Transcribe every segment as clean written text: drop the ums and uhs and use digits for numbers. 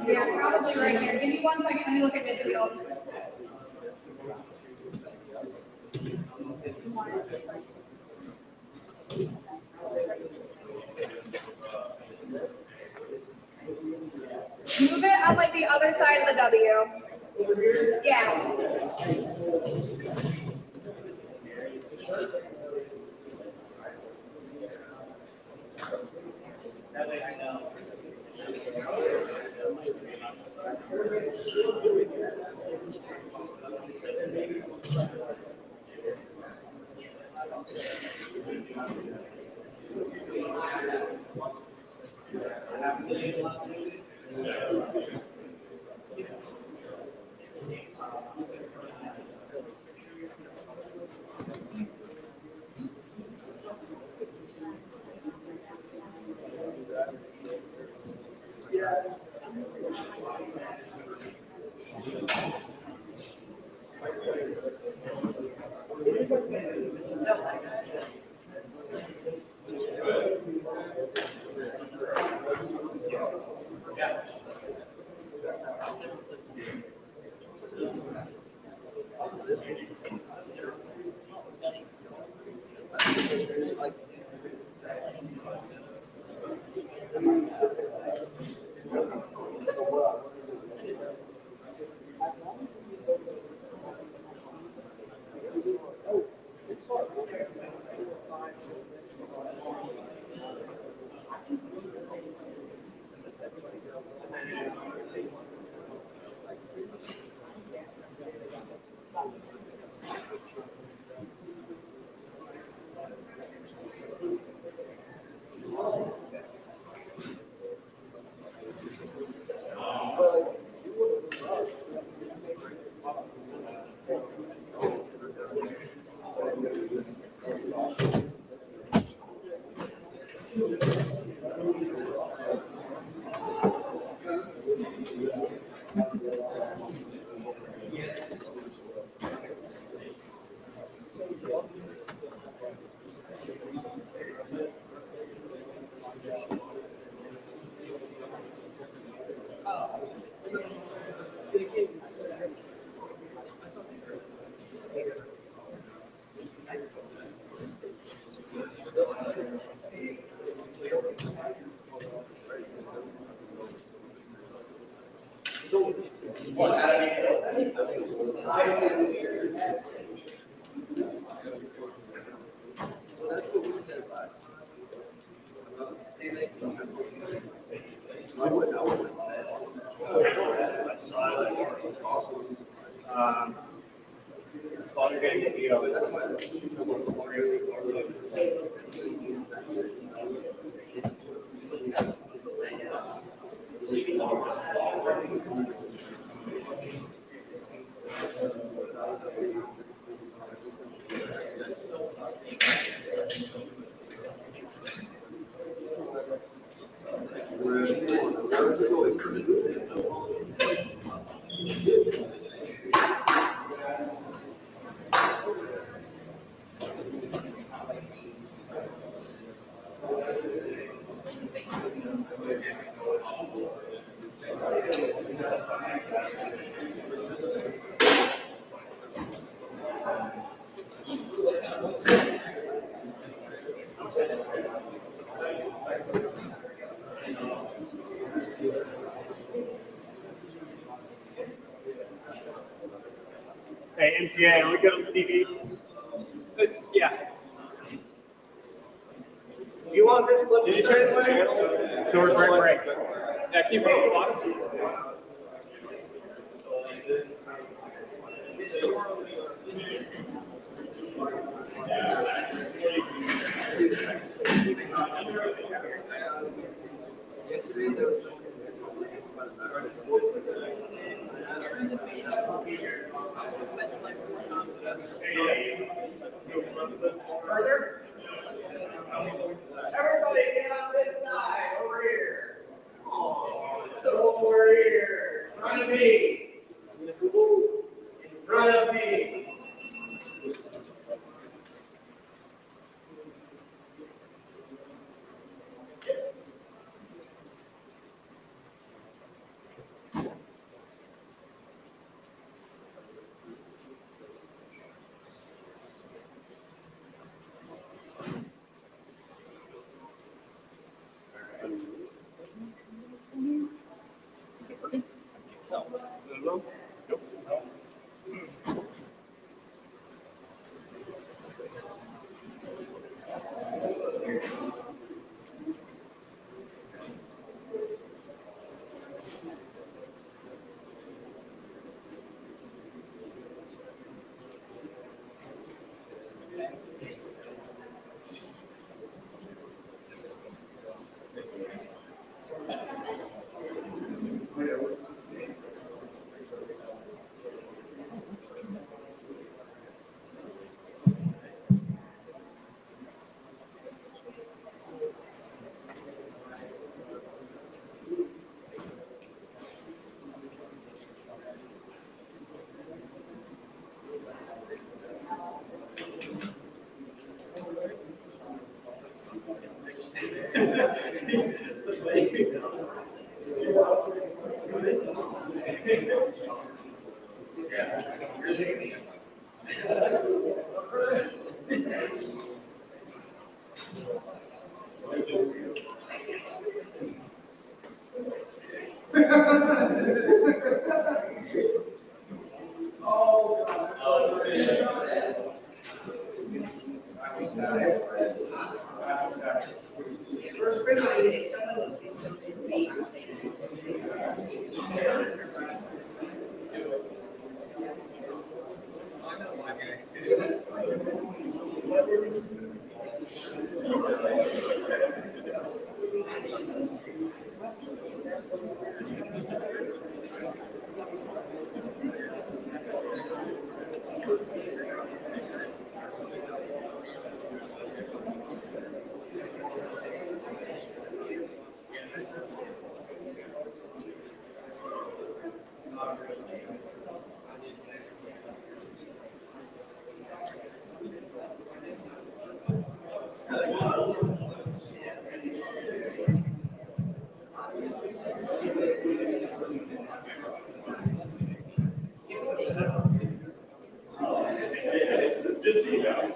Yeah, probably right here. Give me 1 second. Let me look at midfield. Move it on like the other side of the W. Yeah. Hey, MTA, are we good on the TV? It's, yeah. You want this clip? Did you change the channel? Short break. Yeah, keep it on. Yesterday there was Further. Everybody get on this side, over here. So over here. In front of me. In front of me. Working? No. Nope. Just so you know.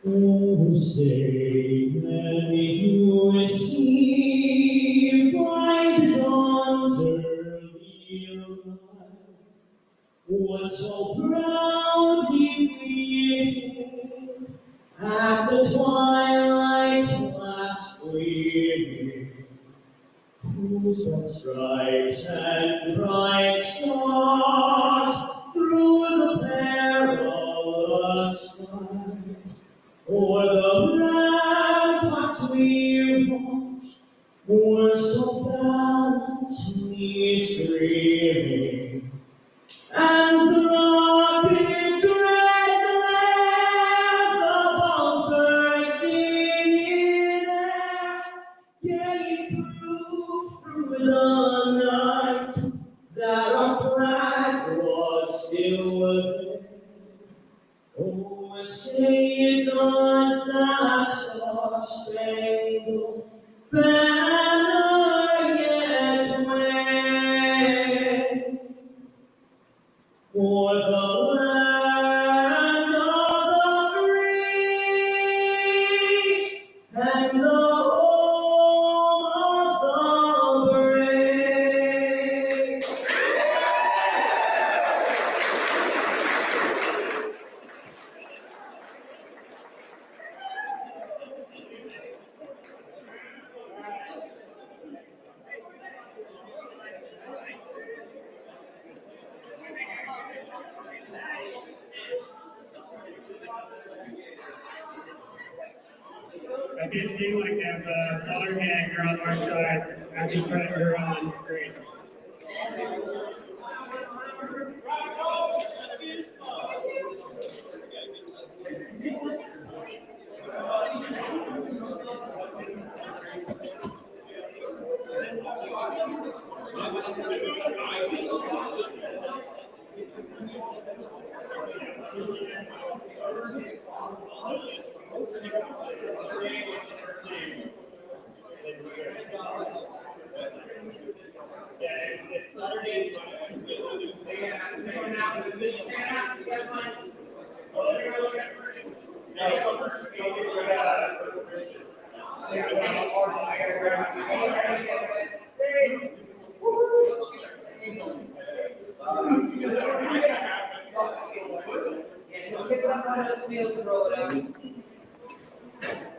Oh, say, when you receive by the dawn's early light, what so proudly we at the twilight's last gleaming, whose broad stripes and bright stars through the perilous skies, o'er the ramparts we watched, were so valiantly streaming, and the rocket's red glare, the balls bursting in air, gave proof through the night that our flag was still there. Oh, say does that star-spangled banner yet wave for the land of the free and the home of the brave? I can see like if color gang, you're on our side. Happy Predator on. Great.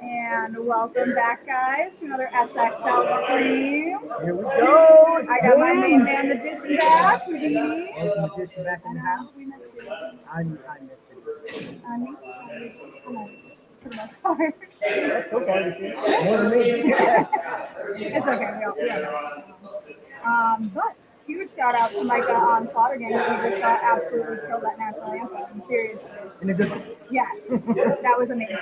And welcome back, guys, to another SXL stream. Here we go. I got my main man magician back, Houdini. Magician back in the house. We missed you. I missed it. Me? For the most part. That's so far to see. More than me. It's okay. We all missed it. But huge shout out to Micah on Slaughter Gang. We just absolutely killed that national anthem. Seriously. In a good way. Yes, that was amazing.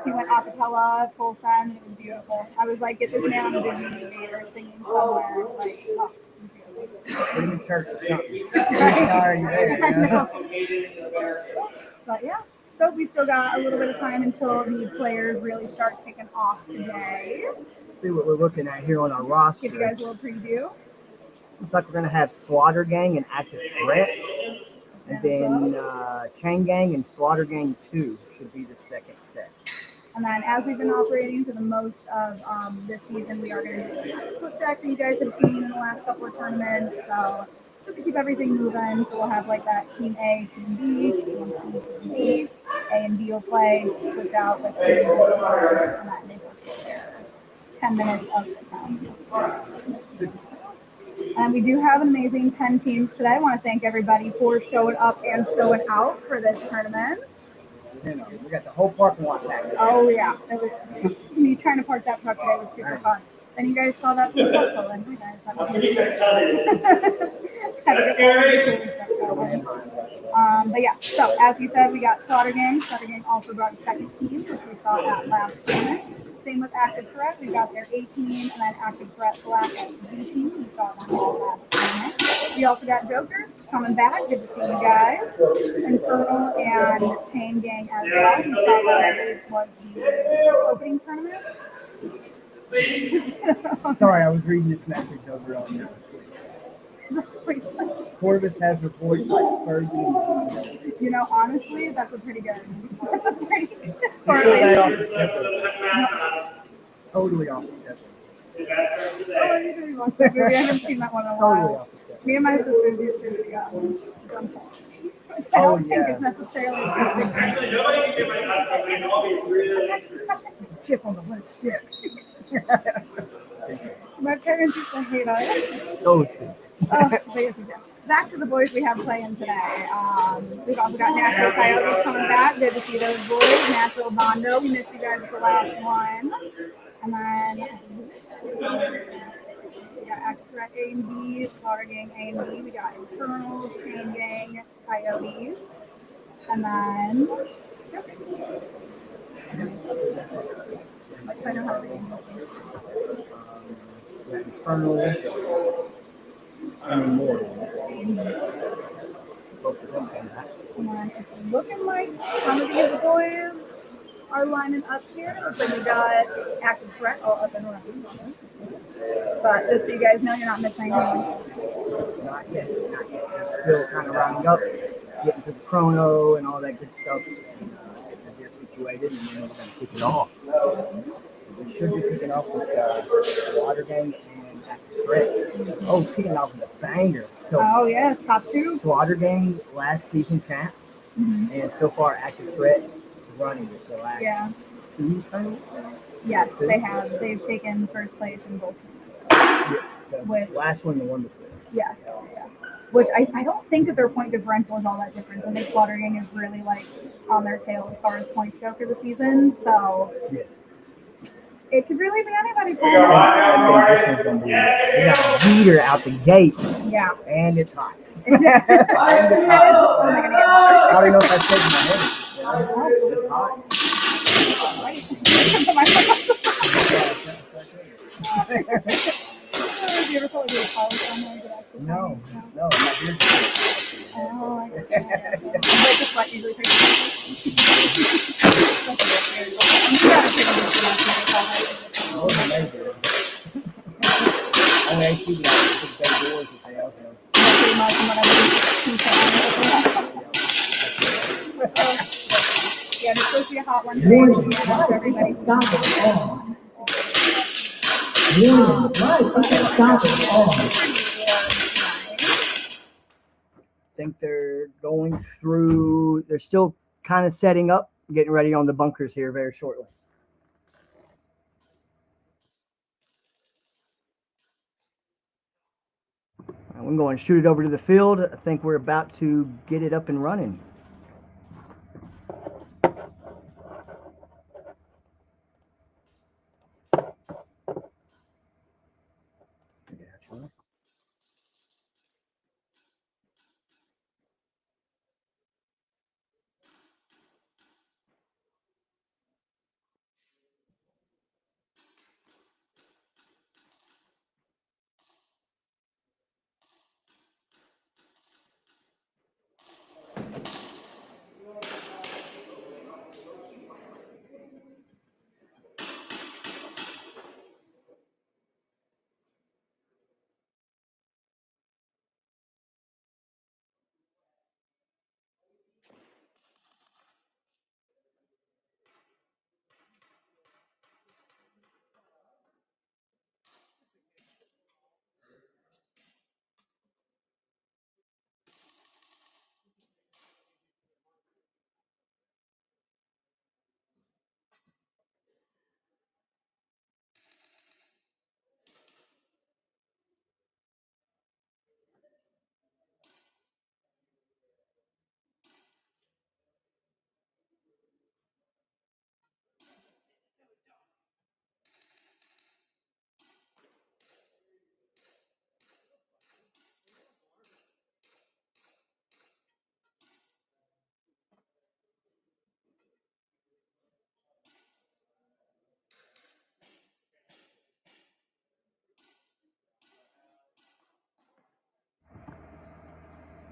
He went a cappella, full send, and it was beautiful. I was like, get this man on a Disney movie or singing somewhere. Like, oh, it was beautiful. Put him in church or something. Already there. I know. But yeah, so we still got a little bit of time until the players really start kicking off today. Let's see what we're looking at here on our roster. Give you guys a little preview. Looks like we're going to have Slaughter Gang and Active Threat. And then Chain Gang and Slaughter Gang 2 should be the second set. And then as we've been operating for the most of this season, we are going to do that split deck that you guys have seen in the last couple of tournaments. So just to keep everything moving, so we'll have like that Team A, Team B, Team C, Team D. A and B will play, switch out, let's see, and that they both get their 10 minutes of the time. And we do have an amazing 10 teams today. I want to thank everybody for showing up and showing out for this tournament. You know, we got the whole parking lot packed. Oh, yeah. It was, me trying to park that truck today was super fun. And you guys saw that truck pull in. Hey, guys, that was really good. Had to get all the cool stuff going. But yeah, so as he said, we got Slaughter Gang. Slaughter Gang also brought a second team, which we saw at last tournament. Same with Active Threat. We got their A team and then Active Threat Black as the B team. We saw them all last tournament. We also got Jokers coming back. Good to see you guys. Infernal and Chain Gang as well. We saw that it was the opening tournament. Sorry, I was reading this message over on Twitch. Corvus has a voice like Fergie and Jesus. You know, honestly, that's a pretty good Totally correlation. off the step. Totally off the step. Oh, I need to rewatch that movie. I haven't seen that one in a Totally while. off the step. Me and my sisters used to drum sets, which I don't think is necessarily just Chip on the left stick. My parents used to hate us. So stupid. But yes. Back to the boys we have playing today. We've also got Nashville Coyotes coming back. Good to see those boys. Nashville Bondo. We missed you guys at the last one. And then we got Active Threat A and B, Slaughter Gang A and B. We got Infernal, Chain Gang, Coyotes. And then Jokers. If I know how to read English. Infernal and Immortals. Both of them came back. And it's looking like some of these boys are lining up here. Looks like we got Active Threat all up and running. But just so you guys know, you're not missing anything. Not yet. They're still kind of rounding up, getting to the chrono and all that good stuff. And they're situated, and then we're going to kick it off. We should be kicking off with Slaughter Gang and Active Threat. Oh, kicking off with a banger. So, oh, yeah, top two. Slaughter Gang last season champs, and so far Active Threat running it the last 2 tournaments. Yes, they have. They've taken first place in both tournaments. The last one, the one before. Yeah. Which I don't think that their point differential is all that different. I think Slaughter Gang is really like on their tail as far as points go for the season. So yes. It could really be anybody. I think this one's going to be. We got a heater out the gate. Yeah. And it's hot. And it's only going to get hotter. I don't know if I said in my head. It's hot. Do you ever put like a polish on there to exercise? No, my beard. Oh, I get that. Like the sweat usually takes especially with beard. And you got a pretty good sweat. Oh, amazing. on AC, we got big bay doors that they open. Pretty much from what I've been yeah, there's supposed to be a hot one today. Warning, For live everybody. stop it on. Warning, live stop it on. I think they're going through, they're still kind of setting up, getting ready on the bunkers here very shortly. I'm going to shoot it over to the field. I think we're about to get it up and running.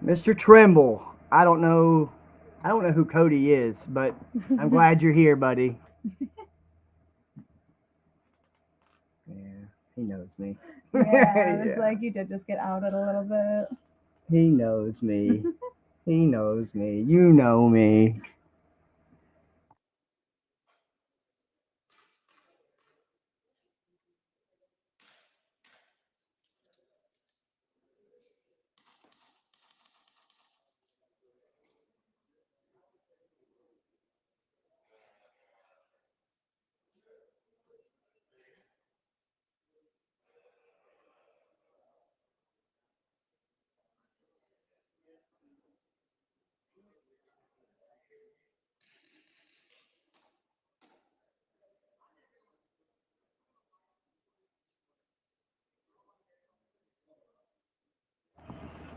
Mr. Trimble, I don't know who Cody is, but I'm glad you're here, buddy. Yeah, he knows me. Yeah, it was like you did just get outed a little bit. He knows me. He knows me. You know me.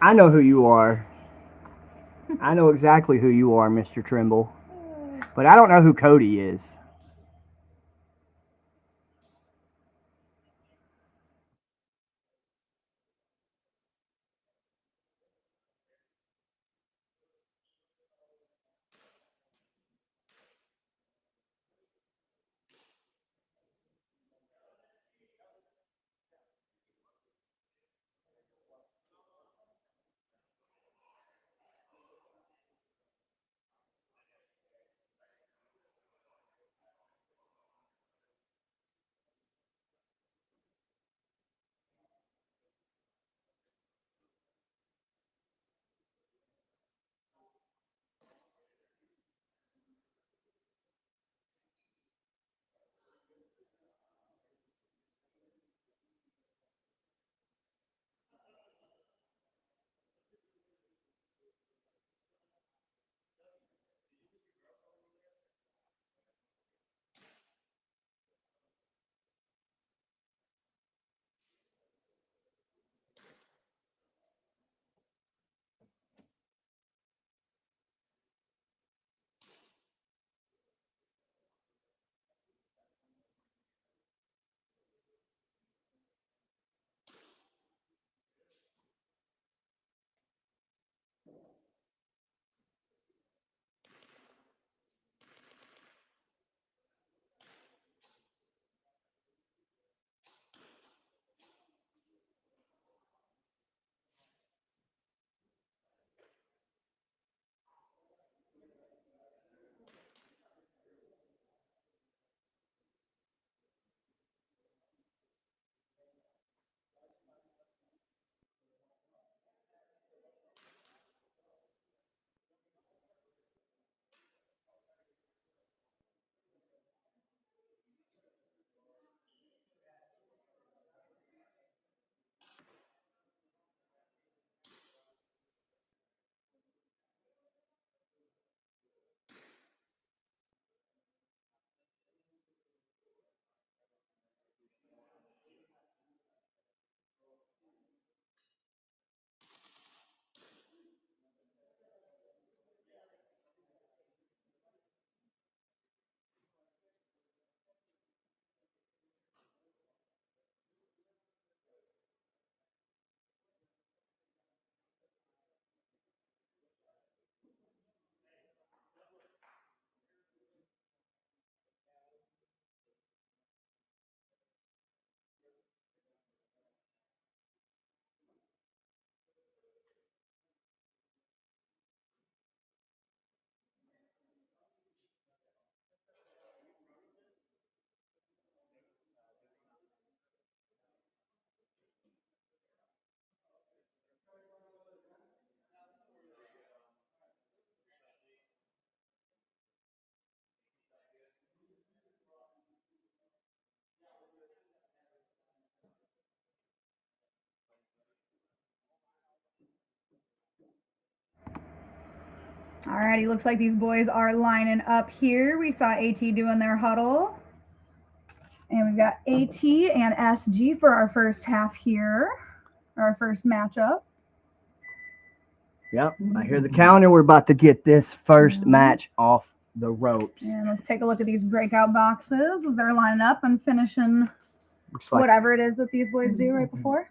I know who you are. I know exactly who you are, Mr. Trimble. But I don't know who Cody is. Alrighty, looks like these boys are lining up here. We saw AT doing their huddle. And we've got AT and SG for our first half here, our first matchup. Yep, I hear the counter. We're about to get this first match off the ropes. And let's take a look at these breakout boxes. They're lining up and finishing Looks like whatever it is that these boys do right before.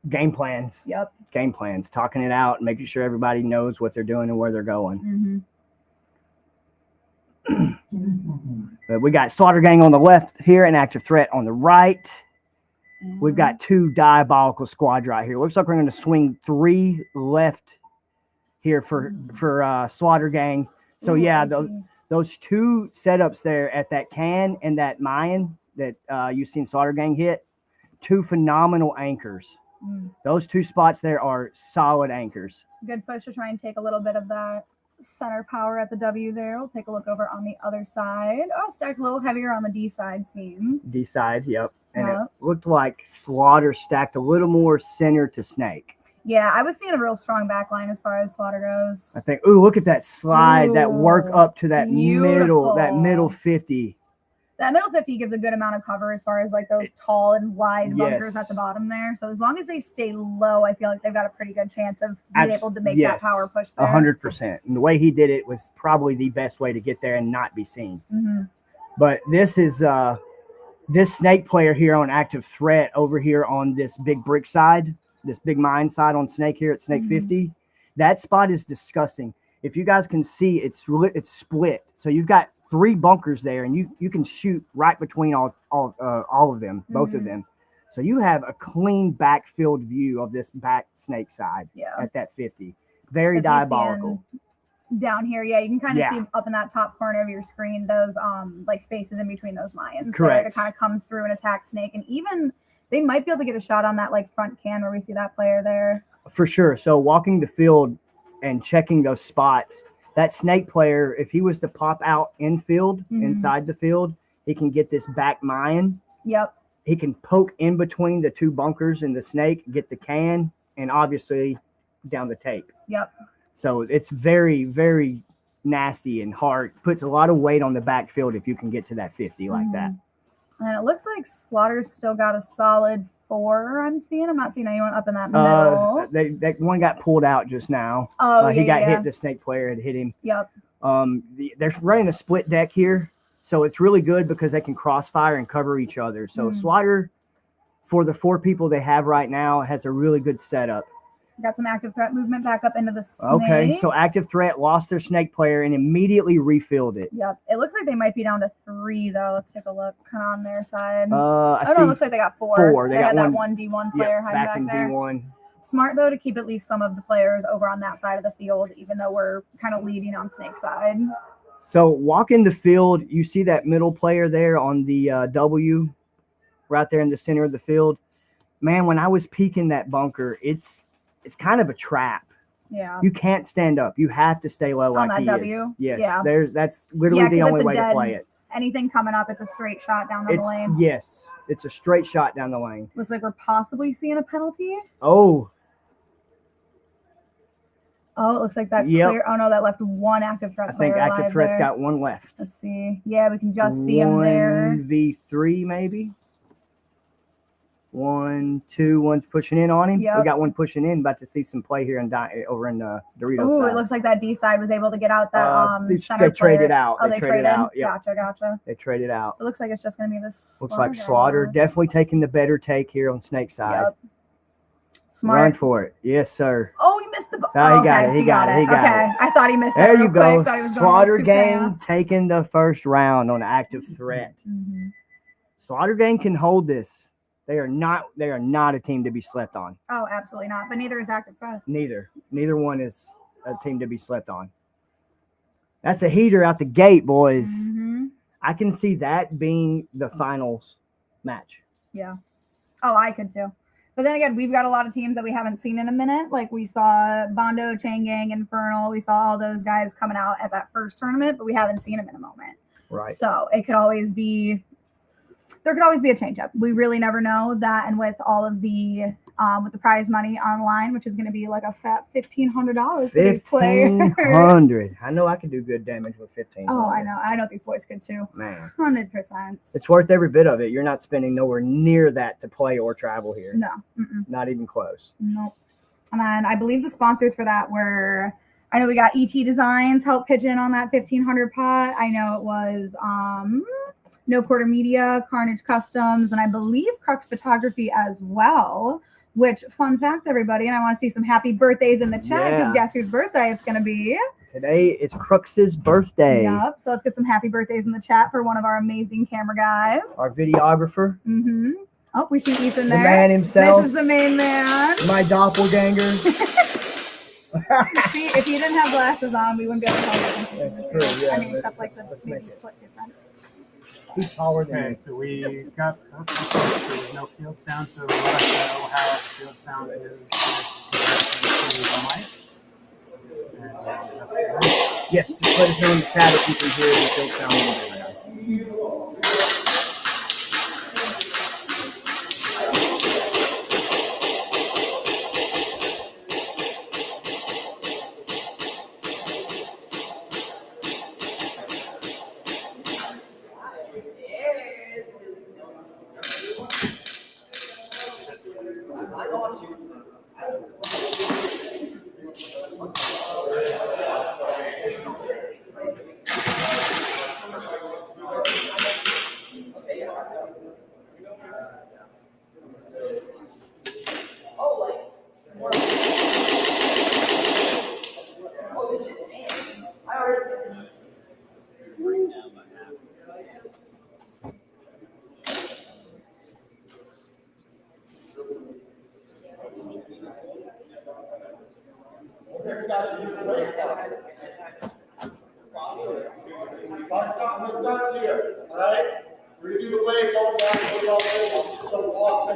game plans. Yep. Game plans, talking it out, making sure everybody knows what they're doing and where they're going. Mm-hmm. But we got Slaughter Gang on the left here and Active Threat on the right. We've got two diabolical squads right here. Looks like we're going to swing 3 left here for Slaughter Gang. So yeah, those 2 setups there at that can and that Mayan that you've seen Slaughter Gang hit, 2 phenomenal anchors. Those 2 spots there are solid anchors. Good push to try and take a little bit of that center power at the W there. We'll take a look over on the other side. Oh, stacked a little heavier on the D side, seems. D side, yep. And Yep. it looked like Slaughter stacked a little more center to Snake. Yeah, I was seeing a real strong back line as far as Slaughter goes. I think, ooh, look at that slide, that work Ooh, up to that beautiful. middle 50. That middle 50 gives a good amount of cover as far as like those tall and wide bunkers at the bottom there. So as long as they stay low, I feel like they've got a pretty good chance of being able to make that power push there. 100%. And the way he did it was probably the best way to get there and not be seen. Mm-hmm. But this is this Snake player here on Active Threat over here on this big brick side, this big mine side on Snake here at Snake 50. That spot is disgusting. If you guys can see, it's split. So you've got 3 bunkers there, and you can shoot right between all of them, both of them. So you have a clean backfield view of this back Snake side at that 50. Very diabolical. Down here, yeah, you can kind of see up in that top corner of your screen those like spaces in between those Mayans. Correct. To kind of come through and attack Snake, and even they might be able to get a shot on that like front can where we see that player there. For sure. So walking the field and checking those spots, that Snake player, if he was to pop out infield, inside the field, he can get this back Mayan. Yep. He can poke in between the 2 bunkers and the Snake, get the can, and obviously down the tape. Yep. So it's very, very nasty and hard. Puts a lot of weight on the backfield if you can get to that 50 like that. And it looks like Slaughter's still got a solid 4. I'm not seeing anyone up in that middle. That one got pulled out just now. Oh, he got hit. The Snake player had hit him. Yep. They're running a split deck here, so it's really good because they can crossfire and cover each other. So Slaughter, for the 4 people they have right now, has a really good setup. Got some Active Threat movement back up into the Snake. Okay, so Active Threat lost their Snake player and immediately refilled it. Yep. It looks like they might be down to 3 though. Let's take a look kind of on their side. It looks like they got 4. They got that one D1 player hiding back in there. D1. Smart though to keep at least some of the players over on that side of the field, even though we're kind of leading on Snake side. So walking the field, you see that middle player there on the W, right there in the center of the field. Man, when I was peeking that bunker, it's kind of a trap. Yeah. You can't stand up. You have to stay low on like that he W. is. Yes. Yeah. That's literally the only way to play it. Anything coming up, it's a straight shot down the lane. Yes. It's a straight shot down the lane. Looks like we're possibly seeing a penalty. Oh, it looks like that clear. Oh no, that left 1 Active Threat player. I think Active Threat's there. got 1 left. Let's see. Yeah, we can just see him there. 1v3 maybe. 1, 2, 1's pushing in on him. Yep. We got 1 pushing in. About to see some play here over in Doritos. Oh, it looks like that D side was able to get out that center they traded out. Oh, they traded out. Yep. Gotcha. They traded out. So it looks like it's just going to be this. Looks like Slaughter definitely taking the better take here on Snake side. Yep. Smart. Run for it. Yes, sir. Oh, he missed the ball. Oh, he got it. He got it. Okay. I thought he missed it. There you go. Quick. Slaughter Gang taking the first round on Active Threat. Slaughter Gang can hold this. They are not a team to be slept on. Oh, absolutely not. But neither is Active Threat. Neither one is a team to be slept on. That's a heater out the gate, boys. I can see that being the finals match. Yeah. Oh, I could too. But then again, we've got a lot of teams that we haven't seen in a minute. Like we saw Bondo, Chain Gang, Infernal. We saw all those guys coming out at that first tournament, but we haven't seen them in a moment. Right. So it could always be, there could always be a change up. We really never know that. And with all of the with the prize money online, which is going to be like a fat $1,500 for these players. $1,500. I know I can do good damage with 15. Oh, I know. I know these boys could too. Man, 100%. it's worth every bit of it. You're not spending nowhere near that to play or travel here. No. Mm-mm. Not even close. Nope. And then I believe the sponsors for that were, I know we got ET Designs help pitch in on that 1,500 pot. I know it was No Quarter Media, Carnage Customs, and I believe Crux Photography as well. Which, fun fact, everybody, and I want to see some happy birthdays in the chat because guess whose birthday it's going to be? Today is Crux's birthday. Yep. So let's get some happy birthdays in the chat for one of our amazing camera guys. Our videographer. Mm-hmm. Oh, we see Ethan there. The man himself. This is the main man. My doppelganger. See, if you didn't have glasses on, we wouldn't be able to tell the difference. That's true, yeah. I mean, except like the let's maybe make it. foot difference. He's taller than Okay, me. so we got, there's no field sound, so let us know how the field sound is with comparison to the mic. And that's it. Yes, just let us know in the chat if you can hear the field sound a little bit, guys. Let's start here, all right? Redo the way going down.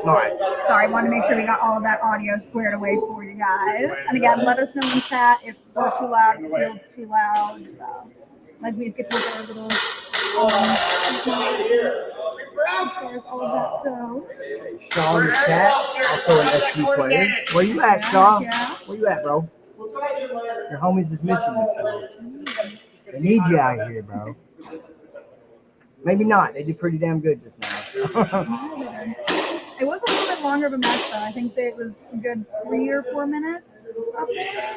All right. Sorry, I wanted to make sure we got all of that audio squared away for you guys. And again, let us know in chat if we're too loud, if the field's too loud. So, like, we just get to look at our little as far as all of that goes. Shaw in the chat, also an SG player. Where you at, Shaw? Yeah. Where you at, bro? Your homies is missing you, Shaw. They need you out here, bro. Maybe not. They did pretty damn good just now. So. It was a little bit longer of a match, though. I think that it was a good 3 or 4 minutes up there.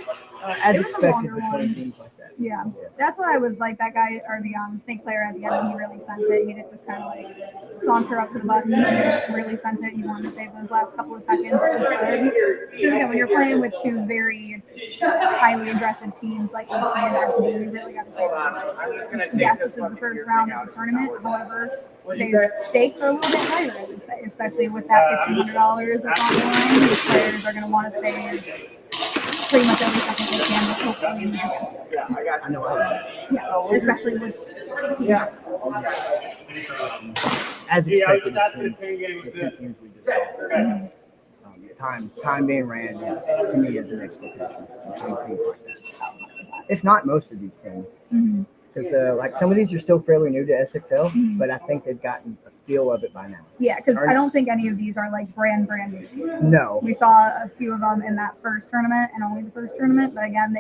As It was a expected longer between one. teams like that. Yeah, Yes. that's why I was like that guy or the snake player at the end. He really sent it. He didn't just kind of like saunter up to the button. He really sent it. He wanted to save those last couple of seconds if he could. Because again, when you're playing with two very highly aggressive teams like AT and SD, you really got to save those. Yes, this is the first round of the tournament. However, today's stakes are a little bit higher, I would say, especially with that $1,500 that's on the line. These players are going to want to save pretty much every second they can, but hopefully lose against it. I know. Yeah, especially with teams like this. As expected, the two teams we just saw. Time being ran, to me, is an expectation between teams like that. If not most of these teams. Because like some of these are still fairly new to SXL, but I think they've gotten a feel of it by now. Yeah, because I don't think any of these are like brand new teams. No. We saw a few of them in that first tournament and only the first tournament, but again,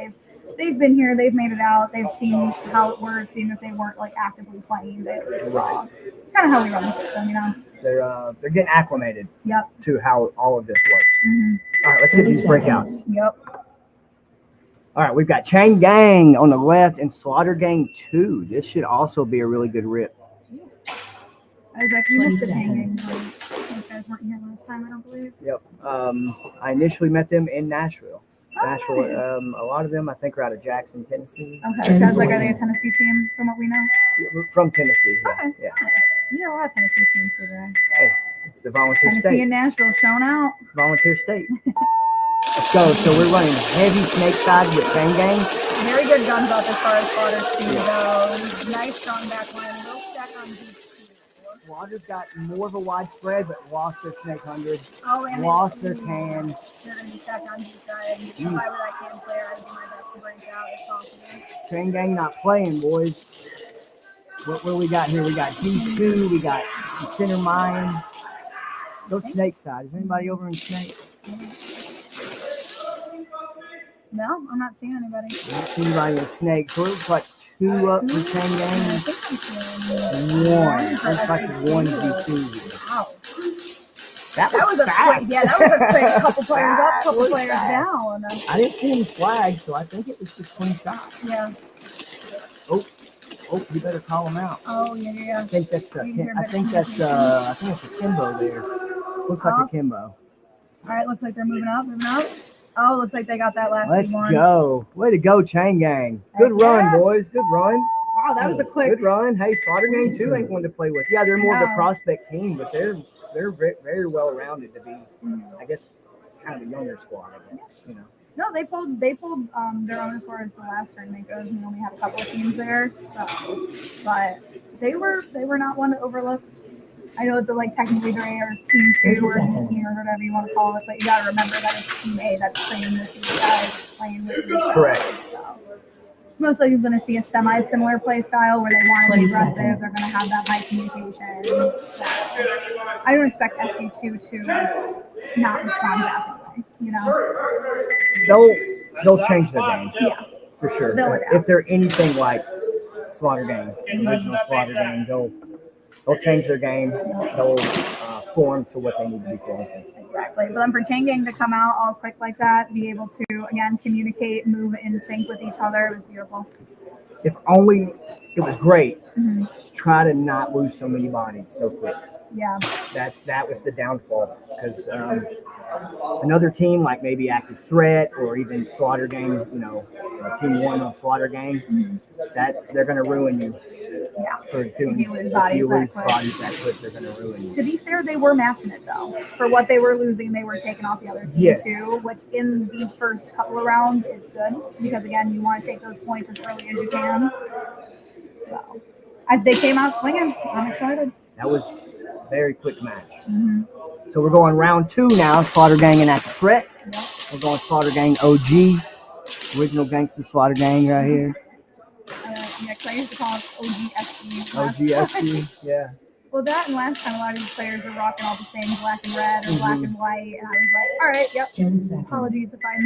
they've been here, they've made it out, they've seen how it works, even if they weren't like actively playing. They saw kind of how we run the system, you know. They're getting acclimated Yep. to how all of this works. All right, let's get these breakouts. Yep. All right, we've got Chain Gang on the left and Slaughter Gang 2. This should also be a really good rip. I was like, we missed the chain gang. Those guys weren't here last time, I don't believe. Yep. I initially met them in Nashville. Oh, Nashville. nice. A lot of them, I think, are out of Jackson, Tennessee. Okay, sounds like, are they a Tennessee team from what we know? From Tennessee. Yeah. Okay, Yeah. nice. We got a lot of Tennessee teams here today. Hey, it's the volunteer Tennessee state. and Nashville showing out. It's volunteer state. Let's go. So we're running heavy snake side with Chain Gang. Very good guns up as far as Slaughter 2 goes. Nice strong back line. They'll stack on D2. Slaughter's got more of a widespread, but lost their snake 100. Oh, and Lost their can. They're going to be stacked on D side. If I were that can player, I'd do my best to branch out if possible. Chain Gang not playing, boys. What we got here? We got D2. We got Center Mine. Go snake side. Is anybody over in snake? No, I'm not seeing anybody. I don't see anybody in Snake. So it looks like 2 up for Chain I Gang. think I'm seeing 1. for Looks like SDT. 1v2. Wow. That That was a fast. quick, yeah, that was a quick couple players up, That couple was players fast. down. I didn't see any flags, so I think it was just clean shots. Yeah. Oh, you better call him out. Oh, yeah. I think that's a You hear I better think that's a Kimbo there. Looks like a Kimbo. All right, looks like they're moving up. Oh, looks like they got that last Let's big one. go. Way to go, Chain Gang. Good run, boys. Good run. Wow, that was a quick. Good run. Hey, Slaughter Gang too ain't one to play with. Yeah, they're more of a No. prospect team, but they're very well rounded to be, I guess, kind of a younger squad. I guess No, they pulled their own as far as the last tournament goes. We only had a couple of teams there, so but they were not one to overlook. I know that technically they are team 2 or B team or whatever you want to call it, but you got to remember that it's team A that's playing with these guys. It's playing with these guys. Correct. So most likely you're going to see a semi-similar play style where they want to be aggressive. They're going to have that high communication. So I don't expect SD2 to not respond that way. They'll change their game. Yeah, for sure. They'll adapt. If they're anything like Slaughter Gang, the original Slaughter Gang, they'll change their game. They'll form to what they need to be formed. Exactly. But then for Chain Gang to come out all quick like that, be able to again communicate, move in sync with each other, it was beautiful. If only it was great. Just try to not lose so many bodies so quick. Yeah. That was the downfall because another team like maybe Active Threat or even Slaughter Gang, Team 1 on Slaughter Gang, they're going to ruin you. Yeah. For doing, if you lose bodies that quick, they're going to ruin you. To be fair, they were matching it though. For what they were losing, they were taking off the other team too, which in these first couple of rounds is good because again, you want to take those points as early as you can. So they came out swinging. I'm excited. That was a very quick match. So we're going round 2 now. Slaughter Gang and Active Threat. Yep. We're going Slaughter Gang OG, original gangster Slaughter Gang right here. Yeah, because I used to call it OGSD. OGSD, yeah. Well, that and last time a lot of these players were rocking all the same black and red or black and white, and I was like, all right, yep. 10 seconds. Apologies if I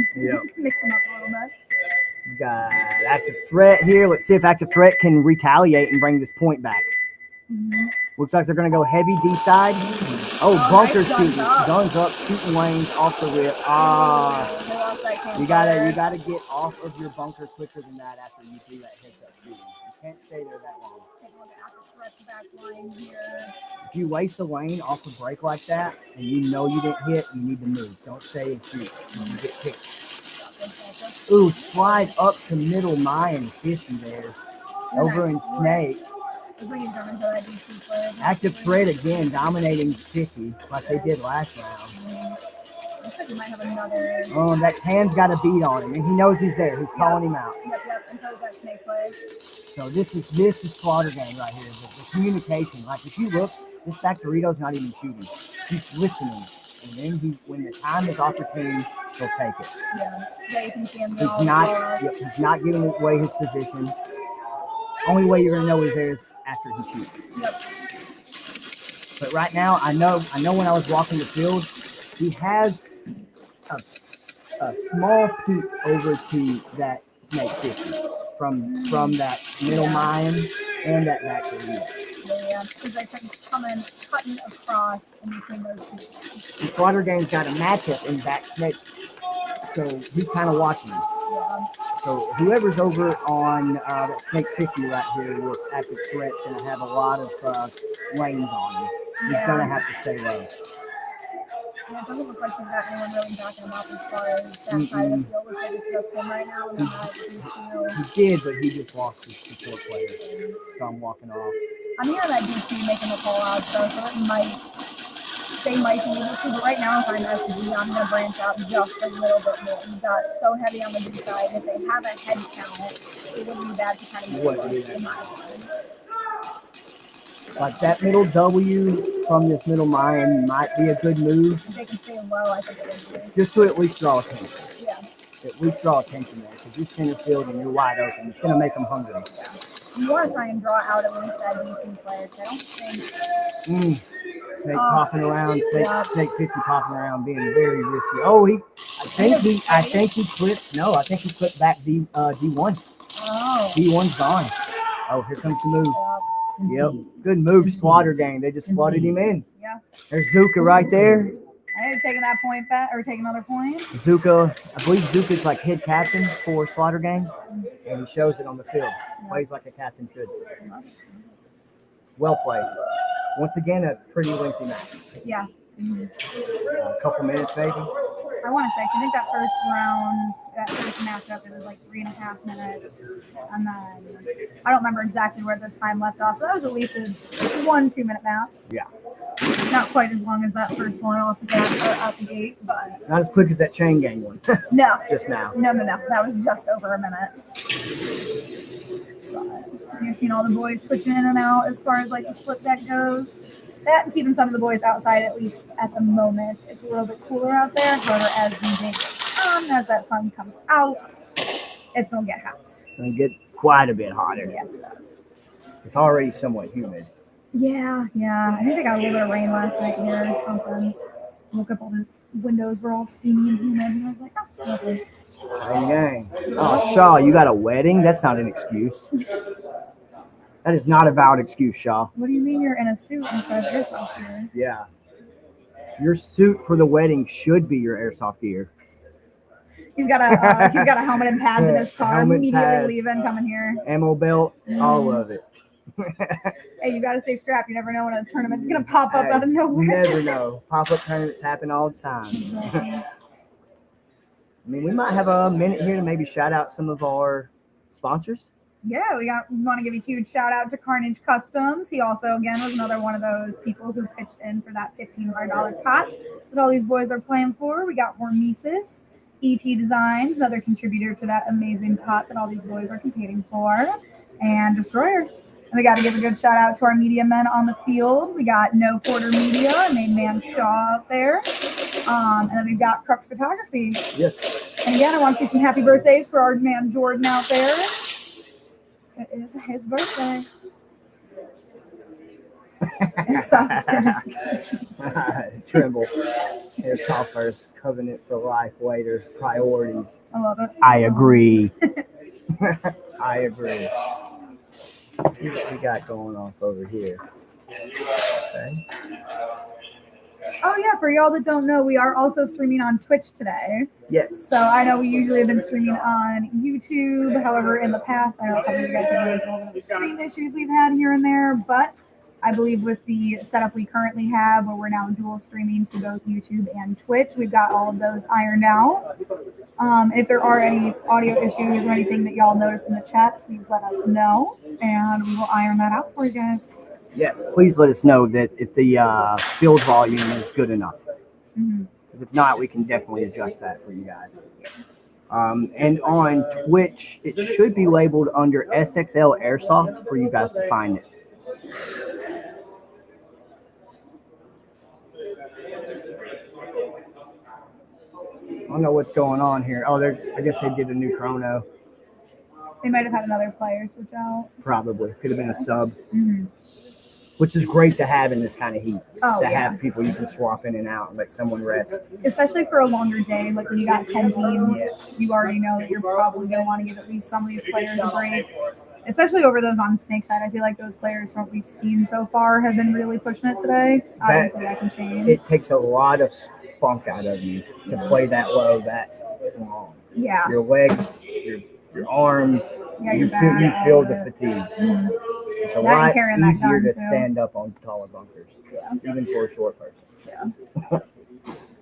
mix them up a little bit. We got Active Threat here. Let's see if Active Threat can retaliate and bring this point back. Looks like they're going to go heavy D side. Oh, bunker nice shooting. guns Guns up, shooting lanes off the rip. You gotta get off of your bunker quicker than that after you do that headshot shooting. You can't stay there that long. If you waste a lane off a break like that and you know you didn't hit, you need to move. Don't stay and shoot. You get picked. Ooh, slide up to middle mine 50 there. Over in Snake. Active Threat again, dominating 50 like they did last round. Looks like he might have another. That Can's got a beat on him, and he knows he's there. He's calling him out. Yep. And so is that Snake play. So this is Slaughter Gang right here. The communication. Like if you look, this back Dorito's not even shooting. He's listening, and then when the time is opportune, he'll take it. Yeah, you can see him. He's not giving away his position. Only way you're gonna know he's there is after he shoots. Yep. But right now, I know when I was walking the field, he has a small peek over to that Snake 50 from that middle mine and that back area. Yeah, because I can come in cutting across in between those two things. And Slaughter Gang's got a matchup in back Snake, so he's kind of watching him. Yeah. So whoever's over on that Snake 50 right here with Active Threat's going to have a lot of lanes on him. He's going to have to stay low. And it doesn't look like he's got anyone really backing him up as far as that side of the field. Looks like it's just him right now. And then He did, but he just lost his support player. So I'm walking off. I'm hearing that DT making the call out, so they might be able to. But right now, if I'm SG, I'm going to branch out just a little bit more. We got so heavy on the D side. If they have a head count, it wouldn't be bad to kind of get push in my opinion. Like that middle W from this middle mine might be a good move. If they can stay low, I think it would be. Just to at least draw attention. Yeah. At least draw attention there because you're center field and you're wide open. It's going to make them hungry. You want to try and draw out at least that DT player. I don't think. Snake popping around, snake 50 popping around, being very risky. Oh, I think he clipped back D1. Oh. D1's gone. Oh, here comes the move. Yep. Good move, Slaughter Gang. They just flooded him in. Yeah. There's Zuka right there. I had taken that point back, or take another point. Zuka, I believe Zuka's like head captain for Slaughter Gang, and he shows it on the field. Plays like a captain should. Well played. Once again, a pretty lengthy match. Yeah. A couple minutes maybe. I want to say, 'cause I think that first round, that first matchup, it was like 3.5 minutes. And then I don't remember exactly where this time left off, but that was at least a 1-2 minute match. Yeah. Not quite as long as that first one out the gate, but. Not as quick as that chain gang one. No. Just now. No. That was just over a minute. But you've seen all the boys switching in and out as far as like the split deck goes. That and keeping some of the boys outside, at least at the moment. It's a little bit cooler out there. However, as the day goes on, as that sun comes out, it's going to get hot. It's going to get quite a bit hotter. Yes, it does. It's already somewhat humid. Yeah. I think they got a little bit of rain last night here or something. Woke up, all the windows were all steamy and humid, and I was like, oh, lovely. Chain gang. Oh, Shaw, you got a wedding? That's not an excuse. That is not a valid excuse, Shaw. What do you mean you're in a suit instead of airsoft gear? Yeah. Your suit for the wedding should be your airsoft gear. He's got a helmet and pads in his car. Helmet, Immediately pads, leaving, coming here. Ammo belt, all of it. Hey, you got to stay strapped. You never know when a tournament's going to pop up out of nowhere. You never know. Pop-up tournaments happen all the time. Exactly. I mean, we might have a minute here to maybe shout out some of our sponsors. Yeah, we want to give a huge shout out to Carnage Customs. He also, again, was another one of those people who pitched in for that $1,500 pot that all these boys are playing for. We got Hormesis, ET Designs, another contributor to that amazing pot that all these boys are competing for, and Destroyer. And we got to give a good shout out to our media men on the field. We got No Quarter Media, main man Shaw out there. And then we've got Crux Photography. Yes. And again, I want to see some happy birthdays for our man Jordan out there. It is his birthday. Trimble. Airsoft first, covenant for life later, priorities. I love it. I agree. I agree. Let's see what we got going on over here. Okay. Oh yeah, for y'all that don't know, we are also streaming on Twitch today. Yes. So I know we usually have been streaming on YouTube. However, in the past, I know a couple of you guys have noticed a little bit of stream issues we've had here and there, but I believe with the setup we currently have, where we're now dual streaming to both YouTube and Twitch, we've got all of those ironed out. If there are any audio issues or anything that y'all notice in the chat, please let us know, and we will iron that out for you guys. Yes, please let us know that if the field volume is good enough. Mm-hmm. If not, we can definitely adjust that for you guys. And on Twitch, it should be labeled under SXL Airsoft for you guys to find it. I don't know what's going on here. Oh, I guess they did a new chrono. They might have had another player switch out. Probably. Could have been a sub. Mm-hmm. Which is great to have in this kind of heat. Oh, have people you can swap in and out and let someone rest. Especially for a longer day, like when you got 10 teams, Yes. you already know that you're probably going to want to give at least some of these players a break. Especially over those on snake side. I feel like those players from what we've seen so far have been really pushing it today. Obviously, that can change. It takes a lot of spunk out of you to play that low that long. Yeah. Your legs, your arms, Yeah, you your feel back, the all of it. fatigue. Mhm. It's a That and lot carrying that easier gun, to too. stand up on taller bunkers, even for a short person. Yeah.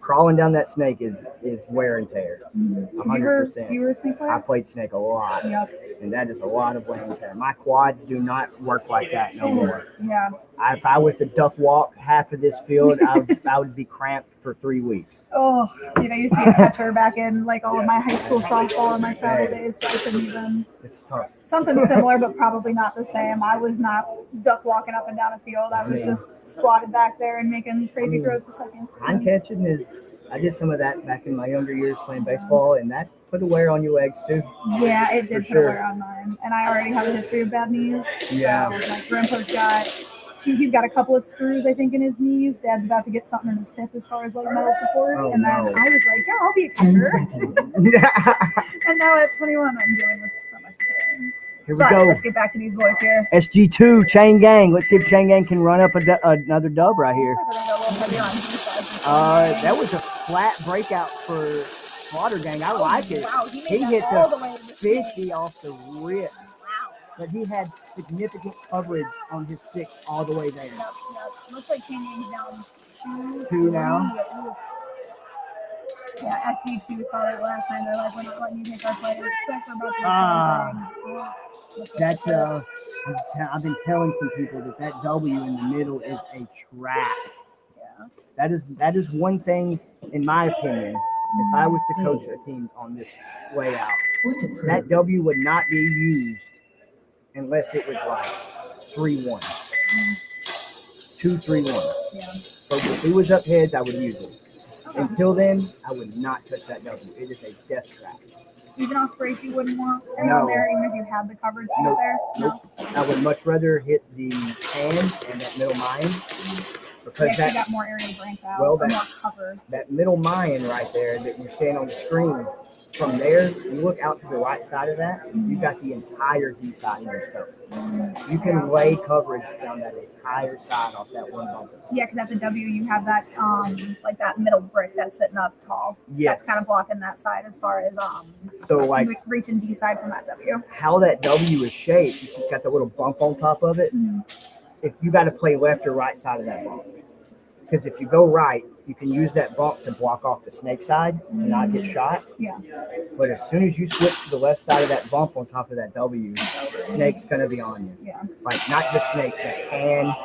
Crawling down that snake is wear and tear. Mhm. 100%. You were a snake player? I played snake a lot, Yep. and that is a lot of wear and tear. My quads do not work like that no more. Yeah. If I was to duck walk half of this field, I would be cramped for 3 weeks. Oh, I used to be a catcher back in like all of my high school softball and my travel days, so I couldn't even. It's tough. Something similar, but probably not the same. I was not duck walking up and down a field. I was just squatted back there and making crazy throws to second. Hand catching I did some of that back in my younger years playing baseball, and that put a wear on your legs too. Yeah, it did For put sure. a wear on mine. And I already have a history of bad knees. Yeah. So my grandpa's got He's got a couple of screws, I think, in his knees. Dad's about to get something in his hip as far as like metal support. Oh, and then no. I was like, yeah, I'll be a 10 catcher. seconds. And now at 21, I'm dealing with so much pain. Here we But go. let's get back to these boys here. SG2 Chain Gang. Let's see if Chain Gang can run up another dub right here. Looks like they're gonna go a little heavy on D-side. That was a flat breakout for Slaughter Gang. I like it. Wow, he He made hit that all the the way to the snake. 50 off the rip, Wow. but he had significant coverage on his 6 all the way there. Yep. Looks like Chain Gang's down 2 now. Ooh. Yeah, SG2 saw that last time. They're like, we're not letting you take our players quick. We're about to do the same thing. Oh, looks like That's that's it. I've been telling some people that W in the middle is a trap. Yeah. That is one thing, in my opinion. If I was to coach a team on this way out, Point approved. that W would not be used unless it was like 3-1, 2-3-1. Yeah. But if it was up heads, I would use it. Okay. Until then, I would not touch that W. It is a death trap. Even off break, you wouldn't want No. anyone there, even if you had the coverage to Nope. get there? Nope. I would much rather hit the can and that middle mine, No. because You actually that got more area to branch out, Well, or that- more cover. that middle mine right there that you're seeing on the screen, from there, you look out to the right side of that, you got the entire D side in your scope. You can lay coverage down that entire side off that one bumper. Yeah, because at the W, you have that like that middle brick that's sitting up tall. Yes. That's kind of blocking that side as far as So, like, reaching D side from that W. how that W is shaped, it's just got the little bump on top of it. Mhm. If you got to play left or right side of that bump. Because if you go right, you can use that bump to block off the snake side to not get shot. Yeah. But as soon as you switch to the left side of that bump on top of that W, snake's going to be on you. Yeah. Like, not just snake, that can.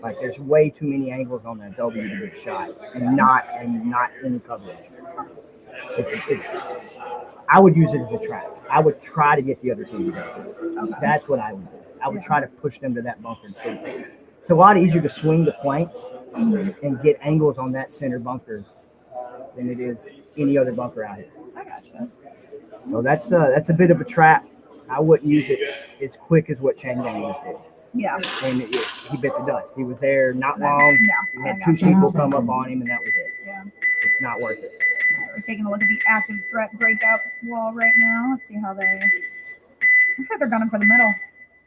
Like, there's way too many angles on that W to get shot, and not any coverage. It's. I would use it as a trap. I would try to get the other team to go to it. Okay. That's what I would do. I would try to push them to that bunker and shoot them. It's a lot easier to swing the flanks and get angles on that center bunker than it is any other bunker out here. I gotcha. So that's a bit of a trap. I wouldn't use it as quick as what Chain Gang just did. Yeah. And he bit the dust. He was there not long. No. He had I 2 gotcha. people come up on him, and that was it. Yeah. It's not worth it. All right, we're taking a look at the active threat breakout wall right now. Let's see how they. Looks like they're gunning for the middle.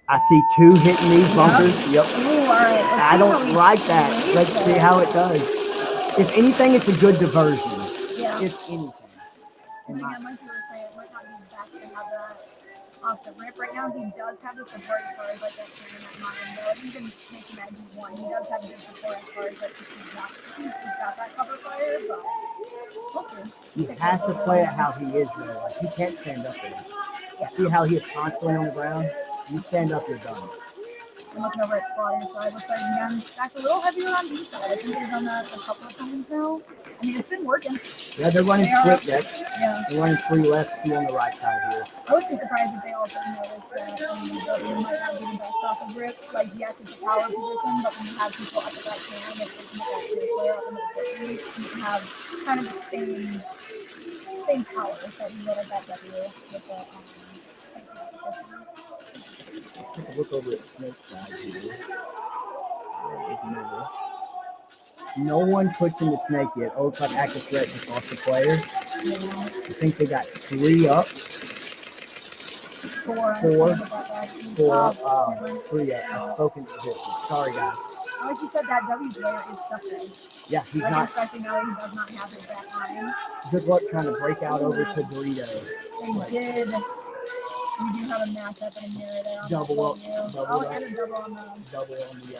I see 2 hitting these bunkers. Yep. Ooh, all right. Let's I see how don't he like that. plays Let's see that. how it does. If anything, it's a good diversion. Yeah. If anything. And again, like you were saying, it might not be best to have that off the rip. Right now, he does have the support as far as like that can and that mine. Though even Snake Mag 1, he does have good support as far as like if he wants to. He's got that cover fire, but we'll see. You Stick have with to it. play it how he is, though. Like, he can't stand up there. You see how he is constantly on the ground? You stand up, you're done. I'm looking over at Slaughter's side. Looks like again stacked a little heavier on D side. I think they've done that a couple of times now. I mean, it's been working. Yeah, they're running They are split up- deck. Yeah. They're running 3 left, 2 on the right side here. I wouldn't be surprised if they also noticed that you might not be the best off of grip. Like, yes, it's a power position, but when you have people up at that can, if they can get that snake player up into the 50, you can have kind of the same power that you would at that W with the Take a look over at Snake's side here. There's another. No one pushed in the Snake yet. Oh, it's like active threat just lost the player. I think they got 3 up. 4. Four. 3 up. Oh, I spoke into existence. Sorry, guys. like you said, that W player is stuck there. Yeah, he's Like, not. especially now that he does not have his back line. Good luck trying to break out over to Dorito. They did. We do have a matchup in here there. On Double up, that W. double Oh, up. and a double on the Double on the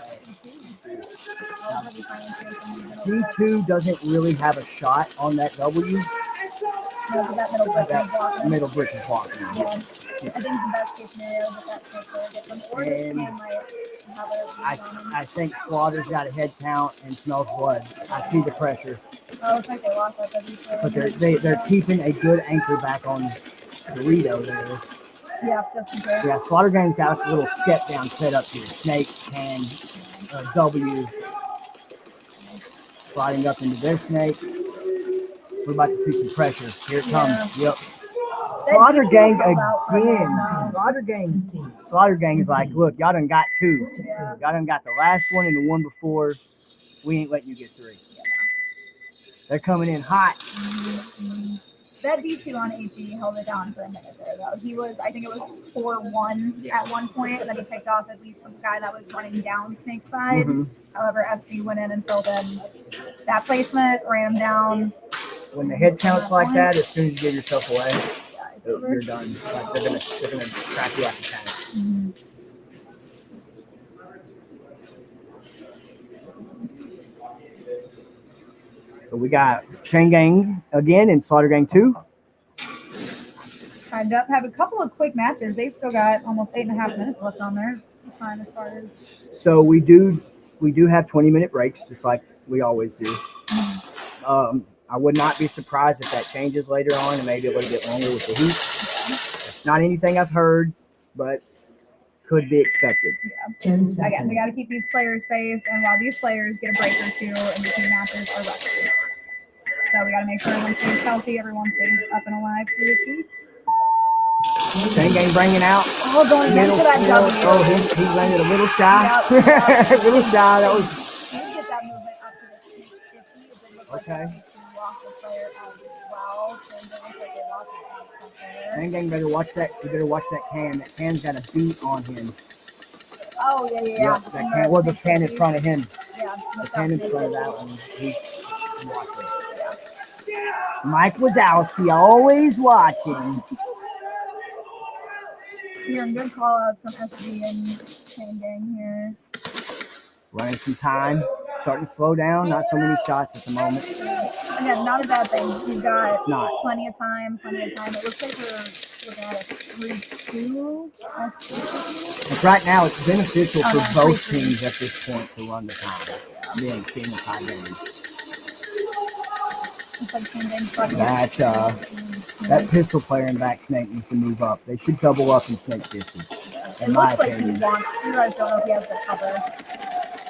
I'll have you financing some D2 doesn't really have a shot on that W. No, 'cause that middle brick is blocking. Middle brick is blocking. Yeah. Yes. I think the best case scenario is that that snake player gets them, or this And game might have a I think Slaughter's got a head count and smells blood. I see the pressure, Oh, it's like they lost that W player. but they're keeping a good anchor back on Dorito there. Yeah, just in case. Yeah, Slaughter Gang's got a little step down set up here. Snake and W sliding up into their snake. We're about to see some pressure. Here it comes. Yep. Slaughter D2 Gang held out for a again. minute. Slaughter Gang is like, look, y'all done got 2. Yeah. Y'all done got the last one and the one before. We ain't letting you get 3. They're coming in hot. That D2 on AG held it down for a minute there, though. He was, I think it was 4-1 at one point, and then he picked off at least the guy that was running down Snake's side. Mhm. However, SG went in and filled in that placement, ran him down. When the head counts like that, as soon as you give yourself away, Yeah, it's over. you're done. Like they're gonna track you like a tank. Mhm. So we got Chain Gang again and Slaughter Gang 2. Timed up. Have a couple of quick matches. They've still got almost 8.5 minutes left on their time as far as. So we do have 20-minute breaks, just like we always do. I would not be surprised if that changes later on and maybe a little bit longer with the heat. It's not anything I've heard, but could be expected. Again, we got to keep these players safe, and while these players get a break or two in between matches, our rest do not. So we got to make sure everyone stays healthy, everyone stays up and alive through this heat. Chain Gang bringing out. Oh, going again for that field. W. Oh, he landed a little shy. Yep. A little shy. That was. Did get that movement up to the Snake 50. It did look like Okay. the lost the player as well. And it looked like they lost it. Chain Gang better watch that. You better watch that can. That can's got a beat on him. Oh, yeah. Yep, that can. Well, the can in front of him. Yeah. The can in front of that one. He's watching. Mike Wazowski always watching. Hearing good call outs from SG and Chain Gang here. Running some time. Starting to slow down. Not so many shots at the moment. Again, not a bad thing. We've got It's not. plenty of time. It looks like we're looking at a 3-2. Like right now, it's beneficial Oh, for no, both 3-3. teams at this point to run the time. Being a tie game. It's like Chain Gang fucking. That pistol player in back Snake needs to move up. They should double up in Snake 50. It In my looks like he opinion. wants to. I just don't know if he has the cover.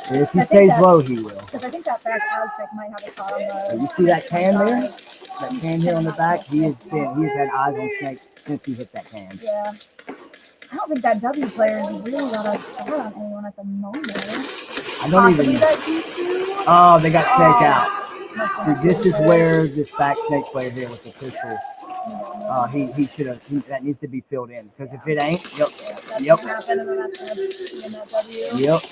If he I think stays that- low, he will. Because I think that back Aztec might have a shot on the. You see that can there? That can here on the back, he has had eyes on Snake since he hit that can. Yeah. I don't think that W player has really got a shot on anyone at the moment. I don't Possibly even. that D2. Oh, they got Snake out. Must See, have this is been where this back Snake player here with the pistol. He should have. That needs to be filled in because if it ain't, That's Yep. gonna happen, and then that's gonna be in that W. yep,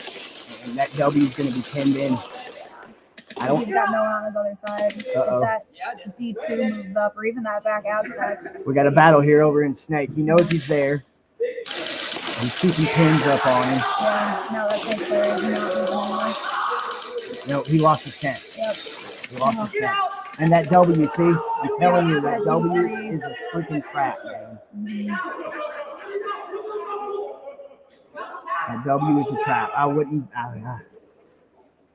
and that W is going to be pinned in. I don't. He's got no one on his other side. Uh-oh. If that D2 moves up, or even that back Aztec. We got a battle here over in Snake. He knows he's there. He's keeping pins up on him. Yeah, no, that Snake player is not moving anymore. No, he lost his chance. Yep. He lost his chance. And that W, see, I'm telling you, that W is a freaking trap, man. That W is a trap. I wouldn't.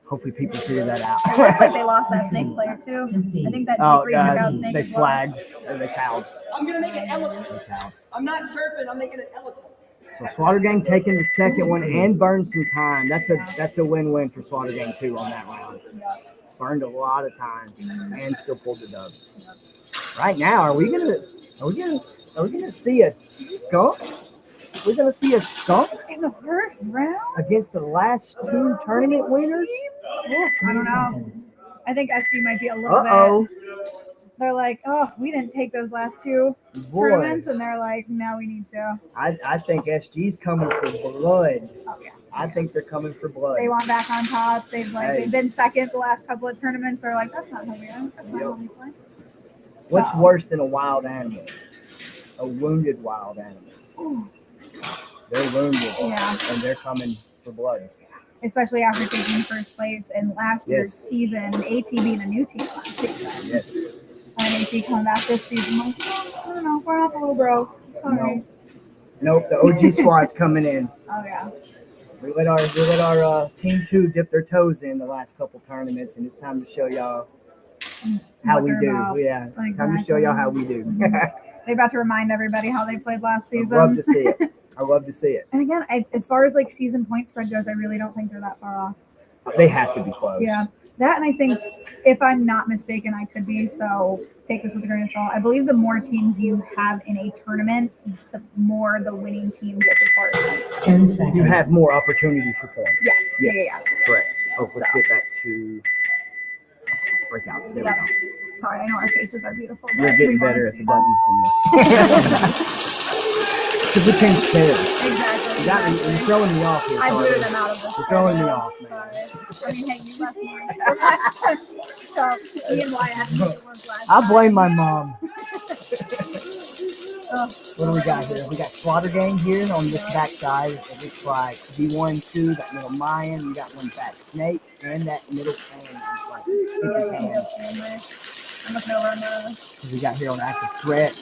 Hopefully, people figure that out. It looks like they lost that Snake player too. I think that D3 took out Snake they as well. flagged or they towed. I'm gonna make it eloquent. They towed. I'm not chirping. I'm making it eloquent. So Slaughter Gang taking the second one and burned some time. That's a win-win for Slaughter Gang 2 on that round. Burned a lot of time and still pulled the dub. Right now, are we gonna see a skunk? We're gonna see a skunk In the first round? against the last 2 tournament winners. I don't know. I think SG might be a little Uh-oh. bit. They're like, oh, we didn't take those last 2 Boy, tournaments, and they're like, now we need to. I think SG's coming for blood. Oh yeah. I think they're coming for blood. They want back on top. They've been second the last couple of tournaments. They're like, that's not how we are. That's not how we play. What's So- worse than a wild animal? A wounded wild animal. Ooh. They're wounded. Yeah. And they're coming for blood. Especially after taking first place in last year's Yes. season, AT being a new team last season. Yes. And AT coming back this season, like, I don't know, we're off a little broke. Sorry. Nope, the OG squad's coming in. Oh yeah. We let our team 2 dip their toes in the last couple tournaments, and it's time to show y'all how What we they're do. about. Yeah, time to show Exactly. y'all how we do. They're about to remind everybody how they played last I season. love to see it. I love to see it. And again, as far as like season point spread goes, I really don't think they're that far off. They have to be close. Yeah, that, and I think if I'm not mistaken, I could be, so take this with a grain of salt. I believe the more teams you have in a tournament, the more the winning team gets as far as points go. 10 seconds. You have more opportunity for points. Yes. Yes. Yeah. Correct. Oh, let's So. get back to breakouts. There Yep. we go. Sorry, I know our faces are beautiful. But You're getting we wanna better at see the that. buttons than me. Because we changed chairs. Exactly. You got me. You're throwing me off here. I Sorry. booted them out of this. You're throwing me off, man. Sorry. I mean, hey, you left me the last time, so me and Wyatt had to make it work last I time. blame my mom. Ugh. What do we got here? We got Slaughter Gang here on this back side. It looks like D1, 2, that middle Mayan. You got one back Snake, and that middle can. Like 50 cans. I'm looking over on the We got here on Active Threat.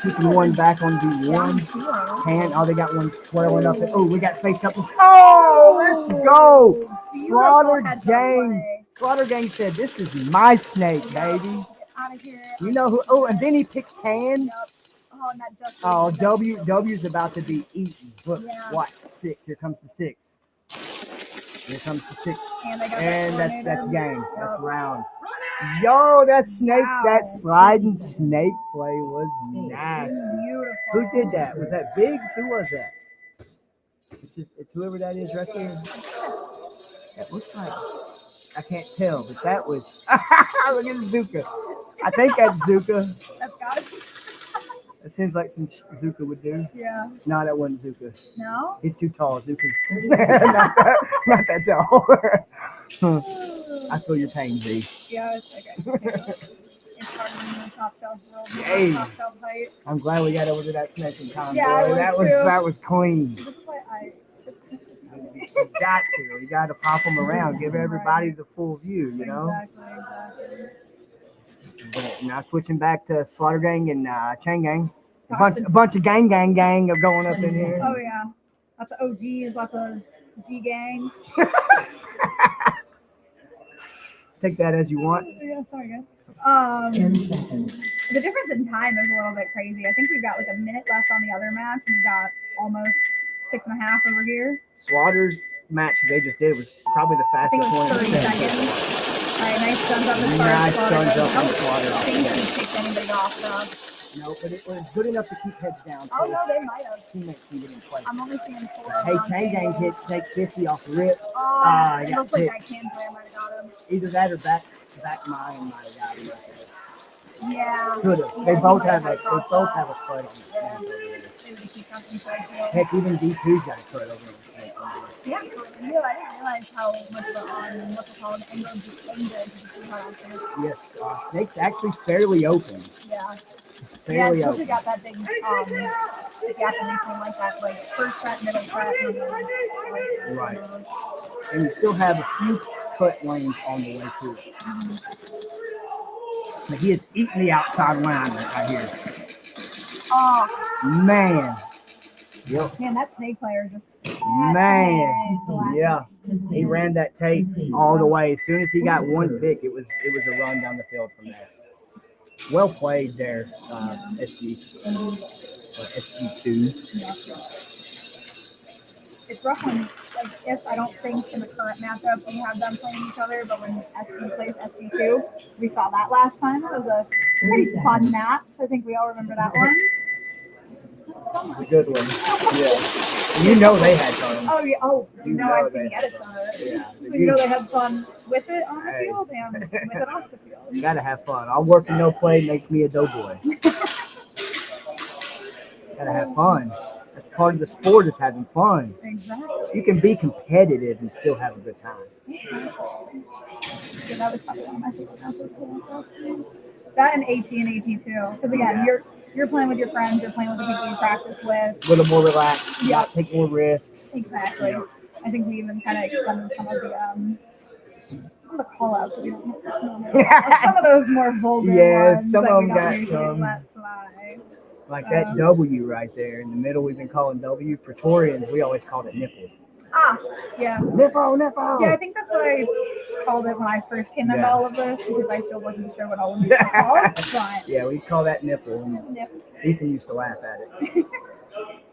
Keeping one back on D1. Can. Oh, they got one swirling up. Oh, we got face up. Oh, let's go. Slaughter Gang. Slaughter Gang said, "This is my snake, baby." Out of here. You know who? Oh, and then he picks Tan. Yep. Oh, and that just. Oh, W's about to be eaten. Look, Yeah. watch. 6. Here comes the 6. Here comes the 6. And, that's game. That's round. Yo, that snake, that sliding snake play was nasty. Beautiful. Who did that? Was that Biggs? Who was that? It's whoever that is right there. That looks like, I can't tell, but that was. Look at Zuka. I think that's Zuka. That's gotta be. That seems like some Zuka would do. Yeah. No, that wasn't Zuka. No. He's too tall. Zuka's not that tall. I feel your pain, Z. Yeah, it's okay. It's hard in the top shelf world. Hey. Top shelf height. I'm glad we got over to that snake in time. Yeah, I was that too. was clean. So this is why I just think this You got to pop them around, give everybody the full view, you know. Exactly. But now switching back to Slaughter Gang and Chain Gang, a bunch of gang are going up in here. Oh yeah, lots of OGs, lots of G gangs. Take that as you want. Yeah, sorry guys. 10 seconds. The difference in time is a little bit crazy. I think we've got like a minute left on the other match, and we've got almost 6.5 over here. Slaughter's match they just did was probably the I think fastest it one was in 30 the seconds. set. All right, nice guns up as far Nice as Slaughter guns goes. up I on don't Slaughter off think the he bat. picked anybody off though. No, but it was good enough to keep heads down. Oh So no, they might have. teammates can get in place. I'm only seeing 4. Hey, Chain Gang hit Snake 50 off the rip. Oh, it got looks like picked. that can player might have got him. Either that or back mine might have got him. Yeah. Could have. Yeah, They he both might have have a crossed cut that. on the Yeah. snake over there. They would keep up inside field. Heck, even D2's got a cut over on the snake. Yeah, for real. I didn't realize how much of a what's it called? Yes, Snake's actually fairly open. Yeah. It's Yeah, fairly especially open. got that big gap in between like that, like first set, middle set, and then fourth set. Right. And you still have a few cut lanes on the way too. But he is eating the outside line right here. Oh Man. Yep. man, that snake player just Man. decimated Yeah. He ran that tape all the way. As soon as he got one pick, it was a run down the field from there. Well played there, SG. SG2. Yeah. It's rough when, like, if I don't think in the current matchup we have them playing each other, but when SG plays SG2, we saw that last time. It was a pretty fun match. I think we all remember that one. It was fun It's last a good one. Yeah. You know they had fun. Oh, yeah. Oh, You no, know I've seen they the had edits fun. of it. Yeah. So you know they had fun with it on the Hey. field and with it off the field. You gotta have fun. All work and no play makes me a doughboy. Gotta have fun. That's part of the sport is having fun. Exactly. You can be competitive and still have a good time. Exactly. Yeah, that was probably one of my favorite matches too last time. That and AT and AT2. Because again, you're playing with your friends, you're playing with the people you practice with. A little more relaxed. Yeah. Not take more risks. Exactly. Yeah. I think we even kind of expended some of the call outs that we don't normally have. Some of those more vulgar Yeah, ones some that of we them don't got usually some. let fly. Like that W right there in the middle we've been calling W. Praetorians, we always called it nipple. Yeah. Nipple. Yeah, I think that's what I called it when I first came into Yeah. all of this because I still wasn't sure what all of these were called. But Yeah, we call that nipple. And yep. Ethan used to laugh at it.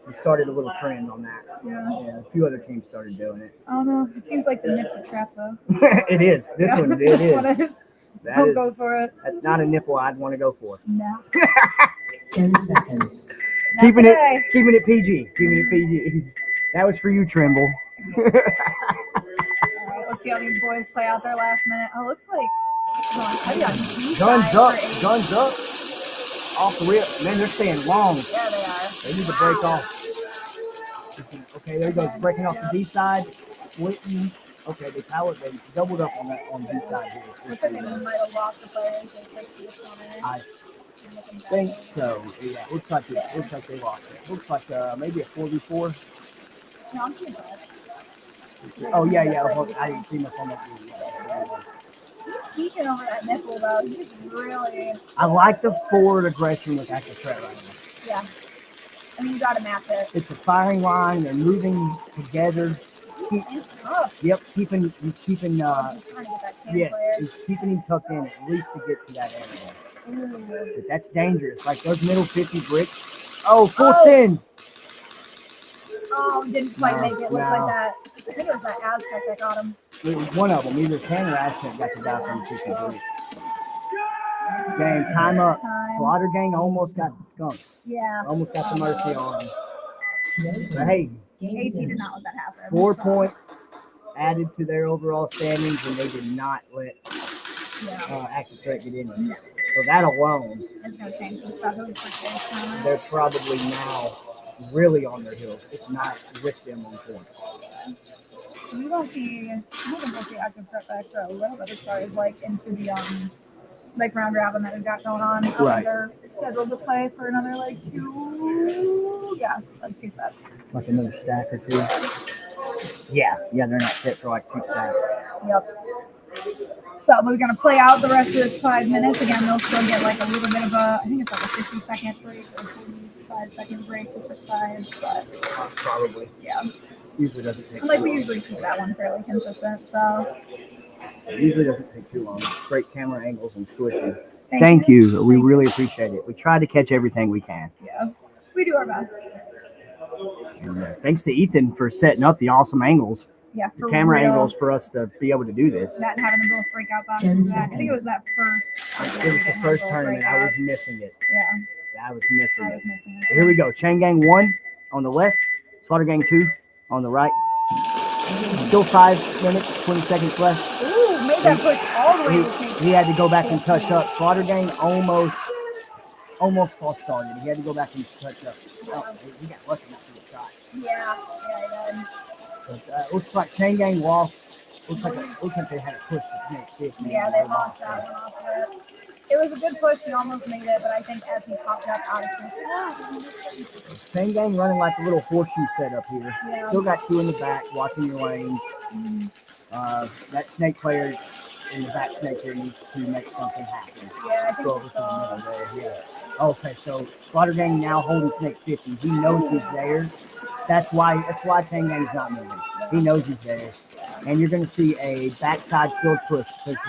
We started a little trend on that. Yeah. Yeah, a few other teams started doing it. I don't know. It seems like the nip's a trap, though. It is. This Yeah, one, it this is. one is. That Don't is- go for it. That's not a nipple I'd want to go for. No. 10 seconds. Not today. Keeping it PG. Keeping it PG. That was for you, Trimble. All right, let's see how these boys play out their last minute. Oh, looks like Guns up. Guns up. Off the rip. Man, they're staying long. Yeah, they are. They need to break off. Okay, there he goes. Breaking off the D side. Splitting. Okay, they doubled up on that on D side here. Looks like they might have lost the players. They took this on it. I think so. Yeah, looks like they lost it. Looks like maybe a 4v4. No, I'm seeing that. Oh yeah. Well, I didn't see my phone. He's peeking over that nipple, though. He's really, I like the forward aggression with active threat right now. yeah. I mean, you got to match it. It's a firing line. They're moving together. He's inching up. Yep, he's keeping. He's trying to get that cam Yes, player. he's keeping him tucked in at least to get to that area. Ooh. But that's dangerous. Like those middle 50 bricks. Oh, full Oh. send. Oh, didn't quite No, make it. Looks no. like that. I think it was that Aztec that got him. It was one of them. Either Ken or Aztec got the guy from 50 brick. Gang, time up. Time. Slaughter Gang almost got the skunk. Yeah. Almost got the mercy on him. But hey, AT did not let that happen. 4 so, points added to their overall standings, and they did not let Yeah. active threat get in there. No. So that alone, It's going to change some stuff. It looks like it's coming. they're probably now really on their heels, if not with them on points. We won't see, I don't think we'll see active threat back for a little bit as far as like into the like round robin that we've got going on. Right. They're scheduled to play for another like 2 sets. Like another stack or two. Yeah, they're not set for like 2 stacks. Yep. So we're gonna play out the rest of this 5 minutes. Again, they'll still get like a little bit of a, I think it's like a 60-second break or 45-second break to switch sides, but Probably. yeah. Usually doesn't take Like too we long. usually keep that one fairly consistent. So It usually doesn't take too long. Great camera angles and switching. Thank Thank you. you. We really appreciate it. We try to catch everything we can. yeah, we do our best. And, thanks to Ethan for setting up the awesome angles, Yeah, the for camera real. angles for us to be able to do this. That and having them both break out boxes back. I think it was that first. tournament It we was the didn't have first both tournament. I was breakouts. missing it. Yeah, I was missing I it. was missing it. So here we go. Chain Gang 1 on the left. Slaughter Gang 2 on the right. Still 5 minutes, 20 seconds left. Ooh, made that push all the way to Snake. He had to go back and touch up. Slaughter Gang almost false started. He had to go back and touch up. Oh, he got lucky not to get shot. Yeah, he did. But looks like Chain Gang lost. Looks like they had a push to Snake 50. Yeah, they lost that one off of it. It was a good push. He almost made it, but I think as he popped up out of Snake, Chain Gang running like a little horseshoe setup here. Yeah. Still got 2 in the back, watching your lanes. That Snake player in the back Snake here needs to make something happen. yeah, I think Go over to the so. middle there. Yeah. Okay, so Slaughter Gang now holding Snake 50. He knows he's there. That's why Chain Gang's not moving. He knows he's there. And you're going to see a backside field push because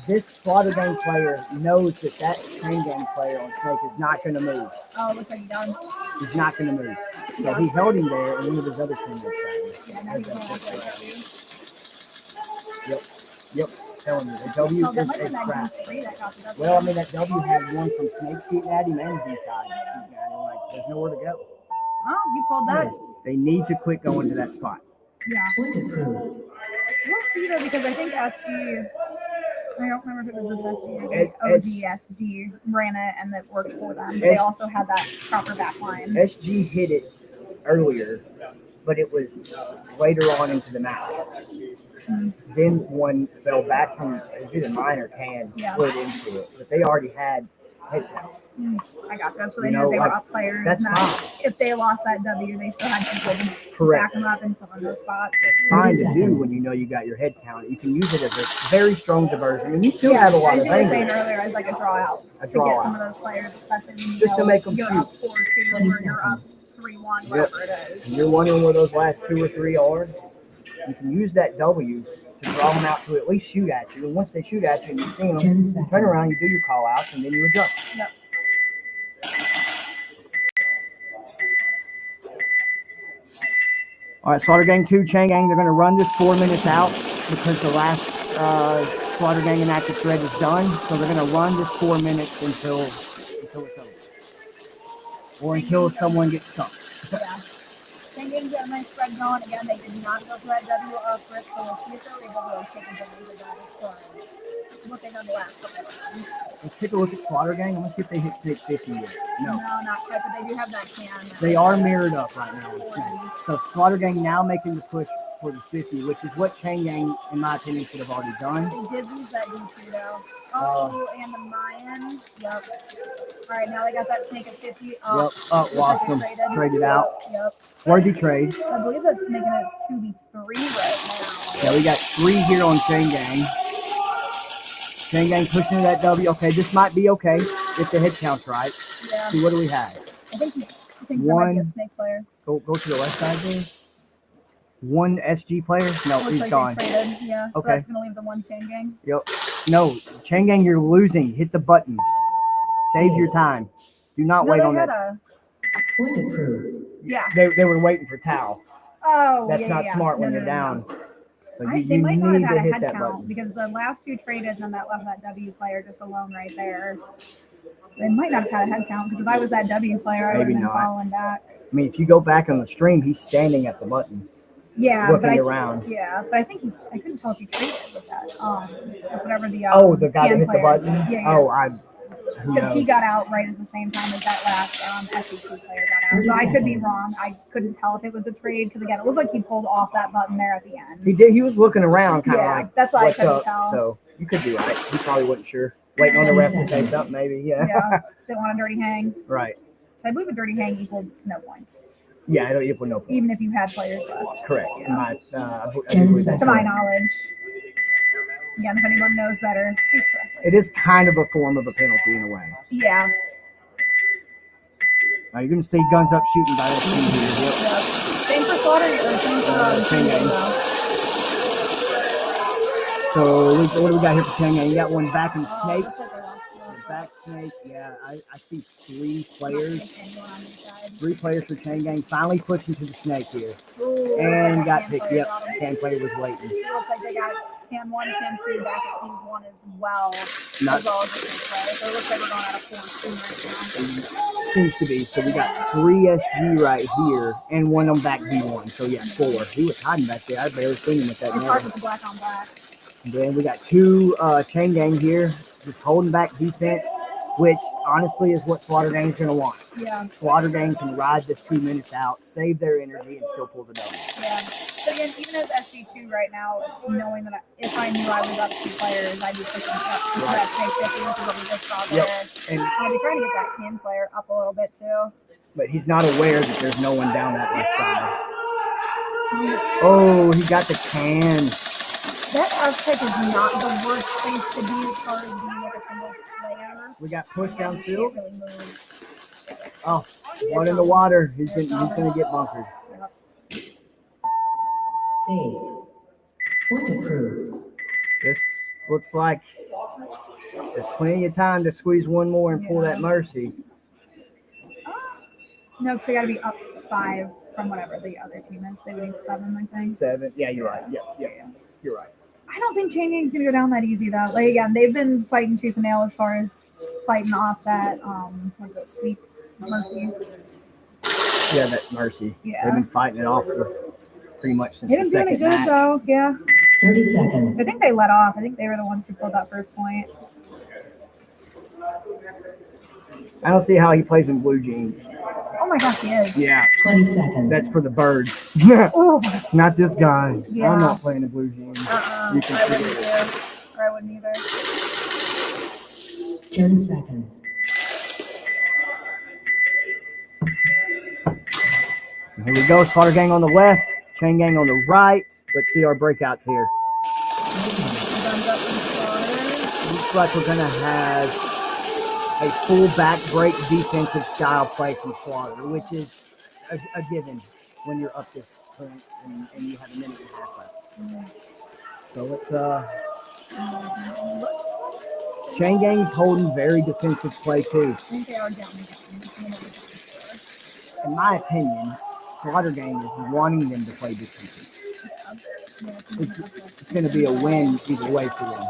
this Slaughter Gang player knows that Chain Gang player on Snake is not going to move. Oh, looks like he done. He's not going to move. So he held him there, and one of his other teammates got him. Yeah, now he's going to have to. Yep. Telling you, the W Oh, that is might a have been trap. 93 that got it up. Well, I mean, that W had one from Snake shooting at him and B-side shooting at him. Like, there's nowhere to go. Oh, you pulled that. They need to quit going to that spot. Yeah. Point approved. We'll see though, because I think SG, I don't remember if it was this SG or It- the OG SG ran it and that worked for them. But they also had that proper back line. SG hit it earlier, but it was later on into the match. Then one fell back from, it was either mine or Can, Yeah. slid into it. But they already had head count. I got you. So they You knew know, they were like, up players. that's Not, fine. if they lost that W, they still had people to Correct. back them up and fill in those spots. That's fine to do when you know you got your head count. You can use it as a very strong diversion. And you do have a lot as of you were saying angles. earlier, as like a draw out A to draw get out. some of those players, especially when you Just to know make 'em you're shoot. up 4-2 or you're up 3-1, whatever it is. And you're wondering where those last 2 or 3 are. You can use that W to draw them out to at least shoot at you. And once they shoot at you and you see them, 10 you seconds. turn around, you do your call outs, and then you adjust. Yep. All right, Slaughter Gang 2, Chain Gang, they're going to run this 4 minutes out because the last Slaughter Gang and Active Thread is done. So they're going to run this 4 minutes until it's over. Or until someone gets stumped. Yeah. Chain Gang's got a nice spread going. Again, they did not go for that W off for it, so we'll see if they're able to take advantage of that as far as what they done the last couple of times. Let's take a look at Slaughter Gang. I'm going to see if they hit Snake 50 yet. No. No, not quite, but they do have that can. They are mirrored up right now with Snake. So Slaughter Gang now making the push for the 50, which is what Chain Gang, in my opinion, should have already done. They did lose that D2 though. Oh, and the Mayan. Yep. All right, now they got that Snake at 50. Oh, Yep. Lost them. Traded out. Yep. Worthy trade. So I believe that's making it 2v3 right now. Yeah, we got 3 here on Chain Gang. Chain Gang pushing that W. Okay, this might be okay if the head count's right. Yeah. See, what do we have? I think there might be a Snake player. Go to the left side there. 1 SG player? No, Looks he's like gone. they traded. Yeah. So Okay. that's gonna leave the 1 Chain Gang. Yep. No, Chain Gang, you're losing. Hit the button. Save your time. Do not wait on that. Point approved. Yeah. They were waiting for Tau. Oh, That's yeah, not yeah. smart when No, they're no, down. So They might not have had a hit head that count button. because the last 2 traded and then that left that W player just alone right there. So they might not have had a head count because if I was that W player, I would have Maybe been not. following back. I mean, if you go back on the stream, he's standing at the button, Yeah, looking around. Yeah, but I think I couldn't tell if he traded with that. With whatever the The guy that can hit the player. button? Yeah. Oh, who Because he knows? got out right at the same time as that last SG2 player got out. So I could be wrong. I couldn't tell if it was a trade because again, it looked like he pulled off that button there at the end. He did. He was looking around, kind of Yeah, like, that's why I what's couldn't up? tell. So you could be right. He probably wasn't sure. Waiting on the ref to say something, maybe. Yeah. Yeah, didn't want a dirty hang. Right. So I believe a dirty hang equals no points, Yeah, it'll equal no points. even if you had players left. Correct. Yeah. I believe that's To my correct. knowledge. Again, if anyone knows better, please correct us. It is kind of a form of a penalty in a way. Yeah. Now you're going to see guns up shooting by this team here. Yep. Yeah. Same for Slaughter or same for Chain Gang though. So what do we got here for Chain Gang? You got one back in Snake. Looks like they lost one. Back Snake. Yeah, I see 3 players. Not Snake, anyone on this side. 3 players for Chain Gang. Finally pushing to the Snake here. Ooh, looks And like got that picked. player Yep. got him. Can player was waiting. Looks like they got Cam 1, Cam 2 back at D1 as well. Nuts. As well as the Snake player. So it looks like we're going out of 4-2 right now. Seems to be. So we got 3 SG right here and 1 on back B1. So yeah, 4. He was hiding back there. I barely seen him at that It's hard moment. with the black on black. And then we got 2 Chain Gang here, just holding back defense, which honestly is what Slaughter Gang is going to want. Yeah. Slaughter Gang can ride this 2 minutes out, save their energy, and still pull the W. Yeah. But again, even as SG2 right now, knowing that if I knew I was up 2 players, I'd be pushing up to that Snake 50, which is what we just saw there. Yep. And I'd be trying to get that Cam player up a little bit too. but he's not aware that there's no one down that left side. Oh, he got the can. That Aztec is not the worst place to be as far as being like a single player. We got pushed Can't downfield. really move. Oh, one in the water. He's going to get bunkered. Base. Point approved. This looks like there's plenty of time to squeeze one more and pull that mercy. No, because they got to be up 5 from whatever the other team is. They would need 7, I think. 7. Yeah, you're right. Yep. You're right. I don't think Chain Gang's gonna go down that easy though. Like again, they've been fighting tooth and nail as far as fighting off that what is it, sweep mercy. Yeah, that mercy. Yeah. They've been fighting it off for pretty much since They've the been doing second it good match. though, yeah. 30 seconds. I think they let off. I think they were the ones who pulled that first point. I don't see how he plays in blue jeans. Oh my gosh, he is. Yeah, 20 seconds. that's for the birds. Oh, Not this guy. Yeah. I'm not playing in blue jeans. You can I figure wouldn't it. either. Or I wouldn't either. 10 seconds. Here we go. Slaughter Gang on the left, Chain Gang on the right. Let's see our breakouts here. Thumbs up from Slaughter. Looks like we're gonna have a full back break defensive style play from Slaughter, which is a given when you're up this point and you have a minute and a half left. So let's Chain Gang's holding very defensive play too. I think they are down. In my opinion, Slaughter Gang is wanting them to play defensive. Yeah, It's going to be a win either way for them.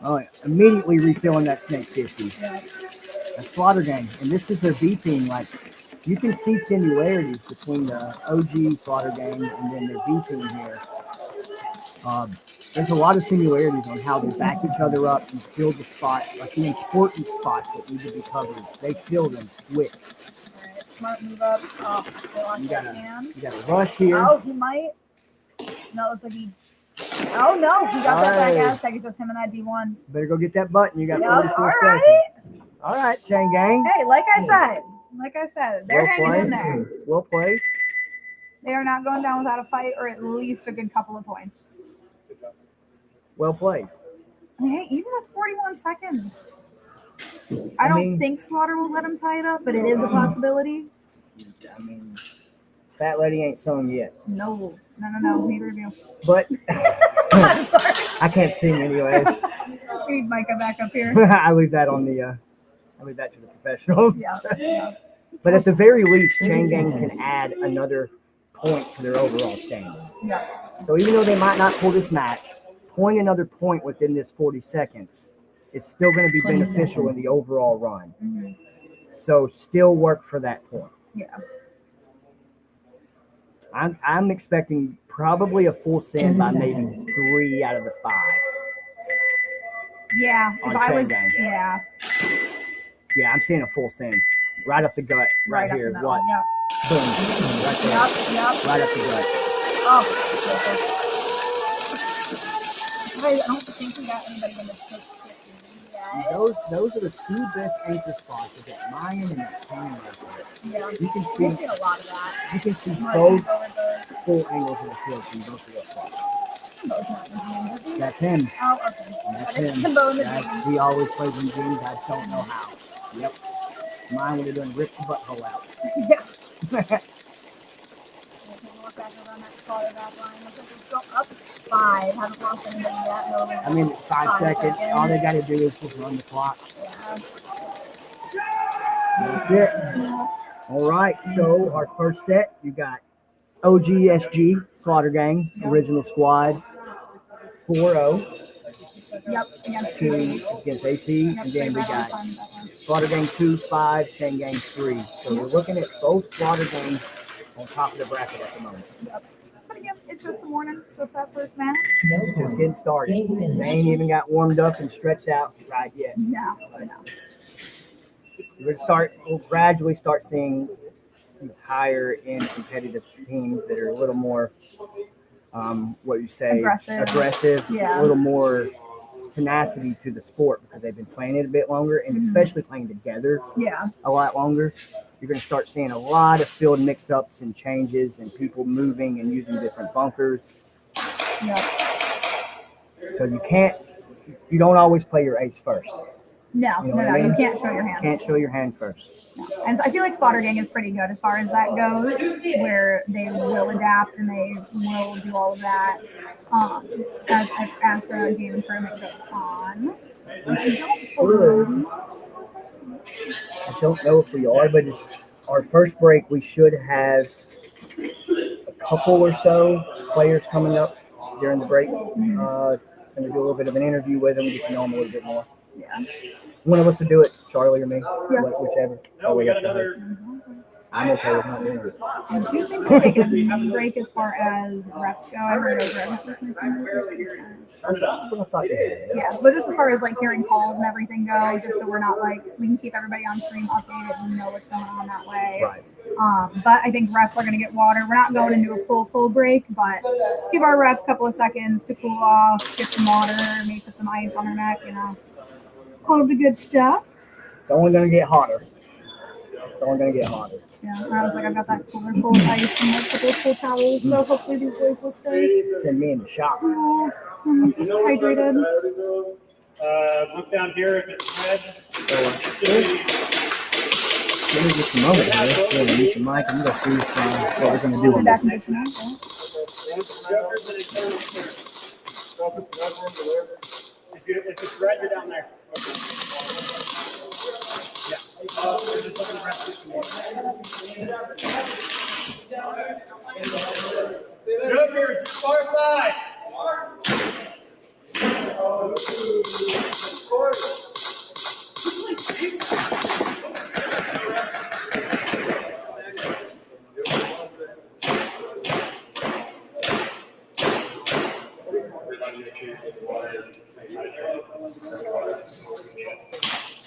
Oh, immediately refilling that Snake 50. Yeah. A Slaughter Gang, and this is their B team. Like, you can see similarities between the OG Slaughter Gang and then their B team here. There's a lot of similarities on how they back each other up and fill the spots, like the important spots that need to be covered. They fill them quick. All right, smart move up. Oh, they lost You that gotta, hand. you gotta rush here. Oh, he might. No, it looks like he. Oh no, he got that back Aztec. It's just him and that D1. Better go get that button. You got Yep, 44 all right. seconds. All right, Chain Gang. Hey, like I said, they're hanging in there. Well played. They are not going down without a fight, or at least a good couple of points. Well played. Hey, even with 41 seconds, I don't think Slaughter will let him tie it up, but it is a possibility. I mean, Fat Lady ain't sung yet. No, neither of you. But I'm sorry. I can't sing anyways. We need Micah back up here. I leave that on the. I leave that to the professionals. Yeah. But at the very least, Chain Gang can add another point to their overall standing. Yeah. So even though they might not pull this match, pulling another point within this 40 seconds is still going to be beneficial in the overall run. Mm-hmm. So still work for that point. Yeah. I'm expecting probably a full send by maybe 3 out of the 5. Yeah. On If I was, Chain Gang. yeah. Yeah, I'm seeing a full send. Right up the gut. Right up here. the middle, Watch. Yep. Boom. Right there. Yep. Right up the gut. Oh. Surprised, I don't think we got anybody in the 650 yet. Those are the 2 best anchor spots. Is that Mayan and that Canyon right there. Yeah. You can We've see seen a lot of that. you can see Smart both info with the- full angles of the field from both of those spots. Kimbo's not in jeans, is he? That's him. Oh, okay. That's That is him. Kimbo in the That's jeans. he always plays in jeans. I don't know how. Yep. Mine would have done ripped the butthole out. Yeah. Look back over on that Slaughter back line. Looks like they're still up 5. Haven't lost anybody yet. No, I mean, 5 seconds. All they got to do is just run the clock. Yeah. That's it. All right. So our first set, you got OGSG Slaughter Gang original squad 4-0 Yep. Against AT. against AT, and then we got Slaughter Gang 2-5, Chain Gang 3. So we're looking at both Slaughter Gangs on top of the bracket at the moment. Yep. But again, it's just the morning. It's just that first match. It's just getting started. They ain't even got warmed up and stretched out right yet. Yeah. We'll gradually start seeing these higher end competitive teams that are a little more, aggressive, Yeah. a little more tenacity to the sport because they've been playing it a bit longer and especially playing together Yeah. a lot longer. You're going to start seeing a lot of field mix-ups and changes and people moving and using different bunkers. Yep. So you don't always play your ace first. No, You know what I mean? you can't show your hand. Can't show your hand first. No. And so I feel like Slaughter Gang is pretty good as far as that goes, where they will adapt and they will do all of that as the game and tournament goes on. I don't know if we are, but it's our first break. We should have a couple or so players coming up during the break. Going to do a little bit of an interview with them, get to know them a little bit more. Yeah. One of us to do it, Charlie or me, Yeah. whichever. Oh, we got another. I'm okay with not doing it. I do think they're taking a mini break as far as refs go. I heard over these guys. That's what I thought you had. Yeah, but just as far as like hearing calls and everything go, just so we're not like we can keep everybody on stream updated and know what's going on that way. Right. But I think refs are going to get water. We're not going into a full break, but give our refs a couple of seconds to cool off, get some water, maybe put some ice on their neck, all of the good stuff. It's only going to get hotter. Yeah, and I was like, I've got that cooler full of ice and a couple of cool towels, so hopefully these boys will stay Send me in the shop. cool and hydrated. Look down here if it's red. Give me just a moment here. We're going to mute the mic and we're going to see what we're going to do We'll on be back in this. just a minute, guys. If it's red, you're down there. Yeah. Jokers, far side.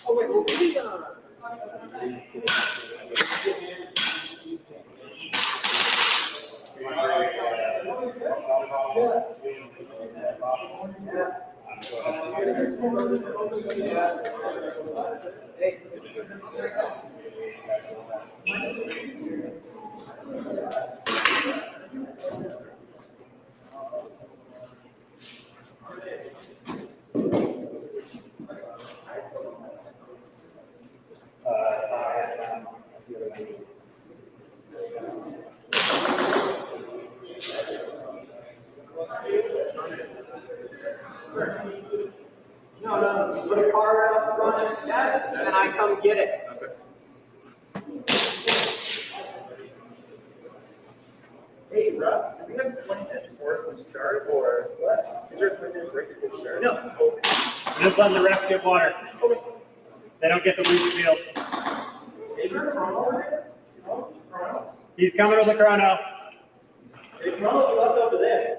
Oh, wait, well, we, No, put a card out front of the desk, and then I come get it. Hey, Rob, do we have 20 minutes before we start, or what? Is there a 20-minute break before we start? No. Just let the refs get water. They don't get the loose field. Is there a chrono? He's coming with the chrono. Hey, Ronald, left over there.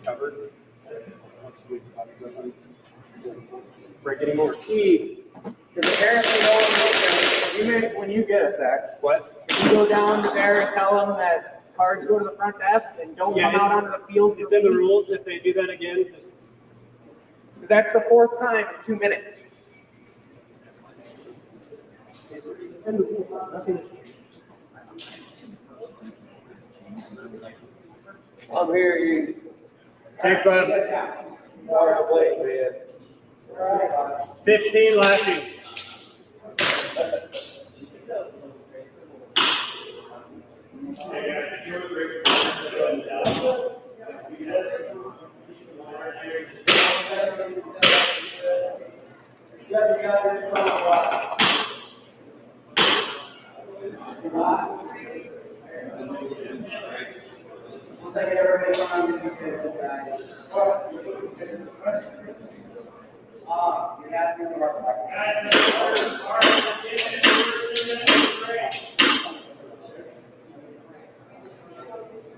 Covered. Break anymore. Key. Because apparently, when you get a sec, What? if you go down to there and tell them that cards go to the front desk and don't Yeah, come out onto the field. It's in the rules. If they do that again, just Because that's the fourth time in 2 minutes. I'm here, you. thanks, bud. Far away, man. 15 lashings.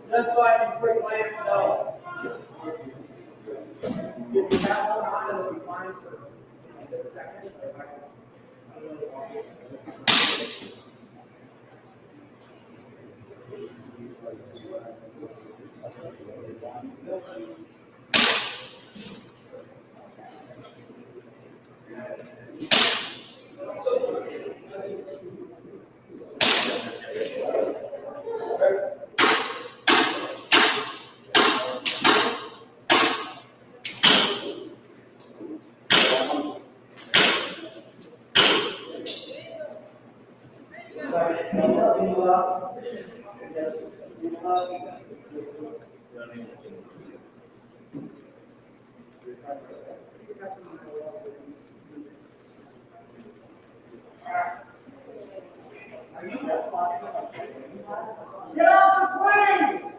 Just so I can quick glance it out. If you have one on, it'll be fine for just a second. Get off the swing!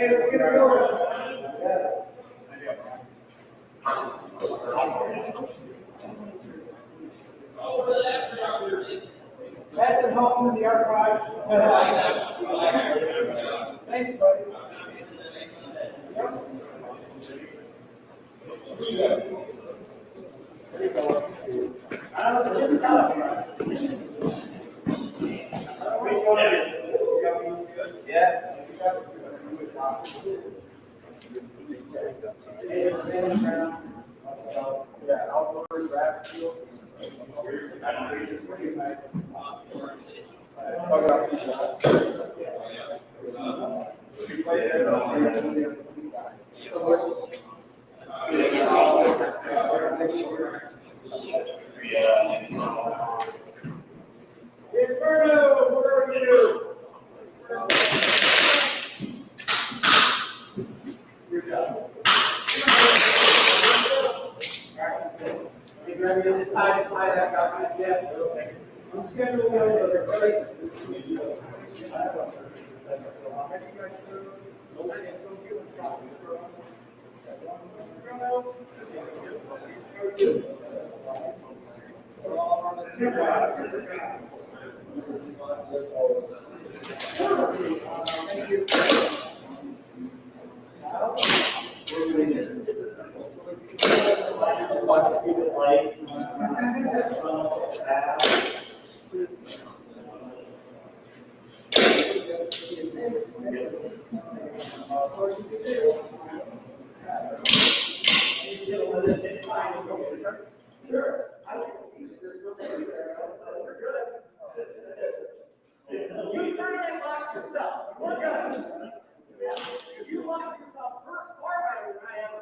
Hey, let's get it going. That's been helping in the archives. Thanks, buddy. Infernal, where are you? Good job. You ready to tie that up? Yeah. I'm scheduling everybody. You tournament locked yourself. We're good. You locked yourself far better than I ever.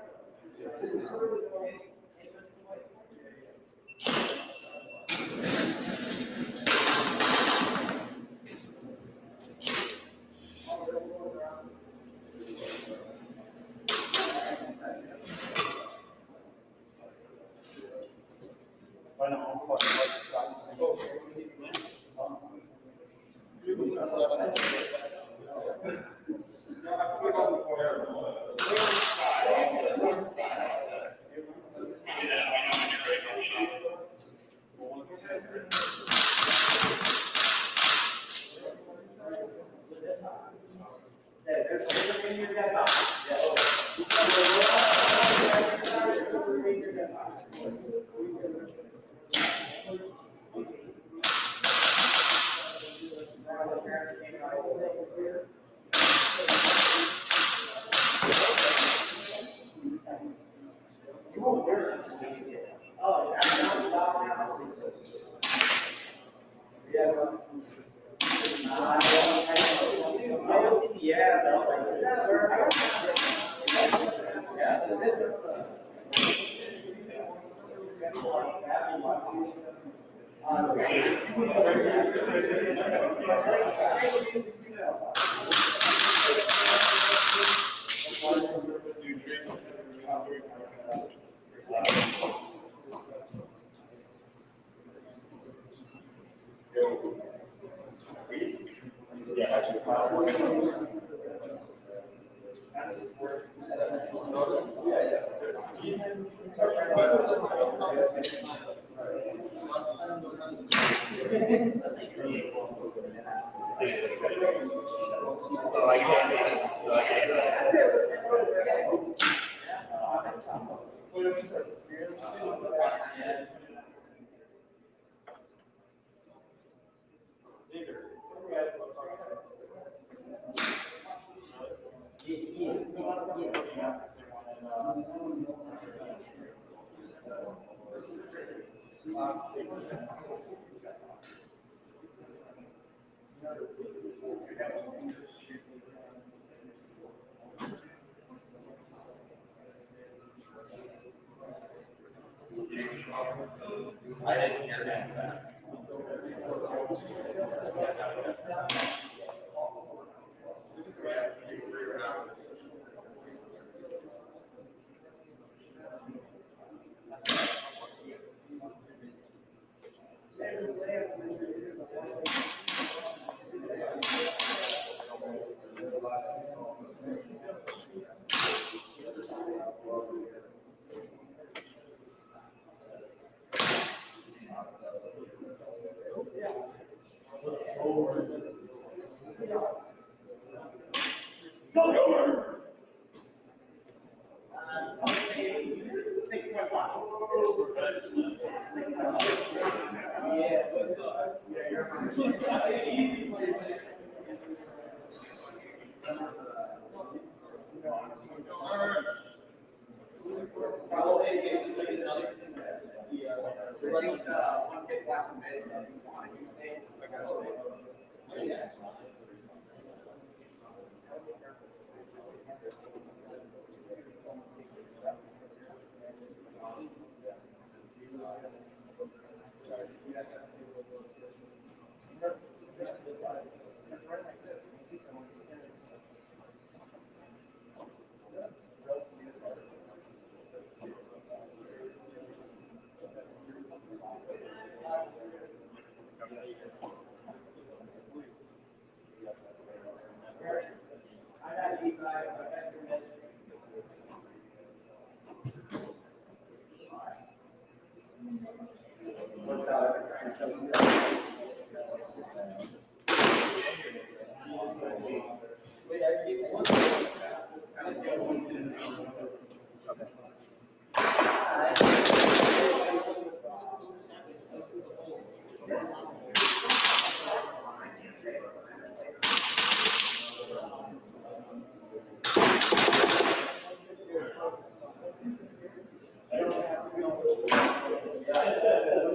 one kid left from base, so you want to use it.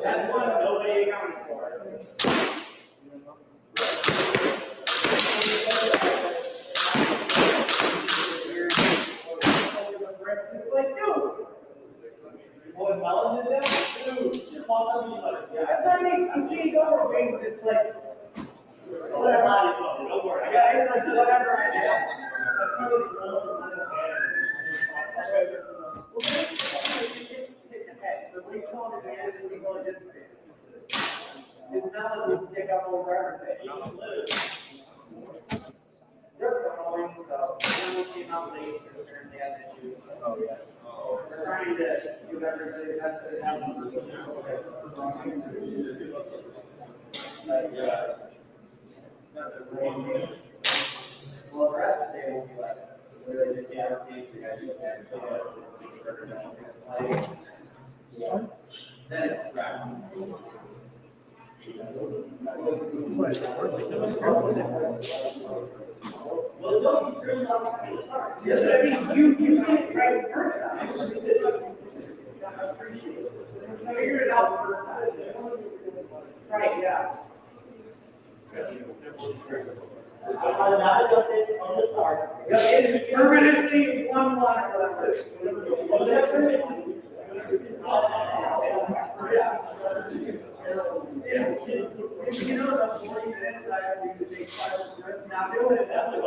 That's one nobody accounted for. It's like, dude. What, Melon did that? Dude, that's what I mean. I'm seeing over things. It's like, whatever. Don't worry. Yeah, it's like whatever I do. So when you call it man, and we go this way. His melon would stick up over everything. They're growing, so when we came out late, they have issues. Oh, yeah. We're trying to do everything that's the happen. Well, the rest of the day will be like, really just, yeah, then it's yeah, but I mean, you did it right the first time. I appreciate it. I figured it out the first time. Right, yeah. Yeah, it is permanently one water level. Yeah. If you know the 40 minutes, I would take 5 minutes. Now doing it that way.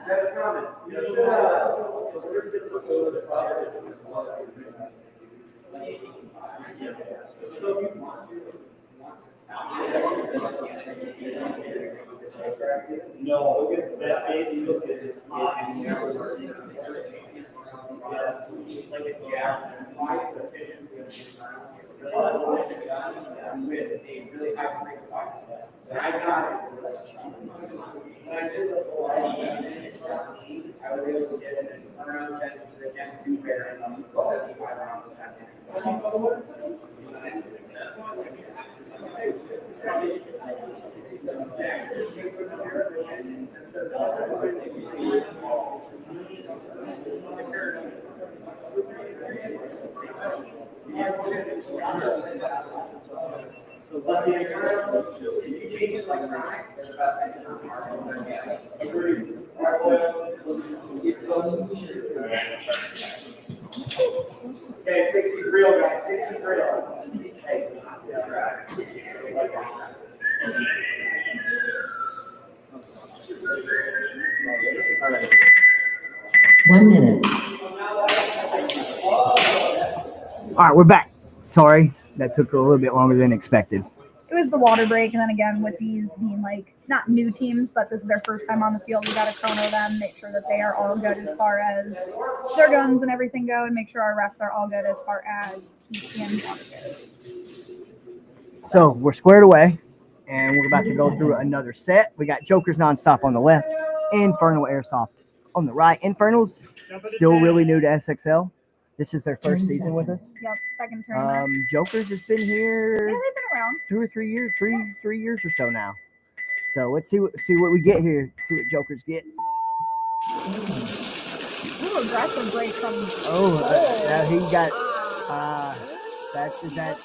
That's common. No, that baby look is like a gap. With a really high rate of fire. And I got it. When I did the full I was able to get it around 10 to the 10 2 fair and 75 rounds of that. So what the if you change it like that, there's about okay, 60 real guys, 60 real. All right. 1 minute. All right, we're back. Sorry, that took a little bit longer than expected. It was the water break, and then again with these being like not new teams, but this is their first time on the field, we got to chrono them, make sure that they are all good as far as their guns and everything go, and make sure our refs are all good as far as heat and water goes. So we're squared away, and we're about to go through another set. We got Jokers Nonstop on the left, Infernal Airsoft on the right. Infernal's still really new to SXL. This is their first season with us. Yep, second tournament. Jokers has been here Yeah, they've been around. 2 or 3 years, three years or so now. So let's see what we get here. See what Jokers get. Ooh, aggressive breaks from. He got. That's Back.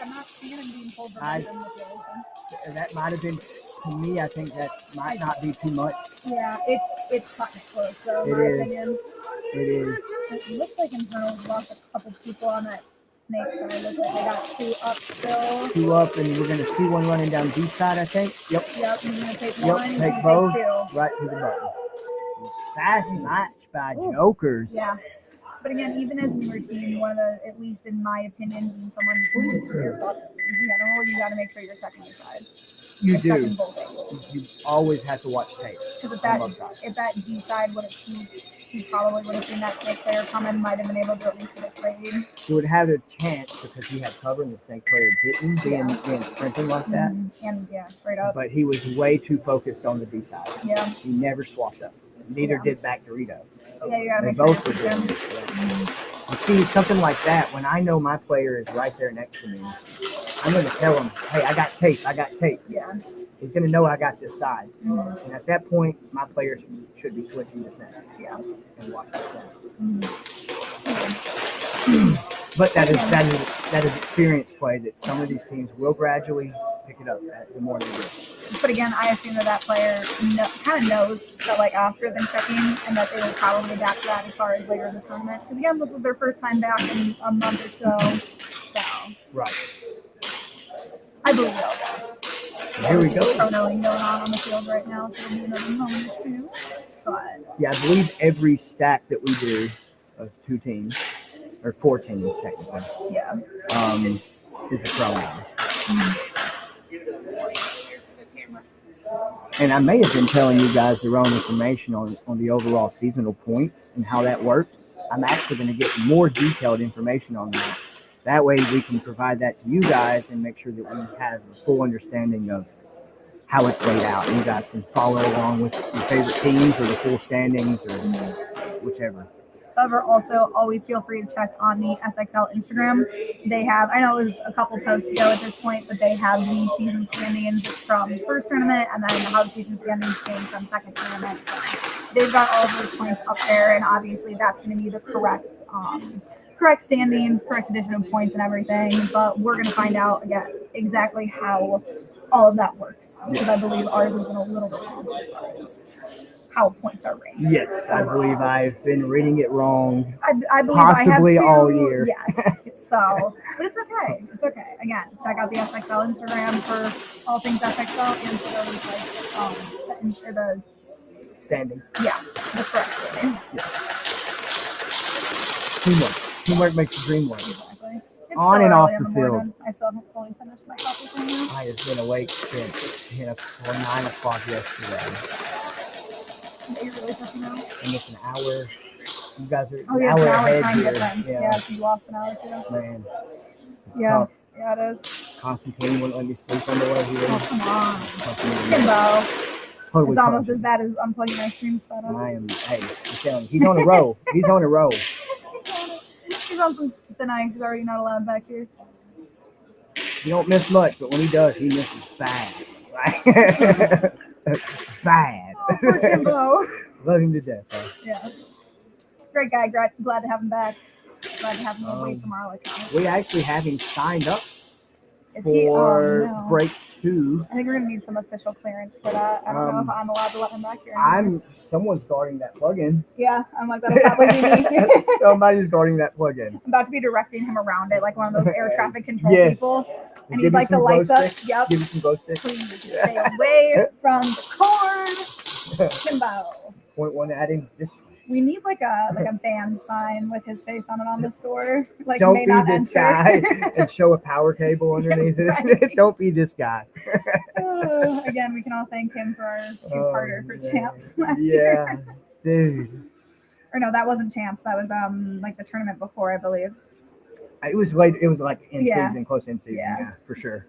I'm not seeing him being pulled from I- the manipulation. that might have been, to me. I think that might not be too much. Yeah, it's cutting it close though. In It my is. opinion. It is. It looks like Infernal's lost a couple people on that snake side. It looks like they got 2 up still. 2 up, and we're gonna see one running down B side. I think. Yep. Yep, he's gonna take Yep. one. He's Take gonna both. take 2. Right to the button. Fast match by Ooh. Jokers. Yeah. But again, even as a newer team, one of the, at least in my opinion, being someone who needs airsoft in general, you got to make sure you're checking your sides. You Like, do. checking both angles. You always have to watch tapes. Because on both sides. if that D side would have peaked, he probably would have seen that snake player come and might have been able to at least get a trade. He would have a chance because he had cover and the snake player didn't, being sprinting like that. And yeah, straight up. But he was way too focused on the D side. Yeah. He never swapped up. Neither did Back Dorito. Yeah, you gotta They make sure both you're were doing peeking. it. And see, something like that, when I know my player is right there next to me, I'm going to tell him, hey, I got tape. Yeah. He's going to know I got this side. Mhm. And at that point, my players should be switching to snap Yeah. and watch the snap. Mhm. But that is experience play that some of these teams will gradually pick it up the more they do. But again, I assume that player kind of knows that like Astra have been checking, and that they will probably adapt to that as far as later in the tournament. Because again, this is their first time back in a month or so. So Right. I believe they'll adapt. Here we go. Chronoing going on the field right now, so it'll be another moment or two. But Yeah, I believe every stack that we do of 2 teams, or 4 teams technically, yeah. is a throwdown. And I may have been telling you guys the wrong information on the overall seasonal points and how that works. I'm actually going to get more detailed information on that. That way we can provide that to you guys and make sure that we have a full understanding of how it's laid out. And you guys can follow along with your favorite teams or the full standings or whichever. However, also always feel free to check on the SXL Instagram. They have, I know it was a couple posts ago at this point, but they have the season standings from first tournament and then how the season standings change from second tournament. So they've got all of those points up there, and obviously that's going to be the correct standings, correct addition of points and everything. But we're going to find out again exactly how all of that works, because I believe ours has been a little bit off as far as how points are ranked. Yes, I believe I've been reading it wrong. I believe possibly I have all too. year. Yes. So, but it's okay. It's okay. Again, check out the SXL Instagram for all things SXL and for those like settings or the Standings. the correct standings. Teamwork. Teamwork makes the dream work. Exactly. It's On still and off early in the morning. field. I still haven't fully finished my coffee thing yet. I have been awake since 10 o'clock, 9 o'clock yesterday. You realize nothing now? And it's an hour. You guys are Oh an yeah, hour it's an hour ahead time here. difference. Yeah, so you lost an hour too. Man, it's Yeah. tough. Yeah, it is. Constantine wouldn't let me sleep on the way here. Oh, come on. Fucking Kimbo. totally It's almost tough. as bad as unplugging my stream setup. I am, hey, I'm telling you, he's on a roll. He's on a roll. He's on the night. He's already not allowed back here. He don't miss much, but when he does, he misses bad. Right? Bad. Oh, poor Kimbo. Love him to death. Huh? Yeah. Great guy. Glad to have him back. Glad to have him away from our electronics. We actually have him signed up Is he? for Oh, no. break 2. I think we're gonna need some official clearance for that. I don't know if I'm allowed to let him back here. Someone's guarding that plug-in. Yeah, I'm like, that'll probably be me. Somebody's guarding that plug-in. I'm about to be directing him around it, like one of those air traffic control Yes. people. And Give he'd you like the some glow lights up. sticks. Yep. Give you some glow sticks. Please stay away from the cord. Kimbo. Point one at him. This way. We need like a band sign with his face on it on this door. Like, Don't may be not this enter. guy and show a power cable underneath it. Right. Don't be this guy. Again, we can all thank him for our two-parter for man. champs last Yeah, year. dude. Or no, that wasn't champs. That was like the tournament before, I believe. It was late. It was like in Yeah. season, close in season. Yeah. Yeah, for sure.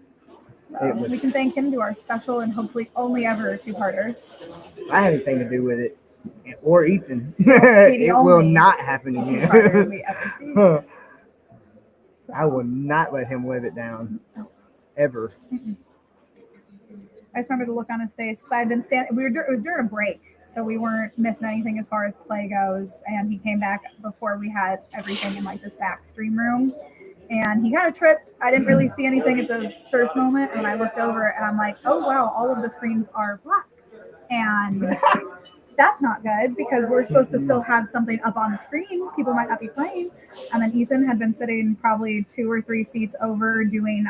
So It was- we can thank him to our special and hopefully only ever two-parter. I had anything to do with it, or Ethan. Be the It will only not happen Two-parter again. we ever see. I So, will not let him live it down, ever. I just remember the look on his face because I had been standing. It was during a break, so we weren't missing anything as far as play goes. And he came back before we had everything in like this back stream room, and he kind of tripped. I didn't really see anything at the first moment, and I looked over and I'm like, oh wow, all of the screens are black, and that's not good because we're supposed to still have something up on the screen. People might not be playing. And then Ethan had been sitting probably 2 or 3 seats over doing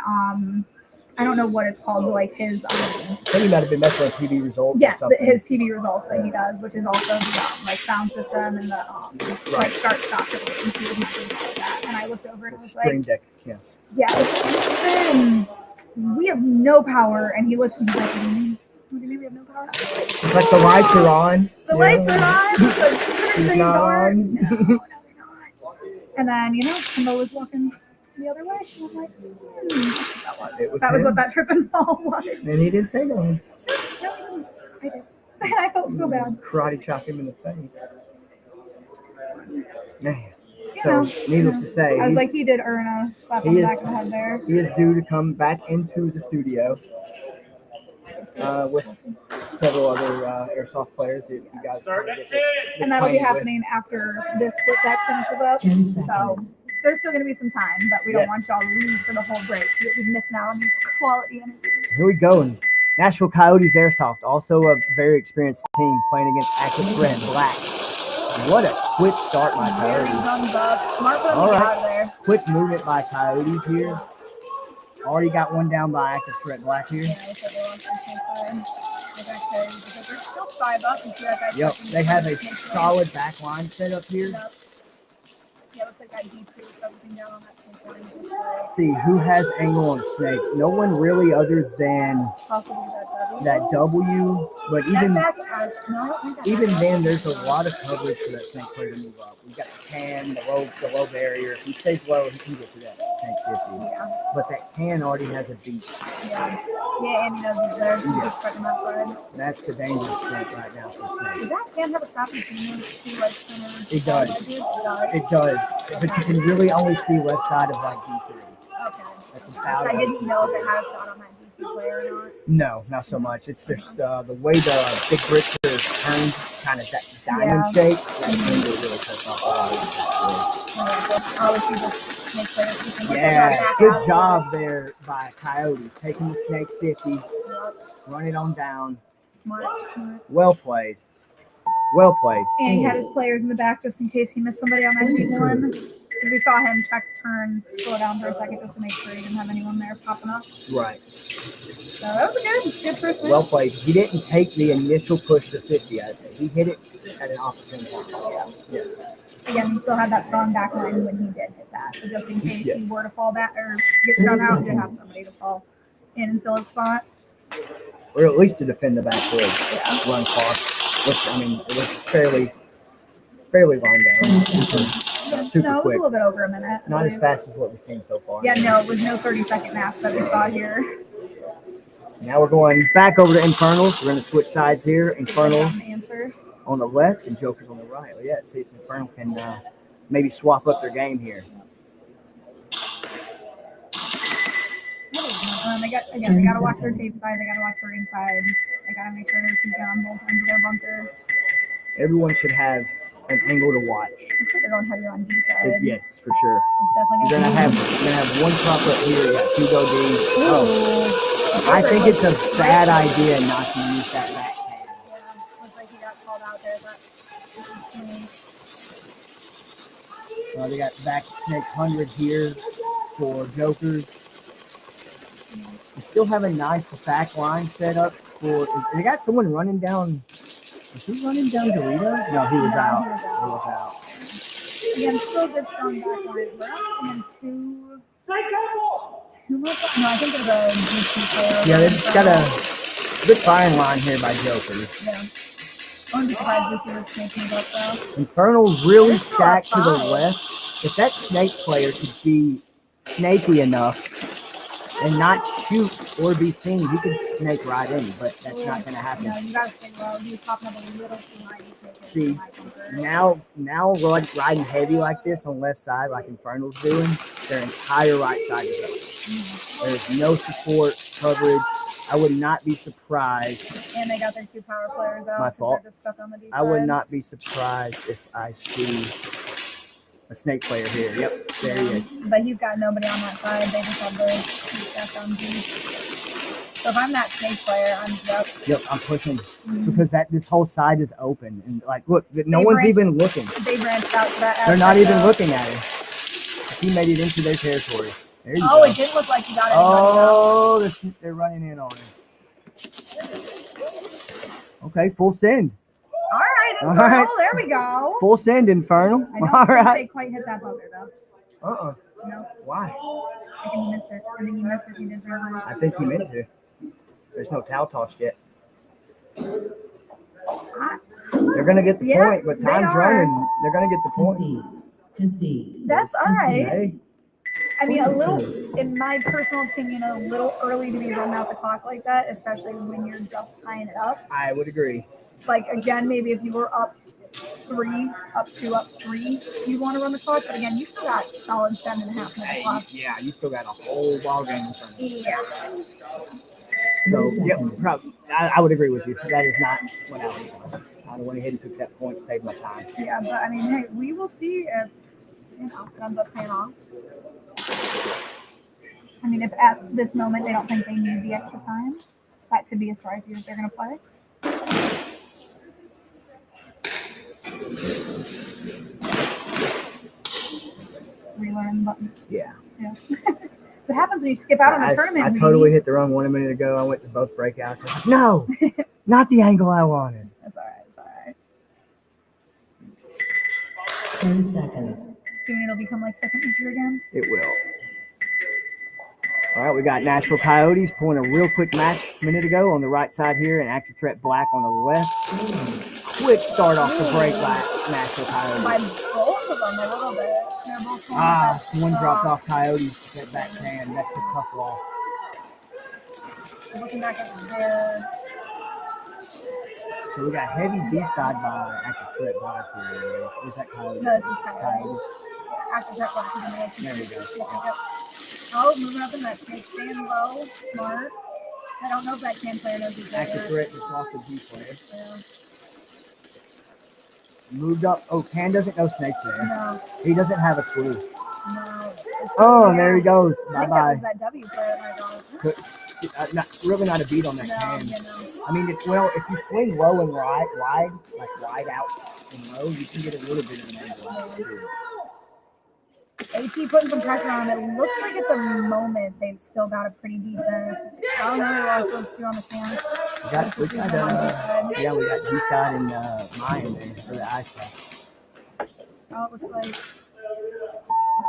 I don't know what it's called, but like his I think he might have been messing with PB results. or yes, something. his PB results that he does, which is also the like sound system and the like start stop for the games. He was messing with all of that, and I looked over and I was Stream like, deck. Yeah. yeah, I was like, we have no power. And he looks and he's like, what do you mean? What do you mean we have no power? I was like, It's like the lights are on. the lights are on, but the computer It's screens not aren't. on. No, they're not. And then, Kimbo was walking the other way. And I'm like, It was that was him. what that trip and fall was. And he didn't say no. No, I did. And I felt so bad. Karate chop him in the face. Man. You So, know, needless to say, I was he's- like, he did earn a slap on he the is- back of the head there. he is due to come back into the studio with several other airsoft players. If you guys Start wanna at get 10. And that'll be playing with. happening after this split deck finishes up. 10 So seconds. there's still going to be some time, but we don't want Yes. y'all to leave for the whole break. You'll be missing out on these quality interviews. Here we go. Nashville Coyotes Airsoft, also a very experienced team playing against active threat Black. What a quick start by Very Coyotes. thumbs up. Smart for them All to get right. out of there. Quick movement by Coyotes here. Already got one down by active threat Black here. Yeah, it's like they want their snake side. They got carries. But they're still 5 up. You see that guy Yep, checking they have a snake side? solid back line set up here. Yep. Yeah, looks like that D2 focusing down on that snake line. See who has angle on Snake. No one really other than Possibly that W. that W, but That even back has, no, I don't think that even back then has- there's a lot of coverage for that Snake player to move up. We've got the can, the low barrier. If he stays low, he can get to that Snake 50. Yeah, But that can already has a beat. yeah. Yeah, Andy knows he's there. He's Yes. just stuck on that side. That's the dangerous point right now for Snake. Does that can have a trap between those two, like, center? It does. edges? It does, but you can really only see left side of like D3. Okay. That's So about I all didn't you know can if it see. had a shot on that D2 player or not. No, not so much. It's there's the way the big bricks are turned, kind of that diamond Yeah. shape. That window really cuts off a lot of it. Obviously, this snake player. Looks like Yeah, that back good out. job there by Coyotes taking the Snake 50, Yep. run it on down. Smart, smart. Well played. Well played. And he had his players in the back just in case he missed somebody on that D1. Because we saw him check, turn, slow down for a second just to make sure he didn't have anyone there popping up. Right. So that was a good first match. Well played. He didn't take the initial push to 50. He hit it at an opportune time. Yes. Again, he still had that strong back line when he did hit that. So just in case Yes. he were to fall back or get shot out, he did have somebody to fall in and fill his spot. Or at least to defend the back leg. Yeah. Run clock. Which, I mean, it was fairly long down. Super No, it was quick. a little bit over a minute. I Not as believe. fast as what we've seen so far. Yeah, no, it was no 30-second match that we saw here. Now we're going back over to Infernals. We're going to switch sides here. See if we Infernal have an answer. on the left and Joker's on the right. Oh, yeah, see if Infernal can maybe swap up their game here. They got to watch their tape side. They got to watch their inside. They got to make sure they're keeping on both ends of their bunker. Everyone should have an angle to watch. Looks like they're going heavier on D side. Yes, for sure. Definitely You're gonna have one prop up here. You got 2 go D. Oh, I think it's a bad idea not to use that back hand. Yeah, looks like he got called out there, but They got back Snake 100 here for Jokers. They still have a nice back line set up for. They got someone running down Was he running down Dorito? No, he was out. He was out. Again, still good, strong back line. We're not seeing too much. No, I think there's a DC player. Yeah, they just got a good firing line here by Jokers. Yeah. I wouldn't be surprised if we see the snake move up, though. Infernal really They're still stacked at to the 5. left. If that snake player could be snaky enough and not shoot or be seen, he could snake right in, but that's not going to happen. No, you gotta stay low. He was popping up a little too high. See, now riding heavy like this on left side, like Infernal's doing, their entire right side is open. There's no support coverage. I would not be surprised. And they got their 2 power players out. My fault. They're just stuck on the D I would side. not be surprised if I see a snake player here. Yep, there he is. But he's got nobody on that side. They just have the 2 stacked on D. So if I'm that snake player, I'm Yep, I'm pushing because this whole side is open and like look, no They one's branched- even looking. They branched out to that. They're not aspect, even though. looking at him. He made it into their territory. There you Oh, go. it didn't look like he got anybody. Oh, they're running in on him. Okay, full send. All right, All Infernal. right. There we go. Full send, Infernal. I don't All think they right. quite hit that buzzer though. No, Why? I think he missed it. I think he missed it. He didn't realize. I think he meant to. There's no towel toss yet. They're gonna get the Yeah, point, but they time's are. running. They're gonna get the point. Concede. That's all right. Hey, I mean, a little, in my personal opinion, a little early to be running out the clock like that, especially when you're just tying it up. I would agree. Like, again, maybe if you were up 3, up 2, up 3, you want to run the clock. But again, you still got solid 7.5 minutes left. Yeah, you still got a whole ball game in front of you. Yeah. So, yeah, probably. I would agree with you. That is not what I would do. I went ahead and took that point, saved my time. Yeah, but I mean, hey, we will see if, it ends up paying off. I mean, if at this moment they don't think they need the extra time, that could be a strategy that they're going to play. Relearning the buttons. Yeah. Yeah. So it happens when you skip out on the tournament. I meeting. totally hit the wrong one a minute ago. I went to both breakouts. I was like, no, not the angle I wanted. That's all right. It's all right. 10 seconds. Soon it'll become like second nature again. It will. All right, we got Nashville Coyotes pulling a real quick match a minute ago on the right side here, and Active Threat Black on the left. Quick start off the break by Nashville By Coyotes. both of them a little bit. They're both going Someone dropped off Coyotes that backhand. That's a tough loss. Looking back at their So we got heavy D side by Active Threat Black here. Or is that Coyotes? No, this is Coyotes. Active Threat Black is in there. There we go. Yep. Oh, moving up in that snake, staying low, smart. I don't know if that can player knows he's there Active yet. Threat just lost a D player. Yeah. Moved up. Oh, Can doesn't know Snake's there. No, He doesn't have a clue. no. Oh, and there he goes. I Bye think that bye. was that W player that I got. Really not a beat on that No, can. you know. I mean, if you swing low and wide, like wide out and low, you can get a little bit of an angle out too. AT putting some pressure on him. It looks like at the moment they've still got a pretty decent. I don't know. They lost those 2 on the cans. We got D side and Mayan there for the ice tag. Oh, it looks like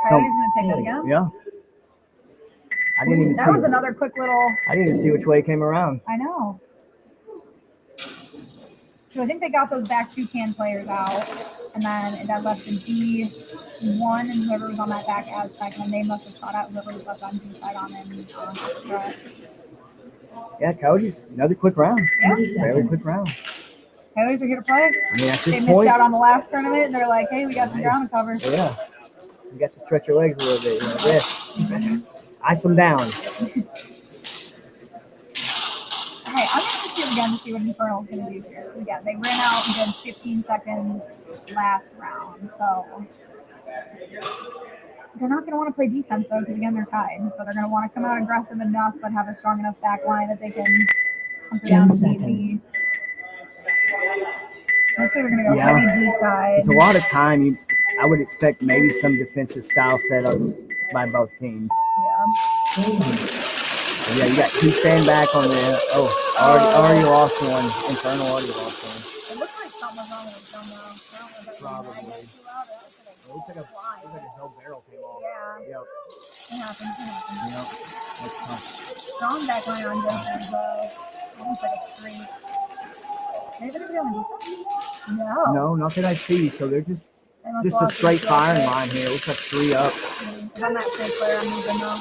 Coyotes gonna take that again. Yeah. I didn't even That see. was another quick little. I didn't even see which way it came around. I know. So I think they got those back 2 can players out, and then that left the D1 and whoever was on that back Aztec, and they must have shot out whoever was left on D side on them. Yeah, Coyotes, another quick round. Yeah. Very quick round. Coyotes are here to play. I mean, at this They missed point, out on the last tournament, and they're like, "Hey, we got some ground to cover." yeah, you got to stretch your legs a little bit. You know, rest. Ice them down. Hey, I'm interested again to see what Infernal's going to do here. Again, they ran out and did 15 seconds last round, so they're not going to want to play defense though, because again, they're tied. So they're going to want to come out aggressive enough, but have a strong enough back line that they can hunker 10 down seconds. BB. So looks like they're going to go Yeah. heavy D side. It's a lot of time. I would expect maybe some defensive style setups by both teams. Yeah. Yeah, you got 2 stand back on there. Oh, already lost one. Infernal already lost one. It looks almost wrong when it's done though. I don't know if that was a Probably. magnet too loud or else It looks like his whole barrel came off. Yeah. Yep. It happens. It happens. Yep. That's tough. Strong backline on Jokers though. Almost like a streak. Anybody on decent? No. No, not that I see. So they're just They must a lost straight their firing skill line here. It looks like 3 up. set. If I'm not snake player, I'm moving though.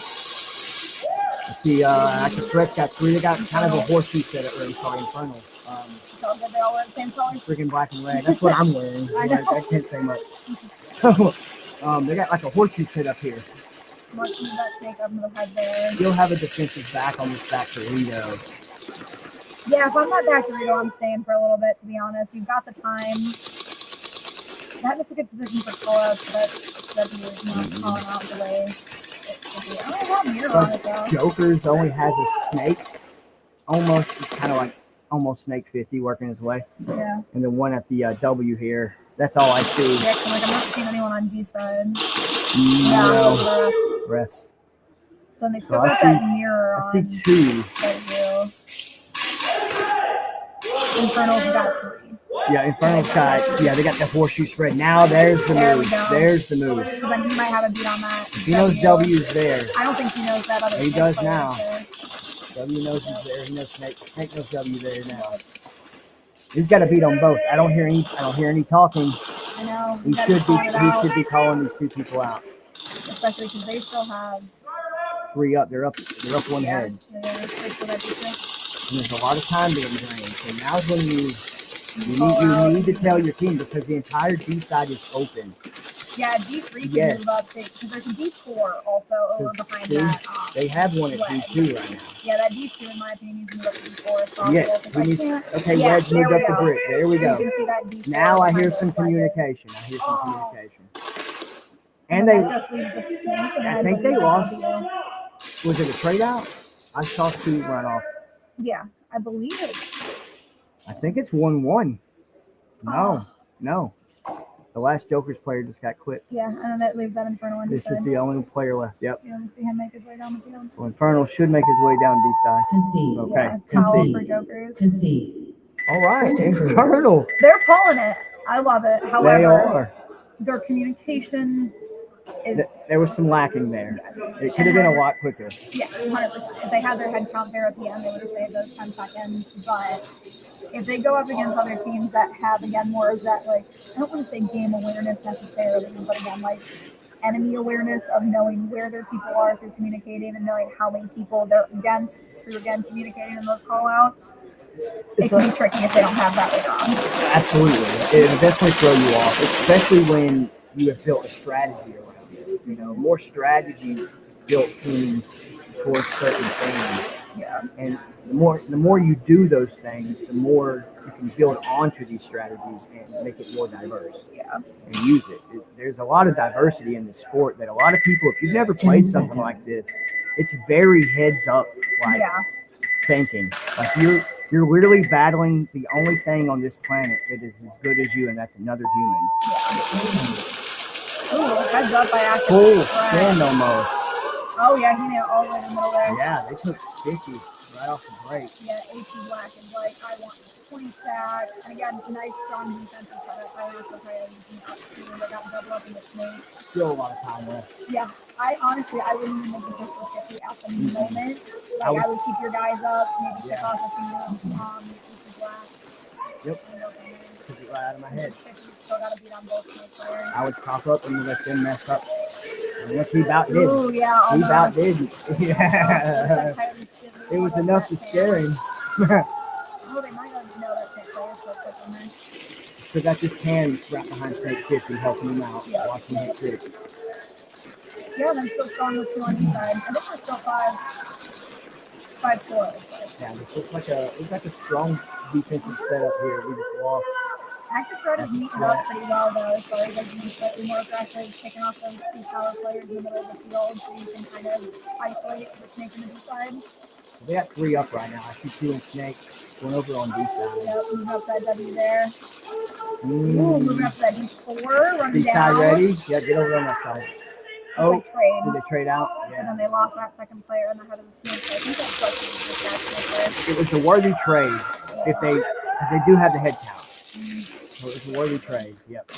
Let's see. Active Threat's got 3. They got kind of a horseshoe setup really. Sorry, Infernal. It's all good. They all wear the same colors. Freaking black and red. That's what I'm wearing. I know. I can't say much. So they got like a horseshoe set up here. Smart to move that snake up into the head there. Still have a defensive back on this back burrito. Yeah, if I'm not back to Rito, I'm staying for a little bit, to be honest. You've got the time. That's a good position for call-outs, but W is not calling out the way it should be. I don't have mirror on it, though. Jokers only has a snake. Almost, it's kind of like almost snake 50 working his way. Yeah. And then one at the W here. That's all I see. Yeah, 'cause I'm not seeing anyone on D side. No. Yeah, the refs. Rest. Then they still So I got see- that mirror I on. see 2. W. Infernal's got 3. Yeah, Infernal's got, they got the horseshoe spread. Now there's the There we move. go. There's the move. Because then he might have a beat on that. He knows W's there. I don't think he knows that other He snake does player now. is there. W knows he's there. He knows Snake. Snake knows W there now. He's got a beat on both. I don't hear any talking. I know. He should be calling these 2 people out. Especially because they still have 3 up. They're up 1 head. they're for that defense. And there's a lot of time being drained. So now's when you need to tell your team because the entire D side is open. Yeah, D3 can Yes. move up because there's a D4 also over 'Cause, behind see, that. They have one at D2 right now. Yeah, that D2 in my opinion needs to move up to D4 if possible. Yes, 'cause we I need. can't- Okay, Yeah, Wedge moved there up we the go. brick. There we You go. can see that D4 Now I behind hear those some flags. communication. Oh. And that they just leaves the snake. And I then think the they lost. W. Was it a trade out? I saw 2 run off. Yeah, I believe it's. I think it's 1-1. Oh. No. The last Joker's player just got clipped. Yeah, and then that leaves that Infernal on This D is side. the only player left. Yep. You don't see him make his way down the field. So Infernal should make his way down D side. Concede. Okay. Yeah, towel Concede. for Jokers. Concede. All right. Infernal. They're pulling it. I love it. They However, are. their communication is There was some lacking there. yes. It could have been a lot quicker. Yes, 100%. If they had their head count there at the end, they would have saved those 10 seconds. But if they go up against other teams that have, again, more of that, like, I don't want to say game awareness necessarily, but again, like, enemy awareness of knowing where their people are through communicating and knowing how many people they're against through, again, communicating in those call-outs, it can be tricky if they don't have that later on. Absolutely. It will definitely throw you off, especially when you have built a strategy around it. You know, more strategy built teams towards certain things. Yeah. And the more you do those things, the more you can build onto these strategies and make it more diverse. Yeah. And use it. There's a lot of diversity in the sport that a lot of people, if you've never played something like this, it's very heads up like Yeah. thinking. Like you're literally battling the only thing on this planet that is as good as you, and that's another human. Ooh, heads up by active. Full Right. send almost. Oh, yeah, he made it all the way in the middle there. Yeah, they took 50 right off the break. Yeah, AT Black is like, I want points back. And again, nice, strong defensive setup by Active Coyotes. They got double up in the snake. Still a lot of time left. Yeah, I wouldn't even make a push for 50 at the moment. Like, I would- I would keep your guys up, maybe pick Yeah. off a few AT Black. Yep. And go from there. Took it right out of my head. This 50's still got to beat on both snake players. I would pop up and let them mess up. And what he about did. Ooh, yeah, He about almost. did. Yeah. It was enough to scare him. Oh, they might not know that snake player's still clicking there. So got this can wrapped behind Snake 50, helping him out, Yeah. watching his 6. Yeah, they're still strong with 2 on each side. I think we're still 5-4. It looks like. Yeah, this looks like a strong defensive setup here. We just lost. Active Threat is meeting up pretty well though, as far as like being slightly more aggressive, picking off those 2 power players in the middle of the field, so you can kind of isolate the snake in the B side. They got 3 up right now. I see 2 in Snake, 1 over on D side. Yep, moving up to that W there. Ooh, Mm. moving up to that D4, running D down. side ready? Yeah, get over on that side. It's like trade. Did they trade out? And Yeah. then they lost that second player in the head of the snake, so I think that's what was just that snake there. It was a worthy trade because they do have the head count. So it's a worthy trade. Yep.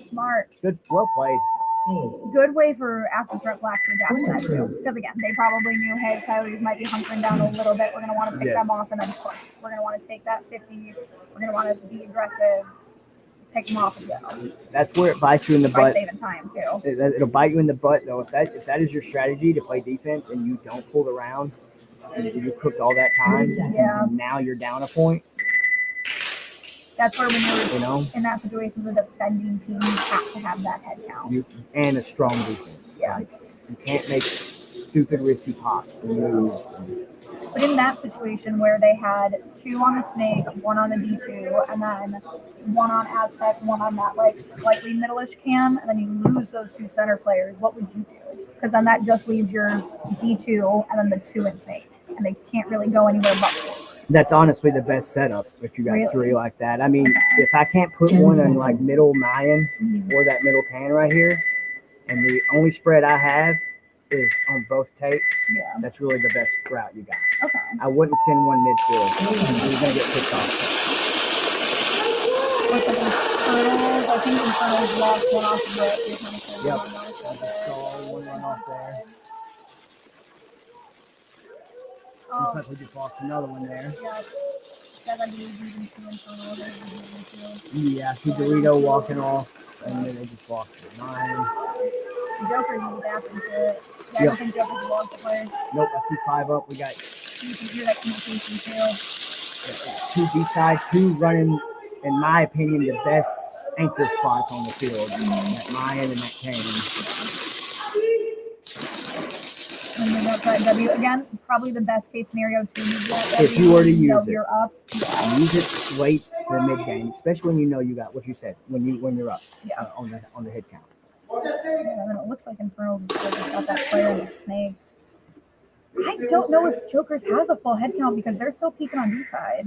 Smart. Good. Well played. Phase. Good way for active threat black to adapt to that too. Because again, they probably knew, hey, Coyotes might be hunkering down a little bit. We're going to want to pick Yes. them off and then push. We're going to want to take that 50. We're going to want to be aggressive, pick them off and go. That's where it bites you in the By butt. saving time too. It'll bite you in the butt though. If that is your strategy to play defense and you don't pull around, and you cooked all that time, Yeah. and now you're down a point. That's where when you're You know, in that situation, the defending team, you have to have that head count. and a strong defense. Yeah. Like, you can't make stupid risky pops and moves. But in that situation where they had 2 on the snake, 1 on the D2, and then 1 on Aztec, 1 on that like slightly middle-ish can, and then you lose those 2 center players, what would you do? Because then that just leaves your D2 and then the 2 in snake, and they can't really go anywhere but forward. That's honestly the best setup if you got Really? 3 like that. I mean, Okay. if I can't put 10 one in like seconds. middle Mayan Mhm. or that middle can right here, and the only spread I have is on both tapes, Yeah. that's really the best route you got. Okay. I wouldn't send one midfield. You're going to get picked off. Looks like Infernals. I think Infernals lost one off of it. You're kind of saying Yep. one off I of just it. saw one run off there. Oh, Looks like we just lost another one there. yeah. That I believe even 2 Infernals. I believe even 2. Yeah, I see Dorito walking off, and then they just lost it. 9. Joker's is adapting to it. Yeah, I Yep. don't think Joker's a lost player. Nope, I see 5 up. We got You can hear that communication too. 2 B-side, 2 running, in my opinion, the best anchor spots on the field. That Mayan and that Kane. And then that's that W again. Probably the best case scenario to use that W. If you were to know use it. you're up. Yeah. Use it late or mid game, especially when you know you got what you said when you're up Yeah. on the head count. Yeah, and then it looks like Infernals is still just got that player in the snake. I don't know if Joker's has a full head count because they're still peeking on B side.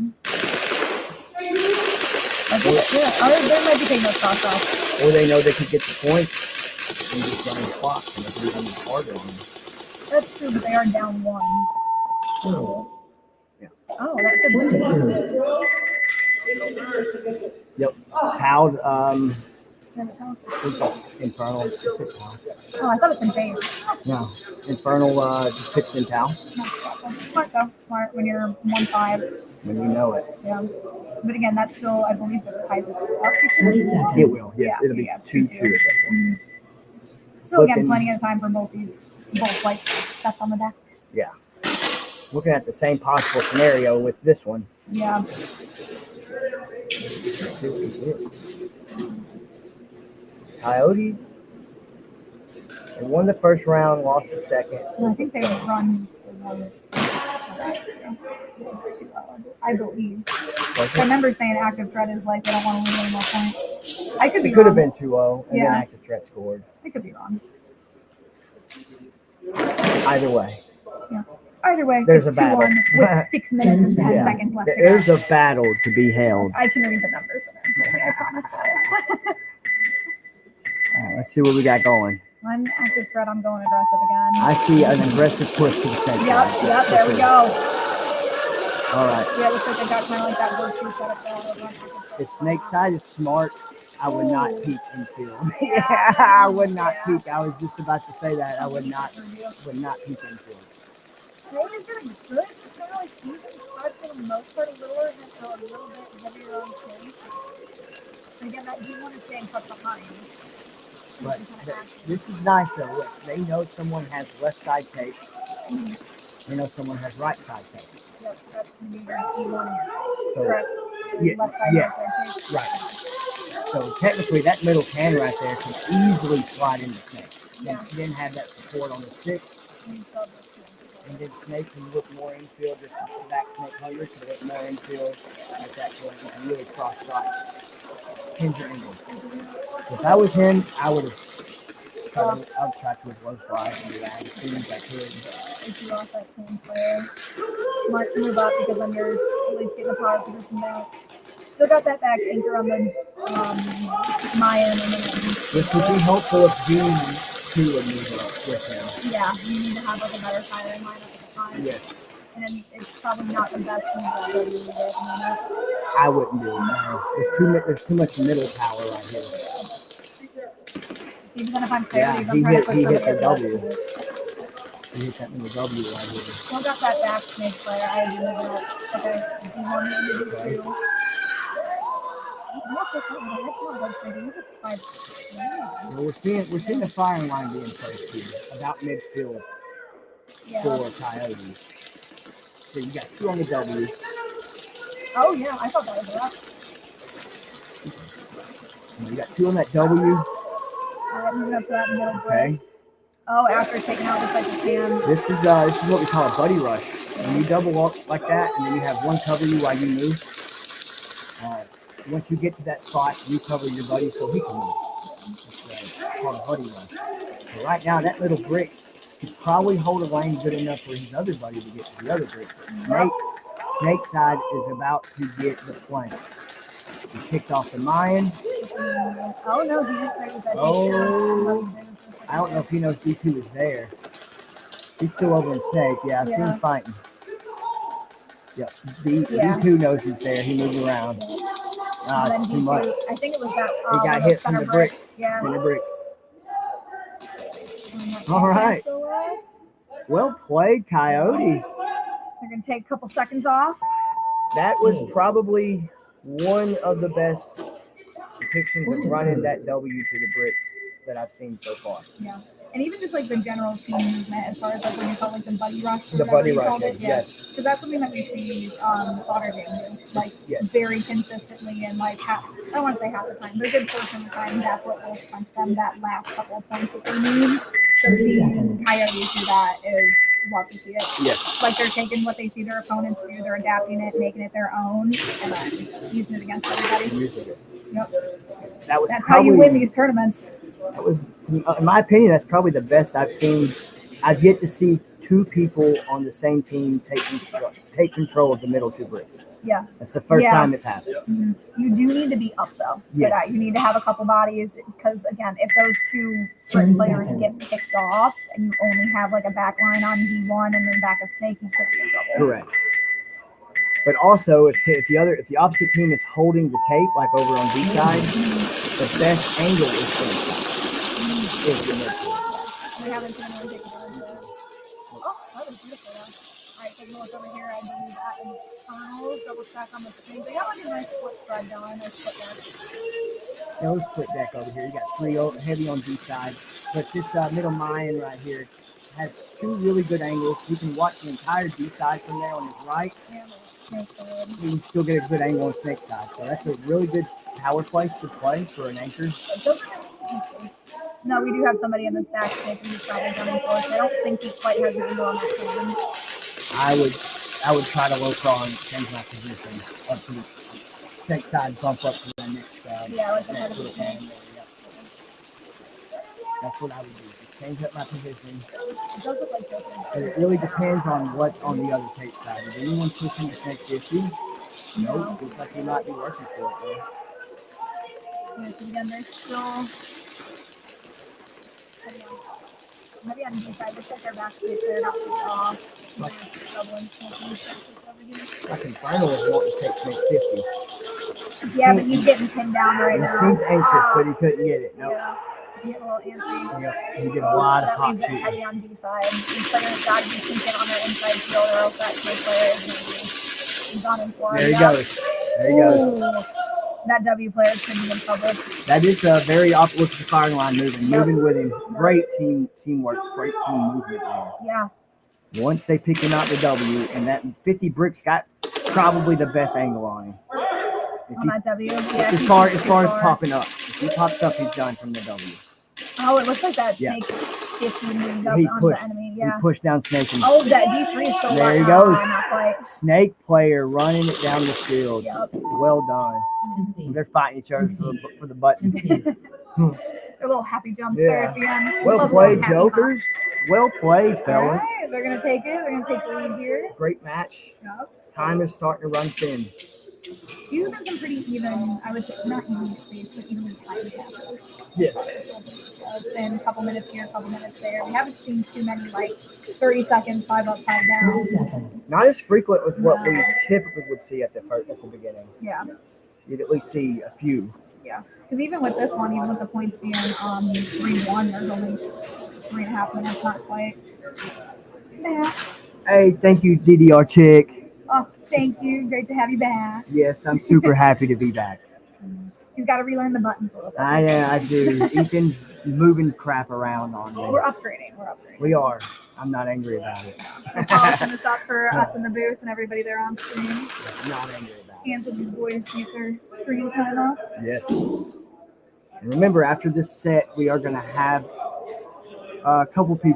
Like, yeah, or they might be taking those cross offs. Or they know they could get the points and just run the clock and it could be harder on them. That's true, but they are down 1. Phase. Oh, that's a base. Yep. Towed, Yeah, but tell us- Infernal. It's a towel. Oh, I thought it said base. No. Infernal just pitched in towel No, gotcha. Smart though. Smart when you're 1-5. when you know it. Yeah. But again, that still, I believe, just ties it up between 30 the two. seconds. It will. Yes, Yeah, it'll be yeah, 2-2 at 2-2. that point. Mhm. Still, again, Looking- plenty of time for both like sets on the deck. Yeah. Looking at the same possible scenario with this one. Yeah. Let's see what we get. Coyotes. They won the first round, lost the second. And I think they won the last two. It's 2-0, I believe. Was So I it? remember saying active threat is like they don't want to lose any more points. I could be It could have wrong. been 2-0, and then Yeah. active threat scored. I could be wrong. Either way, Either way, There's it's a battle. 2-1 with 6 minutes and 10 Yeah. seconds left to go. there's a battle to be held. I can read the numbers with it. I promise, guys. All right, let's see what we got going. One active threat. I'm going aggressive again. I see an aggressive push to the snake side. Yep, for there we sure. go. All right. Yeah, it looks like they got kind of like that horseshoe setup there. Over on active threat. If snake side is smart, I would not peek in field. Yeah, I would not peek. I was just about to say that. I would not peek in field. Coyotes got a good, just kind of like even spot for the most part, a little bit heavier on snake. And again, that D1 is staying tucked behind. But this is nice though. Look, they know someone has left side tape. They know someone has right side tape. Yep, that's going to be your D1 and your snake. So Correct. yeah, Left side, yes, right side tape. right. So technically, that middle can right there can easily slide into snake. Yeah. Then have that support on the 6. And you saw those two. And then snake can look more infield. This back snake hunter can look more infield at that point. You can really cross shot. Hinge your angles. So if I was him, I would have tried to low fly and drag as soon as I could. If you lost that clean player, smart to move up because then you're at least getting a power position there. Still got that back anchor on the Mayan and then This would be helpful if Dean 2 would move up with him. yeah, you need to have like a better firing line up at the time. Yes. And then it's probably not the best move ever to use it. I wouldn't do it. No. There's too much middle power right here. See, even if I'm Yeah, Coyotes, I'm trying to push he somebody hit the at W. that. He hit that little W right here. Still got that back snake player. I do know that. Okay, do want me to do Okay. two. I don't know if they call it a head count, but I believe it's 5. Well, we're seeing the firing line being placed here, about midfield for Coyotes. So you got 2 on the W. Oh yeah, I thought that was rough. And you got 2 on that W. All right, moving up to that middle break. Okay. Oh, after taking out just like the can. This is what we call a buddy rush. When you double up like that, and then you have one cover you while you move. Once you get to that spot, you cover your buddy so he can move. It's called a buddy rush. So right now, that little brick could probably hold a lane good enough for his other buddy to get to the other brick. But Snake side is about to get the flank. He picked off the Mayan. Oh no, he didn't play with that. Oh, I don't know if he knows D2 is there. He's still over in Snake. Yeah, I see him fighting. Yep. D2 knows he's there. He moved around. Too much. I think it was that. He got hit from the bricks. Yeah. Center bricks. All right. Well played, Coyotes. They're going to take a couple seconds off. That was probably one of the best depictions of running that W to the bricks that I've seen so far. Yeah. And even just like the general team movement as far as like when you call like the buddy rush. The buddy rush, yes. Because that's something that we see Slaughter Gang do, like very consistently and like I don't want to say half the time, but a good portion of the time that's what will punch them that last couple of points that they need. So seeing Coyotes do that is love to see it. Yes. Like they're taking what they see their opponents do, they're adapting it, making it their own, and then using it against everybody. Yep. That's how you win these tournaments. That was, in my opinion, that's probably the best I've seen. I've yet to see 2 people on the same team take control of the middle 2 bricks. Yeah. That's the first time it's happened. Mm-hmm. You do need to be up, though, for that. You need to have a couple bodies because, again, if those 2 brick players get picked off and you only have like a back line on D1 and then back a Snake, you could be in trouble. Correct. But also, if the opposite team is holding the tape, like over on B side, the best angle is for the side. Is the midfield. We haven't seen anyone take advantage of that. Oh, that was beautiful, though. All right, taking a look over here. I believe that Infernal double stack on the sink. They got like a nice split spread going. Nice split deck. No split deck over here. You got 3 heavy on B side, but this middle Mayan right here has 2 really good angles. You can watch the entire D side from there on his right. Yeah, Snake side. You can still get a good angle on Snake side. So that's a really good power place to play for an anchor. No, we do have somebody in this back Snake who's probably coming for us. I don't think he quite has an angle on that Podium. I would try to low crawl and change my position up to the Snake side, bump up to the next guy. Yeah, like the head of the Snake. That's what I would do. Just change up my position. It does look like Joker. But it really depends on what's on the other tape side. Is anyone pushing the Snake 50? No. Looks like he might be working for it though. Yeah, again, they're still maybe on the side. Looks like their back Snake cleared out the off. Like Infernal is wanting to take Snake 50. Yeah, but he's getting pinned down right now. He seems anxious, but he couldn't get it. No. Yeah. He get a little antsy. Yep. He did a lot of that pop means that shooting. heavy on B side. These players got to be thinking on their inside field, or else that Snake player is going to be gunning for him. There he goes. There he goes. That W player could be in trouble. That is a very look at the firing line moving with him. Great teamwork, great team movement there. Yeah. Once they pick him out the W, and that 50 bricks got probably the best angle on him. On that W, yeah. As far as popping up, if he pops up, he's done from the W. Oh, it looks like that Snake 50 moved up onto the enemy. Yeah. He pushed down Snake. And that D3 is still there he goes. Not quite. Snake player running it down the field. Yep. Well done. They're fighting each other for the button. Their little happy jumps there at the end. Well played, Jokers. Well played, fellas. All right, they're going to take it. They're going to take the lead here. Great match. Yep. Time is starting to run thin. These have been some pretty even, I would say, not evenly spaced, but evenly timed matches. Yes. It's been a couple minutes here, a couple minutes there. We haven't seen too many, like 30 seconds, 5 up, 5 down. 30 seconds. Not as frequent with what we typically would see at the beginning. Yeah. You'd at least see a few. Yeah. Because even with this one, even with the points being 3-1, there's only 3.5 minutes, not quite. Nah. Hey, thank you, DDR chick. Oh, thank you. Great to have you back. Yes, I'm super happy to be back. He's got to relearn the buttons a little bit. I do. Ethan's moving crap around on me. We're upgrading. We are. I'm not angry about it. We're polishing this up for us in the booth and everybody there on screen. I'm not angry about it. And so these boys get their screen time up. Yes. And remember, after this set, we are going to have a few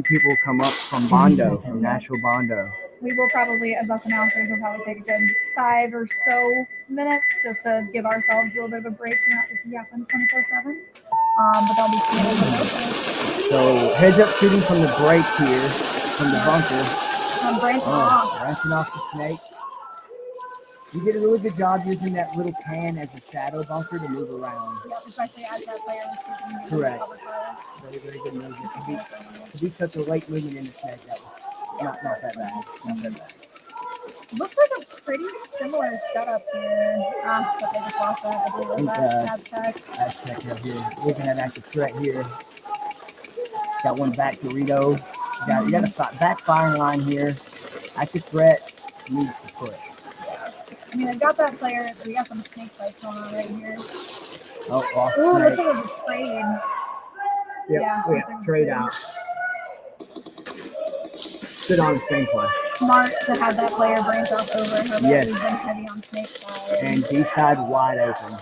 people come up from Bondo, from Nashville Bondo. We will probably, as us announcers, will probably take a good 5 or so minutes just to give ourselves a little bit of a break so we're not just yapping 24/7. But that'll be cool. So heads up shooting from the break here, from the bunker. I'm branching off. Branching off the snake. You did a really good job using that little can as a shadow bunker to move around. Yep, especially as that player was shooting. Correct. Cover fire. Very, very good movement. To be such a late movement in the snake, that was not that bad. Not that bad. Looks like a pretty similar setup here. Except I just lost that. I believe it was that Aztec. Aztec right here. Looking at active threat here. Got one back Dorito. You got a back firing line here. Active threat needs to push. I mean, I've got that player. We got some snake fights going on right here. Oh, off Ooh, snake. looks like it was a trade. Yep, Yeah, we looks have like trade out. Good honest gameplay. Smart to have that player branch off over. Her Yes. We've been heavy on snake side. And D side wide open.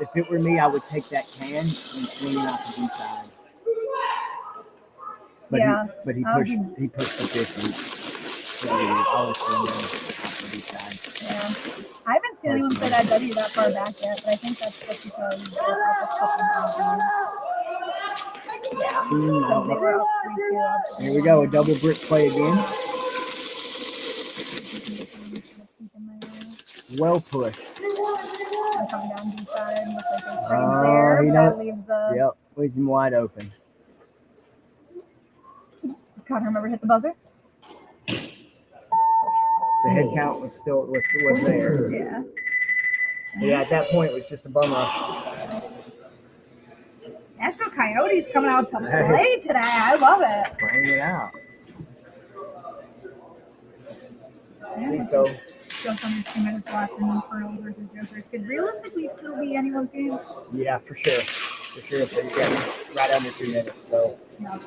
If it were me, I would take that can and swing it out to D side. But Yeah. he pushed the 50. So I was swinging out to D side. Yeah. I haven't seen anyone play that W that far back yet, but I think that's just because they're up a couple boundaries. Yeah, because they were up 3-2. Here we go, a double brick play again. Well pushed. I'm coming down D side. Looks like they're trading there, but that leaves the. Yep, leaves him wide open. Gotta remember to hit the buzzer. The head count was there. Yeah. So yeah, at that point it was just a bum rush. Nashville Coyotes coming out to play today. I love it. Bring it out. See, so Just under 2 minutes left in Infernals versus Jokers. Could realistically still be anyone's game. yeah, for sure. So you got right under 2 minutes. So Yeah.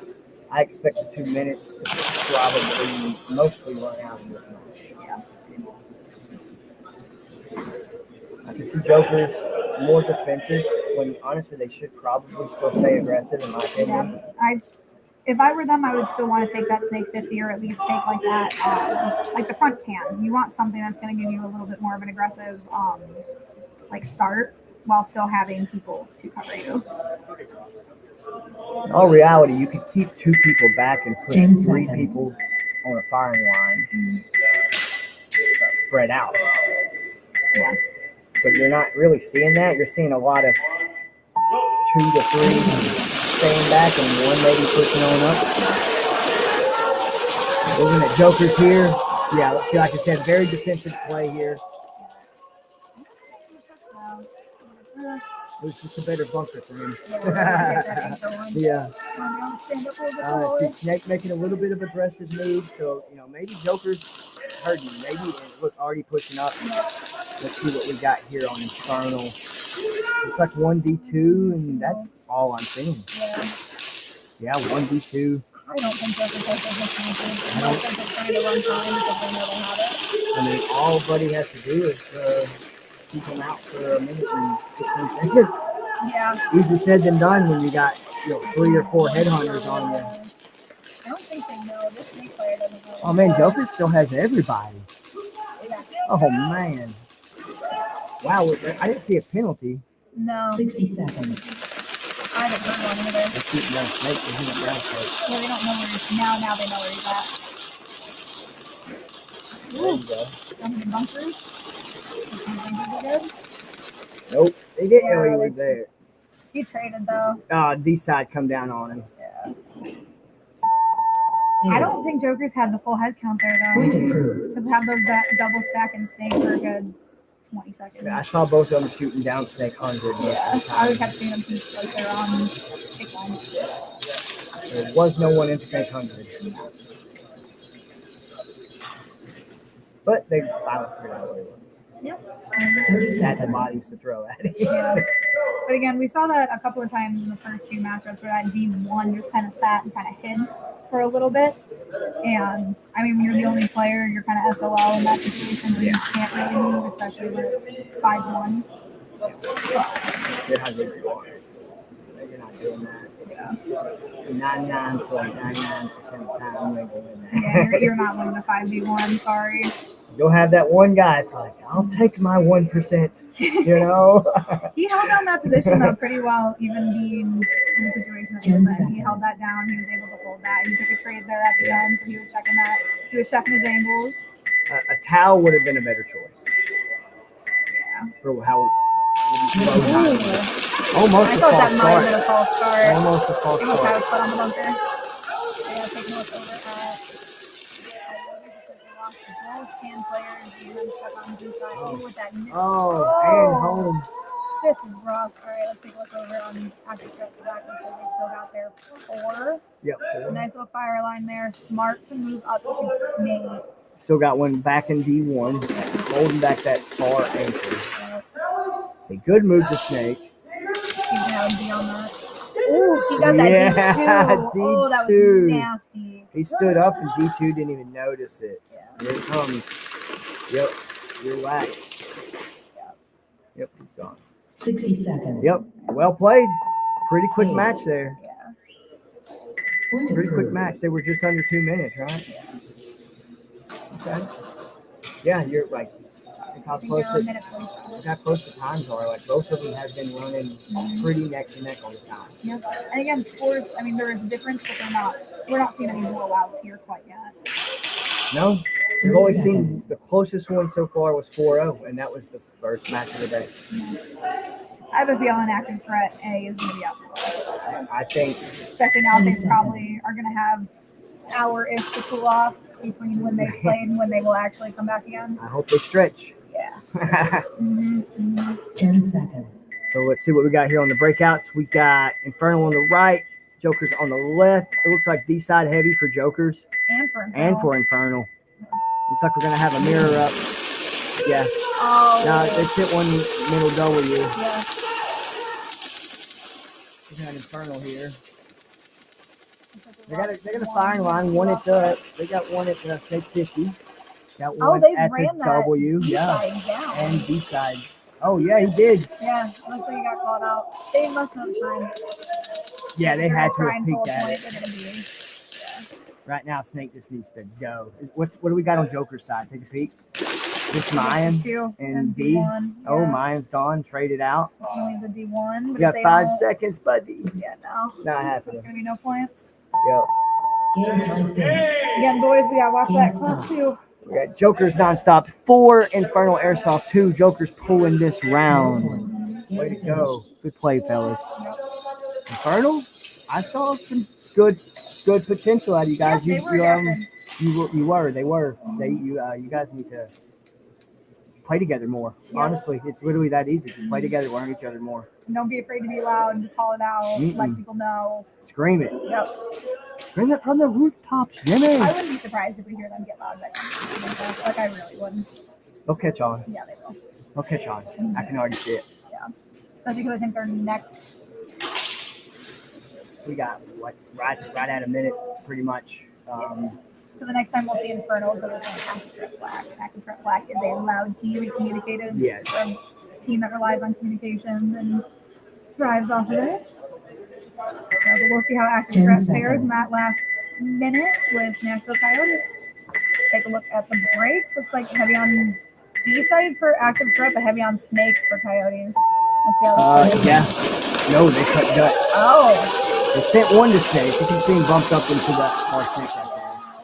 I expect the 2 minutes to probably mostly run out in this match. Yeah. I can see Jokers more defensive when honestly they should probably still stay aggressive in my opinion. Yeah. If I were them, I would still want to take that snake 50 or at least take like that, like the front can. You want something that's going to give you a little bit more of an aggressive, like start while still having people to cover you. In all reality, you could keep 2 people back and put 10 3 seconds. people on a firing line spread out. Yeah. But you're not really seeing that. You're seeing a lot of 2 to 3 staying back and 1 maybe pushing on up. Looking at Jokers here. Yeah, let's see, like I said, very defensive play here. It was just a better bunker for him. Yeah. See Snake making a little bit of aggressive move, so maybe Joker's hurting. Maybe already pushing up. Let's see what we got here on Infernal. It's like 1D2, and that's all I'm seeing. Yeah, 1D2. I don't think Joker's has a good chance. I don't think they're trying to run time because they know they have it. I mean, all Buddy has to do is keep him out for a minute and 16 seconds. Yeah. Easier said than done when you got 3 or 4 headhunters on you. I don't think they know. This snake player doesn't know. Oh man, Joker still has everybody. Yeah. Oh man. Wow, I didn't see a penalty. No. 60 seconds. I haven't heard one either. They're shooting down Snake. They're shooting down Snake. Yeah, they don't know where he's now they know where he's at. There you go. Down in the bunkers. Think he did? Nope, they didn't know he Yeah, was there. He traded though. D-side come down on him. Yeah. I don't think Joker's had the full head count there though. Point approved. Because have those double stack and snake for a good 20 seconds. I saw both of them shooting down Snake 100 most Yeah, of the I time. kept seeing them peak like they're on kick line. There was no one in Snake 100. But they finally figured out what it was. Yep. 30 Had the seconds. bodies to throw at it. Yeah. But again, we saw that a couple of times in the first few matchups where that D1 just kind of sat and kind of hid for a little bit. And I mean, when you're the only player, you're kind of SOL in that situation where you can't really move, especially when it's 5-1. You're how good you are. You're not doing that. Yeah. 99.99% of the time, you're doing that. Yeah, you're not winning a 5v1, sorry. You'll have that one guy. It's like, I'll take my 1%. You know. He held down that position though pretty well, even being in the situation that he was in. He held that down. He was able to hold that. He took a trade there at the end, so he was checking that. He was checking his angles. A towel would have been a better choice Yeah. for how. Ooh. Almost I a thought false that might have been start. a false start. Almost a false Almost had a start. foot on the bunker. Yeah, taking a look over at Coyotes. They lost both hand players and then stuck on D side. Ooh, with that net. Oh, and home. This is rough. All right, let's take a look over on active threat back. Looks like they still got their 4. Yep. A nice little fire line there. Smart to move up to Snake. Still got one back in D1, holding back that far anchor. It's a good move to Snake. She's gonna be on that. Ooh, he got that Yeah, D2. Oh, that was D2. nasty. He stood up and D2 didn't even notice it. Yeah. Here it comes. Yep. Relaxed. Yep, he's gone. 60 seconds. Yep. Well played. Pretty quick match there. Yeah. Point Pretty quick approved. match. They were just under 2 minutes, right? Okay. Yeah, you're like, look how I think close they're on it. minute 45. Look how close the times are. Like both of them have been running pretty neck to neck all the time. Yep. And again, scores, I mean, there is a difference, but we're not seeing any blowouts here quite yet. No, we've only seen the closest one so far was 4-0, and that was the first match of the day. I have a feeling active threat A is going to be out for both. I think, Especially now they probably are going to have hour-ish to cool off between when they played and when they will actually come back again. I hope they stretch. Yeah. So 10 seconds. let's see what we got here on the breakouts. We got Infernal on the right, Jokers on the left. It looks like D-side heavy for Jokers And for Infernal. and for Infernal. Looks like we're going to have a mirror up. Yeah. Oh. No, they sit one middle W. Yeah. We got Infernal here. They got a firing line. One at they got one at Snake 50. Got one they at ran the that W. D-side down. And D side. Oh yeah, he did. Yeah, looks like he got called out. They must know the time. Yeah, they had to try have and pull peeked a at point. it. They're gonna be. Right now, Snake just needs to go. What do we got on Joker's side? Take a peek. Just Yeah. Mayan Two and D. D1. Oh, yeah. Mayan's gone. Traded out. It's gonna leave the D1. But We got if they 5 don't- seconds, buddy. Yeah, no. Not There's happening. gonna be no points. Yep. Game time finished. Again, boys, we gotta watch that clock too. We got Jokers nonstop 4, Infernal Airsoft 2. Jokers pulling this round. Way to go. Good play, fellas. Infernal, I saw some good potential out of you guys. Yeah, they were active. You guys need to just play together more. Yeah. Honestly, it's literally that easy. Just play together, learn each other more. And don't be afraid to be loud and call it out. Let Mm-mm. people know. Scream it. Yep. Scream it from the rooftops, Jimmy. I wouldn't be surprised if we hear them get loud back then. Like I really wouldn't. They'll catch on. Yeah, they will. They'll catch on. I can already see it. Yeah. Especially because I think their next. We got what right at a minute, pretty much. So the next time we'll see Infernals that are playing Active Threat Black. And Active Threat Black is a loud team and communicative. Yes. A team that relies on communication and thrives off of it. So but we'll see how Active 10 Threat seconds. fares in that last minute with Nashville Coyotes. Take a look at the breaks. Looks like heavy on D side for Active Threat, but heavy on Snake for Coyotes. Let's see how this plays. Yeah. No, they cut gut. Oh. They sent one to Snake. You can see him bumped up into that far Snake right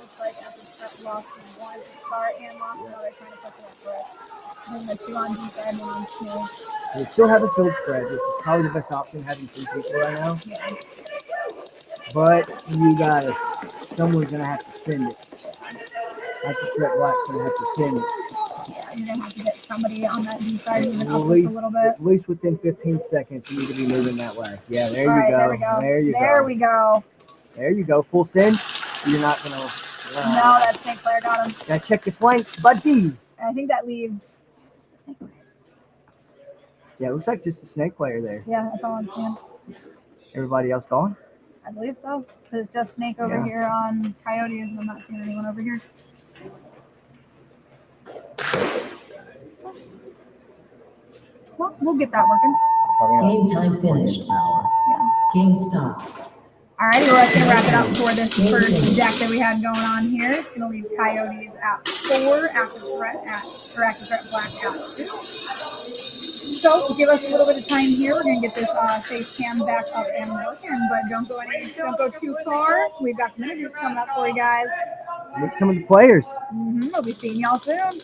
Looks like Active Threat lost one to start and lost another trying to put that break. Then the two on D side, one on Snake. So we still have a field spread, which is probably the best option, having 3 people right now. Yeah. But you gotta, someone's gonna have to send it. After Threat Black's gonna have to send it. Yeah, you're gonna have to get somebody on that D side moving At up least, just a little bit. at least within 15 seconds, you need to be moving that way. Yeah, there All you right, go. there we go. There you There go. we go. There you go. Full send. You're not gonna. No, that Snake player got him. Gotta check your flanks, buddy. I think that leaves just a Snake player. Yeah, it looks like just a snake player there. Yeah, that's all I'm seeing. Everybody else gone? I believe so. Because it's just Snake over Yeah. here on Coyotes, and I'm not seeing anyone over here. Well, we'll get that working. Probably Game time finished. an hour. Yeah. Game stopped. Alrighty, well, that's going to wrap it up for this first deck that we had going on here. It's going to leave Coyotes at 4, Active Threat Black at 2. So give us a little bit of time here. We're going to get this face cam back up and working, but don't go too far. We've got some interviews coming up for you guys. So meet some of the players. We'll be seeing y'all soon.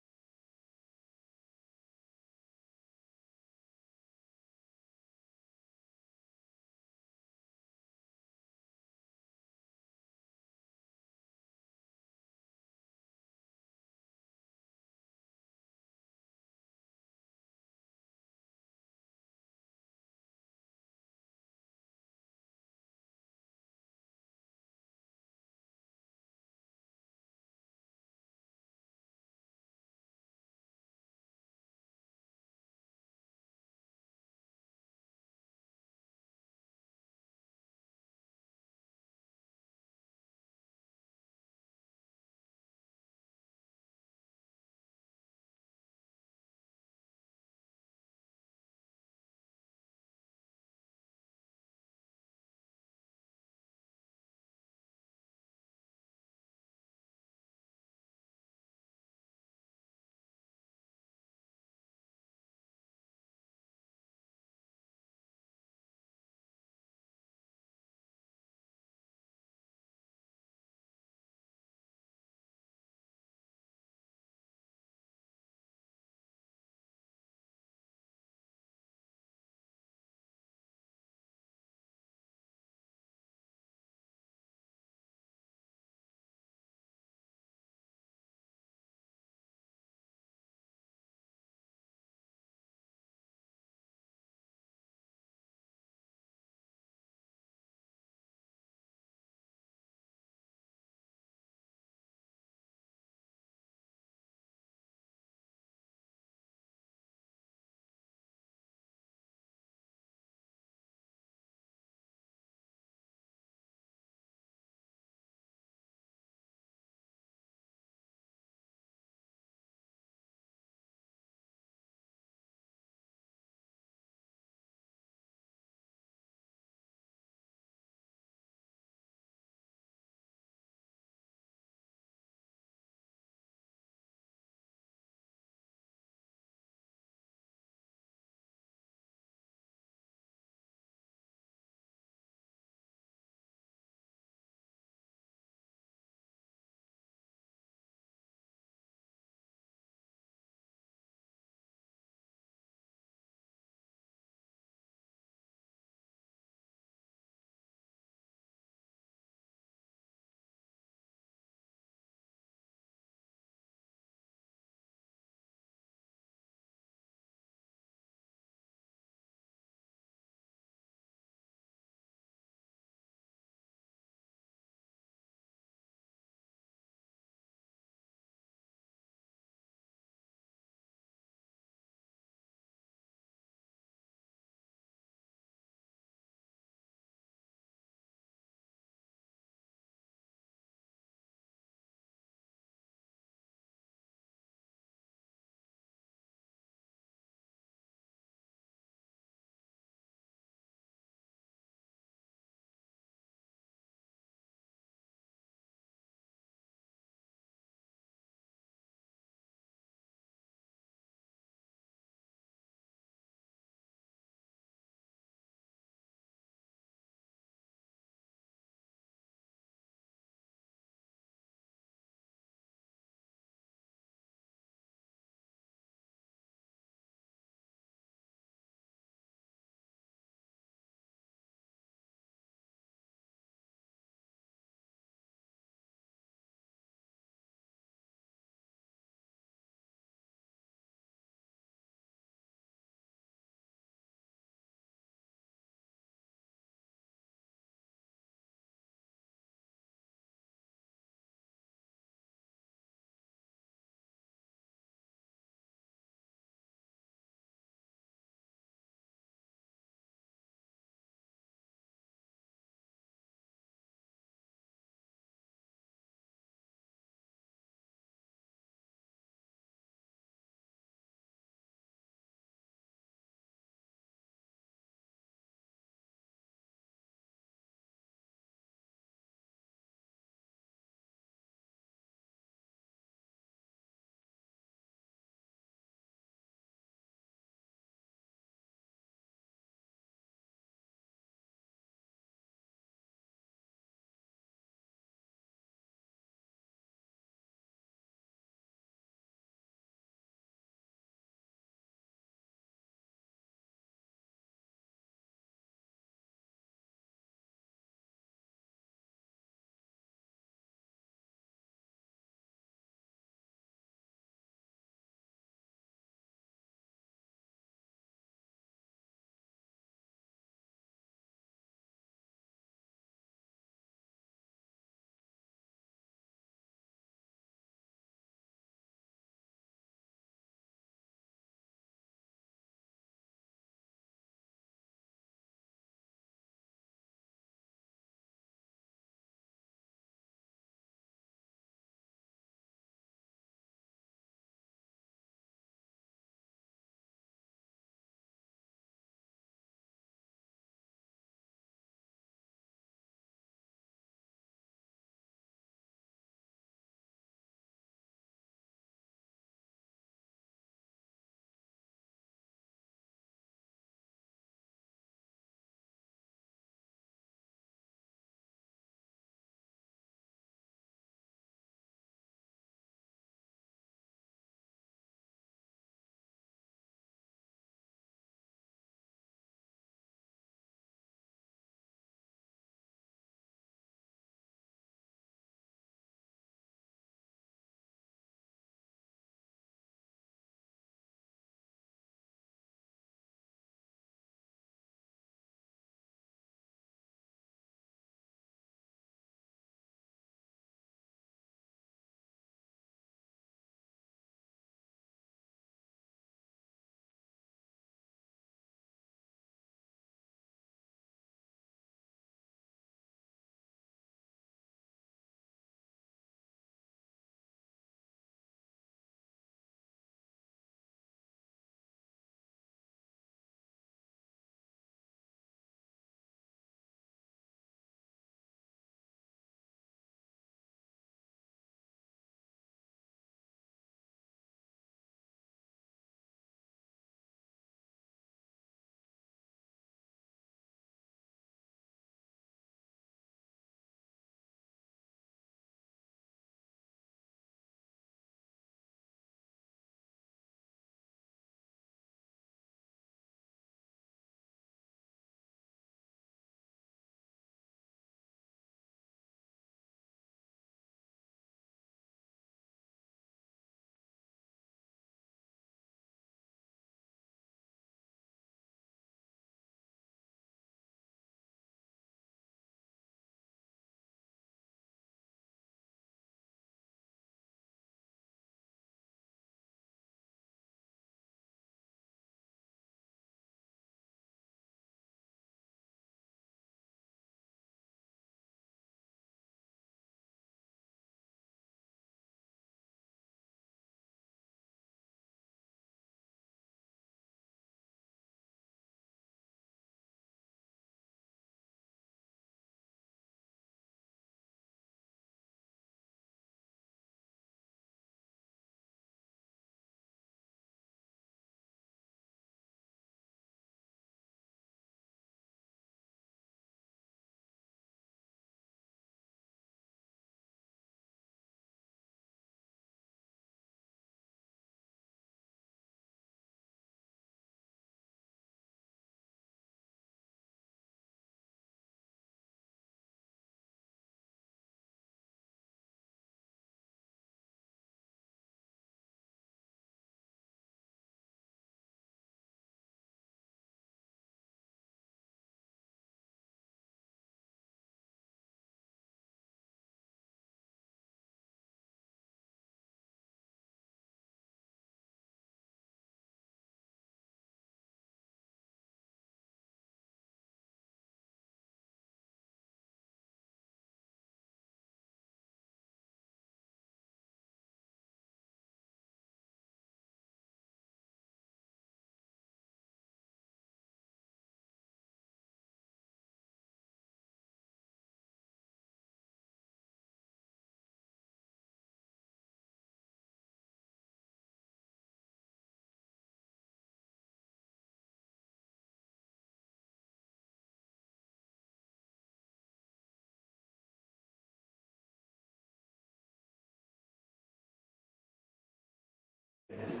Yes.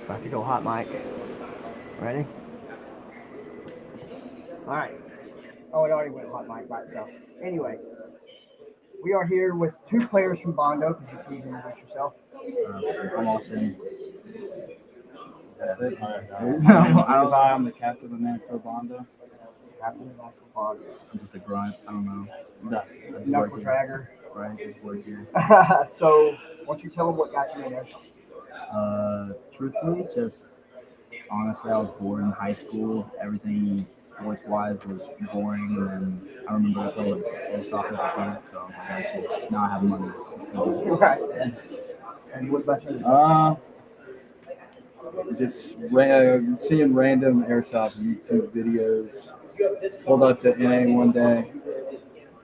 About to go hot mic. Ready? All right. Oh, it already went hot mic by itself. Anyways, we are here with two players from Bondo. Could you please introduce yourself? I'm Austin. That's it. I'm the captain of the Martinsville Bondo. Captain of Martinsville Bondo. I'm just a grunt. I don't know. I just Knuckle work here. dragger. Right, just work here. So, why don't you tell them what got you in airsoft? Truthfully, just honestly, I was bored in high school. Everything sports-wise was boring, and then I remember I played airsoft as a kid, so I was like, "Alright, cool. Now I have money. Let's go." Right. And what about you? Just seeing random airsoft YouTube videos. Pulled up to NA one day.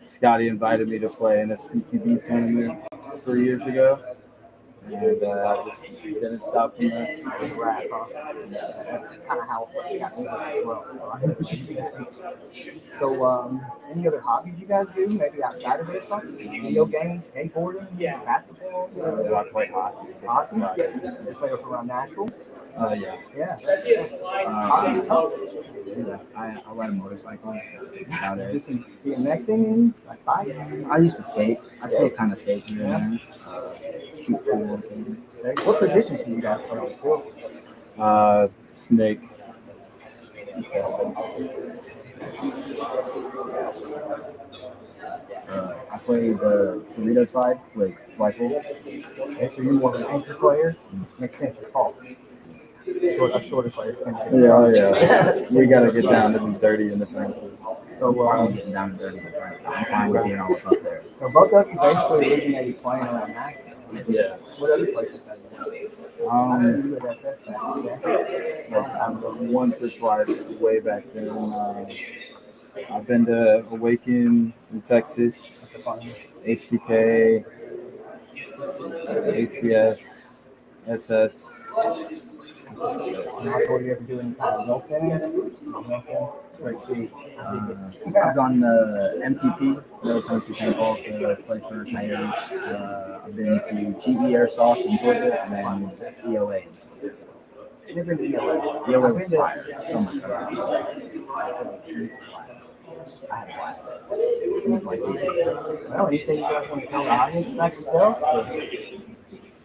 Scotty invited me to play in a SpeakyB tournament 3 years ago. And I just didn't stop from there. Rap, huh? That's kind of how I got into it as well. So, any other hobbies you guys do? Maybe outside of airsoft? Video games, skateboarding, basketball? I play hockey. Hockey? You play up around Nashville? Yeah. Yeah. Hockey's tough. Yeah, I ride a motorcycle. About Do it. some BMXing, like bikes? I used to skate. I still kind of skate here and there. Shoot pool. Okay. What positions do you guys play on the field? Snake. I play the Dorito side with rifle. Okay, so you're more of an anchor player? Makes sense, you're tall. A shorter player tend to Yeah. We gotta get down to be dirty in the trenches. So, I'm getting down and dirty, but I'm fine with being all up there. so both of you basically originated playing around Nashville. Yeah. What other places have you been? I've seen you at SS back in the day. Long time ago. Once or twice, way back then. I've been to Awaken in Texas, That's a fun one. HTK, ACS, SS. Now, do you ever do any kind of no sending? Straight speed. I've done MTP, military paintball, to play for Coyotes. I've been to GE Airsoft in Georgia, and then EOA. Never been to ELA. EOA I've was been to- fire. So much better. I had a blast there. Well, anything you guys want to tell the audience about yourselves? To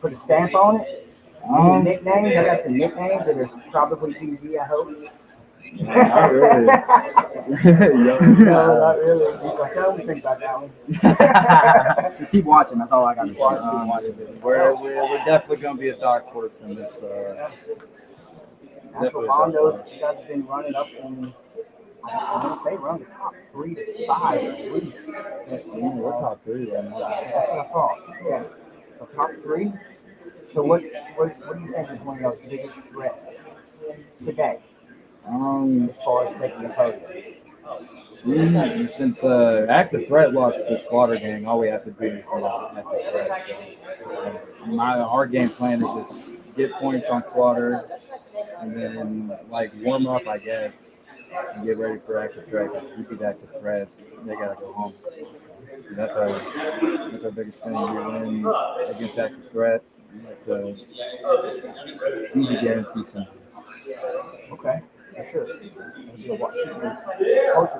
put a stamp on it? Any nicknames? I got some nicknames that are probably PG, I hope. Not really. No, not really. He's like, oh, we think about that one. Just keep watching. That's all I got to say. We're definitely gonna be a dark horse in this. That's what Bondos, you guys have been running up in, I want to say, around the top 3 to 5 at least. Since, We're top 3 right now. That's what I thought. Yeah. So top 3. So what do you think is one of your biggest threats today, as far as taking the podium? Since active threat lost to Slaughter Gang, all we have to do is go out active threat. So, our game plan is just get points on Slaughter, and then warm up, I guess, and get ready for active threat. If we get active threat, they gotta go home. That's our biggest thing. We win against active threat. It's a easy guarantee sometimes. Okay, for sure. You'll watch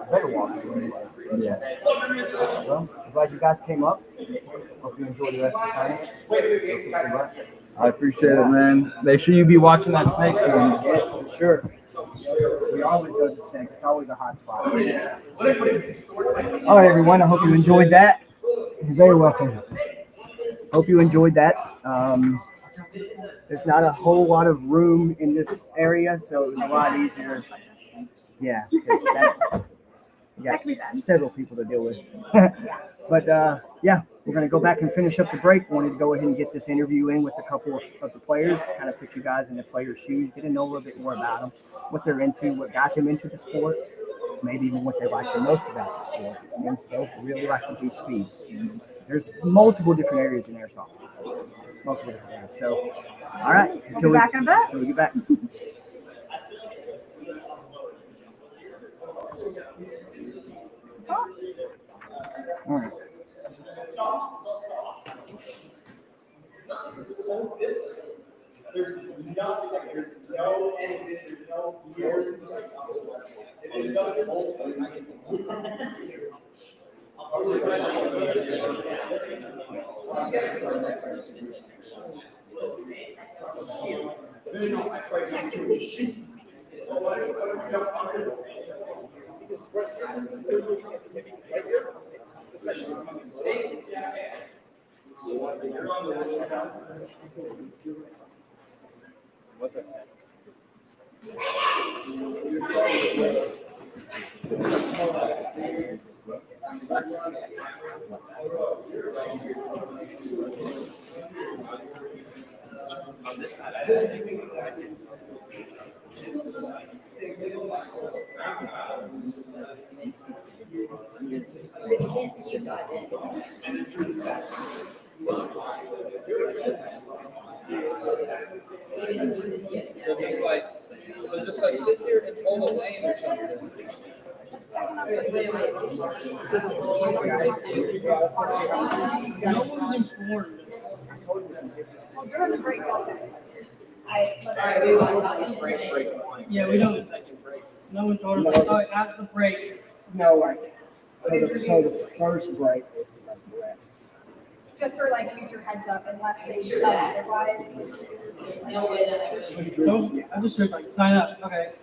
better walk anyways. Yeah. Well, I'm glad you guys came up. Hope you enjoy the rest of the tournament. Go kick some butt. I appreciate it, man. Make sure you be watching that snake for me. Yes, for sure. We always go to the snake. It's always a hot spot. All right, everyone. I hope you enjoyed that. You're very welcome. Hope you enjoyed that. There's not a whole lot of room in this area, so it was a lot easier. Yeah, because we got several people to deal with. But yeah, we're going to go back and finish up the break. Wanted to go ahead and get this interview in with a couple of the players, kind of put you guys in the players' shoes, get to know a little bit more about them, what they're into, what got them into the sport, maybe even what they like the most about the sport. It seems both really like to do speed. There's multiple different areas in airsoft. Multiple different areas. So, all right. We'll be back in a bit. Until we get back. All right. There's nothing, like, there's no edit, there's no years. There's no whole thing. No, that's right. Shoot. What's that say? On this side, I didn't see exactly. Because you can't see you got it. So just like sit here and hold a lane or something. No one's informed. Well, you're on the break all day. Yeah, we don't. No one told us, oh, after the break. No, like, so the first break is like reps. Just for like future heads up, unless they do that otherwise. No, I just heard like, sign up, okay.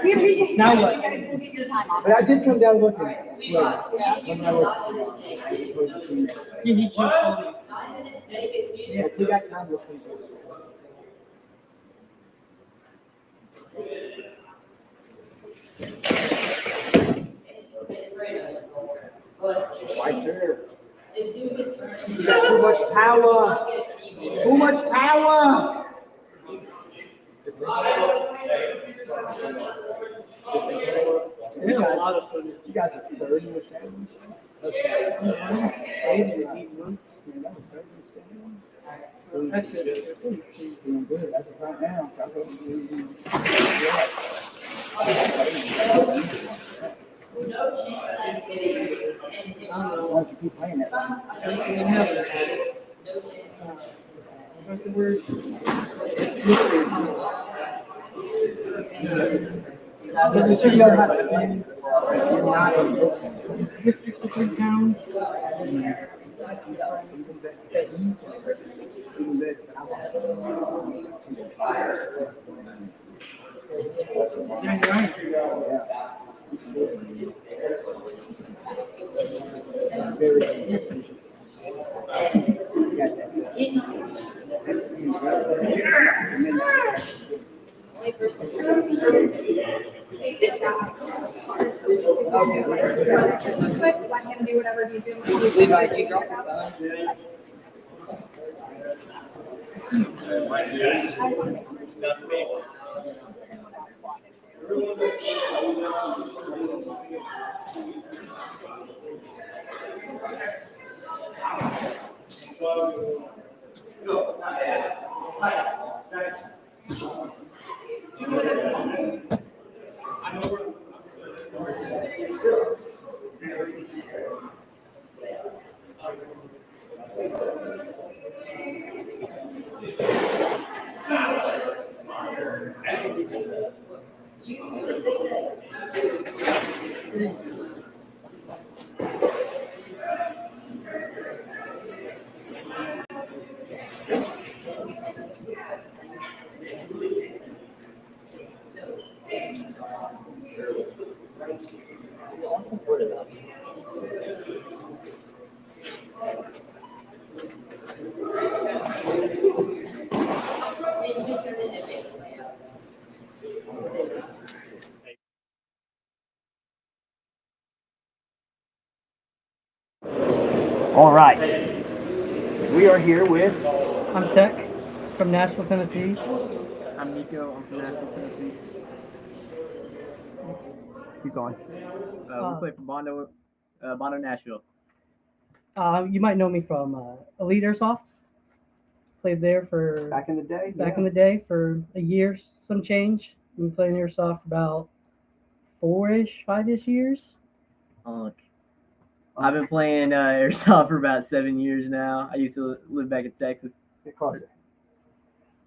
We appreciate Now you what? guys will get your time off. But I did come down looking. Yeah. When I was, Yeah, he just told me. yeah, we got time looking. White shirt. You got too much power. Too much power. We got a lot of fun. You guys are third in the standings. Maybe the 8 months. That's it. Doing good. That's it right now. I don't know. Why don't you keep playing it? What's the word? Does it show you how to play? You're not in this one. 53 pounds. Even better. Yeah, you're right. Very efficient. You got that. Just let him do whatever he's doing. Levi, did you drop your phone? That's me. All right. We are here with. I'm Tech from Nashville, Tennessee. I'm Nico. I'm from Nashville, Tennessee. Keep going. We play for Bondo, Nashville. You might know me from Elite Airsoft. Played there for Back in the day. back in the day for a year, some change. Been playing Airsoft about 5-ish years. I've been playing airsoft for about 7 years now. I used to live back in Texas. Get closer.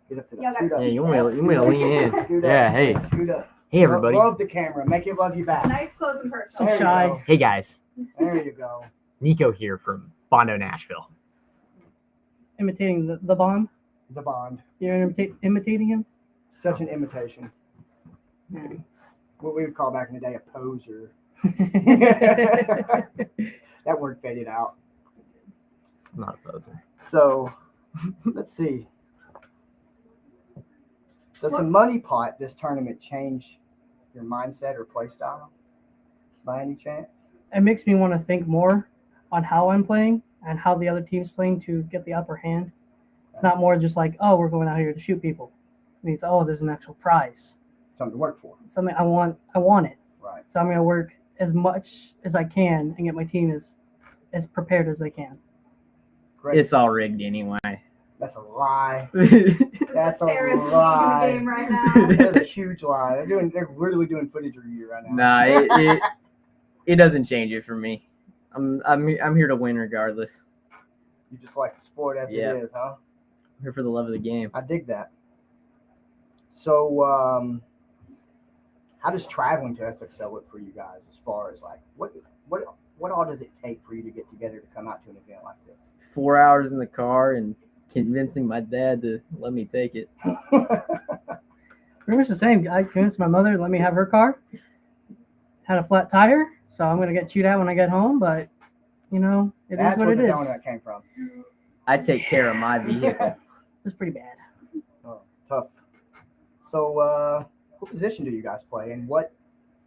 Get up to Y'all that. got Scoot up. Yeah, you want me to lean in. Scoot up. Yeah, hey. Scoot up. Hey, everybody. Love the camera. Make it love you back. Nice close in person. So There you shy. go. Hey, guys. There you go. Nico here from Bondo, Nashville. Imitating the Bond. The Bond. You're imitating him. Such an imitation. What we would call back in the day a poser. That word faded out. I'm not a poser. So, let's see. Does the money pot this tournament change your mindset or play style by any chance? It makes me want to think more on how I'm playing and how the other team's playing to get the upper hand. It's not more just like, oh, we're going out here to shoot people. It means, oh, there's an actual prize. Something to work for. Something I want it. Right. So I'm going to work as much as I can and get my team as prepared as I can. Great. It's all rigged anyway. That's a lie. That's That's a fairest league in lie. the game right now. That's a huge lie. They're literally doing footage review right now. Nah, it doesn't change it for me. I'm here to win regardless. You just like the sport as Yeah. it is, huh? I'm here for the love of the game. I dig that. So, how does traveling to SXL look for you guys as far as like what all does it take for you to get together to come out to an event like this? 4 hours in the car and convincing my dad to let me take it. Pretty much the same. I convinced my mother to let me have her car. Had a flat tire, so I'm going to get chewed out when I get home, but, it That's is what where it the is. donut came from. I take care of my vehicle. It was pretty bad. Oh, tough. So, what position do you guys play, and what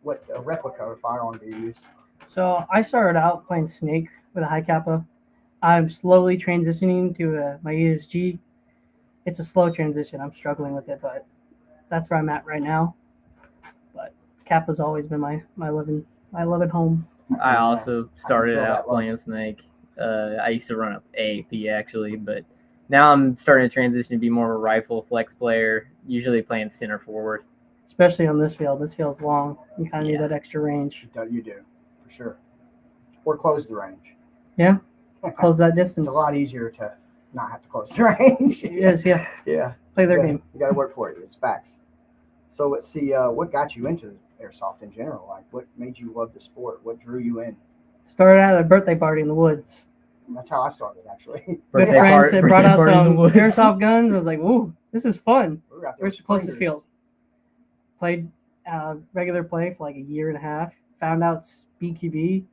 replica or firearm do you use? So I started out playing Snake with a high kappa. I'm slowly transitioning to my ESG. It's a slow transition. I'm struggling with it, but that's where I'm at right now. But Kappa's always been my loving home. I also started feel that out love. playing Snake. I used to run up AAP actually, but now I'm starting to transition to be more of a rifle flex player, usually playing center forward. Especially on this field. This field's long. You kind of Yeah. need that extra range. You do, for sure. Or close the range. Yeah. Close that distance. It's a lot easier to not have to close the range. It is, yeah. Yeah. Play their Yeah, game. You got to work for it. It's facts. So let's see. What got you into airsoft in general? Like, what made you love the sport? What drew you in? Started at a birthday party in the woods. That's how I started, actually. Good Birthday friends that brought birthday out party in the some woods. airsoft guns. I was like, ooh, this is fun. We were out there Where's with the closest springers. field? Played regular play for like a year and a half. Found out BQB.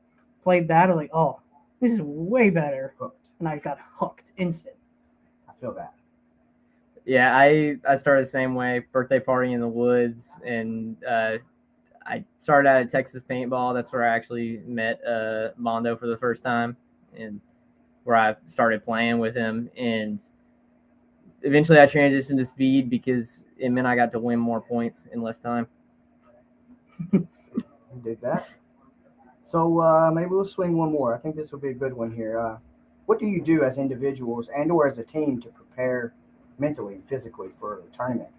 Played that. I was like, oh, this is way better. Hooked. And I got hooked instant. I feel that. Yeah, I started the same way, birthday party in the woods, and I started out at Texas Paintball. That's where I actually met Bondo for the first time, and where I started playing with him. And eventually I transitioned to speed because it meant I got to win more points in less time. I did that. So maybe we'll swing one more. I think this will be a good one here. What do you do as individuals and or as a team to prepare mentally and physically for a tournament?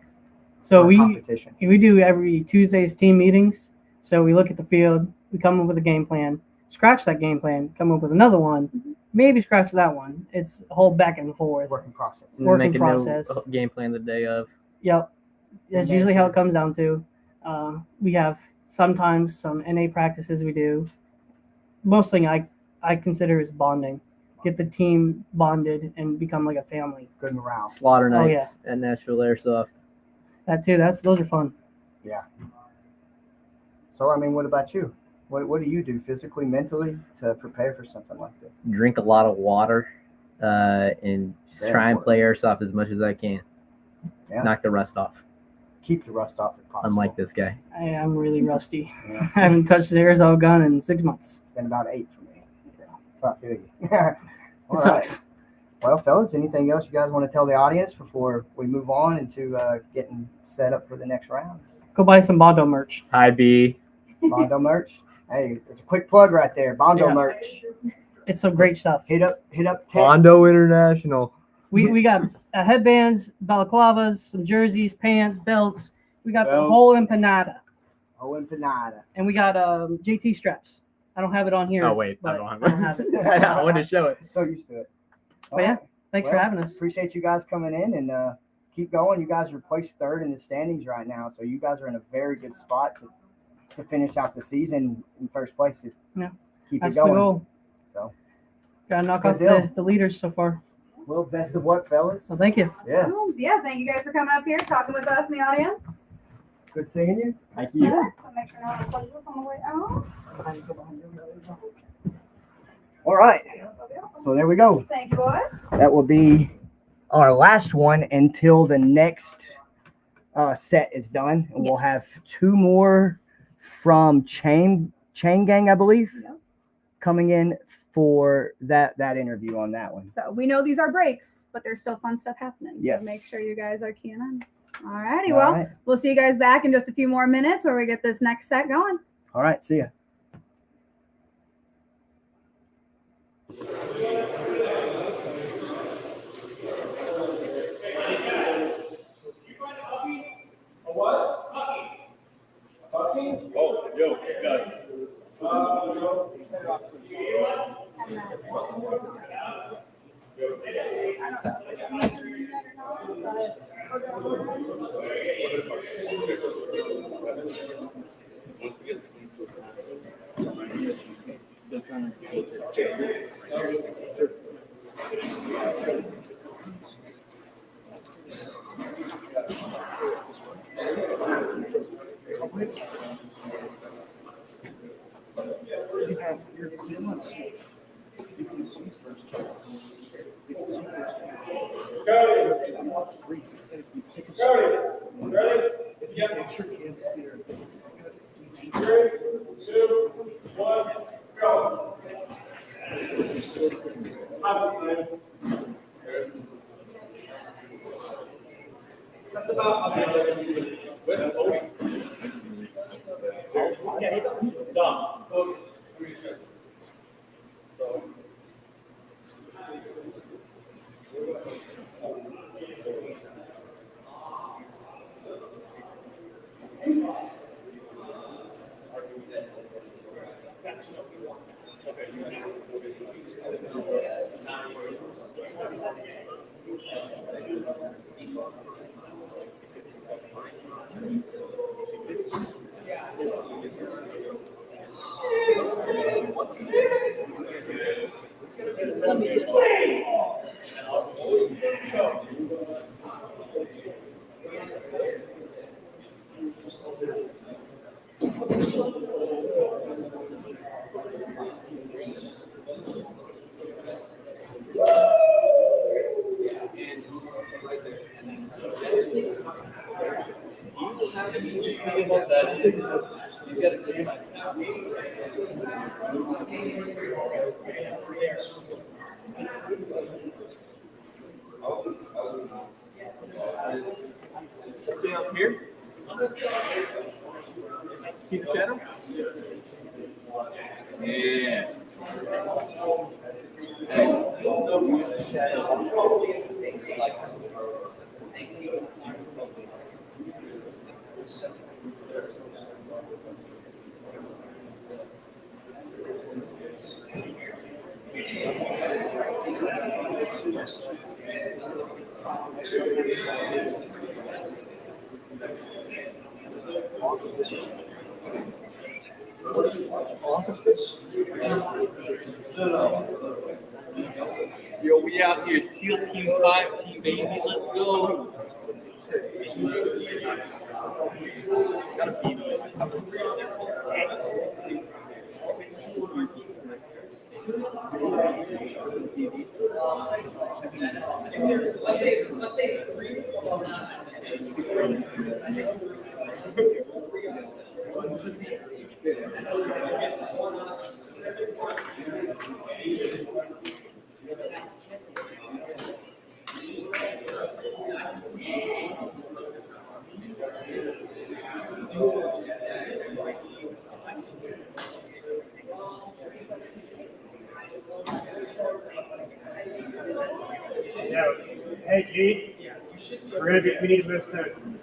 So or a we competition? do every Tuesday's team meetings. So we look at the field, we come up with a game plan, scratch that game plan, come up with another one, maybe scratch that one. It's a whole back and forth. Working process. Working Make a process. new game plan the day of. Yep. That's usually how it comes down to. We have sometimes some NA practices we do. Most thing I consider is bonding. Get the team bonded and become like a family. Good morale. Slaughter Oh, nights at Nashville Airsoft. That too. Those are fun. Yeah. So, I mean, what about you? What do you do physically, mentally to prepare for something like this? Drink a lot of water and just Very try and important. play airsoft as much as I can. Yeah. Knock the rust off. Keep the rust off if possible. Unlike this guy. I am really rusty. Yeah. I haven't touched the airsoft gun in 6 months. It's been about 8 for me. So I feel you. It All right. sucks. Well, fellas, anything else you guys want to tell the audience before we move on into getting set up for the next rounds? Go buy some Bondo merch. Hi, B. Bondo merch. Hey, it's a quick plug right there. Bondo Yeah. merch. It's some great stuff. Hit up Tech. Bondo International. We got headbands, balaclavas, some jerseys, pants, belts. We got the Belts. whole empanada. Oh, empanada. And we got JT straps. I don't have it on here. Oh wait, I but don't have I don't have it. it. I wanted to show it. So used to it. But yeah, thanks for Well, having us. Appreciate you guys coming in and keep going. You guys are placed third in the standings right now, so you guys are in a very good spot to finish out the season in first place. Yeah, Keep that's it going. the goal. So, Gotta knock Good off deal. the leaders so far. well, best of luck, fellas. Well, thank you. Yes. Yeah, thank you guys for coming up here, talking with us in the audience. Good seeing you. Thank you. Yeah, I'll make sure no one plugs this on the way out. All right. So there we go. Thank you, boys. That will be our last one until the next set is done, and we'll have Yes. 2 more from Chain Gang, I believe, Yep. coming in for that interview on that one. So we know these are breaks, but there's still fun stuff happening. Yes. So make sure you guys are keying in. All righty. All Well, right. we'll see you guys back in just a few more minutes where we get this next set going. All right. See ya. Oh, yo, got it. You have your on C. You can see first. You can see first. Three. And if you take a step, if you make your hands clear, 3, 2, 1, go. That's about See up here? See the shadow? Yeah. Yo, we out here, SEAL Team 5, Team Baby, let's go. Gotta feed me. Let's say it's 3. Yeah. Hey, G. We need to move soon.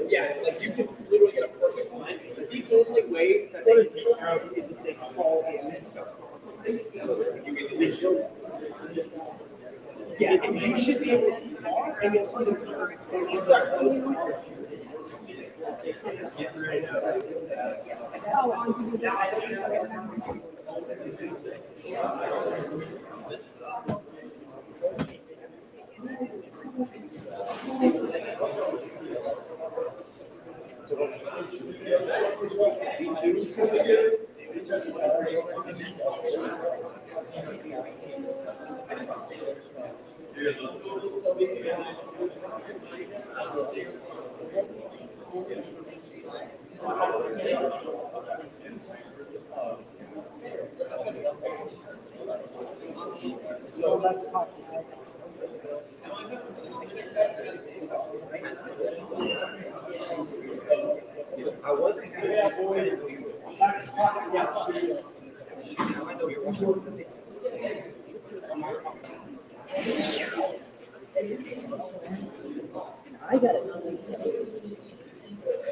Yeah, like you could literally get a perfect line. The only way that they can take out is if they call in and start calling. Yeah, and you should be able to see far, and you'll see the color. If they're close color. Oh, on computer.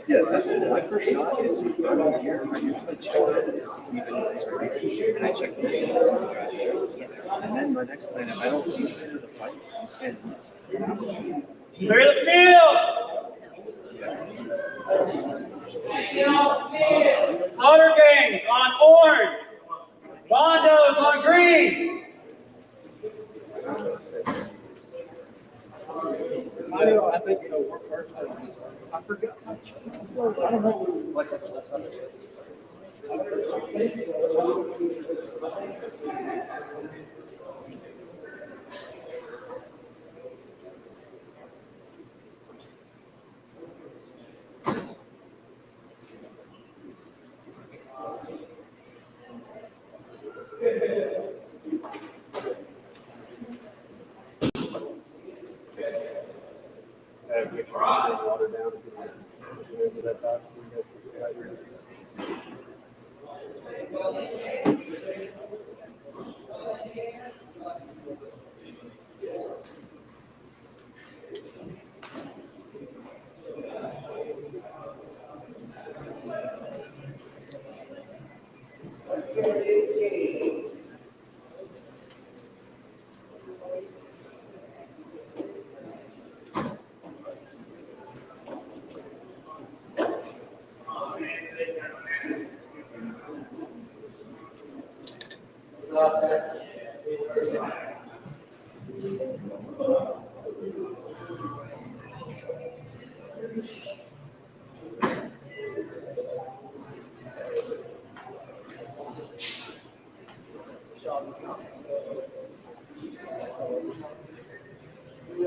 Yeah, my first shot is around here. I usually check this just to see if anything's ready. And I check this. And then my next plan, if I don't see it in the fight, I'm standing. Clear the field! Slaughter gangs on orange. Bondos on green. I think so. We're first. I forgot. I don't know. Like water down.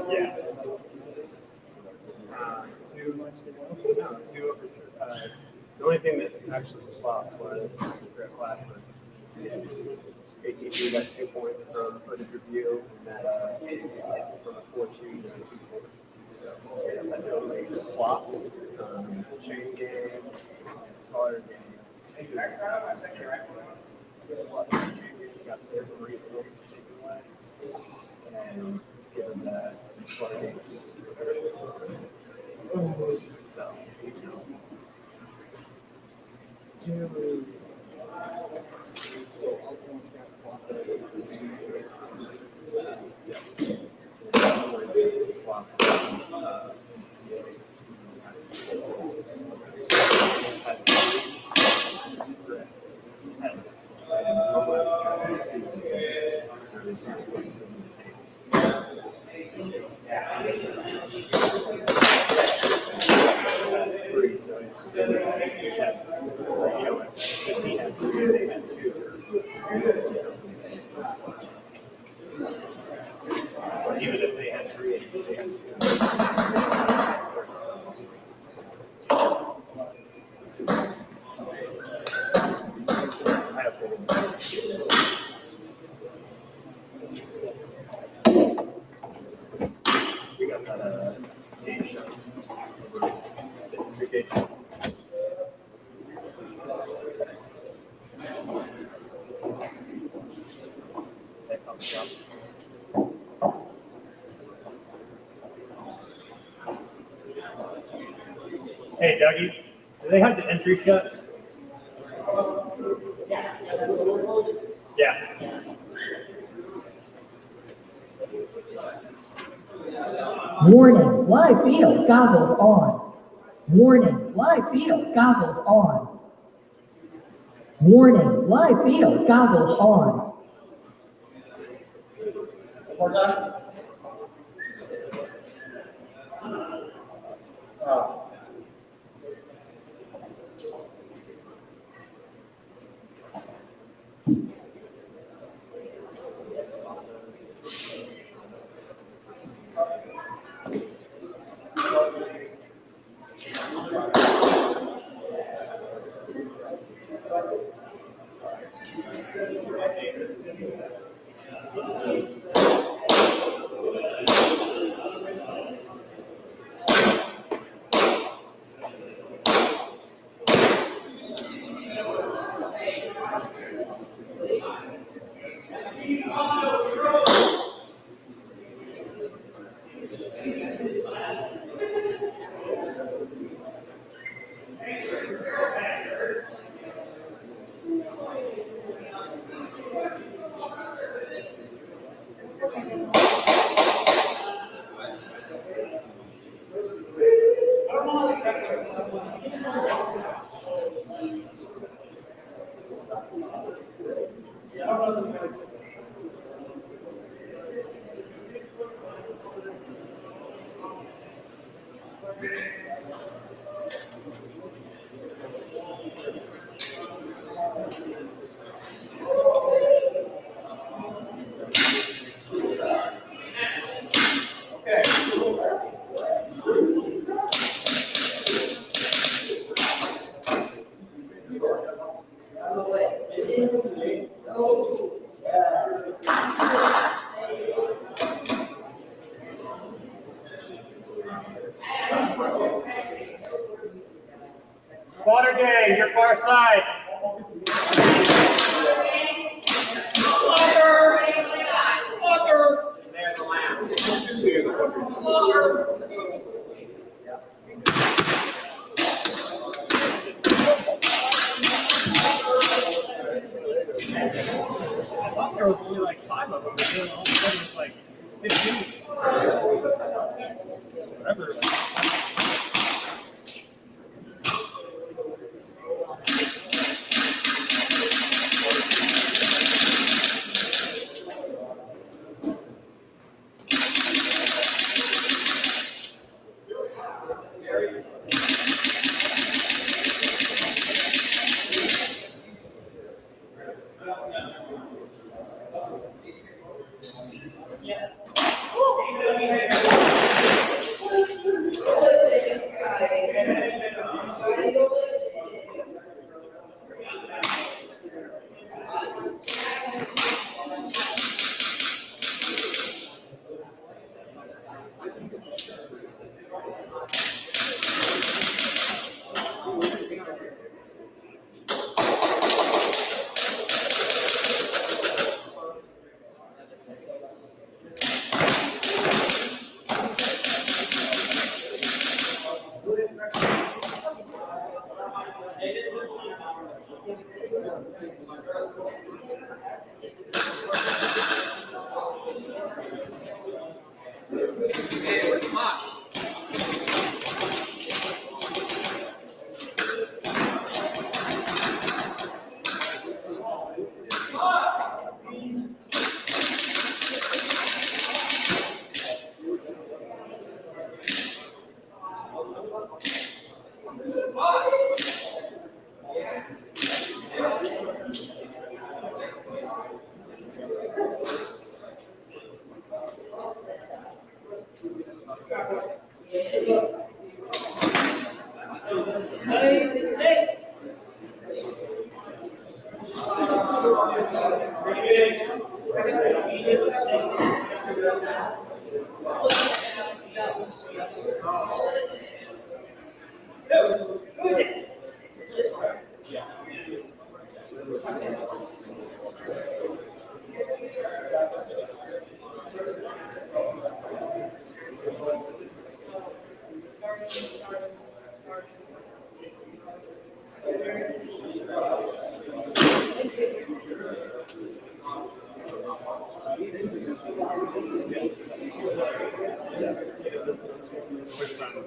Yeah. The only thing that actually swapped was Grant Blackburn. 18 got 2 points from footage review, and then from a 4-2 to a 2 point. So that's the only flop. Chain game, slaughter game. Got their 3 points taken away, and given that slaughter game. So, even if they had 3, they had 2. We got that game show. That comes up. Hey, Dougie, do they have the entry shut? Yeah. Warning, live field goggles on. Warning, live field goggles on. Warning, live field goggles on. One more time. Water gang, your far side. I thought there was only like 5 of them, but then all of a sudden it's like 15. Whatever.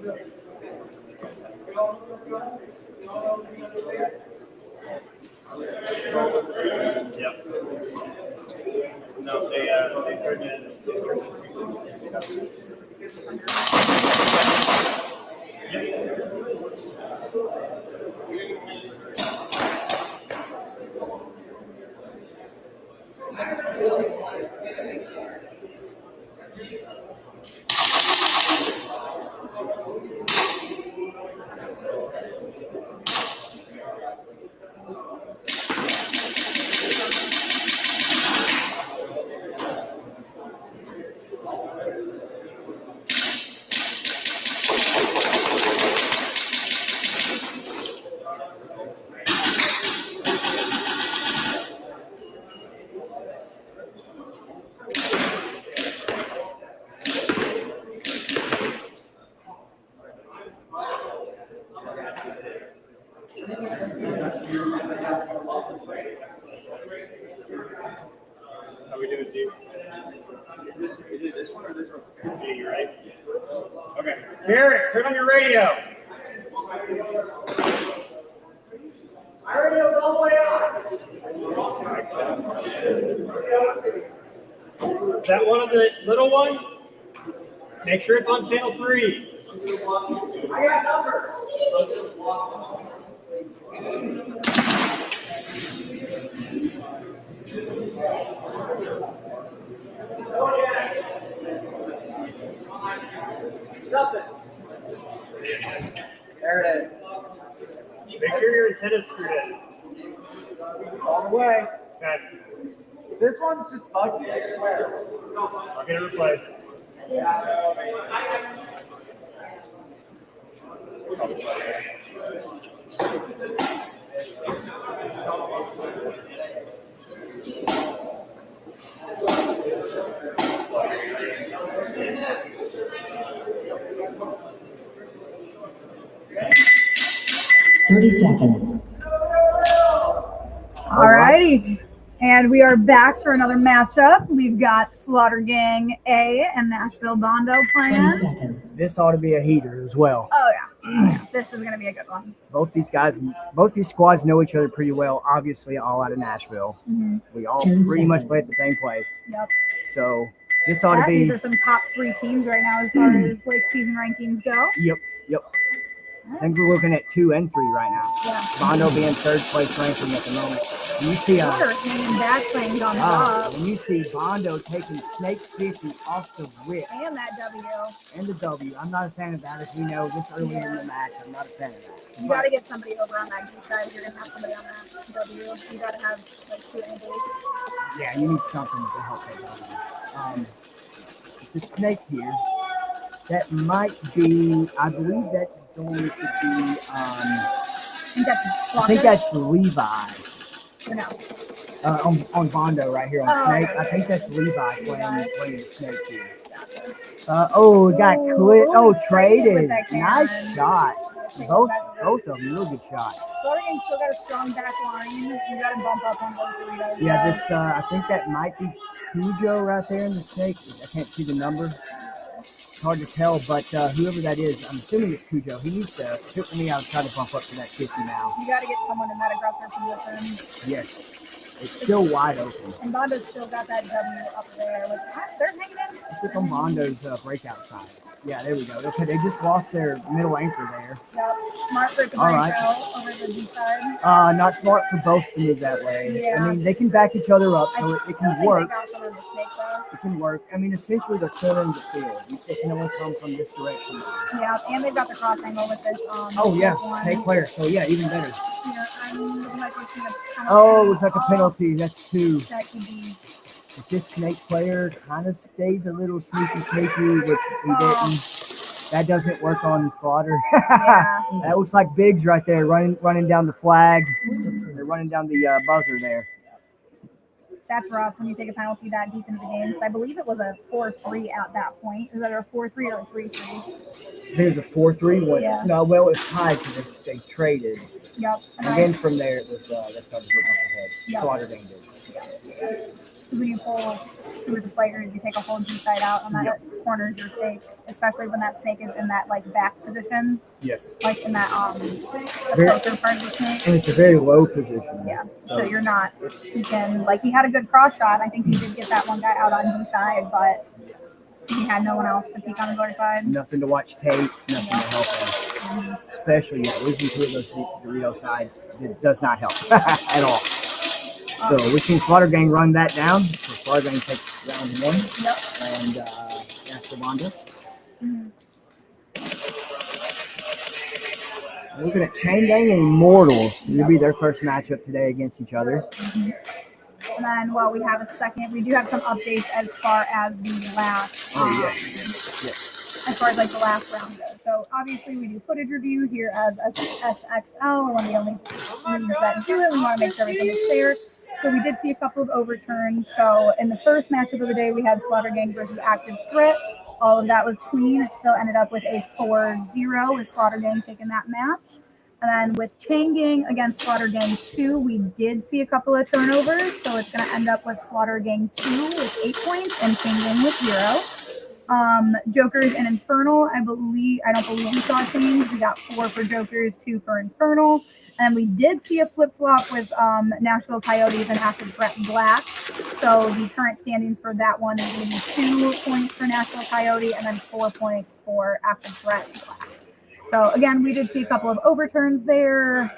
Yep. No, they turned in. How we doing, Steve? Is it this one or this one? Yeah, you're right. Okay. Garrett, turn on your radio. My radio's all the way on. Is that one of the little ones? Make sure it's on channel 3. I got numbers. Oh yeah. Nothing. There it is. Make sure your antenna's screwed in. All the way. Okay. This one's just buggy, I swear. I'll get it replaced. Seconds. Alrighty. And we are back for another matchup. We've got Slaughter Gang A and Nashville Bondo 20 playing. seconds. This ought to be a heater as well. Oh yeah. This is gonna be a good one. Both these squads know each other pretty well. Obviously, all out of Nashville. Mhm. We all 10 pretty much seconds. play at the same place. Yep. So this ought to be. These are some top 3 teams right now as far as like season rankings go. Yep. I think we're looking at 2 and 3 right now. Yeah. Bondo being 3rd place ranking at the moment. And you see Slaughter hanging back playing guns up. and you see Bondo taking Snake 50 off the whip And that W. and the W. I'm not a fan of that, as we know this early in the match. I'm not a fan of that. You gotta get somebody over on that D side if you're gonna have somebody on that W. You gotta have like 2 angles. Yeah, you need something to help that W. The Snake here, that might be, I believe that's going to be, I I think that's Levi. Or no. On Bondo right here on Oh, Snake. okay. I think that's Levi playing the Snake here. Gotcha. It got clipped. Oh, Traded with traded. that cannon. Nice shot. Both of them real good shots. Slaughter Gang still got a strong back line. You gotta bump up on those Doritos. Yeah, this I think that might be Cujo right there in the Snake. I can't see the number. It's hard to tell, but whoever that is, I'm assuming it's Cujo. He needs to hit me out and try to bump up to that 50 now. You gotta get someone in that aggressor position. Yes. It's still wide open. And Bondo's still got that W up there. They're hanging in. Let's look on Bondo's breakout side. Yeah, there we go. Okay, they just lost their middle anchor there. Yep. Smart for it to All break right. out over the D side. Not smart for both to move that way. Yeah. I mean, they can back each other up, so it still can think work. They got someone to snake though. It can work. I mean, essentially, they're cornering the field. It can only come from this direction. Yeah, and they've got the cross angle with this. Oh, yeah. one. Snake player. So, yeah, even better. Yeah, I'm looking like we're seeing a penalty. Oh, it's like a penalty. That's 2. That could be. If this Snake player kind of stays a little sneaky, which he didn't. That doesn't work on Slaughter. Yeah. That looks like Biggs right there running down the flag. They're running down the buzzer there. That's rough when you take a penalty that deep into the game. Because I believe it was a 4-3 at that point. Is that a 4-3 or a 3-3? There's a 4-3 one. Yeah. No, well, it's tied because they traded. Yep. And then from there, it was, they started looking up ahead. Yep. Slaughter Gang did. when you pull two of the players, you take a whole G side out, and that corners your snake, especially when that snake is in that like back position, Yes. like in that the closer part of the snake. And it's a very low position. Yeah. So you're not peeking. Like he had a good cross shot. I think he did get that one guy out on D side, but he had no one else to peek on his other side. Nothing to watch tape, nothing to help him. Especially losing two of those Dorito sides, it does not help at all. So we've seen Slaughter Gang run that down. So Slaughter Gang takes round 1. Yep. And that's the Bondo. Looking at Chain Gang and Immortals. It'll be their first matchup today against each other. And then while we have a second, we do have some updates as far as the last. Yes. As far as like the last round goes. So obviously we do footage review here as SXL. We're one of the only leagues that do it. We want to make sure everything is fair. So we did see a couple of overturns. So in the first matchup of the day, we had Slaughter Gang versus Active Threat. All of that was clean. It still ended up with a 4-0 with Slaughter Gang taking that match. And then with Chain Gang against Slaughter Gang 2, we did see a couple of turnovers. So it's going to end up with Slaughter Gang 2 with 8 points and Chain Gang with 0. Jokers and Infernal, I don't believe we saw change. We got 4 for Jokers, 2 for Infernal. And we did see a flip-flop with Nashville Coyotes and Active Threat Black. So the current standings for that one is going to be 2 points for Nashville Coyote and then 4 points for Active Threat Black. So again, we did see a couple of overturns there.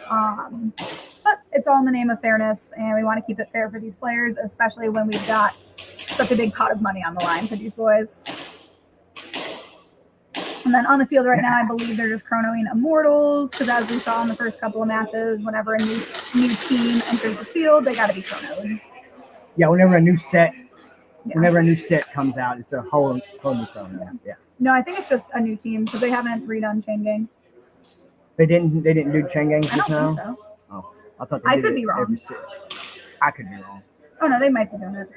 But it's all in the name of fairness, and we want to keep it fair for these players, especially when we've got such a big pot of money on the line for these boys. And then on the field right now, I believe they're just chronoing Immortals, because as we saw in the first couple of matches, whenever a new team enters the field, they got to be chronoed. Yeah, whenever a new set comes out, it's a whole new chrono. Yeah. No, I think it's just a new team because they haven't redone Chain Gang. They didn't do Chain Gangs I just don't now? think so. Oh, I thought they I did could it be wrong. every set. I could be wrong. Oh no, they might be doing it.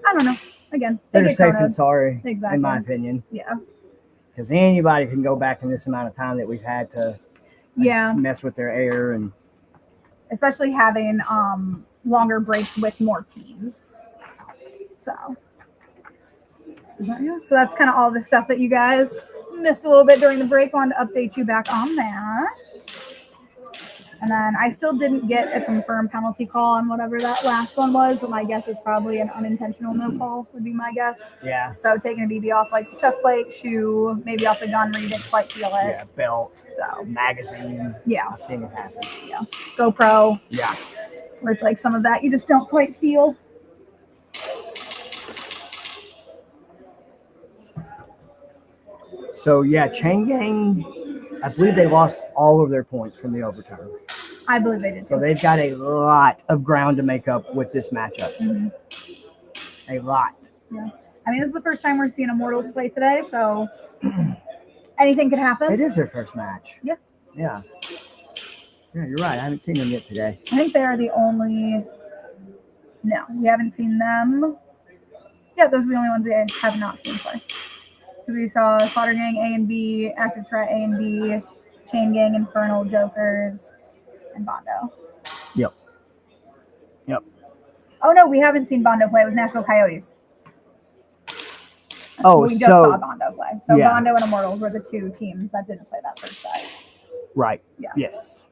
I don't know. Again, they Better get safe chronoed. than sorry, Exactly. in my opinion. Yeah. Because anybody can go back in this amount of time that we've had to mess with their air, and especially having longer breaks with more teams. So that's kind of all the stuff that you guys missed a little bit during the break. Wanted to update you back on that. And then I still didn't get a confirmed penalty call on whatever that last one was, but my guess is probably an unintentional no call would be my guess. Yeah. So taking a BB off like chest plate, shoe, maybe off the gun where you didn't quite feel it. Yeah, belt, so magazine. Yeah. I've seen it happen. Yeah. GoPro. Yeah. Where it's like some of that you just don't quite feel. So yeah, Chain Gang, I believe they lost all of their points from the overturn. I believe they did. So they've got a lot of ground to make up with this matchup. Mm-hmm. A lot. Yeah. I mean, this is the first time we're seeing Immortals play today, so anything could happen. It is their first match. Yeah. Yeah. Yeah, you're right. I haven't seen them yet today. I think they are the only. No, we haven't seen them. Yeah, those are the only ones we have not seen play. Because we saw Slaughter Gang A and B, Active Threat A and B, Chain Gang, Infernal, Jokers, and Bondo. Yep. Oh no, we haven't seen Bondo play. It was Nashville Coyotes. Oh, we just so saw Bondo play. So yeah. Bondo and Immortals were the two teams that didn't play that first side. Right. Yeah. Yes.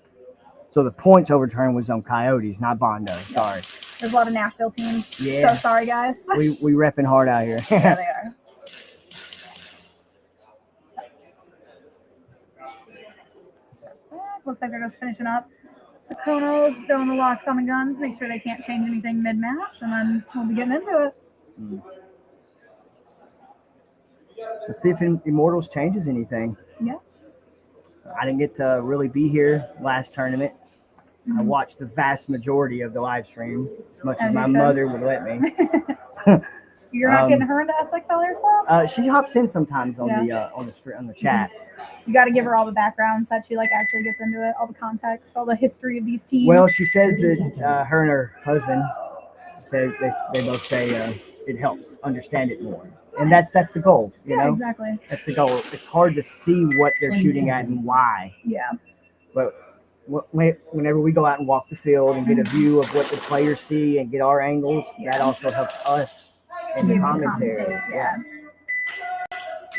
So the points overturn was on Coyotes, not Bondo. Sorry. There's a lot of Nashville teams. Yeah. So sorry, guys. we repping hard out here. Yeah, they are. So. Looks like they're just finishing up the chronos, throwing the locks on the guns, make sure they can't change anything mid-match, and then we'll be getting into it. Let's see if Immortals changes anything. Yeah. I didn't get to really be here last tournament. I watched the vast majority of the live stream, as much as my mother would let me. You're not getting her into SXL Airsoft? She hops in sometimes on the chat. You got to give her all the background so that she actually gets into it, all the context, all the history of these teams. Well, she says that her and her husband say they both say it helps understand it more, and that's the goal. You know, exactly. That's the goal. It's hard to see what they're shooting at and why. Yeah. But whenever we go out and walk the field and get a view of what the players see and get our angles, that also helps us in the Be able to commentary. commentate, yeah.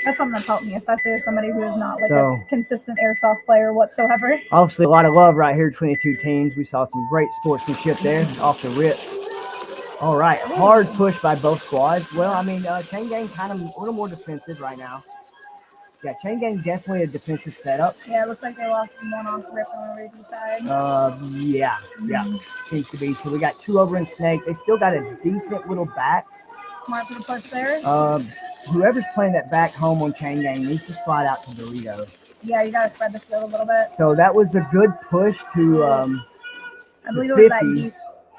That's something that's helped me, especially as somebody who is not like a consistent airsoft player whatsoever. Obviously, a lot of love right here between the two teams. We saw some great sportsmanship there off the rip. All right, hard push by both squads. Well, I mean, Chain Gang kind of a little more defensive right now. Yeah, Chain Gang definitely a defensive setup. Yeah, it looks like they lost one off rip on the radio side. Yeah, seems to be. So we got 2 over in Snake. They still got a decent little back. Smart for the push there. Whoever's playing that back home on Chain Gang needs to slide out to Dorito. Yeah, you got to spread the field a little bit. So that was a good push to I believe it was that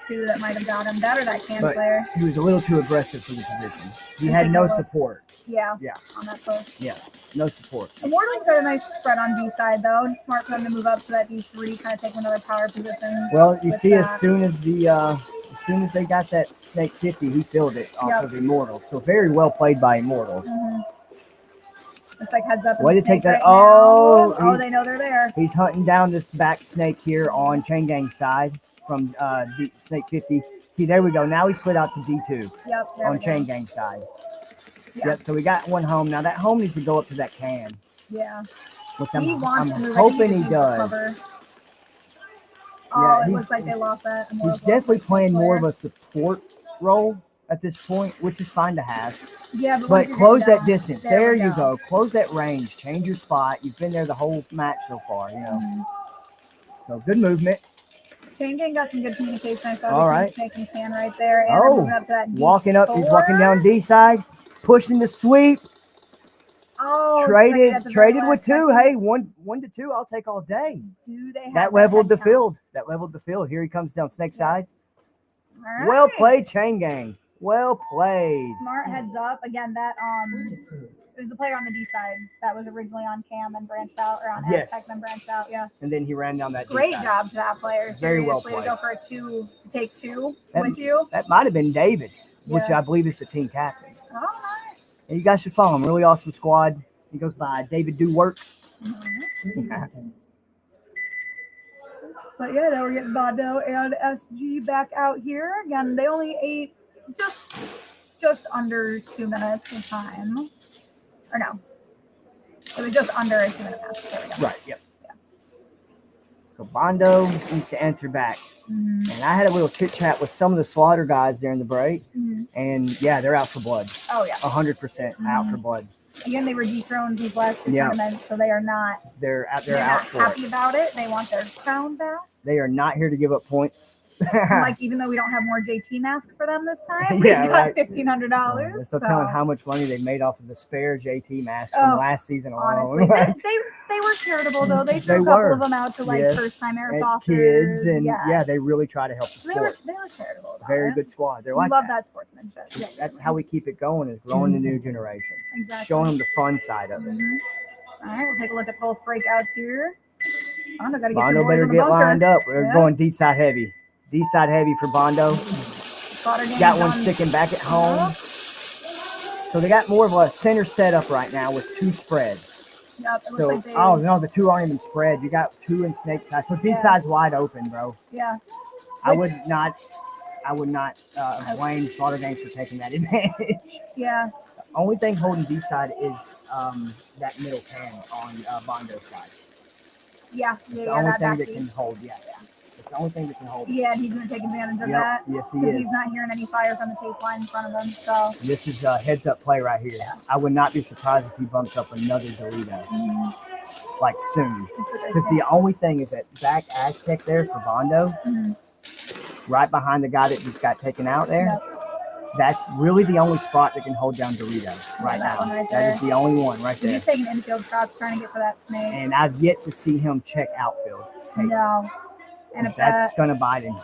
D2 that might have got him. That or that can player. He was a little too aggressive for the position. He had no support. Yeah, on that push. Yeah, no support. Immortal's got a nice spread on D side, though. It's smart for them to move up to that D3, kind of take another power position. Well, you see, as soon as they got that Snake 50, he filled it off of Immortals. So very well played by Immortals. Looks like heads up. Way to take that. Right Oh, they know they're there. He's hunting down this back Snake here on Chain Gang side from Snake 50. See, there we go. Now he slid out to D2 on Chain Gang side. Yep, so we got one home. Now that home needs to go up to that can. Yeah. Which I'm hoping he does. Oh, it looks like they lost that. He's definitely playing more of a support role at this point, which is fine to have. Yeah, but close that distance. There you go. Close that range. Change your spot. You've been there the whole match so far, you know. So good movement. Chain Gang got some good communication. I saw between Snake and Can right there. And moving up to that walking up. He's walking down D side, pushing the sweep. Oh, traded with 2. Hey, 1 to 2. I'll take all day. Do they have that leveled the field? That leveled the field. Here he comes down Snake side. Right. Well played, Chain Gang. Well played. Smart heads up. Again, that it was the player on the D side that was originally on Cam and branched out, or on Aztec then branched out. Yeah. And then he ran down that. Great job to that player. Very well played. To go for a 2 to take 2 with you. That might have been David, which I believe is the team captain. Oh, nice. And you guys should follow him. Really awesome squad. He goes by David Do Work. Nice. But yeah, now we're getting Bondo and SG back out here. Again, they only ate just under 2 minutes of time. Or no. It was just under a 2-minute match. There we go. Right, yep. Yeah. So Bondo needs to answer back. And I had a little chit chat with some of the Slaughter guys during the break. And yeah, they're out for blood. Oh yeah. 100% out for blood. Again, they were dethroned these last 2 tournaments, so they are not. They're out for happy about it. They want their crown back. They are not here to give up points. Like, even though we don't have more JT masks for them this time, we got $1,500. They're still telling how much money they made off of the spare JT masks from last season alone. Honestly, they were charitable though. They threw a couple of them out to first-time airsofters, kids, and they really try to help the sport. They were charitable. About Very good squad. They're we love that sportsmanship. Yeah, that's how we keep it going, is growing the new generation. Exactly. Showing them the fun side of it. All right, we'll take a look at both breakouts here. Bondo better get lined up. We're going D side heavy. D side heavy for Bondo. Got one sticking back at home. So they got more of a center setup right now with 2 spread. Yep, it so looks like no, the 2 aren't even spread. You got 2 in Snake side. So D side's wide open, bro. Yeah. I would not blame Slaughter Gang for taking that advantage. Yeah. The only thing holding D side is that middle can on Bondo's side. Yeah. It's the only thing that can hold. Yeah. It's the only thing that can hold. Yeah, he's going to take advantage of that. Yes, he is. He's not hearing any fire from the tape line in front of him. So this is a heads-up play right here. Yeah. I would not be surprised if he bumps up another Dorito, like soon. Because the only thing is that back Aztec there for Bondo, right behind the guy that just got taken out there. Yep. That's really the only spot that can hold down Dorito right now. That is the only one right there. He's taking infield shots, trying to get for that snake. And I've yet to see him check outfield. No. And if that's going to bite him.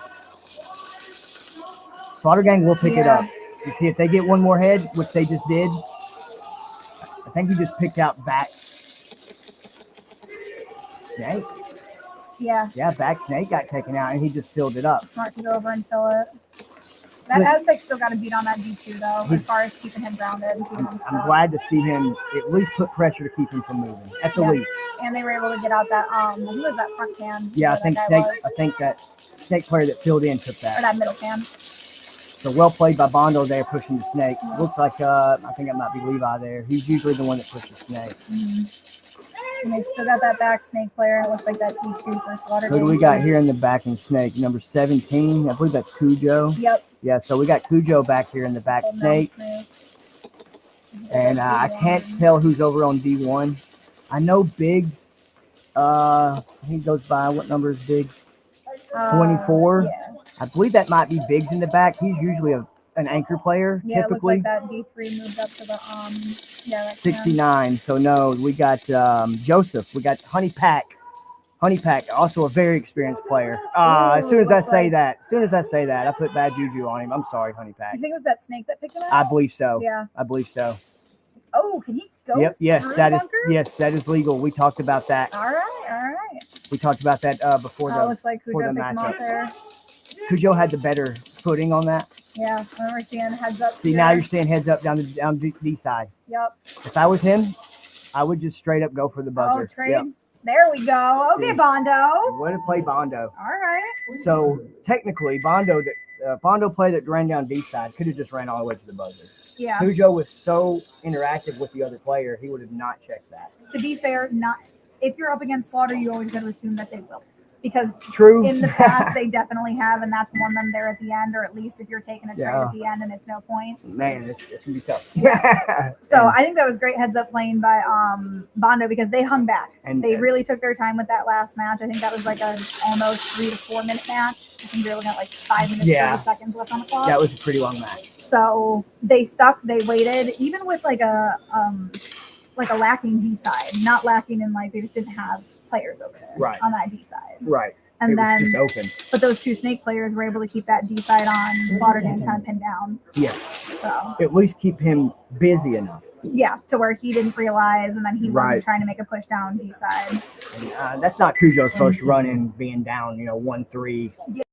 Slaughter Gang will pick it up. You see, if they get one more head, which they just did, I think he just picked out back Snake. Yeah. Yeah, back Snake got taken out, and he just filled it up. Smart to go over and fill it. That Aztec still got to beat on that D2 though, as far as keeping him grounded and keeping him I'm stuck. glad to see him at least put pressure to keep him from moving, at the Yeah. least. And they were able to get out that who was that front can? Yeah, I where that think guy Snake. was? I think that Snake player that filled in took Or that. that middle can. So well played by Bondo there, pushing the Snake. Looks like I think that might be Levi there. He's usually the one that pushes Snake. Mm-hmm. And they still got that back Snake player. It looks like that D2 for Slaughter. Who do we got here in the back in Snake? Number 17. I believe that's Cujo. Yep. Yeah, so we got Cujo back here in the back Holding Snake. on And I can't tell who's over on D1. I know Biggs. He goes by, what number is Biggs? 24. Yeah. I believe that might be Biggs in the back. He's usually an anchor player, Yeah, typically. it looks like that D3 moved up to the that 69. So no, we got Joseph. We got Honey Pack. Honey Pack, also a very experienced player. As soon as I say that, I put bad juju on him. I'm sorry, Honey Pack. You think it was that Snake that picked him up? I believe so. Yeah. I believe so. Oh, can he go? Yep. Yes, through that bunkers? that is legal. We talked about that. All right. We talked about that before the looks like Cujo picked him off there. Cujo had the better footing on that. Yeah, I remember seeing heads up. See, now you're seeing heads up down the D side. Yep. If I was him, I would just straight up go for the buzzer. Oh, trade. Yep. There we go. Okay, See, Bondo. way to play Bondo. All right. So technically, Bondo play that ran down D side could have just ran all the way to the buzzer. Yeah. Cujo was so interactive with the other player, he would have not checked that. To be fair, not if you're up against Slaughter, you always got to assume that they will. Because True. in the past, they definitely have, and that's won them there at the end, or at least if you're taking a trade Yeah. at the end and it's no points. Man, it can be tough. So I think that was great heads up playing by Bondo because they hung back. And they really took their time with that last match. I think that was like a almost 3 to 4 minute match. I think they were looking at like 5 minutes, 30 seconds left on the clock. That was a pretty long match. So they stuck, they waited, even with like a lacking D side, not lacking in like they just didn't have players over there on that D side. Right. And it then was just open. But those two Snake players were able to keep that D side on Slaughter Gang kind of pinned down. Yes. So at least keep him busy enough. Yeah, to where he didn't realize, and then he Right. wasn't trying to make a push down D side. And, that's not Cujo's first run in being down, 1-3. Yeah.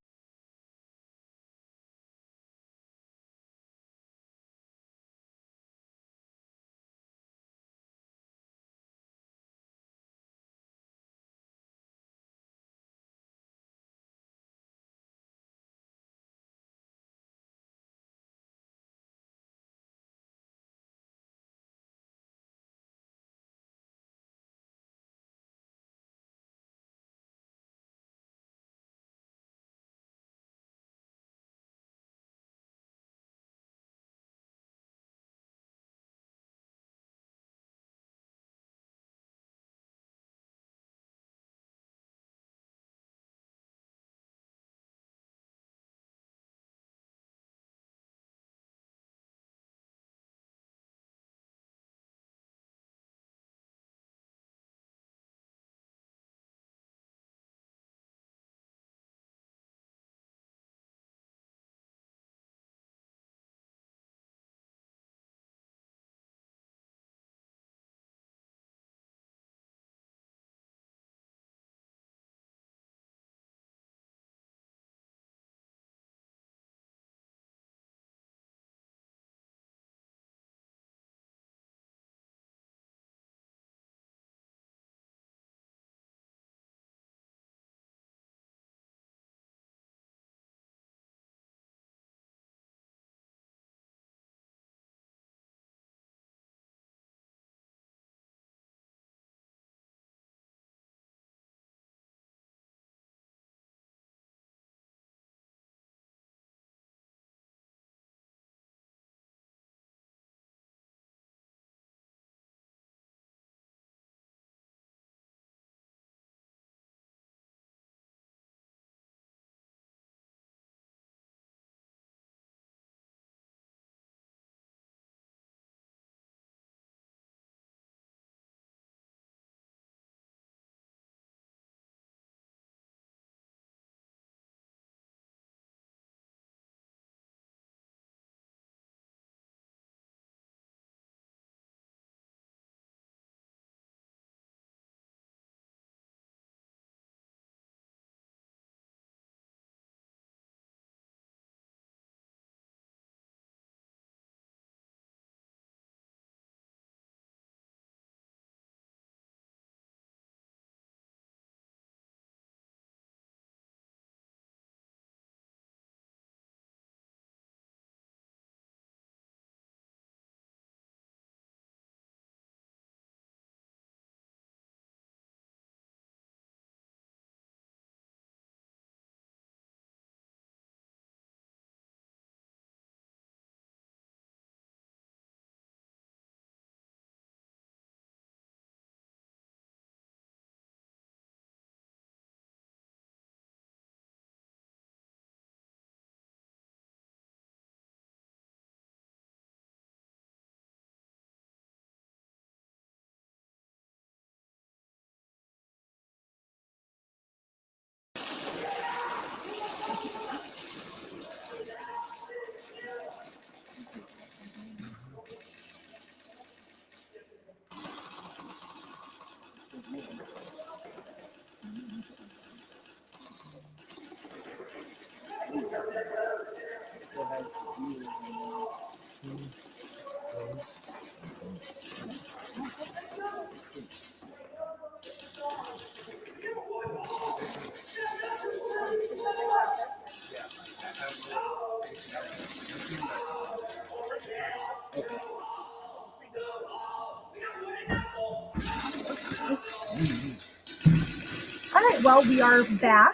All right, well, we are back.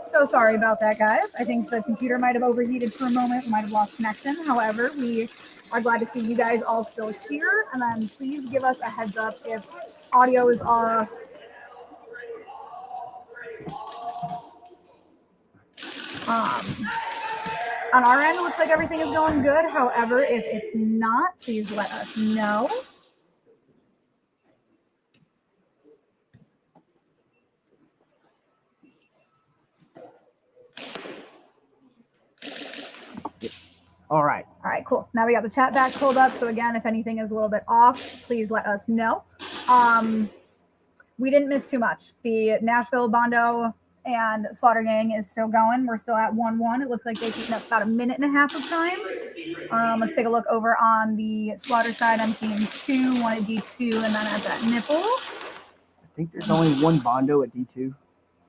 So sorry about that, guys. I think the computer might have overheated for a moment, might have lost connection. However, we are glad to see you guys all still here. And then please give us a heads up if audio is off. On our end, it looks like everything is going good. However, if it's not, please let us know. All right. All right, cool. Now we got the chat back pulled up. So again, if anything is a little bit off, please let us know. We didn't miss too much. The Nashville, Bondo, and Slaughter Gang is still going. We're still at 1-1. It looks like they've taken up about a minute and a half of time. Let's take a look over on the Slaughter side. I'm seeing 2, 1 at D2, and then at that nipple. I think there's only one Bondo at D2.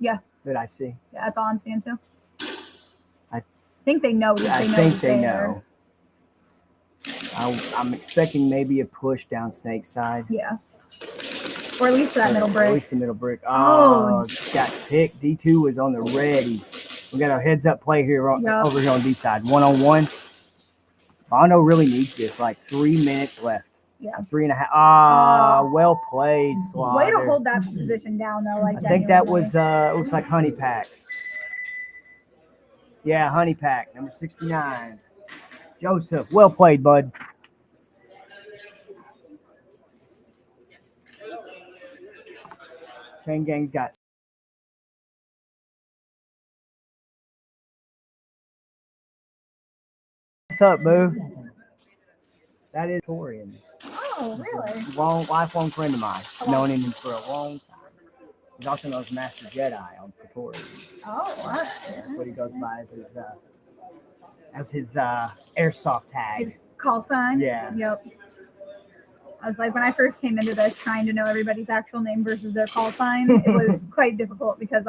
Yeah. That I see. Yeah, that's all I'm seeing too. I think they know. I think they know. I'm expecting maybe a push down Snake's side. Yeah. Or at least that middle brick. At least the middle brick. Oh, got picked. D2 was on the ready. We got a heads up play here over here on D side. 1-on-1. Bondo really needs this. Like 3 minutes left. Yeah. 3.5. Well played, Slaughter. Way to hold that position down though. Like I think that was looks like Honey Pack. Yeah, Honey Pack, number 69. Joseph, well played, bud. Chain Gang got. What's up, boo? That is Torian's. Oh, really? Lifelong friend of mine. Known him for a long time. He's also known as Master Jedi on Praetorian. Oh, wow. That's what he goes by as his airsoft tag. His call sign? Yeah. Yep. I was like, when I first came into this, trying to know everybody's actual name versus their call sign, it was quite difficult because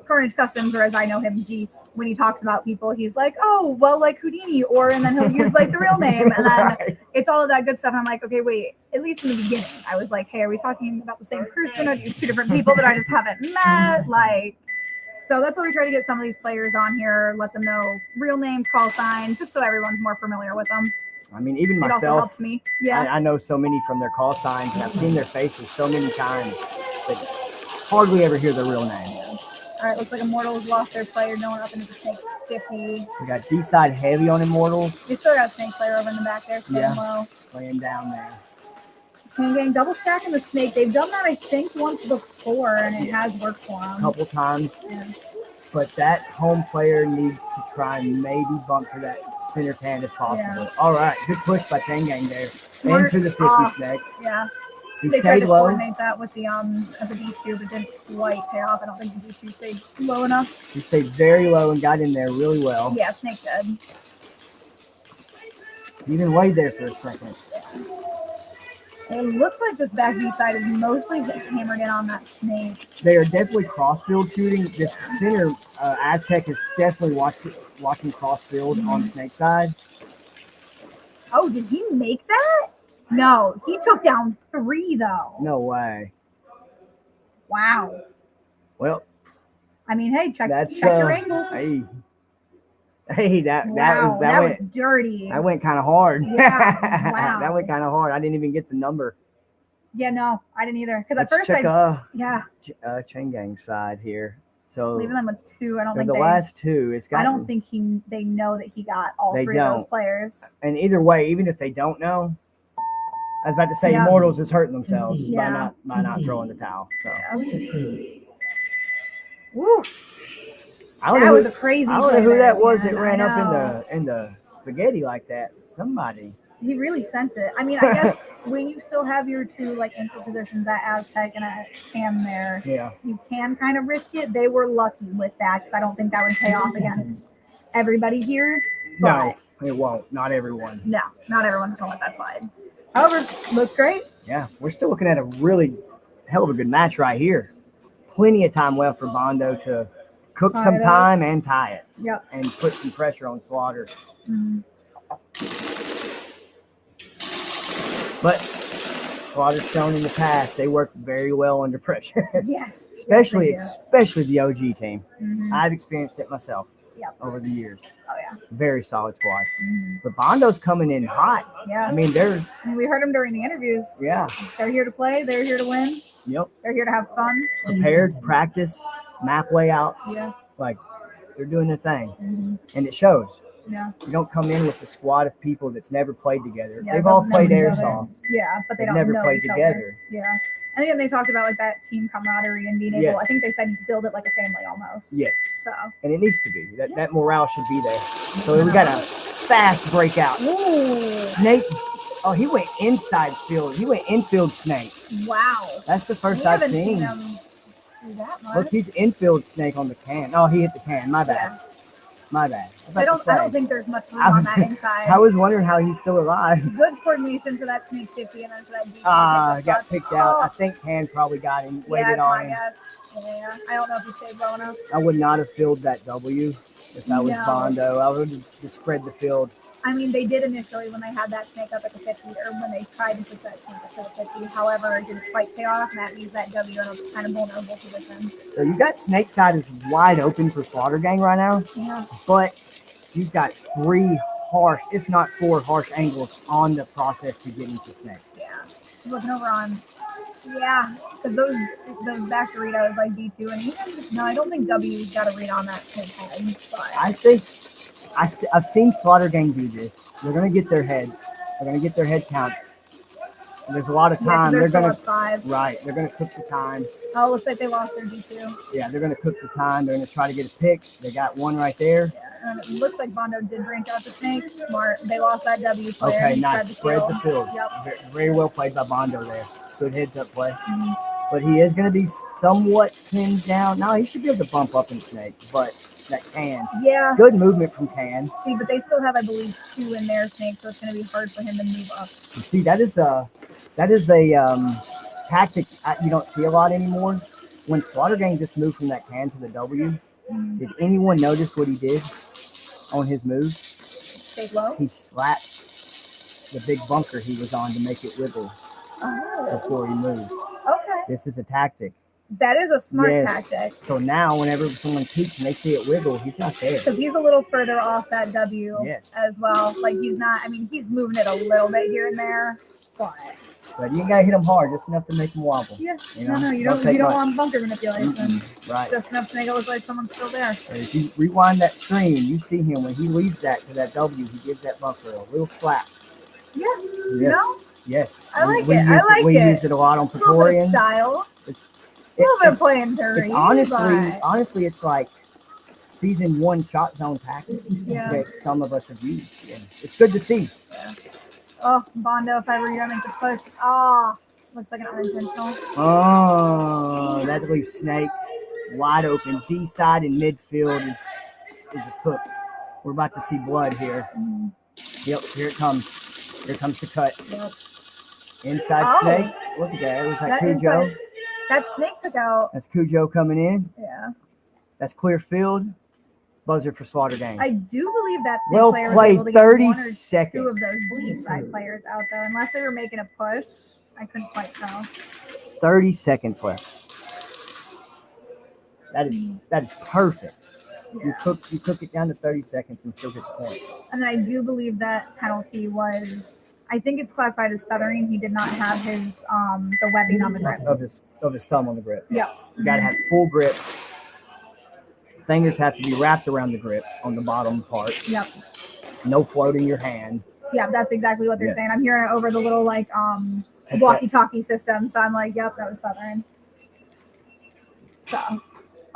Carnage Customs, or as I know him, G, when he talks about people, he's like, oh, well, like Houdini, and then he'll use like the real name, and then it's all of that good stuff. And I'm like, okay, wait, at least in the beginning, I was like, hey, are we talking about the same person? Are these two different people that I just haven't met? Like, so that's why we try to get some of these players on here, let them know real names, call sign, just so everyone's more familiar with them. I mean, even myself, it also helps me. Yeah. I know so many from their call signs, and I've seen their faces so many times that hardly ever hear their real name. All right, looks like Immortals lost their player going up into the Snake 50. We got D-side heavy on Immortals. We still got a Snake player over in the back there, staying low. Laying down there. Chain Gang double stacking the Snake. They've done that, I think, once before, and it has worked for them. A couple times. Yeah. But that home player needs to try and maybe bump for that center pan if possible. Yeah. All right, good push by Chain Gang there. Smart. Into the 50 Snake. Yeah. He they stayed tried to low. coordinate that with the at the D2, but didn't quite pay off. I don't think the D2 stayed low enough. He stayed very low and got in there really well. Yeah, Snake did. He even laid there for a second. It looks like this back B side is mostly hammered in on that Snake. They are definitely crossfield shooting. This center Aztec is definitely watching crossfield on Snake side. Oh, did he make that? No, he took down 3 though. No way. Wow. Well, I mean, hey, check your angles. Hey, that was dirty. That went kind of hard. Yeah, wow. That went kind of hard. I didn't even get the number. Yeah, no, I didn't either. Because at first, check, Chain Gang side here. So leaving them with 2. I don't think the last 2. It's got. I don't think they know that he got all 3 of those players. And either way, even if they don't know, I was about to say Immortals is hurting themselves by not throwing the towel. So. Woo. That was a crazy. I don't know who that was that ran up in the spaghetti like that. Somebody. He really sent it. I mean, I guess when you still have your two like anchor positions at Aztec and at Cam there, Yeah. you can kind of risk it. They were lucky with that because I don't think that would pay off against everybody here. No, it won't. Not everyone. No, not everyone's going to let that slide. However, looked great. Yeah, we're still looking at a really hell of a good match right here. Plenty of time left for Bondo to cook Tie some it up. time and tie it. Yep. And put some pressure on Slaughter. Mhm. But Slaughter's shown in the past they work very well under pressure. Yes. especially Yes, they especially the OG team. Mhm. I've experienced it myself Yep. over the years. Oh yeah. Very solid squad. Mhm. But Bondo's coming in hot. Yeah. I mean, they're We heard them during the interviews. Yeah. They're here to play. They're here to win. Yep. They're here to have fun. Prepared, practice, map layouts. Yeah. Like they're doing their thing. Mhm. And it shows. Yeah. You don't come in with a squad of people that's never played together. Yeah, They've all doesn't know played each other. airsoft. Yeah, but they They've don't never know played each together. other. Yeah. And again, they talked about like that team camaraderie and being able. Yes. I think they said build it like a family almost. Yes. So. And it needs to be. That morale should be there. So we got a fast breakout. Ooh. Snake. Oh, he went inside field. He went infield Snake. Wow. That's the first We I've haven't seen. him do that much. Look, he's infield Snake on the can. Oh, he hit the can. My bad. Yeah. My bad. I don't think there's much room I on was- that inside. I was wondering how he's still alive. Good coordination for that Snake 50 and then for that DT. Got picked out. I think Can probably got him, Yeah, waited that's on my him. guess. Yeah. I don't know if he stayed low enough. I would not have filled that W if I was No. Bondo. I would have just spread the field. I mean, they did initially when they had that snake up at the 50, or when they tried to push that snake up to the 50. However, it didn't quite pay off, and that leaves that W in a kind of vulnerable position. So you got Snake side is wide open for Slaughter Gang right now, Yeah. but you've got 3 harsh, if not 4 harsh angles on the process to getting to Snake. Yeah. Looking over on, yeah, because those back Doritos like D2, and even, no, I don't think W's got a read on that snake head. But I think I've seen Slaughter Gang do this. They're going to get their heads. They're going to get their head counts. And there's a lot of yeah, 'cause time. they're still going at 5. Right. They're going to cook the time. Oh, it looks like they lost their D2. Yeah, they're going to cook the time. They're going to try to get a pick. They got one right there. Yeah, and it looks like Bondo did branch out the snake. Smart. They lost that W player. Okay, He nice. Spread the field. Yep. Very well played by Bondo there. Good heads up play. Mm-hmm. But he is going to be somewhat pinned down. No, he should be able to bump up in Snake, but that Can. Yeah. Good movement from Can. See, but they still have, I believe, 2 in their snake, so it's going to be hard for him to move up. And see, that is a tactic you don't see a lot anymore. When Slaughter Gang just moved from that Can to the W, did anyone notice what he did on his move? Stay low. He slapped the big bunker he was on to make it wiggle before he moved. Okay. This is a tactic. That is a smart Yes. tactic. So now, whenever someone peeks and they see it wiggle, he's not there. Because he's a little further off that W Yes. as well. Like he's not, I mean, he's moving it a little bit here and there, but But you gotta hit him hard, just enough to make him wobble. yeah, You know, no, you don't don't take much. want bunker manipulation. Right. Just enough to make it look like someone's still there. And if you rewind that stream, you see him when he leaves that to that W, he gives that bunker a little slap. Yeah, Yes. Yes. I like we it. I use like we it. use it a lot on A little bit of Praetorians. style, It's a little bit of it's- playing dirty. It's but honestly, it's like season 1 ShotZone tactic Yeah. that some of us have used. And it's good to see. Oh, Bondo, if I were you, I make the push. Ah, looks like an unintentional. Oh, that leaves Snake wide open. D side in midfield is a cook. We're about to see blood here. Yep, here it comes. Here comes the cut. Yep. Inside Oh. Snake. Look at that. It was like That Cujo. inside- That snake took out. That's Cujo coming in. Yeah. That's clear field. Buzzer for Slaughter Gang. I do believe that snake Well player played, was able to get 30 1 or seconds. 2 of those D side players out though, unless they were making a push. I couldn't quite tell. 30 seconds left. That is perfect. Yeah. You cook it down to 30 seconds and still get the point. And then I do believe that penalty was, I think it's classified as feathering. He did not have his the webbing on the grip. Of his thumb on the grip. Yeah. You gotta have full grip. Fingers have to be wrapped around the grip on the bottom part. Yep. No floating your hand. Yeah, that's exactly what they're saying. I'm Yes. hearing it over the little like walkie-talkie system. So I'm like, yep, that was feathering. So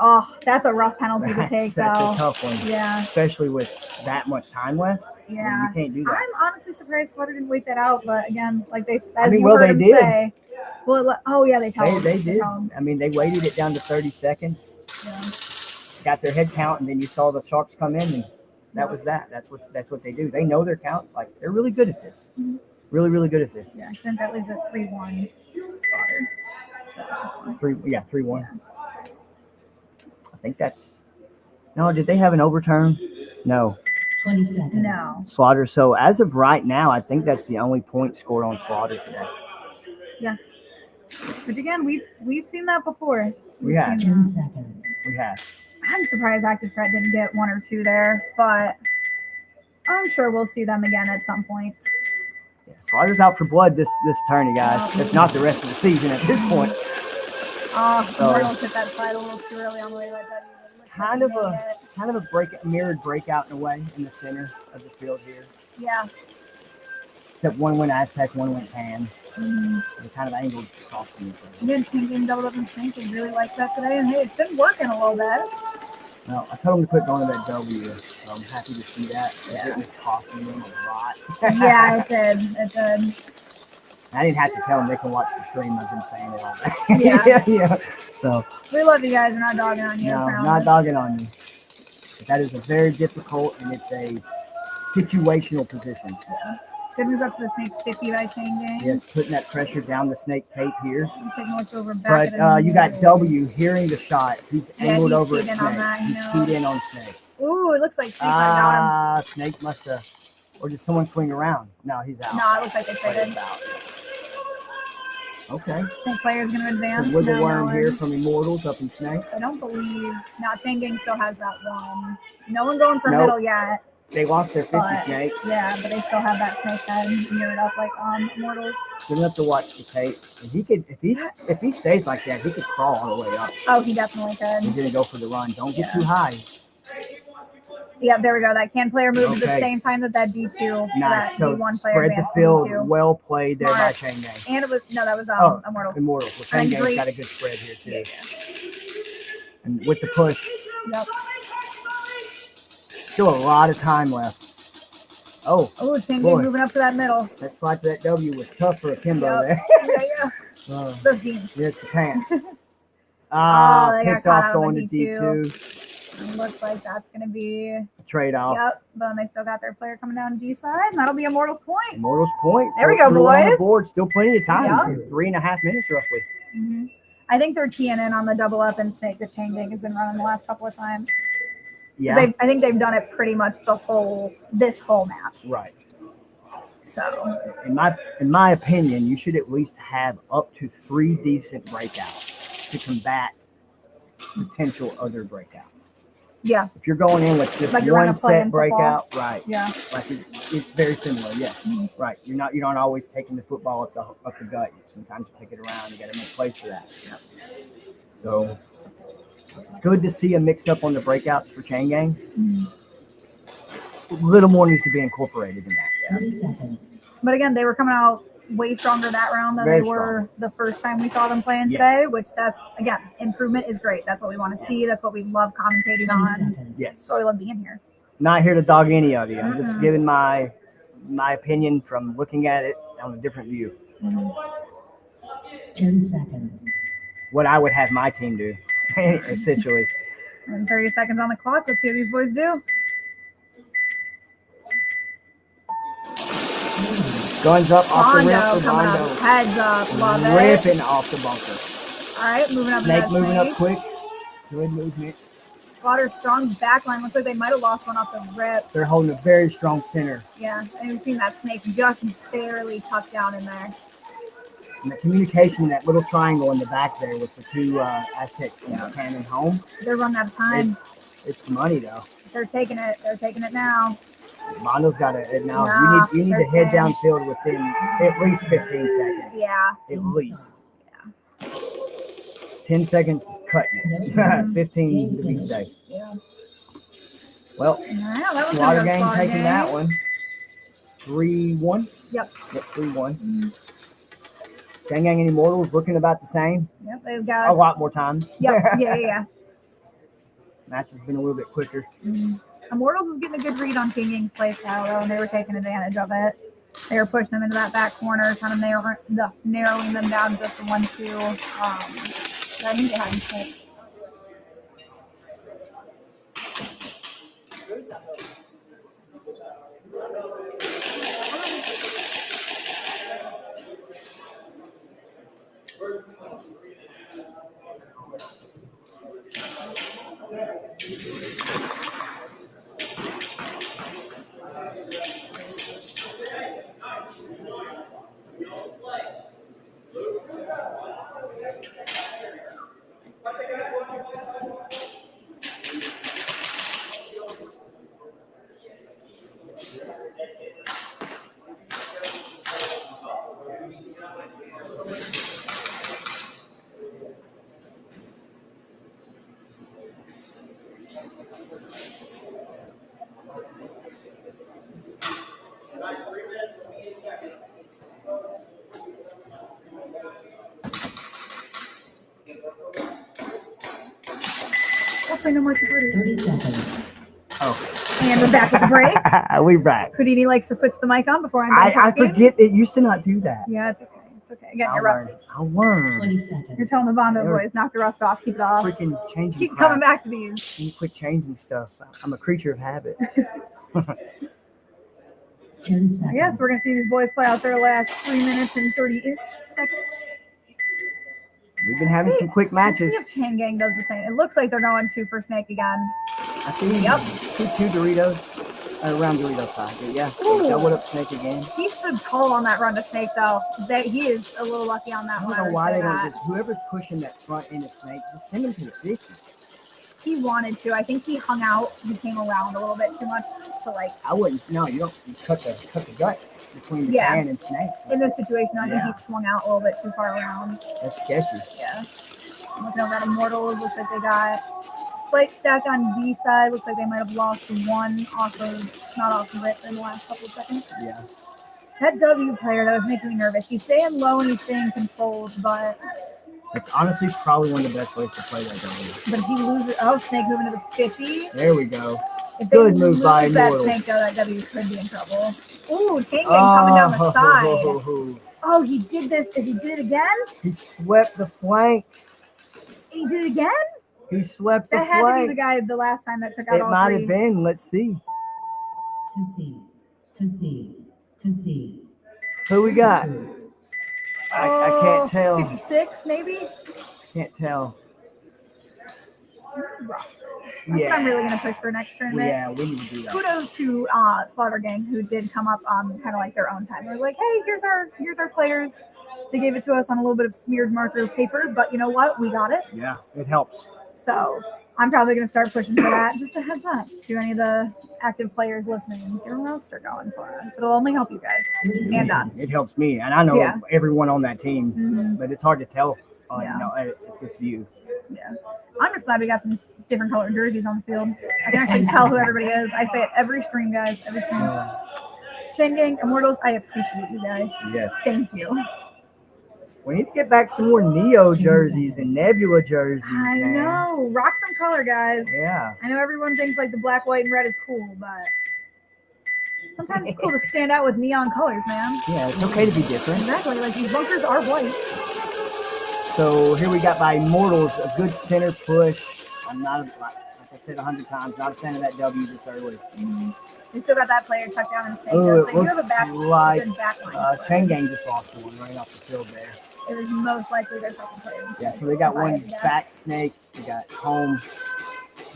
Oh, that's a rough penalty to take, That's though. a tough one. Yeah. Especially with that much time left. Yeah. You can't do that. I'm honestly surprised Slaughter didn't wait that out, but again, like as I mean, you well, heard they him did. say. Well, oh yeah, they tell him. They did. tell him. I mean, they weighted it down to 30 seconds. Yeah. Got their head count, and then you saw the Sharks come in, and that was that. That's what they do. They know their counts. Like, they're really good at this. Mm-hmm. Really, really good at this. Yeah, I think that leaves it 3-1 Slaughter. 3-1. I think that's. No, did they have an overturn? No. 20 seconds. No. Slaughter. So as of right now, I think that's the only point scored on Slaughter today. Yeah. Which again, we've seen that before. We have. 10 seconds. We have. I'm surprised Active Threat didn't get 1 or 2 there, but I'm sure we'll see them again at some point. Yeah, Slaughter's out for blood this tourney, guys. If not the rest of the season at this point. Martins hit that slide a little too early on the way like that. Kind of a mirrored breakout in a way in the center of the field here. Yeah. Except one went Aztec, one went Tan. Mm-hmm. They kind of angled across from each other. Again, team game doubled up and snake. They really liked that today, and hey, it's been working a little bit. Well, I told them to quit going to that W, so I'm happy to see that. It was costing them a lot. Yeah, it did. It did. I didn't have to tell them they can watch the stream. I've been saying it all day. Yeah. So we love you guys. We're not dogging on you. no, not dogging on you. But that is a very difficult, and it's a situational position. Yeah. Good move up to the snake 50 by chain gang. Yes, putting that pressure down the snake tape here. I'm taking a look over back. But you got W hearing the shots. He's angled he's over at keyed in Snake. on that, He's you know. keyed in on Snake. Ooh, it looks like Snake might got him. Snake must have. Or did someone swing around? No, he's out. No, it looks like they Player's traded. out. Okay. Snake player's going to advance. Some wiggle now worm going. here from Immortals up in Snakes. I don't believe. No, chain gang still has that one. No one going for Nope. middle yet. They lost their 50 But, Snake. yeah, but they still have that snake head mirrored up like Immortals. Good enough to watch the tape. And he could, if he stays like that, he could crawl all the way up. Oh, he definitely could. He's gonna go for the run. Don't get too high. Yeah, there we go. That can player moved at the Okay. same time that D2. Nice. That So D1 player spread the advanced to field. D2. Well played there by Smart. Chain Gang. And it was that was Immortals. Immortals. Well, Chain And Gang's great- got a good spread here too. And with the push, Yep. still a lot of time left. Oh, Chain boy. gang moving up to that middle. That slide to that W was tough for Akimbo Yep. there. Yeah. Oh, It's those jeans. yeah, it's the pants. They got Picked caught off out of going the to D2. It looks like that's going to be. Trade off. Yep. But they still got their player coming down D side, and that'll be Immortals point. Immortals point. There we go, Threw on the boys. board. Still plenty of time. Yep. 3.5 minutes roughly. Mm-hmm. I think they're keying in on the double up and snake that Chain Gang has been running the last couple of times. 'Cause Yeah. I think they've done it pretty much this whole match. Right. So In my opinion, you should at least have up to 3 decent breakouts to combat potential other breakouts. yeah, If you're going in with just Like you're running one a play in set football. breakout, right? yeah. Like it's very similar. Yes, Mm-hmm. right. You're not always taking the football up the gut. Sometimes you take it around. You got to make plays for that. So it's good to see a mix up on the breakouts for Chain Gang. Mm-hmm. A little more needs to be incorporated in that. 30 seconds. But again, they were coming out way stronger that round than Very they were strong. the first time we saw them playing Yes. today. Which that's again, improvement is great. That's what we want to see. Yes. That's what we love commentating 20 on. seconds. Yes. That's why we love being here. Not here to dog any of you. I'm just Mm-mm. giving my opinion from looking at it on a different view. 10 seconds. What I would have my team do, essentially. And 30 seconds on the clock. Let's see what these boys do. Guns up off the rip Bondo for coming Bondo. up. Heads up. Love it. Ripping off the bunker. All right, moving up Snake to that moving snake. up quick. Good movement. Slaughter strong back line. Looks like they might have lost one off the rip. They're holding a very strong center. Yeah, and we've seen that snake just barely tucked down in there. And the communication in that little triangle in the back there with the 2 Aztec cannon home. They're running out of time. It's money though. They're taking it. They're taking it now. Bondo's got it now. Nah, you need they're to head saying- downfield within at least 15 seconds. Yeah. At least. 10 seconds is cutting it. 15 to be safe. Yeah. Well, Yeah, that was Slaughter gonna go Gang Slaughter taking Gang. that one. 3-1. Yep. Yep, 3-1. Mhm. Chain Gang and Immortals looking about the same. Yep. They've A got. lot more time. Yep. Yeah. Match has been a little bit quicker. Immortals was getting a good read on Team Ying's play style, though, and they were taking advantage of it. They were pushing them into that back corner, kind of narrowing them down to just a 1-2. I think they had a mistake. Hopefully no more two-parters. 30 seconds. Oh. And we're back with the breaks. We're back. Houdini likes to switch the mic on before I'm done I talking. forget it used to not do that. Yeah, it's okay. It's okay. Again, you're rusty. I'll learn. 20 seconds. You're telling the Bondo They're boys, knock the rust off, keep it off. Freaking changing. Keep crap. coming back to these. You quit changing stuff. I'm a creature of habit. 10 seconds. I guess we're going to see these boys play out their last 3 minutes and 30-ish seconds. We've been having some quick Let's matches. see if Chain Gang does the same. It looks like they're going 2 for Snake again. I see. Yep. See 2 Doritos around Dorito side. But yeah, Ooh. doubled up Snake again. He stood tall on that run to Snake, though. That he is a little lucky on that I one. don't know would why say they don't that. just whoever's pushing that front end of Snake, just send him to the 50. He wanted to. I think he hung out. He came around a little bit too much to like. I wouldn't. No, you don't. You cut the gut between the Yeah. can and Snake. In this situation, I think Yeah. he swung out a little bit too far around. That's sketchy. Yeah. Looking over at Immortals, looks like they got slight stack on D side. Looks like they might have lost one not off of it in the last couple of seconds. Yeah. That W player, that was making me nervous. He's staying low and he's staying controlled, but It's honestly probably one of the best ways to play that W. if he loses, Snake moving to the 50. There we go. If they Good move by lose that Immortals. Snake, though, that W could be in trouble. Ooh, Chain Gang coming down the side. Oh, he did this. He did it again? He swept the flank. He did it again? He swept the That had to be the flank. guy the last time that took out It all might three. have been. Let's see. Concede. Who we got? I can't tell. 56, maybe? Can't tell. Rosters. That's what I'm really going to push for next tournament. Yeah, we need to do that. Kudos to Slaughter Gang, who did come up on kind of like their own time. They were like, hey, here's our players. They gave it to us on a little bit of smeared marker paper, but you know what? We got it. Yeah, it helps. So I'm probably going to start pushing for that. Just a heads up to any of the active players listening. Get a roster going for us. It'll only help you guys and us. It helps me, and I know Yeah. everyone on that team, Mhm. but it's hard to tell. Yeah. You know, at this view. Yeah. I'm just glad we got some different colored jerseys on the field. I can actually tell who everybody is. I say it every stream, guys. Every stream. Chain Gang, Immortals, I appreciate you guys. Yes. Thank you. We need to get back some more Neo jerseys and Nebula jerseys, I man. know. Rock some color, guys. Yeah. I know everyone thinks like the black, white, and red is cool, but sometimes it's cool to stand out with neon colors, man. Yeah, it's okay to be different. Exactly. Like these bunkers are white. So here we got by Immortals, a good center push. I'm not, like I said 100 times, not a fan of that W this early. Mm-hmm. They still got that player tucked down in the snake. Oh, So it you have looks a like good back line. Chain Gang just lost one right off the field there. It was most likely their second player. Yeah, so they got If I one had to guess. back snake, they got home,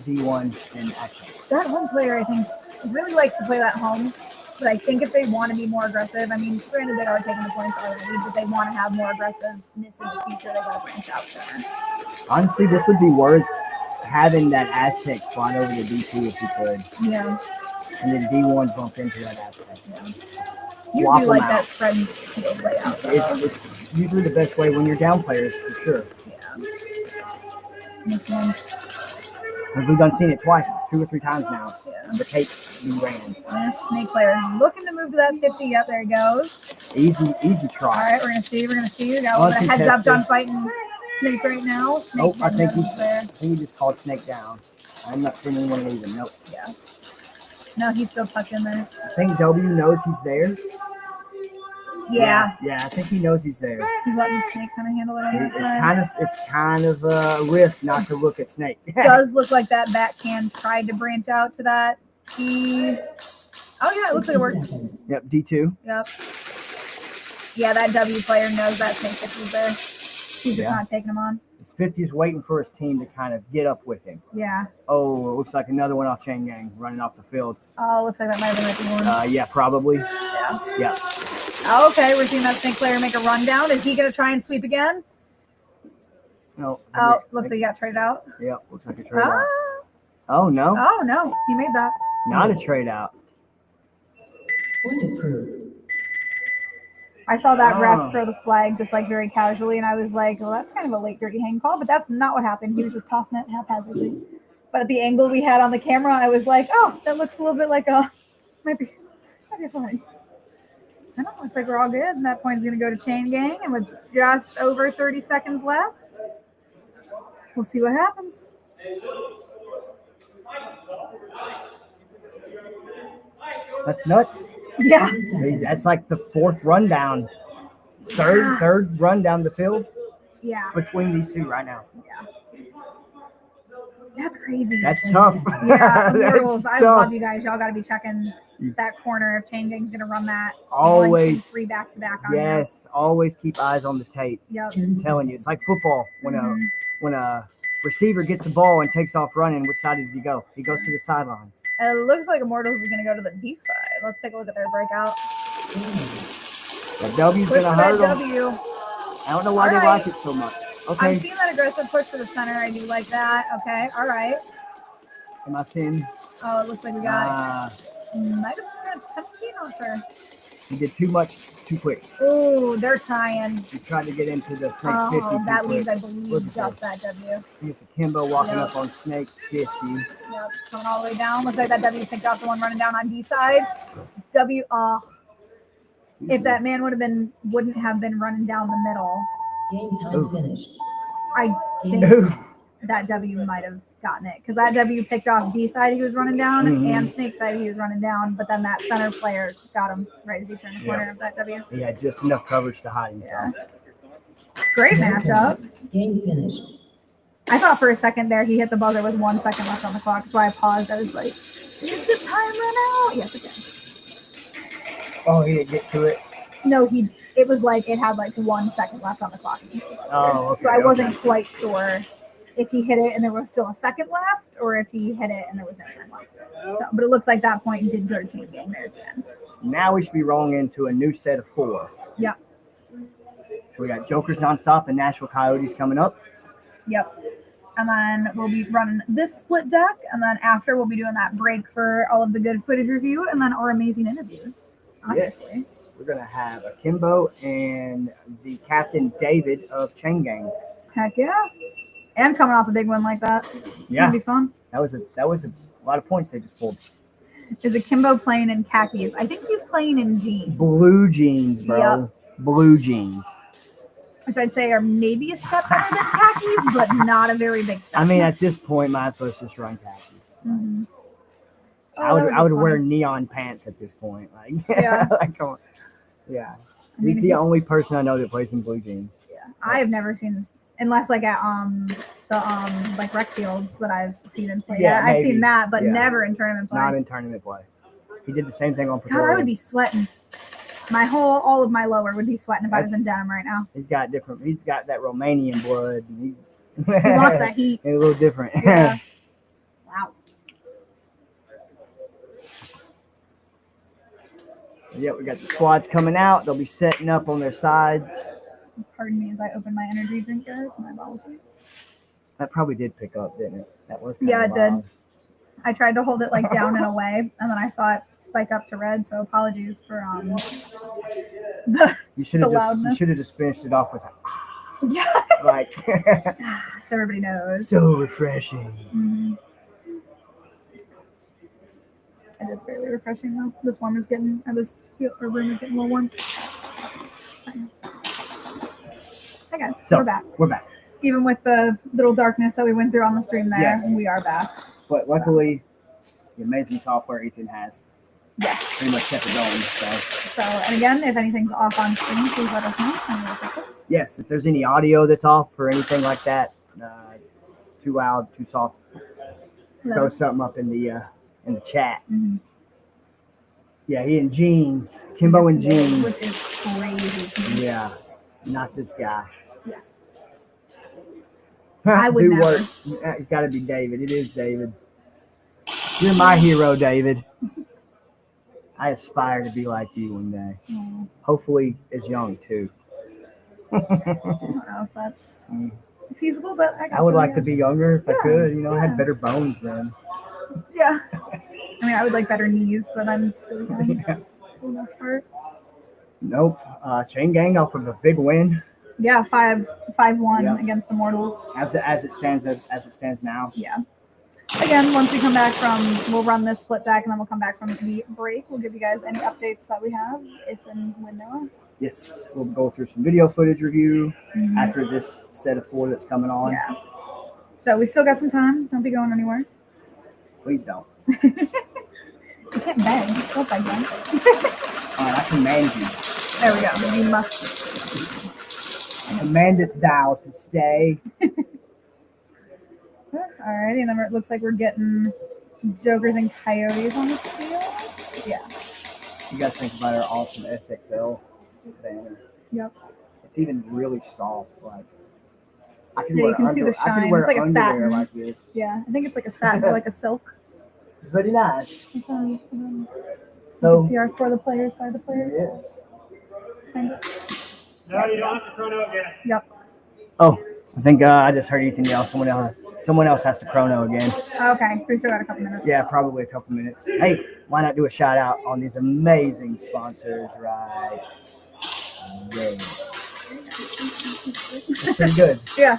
D1, and Aztec. That home player, I think, really likes to play that home. But I think if they want to be more aggressive, I mean, granted they are taking the points already, but they want to have more aggressiveness in the future, they got to branch out sooner. Honestly, this would be worth having that Aztec slide over to D2 if you could. Yeah. And then D1 bump into that Aztec. Yeah. Swap You do them like out. that spread field layout. though. It's usually the best way when you're down players, for sure. Yeah. Makes sense. Because we've done seen it twice, 2 or 3 times now. Yeah. The tape be ran. And this snake player is looking to move to that 50. Yep, there he goes. Easy All try. right, we're gonna see. We got a little bit of heads up Uncontested. gunfighting Snake right now. Snake Oh, I think there. he just called Snake down. I'm not seeing anyone leaving. Nope. Yeah. No, he's still tucked in there. I think W knows he's there. Yeah. Yeah, I think he knows he's there. He's letting Snake kind of handle it on that side. It's kind of a risk not to look at Snake. Does look like that backhand tried to branch out to that D. Oh yeah, it looks like it worked. Yep, D2. Yep. Yeah, that W player knows that Snake 50's there. He's just not taking him on. His 50's waiting for his team to kind of get up with him. Yeah. Oh, it looks like another one off Chain Gang running off the field. Oh, looks like that might have been the one. Yeah, probably. Yeah. Yeah. Oh, okay, we're seeing that Snake player make a rundown. Is he going to try and sweep again? No. Oh, looks like he got traded out. Yeah, looks like a trade out. Oh, no. Oh, no. He made that. Not a trade out. Point approved. I saw that ref throw the flag just like very casually, and I was like, well, that's kind of a late dirty hang call, but that's not what happened. He was just tossing it haphazardly. But at the angle we had on the camera, I was like, oh, that looks a little bit like a might be fine. I don't know, looks like we're all good. And that point is going to go to Chain Gang, and with just over 30 seconds left, we'll see what happens. That's nuts. Yeah. That's like the fourth rundown. Third run down the field. Yeah. Between these two right now. Yeah. That's crazy. That's tough. Yeah, Immortals, That's I tough. love you guys. Y'all got to be checking that corner if Chain Gang's going to run that. Always. 1, 2, 3 back-to-back on Yes, always keep eyes on the tapes. Yep. I'm telling you, it's like football. When a receiver gets the ball and takes off running, which side does he go? He goes to the sidelines. It looks like Immortals is going to go to the deep side. Let's take a look at their breakout. The W's Push going for to hurt that them. W. I don't know why they like it so much. Okay. I'm seeing that aggressive push for the center. I do like that. Okay. All right. Am I seeing? Oh, it looks like we got might have been a penalty. Not sure. He did too much too quick. Oh, they're trying. He tried to get into the Snake 50. Oh, that leaves, I Look believe, at just this. that W. It's a Kimbo walking up on Snake 50. Yep, coming all the way down. Looks like that W picked off the one running down on D side. W. Oh, if that man wouldn't have been running down the middle. Game time finished. I think that W might have gotten it because that W picked off D side he was running down and Snake side he was running down, but then that center player got him right as he turned the corner of that W. He had just enough coverage to hide himself. Yeah. Great matchup. Game finished. I thought for a second there he hit the buzzer with 1 second left on the clock, so I paused. I was like, did the time run out? Yes, it did. Oh, he didn't get to it? No, it was like it had like 1 second left on the clock. Oh, okay. So I wasn't quite sure if he hit it and there was still a second left or if he hit it and there was no turn left. So, but it looks like that point did go to Chain Gang there at the end. Now we should be rolling into a new set of 4. Yep. So we got Jokers Nonstop and Nashville Coyotes coming up. Yep. And then we'll be running this split deck. And then after we'll be doing that break for all of the good footage review and then our amazing interviews. Obviously. Yes. We're going to have Akimbo and the Captain David of Chain Gang. Heck yeah. And coming off a big one like that. It's gonna be fun. That was a lot of points they just pulled. Is Akimbo playing in khakis? I think he's playing in jeans. Blue jeans, bro. Yep. Blue jeans. Which I'd say are maybe a step better than khakis, but not a very big step. I mean, at this point, might as well just run khakis. Mm-hmm. I would wear neon pants at this point. Like, Yeah. like, come on. Yeah. I mean, He's the only person I know that plays in blue jeans. Yeah. I have never seen, unless like at the like rec fields that I've seen him play. Yeah, I've maybe. seen that, but Yeah. never in tournament play. Not in tournament play. He did the same thing on God, Pretoria. I would be sweating. All of my lower would be sweating if I was in denim right now. He's got that Romanian blood. And He lost that heat. He's a little different. Yeah. Wow. Yeah, we got the squads coming out. They'll be setting up on their sides. Pardon me as I open my energy drink, guys. My apologies. That probably did pick up, didn't it? That was Yeah, kinda it did. loud. I tried to hold it like down and away, and then I saw it spike up to red. So apologies for You should the have loudness. just finished it off with Yeah. like So everybody knows. so refreshing. Mhm. It is fairly refreshing though. This room is getting a little warm. Hi guys, So we're back. We're back. Even with the little darkness that we went through on the stream there, Yes. we are back. But luckily, the amazing software Ethan has Yes. pretty much kept it going. So, and again, if anything's off on stream, please let us know and we'll fix it. Yes, if there's any audio that's off or anything like that, too loud, too soft, throw something up in the chat. Mm-hmm. Yeah, he in jeans, Kimbo in jeans, which is crazy to me. Yeah, not this guy. Yeah. I would do never. work. It's got to be David. It is David. You're my hero, David. I aspire to be like you one day. Hopefully, as young too. I don't know if that's feasible, but I would like to be younger if I could. I had better bones then. Yeah. I mean, I would like better knees, but I'm still young for the most part. Nope. Chain Gang off of a big win. Yeah, 5-1 against Immortals. As it stands now. Yeah. Again, once we come back we'll run this split deck, and then we'll come back from the break. We'll give you guys any updates that we have, if and when there are. Yes, we'll go through some video footage review after this set of 4 that's coming on. Yeah. So we still got some time. Don't be going anywhere. Please don't. You can't beg. Don't beg them. All right, I command you. There we go. You must. I commandeth thou to stay. Alrighty, and then it looks like we're getting Jokers and Coyotes on the field. Yeah. You guys think about our awesome SXL banner. Yep. It's even really soft. Like I can Yeah, wear you can see the shine. I can wear It's like a underwear satin. like this. Yeah, I think it's like a satin or like a silk. It's very nice. It does. You So can see our for the players, by the players. Yes. Kind of. No, you don't have to chrono again. Yep. Oh, I think I just heard Ethan yell. Someone else has to chrono again. Okay, so we still got a couple minutes. Yeah, probably a couple minutes. Hey, why not do a shout out on these amazing sponsors, right? Yeah. It's pretty good. Yeah.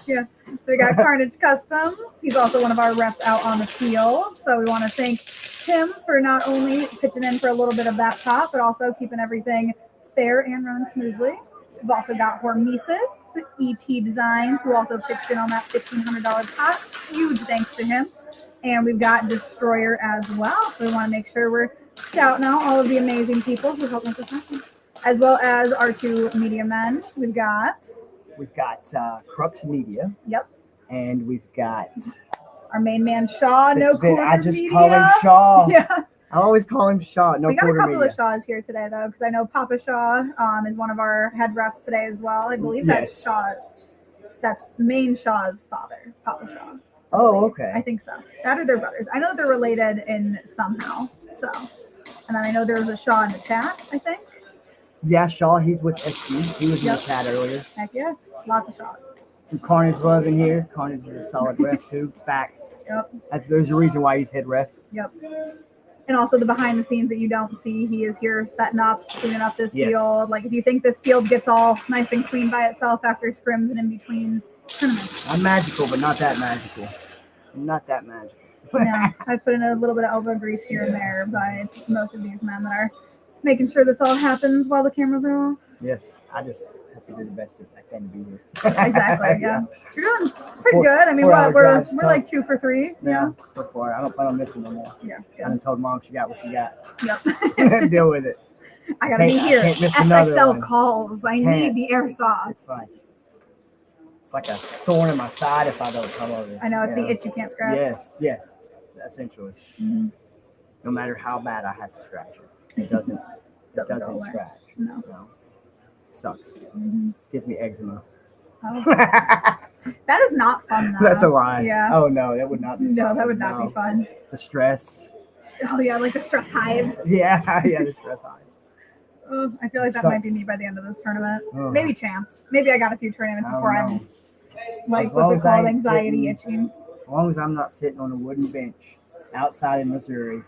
So we got Carnage Customs. He's also one of our reps out on the field. So we want to thank him for not only pitching in for a little bit of that pop, but also keeping everything fair and running smoothly. We've also got Hormesis, ET Designs, who also pitched in on that $1,500 pot. Huge thanks to him. And we've got Destroyer as well. So we want to make sure we're shouting out all of the amazing people who helped make this happen, as well as our 2 media men. We've got Crux Media. Yep. And we've got our main man Shaw. I just call him Shaw. Yeah. I always call him Shaw. We got a couple of Shaws here today, though, because I know Papa Shaw is one of our head refs today as well. I believe that's Shaw. That's main Shaw's father, Papa Shaw. Oh, okay. I think so. That or their brothers. I know they're related in somehow. So, and then I know there was a Shaw in the chat, I think. Yeah, Shaw. He's with SG. He was in the chat earlier. Heck yeah. Lots of Shaws. Some Carnage love in here. Carnage is a solid ref, too. Facts. Yep. There's a reason why he's head ref. Yep. And also the behind the scenes that you don't see. He is here setting up, cleaning up this field. Like, if you think this field gets all nice and clean by itself after scrims and in between tournaments. I'm magical, but not that magical. Not that magical. No, I put in a little bit of elbow grease here and there, but it's most of these men that are making sure this all happens while the cameras are off. Yes, I just have to do the best I can to be here. Exactly, yeah. You're doing pretty good. I mean, we're like 2 for 3. Yeah. So far. I don't plan on missing no more. Yeah. I done told Mom she got what she got. Yep. Deal with it. I gotta be here. SXL calls. I need the airsoft. It's like a thorn in my side if I don't come over. I know, it's the itch you can't scratch. Yes, essentially. Mm-hmm. No matter how bad I have to scratch it, it doesn't scratch. No. It sucks. Mm-hmm. Gives me eczema. Oh. That is not fun, though. That's a lie. Yeah. Oh, no, that would not be fun. No, that would not be fun. The stress. Oh, yeah, like the stress hives. Yeah, the stress hives. Oh, I feel like that might be me by the end of this tournament. Maybe champs. Maybe I got a few tournaments before I'm like, what's it called? Anxiety itching. As long as I'm not sitting on a wooden bench outside in Missouri.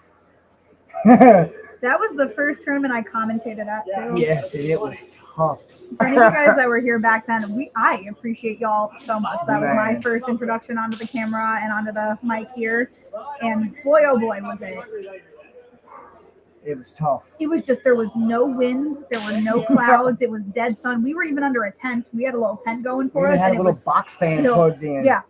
That was the first tournament I commentated at, too. Yes, and it was tough. For any of you guys that were here back then, I appreciate y'all so much. That was my first introduction onto the camera and onto the mic here. And boy, oh boy, was it. It was tough. It was just, there was no wind, there were no clouds, it was dead sun. We were even under a tent. We had a little tent going for We us. had And a it little was box fan still- plugged in. Yeah.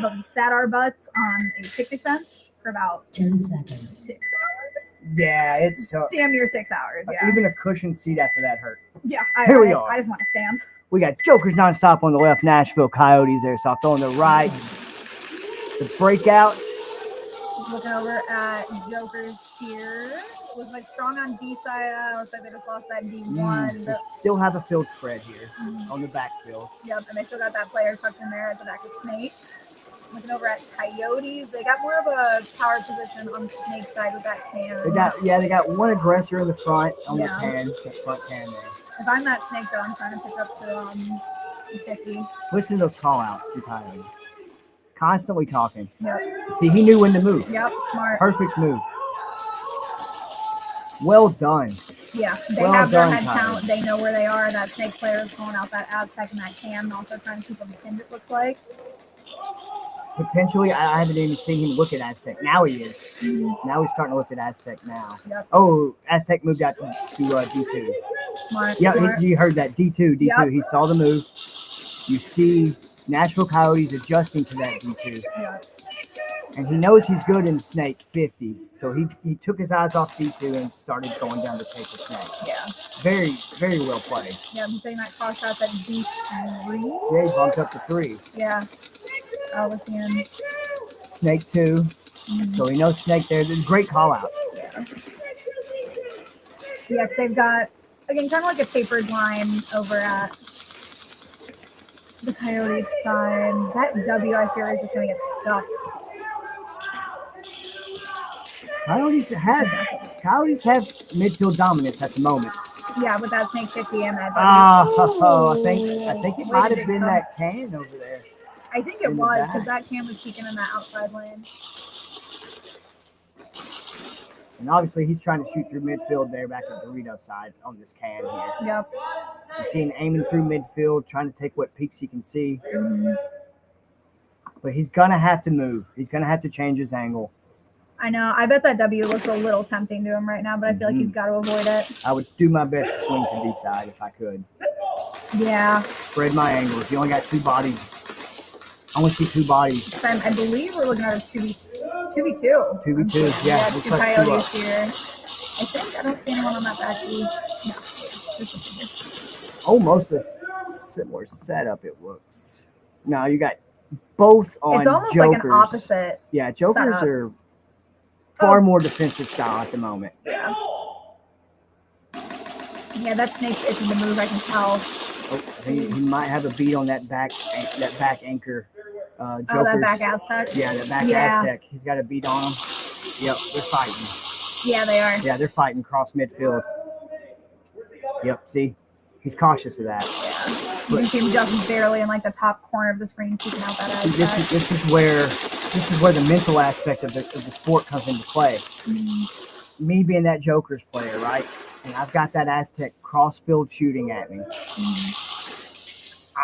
But we sat our butts on a picnic bench for about 10 seconds. 6 hours. Yeah, it's Damn near 6 hours. Yeah. even a cushion seat after that hurt. Yeah. Here we are. I just want to stand. We got Jokers nonstop on the left, Nashville Coyotes Airsoft on the right. The breakouts. Looking over at Jokers here. Looks like strong on D side. Looks like they just lost that D1. They still have a field spread here Mhm. on the backfield. Yep, and they still got that player tucked in there at the back of Snake. Looking over at Coyotes, they got more of a power position on Snake side with that can. They got one aggressor in the front on Yeah. that front can there. If I'm that Snake though, I'm trying to pitch up to 50. Listen to those call outs through Coyotes. Constantly talking. Yep. See, he knew when to move. Yep, smart. Perfect move. Well done. Yeah, they Well have their done, head count. Coyotes. They know where they are. That Snake player is pulling out that Aztec and that can, also trying to keep them pinned, it looks like. Potentially, I haven't even seen him look at Aztec. Now he is. Mhm. Now he's starting to look at Aztec now. Yep. Oh, Aztec moved out to D2. Smart. Yeah, smart. you heard that. D2. Yep. He saw the move. You see Nashville Coyotes adjusting to that D2. Yep. And he knows he's good in Snake 50. So he took his eyes off D2 and started going down to take the Snake. Yeah. Very, very well played. Yeah, I'm saying that cross shot's at D3. Yeah, he bumped up to 3. Yeah. I was seeing. Snake 2. Mhm. So he knows Snake there. There's great call outs. Yeah, 'cause they've got, again, kind of like a tapered line over at the Coyotes side. That W, I fear, is just going to get stuck. Coyotes have midfield dominance at the moment. Yeah, with that Snake 50 and that W. Oh, I think it Way might to have jinx been them. that can over there. I think it in the was, back. because that can was peeking in that outside lane. And obviously he's trying to shoot through midfield there back at Dorito side on this can here. Yep. You see him aiming through midfield, trying to take what peaks he can see. Mhm. But he's going to have to move. He's going to have to change his angle. I know. I bet that W looks a little tempting to him right now, but I feel like he's got to avoid it. I would do my best to swing to D side if I could. Yeah. Spread my angles. You only got 2 bodies. I only see 2 bodies. So I believe we're looking at a 2v2. 2v2, yeah, Yeah, looks 2 like 2 Coyotes up. here. I think I don't see anyone on that back D. No. Just a 2. Almost a similar setup, it looks. No, you got both on It's almost Jokers. like an opposite. Yeah, Jokers setup. are far more defensive style at the moment. Yeah. Yeah, that Snake's itching to move, I can tell. Oh, I think he might have a beat on that back anchor. Jokers. Oh, that back Aztec? Yeah, that back Yeah. Aztec. He's got a beat on him. Yep, they're fighting. Yeah, they are. Yeah, they're fighting cross midfield. Yep, see? He's cautious of that. Yeah. You can see him just barely in like the top corner of the screen peeking out that See, Aztec. this is where the mental aspect of the sport comes into play. Mhm. Me being that Jokers player, right? And I've got that Aztec cross field shooting at me. Mhm.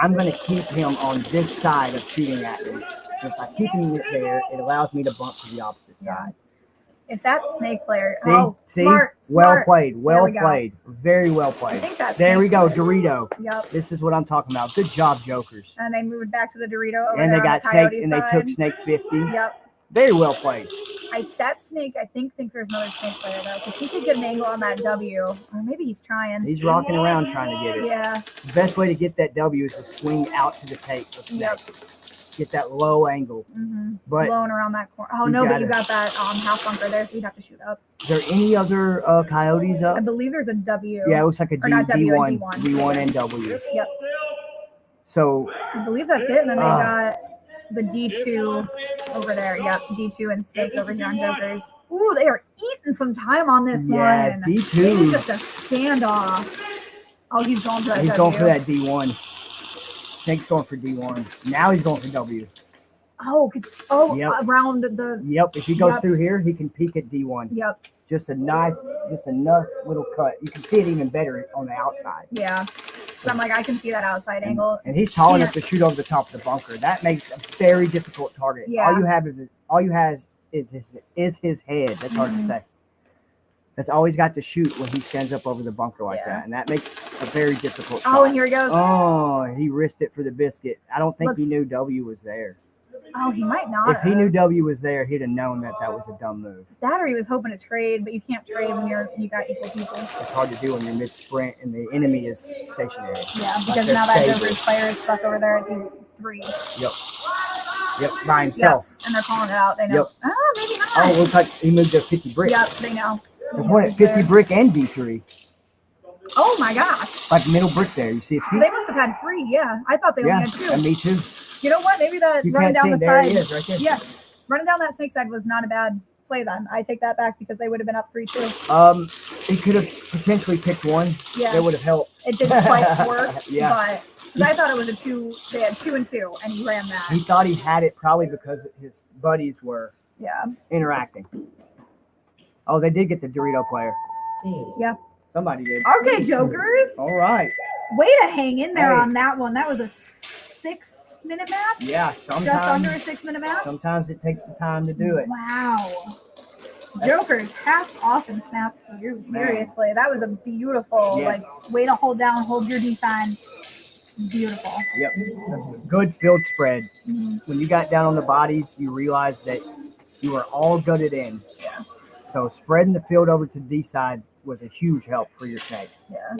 I'm going to keep him on this side of shooting at me. If I keep him there, it allows me to bump to the opposite side. If that Snake player, See? See? smart, Well smart. played. There Well we go. played. Very well I played. think that's There we Snake go. player. Dorito. Yep. This is what I'm talking about. Good job, Jokers. And they moved back to the Dorito over And there they on got the Snake, Coyote and they side. took Snake 50. Yep. Very well played. That Snake, I think, thinks there's another Snake player though, because he could get an angle on that W, or maybe he's trying. He's rocking around trying to get it. Yeah. The best way to get that W is to swing out to the tape of Snake. Yep. Get that low angle. Mm-hmm. But Blowing around that corner. Oh you no, but gotta- you got that half bunker there, so we'd have to shoot up. is there any other Coyotes up? I believe there's a W. Yeah, it looks like a Or not W, a D1, D1. D1 and W. Yep. So I believe that's it, and then they Ah. got the D2 over there. Yep, D2 and Snake over here on Jokers. Ooh, they are eating some time on this yeah, one. D2. It is just a standoff. Oh, he's going for that He's W. going for that D1. Snake's going for D1. Now he's going for W. Oh, because Yep. around the. Yep. If he goes Yep. through here, he can peek at D1. Yep. Just enough little cut. You can see it even better on the outside. Yeah. So I'm like, I can see that outside angle. And he's tall enough Can't- to shoot over the top of the bunker. That makes a very difficult target. Yeah. All you have is his head. That's hard to Mhm. say. that's always got to shoot when he stands up over the bunker like Yeah. that, and that makes a very difficult shot. Oh, and here he goes. Oh, he risked it for the biscuit. I don't think he Looks- knew W was there. Oh, he might not. If he have. knew W was there, he'd have known that that was a dumb move. That, or he was hoping to trade, but you can't trade when you got equal people. It's hard to do when you're mid sprint and the enemy is stationary. Yeah, Like because they're now that stable. Joker's player is stuck over there at D3. Yep, by himself. And they're calling it out. They know. Yep. Oh, maybe not. Oh, looks like he moved to 50 brick. Yep, they know. There's one at 50 brick and D3. Oh my gosh. Like middle brick there. You see his So feet? they must have had 3. Yeah, I thought they only had 2. and me too. You know what? Maybe that You running can't down see the him. There side. he is, right there. Yeah, running down that snake side was not a bad play then. I take that back because they would have been up 3-2. He could have potentially picked one. Yeah. That would have helped. It didn't quite work. Yeah. But because I thought it was a 2. They had 2 and 2, and he ran that. He thought he had it probably because his buddies were Yeah. interacting. Oh, they did get the Dorito player. Phase. Yeah. Somebody did. Okay, Jokers. All right. Way to hang in there Hey. on that one. That was a 6-minute match. Yeah, sometimes. Just under a 6-minute match. Sometimes it takes the time to do it. Wow. That's- Jokers, hats off and snaps to you. Seriously, that was a beautiful, Yes. like, way to hold your defense. It's beautiful. Yep. Good field spread. Mhm. When you got down on the bodies, you realized that you were all gutted in. Yeah. So spreading the field over to D side was a huge help for your snake. Yeah.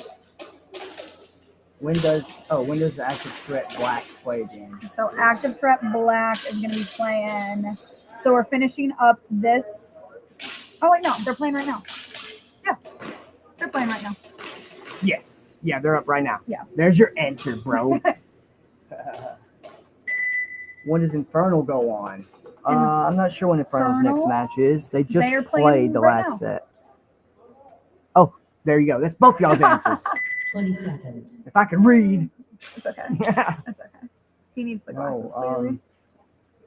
When does the active threat black play again? So active threat black is going to be playing. So we're finishing up this. Oh wait, no, they're playing right now. Yeah, they're playing right now. Yes. Yeah, they're up right now. Yeah. There's your answer, bro. When does Infernal go on? I'm not sure when Infernal's next Infernal? match is. They just They're playing played the right last now. set. Oh, there you go. That's both y'all's answers. 20 seconds. If I could read. It's okay. Yeah. It's okay. He needs the glasses. No, clearly.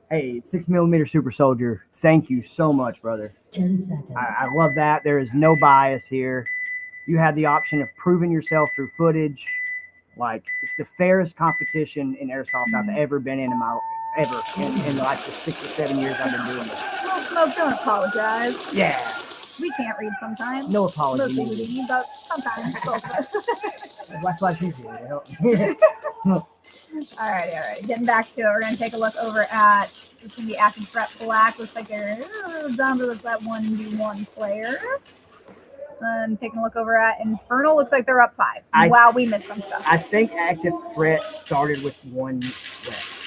hey, 6mm Super Soldier. Thank you so much, brother. 10 seconds. I love that. There is no bias here. You had the option of proving yourself through footage. Like, it's the fairest competition in airsoft I've ever been in in like the 6 or 7 years I've been doing this. Well, Smoke, don't apologize. Yeah. We can't read sometimes. No apology Mostly needed. reading, but sometimes both of us. That's why she's here to help. Alrighty. Getting back to it, we're going to take a look over at, this is going to be active threat black. Looks like they're down to that 1v1 player. And taking a look over at Infernal, looks like they're up 5. Wow, we missed some stuff. I think active threat started with one less.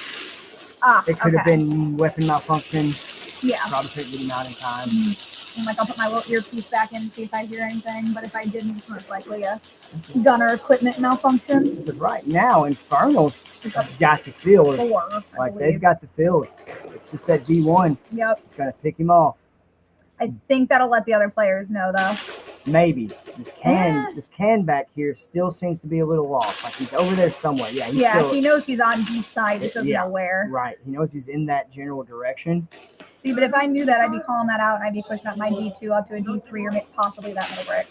It could have okay. been weapon malfunction. Yeah. Probably couldn't get him out in time. And like I'll put my little earpiece back in and see if I hear anything. But if I didn't, it's most likely a gunner equipment malfunction. Because right now, Infernal's got the field. 4, I Like, believe. they've got the field. It's just that D1. Yep. It's got to pick him off. I think that'll let the other players know, though. Maybe. This can back here still seems to be a little off. Like, he's over there somewhere. Yeah, he's Yeah, still, he knows he's on D side, just doesn't know where. Right. He knows he's in that general direction. See, but if I knew that, I'd be calling that out and I'd be pushing up my D2 up to a D3 or possibly that middle brick.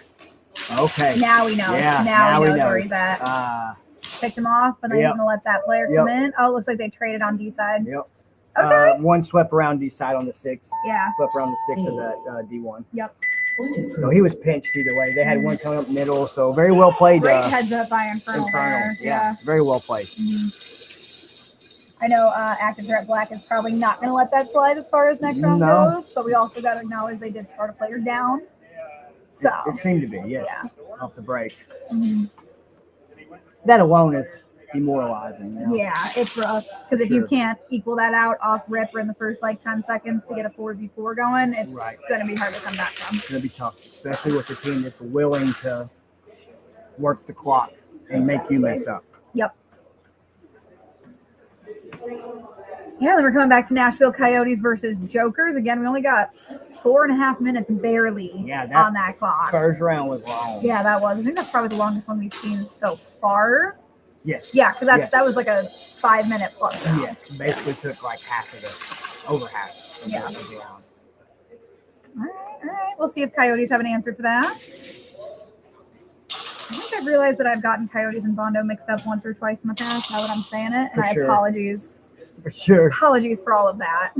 Okay. Now he knows. Yeah, now he knows where he's at. Picked him off, but then he's Yep. going to let that player come in. Oh, it looks like they traded on D side. Yep. Okay. One swept around D side on the 6. Yeah. Swept around the 6 of the D1. Yep. So he was pinched either way. They had one coming up middle, so very well played. Great heads up by Infernal there. Yeah, very well played. I know active threat black is probably not going to let that slide as far as next round No. goes, but we also got to acknowledge they did start a player down. So It seemed to be, yes, off the break. Mhm. That alone is demoralizing. You know? Yeah, it's rough because if you can't equal that out off rip or in the first like 10 seconds to get a 4v4 going, it's going to be hard to come back from. It's going to be tough, especially with a team that's willing to work the clock and make you mess up. Yep. Yeah, then we're coming back to Nashville Coyotes versus Jokers. Again, we only got 4.5 minutes barely on that clock. First round was long. Yeah, that was. I think that's probably the longest one we've seen so far. Yes. Yeah, because that was like a 5-minute plus round. Yes, basically took like over half. Of Yeah. the round. All right. We'll see if Coyotes have an answer for that. I think I've realized that I've gotten Coyotes and Bondo mixed up once or twice in the past, now that I'm saying it, and For sure. apologies. For sure. Apologies for all of that.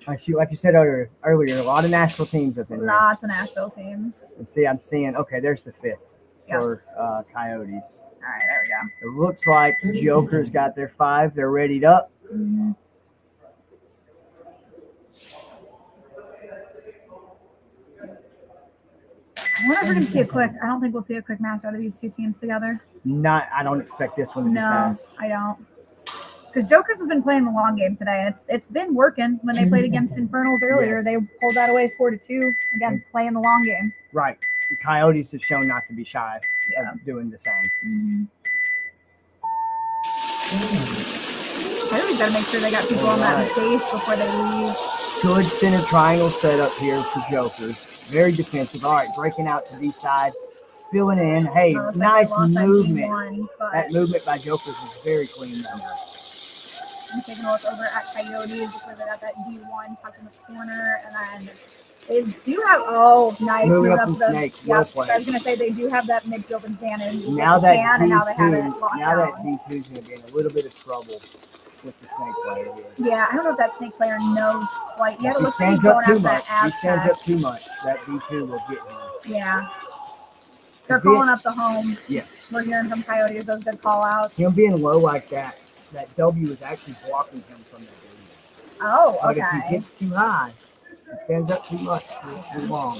Like you said earlier, a lot of Nashville teams up in there. Lots of Nashville teams. And see, I'm seeing, okay, there's the 5th Yep. for Coyotes. All right, there we go. It looks like Joker's got their 5. They're readied up. Mhm. I wonder if we're going to see a quick. I don't think we'll see a quick match out of these two teams together. I don't expect this one to be No, fast. I don't. Because Jokers has been playing the long game today, and it's been working. When they played against Infernals earlier, Yes. they pulled that away 4-2. Again, playing the long game. Right. The Coyotes have shown not to be shy Yeah. of doing the same. I always got to make sure they got people on that base before they leave. Good center triangle set up here for Jokers. Very defensive. All right, breaking out to the side, filling in. Hey, So it looks like nice they lost that movement. D1, but That movement by Jokers was very clean. I'm taking a look over at Coyotes. Looks like they got that D1 tucked in the corner, and then they do have nice Moving up to from the Snake. Well So played. I was gonna say they do have that midfield advantage. Now with that Can, and now they have it D2, locked now that down. D2 is going to be in a little bit of trouble with the Snake player here. Yeah, I don't know if that Snake player knows quite yet. It He looks like he's stands going up too after much. that He stands Aztec. up too much. That D2 will get him. Yeah. They're Being- calling up the home. Yes. We're hearing from Coyotes those good call outs. Him being low like that W is actually blocking him from the lead. Oh, But okay. if he gets too high, he stands up too much, too long,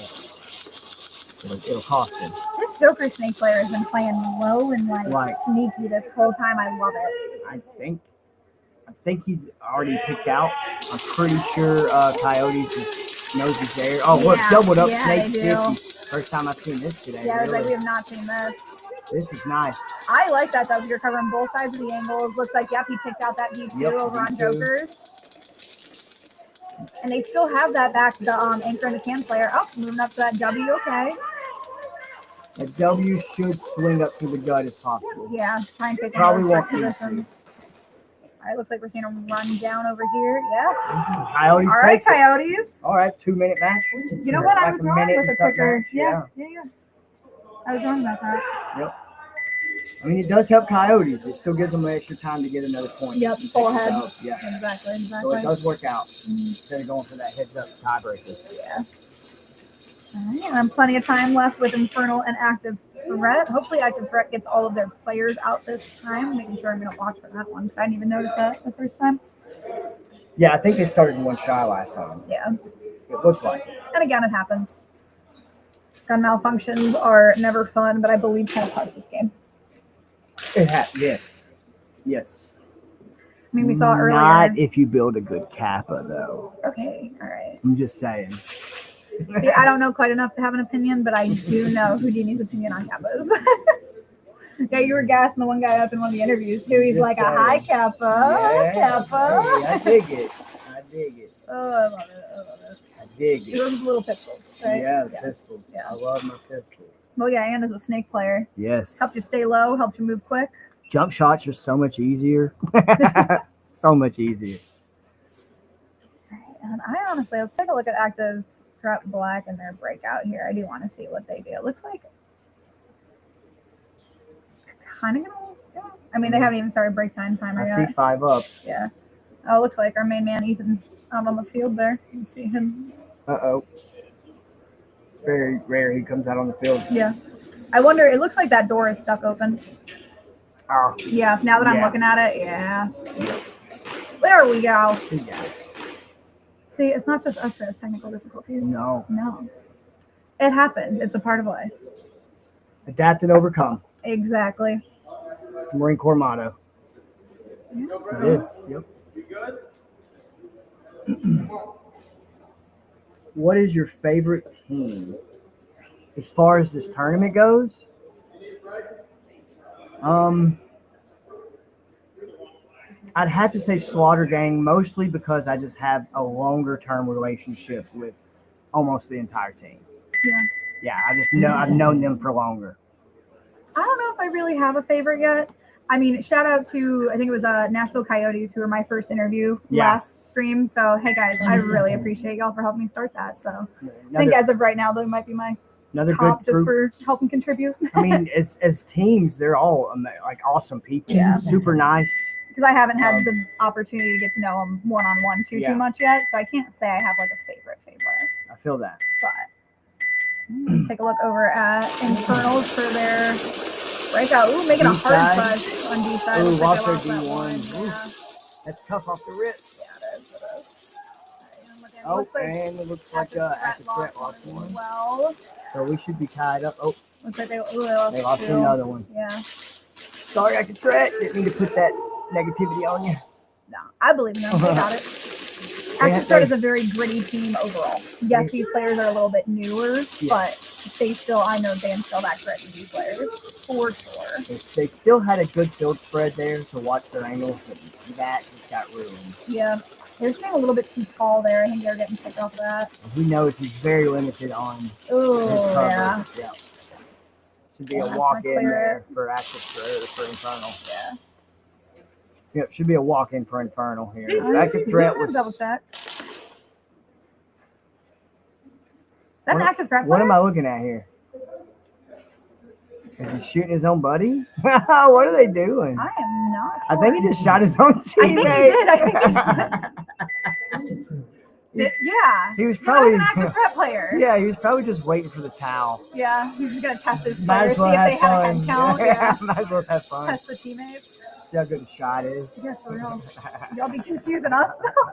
it'll cost him. This Joker Snake player has been playing low and Right. sneaky this whole time. I love it. I think he's already picked out. I'm pretty sure Coyotes knows he's there. Oh, look, Yeah, doubled up yeah, Snake they do. 50. First time I've seen this today. Yeah, I was like, we really. have not seen this. This is nice. I like that though. You're covering both sides of the angles. Looks like he picked out that D2 Yep, over on D2. Jokers. And they still have that back, the anchor and the can player. Oh, moving up to that W. Okay. A W should swing up to the gut if possible. Yeah, try and take Probably those back won't need to. positions. All right, looks like we're seeing him run down over here. Yeah. Coyotes All right, takes it. Coyotes. All right, 2-minute match. You know what? I Like was a wrong minute with and the something quicker. else. Yeah. I was wrong about that. Yep. I mean, it does help Coyotes. It still gives them extra time to get another point. Yep, And full take it ahead. up. Yeah. Exactly. So it does work out instead of going for that heads-up tiebreaker. Yeah. All right, and plenty of time left with Infernal and Active Threat. Hopefully, Active Threat gets all of their players out this time. Making sure I'm going to watch for that one because I didn't even notice that the first time. Yeah, I think they started in one shy last time. Yeah. It looked like it. And again, it happens. Gun malfunctions are never fun, but I believe kind of part of this game. Yes. I mean, we saw earlier. Not if you build a good Kappa, though. Okay, all right. I'm just saying. See, I don't know quite enough to have an opinion, but I do know Houdini's opinion on Kappas. Yeah, you were gassing the one guy up in one of the interviews too. He's Just like saying. a high Kappa, Yeah, Kappa. hey, I dig it. Oh, I love it. I dig it. Those are the little pistols, right? Yeah, the Yes. pistols. Yeah. I love my pistols. Well, yeah, and as a snake player, Yes. helps you stay low, helps you move quick. Jump shots are so much easier. So much easier. And I honestly, let's take a look at Active Threat Black and their breakout here. I do want to see what they do. It looks like kind of gonna. Yeah. I mean, they haven't even started break timer I yet. see 5 up. Yeah. Oh, it looks like our main man Ethan's out on the field there. You can see him. Uh-oh. It's very rare he comes out on the field. Yeah. I wonder, it looks like that door is stuck open. Oh, Yeah, now that I'm Yeah. looking at it, yeah. There we go. he got it. See, it's not just us that has technical difficulties. No. It happens. It's a part of life. Adapt and overcome. Exactly. It's the Marine Corps motto. It is. Yep. What is your favorite team as far as this tournament goes? I'd have to say Slaughter Gang, mostly because I just have a longer term relationship with almost the entire team. Yeah. Yeah, I just know I've known them for longer. I don't know if I really have a favorite yet. I mean, shout out to, I think it was Nashville Coyotes, who were my first interview last stream. So, hey guys, I really appreciate y'all for helping me start that. So, I think as of right now, they might be my Another top good just group. for helping contribute. I mean, as teams, they're all like awesome people. Yeah. Super nice. because I haven't had the opportunity to get to know them one-on-one too much yet, so I can't say I have like a favorite. I feel that. But let's take a look over at Infernals for their breakout. Ooh, making a hard push on D side. Ooh, Looks like lost they their lost that D1. one. Yeah. That's tough off the rip. Yeah, it is. It is. It Oh, looks like and it looks like Active Threat lost as one. well. So we should be tied up. Oh, Looks like they lost they lost two. another one. Yeah. Sorry, Active Threat. Didn't mean to put that negativity on you. No, I believe in them. They got it. Active Threat is a very gritty team overall. Yes, these players are a little bit newer, but they still, I know they instill that grit in these players for sure. They still had a good field spread there to watch their angles, but that just got ruined. Yeah, they're staying a little bit too tall there. I think they're getting picked off that. He knows he's very limited on his Oh, cover. yeah. Should be a walk-in there for Active Threat, for Infernal. Yeah. Yep, should be a walk-in for Infernal here. Active Threat was double check. Is that an Active Threat player? What am I looking at here? Is he shooting his own buddy? What are they doing? I am not sure. I think he just shot his own teammate. I think he did. Yeah. He was probably an Active Threat player. Yeah, he was probably just waiting for the towel. Yeah, he's just gonna test his Might players, as well see if have they had a fun. head count. Yeah. Might as well have fun. Test the teammates. See how good the shot is. Yeah, for real. Y'all be confusing us though.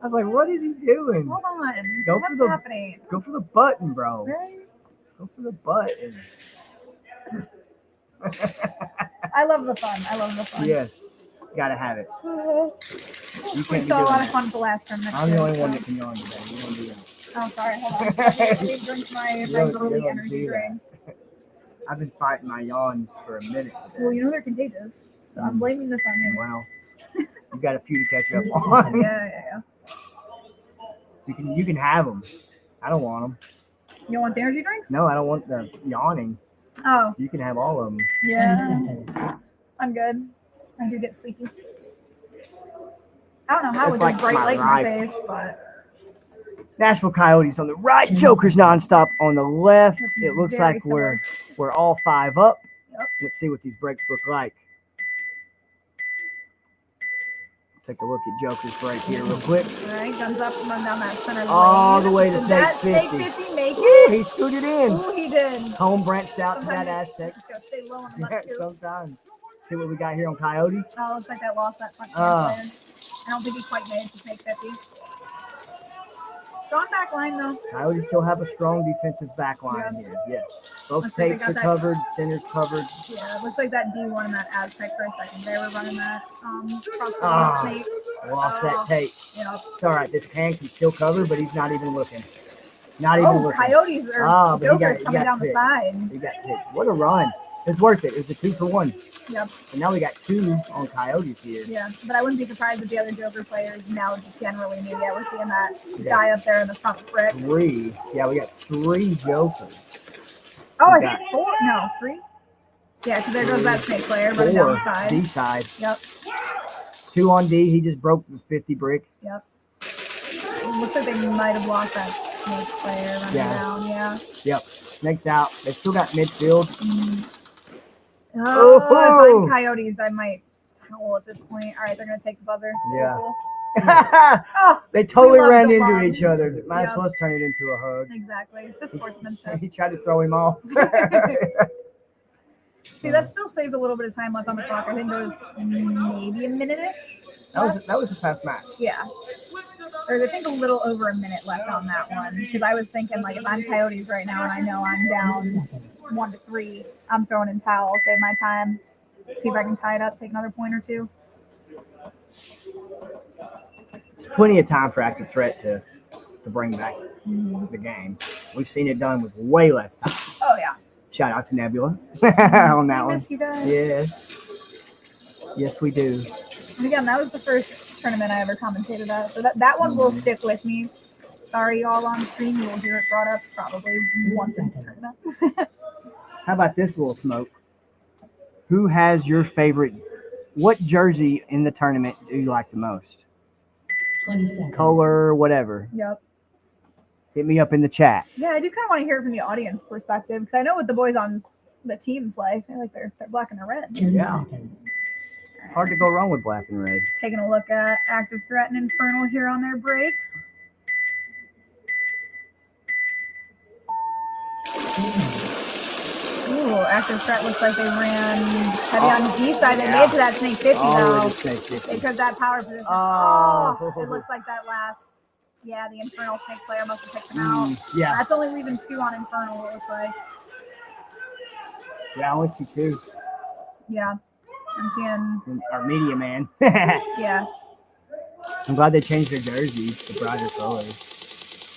I was like, what is he doing? Hold on. Go What's for the happening? Go for the button, bro. Right? Go for the button. I love the fun. I love the fun. Yes, gotta have it. You We can't saw be a lot doing of fun at the last tournament. I'm the too, only so. one that can yawn today. You don't do that. Oh, sorry. Hold on. Let me drink my Burley energy drink. I've been fighting my yawns for a minute today. Well, you know they're contagious, so I'm blaming this on you. Wow. You got a few to catch up on. Yeah. You can have them. I don't want them. You don't want the energy drinks? No, I don't want the yawning. Oh. You can have all of them. Yeah. I'm good. I do get sleepy. I don't know how it It's was like just bright my light in my rifle. face, but Nashville Coyotes on the right, Jokers nonstop on the left. It looks very like similar. we're all 5 up. Yep. Let's see what these breaks look like. Take a look at Joker's break here real quick. all right, guns up, run down that center lane. All the way to Did snake that 50. snake 50 make it? He scooted in. Ooh, he did. Home branched out to that Sometimes Aztec. Just gotta stay low on the Yeah, left scoop. sometimes. See what we got here on Coyotes? Oh, looks like that lost that front player. I don't think he quite made it to snake 50. Strong back line though. Coyotes still have a strong defensive back line here. Yes. Both Looks like they tapes got are that- covered, centers covered. Yeah, it looks like that D1 and that Aztec for a second. They were running that cross Ah. snake. Lost that tape. Yep. It's all right. This can still cover, but he's not even looking. Not even Oh, looking. Coyotes Ah, or but he Jokers got coming down the picked. side. He got picked. What a run. It's worth it. It was a 2-for-1. Yep. So now we got 2 on Coyotes here. Yeah, but I wouldn't be surprised if the other Joker players now generally knew. Yeah, we're seeing that We guy got up there in the front brick. 3. Yeah, we got 3 Jokers. Oh, I We think got 4. No, 3. Yeah, because there goes that snake player running down 4 the side. D side. Yep. 2 on D. He just broke the 50 brick. Yep. It looks like they might have lost that snake player running down. Yeah. Yep. Snakes out. They still got midfield. Oh, if Oh. I'm Coyotes, I might towel at this point. All right, they're gonna take the buzzer. Yeah. Cool. Oh, They totally we love ran the into bump. each other. Might as Yep. well turn it into a hug. exactly. The sportsmanship. He tried to throw him off. See, that still saved a little bit of time left on the clock. I think there was maybe a minute-ish. That was a fast match. Yeah. There's, I think, a little over a minute left on that one. Because I was thinking, like, if I'm Coyotes right now and I know I'm down 1-3, I'm throwing in towel, save my time, see if I can tie it up, take another point or two. It's plenty of time for Active Threat to bring back the game. We've seen it done with way less time. Oh, yeah. Shout out to Nebula on that I one. miss you guys. Yes. Yes, we do. And again, that was the first tournament I ever commentated at. So that one will stick with me. Sorry, y'all on stream. You will hear it brought up probably once in the tournament. How about this little smoke? Who has your favorite? What jersey in the tournament do you like the most? 20 seconds. Color, whatever. Yep. Hit me up in the chat. Yeah, I do kind of want to hear it from the audience perspective because I know what the boys on the teams like. They're black and they're red. 10 Yeah. seconds. It's hard to go wrong with black and red. Taking a look at Active Threat and Infernal here on their breaks. Ooh, Active Threat looks like they ran heavy on the D side. They made it to that Snake 50 though. Snake 50. They took that power position. Oh, it looks like that last. Yeah, the Infernal Snake player must have picked him out. Yeah. That's only leaving 2 on Infernal, it looks like. Yeah, I only see 2. Yeah. I'm seeing Our media man. yeah. I'm glad they changed their jerseys to brighter colors.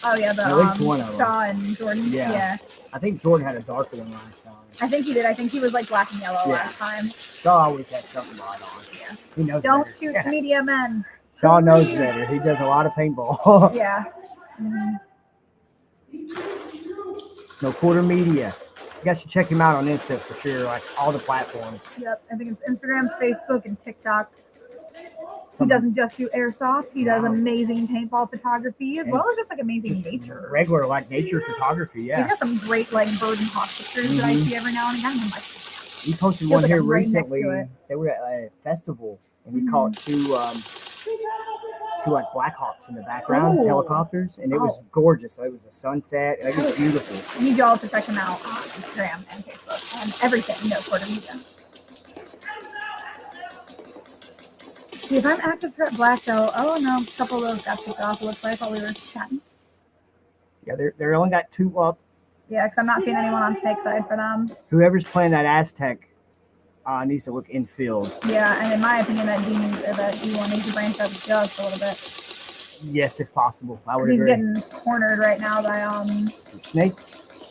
Oh yeah, the At least one of them. Shaw and Jordan. Yeah. I think Jordan had a darker than last time. I think he did. I think he was like black and yellow last time. Shaw always has something bright on. Yeah. He knows Don't better. shoot media men. Shaw knows better. He does a lot of paintball. Yeah. Mm-hmm. No quarter media. You guys should check him out on Insta for sure, like all the platforms. Yep. I think it's Instagram, Facebook, and TikTok. He doesn't just do airsoft. He does amazing paintball photography as well as just like amazing nature. Regular like nature photography, yeah. He's got some great like bird and hawk pictures that I see every now and again. I'm like, he posted feels one like here I'm right next to recently. it. They were at a festival and he caught two like Blackhawks in the background, Ooh. helicopters, and it was gorgeous. It was a sunset. It was beautiful. I need y'all to check him out on Instagram and Facebook and everything. No quarter media. See, if I'm Active Threat Black though, oh no, a couple of those got picked off. It looks like while we were chatting. Yeah, they're only got 2 up. Yeah, because I'm not seeing anyone on Snake side for them. Whoever's playing that Aztec needs to look infield. Yeah, and in my opinion, that D1 needs to branch up just a little bit. Yes, if possible. I would Because he's agree. getting cornered right now by The Snake,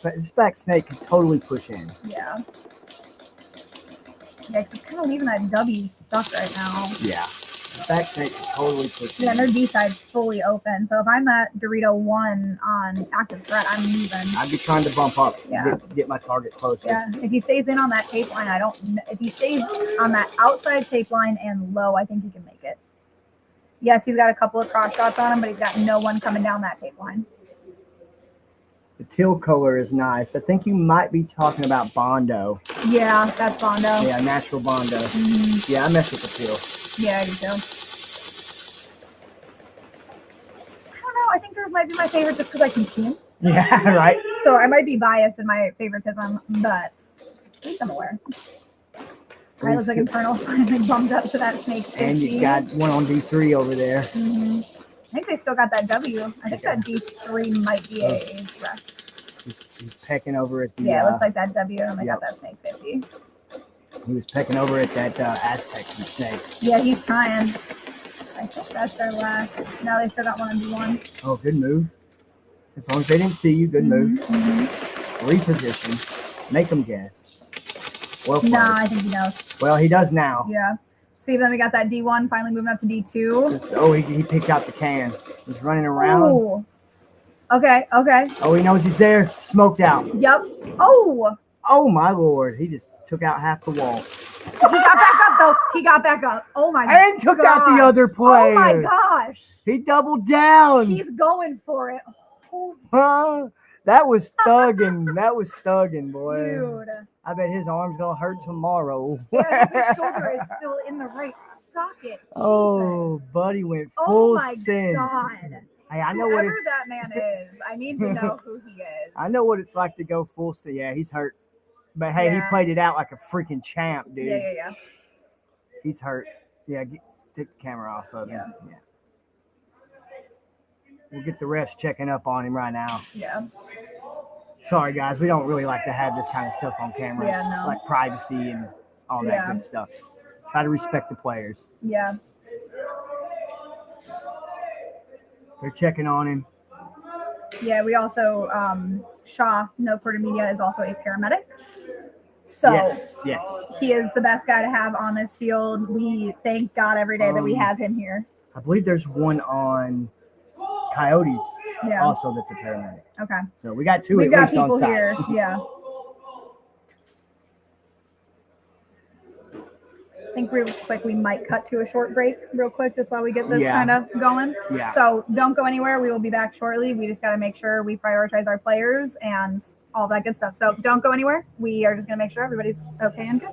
but this back Snake can totally push in. yeah. Yeah, because it's kind of leaving that W stuck right now. Yeah, the back Snake can totally push in. Yeah, and their D side's fully open. So if I'm that Dorito 1 on Active Threat, I'm moving. I'd be trying to bump up, Yeah. get my target closer. Yeah, if he stays in on that tape line, I don't. If he stays on that outside tape line and low, I think he can make it. Yes, he's got a couple of cross shots on him, but he's got no one coming down that tape line. The teal color is nice. I think you might be talking about Bondo. Yeah, that's Bondo. Yeah, natural Bondo. Mm-hmm. Yeah, I mess with the teal. Yeah, I do too. I don't know. I think those might be my favorite just because I can see him. Yeah, right. So I might be biased in my favoritism, but at least I'm aware. All right, looks like Infernal finally bumped up to that Snake 50. And you got one on D3 over there. Mm-hmm. I think they still got that W. I think that D3 might be a ref. He's pecking over at the. Yeah, it looks like that W, and they got that Snake 50. He was pecking over at that Aztec Snake. Yeah, he's trying. I think that's their last. No, they still got one on D1. Oh, good move. As long as they didn't see you, good move. Mm-hmm. Reposition. Make them guess. Well played. Nah, I think he knows. Well, he does now. Yeah. See, then we got that D1 finally moving up to D2. Oh, he picked out the can. He's running around. Ooh. Okay, okay. Oh, he knows he's there. Smoked out. Yep. Oh. Oh, my Lord. He just took out half the wall. He got back up, though. He got back up. Oh, my God. And took out the other player. Oh, my gosh. He doubled down. He's going for it. That was thugging. That was thugging, boy. Dude. I bet his arm's going to hurt tomorrow. Yeah, his shoulder is still in the right socket. Oh, Jesus. buddy went Oh, full my send. God. Hey, I know what Whoever it's. that man is, I need to know who he is. I know what it's like to go full send. Yeah, he's hurt. But hey, he played it out like a freaking champ, dude. Yeah. He's hurt. Yeah, take the camera off of him. Yeah. We'll get the refs checking up on him right now. Yeah. Sorry, guys. We don't really like to have this kind of stuff on camera. Yeah, no. Like privacy and all that good stuff. Try to respect the players. Yeah. They're checking on him. Yeah, we also, Shaw, No Quarter Media, is also a paramedic. So yes. He is the best guy to have on this field. We thank God every day that we have him here. I believe there's one on Coyotes also that's a paramedic. Okay. So we got two We've at got least on people site. here. Yeah. I think real quick we might cut to a short break real quick just while we get this kind of going. Yeah. So don't go anywhere. We will be back shortly. We just got to make sure we prioritize our players and all that good stuff. So don't go anywhere. We are just going to make sure everybody's okay and good.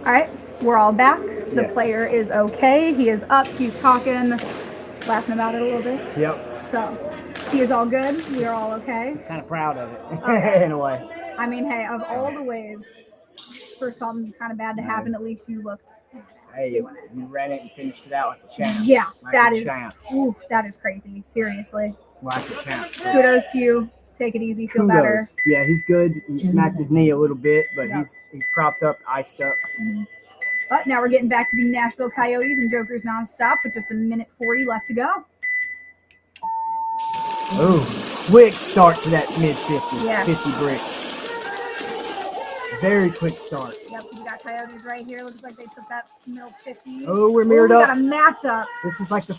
All right, we're all back. The Yes. player is okay. He is up. He's talking, laughing about it a little bit. Yep. So he is all good. We are all okay. He's kind of proud of it Okay. in a way. I mean, hey, of all the ways for something kind of bad to happen, at least you looked Hey, doing it. you ran it and finished it out like a champ. Yeah, Like that a is, champ. oof, that is crazy. Seriously. Like a champ. So Kudos to you. Take it easy. Feel better. kudos. Yeah, he's good. He smacked his knee a little bit, but Yep. he's propped up, iced up. But now we're getting back to the Nashville Coyotes and Jokers nonstop with just a minute 40 left to go. Ooh, quick start to that mid 50, Yeah. 50 brick. Very quick start. Yep, we got Coyotes right here. Looks like they took that middle 50. Oh, we're mirrored we up. got a matchup. This is like the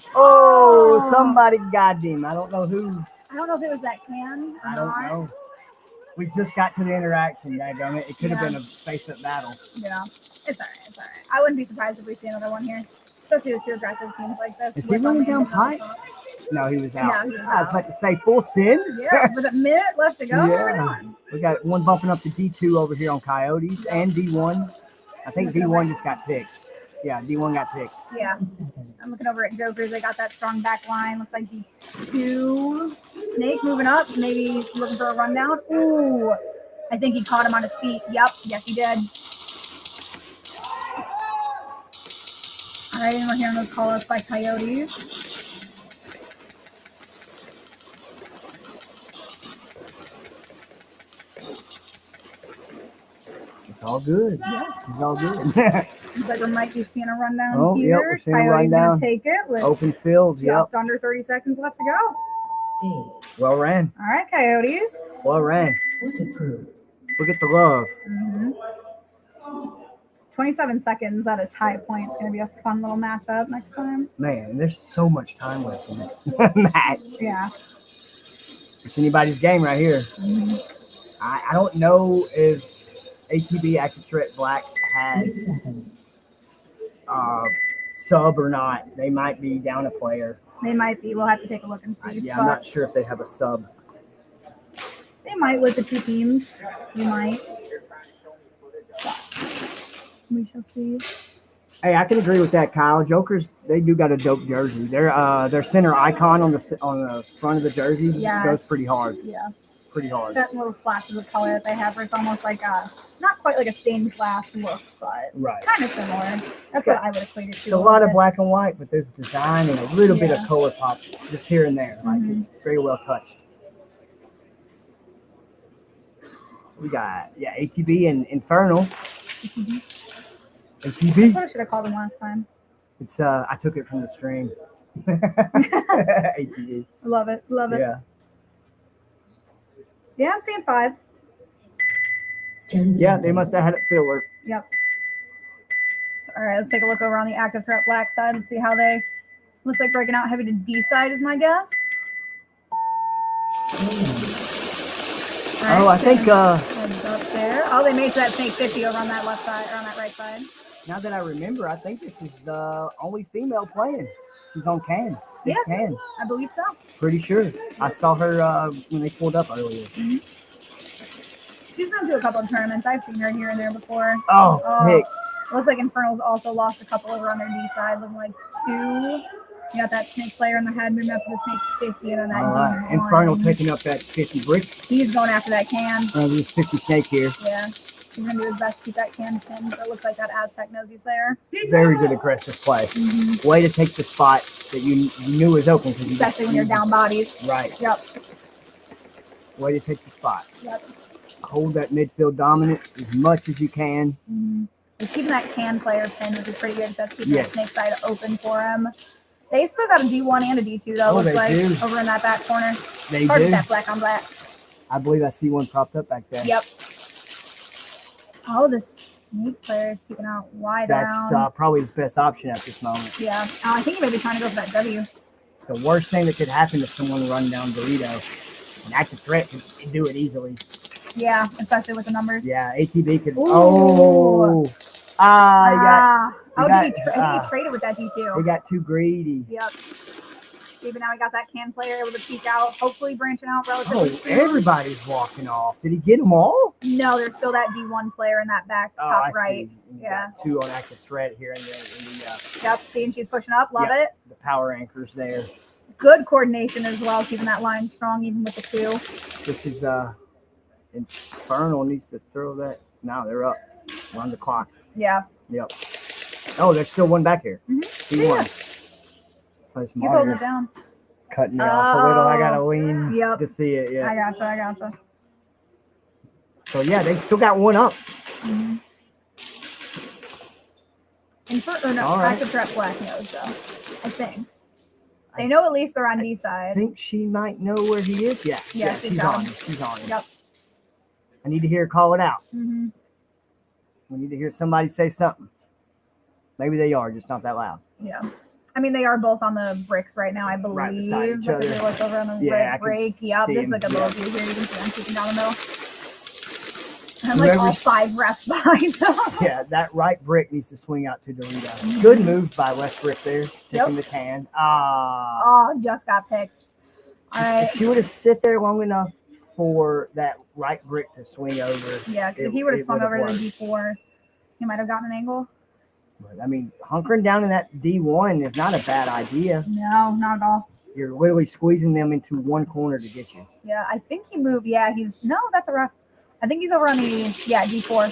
somebody got him. I don't know who. I don't know if it was that can or I don't not. know. We just got to the interaction, daggum. It could have been a face-up battle. Yeah, it's all right. It's all right. I wouldn't be surprised if we see another one here, especially with two aggressive teams like this. Is he running down pipe? No, he was out. No, he was I was out. about to say full sin. Yeah, with a minute left to go. What are we Yeah. doing? We got one bumping up to D2 over here on Coyotes and D1. I think D1 just got picked. Yeah, D1 got picked. Yeah. I'm looking over at Jokers. They got that strong back line. Looks like D2. Snake moving up. Maybe looking for a rundown. Ooh. I think he caught him on his feet. Yep. Yes, he did. All right. And we're hearing those call-outs by Coyotes. It's all good. Yeah. It's all good. Looks like we might be seeing a rundown Oh, yep, here. we're seeing a Coyotes rundown. gonna take it with Open fields. Yep. just under 30 seconds left to go. Well ran. All right, Coyotes. Well ran. Look at the love. Mm-hmm. 27 seconds at a tie point. It's going to be a fun little matchup next time. Man, there's so much time left in this match. Yeah. It's anybody's game right here. Mm-hmm. I don't know if ATB Active Threat Black has sub or not. They might be down a player. They might be. We'll have to take a look and see. Yeah, I'm not sure if they have a sub. They might with the two teams. You might. We shall see. Hey, I can agree with that, Kyle. Jokers, they do got a dope jersey. Their center icon on the front of the jersey goes pretty hard. Yeah. Pretty hard. That little splashes of color that they have, where it's almost like not quite like a stained glass look, but kind of similar. That's what I would equate it to. It's a lot of black and white, but there's design and a little bit of color pop just here and there. Like it's very well touched. We got ATB and Infernal. ATB. ATB. That's what I should have called them last time. It's I took it from the stream. ATB. Love it. Love it. Yeah. Yeah, I'm seeing 5. Yeah, they must have had it filler. Yep. All right, let's take a look over on the active threat black side and see how they looks like breaking out heavy to D side is my guess. Right, I think heads up there. Oh, they made that snake 50 over on that left side or on that right side. Now that I remember, I think this is the only female playing. She's on Can. Yeah, Can. I believe so. Pretty sure. I saw her when they pulled up earlier. Mm-hmm. She's been to a couple of tournaments. I've seen her here and there before. Oh, picked. Looks like Infernal's also lost a couple over on their D side, looking like 2. You got that snake player in the head moving up to the snake 50 and then that D1. Infernal taking up that 50 brick. He's going after that can. There's 50 snake here. Yeah. He's going to do his best to keep that can pinned, but it looks like that Aztec knows he's there. Very good aggressive play. Mm-hmm. Way to take the spot that you knew was open. Especially when you're down bodies. Right. Yep. Way to take the spot. Yep. Hold that midfield dominance as much as you can. Mm-hmm. Just keeping that can player pinned, which is pretty good. That's keeping that snake side open for him. They still got a D1 and a D2, though, looks like, over in that back corner. They do. Do. That black on black. I believe I see one propped up back there. Yep. Oh, this snake player is peeking out wide That's around. probably his best option at this moment. Yeah. I think he may be trying to go for that W. The worst thing that could happen is someone run down Dorito. An active threat can do it easily. Yeah, especially with the numbers. Yeah, ATB could. Ooh. He got. He traded with that D2. He got too greedy. Yep. See, but now we got that can player able to peek out, hopefully branching out relatively Oh, soon. everybody's walking off. Did he get them all? No, there's still that D1 player in that back Oh, top I right. see. You Yeah. got 2 on active threat here in the Yep, see, and she's pushing up. Love Yeah. it. the power anchors there. Good coordination as well, keeping that line strong even with the 2. This is Infernal needs to throw that. Now they're up. We're on the clock. Yeah. Yep. Oh, there's still one back here. Mhm. D1. Place He's holding monitors it down. cutting me off a little. I gotta Oh, lean yep. to see it. Yeah. I gotcha. So yeah, they still got one up. Mm-hmm. All right. Active threat black knows though. I think. They know at least they're on D I side. think she might know where he is. Yeah. Yeah, She's on him. She's on him. Yep. I need to hear her call it out. Mm-hmm. We need to hear somebody say something. Maybe they are, just not that loud. Yeah. I mean, they are both on the bricks right now, I believe. Right beside each But other. They look over on the Yeah, I right can break. Yep, see this is him, like a yeah. little view here. You can see them keeping down the middle. And like all Whoever's- 5 refs behind them. Yeah, that right brick needs to swing out to Dorita. Good move by left brick there, taking the can. Oh, just got picked. All right. If she would have sit there long enough for that right brick to swing over. Yeah, because it- if he would have it swung would've over to worked. the D4, he might have gotten an angle. But, I mean, hunkering down in that D1 is not a bad idea. No, not at all. You're literally squeezing them into one corner to get you. Yeah, I think he moved. Yeah, that's a ref. I think he's over on the, D4.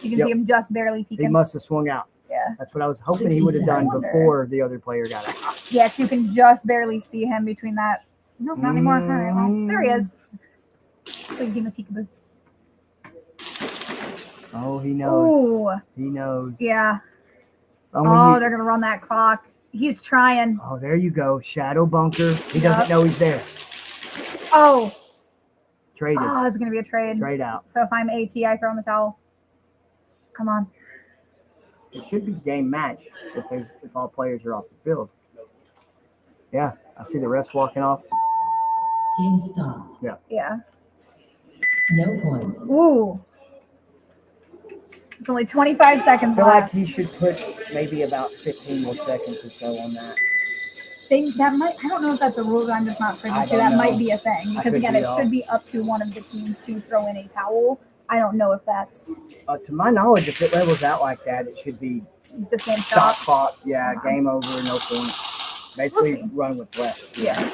You can Yep. see him just barely He peeking. must have swung out. Yeah. That's what I was hoping he would have done I wonder. before the other player got out. Yeah, 'cause you can just barely see him between that. No, not anymore. All right, well, there he is. So you give him a peekaboo. Oh, he knows. Ooh, He knows. yeah. Only Oh, you- they're going to run that clock. He's trying. Oh, there you go. Shadow bunker. He Yep. doesn't know he's there. Oh, Traded. it's going to be a trade. Trade out. So if I'm AT, I throw in the towel. Come on. It should be game match if all players are off the field. Yeah, I see the refs walking off. Game stopped. Yeah. No points. Ooh. It's only 25 I seconds feel like left. he should put maybe about 15 more seconds or so on that. I don't know if that's a rule that I'm just not privy I to. don't That know. might be a thing. I Because could again, be it off. should be up to one of the teams to throw in a towel. I don't know if that's To my knowledge, if it levels out like that, it should be just game stop stop. clock. Yeah, Uh-huh. game over, no points. Basically, see. run what's left. Yeah.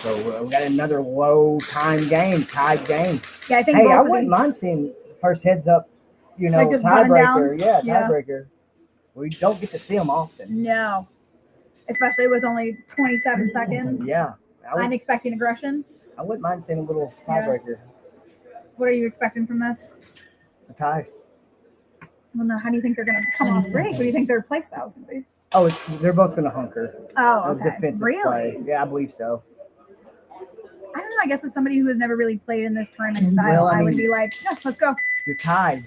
So we got another low time game, tied game. Yeah, I think Hey, both I of wouldn't these. mind seeing the first heads up, Like just gunning tiebreaker. down? Yeah, Yeah. tiebreaker. We don't get to see them often. No. Especially with only 27 seconds. Yeah, I'm expecting aggression. I wouldn't mind seeing a little Yeah. tiebreaker, What are you expecting from this? a tie. Well, no, how do you think they're going to come off break? What do you think their play style is going to be? Oh, they're both going to hunker. Oh, A okay. defensive Really? play. Yeah, I believe so. I don't know. I guess as somebody who has never really played in this tournament Well, style, I I would mean- be like, yeah, let's go. You're tied.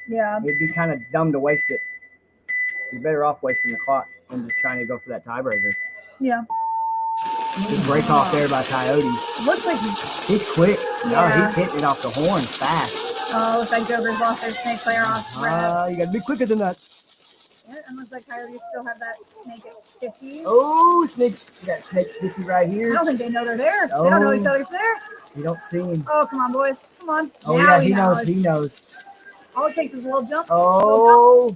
Yeah. It'd be kind of dumb to waste it. You're better off wasting the clock than just trying to go for that tiebreaker. Yeah. Good break off there by Coyotes. Looks like He's quick. Yeah. No, he's hitting it off the horn fast. looks like Joker's lost their snake player off. You got to be quicker than that. Yeah, and looks like Coyotes still have that snake at 50. Oh, snake! You got snake 50 right I here. don't think they know they're there. They don't know Oh. each other's there. You don't see him. Oh, come on, boys. Come on. Oh now yeah, he knows. He knows. All it takes is a little jump. Oh.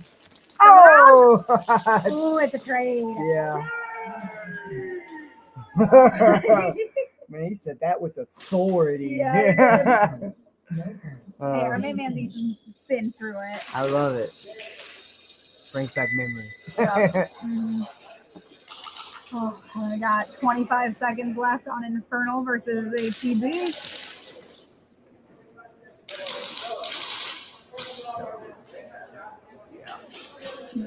Oh. Oh. Ooh, it's a trade. Yeah. Man, he said that with authority. Yeah, Hey, our Uh, main man's even been through it. I love it. Brings back memories. Yeah. Mhm. Oh, we got 25 seconds left on Infernal versus ATB. Yeah.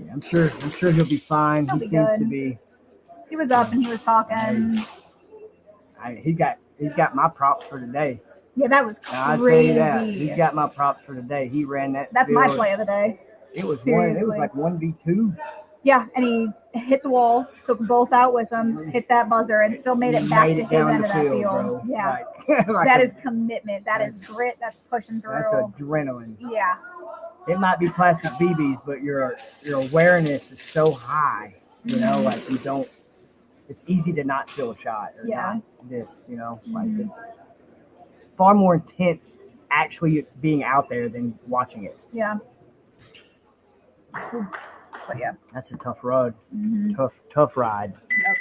Yeah, I'm sure he'll be fine. He'll He be seems to good. be. He was up and he was talking. He's got my props for today. Yeah, that was I'll tell crazy. you that. He's got my props for today. He ran that. That's my field. play of the day. It was Seriously. like 1v2. Yeah, and he hit the wall, took both out with him, hit that buzzer, and still made it back to his down end the of that field. bro. Yeah, Like that a- is commitment. That is grit. That's pushing through. that's adrenaline. Yeah, It might be plastic BBs, but your awareness is so high. You know, like you don't. It's easy to not feel a shot or Yeah. not this. You know, like it's far more intense actually being out there than watching it. Yeah. But yeah. That's a tough road. Mhm. Tough ride. Yep.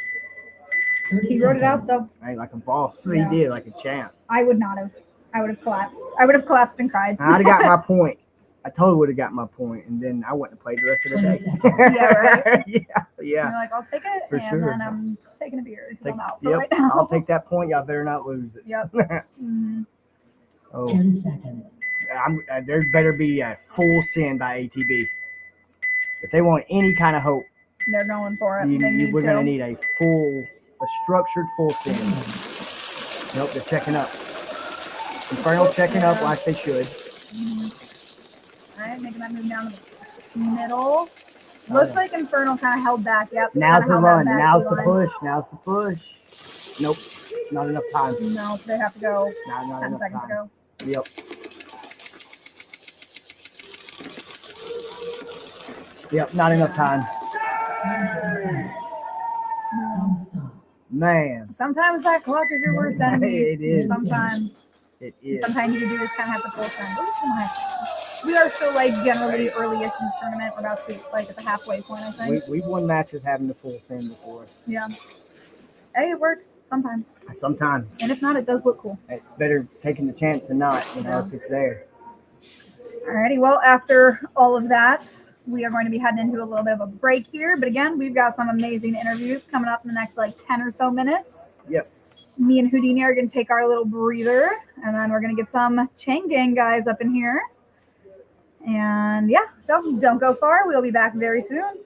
30 He wrote it out seconds. though. Right, like a boss. Yeah. He did, like a champ. I would not have. I would have collapsed. I would have collapsed and cried. I'd have got my point. I totally would have got my point, and then I wouldn't have played the rest of the 20 day. seconds. Yeah, right. yeah, And yeah. you're like, I'll take it, For and sure. then I'm taking a beer because Take- I'm out for yep, right now. I'll take that point. Y'all better not lose it. Yep. Mhm. Oh, 10 seconds. there better be a full send by ATB. If they want any kind of hope, They're going for it. They need we're to. going to need a structured full send. Nope, they're checking up. Infernal checking up like they should. Mhm. All right, making that move down to the middle. Looks like Infernal kind of held back. Yep. Now's kinda the held that run. back Now's the line. push. Now's the push. Nope, not enough time. No, they have to go. Not 10 enough seconds time. ago. Yep. Yep, not enough time. Game stopped. Man, Sometimes that clock is your worst enemy. It is. Sometimes. it And is. sometimes you do just kind of have to full send. At least in my opinion. We are still like generally early-ish in the tournament. We're about to be like at the halfway point, I think. We've won matches having the full send before. Yeah. Hey, it works sometimes. Sometimes. And if not, it does look cool. It's better taking the chance than not, Yeah. if it's there. Alrighty, well, after all of that, we are going to be heading into a little bit of a break here. But again, we've got some amazing interviews coming up in the next like 10 or so minutes. Yes. Me and Houdini are going to take our little breather, and then we're going to get some Chain Gang guys up in here. And yeah, so don't go far. We'll be back very soon.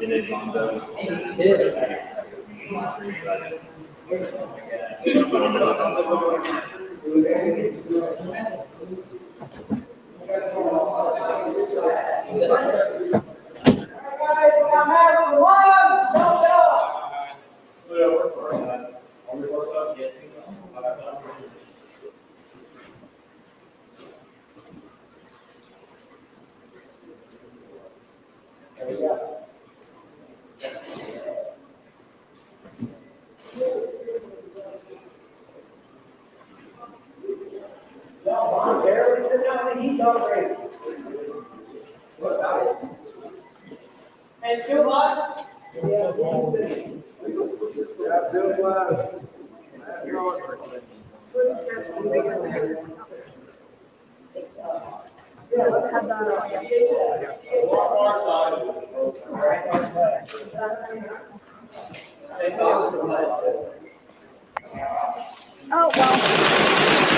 And then Bondo. Hey, still live? Oh, well.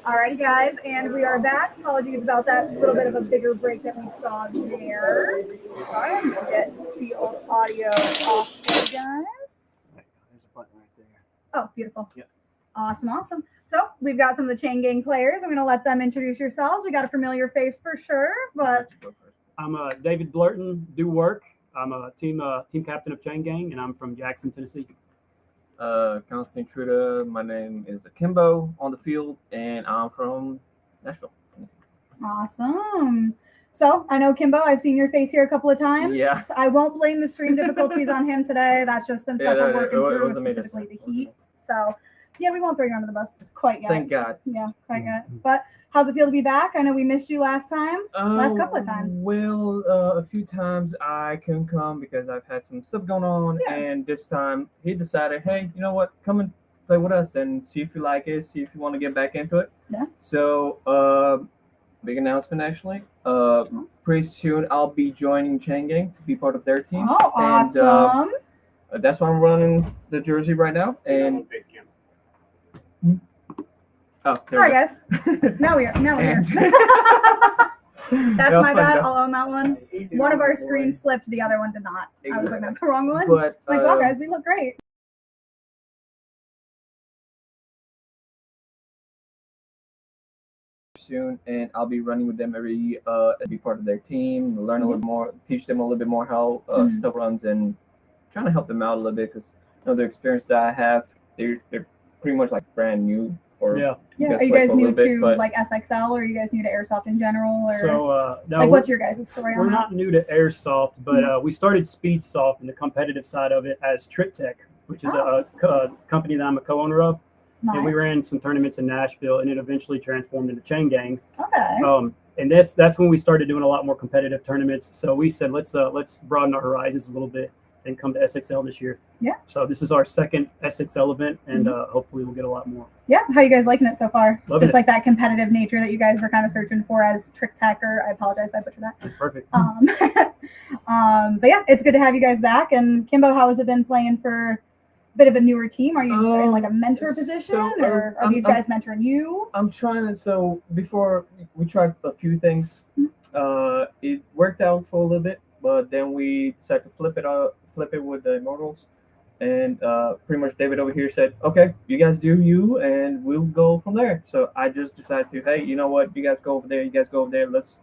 Alrighty, guys, and we are back. Apologies about that little bit of a bigger break that we saw there. Sorry, I'm going to get field audio off for you guys. There's a button right there. Oh, beautiful. Yep. Awesome, awesome. So we've got some of the chain gang players. I'm going to let them introduce yourselves. We got a familiar face for sure, but I'm David Blurton, do work. I'm a team captain of Chain Gang, and I'm from Jackson, Tennessee. Constantine Truda. My name is Akimbo on the field, and I'm from Nashville. awesome. So I know Kimbo, I've seen your face here a couple of times. Yeah. I won't blame the stream difficulties on him today. That's just been stuff we're working through, specifically the heat. So yeah, we won't throw you under the bus quite yet. Thank God. Yeah, quite yet. But how's it feel to be back? I know we missed you last time. Last couple of times. Well, a few times I couldn't come because I've had some stuff going on, and this time he decided, hey, you know what? Come and play with us and see if you like it, see if you want to get back into it. Yeah. So, big announcement actually. Pretty soon I'll be joining Chain Gang to be part of their team. Oh, awesome. And, that's why I'm running the jersey right now. And oh, sorry, guys. Now we're here. That's my bad. I'll own that one. One of our screens flipped, the other one did not. I was looking at the wrong one. But, like, wow, guys, we look great. Soon, and I'll be running with them every be part of their team, learn a little more, teach them a little bit more how stuff runs, and trying to help them out a little bit because the experience that I have, they're pretty much like brand new. Or Are you guys new to like SXL, or are you guys new to Airsoft in general, or so no, like what's your guys' story on we're that? not new to Airsoft, but we started Speed Soft in the competitive side of it as Trick Tech, which is a company that I'm a co-owner of. Nice. And we ran some tournaments in Nashville, and it eventually transformed into Chain Gang. Okay. And that's when we started doing a lot more competitive tournaments. So we said let's broaden our horizons a little bit and come to SXL this year. Yeah. So this is our second SXL event, and hopefully we'll get a lot more. Yeah. How you guys liking it so far? Loving Just it. like that competitive nature that you guys were kind of searching for as Trick Tech, or I apologize if I butchered that. Perfect. But yeah, it's good to have you guys back. And Kimbo, how has it been playing for a bit of a newer team? Are you in like a mentor position, or are these guys mentoring you? I'm trying to. So before we tried a few things, it worked out for a little bit, but then we decided to flip it with the Immortals, and pretty much David over here said, "Okay, you guys do you, and we'll go from there." So I just decided to, hey, you know what? You guys go over there. You guys go over there. Let's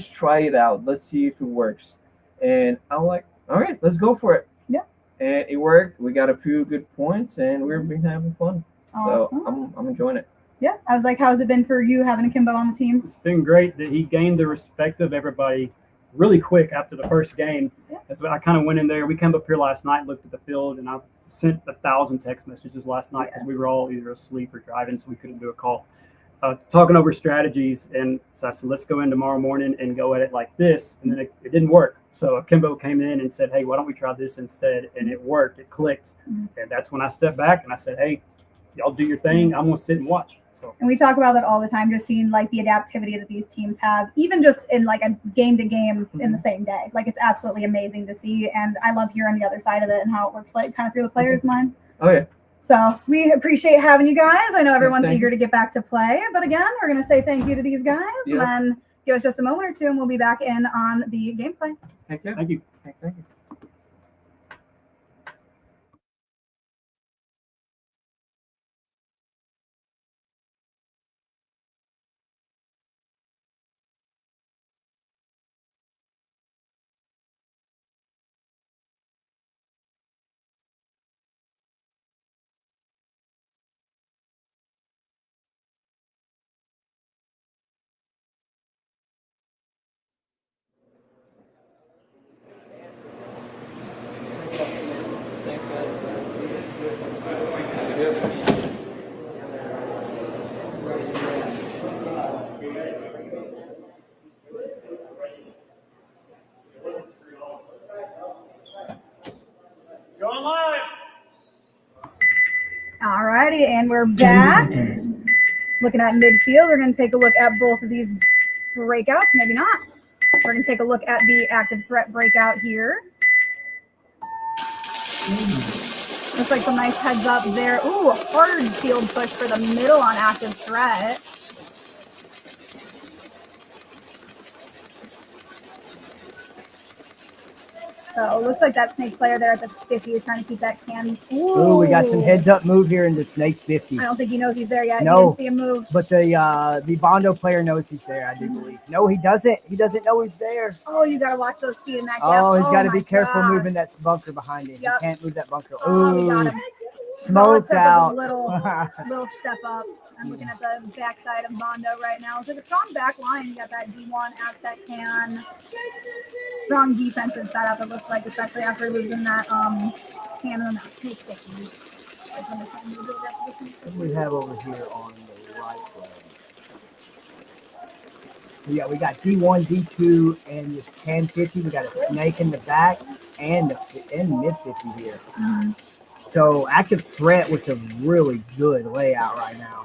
try it out. Let's see if it works. And I'm like, all right, let's go for it. Yeah. And it worked. We got a few good points, and we've been having fun. Awesome. So I'm enjoying it. Yeah. I was like, how's it been for you having a Kimbo on the team? It's been great that he gained the respect of everybody really quick after the first game. Yeah. So I kind of went in there. We came up here last night, looked at the field, and I sent 1,000 text messages last night because we were all either asleep or driving, so we couldn't do a call. Talking over strategies, and so I said, let's go in tomorrow morning and go at it like this, and then it didn't work. So Kimbo came in and said, hey, why don't we try this instead? And it worked. It clicked. And that's when I stepped back and I said, hey, y'all do your thing. I'm going to sit and watch. So. And we talk about that all the time, just seeing like the adaptivity that these teams have, even just in like a game to game in the same day. Like it's absolutely amazing to see. And I love hearing the other side of it and how it works like kind of through the players' mind. Oh, yeah. So we appreciate having you guys. I know everyone's eager to get back to play. But again, we're going to say thank you to these guys. And then give us just a moment or two and we'll be back in on the gameplay. Thank you. Thank you. Thank you. Going live. All righty, and we're back. Looking at midfield, we're going to take a look at both of these breakouts. Maybe not. We're going to take a look at the active threat breakout here. Looks like some nice heads up there. Ooh, a hard field push for the middle on active threat. So it looks like that snake player there at the 50 is trying to keep that can. Ooh, we got some heads up move here in the snake 50. I don't think he knows he's there yet. No. He didn't see him move. But the Bondo player knows he's there, I do believe. No, he doesn't. He doesn't know he's there. Oh, you got to watch those feet in that gap. Oh, he's got to my be careful gosh. moving that bunker behind him. Yep. He can't move that bunker. Oh, we Ooh, got him. smoked So it took us out. a little step up. I'm looking at the backside of Bondo right now. With a strong back line, you got that D1 Aztec can. Strong defensive setup, it looks like, especially after losing that can on that snake 50. What do we have over here on the right leg? Yeah, we got D1, D2, and this can 50. We got a snake in the back and mid 50 here. Mm-hmm. So active threat with a really good layout right now.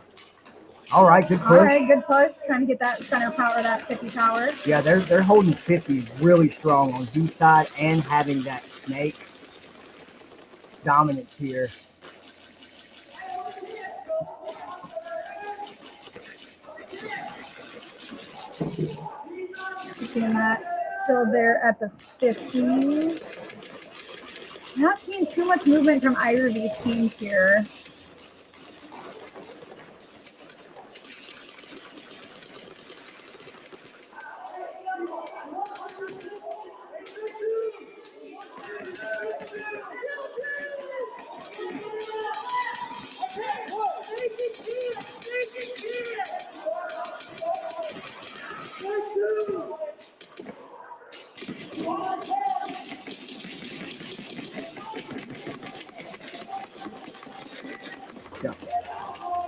All right, good push. All right, good push. Trying to get that center power, that 50 power. Yeah, they're holding 50 really strong on D side and having that snake dominance here. Seeing that still there at the 50. Not seeing too much movement from either of these teams here.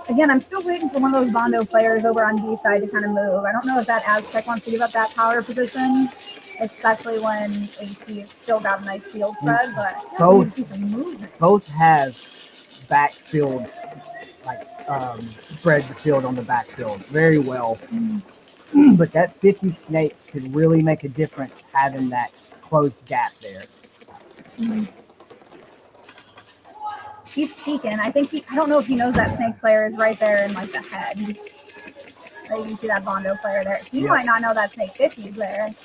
Again, I'm still waiting for one of those Bondo players over on D side to kind of move. I don't know if that Aztec wants to give up that power position, especially when AT has still got a nice field spread, but I feel like we need to see some movement. Both have backfield, spread the field on the backfield very well. Mm-hmm. But that 50 snake could really make a difference having that closed gap there. Mm-hmm. He's peeking. I don't know if he knows that snake player is right there in like the head. Like, you can see that Bondo player there. He might not know that snake 50 is there.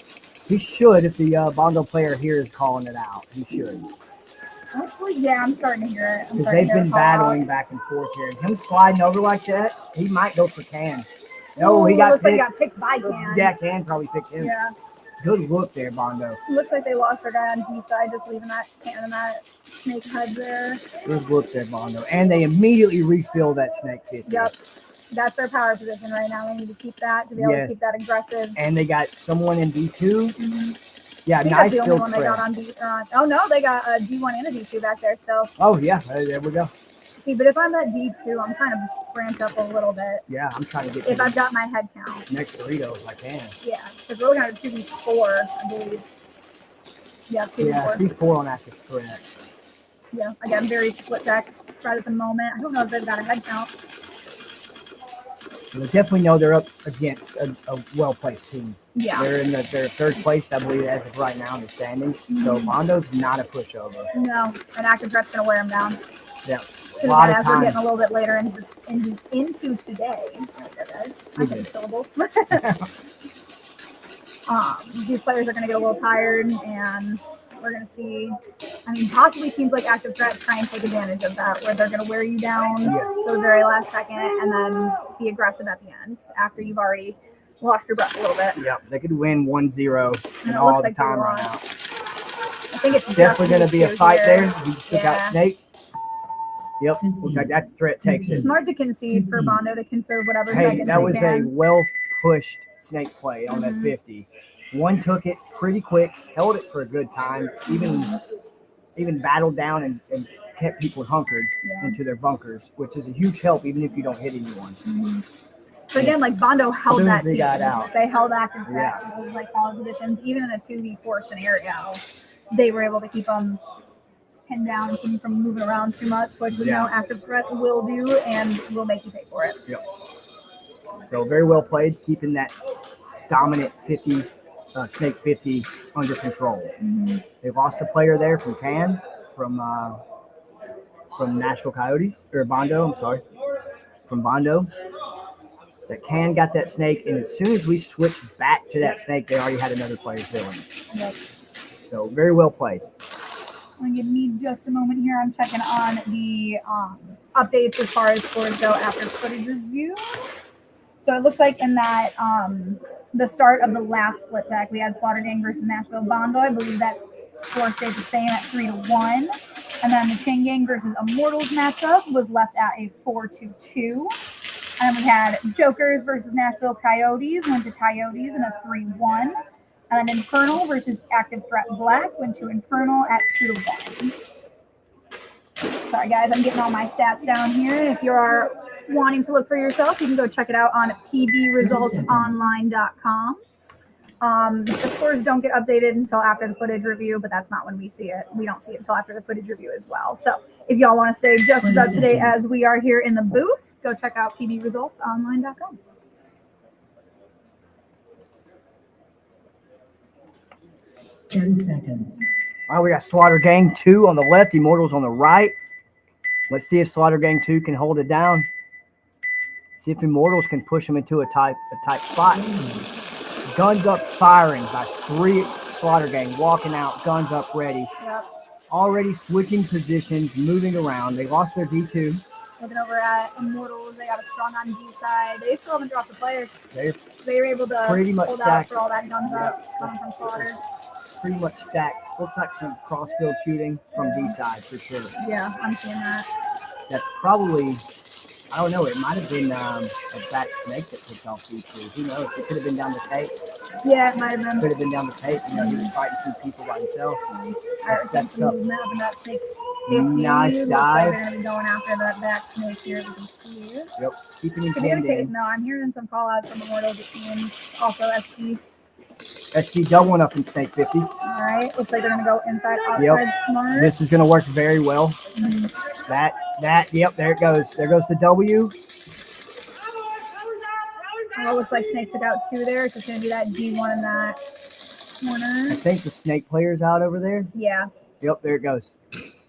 He should if the Bondo player here is calling it out. He should. Hopefully, yeah, I'm starting to hear it. Because they've been battling back and forth here. And him sliding over like that, he might go for Can. No, he got looks picked. like he got picked by Can. Yeah, Can probably picked him. Yeah. Good look there, Bondo. Looks like they lost their guy on D side, just leaving that Can and that snake head there. Good look there, Bondo. And they immediately refill that snake 50. Yep. That's their power position right now. They need to keep that to be able to keep that aggressive. And they got someone in D2. Mm-hmm. Yeah, I think nice that's the only field one spread. they got on D. Oh no, they got a D1 and a D2 back there. So. Oh yeah, there we go. See, but if I'm at D2, I'm trying to branch up a little bit. Yeah, I'm trying to get. If I've got my head count. Next Doritos, if I can. Yeah, because we're looking at a 2v4, I believe. Yeah, 2v4. Yeah, C4 on active threat. Yeah, again, very split deck spread at the moment. I don't know if they've got a head count. They definitely know they're up against a well-placed team. Yeah. They're in their third place, I believe, as of right now in the standings. Mm-hmm. So Bondo's not a pushover. No, an active threat's going to wear them down. Yeah. A lot of time. We're getting a little bit later into today. There it is. I get a syllable. These players are going to get a little tired, and we're going to see, possibly teams like Active Threat try and take advantage of that, where they're going to wear you down to the very last second and then be aggressive at the end after you've already lost your breath a little bit. Yeah, they could win 1-0 and all looks the like time they right lost. now. I think it's definitely going to be a fight here. there. He took out Snake. Yep, looks like Active Threat takes it. Smart to concede for Bondo to conserve whatever Hey, seconds that was they can. a well-pushed Snake play on that 50. One took it pretty quick, held it for a good time, even battled down and kept people hunkered into their bunkers, which is a huge help even if you don't hit anyone. But again, like Bondo held that team. Got out. They held Active Threat to those like solid positions. Even in a 2v4 scenario, they were able to keep them pinned down and keep them from moving around too much, which we know Active Threat will do and will make you pay for it. Yep. So very well played, keeping that dominant 50 Snake 50 under control. They lost a player there from Can, from Nashville Coyotes, or Bondo, I'm sorry, from Bondo. That Can got that snake, and as soon as we switched back to that snake, they already had another player filling it. Yep. So very well played. Give me just a moment here. I'm checking on the updates as far as scores go after footage review. So it looks like in that the start of the last split deck, we had Slaughter Gang versus Nashville Bondo. I believe that score stayed the same at 3-1. And then the Chain Gang versus Immortals matchup was left at a 4-2. And then we had Jokers versus Nashville Coyotes, went to Coyotes in a 3-1. And then Infernal versus Active Threat Black went to Infernal at 2-1. Sorry guys, I'm getting all my stats down here. And if you are wanting to look for yourself, you can go check it out on pbresultsonline.com. The scores don't get updated until after the footage review, but that's not when we see it. We don't see it until after the footage review as well. So if y'all want to stay just as up to date as we are here in the booth, go check out pbresultsonline.com. Ten seconds. All right, we got Slaughter Gang 2 on the left, Immortals on the right. Let's see if Slaughter Gang 2 can hold it down. See if Immortals can push them into a tight spot. Guns up firing by 3 Slaughter Gang, walking out, guns up ready. Yep. Already switching positions, moving around. They lost their D2. Looking over at Immortals, they got a strong on D side. They still haven't dropped the player. They're So they were able to pretty much hold out stacked. for all that guns up coming from Slaughter. Pretty much stacked. Looks like some crossfield shooting from D side for sure. Yeah, I'm seeing that. That's probably, I don't know, it might have been a back snake that picked off D2. Who knows? It could have been down the tape. Yeah, it might have been. Could have been down the tape. You know, he was fighting 2 people by himself. That's some tough. movement up in that snake 50. Nice Looks dive. like they're going to be going after that back snake here. We can see it. Yep, keeping him pinned Communicating in. though, I'm hearing some call outs from Immortals, it seems. Also SG. SG doubling up in snake 50. All right, looks like they're going to go inside, outside, smart. This is going to work very well. Mhm. Yep, there it goes. There goes the W. Oh, looks like Snake took out 2 there. It's just going to be that D1 in that corner. I think the snake player's out over there. Yeah. Yep, there it goes.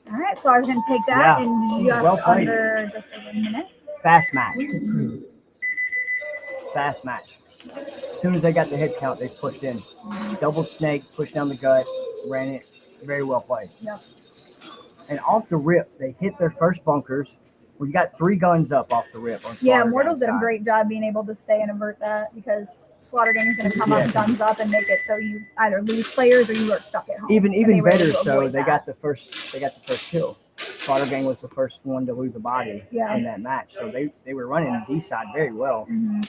All right, so I was going to take that Yeah. in just Well played. under just over a minute. Fast match. Fast match. As soon as they got the head count, they pushed in. Doubled snake, pushed down the gut, ran it. Very well played. Yep. And off the rip, they hit their first bunkers. We got 3 guns up off the rip on Yeah, Slaughter Immortals Gang's did a side. great job being able to stay and avert that because Slaughter Gang is going to come Yes. up, guns up, and make it so you either lose players or you are stuck at home. Even And they were able better, to so avoid they that. got the first kill. Slaughter Gang was the first one to lose a body Yeah. in that match. So they were running D side very well. Mhm.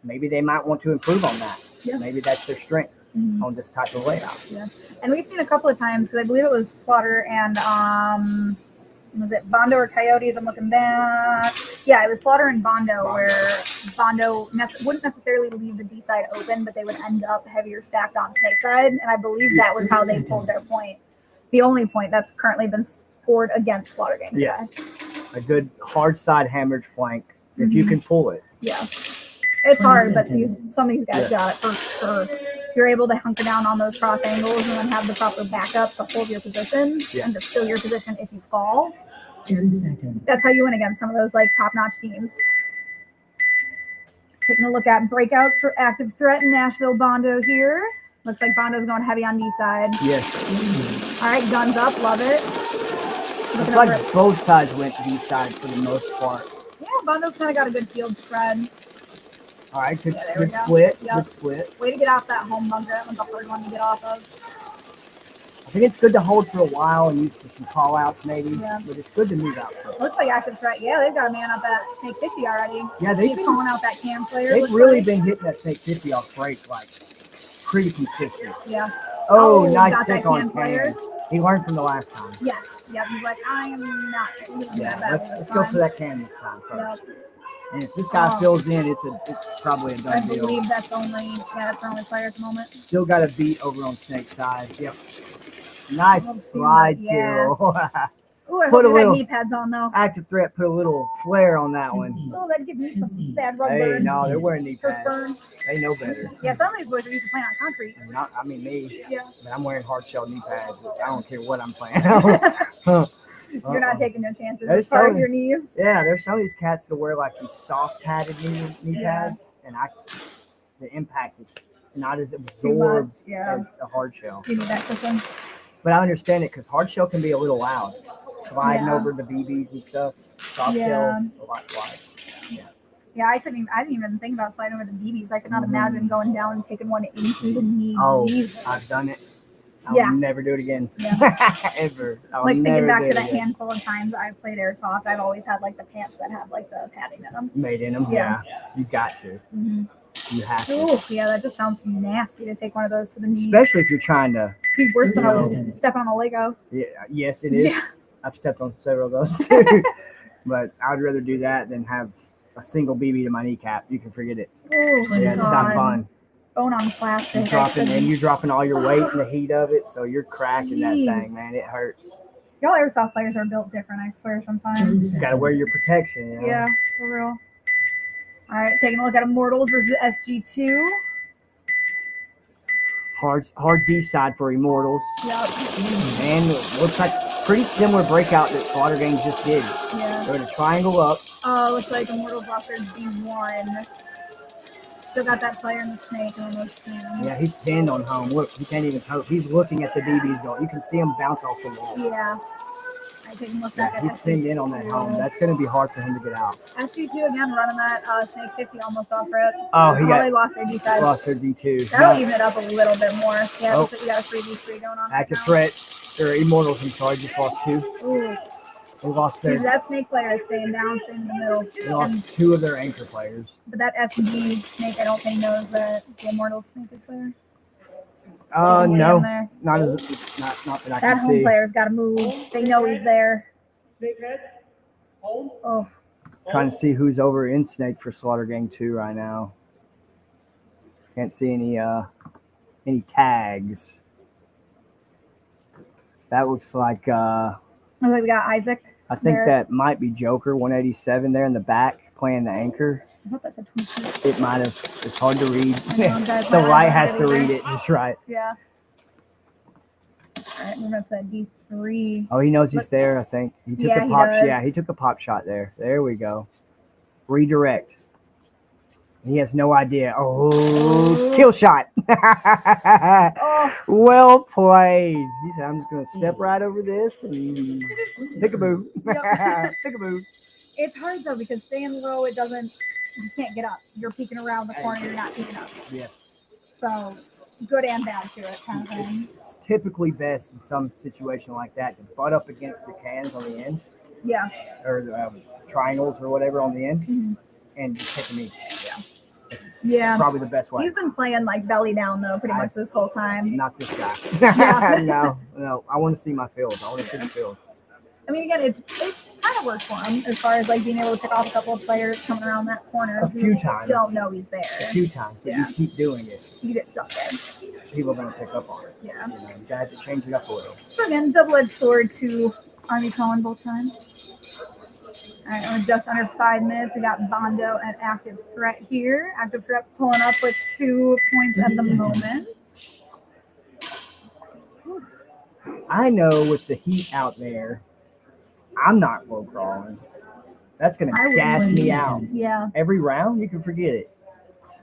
Maybe they might want to improve on that. Yeah. Maybe that's their strength Mhm. on this type of layout. Yeah, and we've seen a couple of times because I believe it was Slaughter and was it Bondo or Coyotes? I'm looking back. Yeah, it was Slaughter and Bondo where Bondo wouldn't necessarily leave the D side open, but they would end up heavier stacked on Snake side, and I believe that was how they pulled their point. The only point that's currently been scored against Slaughter Gang. Yes, a good hard side hammered flank if you can pull it. Yeah, it's hard, but some of these guys Yes. got it for sure. If you're able to hunker down on those cross angles and then have the proper backup to hold your position and to fill your position if you fall, 10 seconds. that's how you win against some of those like top-notch teams. Taking a look at breakouts for Active Threat and Nashville Bondo here. Looks like Bondo's going heavy on D side. Yes. All right, guns up, love it. It's Looking like over it. both sides went D side for the most part. Yeah, Bondo's kind of got a good field spread. All right, good, Yeah, there we good go. split. Yep. Good split. Way to get off that home bunker. That one's a hard one to get off of. I think it's good to hold for a while and use some call outs maybe, Yeah. but it's good to move out quick. Looks like Active Threat. Yeah, they've got a man up at Snake 50 already. Yeah, He's calling out that cam player. they've looks really like. been hitting that snake 50 off break like pretty consistent. Yeah. Oh, nice got that pick on cam player. Cam. He learned from the last time. Yes. Yep. He's like, I am not losing Yeah, that battle let's this go time. for that cam this time first. Yep. And if this guy fills in, it's probably a I done deal. believe that's the only player at the moment. Still got a beat over on snake side. Yep. Nice slide Yeah. kill. Ooh, I Put hope a you little- had knee pads on though. Active Threat put a little flair on that one. Oh, that'd give me some bad rug Hey, burn. no, they're wearing knee Turf pads. burn. They know better. Yeah, some of these boys are used to playing on concrete. I mean me. Yeah. But I'm wearing hard shell knee pads. I don't care what I'm playing. You're not taking no chances There's as far as some- your knees. Yeah, there's some of these cats that wear like these soft padded knee Yeah. pads, and the impact is not as Too much, absorbed yeah. as a hard shell. You need that cushion. But I understand it because hard shell can be a little loud, sliding Yeah. over the BBs and stuff. Soft Yeah. shells a lot quiet. Yeah, I didn't even think about sliding over the BBs. I could not imagine going down and taking one into the knee. Oh, Jesus. I've done it. I Yeah. will never do it again. Yeah. Ever. I will Like thinking never back do to it the again. handful of times I've played airsoft, I've always had like the pants that have like the padding in them. Made in them. Yeah. Yeah. You got to. Mm-hmm. You have to. Oh, yeah, that just sounds nasty to take one of those to the knee. Especially if you're trying to. Be worse than No. stepping on a Lego. Yeah. Yes, it is. Yeah. I've stepped on several of those too. But I'd rather do that than have a single BB to my kneecap. You can forget it. Oh, Yeah, it's not fun. Bone on plastic. You're dropping all your weight in the heat of it, so you're cracking that thing, man. It hurts. Y'all airsoft players are built different, I swear, sometimes. You gotta wear your protection, you know? Yeah, for real. All right, taking a look at Immortals versus SG2. Hard D side for Immortals. Yep. And it looks like pretty similar breakout that Slaughter Gang just did. Yeah. They're in a triangle up. Looks like Immortals lost their D1. Still got that player in the snake and almost pinned. Yeah, he's pinned on home. Look, he can't even hope. He's looking at the BBs going. You can see him bounce off the wall. Yeah. I take a look back at He's pinned in on that home. That's going to be hard for him to get out. SG2 again running that snake 50 almost off rip. Oh, they lost their D side. Lost their D2. That'll even it up a little bit more. Yeah, Oh. looks like you got a 3v3 going on. Active right threat. Or Immortals, I'm sorry, just lost 2. now. Ooh. They lost See, their. that snake player is staying down, staying in the middle. They lost 2 of their anchor players. But that SG snake, I don't think knows that the Immortal snake is there. No, There. not that I can That home see. player's got to move. They know he's there. Oh, Trying to see who's over in Snake for Slaughter Gang 2 right now. Can't see any tags. That looks like looks like we got Isaac. I think there. that might be Joker 187 there in the back playing the anchor. I thought that said 26. It might have. It's hard to read. I know, guys, The my light eyes has are to really read good. it just right. Yeah. All right, moving up to that D3. Oh, he knows he's there, I think. He took Yeah, a he pop does. Yeah, he took a pop shot there. There we go. Redirect. He has no idea. Oh, kill shot. Oh. Well played. He said, I'm just going to step right over this and pick-a-boo. Yep. Pick-a-boo. It's hard though because staying low, you can't get up. You're peeking around the corner, you're not peeking up. Yes. So good and bad to it, kind of thing. It's typically best in some situation like that to butt up against the cans on the end Yeah. or triangles or whatever on the end Mhm. and just take a knee. Yeah. Probably the best way. He's been playing like belly down though, pretty much this whole time. Not this guy. Yeah. No. I want to see my field. I want to see the field. I mean, again, it's kind of worked for him as far as like being able to pick off a couple of players coming around that corner. A who few times. Don't know he's there. A few times, but Yeah. you keep doing it. You get stuck there. People are going to pick up on it. Yeah. You got to change it up a little. So again, double-edged sword to Army Cohen both times. All right, we're just under 5 minutes. We got Bondo and Active Threat here. Active Threat pulling up with 2 points at the moment. I know with the heat out there, I'm not low crawling. That's going I to would gas me wouldn't. out. Yeah. Every round, you can forget it.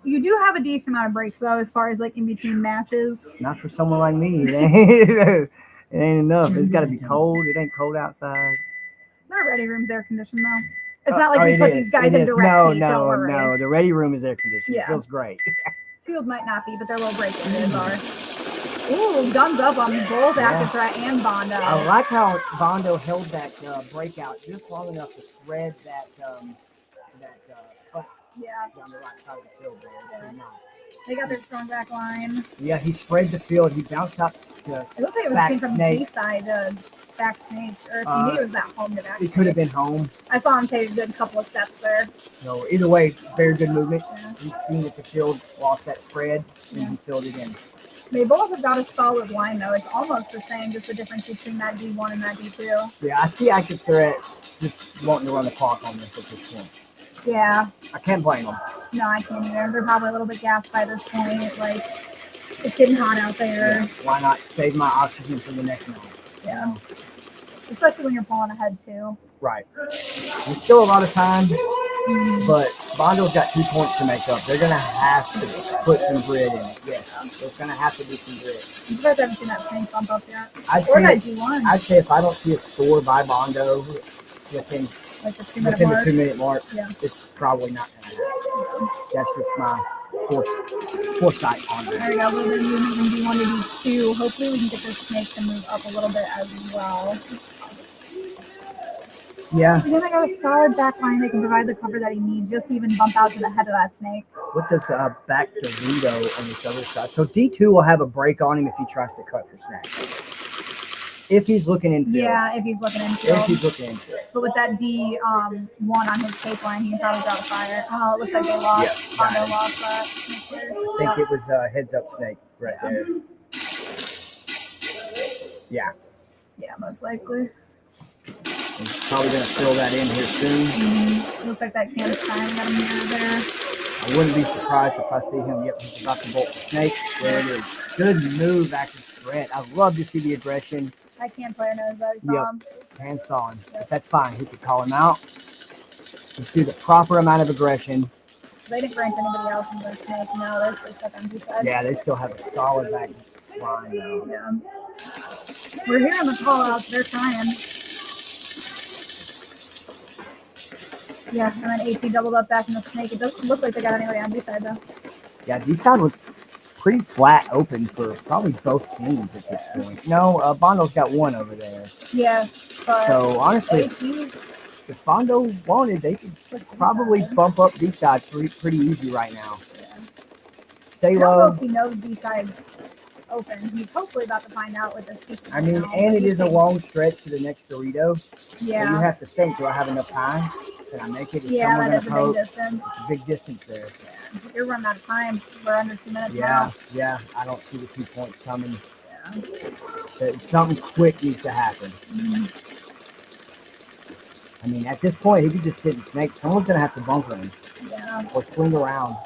You do have a decent amount of breaks though, as far as like in between matches. Not for someone like me. It ain't enough. It's got to be cold. It ain't cold outside. Their ready room's air conditioned though. It's not like we it put is. these guys It in is. direct heat. No. Don't worry. The ready room is air conditioned. Yeah. It feels great. Field might not be, but their little break areas are. Ooh, guns up on both Active Threat and Bondo. I like how Bondo held that breakout just long enough to thread that cut down the right side of the field there. Very nice. They got their strong back line. Yeah, he spread the field. He bounced out the It looked like it was back came from snake. D side to back snake, or maybe it was that home to back It snake. could have been home. I saw him take a good couple of steps there. So either way, very good movement. Yeah. He's seen that the field lost that spread, and he filled it in. They both have got a solid line though. It's almost the same, just the difference between that D1 and that D2. Yeah, I see Active Threat just wanting to run the clock on this at this point. Yeah, I can't blame them. no, I can't either. They're probably a little bit gassed by this point. Like, it's getting hot out there. Yeah. Why not save my oxygen for the next match? Yeah. Especially when you're pulling ahead too. Right. There's still a lot of time. But Bondo's got 2 points to make up. They're going to have to put some grit in it. Yes, there's going to have to be some grit. I'm surprised I haven't seen that snake bump up yet. I'd Or that say, G1. I'd say if I don't see a score by Bondo within Like the 2 the minute mark. 2 minute mark, Yeah. it's probably not going to happen. That's just my foresight on There that. we go. We've been moving from D1 to D2. Hopefully we can get this snake to move up a little bit as well. Yeah. Again, I got a solid back line that can provide the cover that he needs just to even bump out to the head of that snake. What does back Dorito on this other side? So D2 will have a break on him if he tries to cut for snag. If he's looking infield. Yeah, if he's looking infield. If he's looking infield. But with that D1 on his tape line, he can probably draw the fire. Oh, it looks like they lost. Yeah, Bondo lost that snake there. I think it was a heads up snake right there. Yeah. Yeah, most likely. He's probably going to fill that in here soon. Looks like that can's time got him near there. I wouldn't be surprised if I see him. Yep, he's about to bolt the snake. There it is. Good move, active threat. I'd love to see the aggression. That can player knows that. He saw him. And saw him. But that's fine. He could call him out. Let's do the proper amount of aggression. They didn't rank anybody else in their snake. No, they're still stuck on B side. Yeah, they still have a solid back line, though. Yeah. We're hearing the call outs. They're trying. Yeah, and then AT doubled up back in the snake. It doesn't look like they got anybody on B side, though. Yeah, D side looks pretty flat open for probably both teams at this point. No, Bondo's got one over there. Yeah, but So, honestly, AT's if Bondo wanted, they could probably bump up D side pretty easy right now. Stay I don't know low. if he knows B side's open. He's hopefully about to find out with this peak. I mean, and it is a long stretch to the next Dorito. Yeah. So you have to think, do I have enough time? Can I make it? Is Yeah, someone that is gonna a big poke? distance. It's a big distance there. You're running out of time. We're under 2 minutes Yeah, now. yeah. I don't see the 2 points coming. Yeah. Something quick needs to happen. I mean, at this point, he could just sit and snake. Someone's going to have to bunker him Yeah. or swing around.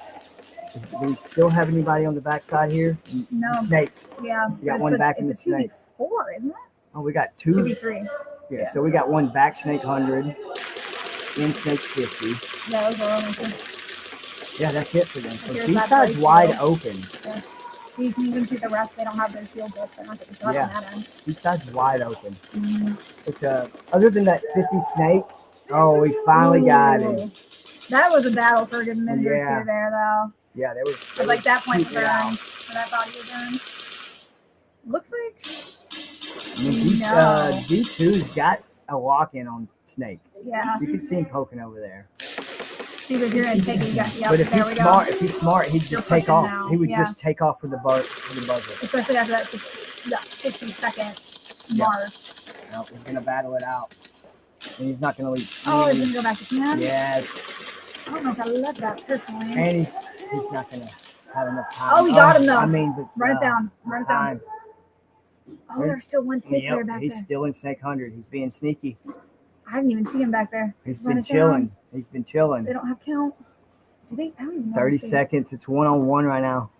Do we still have anybody on the backside here? No. Snake. Yeah. We got It's one a- back in the it's a snake. 2v4, isn't it? Oh, we got two. 2v3. Yeah, so we got one back snake 100, in snake 50. Yeah, those are only two. Yeah, that's it for them. So Here's B that side's break wide field. open. Yeah. You can even see the refs. They don't have their shields up, so they're not getting stuck Yeah. on that end. B side's wide open. It's other than that 50 snake. Oh, we finally got him. Ooh. That was a battle for a good minute or Yeah. two there, though. Yeah, they were. Because like that point was shooting it out. earned, or that body was earned. Looks like I mean, No. D2's got a lock in on snake. Yeah. You can see him poking over there. See, but you're gonna take it. Yep, But if there he's we smart, go. he'd just You're take pushing off. now, He would yeah. just take off for the buzzer. Especially after that 60-second Yeah. mark. No, he's gonna battle it out, and he's not gonna leave. Oh, he's gonna go back to can? Yeah, it's, I don't know if I love that personally. and he's not gonna have enough time. Oh, he got him, though. I mean, but, Run it down. Run it down. time. Oh, there's still one snake player back He's there. still in snake 100. He's being sneaky. I didn't even see him back there. He's Run been it down. chilling. He's been chilling. They don't have count. Do they? I don't even know. 30 if they- seconds. It's 1-on-1 right now.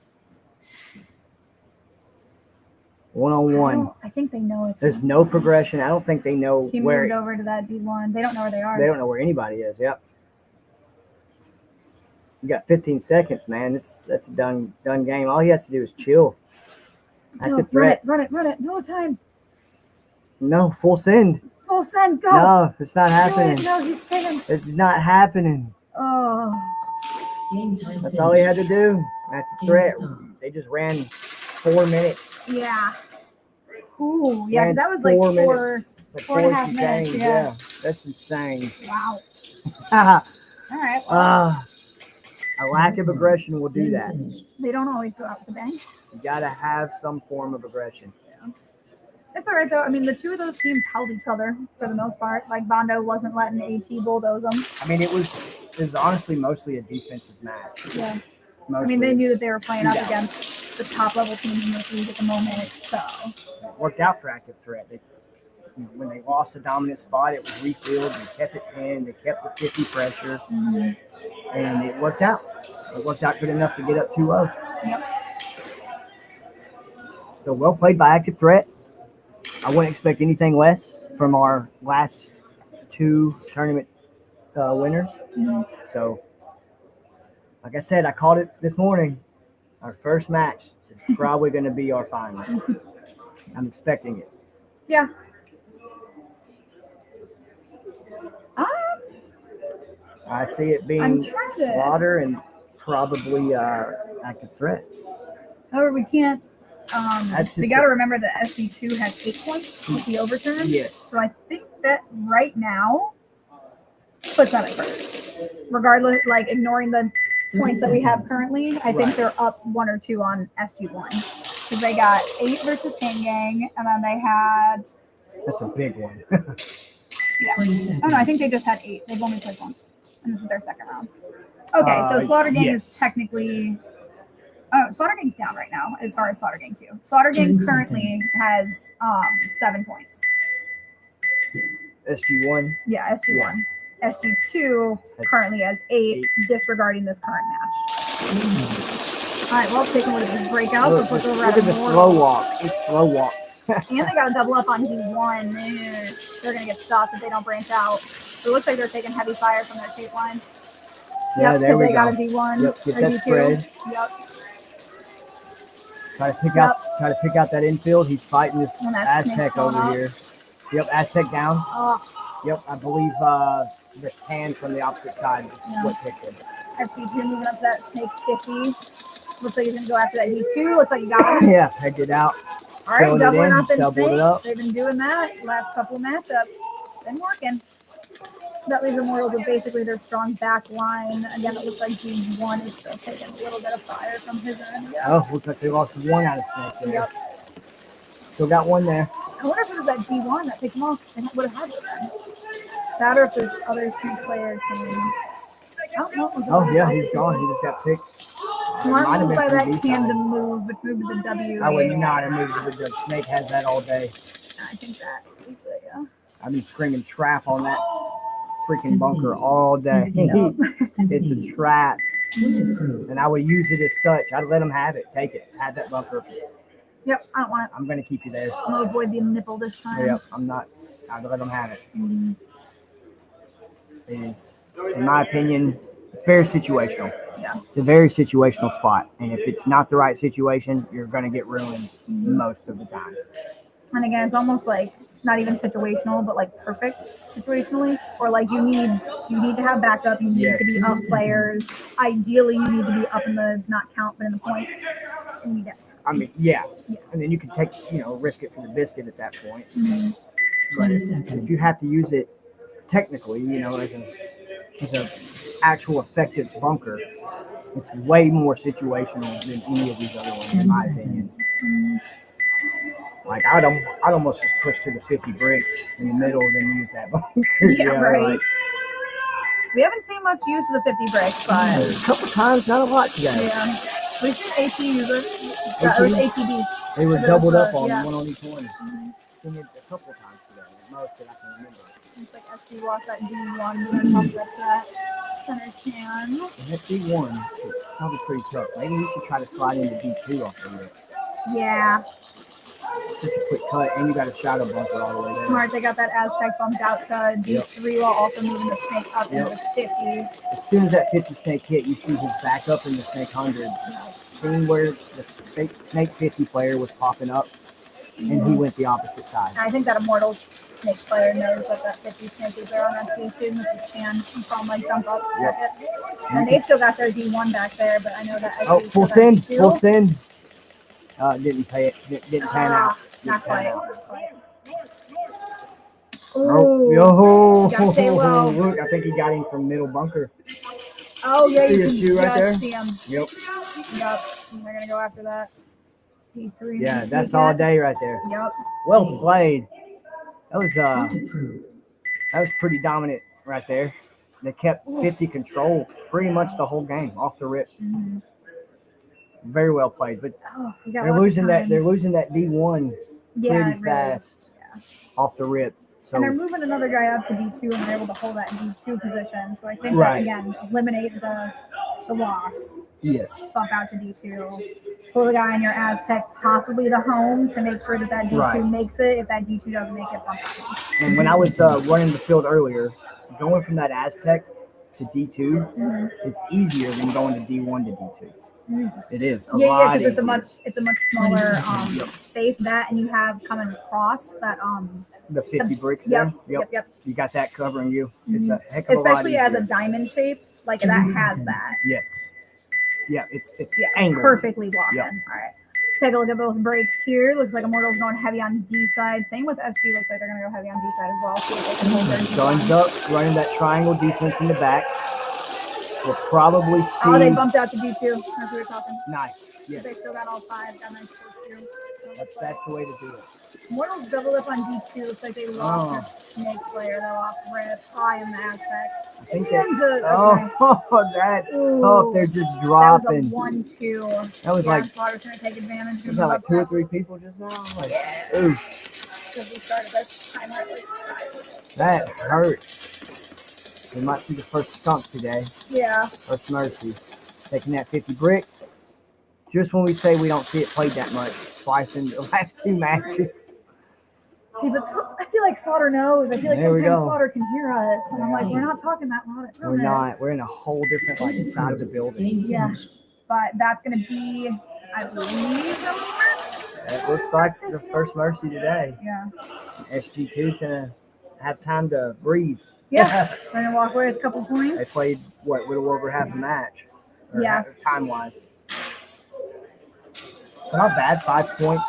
I 1-on-1. don't- I think they know it's. There's no progression. I don't think they know He where. moved over to that D1. They don't know where they are. They don't know where anybody is. Yep. You got 15 seconds, man. That's a done game. All he has to do is chill. At No, the threat. Run it. No time. No, full send. Full send. Go. No, it's not Do happening. it. No, he's taking. It's not happening. Oh. Game time That's all he had to finished. do. At the threat, they just ran 4 minutes. Yeah. Ooh, yeah, 'cause Ran that was like 4 four. minutes. It's like 4.5 some minutes, change, yeah. That's insane. Wow. A All right. Well, lack of aggression will do that. they don't always go out with the bang. You gotta have some form of aggression. It's all right though. I mean, the two of those teams held each other for the most part. Like Bondo wasn't letting AT bulldoze them. I mean, it was honestly mostly a defensive match. Yeah. Mostly I mean, they knew it's that they were playing up shootouts. against the top level teams in this league at the moment. So It worked out for active threat. When they lost the dominant spot, it was refilled. They kept it pinned. They kept the 50 pressure, and it worked out. It worked out good enough to get up 2-0. Yep. So well played by active threat. I wouldn't expect anything less from our last two tournament winners. So, like I said, I called it this morning. Our first match is probably going to be our finals. I'm expecting it. Yeah. I see it I'm being trying to- Slaughter and probably Active Threat. However, we can't. That's We just got to a- remember that SD2 had 8 points with the overturn. Yes. So I think that right now puts them at first. Regardless, like ignoring the points that we have currently, I think Right. they're up 1 or 2 on SG1 because they got 8 versus Chain Gang, and then they had. That's a big one. Yeah. 20 seconds. Oh no, I think they just had 8. They've only played once, and this is their second round. Okay, so Slaughter Gang yes. is technically. Oh, Slaughter Gang's down right now as far as Slaughter Gang 2. Slaughter Gang 10 currently has 7 points. SG1. Yeah, SG1. SG2 currently has 8, disregarding this current match. All right, well, taking a look at these breakouts. Let's look over Look at the Immortals. slow walk. It's slow walk. And they got to double up on D1. They're going to get stopped if they don't branch out. It looks like they're taking heavy fire from their tape line. Yeah, Yep, there we they go. got a D1 Yep, get or that D2. spread. Yep. Try to pick out that infield. He's fighting this And that Aztec snake's going over up. here. Yep, Aztec down. Oh, Yep, I believe the hand from the opposite side Yeah. what picked him. SG2 moving up to that snake 50. Looks like he's going to go after that D2. Looks like he got him. Yeah, pegged it out. All right, Throwing it doubling in, up in doubled it sync. up. They've been doing that last couple of matchups. Been working. That leaves Immortals with basically their strong back line. Again, it looks like D1 is still taking a little bit of fire from his end. Yeah. Oh, looks like they lost one out of Snake there. Yep. Still got one there. I wonder if it was that D1 that picked him off. They would have had it then. That or if this other snake player came. Oh, yeah, he's gone. He just got picked. Smart Might have move been by from that D can side. to move, but to move to the W. I would yeah. not have moved to the W. Snake has that all day. I think that leaves it, yeah. I've been screaming trap on that freaking bunker all day. Yep. It's a trap. Point approved. And I would use it as such. I'd let them have it. Take it. Have that bunker. Yep, I don't want it. I'm going to keep you there. I'm going to avoid the nipple this time. Yep, I'm not. I'd let them have it. Mhm. It is, in my opinion, it's very situational. Yeah. It's a very situational spot. And if it's not the right situation, you're going to get ruined most of the time. And again, it's almost like not even situational, but like perfect situationally. Or like you need to have backup. You need to be Yes. up players. Ideally, you need to be up in the not count, but in the points. You need that. I mean, yeah. Yeah. And then you can take, risk it for the biscuit at that point. Mhm. But 20 if seconds. you have to use it technically, as an actual effective bunker, it's way more situational than any of these other ones, in my opinion. Mhm. Like I'd almost just push to the 50 bricks in the middle, then use that bunker. Yeah, right. Like, We haven't seen much use of the 50 break, but a couple times, not a lot today. yeah. We've seen AT use it. It AT? was ATB. They were It was, doubled up on yeah. one on each one. Mhm. Seen it a couple times today, at most that I can remember. It's like SC lost that D1, and then popped up that center can. And that D1 is probably pretty tough. Maybe we should try to slide into D2 off the rip. Yeah, It's just a quick cut, and you got a shadow bunker all the way there. smart. They got that Aztec bumped out to D3 while also moving the snake up into the 50. As soon as that 50 snake hit, you see his back up in the snake 100. Seeing where the snake 50 player was popping up, and he went the opposite side. I think that Immortals snake player knows that 50 snake is there on SC soon with his can. He saw him like jump up, check it. And they've still got their D1 back there, but I know that SC Oh, full still got send, D2. full send. Didn't pay it. Didn't pan out. Not Didn't pan quite. out. Not quite. Oh, Ooh. yo, Gotta stay low. Look, I think he got him from middle bunker. Oh, yeah, See you his can shoe just right there? see him. Yep. Yep. And they're going to go after that. D3. Yeah, and that's D2 all yet. day right there. Yep. Well played. That was Point approved. pretty dominant right there. They kept 50 control pretty much the whole game off the rip. Mhm. Very well played, but Oh, we got they're lots of losing that. time. They're losing that D1 Yeah, pretty really. fast off the rip. So And they're moving another guy up to D2, and they're able to hold that D2 position. So I think Right. that, again, eliminate the loss. yes, Bump out to D2. Pull the guy in your Aztec, possibly the home, to make sure that D2 Right. makes it. If that D2 doesn't make it, bump out. and when I was running the field earlier, going from that Aztec to D2 is easier than going to D1 to D2. It is a Yeah, lot because easier. it's a much smaller space. That and you have coming across that The 50 bricks Yep, there. yep. You got that covering you. It's a heck of Especially a lot as a easier. diamond shape, like that has that. Yes. Yeah, it's Yeah, angled. perfectly blocking. Yep. All right. Take a look at both breaks here. Looks like Immortal's going heavy on D side. Same with SG. Looks like they're going to go heavy on D side as well. See if they can hold their G1. Guns up, running that triangle defense in the back. We'll probably see. Oh, they bumped out to D2 like we were talking. Nice. Yes. They still got all 5. Got nice first shoe. That's the way to do it. Immortals double up on D2. Looks like they lost their snake player. They're off rip. High in the Aztec. I think that's Ooh, tough. They're just dropping. That was a 1-2. That was like Slaughter's gonna take advantage. Was that like 2 or 3 people just now? Like, oof. Because we started this time at like 5 minutes. That hurts. We might see the first skunk today. Yeah. First mercy. Taking that 50 brick. Just when we say we don't see it played that much. Twice in the last 2 matches. See, but I feel like Slaughter knows. I feel like There we sometimes go. Slaughter can hear us. And I'm like, we're not talking that loud. I We're promise. not. We're in a whole different like side of the building. Yeah. But that's going to be, I believe, It looks like the first mercy today. Yeah. SG2 gonna have time to breathe. Yeah. They're going to walk away with a couple points. They played, what, a little over half a match. Yeah. Time-wise. So not bad. 5 points,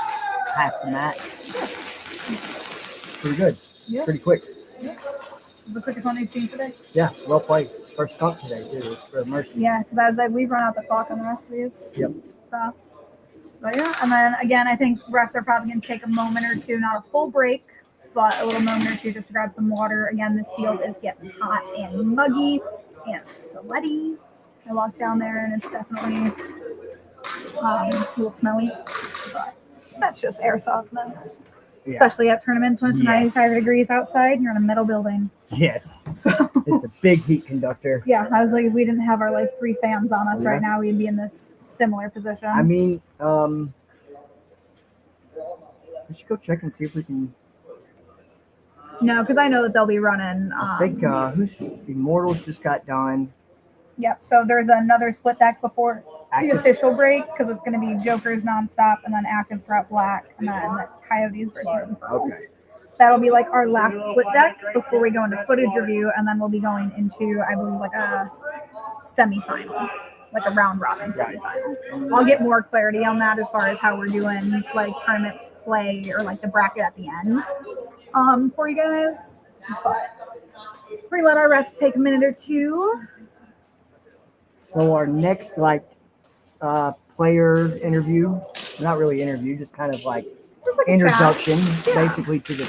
half the match. Pretty good. Yeah. Pretty quick. Yeah. The quickest one they've seen today. Yeah, well played. First skunk today, too, for Mercy. Yeah, because I was like, we've run out the clock on the rest of these. Yep. So, but yeah. And then again, I think refs are probably going to take a moment or two, not a full break, but a little moment or two just to grab some water. Again, this field is getting hot and muggy and sweaty. I walked down there and it's definitely a little snowy, but that's just airsoft, man. Yeah. Especially at tournaments when it's Yes. 95 degrees outside and you're in a metal building. Yes. So It's a big heat conductor. yeah, I was like, if we didn't have our like 3 fans on us Yeah. right now, we'd be in this similar position. I mean, we should go check and see if we can. No, because I know that they'll be running. I think who's Immortals just got done. Yep. So there's another split deck before the Active. official break because it's going to be Jokers nonstop and then Active Threat Black and then Coyotes versus Infernal. Okay. That'll be like our last split deck before we go into footage review, and then we'll be going into, I believe, like a semifinal, like a round robin semifinal. I'll get more clarity on that as far as how we're doing like tournament play or like the bracket at the end for you guys. But we're gonna let our refs take a minute or two. So our next player interview, not really interview, just kind of like Just like a introduction, Yeah. basically to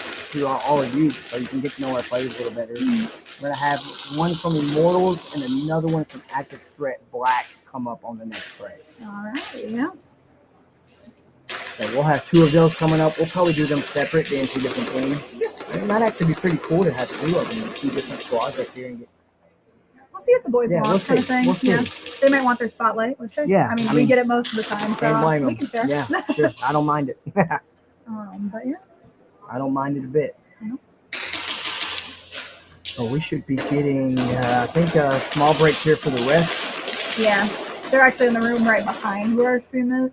all of you, so you can get to know our players a little better. We're gonna have one from Immortals and another one from Active Threat Black come up on the next break. All right, yeah. So we'll have 2 of those coming up. We'll probably do them separate, being 2 different teams. It might actually be pretty cool to have 2 of them, 2 different squads up here and get. We'll see what the boys Yeah, want, we'll kind of see. thing. We'll see. Yeah, they might want their spotlight, which Yeah, I I we mean, get it most of the time, so Can't blame we them. can share. Yeah, sure. I don't mind it. But yeah. I don't mind it a bit. Nope. Oh, we should be getting, I think, a small break here for the refs. Yeah, they're actually in the room right behind where our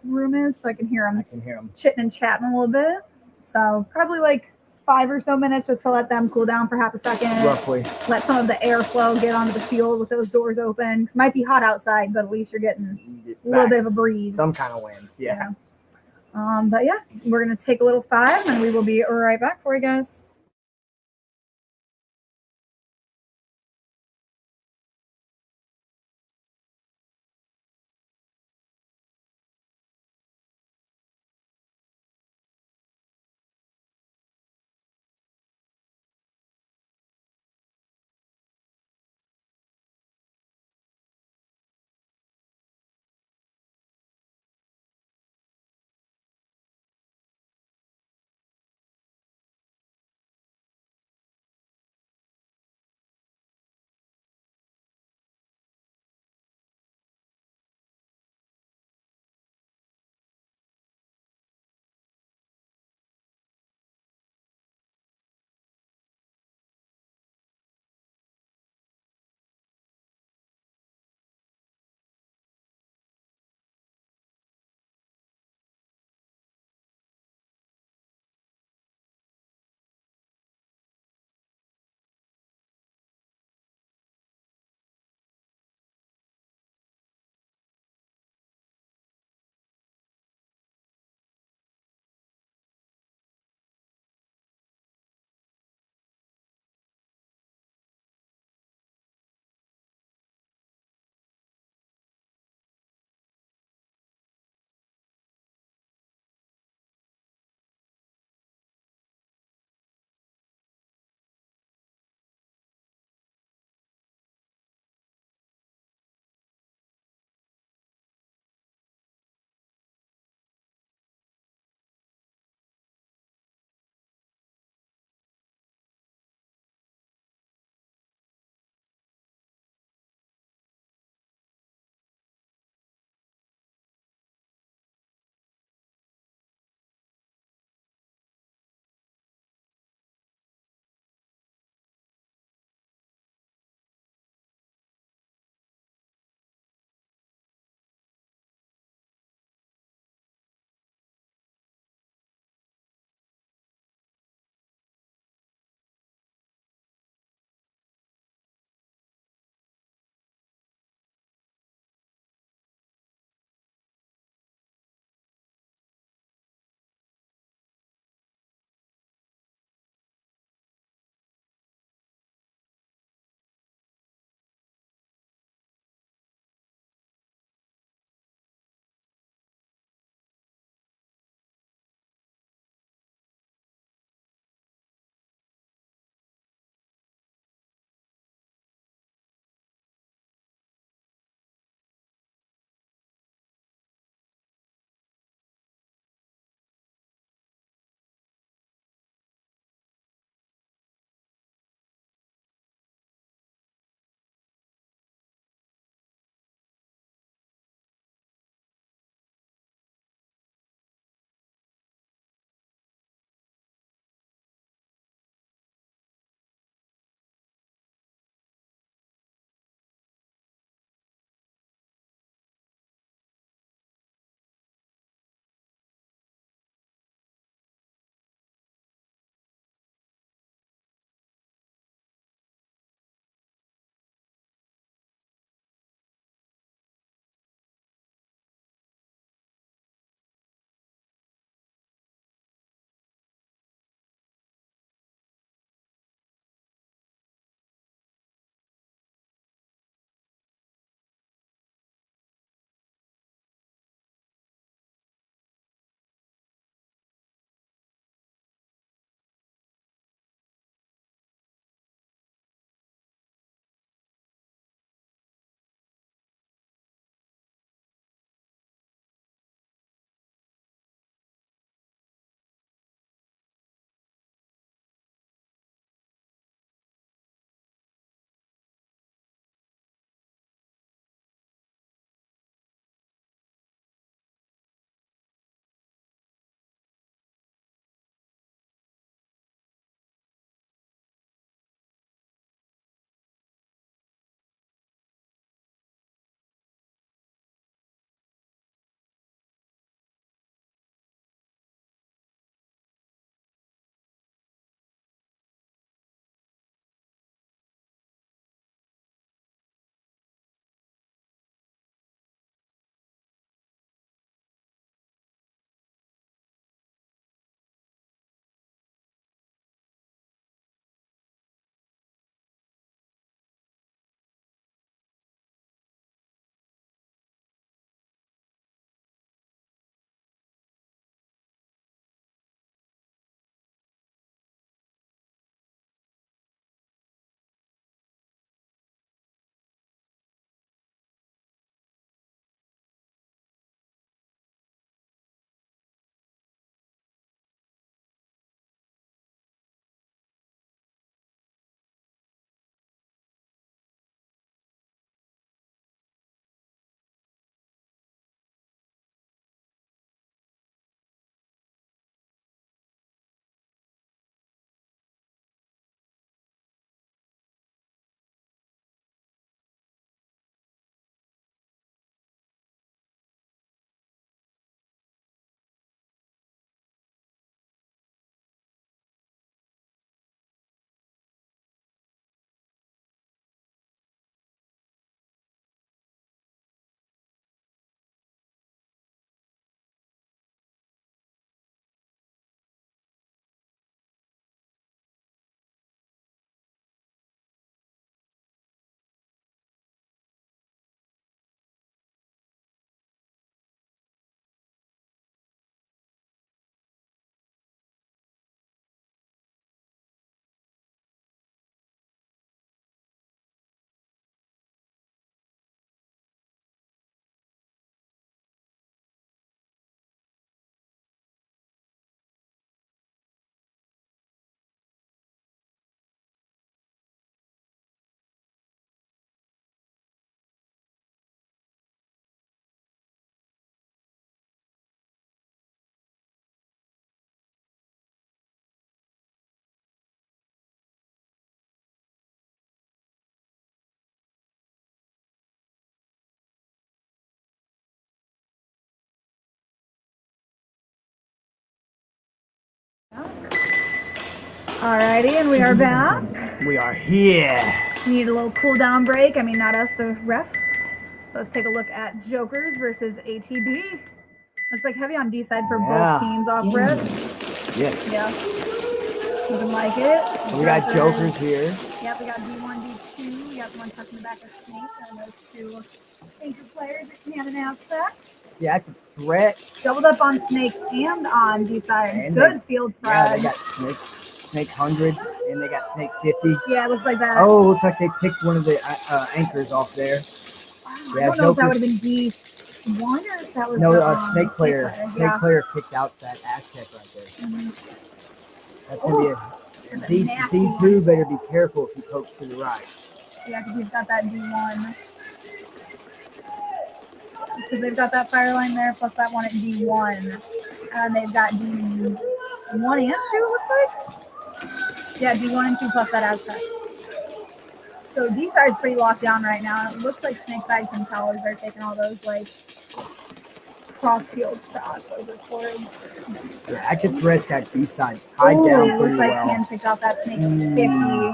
room is, so I can hear I them can hear them. chitting and chatting a little bit. So probably like 5 or so minutes just to let them cool down for half a second. Roughly. Let some of the airflow get onto the field with those doors open. 'Cause it might be hot outside, but at least you're getting a little bit of a breeze. Some kind of wind, yeah. But yeah, we're going to take a little 5 and we will be right back for you guys. Alrighty, and we are back. We are here. We need a little cool down break. I mean, not us, the refs. Let's take a look at Jokers versus ATB. Looks like heavy on D side for both teams off rip. Yes. Yeah. Looking like it. So we got Jokers here. Yep, we got D1, D2. We got someone tucked in the back of Snake. And those two anchor players at Cannon Aztec. See, active threat. Doubled up on Snake and on D side. And Good field spread. Yeah, they got Snake 100 and they got Snake 50. Yeah, it looks like that. Oh, looks like they picked one of the anchors off there. I don't know if that would have been D1 or if that was Snake player. Snake player picked out that Aztec right there. Mm-hmm. That's gonna be a D2. Better be careful if he pokes to the right. Yeah, because he's got that D1. Because they've got that fire line there, plus that one at D1. And they've got D1 and 2, it looks like. Yeah, D1 and 2 plus that Aztec. So D side's pretty locked down right now. It looks like Snake side can tell as they're taking all those like cross field shots over towards D side. Yeah, active threat's got D side tied down pretty looks like well. Can picked out that Snake 50.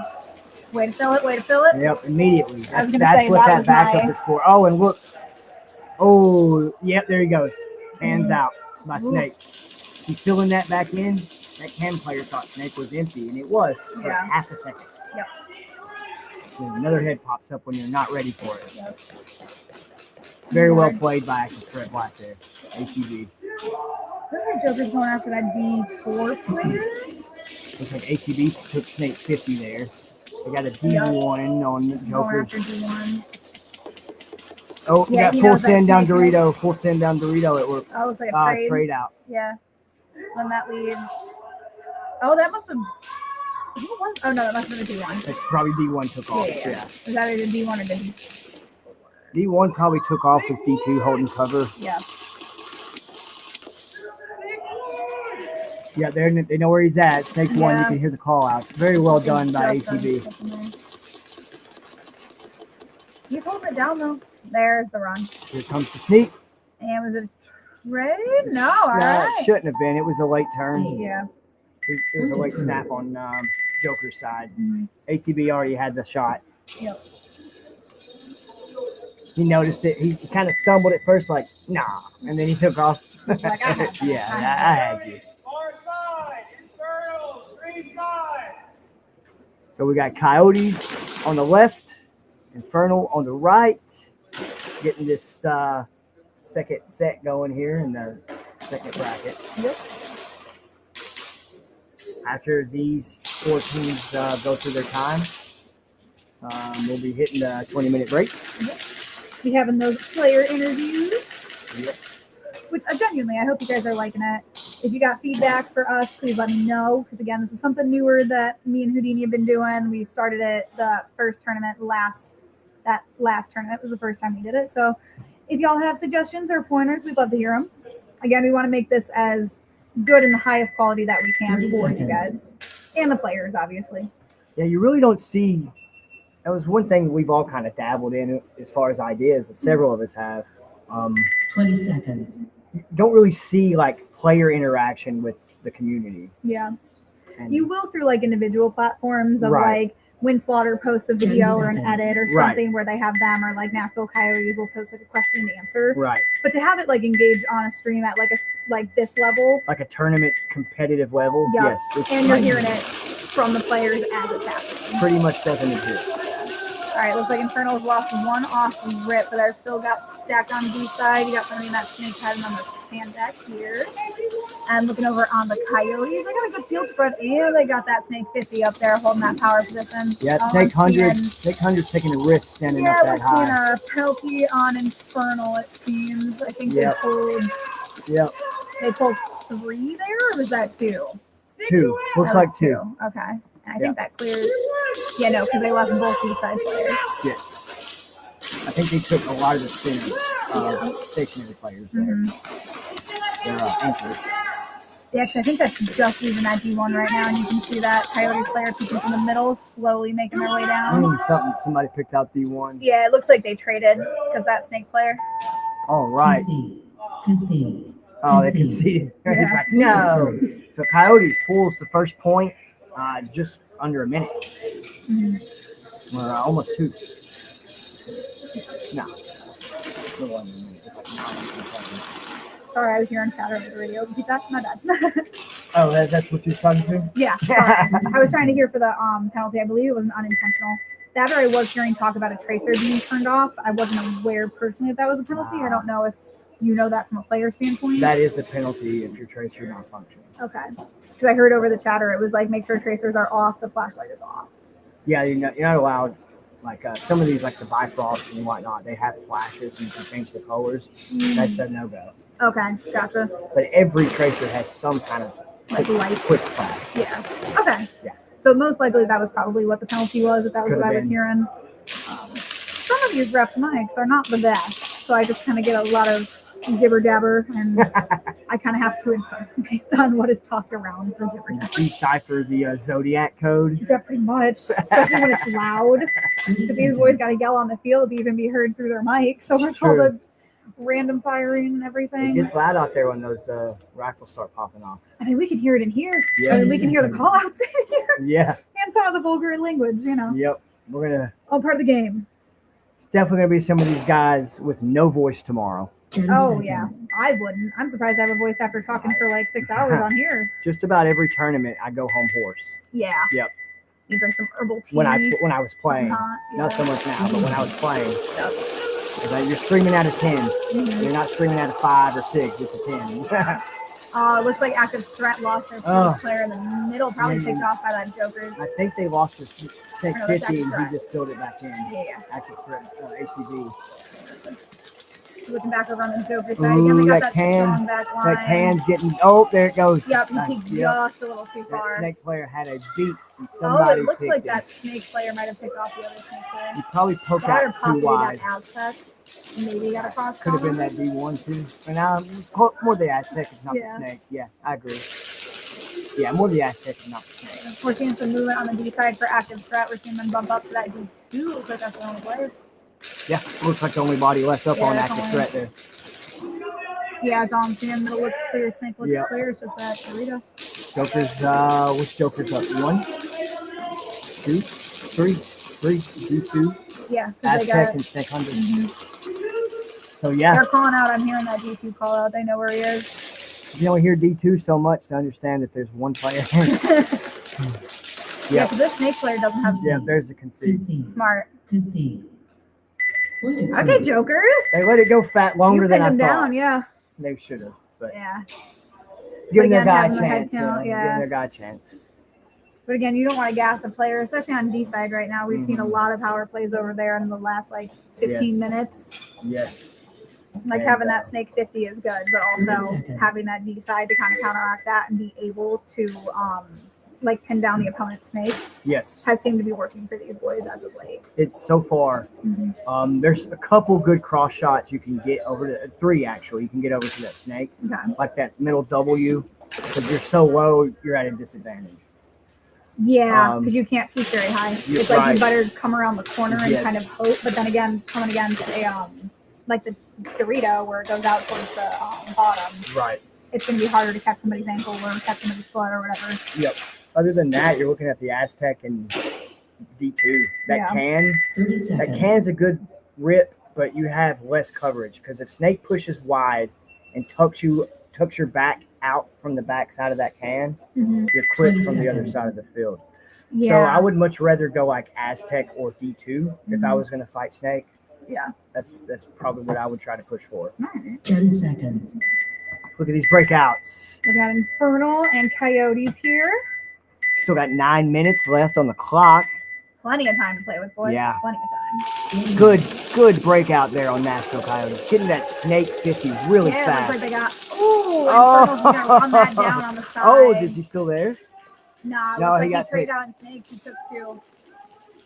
Way to fill it, way to fill it. Yep, immediately. I was That's gonna say, what that that backup is for. Oh, and look. Oh, yep, there he goes. Hands out by Snake. He's filling that back in. That cam player thought Snake was empty, and it was for half a second. Yep. And another head pops up when you're not ready for it. Yep. Very well played by active threat black there. ATV. Look at Joker's going after that D4 player. Looks like ATV took Snake 50 there. They got a D1 on the Going Jokers. after D1. Oh, Yeah, got he full knows that send down Snake Dorito. Full send down Dorito. It looks. Oh, looks like a trade. Out. Yeah. Then that leaves. Oh, that must have. Who was? Oh no, that must have been a D1. Probably D1 took off. Yeah. Was that either D1 or the D4? D1 probably took off with D2 holding cover. Yeah. Yeah, they know where he's at. Snake 1, you can hear the call outs. Very well done by ATV. He's holding it down though. There's the run. Here comes the sneak. And was it a trade? No, all right. It shouldn't have been. It was a late turn. Yeah. It was a late snap on Joker's side. Mm-hmm. ATV already had the shot. Yep. He noticed it. He kind of stumbled at first, like, nah. And then he took off. He's like, I had that. Yeah, I had you. Far side, Infernal, green side. So we got Coyotes on the left, Infernal on the right. Getting this second set going here in the second bracket. Yep. After these four teams go through their time, we'll be hitting the 20-minute break. Yep. Be having those player interviews. Yes. Which genuinely, I hope you guys are liking it. If you got feedback for us, please let me know. Because again, this is something newer that me and Houdini have been doing. We started it the first tournament that last tournament was the first time we did it. So if y'all have suggestions or pointers, we'd love to hear them. Again, we want to make this as good and the highest quality that we can for you guys and the players, obviously. Yeah, you really don't see. That was one thing we've all kind of dabbled in as far as ideas. Several of us have. 20 seconds. You don't really see like player interaction with the community. Yeah. And You will through like individual platforms of like when Slaughter posts a video or an edit or something where they have them, or like Nashville Coyotes will post like a question and answer. Right. But to have it like engaged on a stream at like like this level, like a tournament competitive level, yeah. yes. It's And you're hearing it from the players as it's happening. pretty much doesn't exist. All right, looks like Infernal's lost one off rip, but they're still got stacked on the B side. You got somebody in that snake heading on this can deck here. And looking over on the Coyotes, they got a good field spread, and they got that snake 50 up there holding that power position. Yeah, Snake 100. Snake 100's taking a risk standing up that high. Yeah, we're seeing a penalty on Infernal, it seems. I think they pulled. Yep. They pulled 3 there, or was that 2? 2. Looks That like was 2. Okay. And I think that clears. Yeah, no, because they left both these side players. Yes. I think they took a lot of the center stationary players there. They're anchors. Yeah, because I think that's just leaving that D1 right now, and you can see that Coyotes player peeking from the middle, slowly making their way down. Somebody picked out D1. Yeah, it looks like they traded because that snake player. All right. Concede. Oh, they conceded. He's like, no. So Coyotes pulls the first point. Just under a minute. Mhm. Or almost 2. No. A little under a minute. It's like 9 something. Sorry, I was hearing chatter over the radio. Repeat that? My bad. Oh, that's what you're talking to? Yeah, sorry. I was trying to hear for the penalty. I believe it was an unintentional. That, or I was hearing talk about a tracer being turned off. I wasn't aware personally that was a penalty. I don't know if you know that from a player standpoint. That is a penalty if your tracer malfunctions. Okay. Because I heard over the chatter, it was like, make sure tracers are off, the flashlight is off. Yeah, you're not allowed. Like some of these, like the Bifrost and whatnot, they have flashes and you can change the colors. That's a no-go. Okay, gotcha. But every tracer has some kind of Like light. quick flash. Yeah. Okay. Yeah. So most likely that was probably what the penalty was, if that was Could've what I was been. hearing. Some of these refs' mics are not the best, so I just kind of get a lot of jibber jabber, and I kind of have to infer based on what is talked around for jibber jabber. Decipher the Zodiac code. Yeah, pretty much, especially when it's loud, because these boys got to yell on the field to even be heard through their mic. So with all the random firing and It everything, gets loud out there when those rifles start popping off. I mean, we can hear it in here. Yes. I mean, we can hear the call outs in here, Yeah. and some of the vulgar language, you know. Yep. We're gonna. All part of the game. It's definitely gonna be some of these guys with no voice tomorrow. Oh yeah, I wouldn't. I'm surprised I have a voice after talking for like 6 hours on here. Just about every tournament, I go home hoarse. Yeah. Yep. You drink some herbal tea. When I was playing, hot, not so much now, but when I was playing, Yep. it's like you're screaming out of 10. Mhm. You're not screaming out of 5 or 6. It's a 10. Looks like Active Threat lost their player in the middle, probably picked off by that Joker's. I think they lost this Snake No, that's 50 and Active he just filled it back in. Yeah. Active Threat ATV. Looking back over on the Joker side again, Ooh, they got that that strong back line. That can's getting. Oh, there it goes. Yep, he peeked just a little too That far. Snake player had a beat and Oh, somebody it looks picked like him. that Snake player might have picked off the other Snake player. He probably poked That or out too possibly wide. that Aztec. Maybe got a cross. Could have been that D1 too. But now more the Aztec, if not the Yeah. Snake. Yeah, I agree. Yeah, more the Aztec, if not the Snake. We're seeing some movement on the D side for Active Threat. We're seeing them bump up to that D2. Looks like that's the only player. Yeah, looks like the only body left up Yeah, on that's Active only- Threat there. Yeah, it's all I'm seeing. Middle looks clear. Snake looks Yep. clear. It's just that burrito. Joker's, which Joker's up? 1, 2, 3, D2, Yeah. 'cause they Aztec, got- and Snake 100. Mhm. So yeah, They're calling out. I'm hearing that D2 call out. They know where he is. you only hear D2 so much to understand that there's one player. Yeah, because this Snake player doesn't have Yeah, there's a concede. smart. Concede. Okay, Jokers. They let it go longer you than pinned I him thought. down, yeah. They should have, but Yeah. giving their again, guy a having the head chance. count, Giving yeah. their guy a chance. But again, you don't want to gas a player, especially on D side right now. We've seen a Mhm. lot of power plays over there in the last like 15 Yes. minutes. Yes. Like And, having that Snake 50 is good, but also Mhm. having that D side to kind of counteract that and be able to like pin down the opponent's Snake Yes. has seemed to be working for these boys as of late. It's so far. There's a couple good cross shots you can get over to 3 actually. You can get over to that Snake, Okay. like that middle W. Because you're so low, you're at a disadvantage. Yeah, because you can't peek very high. you're It's like right. you better come around the corner and Yes. kind of hope, but then again, coming against a like the Dorito where it goes out towards the bottom, Right. it's going to be harder to catch somebody's ankle or catch somebody's foot or whatever. Yep. Other than that, you're looking at the Aztec and D2. That Yeah. 30 that seconds. can's a good rip, but you have less coverage because if Snake pushes wide and tucks your back out from the back side of that can, Mhm. you're clipped 20 from the other seconds. side of the field. So Yeah. I would much rather go like Aztec or D2 if I Mhm. was going to fight Snake. Yeah. That's probably what I would try to push for. All right. 10 seconds. Look at these breakouts. We got Infernal and Coyotes here. Still got 9 minutes left on the clock. Plenty of time to play with, boys. Yeah. Plenty of time. Good breakout there on Nashville Coyotes. Getting that Snake 50 really Yeah, fast. it looks like they got. Ooh, Infernal's going to run that down on the side. Oh, is he still there? Nah, it No, looks he like got he traded picked. out in Snake. He took 2.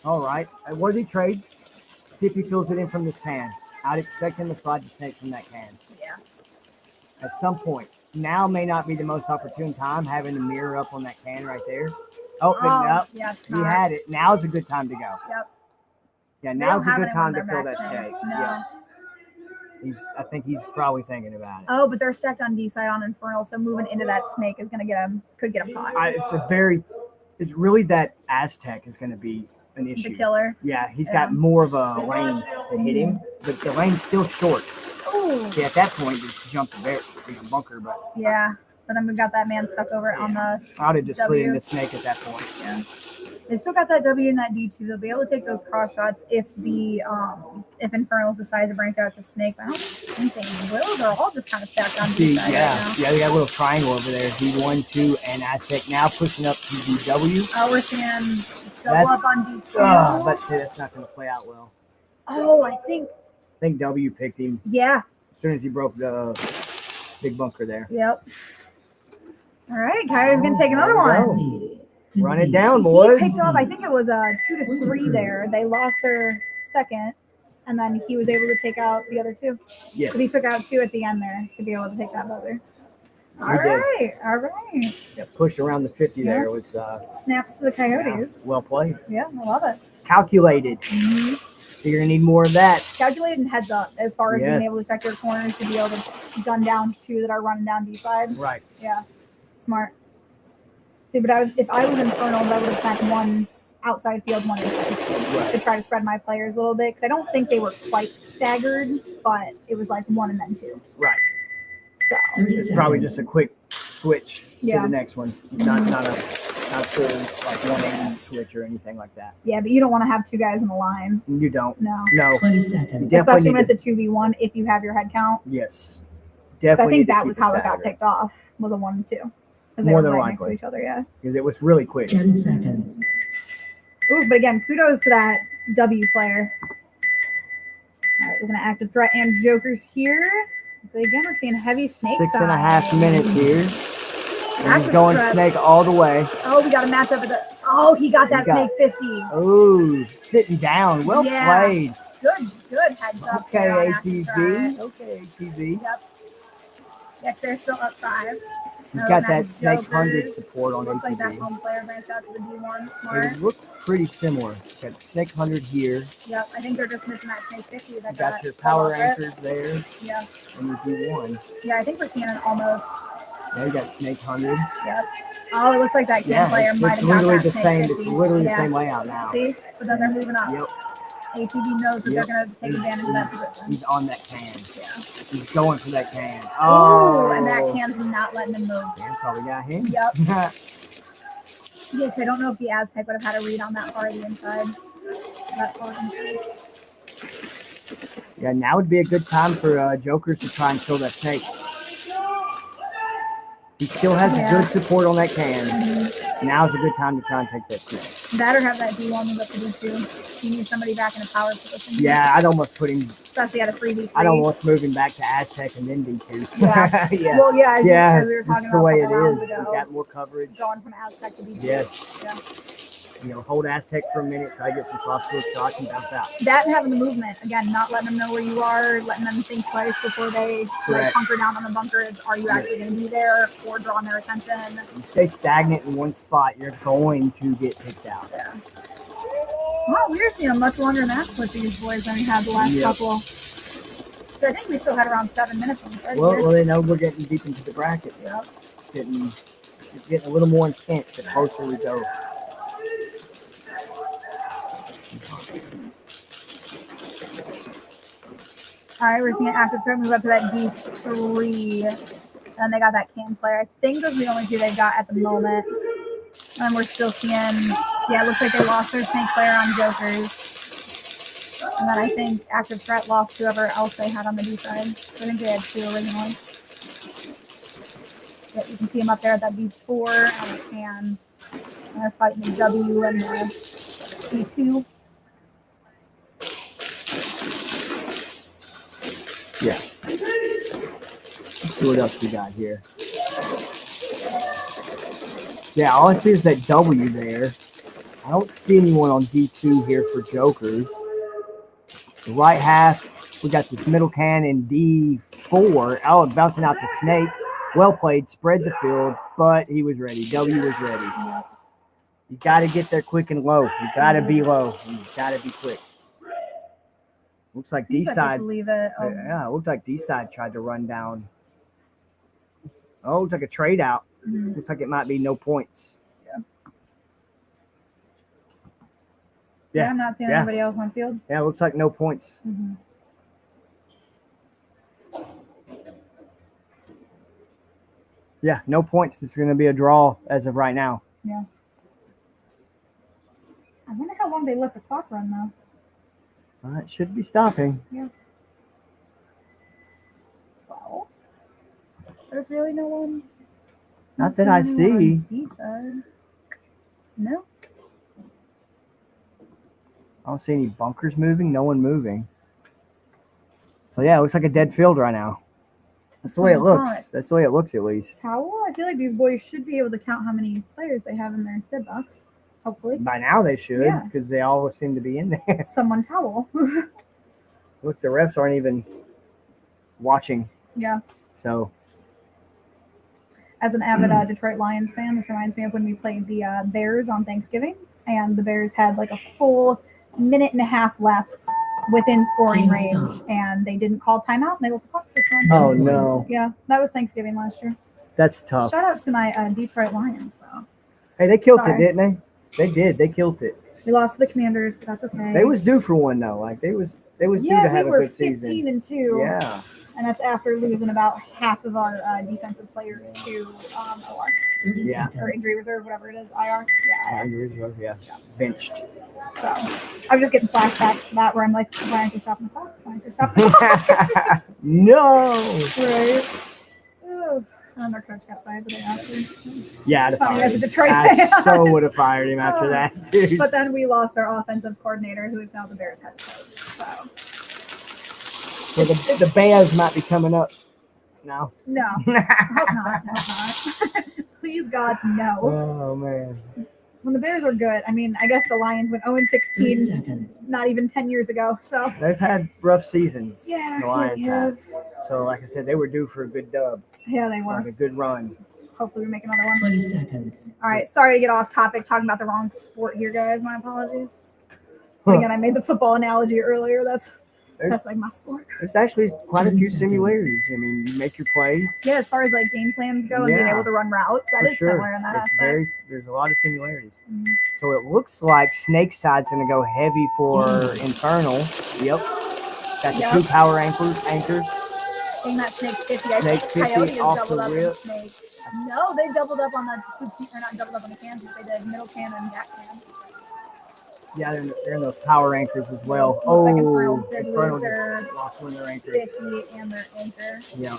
All right. What did he trade? See if he fills it in from this can. I'd expect him to slide the Snake from that can. Yeah. At some point. Now may not be the most opportune time having the mirror up on that can right there. Oh, nope. Yeah, it's He not. had it. Now's a good time to go. Yep. Yeah, They now's don't a have good anyone time to in fill their that back Snake. No. Yeah. I think he's probably thinking about it. Oh, but they're stacked on D side on Infernal, so moving into that Snake is gonna could get him caught. It's really that Aztec is going to be an The issue. killer. Yeah, he's Yeah. got more of a lane to hit him, but the lane's still short. Ooh. See, at that point, just jump the bunker, but Yeah. But then we've got that man stuck over on the I'd have just slid W. into Snake at that point. Yeah. They still got that W and that D2. They'll be able to take those cross shots if the if Infernals decide to branch out to Snake. But I don't think they will. They're all just kind of stacked on See, D side yeah, right now. yeah, we got a little triangle over there. D1, 2, and Aztec now pushing up to DW. Oh, we're seeing double That's- up on D2. Let's say that's not going to play out well. Oh, I think. I think W picked him Yeah. as soon as he broke the big bunker there. Yep. All right, Coyotes going to take another one. Run it down, He boys. picked off, I think it was 2 to 3 there. They lost their second, and then he was able to take out the other 2. Yes. But he took out 2 at the end there to be able to take that buzzer. All He did. right, all right. Yeah, push around the 50 Yeah. there was Snaps to the Coyotes. well played. Yeah, I love it. Calculated. Mhm. You're going to need more of that. Calculated and heads up as far as being Yes. able to check your corners to be able to gun down 2 that are running down D side. Right. Yeah, smart. See, but if I was Infernals, I would have sent 1 outside field, 1 inside field Right. to try to spread my players a little bit because I don't think they were quite staggered, but it was like 1 and then 2. Right. So It's probably just a quick switch Yeah. to the next one. Not a full like 180 switch or anything like that. yeah, but you don't want to have 2 guys in a line. You don't. No, No. 20 You seconds. definitely especially when need it's a 2v1 if you have your head count. Yes. 'Cause Definitely. I think need to that keep was it how it got staggered, picked off was a 1 and 2 because they More were than right next to likely. each other. Yeah. because it was really quick. 10 seconds. Ooh, but again, kudos to that W player. All right, we're gonna active threat and jokers here. So again, we're seeing heavy snake 6.5 side. minutes here. And he's Active going threat. Snake all the way. Oh, we got a match up at the. Oh, he got that He got- snake 50. Ooh, sitting down. Well Yeah. played. Good heads up. Okay, there on active ATV. threat. Okay, ATV. Yep. Yeah, 'cause they're still up 5. He's Oh, got now that Snake jokers. 100 support on Looks like that ATV. home player branched out to the D1. They Smart. look pretty similar. Got Snake 100 here. Yep, I think they're just missing that snake 50. That You got your fell power off it. anchors there Yeah. and your D1. Yeah, I think we're seeing it almost. Now you got Snake 100. Yep. Oh, it looks like that Yeah, player might it's have got literally that the snake same. 50. It's literally the Yeah. same layout now. See, but then they're moving up. Yep. ATV knows that Yep. they're going to take advantage of that position. He's on that can. Yeah. He's going for that can. Oh, and that can's not letting him move. Yeah, probably got him. Yep. Yeah, 'cause I don't know if the Aztec would have had a read on that far of the inside. That far inside. Yeah, now would be a good time for Jokers to try and kill that snake. He still has Yeah. good support on that can. Now's a good time to try and take that snake. That or have that D1 move up to D2. You need somebody back in a power position. Yeah, I'd almost put him. Especially at a 3v3. I'd almost move him back to Aztec and then D2. Yeah. yeah. Well, yeah, as we were it's talking just the about way a it couple rounds is. You ago. got more coverage. Going from Aztec to D2. Yes. Yeah. You know, hold Aztec for a minute, try to get some crossfield shots and bounce out. That and having the movement. Again, not letting them know where you are, letting them think twice before they like Correct. hunker down on the bunker. It's, are you actually Yes. going to be there or drawing their attention? You stay stagnant in one spot, you're going to get picked out. Yeah. Well, we're seeing a much longer match with these boys than we had the last Yep. couple. So I think we still had around 7 minutes on the start Well, here. they know we're getting deep into the brackets. Yep. It's getting a little more intense the closer we go. All right, we're seeing an active threat move up to that D3. And they got that can player. I think those are the only 2 they've got at the moment. And we're still seeing, yeah, it looks like they lost their snake player on Jokers. And then I think active threat lost whoever else they had on the D side. I think they had 2 originally. Yep, you can see them up there at that D4 and the can. And they're fighting the W and the D2. Yeah. Let's see what else we got here. Yeah, all I see is that W there. I don't see anyone on D2 here for Jokers. The right half, we got this middle can in D4. Oh, bouncing out to Snake. Well played, spread the field, but he was ready. W was ready. You got to get there quick and low. You got to be low. You got to be quick. Looks like D Just side. leave it. Oh, Yeah, it looked like D side tried to run down. Oh, looks like a trade out. mhm. Looks like it might be no points. Yeah, I'm not seeing Yeah. anybody else on field. Yeah, it looks like no points. Mm-hmm. Yeah, no points. This is going to be a draw as of right now. Yeah. I wonder how long they let the clock run, though. It should be stopping. Yeah. Well, so there's really no one. Not that I seeing anyone see. on D side. No. I don't see any bunkers moving. No one moving. So, yeah, it looks like a dead field right now. That's the way it looks. That's the way it looks, at least. Towel? I feel like these boys should be able to count how many players they have in their dead box. Hopefully. By now they should, Yeah. because they all seem to be in there. Someone towel. Look, the refs aren't even watching. Yeah. So, As an avid Detroit Lions fan, this reminds me of when we played the Bears on Thanksgiving, and the Bears had like a full minute and a half left within scoring range, and they didn't call timeout, and they let the clock just run. oh no, Yeah, that was Thanksgiving last year. that's tough. Shout out to my Detroit Lions, though. Hey, they killed Sorry. it, didn't they? They did. They killed it. We lost to the Commanders, but that's okay. They was due for one though. Like they was due to have we a were good season. 15-2. Yeah. And that's after losing about half of our defensive players to OR. Yeah. Or injury reserve, whatever it is, IR. Yeah. Yeah. Benched. So I'm just getting flashbacks to that where I'm like, why aren't they stopping the clock? Why aren't they stopping the clock? No. Right. Oh, and our coach got fired the day after. Yeah, I'd have Funny fired as a him. Detroit I fan. so would have fired him after that. Dude. But then we lost our offensive coordinator, who is now the Bears head coach. So the Bears might be coming up now. No, hope not. Hope not. Please God, no. Oh man. When the Bears are good, I mean, I guess the Lions went 0-16 not even 10 years ago. So They've had rough seasons. yeah, The Lions have. So like I said, they were due for a good dub. Yeah, they were. Like a good run. Hopefully we make another one. 20 seconds. All right, sorry to get off topic talking about the wrong sport here, guys. My apologies. Again, I made the football analogy earlier. That's like my sport. There's actually quite a few similarities. I mean, you make your plays. Yeah, as far as like game plans go and being Yeah. able to run routes, that For is sure. similar in that It's aspect. there's a lot of similarities. Mhm. So it looks like Snake Side's going to go heavy for Infernal. Yep. Got the Yep. two power anchors. Taking that snake 50. I Snake think 50 Coyotes off doubled the up rip. in snake. No, they doubled up on the two, or not doubled up on the cans, but they did middle can and back can. Yeah, they're in those power anchors as well. Looks like Infernal did Infernal lose their just lost one of their anchors. 50 and their anchor. Yeah.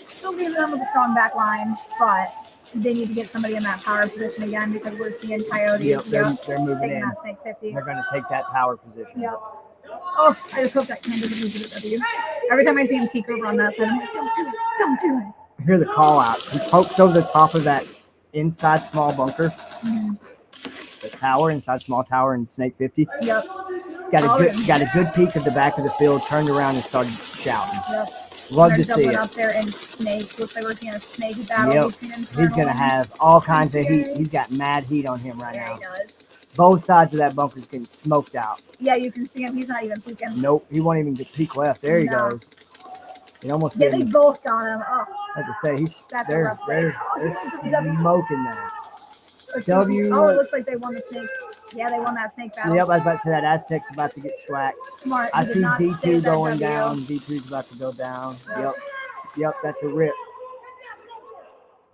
Still leaving them with a strong back line, but they need to get somebody in that power position again because we're seeing Coyotes. Yep, they're moving taking in. that snake 50. They're going to take that power position. Yep. Oh, I just hope that can doesn't move to the W. Every time I see him peek over on that side, I'm like, don't do it, don't do it. I hear the call outs. He pokes over the top of that inside small bunker. Mhm. The tower, inside small tower in Snake 50. Yep. Got a good peek of the back of the field, turned around and started shouting. Yep. Love They're to see doubling it. up there in snake. Looks like we're seeing a snake battle Yep. between Infernal. He's going to have all kinds of heat. He's got mad heat on him right Yeah, now. he does. Both sides of that bunker's getting smoked out. Yeah, you can see him. He's not even peeking. Nope, he won't even get peek left. There he No. goes. He almost Yeah, did. they both got him. Oh, Like I say, That's a they're rough place. smoking that. let's see. W. Oh, it looks like they won the snake. Yeah, they won that snake battle. Yep, I was about to say that Aztec's about to get slacked. Smart. I He did see not stay D2 with that going W. down. D2's about to go down. Yep. Yep, that's a rip.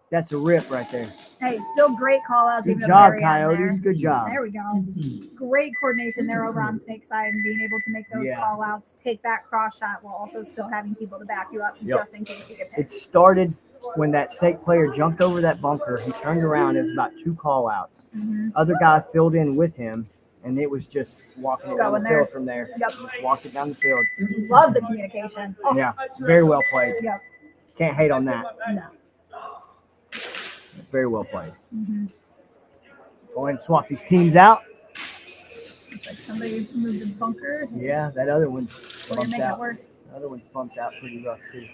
That's a rip right there. Hey, still great call outs. Good job, Coyotes. Good job. There we go. Great coordination there over on snake side and being able to make those Yeah. call outs, take that cross shot while also still having people to back you up Yep. just in case you get It picked. started when that snake player jumped over that bunker. He turned around. It was about 2 call outs. Mhm. Other guy filled in with him, and it was just walking it down the Going there. field from there. Yep. Just walked it down the field. Love the communication. Oh, Yeah, very well played. Yep. Can't hate on that. No. Very well played. Mhm. Go ahead and swap these teams out. It's like somebody moved a bunker. Yeah, that other one's We're gonna bumped make it out. worse. The other one's bumped out pretty rough too.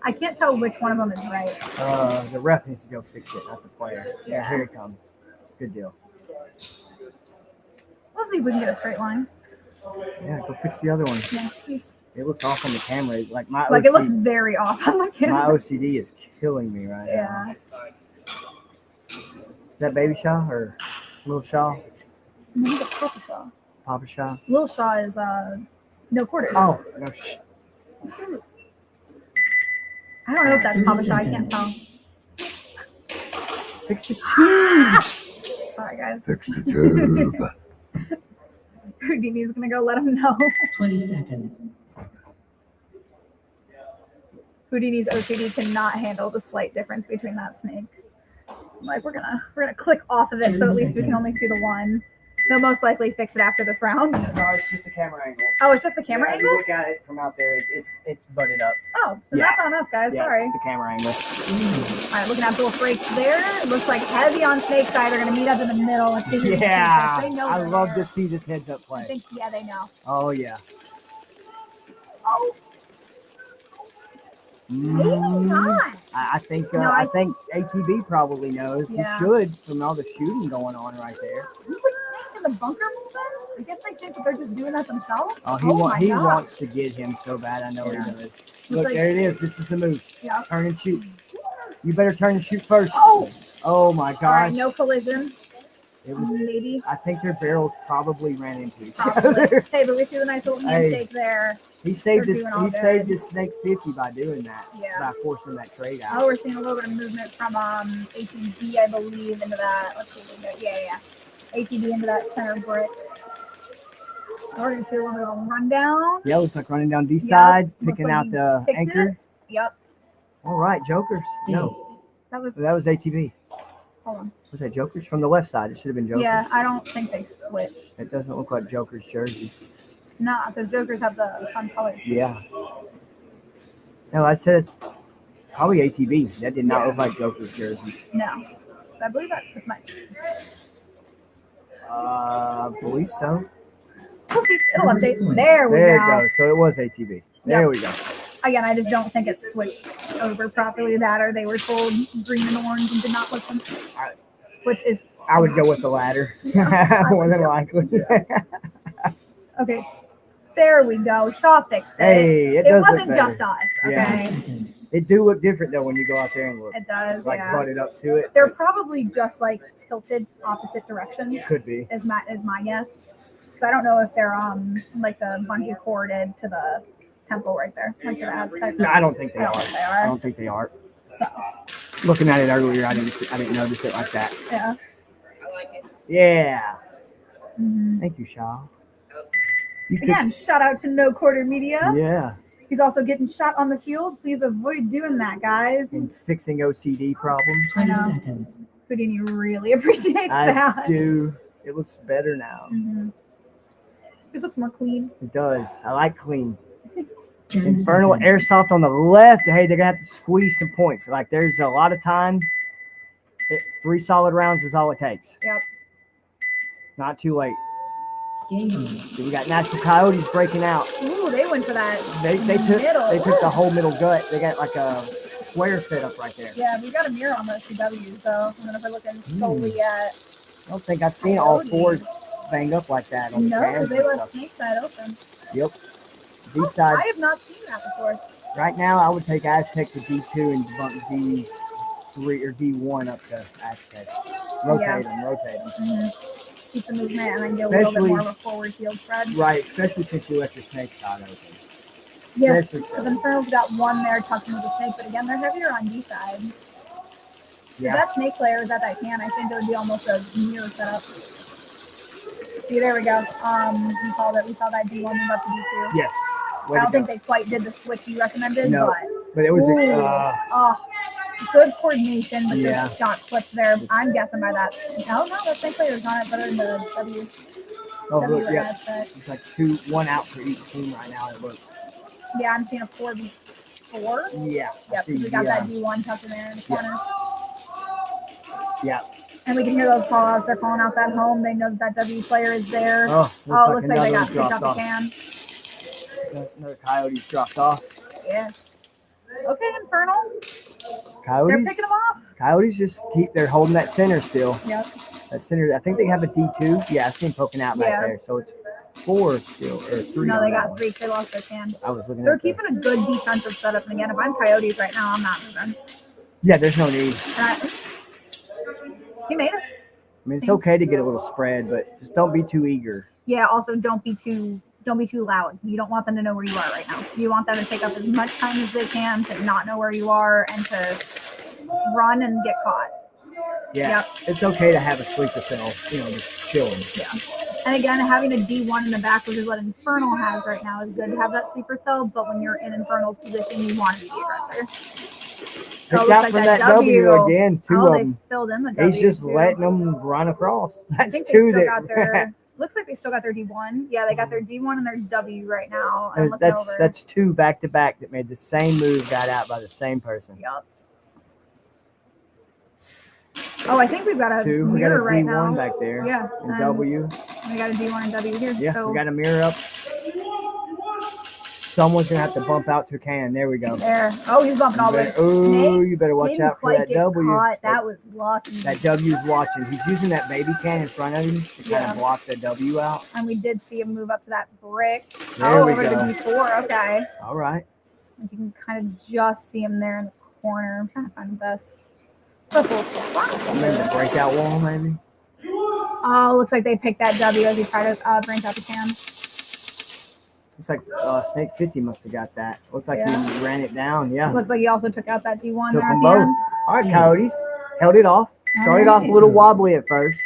I can't tell which one of them is right. The ref needs to go fix it, not the player. Yeah, here he comes. Good deal. We'll see if we can get a straight line. Yeah, go fix the other one. Yeah, please. It looks off on the camera. Like my Like OCD, it looks very off on the my camera. OCD is killing me right Yeah. now. Is that Baby Shaw or Little Shaw? Maybe the Papa Shaw. Papa Shaw? Lil Shaw is no quarter. Oh, no, I don't know if that's Papa Shaw. I can't tell. fix the tube. Sorry, guys. Fix the tube. Houdini's gonna go let him know. 20 seconds. Houdini's OCD cannot handle the slight difference between that snake. Like we're gonna click off of it so at least we can only see the one. They'll most likely fix it after this round. No, it's just a camera angle. Oh, it's just the camera Yeah, angle? You look at it from out there, it's butted up. Oh, then that's on us, guys. Yeah, Sorry. it's the camera angle. All right, looking at both breaks there. It looks like heavy on snake side. They're going to meet up in the middle and see who can take Yeah, this. They know I they're love there. to see this heads up I play. think, yeah, they know. Oh yeah. Oh, maybe Mm, not. I think No, I think ATV probably knows. Yeah. He should from all the shooting going on right there. You would think in the bunker movement? I guess they think that they're just doing that themselves. Oh, he my gosh. wants to get him so bad. I know Yeah. he does. Look, like- there it is. This is the move. Yeah. Turn and shoot. You better turn and shoot first. Oh! Oh my gosh. All right, no collision. It was. Maybe. I think their barrels probably ran into each Probably. other. Hey, but we see the nice little handshake there. He saved They're his. doing all He saved good. his snake 50 by doing that. Yeah. By forcing that trade out. Oh, we're seeing a little bit of movement from ATB, I believe, into that. Let's see. Yeah. ATB into that center brick. We're going to see a little bit of a rundown. Yeah, looks like running down D side, looks picking like out he the picked anchor. it. Yep. All right, Jokers. No, That was. that was ATV. Hold on. Was that Jokers from the left side? It should have been Jokers. Yeah, I don't think they switched. It doesn't look like Jokers jerseys. Nah, because Jokers have the fun colors. Yeah. No, I said it's probably ATV. That did not Yeah. look like Jokers jerseys. No. I believe that's my team. I believe so. We'll see. It'll update. There we There go. it goes. So it was ATV. There Yep. we go. Again, I just don't think it switched over properly. That or they were told green and orange and did not listen. Which is I would go with the latter. More than likely. okay. There we go. Shaw fixed it. Hey, it it does look wasn't better. just us. Okay. Yeah. It do look different though when you go out there and look. It does. It's like yeah. butted up to it. They're probably just like tilted opposite directions. Could be. Is my guess. Because I don't know if they're like the bungee corded to the temple right there, like to the Aztec. No, I don't think they I don't are. think they I are. don't think they are. So Looking at it earlier, I didn't notice it like that. yeah. Yeah. Mhm. Thank you, Shaw. You Again, fixed- shout out to No Quarter Media. Yeah. He's also getting shot on the field. Please avoid doing that, guys. And fixing OCD problems. 20 know. seconds. Houdini really appreciates I that. do. It looks better now. Mhm. This looks more clean. It does. I like clean. 10 Infernal seconds. Airsoft on the left. Hey, they're gonna have to squeeze some points. Like there's a lot of time. 3 solid rounds is all it takes. Yep. Not too late. Game on. So we got Natural Coyotes breaking out. Ooh, they went for that. They took Middle. the whole middle gut. They got like a square set up right there. Yeah, we got a mirror on those two W's though. And then if we're looking solely at I don't think I've seen all 4 banged up like that on the no, cans they and left stuff. snake side open. Yep. B sides. I have not seen that before. Right now, I would take Aztec to D2 and bump D3 or D1 up to Aztec. Rotate them. Mhm. Keep the movement and then get a little bit more of a forward field spread. Right, especially since you let your snake side open. Yeah, Especially because so. Infernal's got one there tucked into the snake, but again, they're heavier on D side. If Yeah. that snake player is at that can, I think it would be almost a mirror setup. See, there we go. We called it. We saw that D1 move up to D2. Yes. Way I to don't go. think they quite did the switch you recommended, No. But it was good coordination, but Yeah. just got clipped there. Just- I'm guessing by that. No, that snake player's got it better than the W. oh W look, yeah. Aztec. It's like 1 out for each team right now. It looks. Yeah, I'm seeing a 4v4. Yeah. I Yep, see, we got yeah. that D1 tucked in there in the Yeah. corner. Yeah. And we can hear those call outs. They're calling out that home. They know that W player is there. Oh, Looks like they another got one picked up dropped the off. can. Another Coyotes dropped off. Yeah. Okay, Infernal. Coyotes. They're picking them off. Coyotes they're holding that center still. Yep. That center, I think they have a D2. Yeah, I see him poking out back Yeah. there. So it's 4 still, or 3. No, on they that got one. 3 because they lost their can. I was looking They're at the- keeping a good defensive setup. And again, if I'm Coyotes right now, I'm not moving. Yeah, there's no need. He made it. I mean, it's okay to get a little spread, but just don't be too eager. Yeah. Also, don't be too loud. You don't want them to know where you are right now. You want them to take up as much time as they can to not know where you are and to run and get caught. Yeah, Yep. it's okay to have a sleeper cell, just chilling. Yeah. And again, having a D1 in the back, which is what Infernal has right now, is good to have that sleeper cell. But when you're in Infernal's position, you want to be the aggressor. Picked out from that W again. Two of they them. filled in the W. He's just too. letting them run across. I That's think they two still that. got their. Looks like they still got their D1. Yeah, they got their D1 and their W right now. I'm looking over. That's two back to back that made the same move, got out by the same person. Yep. Oh, I think we've got a Two. We got a mirror right D1 now. back there. Yeah. And W. We got a D1 and W here. Yeah, so we got a mirror up. Someone's gonna have to bump out to can. There we go. there. Oh, he's bumping all the way. Oh, you better watch Didn't out for quite that get W. Caught. That was lucky. That W's watching. He's using that baby can in front of him to kind of block the W out. And we did see him move up to that brick. There we over to the go. D4. Okay. All right. You can kind of just see him there in the corner. I'm trying to find the best little spot. Maybe the breakout wall, maybe. Oh, looks like they picked that W as he tried to branch out the can. Looks like Snake 50 must have got that. Looks like Yeah. he ran it down. Yeah. Looks like he also took out that D1 Took there them at the both. end. All right, Coyotes. Held it off. Started off a little wobbly at first,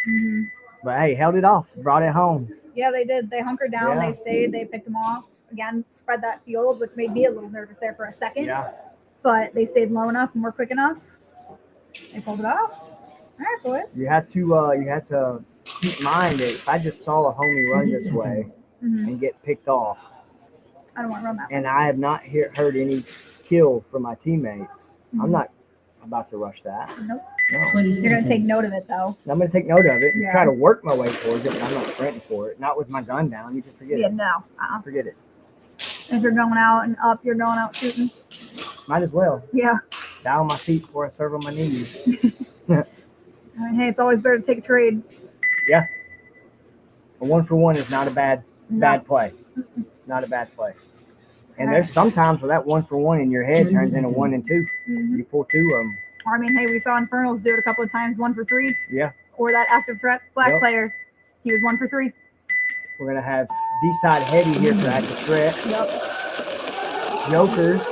but hey, held it off. Brought it home. Yeah, they did. They hunkered down. Yeah. They stayed. They picked them off. Again, spread that field, which made me a little nervous there for a second. Yeah. But they stayed low enough and were quick enough. They pulled it off. All right, boys. You had to keep in mind that if I just saw a homie run this way and get picked off, I don't want to run that way. and I have not heard any kill from my teammates, I'm not about to rush that. Nope. No. You're going to take note of it, though. I'm going to take note of it and Yeah. try to work my way towards it, but I'm not sprinting for it. Not with my gun down. You can forget Yeah, it. no. Forget it. If you're going out and up, you're going out shooting. Might as well. Yeah. Down on my feet before I serve on my knees. I mean, hey, it's always better to take a trade. Yeah. A 1-for-1 is not a bad play. Not a bad play. And there's sometimes where that 1-for-1 in your head turns into 1 and 2. You pull 2 of them. Or, I mean, hey, we saw Infernals do it a couple of times, 1 for 3. Yeah. Or that active threat black Yep. player. He was 1 for 3. We're going to have D-side heady here for active threat. Yep. Jokers.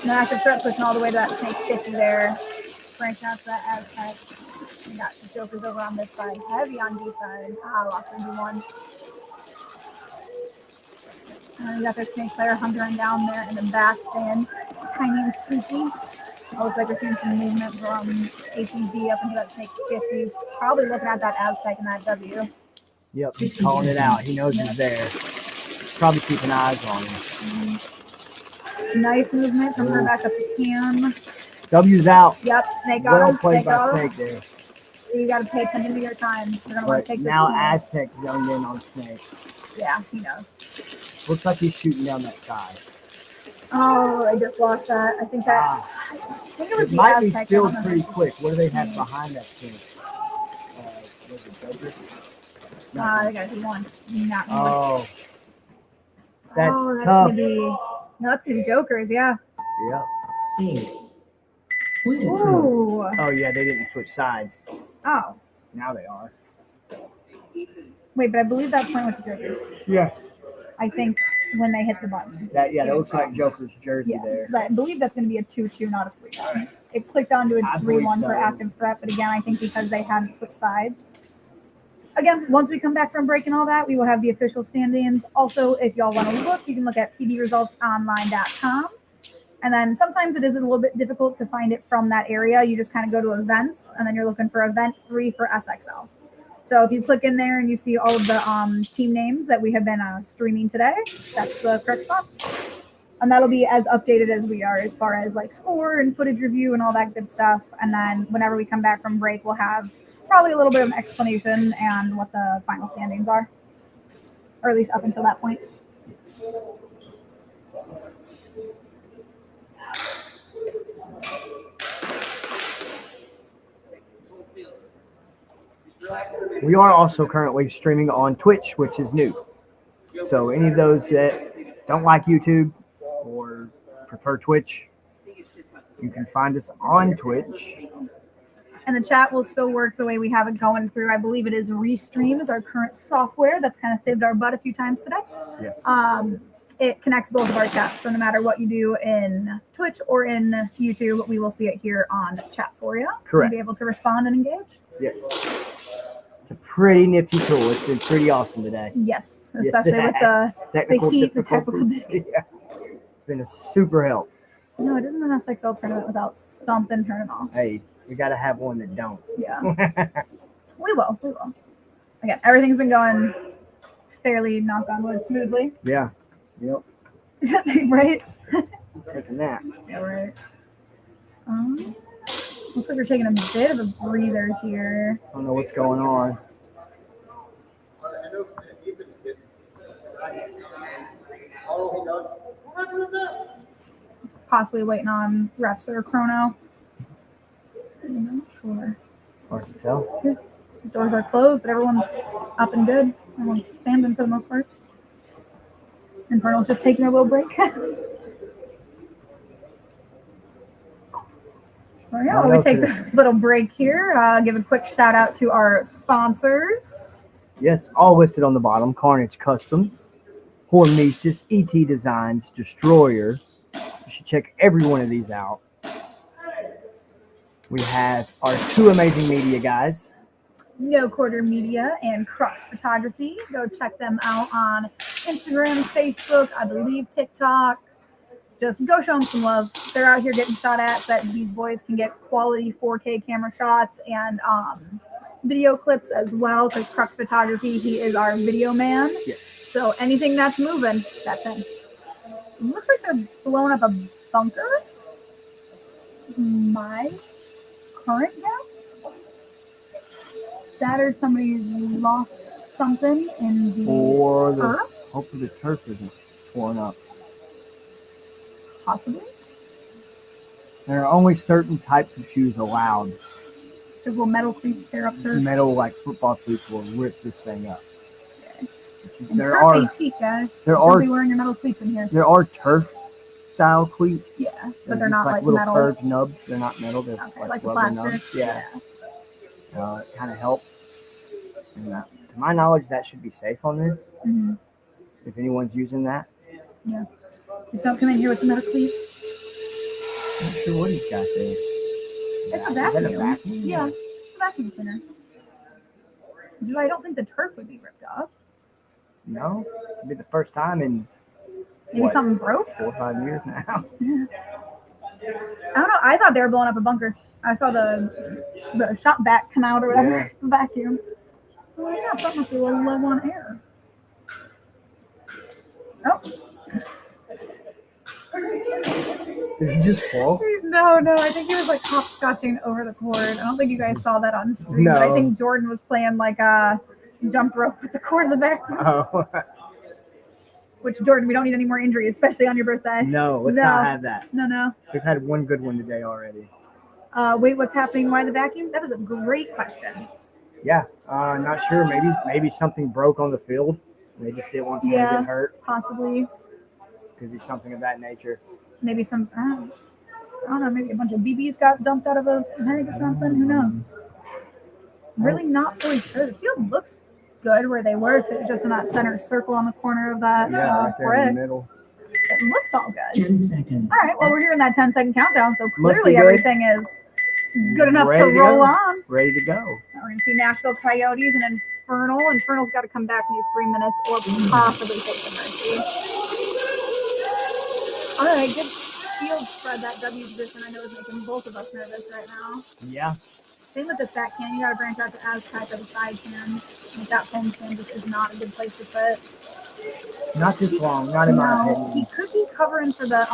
The active threat pushing all the way to that Snake 50 there. Branching out to that Aztec. We got the Jokers over on this side. Heavy on D side. Lost in D1. We got their Snake player hunkering down there in the back, staying tiny and sneaky. Looks like we're seeing some movement from HEB up into that Snake 50. Probably looking at that Aztec and that W. Yep, he's calling it out. He knows he's there. Probably keeping eyes on him. Nice movement from her back up to Cam. W's out. Yep, Snake got Well him. played Snake by got him. Snake there. So you got to pay attention to your time. You're going to want But to take this now point. Aztec's zoned in on Snake. Yeah, he knows. Looks like he's shooting down that side. Oh, I just lost that. I think that. I think it was It the might be Aztec. filled pretty quick. What do they have behind that Snake? Was it Jokers? They got D1. Not more. Oh. That's that's tough. Gonna be, no, that's going to be Jokers, yeah. Yeah. Ooh. Oh, yeah, they didn't switch sides. Oh. Now they are. Wait, but I believe that point went to Jokers. Yes. I think when they hit the button. That looks like Joker's jersey Yeah, there. because I believe that's going to be a 2-2, not a 3-1. It clicked onto a I believe 3-1 for so. active threat, but again, I think because they hadn't switched sides. Again, once we come back from break and all that, we will have the official standings. Also, if y'all want to look, you can look at pbresultsonline.com. And then sometimes it is a little bit difficult to find it from that area. You just kind of go to events, and then you're looking for event 3 for SXL. So if you click in there and you see all of the team names that we have been streaming today, that's the correct spot. And that'll be as updated as we are as far as like score and footage review and all that good stuff. And then whenever we come back from break, we'll have probably a little bit of an explanation and what the final standings are, or at least up until that point. We are also currently streaming on Twitch, which is new. So any of those that don't like YouTube or prefer Twitch, you can find us on Twitch. And the chat will still work the way we have it going through. I believe it is Restream is our current software that's kind of saved our butt a few times today. Yes. It connects both of our chats. So no matter what you do in Twitch or in YouTube, we will see it here on chat for you. Correct. You'll be able to respond and engage. Yes. It's a pretty nifty tool. It's been pretty awesome today. Yes, Yes, especially it with has. the heat, the technical difficulties. Yeah. It's been a super help. No, it isn't an SXL tournament without something turning off. Hey, we got to have one that don't. Yeah. We will. Again, everything's been going fairly, knock on wood, smoothly. Yeah. Yep. Right? Taking that. Yeah, right. Looks like we're taking a bit of a breather here. I don't know what's going on. Possibly waiting on refs or chrono. I'm not sure. Hard to tell. The doors are closed, but everyone's up and good. Everyone's spamming for the most part. Infernal's just taking a little break. Well, yeah, we take this little break here. Give a quick shout out to our sponsors. Yes, all listed on the bottom. Carnage Customs, Hormesis, ET Designs, Destroyer. You should check every one of these out. We have our two amazing media guys. No Quarter Media and Crux Photography. Go check them out on Instagram, Facebook, I believe TikTok. Just go show them some love. They're out here getting shot at so that these boys can get quality 4K camera shots and video clips as well, because Crux Photography, he is our video man. Yes. So anything that's moving, that's him. It looks like they're blowing up a bunker. My current guess? That or somebody lost something in the turf? Hopefully the turf isn't torn up. Possibly. There are only certain types of shoes allowed. Because will metal cleats tear up turf? Metal, like football cleats, will rip this thing up. Okay. And There turf are, ain't cheap, guys. there Don't are- be wearing your metal cleats in here. There are turf style cleats. Yeah, but they're not like like little metal. curved nubs. They're not metal. They're Okay, like the rubber plastic. nubs. Yeah. It kind of helps. And, to my knowledge, that should be safe on this. Mm-hmm. If anyone's using that. Yeah. Just don't come in here with the metal cleats. I'm not sure what he's got there. It's a Is vacuum. that a vacuum? Yeah, it's a vacuum cleaner. Which is why I don't think the turf would be ripped up. No. It'd be the first time in Maybe something broke? 4 or 5 years now. Yeah. I don't know. I thought they were blowing up a bunker. I saw the shot vac come out or whatever. Yeah. The vacuum. I'm like, yeah, something must be low on air. Oh. Did he just fall? No, I think he was like hopscotching over the cord. I don't think you guys saw that on stream, but I No. think Jordan was playing like a jump rope with the cord in the back. Oh. Which, Jordan, we don't need any more injuries, especially on your birthday. No, let's not have that. No. We've had one good one today already. Wait, what's happening? Why the vacuum? That is a great question. Yeah, not sure. Maybe something broke on the field. They just didn't want someone to Yeah. get hurt. Possibly. Could be something of that nature. Maybe some, I don't know, maybe a bunch of BBs got dumped out of a bag or something. Who knows? Really not fully sure. The field looks good where they were. It's just in that center circle on the corner of that Yeah, right there in brick. the middle. It looks all good. 10 seconds. All right, well, we're hearing that 10-second countdown, so Must be clearly good. everything is good enough to Ready to roll go. on. Ready to go. We're going to see Nashville Coyotes and Infernal. Infernal's got to come back in these 3 minutes or possibly face a mercy. All right, good field spread. That W position I know is making both of us nervous right now. Yeah. Same with this back can. You got to branch out to Aztec or the side can. Like that home can just is not a good place to sit. Not this long. Not in my No, opinion. he could be covering for the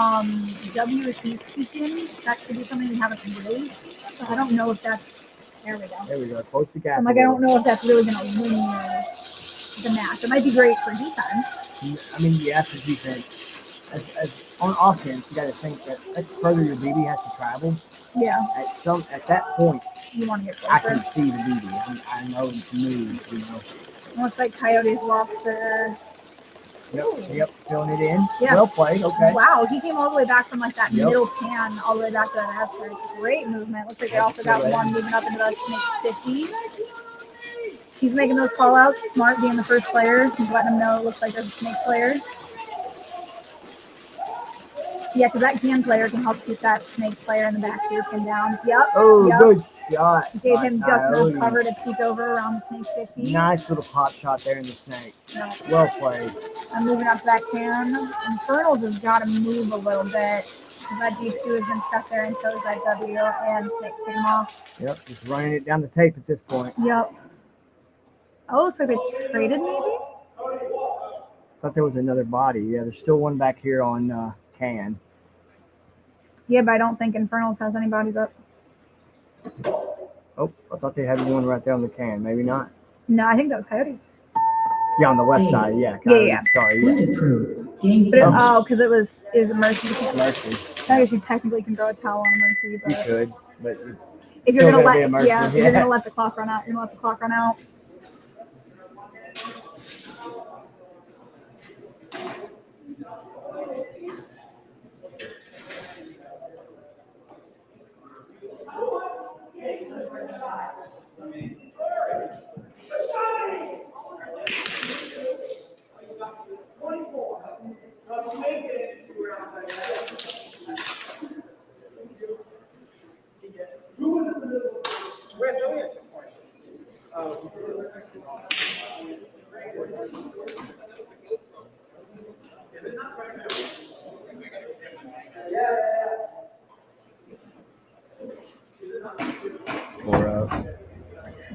W as he's peeking. That could be something we haven't really seen. But I don't know if that's. There we go. There we go. Close the gap. I'm like, I don't know if that's really going to win you the match. It might be great for defense. I mean, yeah, for defense. As on offense, you got to think that as further your BB has to travel, Yeah, at that point, you want to get I closer. can see the BB. I know it can move. You know. Looks like Coyotes lost their Yep, filling it in. Yeah. Well played. Okay. Wow, he came all the way back from like that Yep. middle can all the way back to that asteroid. Great movement. Looks like they also got one moving up into the snake 50. He's making those call outs. Smart being the first player. He's letting them know it looks like there's a snake player. Yeah, because that can player can help keep that snake player in the back here pinned down. Yep. Oh, yep. good shot. Gave by him just enough Coyotes. cover to peek over around the snake 50. Nice little pop shot there in the snake. Yeah. Well played. I'm moving up to that can. Infernals has got to move a little bit. Because that G2 has been stuck there, and so is that W, and Snake's picking him off. Yep, just running it down the tape at this point. Yep. Oh, looks like they traded maybe? Thought there was another body. Yeah, there's still one back here on can. Yeah, but I don't think Infernals has any bodies up. Oh, I thought they had one right there on the can. Maybe not. No, I think that was Coyotes. Yeah, on the left side. Yeah. Yeah, yeah. Sorry. Point Yes. approved. Game But finished. because it was a mercy. You can't. Mercy. I guess you technically can throw a towel on a mercy, You but could, but if you're still gonna gotta be a let mercy. if you're gonna let the clock run out, you're gonna let the clock run out.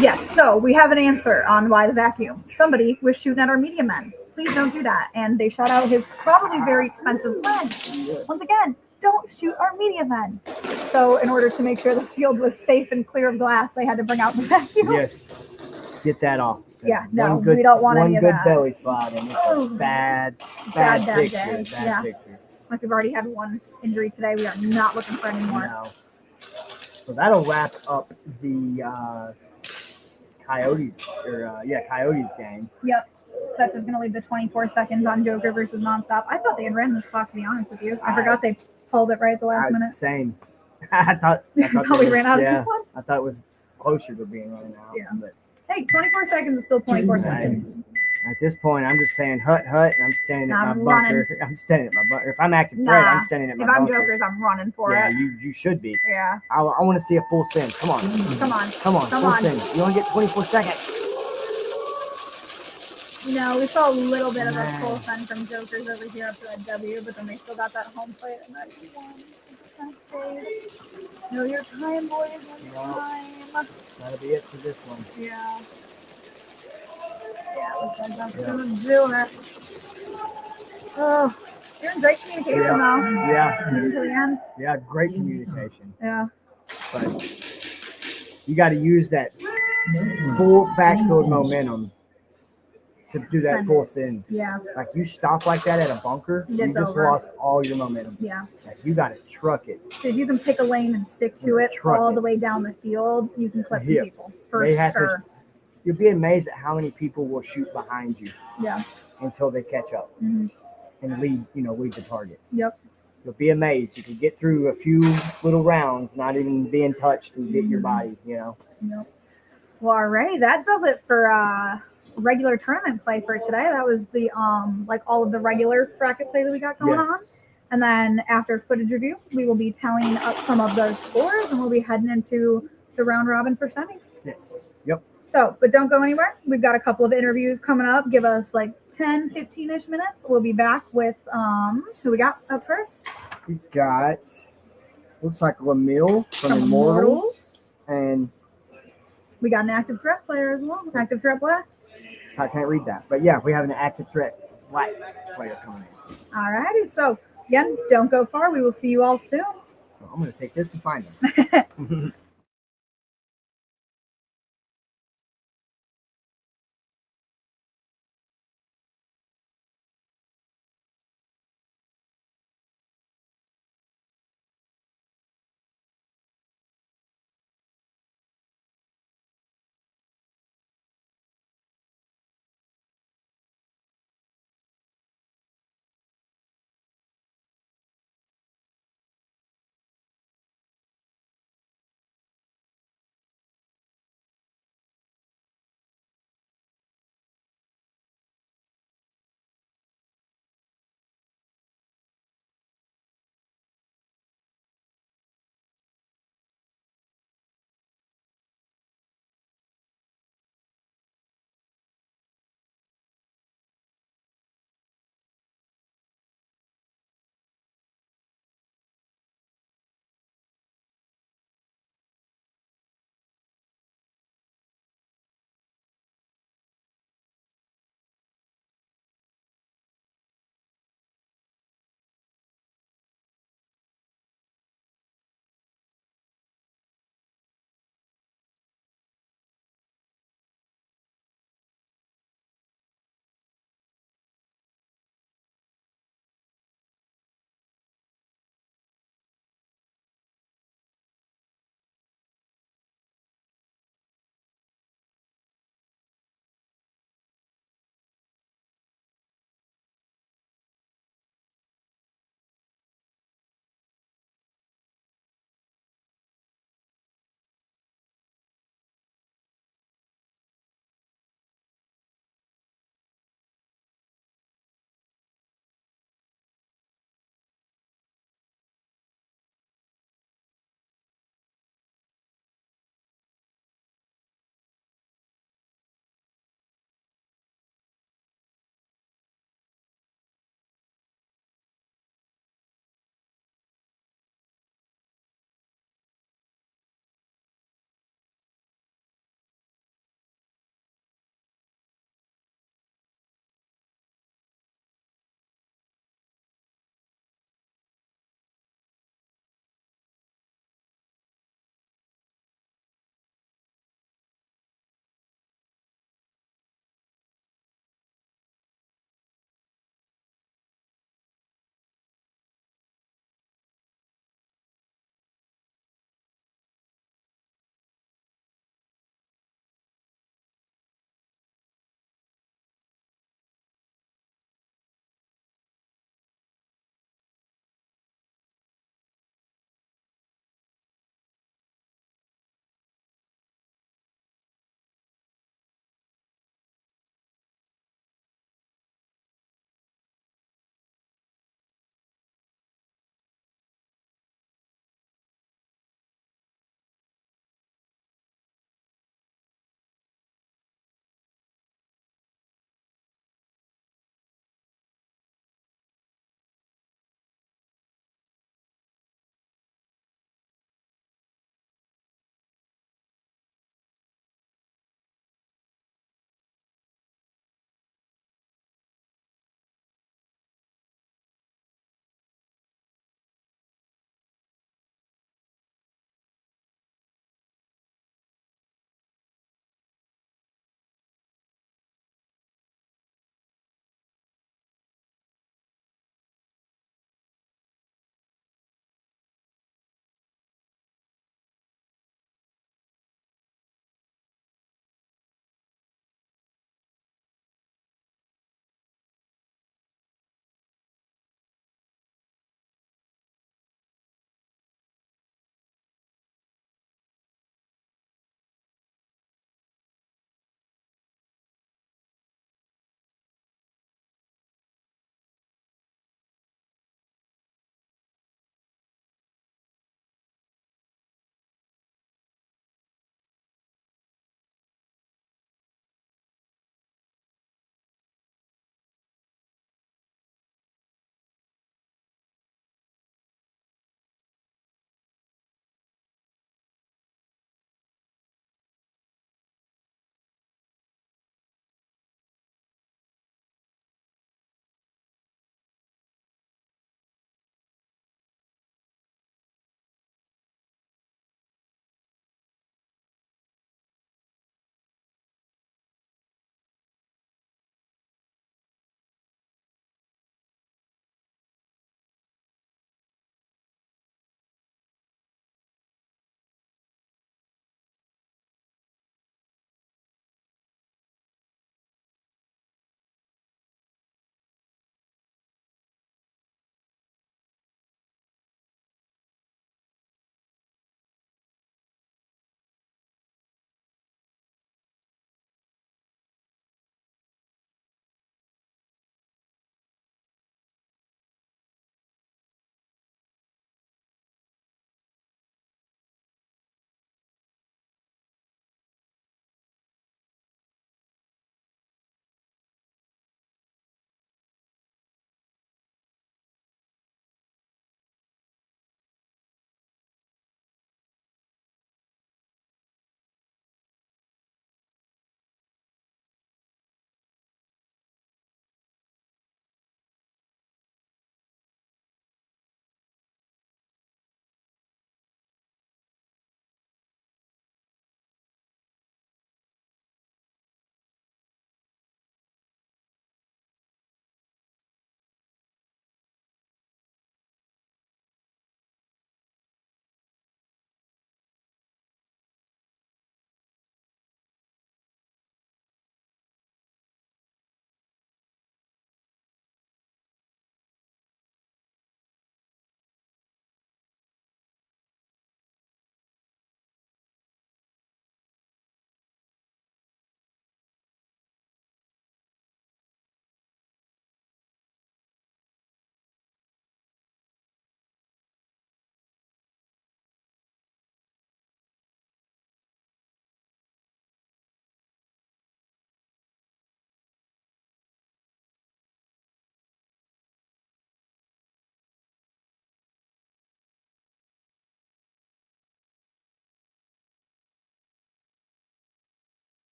Yes, so we have an answer on why the vacuum. Somebody was shooting at our media men. Please don't do that. And they shot out his probably very expensive lens. Once again, don't shoot our media men. So in order to make sure the field was safe and clear of glass, they had to bring out the vacuum. Yes. Get that off. Yeah, no, we don't want any of One that. good belly slide, and it's a bad picture. day. Bad Yeah. picture. Like we've already had one injury today. We are not looking for any more. No. So that'll wrap up the Coyotes Coyotes game. Yep. So that's just going to leave the 24 seconds on Joker versus Nonstop. I thought they had ran this clock, to be honest with you. I forgot they pulled it right at the last minute. Same. I thought we ran out of this one? I thought it was closer to being run out. Yeah. But Hey, 24 seconds is still 24 seconds. at this point, I'm just saying hut, and I'm standing at I'm my bunker. running. I'm standing at my bunker. If I'm active threat, I'm standing at my If I'm bunker. Jokers, I'm running for Yeah, it. you should be. Yeah. I want to see a full send. Come on. Come on. Full send. You only get 24 seconds. No, we saw a little bit of a full send from Jokers over here up to that W, but then they still got that home plate and that one. Know your time, boys. Know your time. That'll be it for this one. Yeah. Yeah, looks like that's gonna do it. Oh, you're in great communication though. Yeah. Even to the end. Yeah, great communication. Yeah. But you got to use that No full points. backfield Game momentum to do that Send full it. send. Yeah. Like you stop like that at a bunker, you It's just over. lost all your momentum. Yeah. Like you got to truck it. If you can pick a lane and stick to it Truck all it. the way down the field, you can clip some Yeah. people for They have to- sure. You'll be amazed at how many people will shoot behind you Yeah. until they catch up Mhm. and lead the target. Yep. You'll be amazed. You can get through a few little rounds, not even being touched, and get your body. Yep. Well, alrighty, that does it for regular tournament play for today. That was the like all of the regular bracket play that we got going on. Yes. And then after footage review, we will be tallying up some of those scores and we'll be heading into the round robin for semis. Yes. Yep. So, but don't go anywhere. We've got a couple of interviews coming up. Give us like 10, 15-ish minutes. We'll be back with who we got up first? We got looks like Lamille from From Immortals, and We got an active threat player as well. Active threat player. so I can't read that. But yeah, we have an active threat black player coming in. Alrighty. So again, don't go far. We will see you all soon. So I'm gonna take this and find them.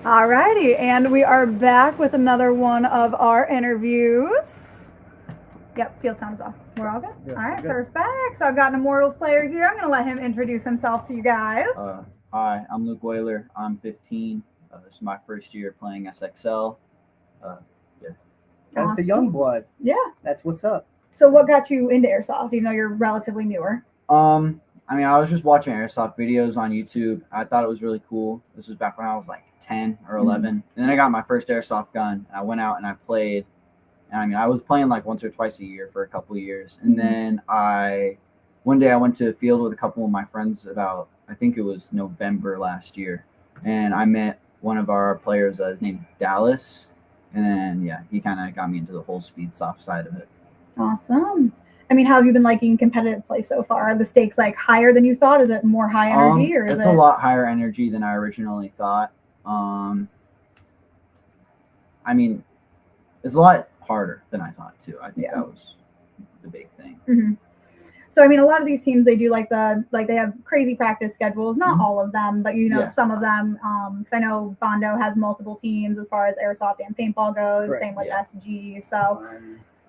Alrighty, and we are back with another one of our interviews. Yep, field sound is off. We're all good? Yeah, All right, good. perfect. So I've got an Immortals player here. I'm going to let him introduce himself to you guys. Hi, I'm Luke Whaler. I'm 15. This is my first year playing SXL. That's the young blood. Yeah. That's what's up. So what got you into Airsoft, even though you're relatively newer? I mean, I was just watching airsoft videos on YouTube. I thought it was really cool. This was back when I was like 10 or 11. And then I got my first airsoft gun. I went out and I played. And I mean, I was playing like once or twice a year for a couple of years. And then one day I went to a field with a couple of my friends about, I think it was November last year. And I met one of our players, his name Dallas. And then, yeah, he kind of got me into the whole speed soft side of it. Awesome. I mean, how have you been liking competitive play so far? Are the stakes like higher than you thought? Is it more high energy, or is it's a lot higher energy than I originally thought. I mean, it's a lot harder than I thought too. I think that was the big thing. Mm-hmm. So I mean, a lot of these teams, they do like they have crazy practice schedules. Not all of them, but some of them. Because I know Bondo has multiple teams as far as airsoft and paintball goes. Correct. Same with SG. So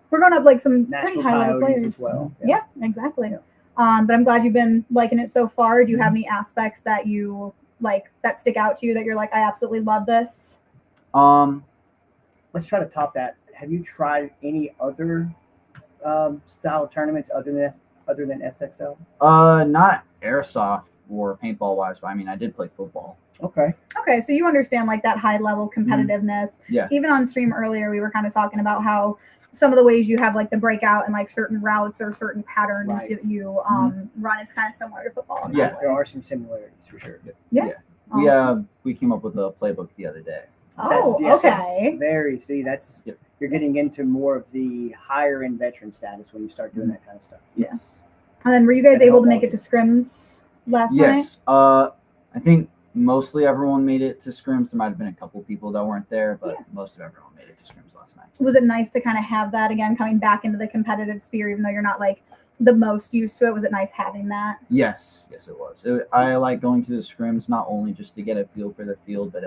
we're going to have like some pretty high level Coyotes players as well. Yeah, exactly. But I'm glad you've been liking it so far. Do you have any aspects that you like that stick out to you that you're like, I absolutely love this? Let's try to top that. Have you tried any other style tournaments other than SXL? Not airsoft or paintball wise, but I mean, I did play football. Okay, so you understand like that high level competitiveness. Yeah. Even on stream earlier, we were kind of talking about how some of the ways you have like the breakout and like certain routes or certain patterns that you run is kind of similar to football. Yeah, there are some similarities for sure. Yeah. Awesome. We came up with a playbook the other day. Okay. That's you're getting into more of the higher end veteran status when you start doing that kind of stuff. Yes. And then were you guys able to make it to scrims last night? Yes. I think mostly everyone made it to scrims. There might have been a couple people that weren't there, but most of everyone made it to scrims last night. Was it nice to kind of have that again, coming back into the competitive sphere, even though you're not like the most used to it? Was it nice having that? Yes, it was. I like going to the scrims not only just to get a feel for the field, but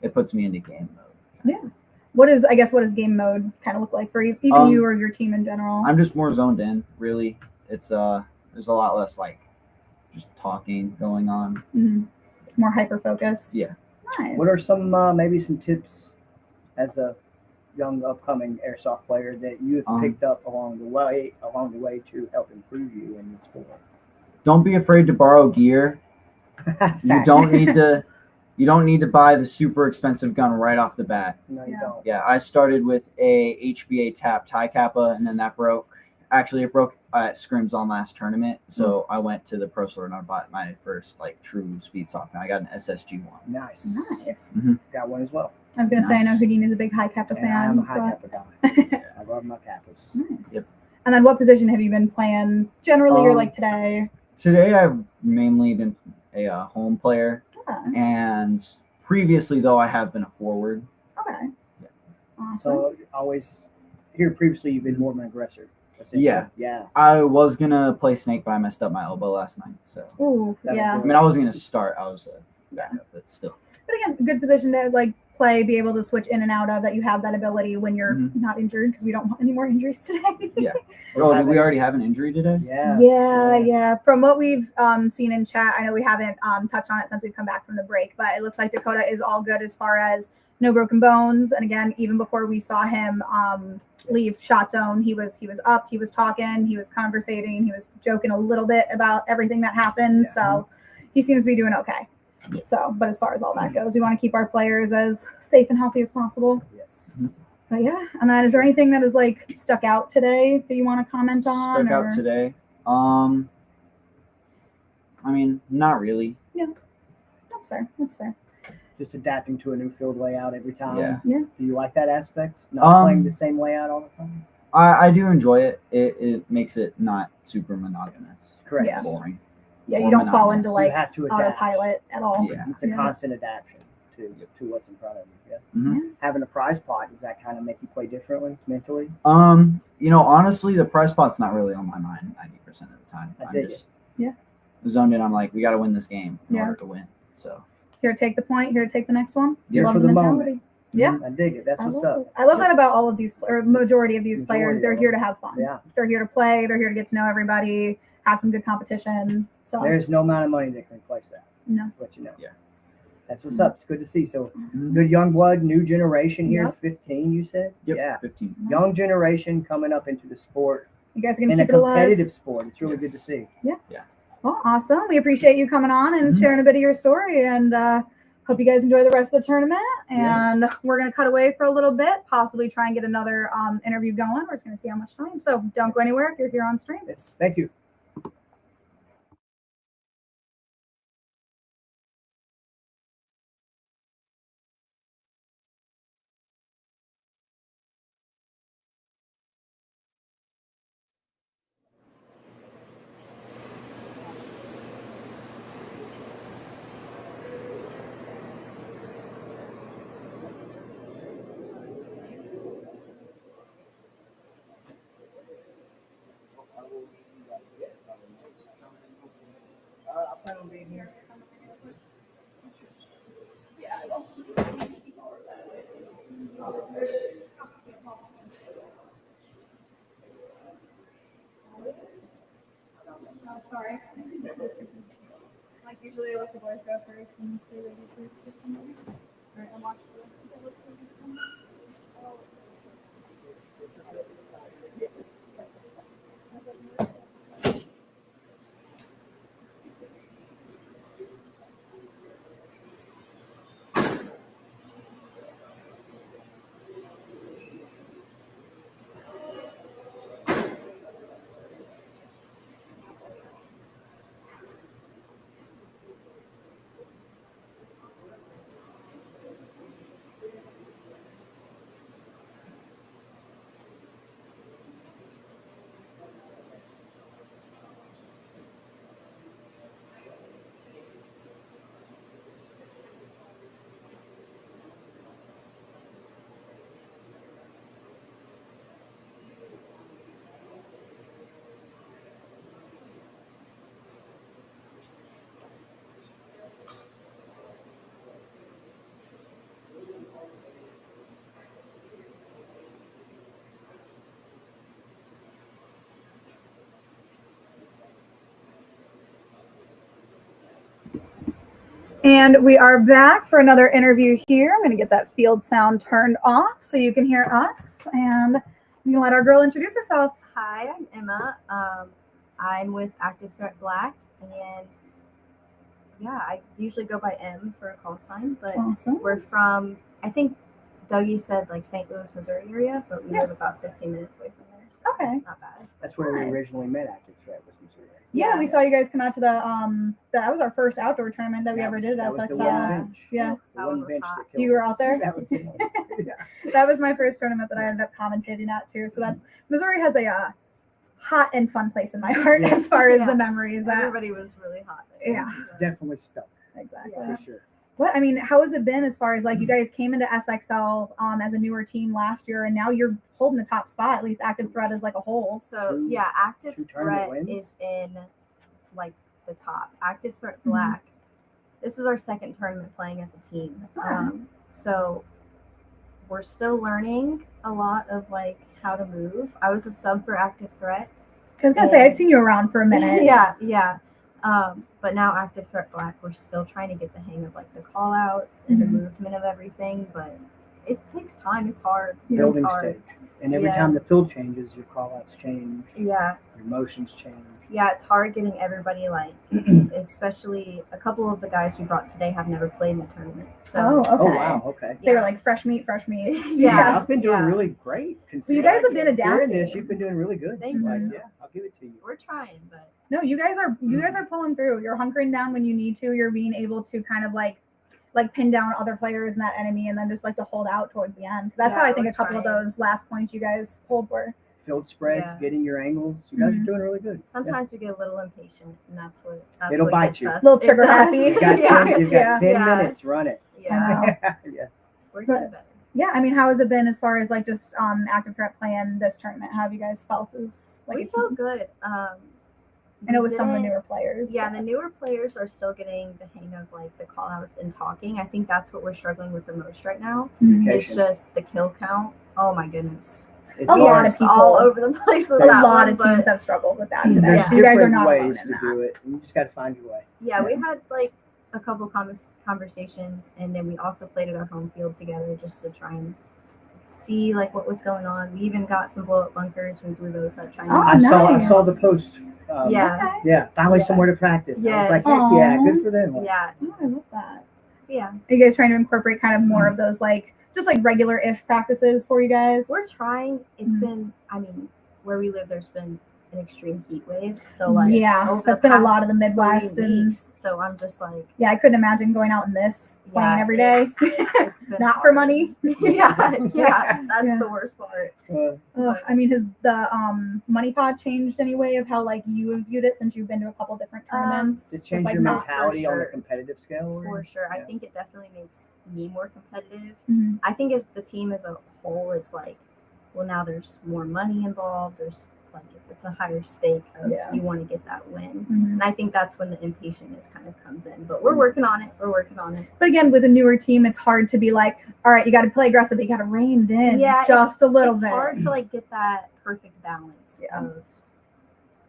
it puts me into game mode. Yeah. What does game mode kind of look like for you, even you or your team in general? I'm just more zoned in, really. It's there's a lot less like just talking going on. Mm-hmm. More hyper focused. Yeah. Nice. What are some maybe some tips as a young upcoming airsoft player that you have picked up along the way to help improve you in the sport? Don't be afraid to borrow gear. You don't need to buy the super expensive gun right off the bat. No, you don't. Yeah, I started with a HBA tapped high kappa, and then that broke. Actually, it broke at scrims on last tournament, so I went to the pro store and I bought my first like true speed soft gun. I got an SSG one. Nice. Mm-hmm. Got one as well. I was gonna say I know Houdini is a big high kappa fan. I'm a high kappa guy. I love my kappas. Nice. Yep. And then what position have you been playing generally, or like today? Today I've mainly been a home player, and previously though I have been a forward. Okay. Yeah. Awesome. So always here previously you've been more of an aggressor. Yeah. Yeah. I was gonna play snake, but I messed up my elbow last night. So. Ooh, yeah. I mean, I wasn't gonna start. I was backup, but still. But again, good position to like play, be able to switch in and out of. That you have that ability when you're not injured, because we don't want any more injuries today. Yeah. Oh, did we already have an injury today? Yeah. From what we've seen in chat, I know we haven't touched on it since we've come back from the break, but it looks like Dakota is all good as far as no broken bones. And again, even before we saw him leave ShotZone, he was up, he was talking, he was conversating, he was joking a little bit about everything that happened. Yeah. So he seems to be doing okay. Yeah. So, but as far as all that goes, we want to keep our players as safe and healthy as possible. Yes. But yeah, and then is there anything that is like stuck out today that you want to comment on? Stuck out today? I mean, not really. Yeah, that's fair. That's fair. Just adapting to a new field layout every time. Yeah. Do you like that aspect? Not playing the same layout all the time? I do enjoy it. It makes it not super monogamous. Correct. Yeah. Boring. Yeah, you don't fall into like you have to adapt. autopilot at all. Yeah. It's a constant adaptation to what's in front of you. Yeah. Mm-hmm. Having a prize pot, does that kind of make you play differently mentally? Honestly, the prize pot's not really on my mind 90% of the time. I'm just zoned in. I'm like, we got to win this game in order to win. So. Here, take the point. Here, take the next one. Here Love for the moment. Yeah. I dig it. That's what's up. I love that about all of these, or majority of these players. They're here to have fun. Yeah. They're here to play. They're here to get to know everybody, have some good competition. So There's no amount of money that can replace that. No. Let you know. Yeah. That's what's up. It's good to see. So good young blood, new generation here. Yep. 15, you said? Yep, Yeah. 15. Young generation coming up into the sport. you guys are gonna And a keep it alive. competitive sport. It's really good to see. Well, awesome. We appreciate you coming on and sharing a bit of your story, and hope you guys enjoy the rest of the tournament. And we're going to cut away for a little bit, possibly try and get another interview going. We're just going to see how much time. So don't go anywhere if you're here on stream. Yes. Thank you. I plan on being here. I'm sorry. Like usually I let the boys go first and say ladies first or something. All right, I'm watching. And we are back for another interview here. I'm going to get that field sound turned off so you can hear us. And you can let our girl introduce herself. Hi, I'm Emma. I'm with Active Threat Black. And yeah, I usually go by M for a call sign. But Awesome. we're from, I think Dougie said like St. Louis, Missouri area. But we live about 15 minutes away from there. So Okay. not bad. That's where we Nice. originally met Active Threat was Missouri. Yeah, we saw you guys come out to the that was our first outdoor tournament that we ever did at That was the SXL. one bench. Yeah. The one bench that killed You were us. out there? That was the one. Yeah. That was my first tournament that I ended up commentating at too. So that's Missouri has a hot and fun place in my heart Yes. as far as Yeah. the memories. That Everybody was really hot there. Yeah. It's definitely stuck exactly. for sure. What I mean, how has it been as far as like you guys came into SXL as a newer team last year, and now you're holding the top spot, at least Active Threat as like a whole. So yeah, Active two tournament Threat wins? is in like the top. Active Threat Mm-hmm. Black. This is our second tournament playing as a team. Okay. So we're still learning a lot of like how to move. I was a sub for Active Threat. I was gonna say I've seen you around for a minute. Yeah. But now Active Threat Black, we're still trying to get the hang of like the call outs and the movement of everything, but it takes time. It's hard. Building it's hard. stage. And every time the field changes, your call outs change, Yeah. your motions change. Yeah, it's hard getting everybody like, especially a couple of the guys we brought today have never played in the tournament. So Oh, okay. Oh, wow. Okay. So they were like fresh meat. Yeah, I've been doing really great. You guys have been During adapting. this, you've been doing really good. Thank Like, you. yeah, I'll give it to you. We're trying, but No, you guys are pulling through. You're hunkering down when you need to. You're being able to kind of like pin down other players in that enemy, and then just like to hold out towards the end. Because that's how I think we're a couple of trying. those last points you guys pulled were. Field spreads, Yeah. getting your angles. You guys are doing really good. sometimes we get a little impatient, and that's It'll what bite gets you. us. Little It trigger does. happy. You've got Yeah. 10, you've got 10 minutes. Run it. Yeah, Yes. we're getting better. Yeah, I mean, how has it been as far as like just Active Threat playing this tournament? How have you guys felt as like We a felt team? good. I know with some of the didn't- newer players. Yeah, but- the newer players are still getting the hang of like the call outs and talking. I think that's what we're struggling with the most right now. It's Communication. just the kill count. Oh my goodness. It's a lot hard. of It's people all over the place with A that lot one, of teams but have struggled with that today. There's So you guys are different not alone ways in to that. do it. You just got to find your way. yeah, we had like a couple conversations, and then we also played at our home field together just to try and see like what was going on. We even got some blow up bunkers. We blew those up trying Oh, to I saw the nice. post. yeah, Yeah, finally Yeah. somewhere to practice. I was like, Yes. heck yeah, good for them. yeah, Oh, I love that. yeah. Are you guys trying to incorporate kind of more of those like just like regular-ish practices for you guys? We're trying. It's Mhm. been, I mean, where we live, there's been an extreme heat wave. So like, Yeah, over that's the been a lot of past the Midwest 3 and- weeks, so I'm just like, Yeah, I couldn't imagine going out in this playing Yeah, every day. it's been Not for hard. money. yeah, that's Yeah. the worst part. Ugh, I mean, has the money pod changed any way of how like you have viewed it since you've been to a couple different tournaments? Does it with, change like, your not- mentality on the sure. competitive scale? For sure. I Yeah. think it definitely makes me more competitive. Mhm. I think if the team as a whole, it's like, well, now there's more money involved. There's like, it's a higher stake of Yeah. you want to get that win. Mhm. And I think that's when the impatience kind of comes in. But we're working on it. We're working on it. But again, with a newer team, it's hard to be like, all right, you got to play aggressive, but you got to rein it in just a little it's bit. hard to like get that perfect balance Yeah. of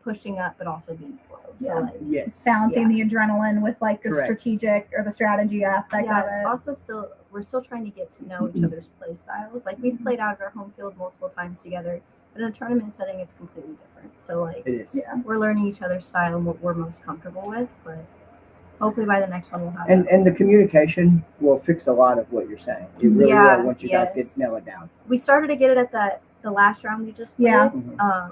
pushing up but also being slow. Yeah. So like, Yes. Balancing the adrenaline with like the Correct. strategic or the strategy aspect yeah, of it's it. also still we're still trying to get to know each other's play styles. Like we've played out at our home field multiple times together, but in a tournament setting, it's completely different. So like, It is. Yeah. we're learning each other's style and what we're most comfortable with. But hopefully by the next one we'll have. And the communication will fix a lot of what you're saying. It really Yeah, will once you guys yes. nail it down. We started to get it at the last round we just played. Yeah. Mhm.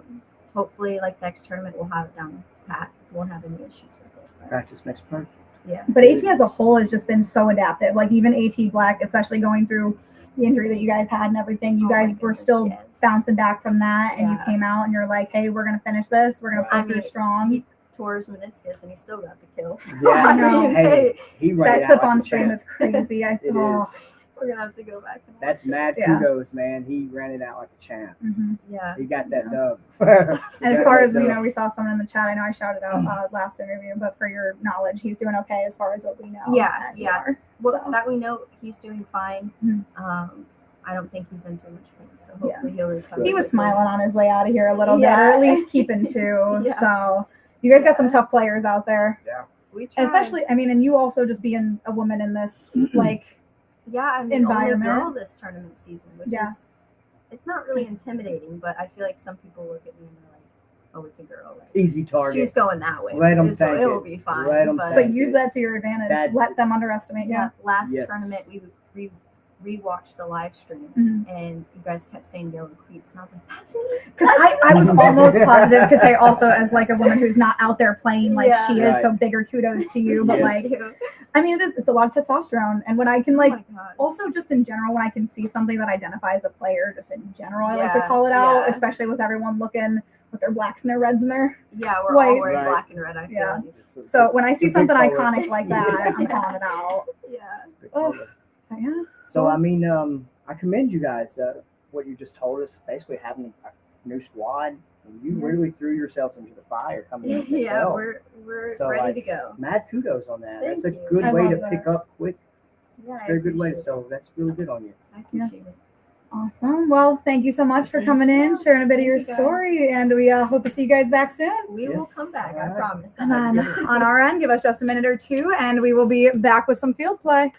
Hopefully, like next tournament, we'll have it down pat. We won't have any issues with it. But, Practice makes perfect. yeah. But AT as a whole has just been so adaptive. Like even AT Black, especially going through the injury that you guys had and everything, you Oh my guys were goodness, still yes. bouncing back from that, and you Yeah. came out and you're like, hey, we're gonna finish this. We're gonna I pull through mean, strong. He tore his meniscus and he still got the kills. Yeah, I know. Hey, he ran That it out clip like on a stream champ. is crazy. It Oh, is. We're gonna have to go back and That's watch mad Yeah. kudos, man. He ran it out like a champ. mhm. it. Yeah. He got that dub. And as far as we know, we saw someone in the chat. I know I shouted out last interview, but for your knowledge, he's doing okay as far as what we know. Yeah, at yeah. ER. Well, So, that we know he's doing fine. Mhm. I don't think he's in too much pain, so Yeah. hopefully he'll recover. he was quickly. smiling on his way out of here a little bit, or Yeah. at least keeping to. Yeah. So you guys got some tough players out there. We tried. And especially, I mean, and you also just being a woman in this, like, yeah, I'm the environment. only girl this tournament season, which Yeah. is it's not really intimidating, but I feel like some people look at me and they're like, "Oh, it's a girl. Like, Easy target. she's going that way. Let 'em So think it'll it. be fine." Let 'em but, think but use that to your advantage. That's- Let them underestimate you. yeah, last Yes. tournament we rewatched the live stream Mhm. and you guys kept saying yellow cleats and I was like, "That's me." Because I was almost positive, because I also, as like a woman who's not out there playing like Yeah. she is, Right. so bigger kudos to you. But Yes. like, I mean, it's a lot of testosterone. And when I can Oh like, my God. also just in general, when I can see something that identifies a player, just in general, I like to Yeah, call it out, yeah. especially with everyone looking with their blacks and their reds and their. Yeah, we're Whites. all wearing Right. black and red, I feel Yeah. like. So when I see It's a big something color. iconic like that, I'm calling it out. Yeah. Oh, yeah. So I mean, I commend you guys. What you just told us, basically having a new squad, and you Yeah. really threw yourselves into the fire coming in. Yeah, we're So, ready like, to go. Mad kudos on that. Thank That's a you. good I way love to that. pick up quick. Yeah, I Very good way. appreciate it. So that's really good on you. I appreciate it. Awesome. Well, thank you so much for coming in, sharing a bit of Thank your you, guys. story, and we hope to see you guys back soon. We will Yes. come back, I Alright. promise. And then on our end, give us just a minute or two, and we will be back with some field play.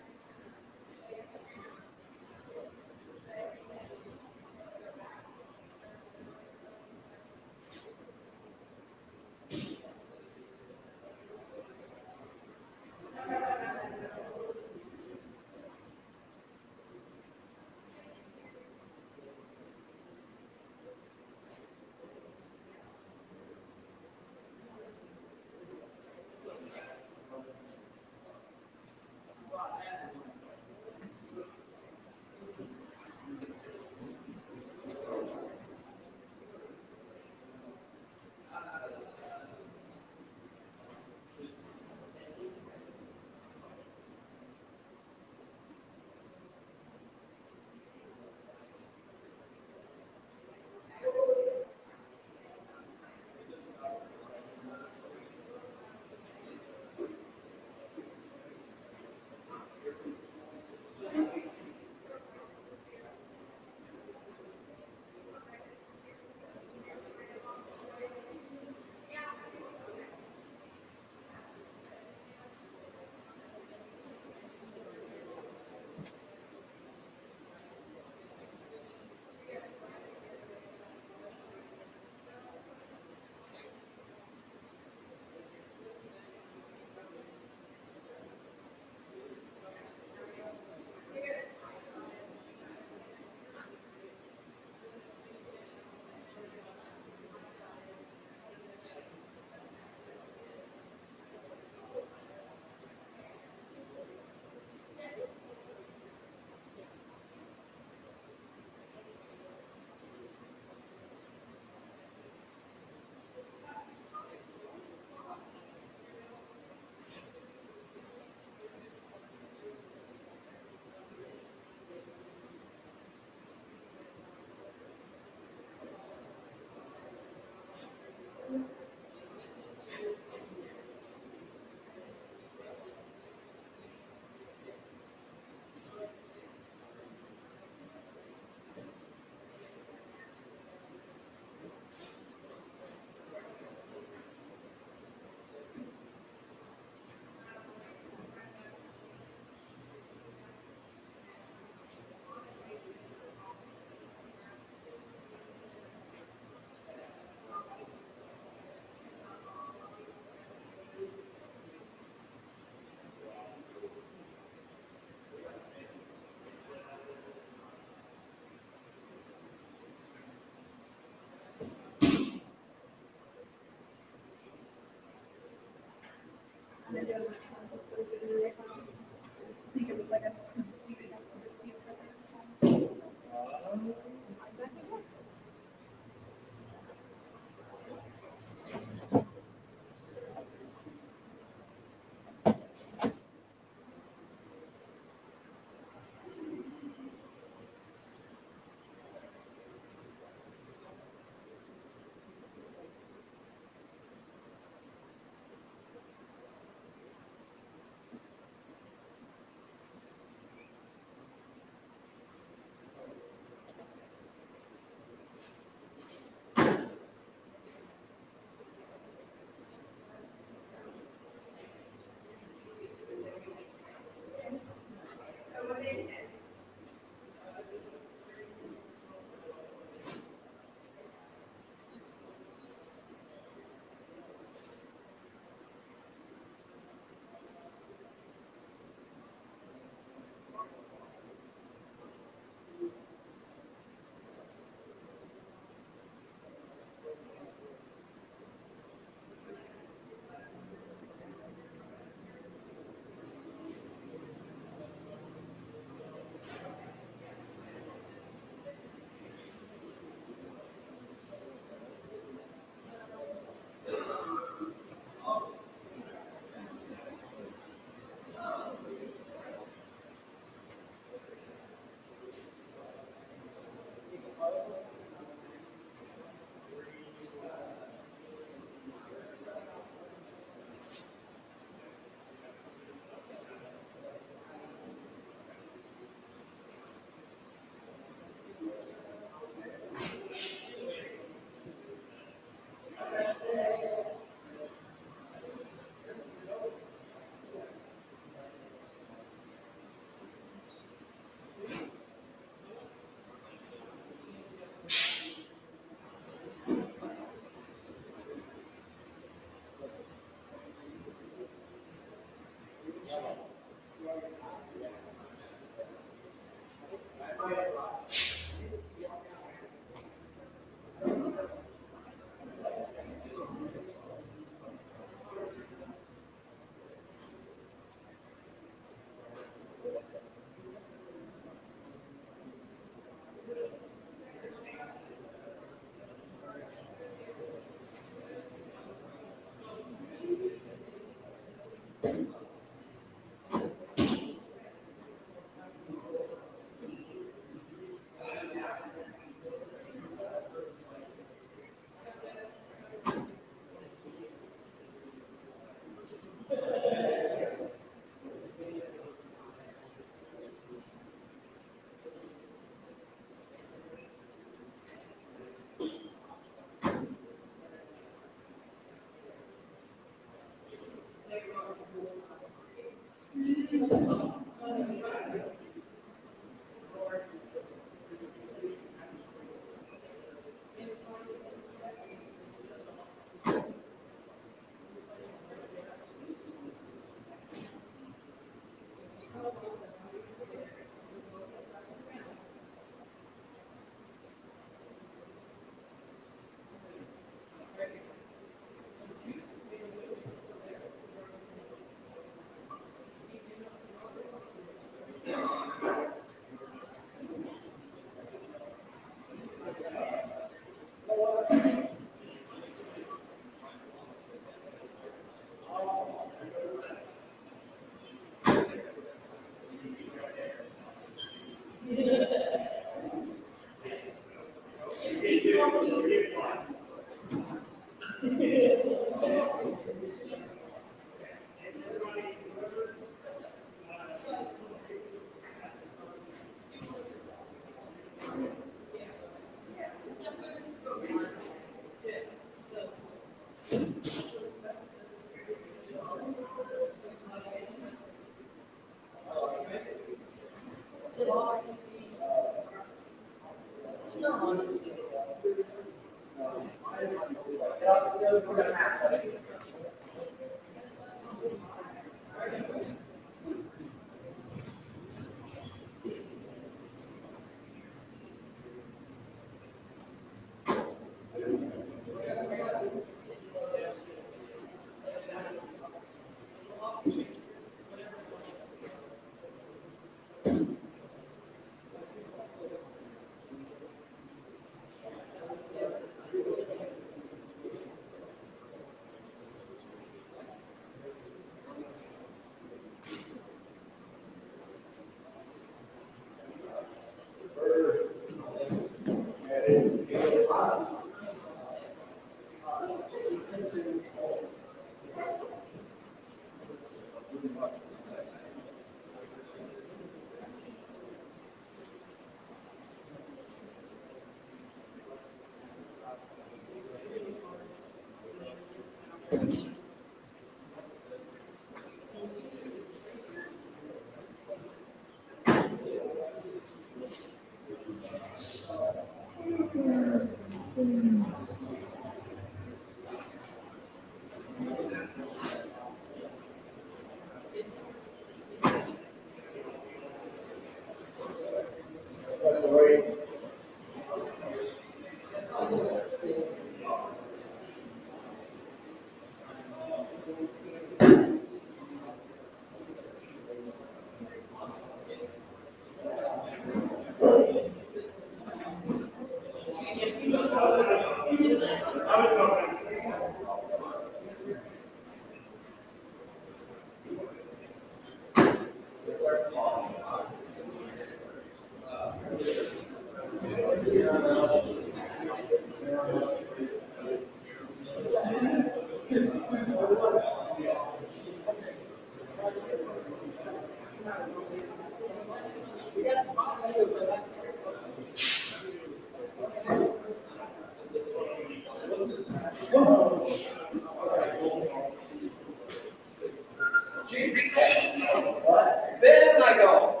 There I go.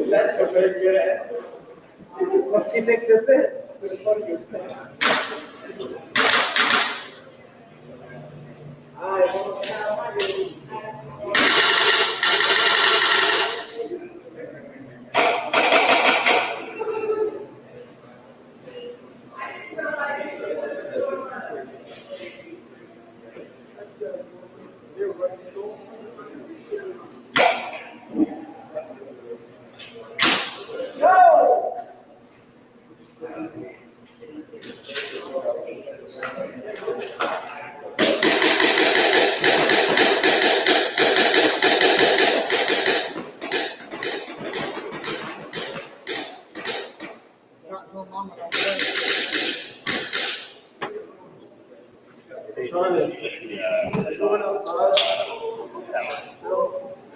That's a very good answer. What do you think this is?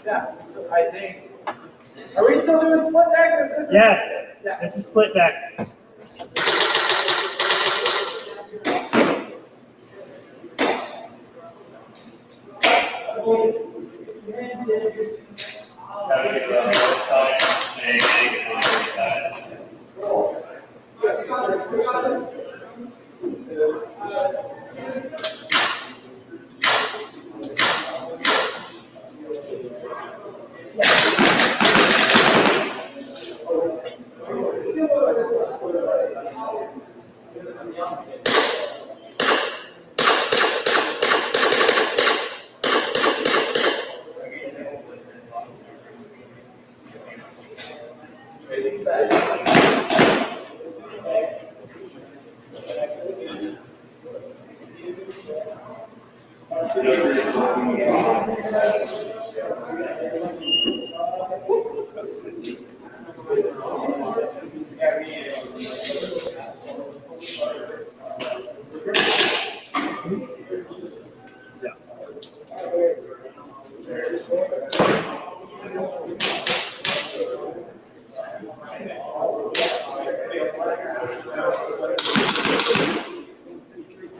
Yeah, I think. Are we still doing split deck? Yes. Yeah. This is split deck.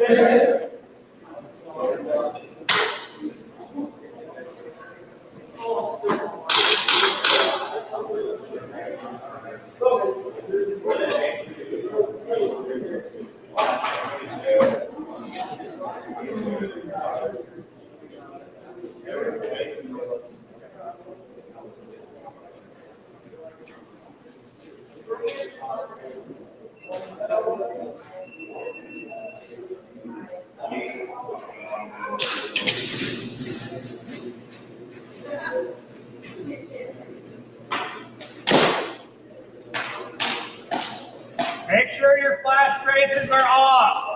Make sure your flash traces are off.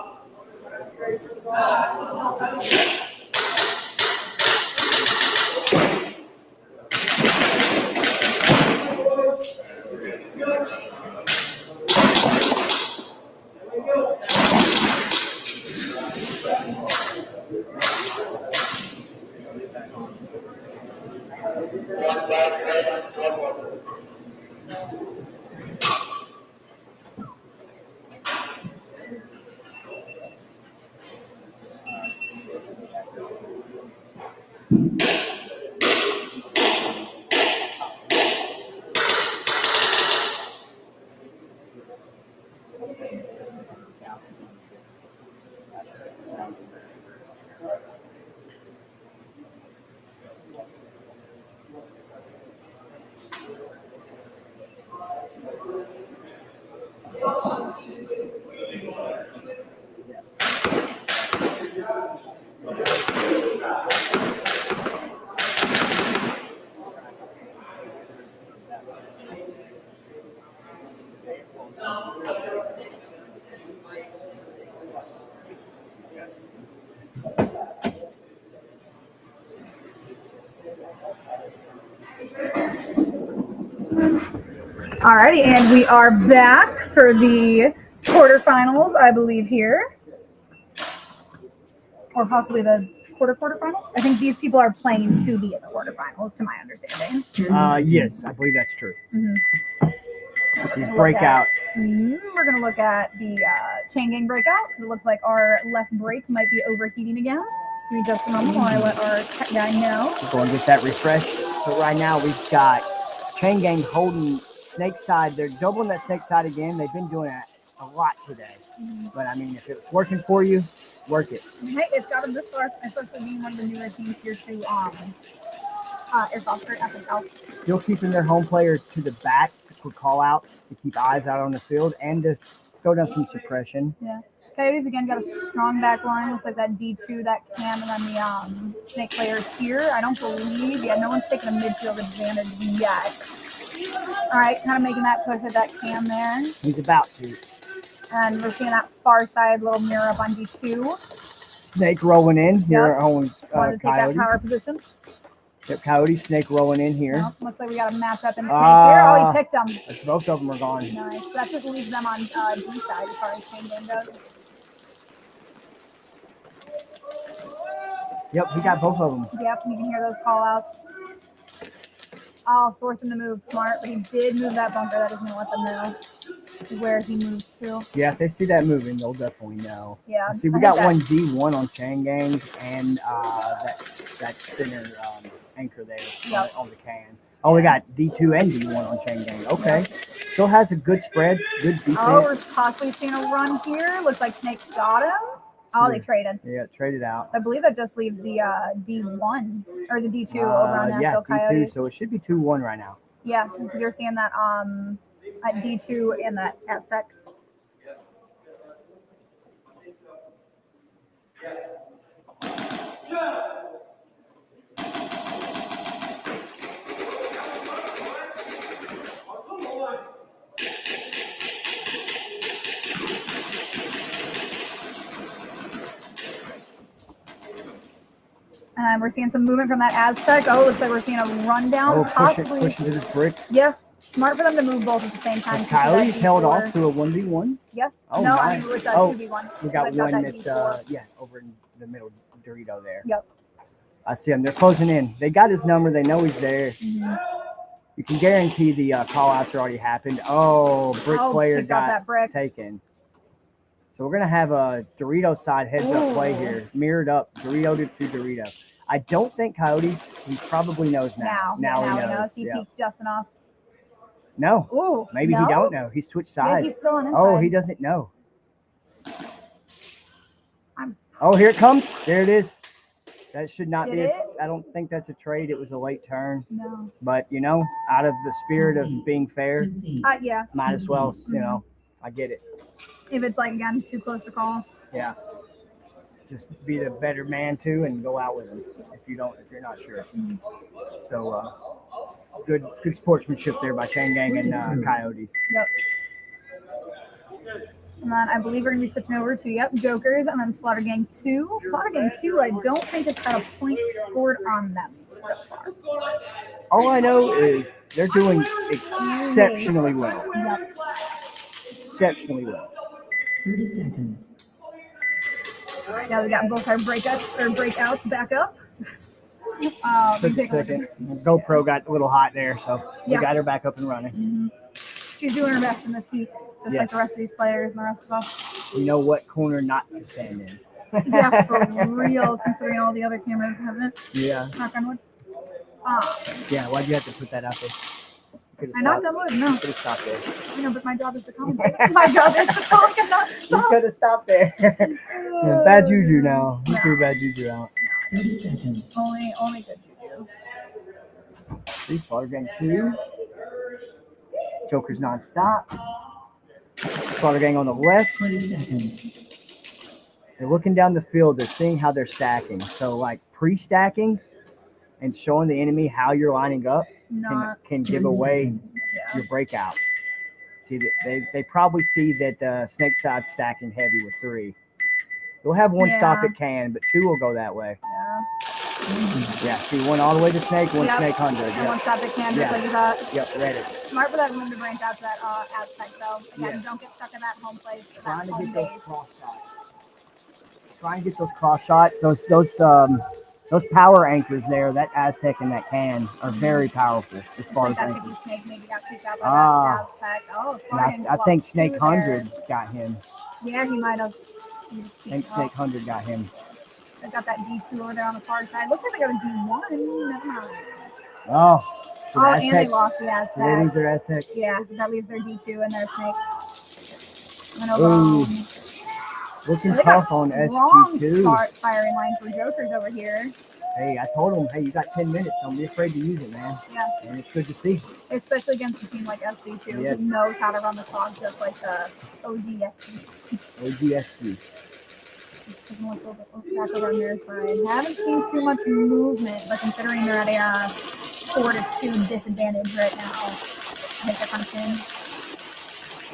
Alrighty, and we are back for the quarterfinals, I believe, here. Or possibly the quarterfinals. I think these people are playing to be in the quarterfinals, to my understanding. Yes, I believe that's true. Mm-hmm. These breakouts. We're going to look at the chain gang breakout, because it looks like our left brake might be overheating again. Give me just a moment while I let our tech guy know. We'll go and get that refreshed. But right now we've got chain gang holding snake side. They're doubling that snake side again. They've been doing it a lot today. But I mean, if it's working for you, work it. Hey, it's got them this far, especially being one of the newer teams here to Airsoft or SXL. Still keeping their home player to the back for call outs to keep eyes out on the field and just go down some suppression. Yeah. Coyotes again got a strong back line. Looks like that D2, that cam, and then the snake player here. I don't believe no one's taken a midfield advantage yet. All right, kind of making that push at that cam there. He's about to. And we're seeing that far side little mirror up on D2. Snake rolling in here at home. Wanted to take that power position. Yep, Coyote, snake rolling in here. Well, looks like we got a matchup in snake here. Oh, he picked them. Both of them are gone. Nice. So that just leaves them on D side as far as chain game goes. Yep, he got both of them. Yep, you can hear those call outs. I'll force him to move smart, but he did move that bunker. That doesn't let them know where he moves to. Yeah, if they see that moving, they'll definitely know. Yeah. See, we got one D1 on chain gang and that center anchor there on the can. Oh, we got D2 and D1 on chain gang. Okay. Yep. Still has a good spread, good defense. Oh, we're possibly seeing a run here. Looks like Snake got him. Oh, they traded. Yeah, traded out. So I believe that just leaves the D1 or the D2 over on Nashville Coyotes. D2, so it should be 2-1 right now. Yeah, because you're seeing that at D2 and that Aztec. And we're seeing some movement from that Aztec. Oh, looks like we're seeing a rundown. Oh, possibly pushing to this brick. Yeah, smart for them to move both at the same time. Kylie's held off to a 1v1. Yeah. Oh, no, nice. I mean it's a 2v1. We got one that over in the middle Dorito there. Yep. I see them. They're closing in. They got his number. They know he's there. Mm-hmm. You can guarantee the call outs already happened. Oh, brick player got that brick taken. So we're going to have a Dorito side heads up play here, mirrored up, Dorito to Dorito. I don't think Coyotes, he probably knows now. Now he knows. He Yeah. peeked just enough. No, Ooh, maybe no? he don't know. He switched sides. Yeah, he's still on inside. Oh, he doesn't know. Oh, here it comes. There it is. That should not Did be. it? I don't think that's a trade. It was a late turn. No. But, you know, out of the spirit of being fair, Yeah. might as well, you know, I get it. If it's like, again, too close to call. Yeah. Just be the better man too and go out with him if you're not sure. So good sportsmanship there by Chain Gang and Coyotes. Yep. And then I believe we're going to be switching over to, Jokers, and then Slaughter Gang 2. Slaughter Gang 2, I don't think has had a point scored on them so far. All I know is they're doing exceptionally well. Yep. Exceptionally well. 30 seconds. Now we got both our breakouts back up. Took a second. GoPro got a little hot there, so we got her back up and running. Mm-hmm. She's doing her best in this heat, just like the rest of these players and the rest of us. You know what corner not to stand in. Yeah, for real, considering all the other cameras haven't. Yeah. Knock on wood. Yeah, why'd you have to put that out there? I knocked on wood, no. Could have stopped there. I know, but my job is to commentate. My job is to talk and not to stop. You could have stopped there. Yeah, bad juju now. You threw bad juju out. 30 seconds. Only good juju. See, Slaughter Gang 2. Jokers nonstop. Slaughter Gang on the left. 20 seconds. They're looking down the field. They're seeing how they're stacking. So, like, pre-stacking and showing the enemy how you're lining up can give away your breakout. See, they probably see that Snake Side's stacking heavy with 3. They'll have one stop at can, but 2 will go that way. Yeah, see, one all the way to Snake, one Snake 100. And one stop at can, just like you thought. Yep, read it. Smart for that room to branch out to that Aztec, though. Again, don't get stuck in that home place. Trying to home get those base. cross shots. Try and get those cross shots. Those power anchors there, that Aztec and that can, are very powerful as far as that anchors. 50 Snake maybe got kicked out by that Aztec. Oh, sorry. I think Snake 100 got him. Yeah, he might have. I think Snake 100 got him. They got that D2 over there on the far side. Looks like they got a D1. Never mind. Oh, and they lost the Aztec. Did they lose their Aztec? Yeah, that leaves their D2 and their Snake. Ooh. Looking tough on SG2. Firing line for Jokers over here. Hey, I told them, hey, you got 10 minutes. Don't be afraid to use it, man. Yeah. And it's good to see. Especially against a team like SG2 who knows how to run the clock just like the OGSG. OGSG. Taking a look back over on their side. Haven't seen too much movement, but considering they're at a 4-2 disadvantage right now, I think they're kind of thin.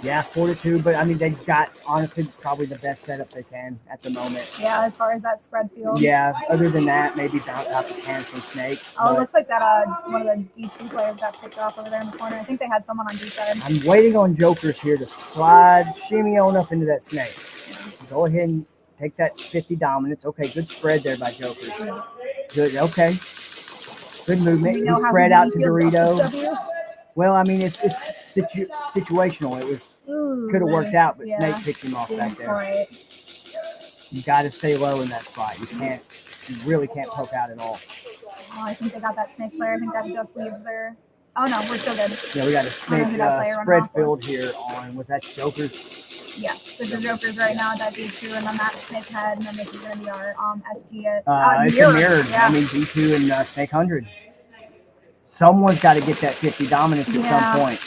Yeah, 4-2, but I mean, they've got, honestly, probably the best setup they can at the moment. Yeah, as far as that spread field. Yeah, other than that, maybe bounce out the can from Snake. Oh, it looks like that one of the D2 players got picked off over there in the corner. I think they had someone on D side. I'm waiting on Jokers here to slide, shimmy on up into that Snake. Go ahead and take that 50 dominance. Okay, good spread there by Jokers. Good, okay. Good movement. He spread out to Dorito. Well, I mean, it's situational. It was could have worked out, but Snake picked him off back there. Right. You got to stay low in that spot. You really can't poke out at all. Oh, I think they got that Snake player. I think that just leaves their. Oh no, we're still good. Yeah, we got a Snake spread field here on. Was that Jokers? Yeah, this is Jokers right now. That D2, and then that Snake head, and then this is gonna be our SG at. It's a mirrored. Yeah. I mean, D2 and Snake 100. Someone's got to get that 50 dominance at some point.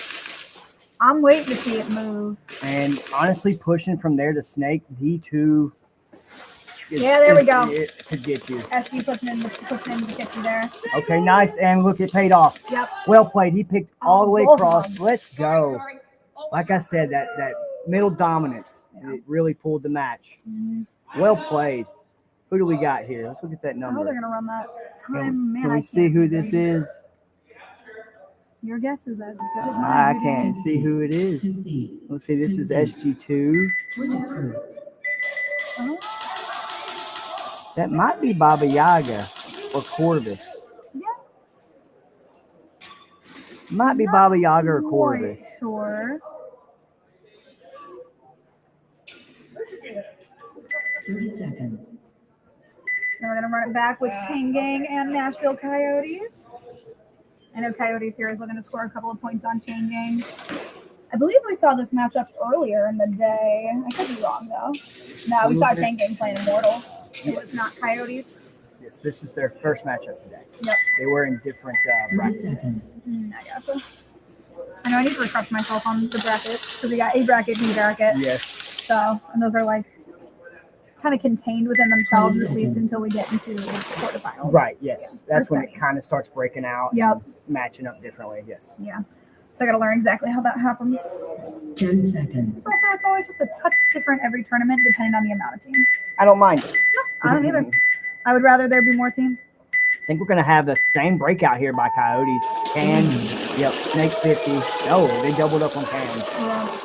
I'm waiting to see it move. And honestly, pushing from there to Snake, D2. There we go. It could get you. SG pushing in the 50 there. Okay, nice. And look, it paid off. Yep. Well played. He picked all the way across. Let's go. Like I said, that middle dominance, it really pulled the match. Mm-hmm. Well played. Who do we got here? Let's look at that number. Oh, they're going to run that time. Can we see who this is? Your guess is as good as mine. I can't see who it is. Let's see. This is SG2. That might be Baba Yaga or Corvus. Yeah. Might be Baba Yaga or Corvus. Sure. 30 seconds. Then we're gonna run it back with Chain Gang and Nashville Coyotes. I know Coyotes here is looking to score a couple of points on Chain Gang. I believe we saw this matchup earlier in the day. I could be wrong though. No, we saw Chain Gang playing Immortals. It was not Coyotes. Yes, this is their first matchup today. Yep. They were in different 30 bracket seconds. sets. I gotcha. I know I need to refresh myself on the brackets because we got A bracket, B bracket. Yes. So, and those are like kind of contained within themselves, at least until we get into quarterfinals. Right, yes. That's Or when it semis. kind of starts breaking out. Yep. And matching up differently, yes. Yeah. So I got to learn exactly how that happens. 10 seconds. It's always just a touch different every tournament depending on the amount of teams. I don't mind it. I don't either. I would rather there be more teams. I think we're going to have the same breakout here by Coyotes. Can, yep, Snake 50. Oh, they doubled up on cans. Yeah.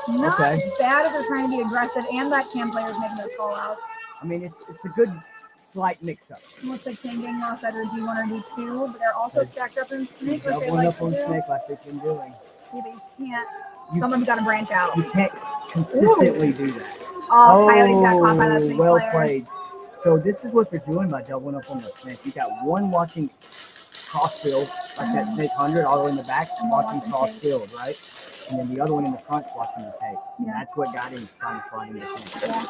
Not Okay. bad if they're trying to be aggressive and that Cam player's making those call outs. I mean, it's a good slight mix-up. It looks like Chain Gang lost either D1 or D2, but they're also stacked up in Snake like they Doubling like up to on do. Snake like they've been doing. See, they can't. You- Someone's got to branch out. You can't consistently do that. Oh, Coyotes got caught by that Snake well player. played. So this is what they're doing by doubling up on the Snake. You got one watching crossfield, like that Snake 100, all the way in the back, And one watching watching crossfield, right? And then the other one in the front watching the tape. And Yeah. that's what got him trying to slide in the Snake. Yeah.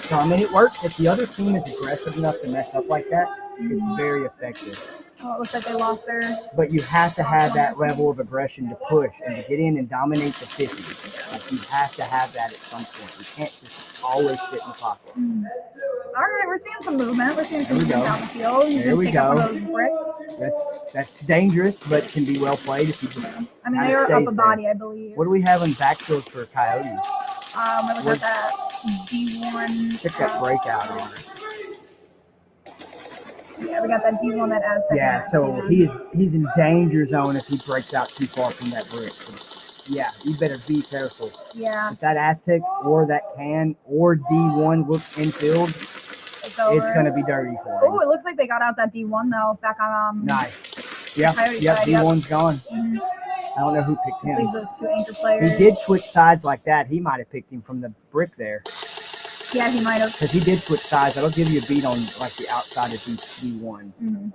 So, I mean, it works. If the other team is aggressive enough to mess up like that, it's very effective. Oh, it looks like they lost their. But you have to have that level of aggression to push and to get in and dominate the 50. Like, you have to have that at some point. You can't just always sit in the pocket. All right, we're seeing some movement. We're seeing some There we movement go. down the field. You There can we take up go. one of those bricks. That's dangerous, but can be well played if you just. I mean, kinda they are up stays a there. body, I believe. What do we have in backfield for Coyotes? We're looking at that D1. Check that breakout on it. Yeah, we got that D1 that Aztec. Yeah, man. so he's in danger zone if he breaks out too far from that brick. Yeah, you better be careful. Yeah, If that Aztec or that can or D1 looks infield, it's over. it's going to be dirty for him. Oh, it looks like they got out that D1 though, back on Nice. Yeah, Coyote yep, side, yep. D1's gone. Mhm. I don't know who picked Just him. leaves those two anchor players. He did switch sides like that. He might have picked him from the brick there. Yeah, he might have. Because he did switch sides. That'll give you a beat on like the outside of D1. Mhm.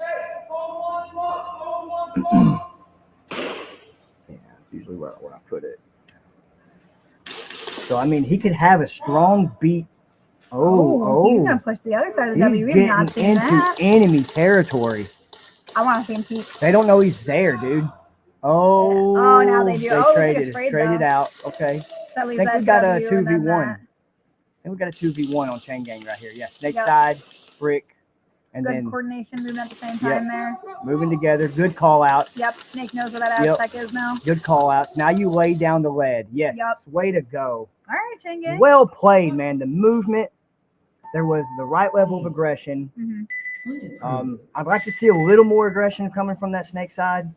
Yeah, that's usually where I put it. So, I mean, he could have a strong beat. He's gonna push the other side of the He's W. We've not getting seen into that. enemy territory. I want to see him peek. They don't know he's there, dude. Oh, Oh, now they do. They Oh, it looks like a traded, trade, traded though. out. Okay. So that I leaves think that we got a W and then 2v1. that. I think we got a 2v1 on Chain Gang right here. Yeah, snake Yep. side, brick, and Good then coordination moving at the same Yep. time there. moving together. Good call outs. Yep, Snake knows where that Yep. Aztec is now. Good call outs. Now you lay down the lead. Yes. Yep. Way to go. All right, Chain Gang. Well played, man. The movement. There was the right level of aggression. Mhm. I'd like to see a little more aggression coming from that snake side,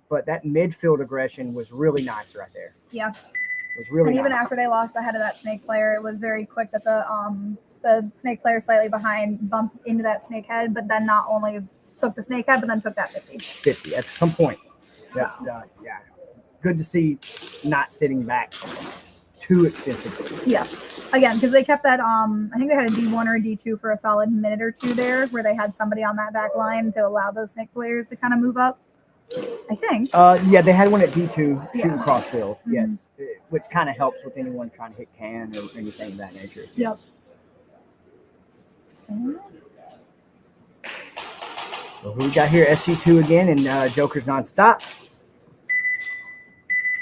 but that midfield aggression was really nice right there. Yeah. It was really And even nice. after they lost the head of that Snake player, it was very quick that the Snake player slightly behind bumped into that Snake head, but then not only took the Snake head, but then took that 50. 50 at some point. So. Yeah. Good to see not sitting back too extensively. Yeah. Again, because they kept that I think they had a D1 or a D2 for a solid minute or two there where they had somebody on that back line to allow those Snake players to kind of move up. I think. Yeah, they had one at D2 shooting Yeah. crossfield. Mhm. Yes, which kind of helps with anyone trying to hit can or anything of that nature. Yep. So who we got here? SG2 again and Joker's nonstop.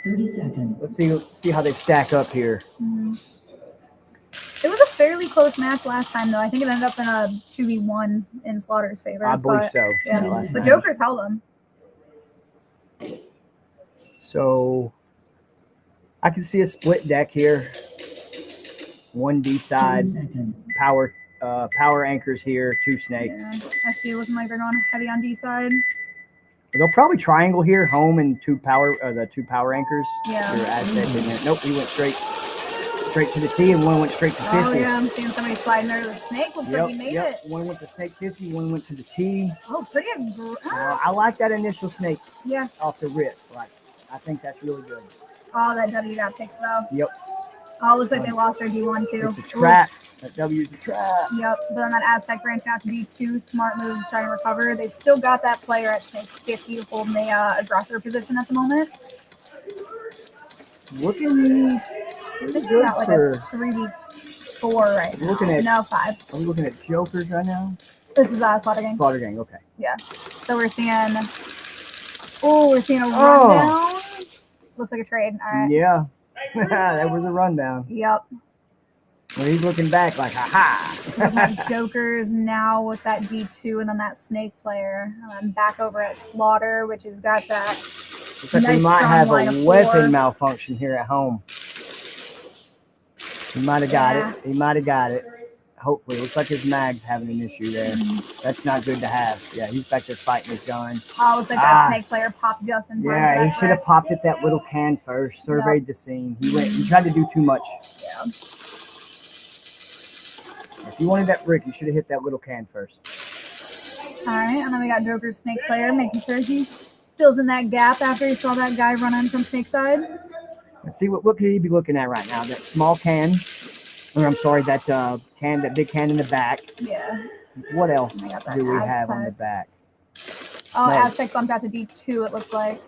30 seconds. Let's see how they stack up here. Mhm. It was a fairly close match last time, though. I think it ended up in a 2v1 in Slaughter's favor. I believe but, so. Yeah, last but match. Joker's held him. So I can see a split deck here. 1D 10 side, seconds. power anchors here, 2 snakes. Yeah. SG looking like they're going heavy on D side. They'll probably triangle here, home and the 2 power anchors. Yeah. Or Aztec in there. Nope, he went straight to the T and one went straight to 50. Oh, yeah, I'm seeing somebody sliding there to the Snake. Looks like he made it. One went to snake 50, one went to the T. Oh, pretty I like that initial snake Yeah. off the rip. Like, I think that's really good. Oh, that W got picked, though. Yep. Oh, looks like they lost their D1 too. It's a trap. That W's a trap. Yep. But then that Aztec branching out to D2. Smart move, trying to recover. They've still got that player at snake 50 holding the aggressor position at the moment. Looking pretty good Got like for. a 3v4 right now. Looking at- no 5. Are we looking at jokers right now? This is slaughter gang. Slaughter gang. Okay. Yeah. So we're seeing. Oh, we're seeing a rundown. Looks like a trade. All right. Yeah. That was a rundown. Yep. Well, he's looking back like, ha Looking at jokers now with that D2 and then that snake player. And then back over at Slaughter, which has got that. Looks like nice we might strong have line a of weapon 4. malfunction here at home. He might have got it. He might have got it. Hopefully. Looks like his mag's having an issue there. That's not good to have. Yeah, he's back there fighting his gun. Oh, looks like that snake player popped just in time. Yeah, he should have popped at that little can first, surveyed the scene. He tried to do too much. Yeah. If you wanted that brick, you should have hit that little can first. All right, and then we got Joker's snake player making sure he fills in that gap after he saw that guy run in from snake side. Let's see what could he be looking at right now. That small can, or I'm sorry, that can, that big can in the back. Yeah. What else I got that do we have on the Aztec. back? Oh, No. Aztec bumped out to D2, it looks like.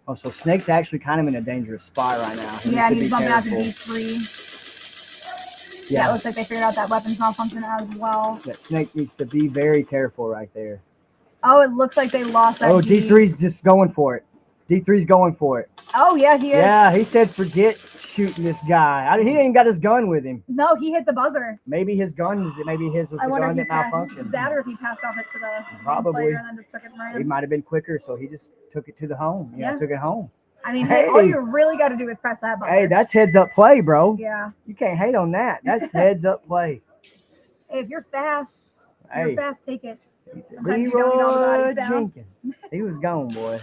Oh, so Snake's actually kind of in a dangerous spot right now. He Yeah, needs to he's be bumping out to careful. D3. Yeah, it looks like they figured out that weapons malfunction as well. That Snake needs to be very careful right there. Oh, it looks like they lost that Oh, D. D3's just going for it. D3's going for it. Oh, yeah, he is. Yeah, he said, forget shooting this guy. He didn't got his gun with him. No, he hit the buzzer. Maybe his gun, maybe his was I the wonder gun if he that passed malfunctioned. that or if he passed off it to the Probably. player and then just took it and ran. He might have been quicker, so he just took it to the home. Yeah, took it home. I mean, Hey. all you really got to do is press that buzzer. Hey, that's heads up play, bro. Yeah. You can't hate on that. That's heads up play. Hey, if you're fast, Hey. take it. He said, Sometimes you don't need all the Leroy bodies down. Jenkins. He was gone, boy.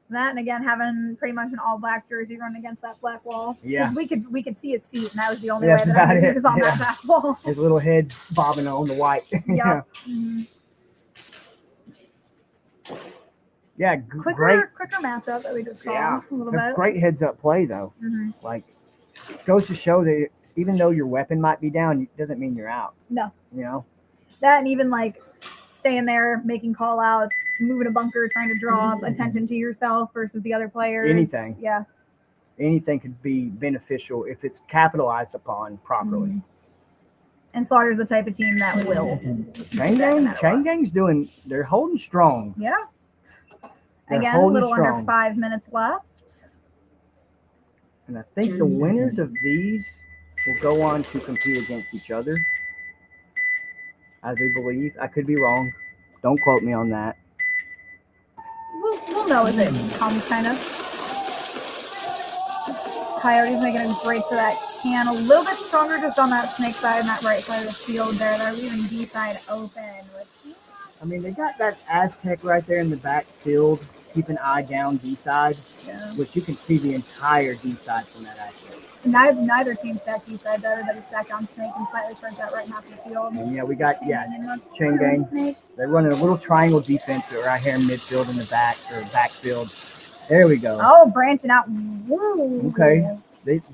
That and again having pretty much an all black jersey running against that black wall. 'Cause Yeah. we could see his feet, and that was the only That's way that about he it. was on Yeah. that back wall. His little head bobbing on the white. Yeah. Mhm. Yeah, Quicker great. matchup that we just saw Yeah, a little it's a bit. great heads up play though. Mhm. Like, goes to show that even though your weapon might be down, it doesn't mean you're out. No, You know, that and even like staying there, making call outs, moving a bunker, trying to draw attention to yourself versus the other players. Anything. Yeah. anything could be beneficial if it's capitalized upon properly. Mhm. And Slaughter's the type of team that will. Chain Gang's doing. They're holding strong. Yeah. They're Again, a holding little under strong. 5 minutes left. And I think the winners of these will go on to compete against each other. I do believe. I could be wrong. Don't quote me on that. We'll know as it comes, kind of. Coyotes making a break for that can. A little bit stronger just on that snake side and that right side of the field there. They're leaving D side open, which I mean, they got that Aztec right there in the backfield. Keep an eye down D side, which you can see the entire D side from that Aztec. neither team stacked D side, though. Everybody's stacked on snake and slightly towards that right half of the field. And yeah, we got Chain Two Gang. snake. They're running a little triangle defense right here in midfield in the back or backfield. There we go. Oh, branching out. Woo. Okay.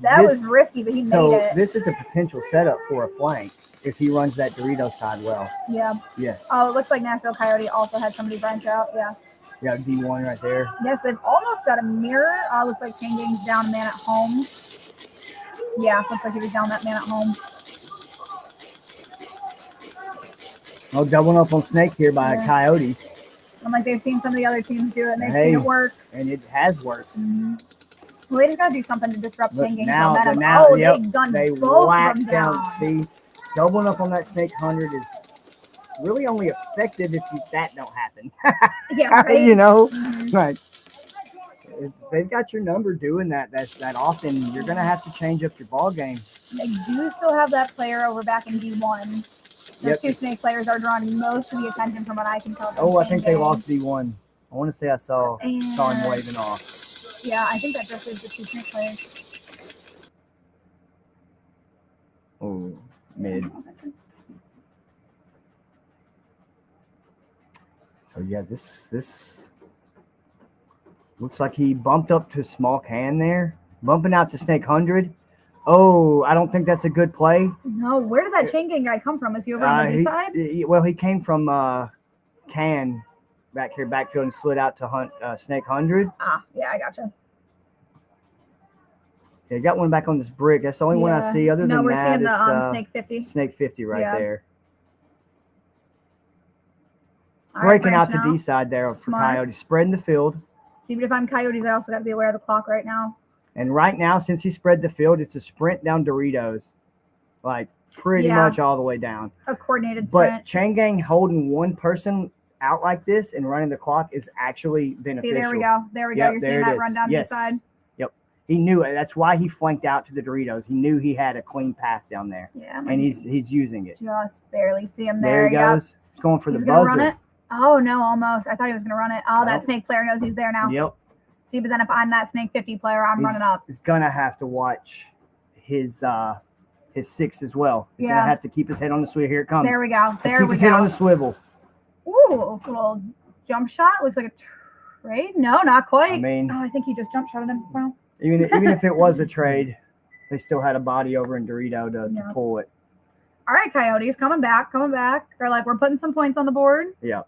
That was risky, but he made it. This is a potential setup for a flank if he runs that Dorito side well. Yeah. Yes. Oh, it looks like Nashville Coyote also had somebody branch out. Yeah. Yeah, D1 right there. Yes, they've almost got a mirror. Looks like Chain Gang's down a man at home. Yeah, looks like he was down that man at home. Oh, doubling up on Snake here by Coyotes. I'm like, they've seen some of the other teams do it, and they've Hey, seen it work. And it has worked. Mm-hmm. Well, they just got to do something to disrupt Look, Chain Gang's now, momentum. now, They gunned they both of waxed them down. down. See, doubling up on that Snake 100 is really only effective if that don't happen. Yeah, right? You know, Mhm. like if they've got your number doing that that often, you're gonna have to change up your ball game. They do still have that player over back in D1. Those Yep. two snake players are drawing most of the attention from what I can tell. from Oh, I Chain think they Gang. lost D1. I want to say I saw him waving off. Yeah, I think that just is the two snake players. Oh, mid. So yeah, this looks like he bumped up to small can there, bumping out to Snake 100. Oh, I don't think that's a good play. No, where did that chain gang guy come from? Is he over on the B side? Well, he came from Can back here, backfield, and slid out to Snake 100. Ah, yeah, I gotcha. Yeah, got one back on this brick. That's the only one I see. Other than we're that, seeing it's the Snake 50. Snake 50 right there. All right, Breaking out to branching D side there for Smart. Coyotes, spreading the field. See, but if I'm Coyotes, I also got to be aware of the clock right now. And right now, since he spread the field, it's a sprint down Doritos, like pretty much all the way down. A coordinated sprint. But chain gang holding one person out like this and running the clock is actually beneficial. See, there we go. There we go. You're seeing that run down D side. Yep. He knew it. That's why he flanked out to the Doritos. He knew he had a clean path down there. Yeah. And he's using it. Just barely see him There he goes. He's going for the buzzer. Run it. Oh, no, almost. I thought he was going to run it. Oh, that Snake player knows he's there now. Yep. See, but then if I'm that Snake 50 player, I'm running up. He's going to have to watch his 6 as well. He's going to have to keep his head on the swivel. Here it comes. There we go. Keep his head on the swivel. Ooh, little jump shot. Looks like a trade. No, not quite. I mean, I think he just jump shotted him. Well, even if it was a trade, they still had a body over in Dorito to pull it. All right, Coyotes, coming back. They're like, we're putting some points on the board. Yep.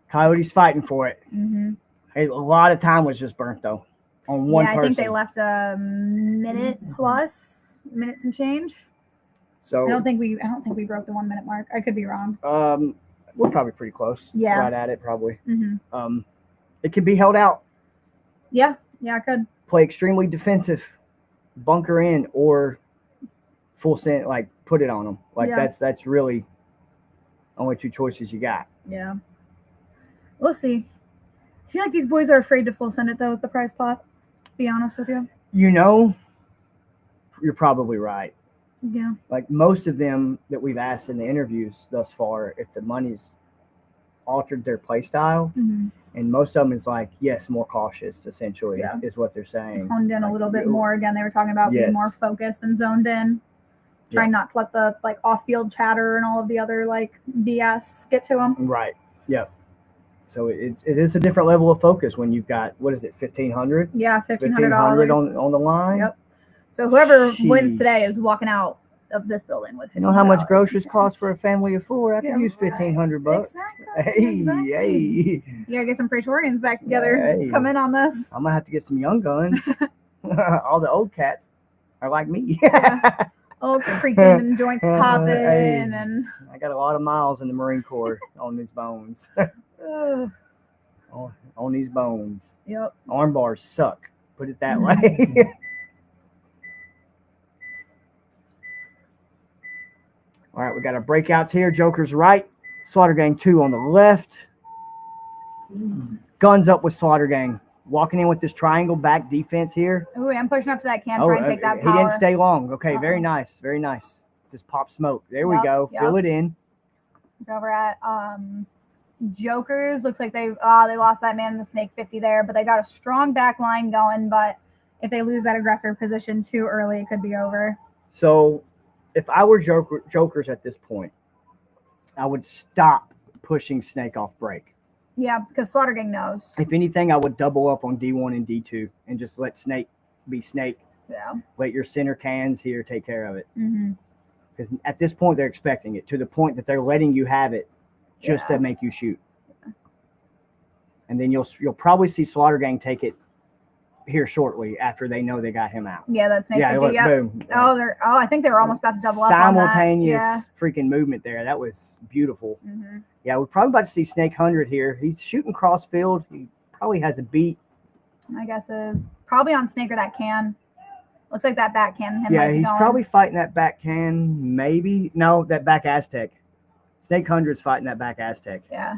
Coyotes fighting for it. Mm-hmm. Hey, a lot of time was just burnt though on one person. I think they left a minute plus, minute some change. So I don't think we broke the 1 minute mark. I could be wrong. We're probably pretty close. Yeah. Right at it probably. Mm-hmm. It could be held out. Yeah, I could. Play extremely defensive, bunker in, or full send, like put it on them. Like that's really only two choices you got. Yeah. We'll see. I feel like these boys are afraid to full send it though with the prize pot. Be honest with you. You're probably right. Yeah. Like most of them that we've asked in the interviews thus far, if the money's altered their play style, and most of them is like, yes, more cautious, essentially, is what they're saying. Honed in a little bit more. Again, they were talking about being more focused and zoned in. Trying not to let the off-field chatter and all of the other BS get to them. Right. Yep. So it is a different level of focus when you've got, what is it, $1,500? Yeah, $1,500 on the line. Yep. So whoever wins today is walking out of this building with $1,500. You know how much groceries cost for a family of 4? I can use $1,500. Exactly. Hey. You gotta get some Praetorians back together. Come in on this. I'm gonna have to get some young guns. All the old cats are like me. Old creaking and joints popping, and I got a lot of miles in the Marine Corps on these bones. on these bones. Yep. Arm bars suck. Put it that way. All right, we got our breakouts here. Joker's right. Slaughter Gang 2 on the left. Guns up with Slaughter Gang. Walking in with this triangle back defense here. Ooh, I'm pushing up to that can. Try and take that power. He didn't stay long. Okay, very nice. Very nice. Just pop smoke. There we go. Fill it in. Over at Jokers. Looks like they lost that man in the Snake 50 there, but they got a strong back line going. But if they lose that aggressor position too early, it could be over. So if I were Jokers at this point, I would stop pushing Snake off break. Yeah, because Slaughter Gang knows. If anything, I would double up on D1 and D2 and just let Snake be Snake. Yeah. Let your center cans here take care of it. Mm-hmm. Because at this point, they're expecting it to the point that they're letting you have it just to make you shoot. And then you'll probably see Slaughter Gang take it here shortly after they know they got him out. Yeah, that's Snake 50. Look, boom. I think they were almost about to double up on that. Simultaneous freaking movement there. That was beautiful. Mm-hmm. Yeah, we're probably about to see Snake 100 here. He's shooting cross field. He probably has a beat. I guess probably on Snake or that can. Looks like that back can. He's probably fighting that back can. Maybe. No, that back Aztec. Snake 100's fighting that back Aztec. Yeah.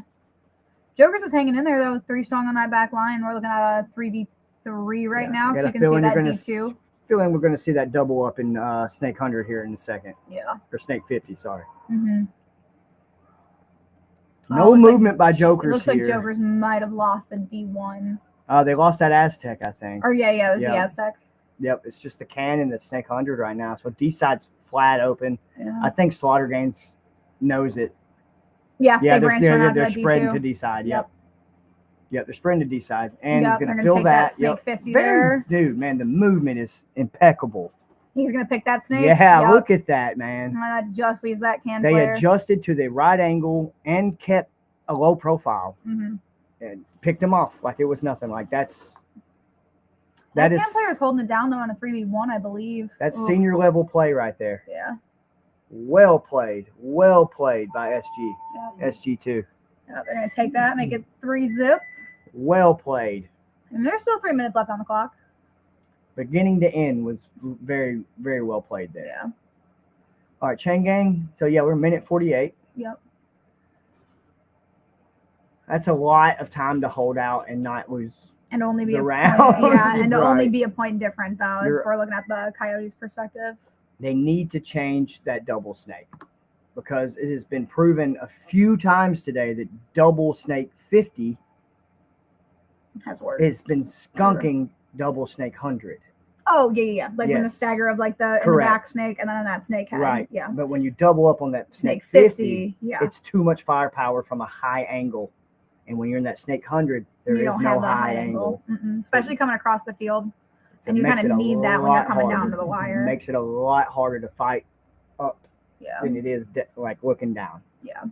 Jokers is hanging in there, though. 3 strong on that back line. We're looking at a 3v3 right now. So you can see that D2. Feeling we're going to see that double up in Snake 100 here in a second. Yeah. Or Snake 50, sorry. Mm-hmm. No movement by Jokers. It looks like Jokers might have lost a D1. They lost that Aztec, I think. Or it was the Aztec. Yep, it's just the can and the Snake 100 right now. So D side's flat open. Yeah. I think Slaughter Gangs knows it. Yeah, they're spreading to D side. Yep. Yep, they're spreading to D side, and Yep, he's they're going to gonna fill take that. that snake Yep. 50 Very, there. dude, man, the movement is impeccable. He's gonna pick that snake. Yeah, Yep. look at that, man. That just leaves that can They player. adjusted to the right angle and kept a low profile Mhm. and picked him off like it was nothing. Like That that can is player's holding it down though on a 3v1, I believe. that's Ugh. senior level play right there. Yeah. Well played by SG. Yep. SG2. Yep, they're gonna take that, make it 3-zip. Well played. And there's still 3 minutes left on the clock. Beginning to end was very, very well played there. Yeah. All right, chain gang. So yeah, we're minute 48. Yep. That's a lot of time to hold out and not lose. And only be The a round. point. Yeah, and to only Right. be a point different though, as You're- if we're looking at the Coyotes perspective. They need to change that double snake because it has been proven a few times today that double snake 50 Has worked. has been skunking double snake 100. Oh yeah. Like when the Yes. stagger of like the, in the Correct. back snake and then on that snake head. Right. Yeah. But when you double up on that Snake snake 50, yeah. it's too much firepower from a high angle. And when you're in that snake 100, there You is don't no have that high angle. Mm-mm. Especially coming across the field. So And it you makes kind it of a need that when you're lot coming down harder. to the wire. It makes it a lot harder to fight up Yeah. than it is like looking down. Yeah.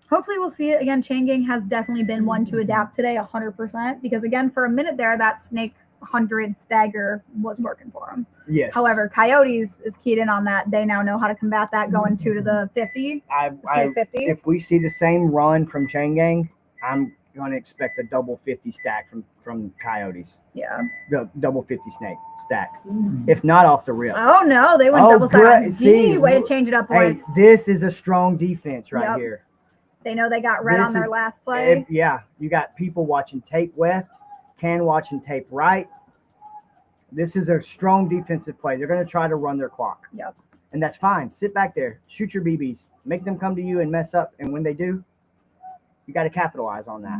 Hopefully we'll see it again. Chain gang has definitely been one to adapt today 100% because again, for a minute there, that snake 100 stagger was working for him. Yes. However, Coyotes is keyed in on that. They now know how to combat that going 2 to the 50. I 50. if we see the same run from Chain Gang, I'm going to expect a double 50 stack from Coyotes. Yeah. The double 50 snake stack. If not off the rip. Oh no, they went Oh, double side on good. D. See, Way to change it up, Hey, boys. this is a strong defense right Yep. here. They know they got red This on their is- last play. Yeah, you got people watching tape left, Can watching tape right. This is a strong defensive play. They're going to try to run their clock. Yep. And that's fine. Sit back there. Shoot your BBs. Make them come to you and mess up. And when they do, you got to capitalize on that.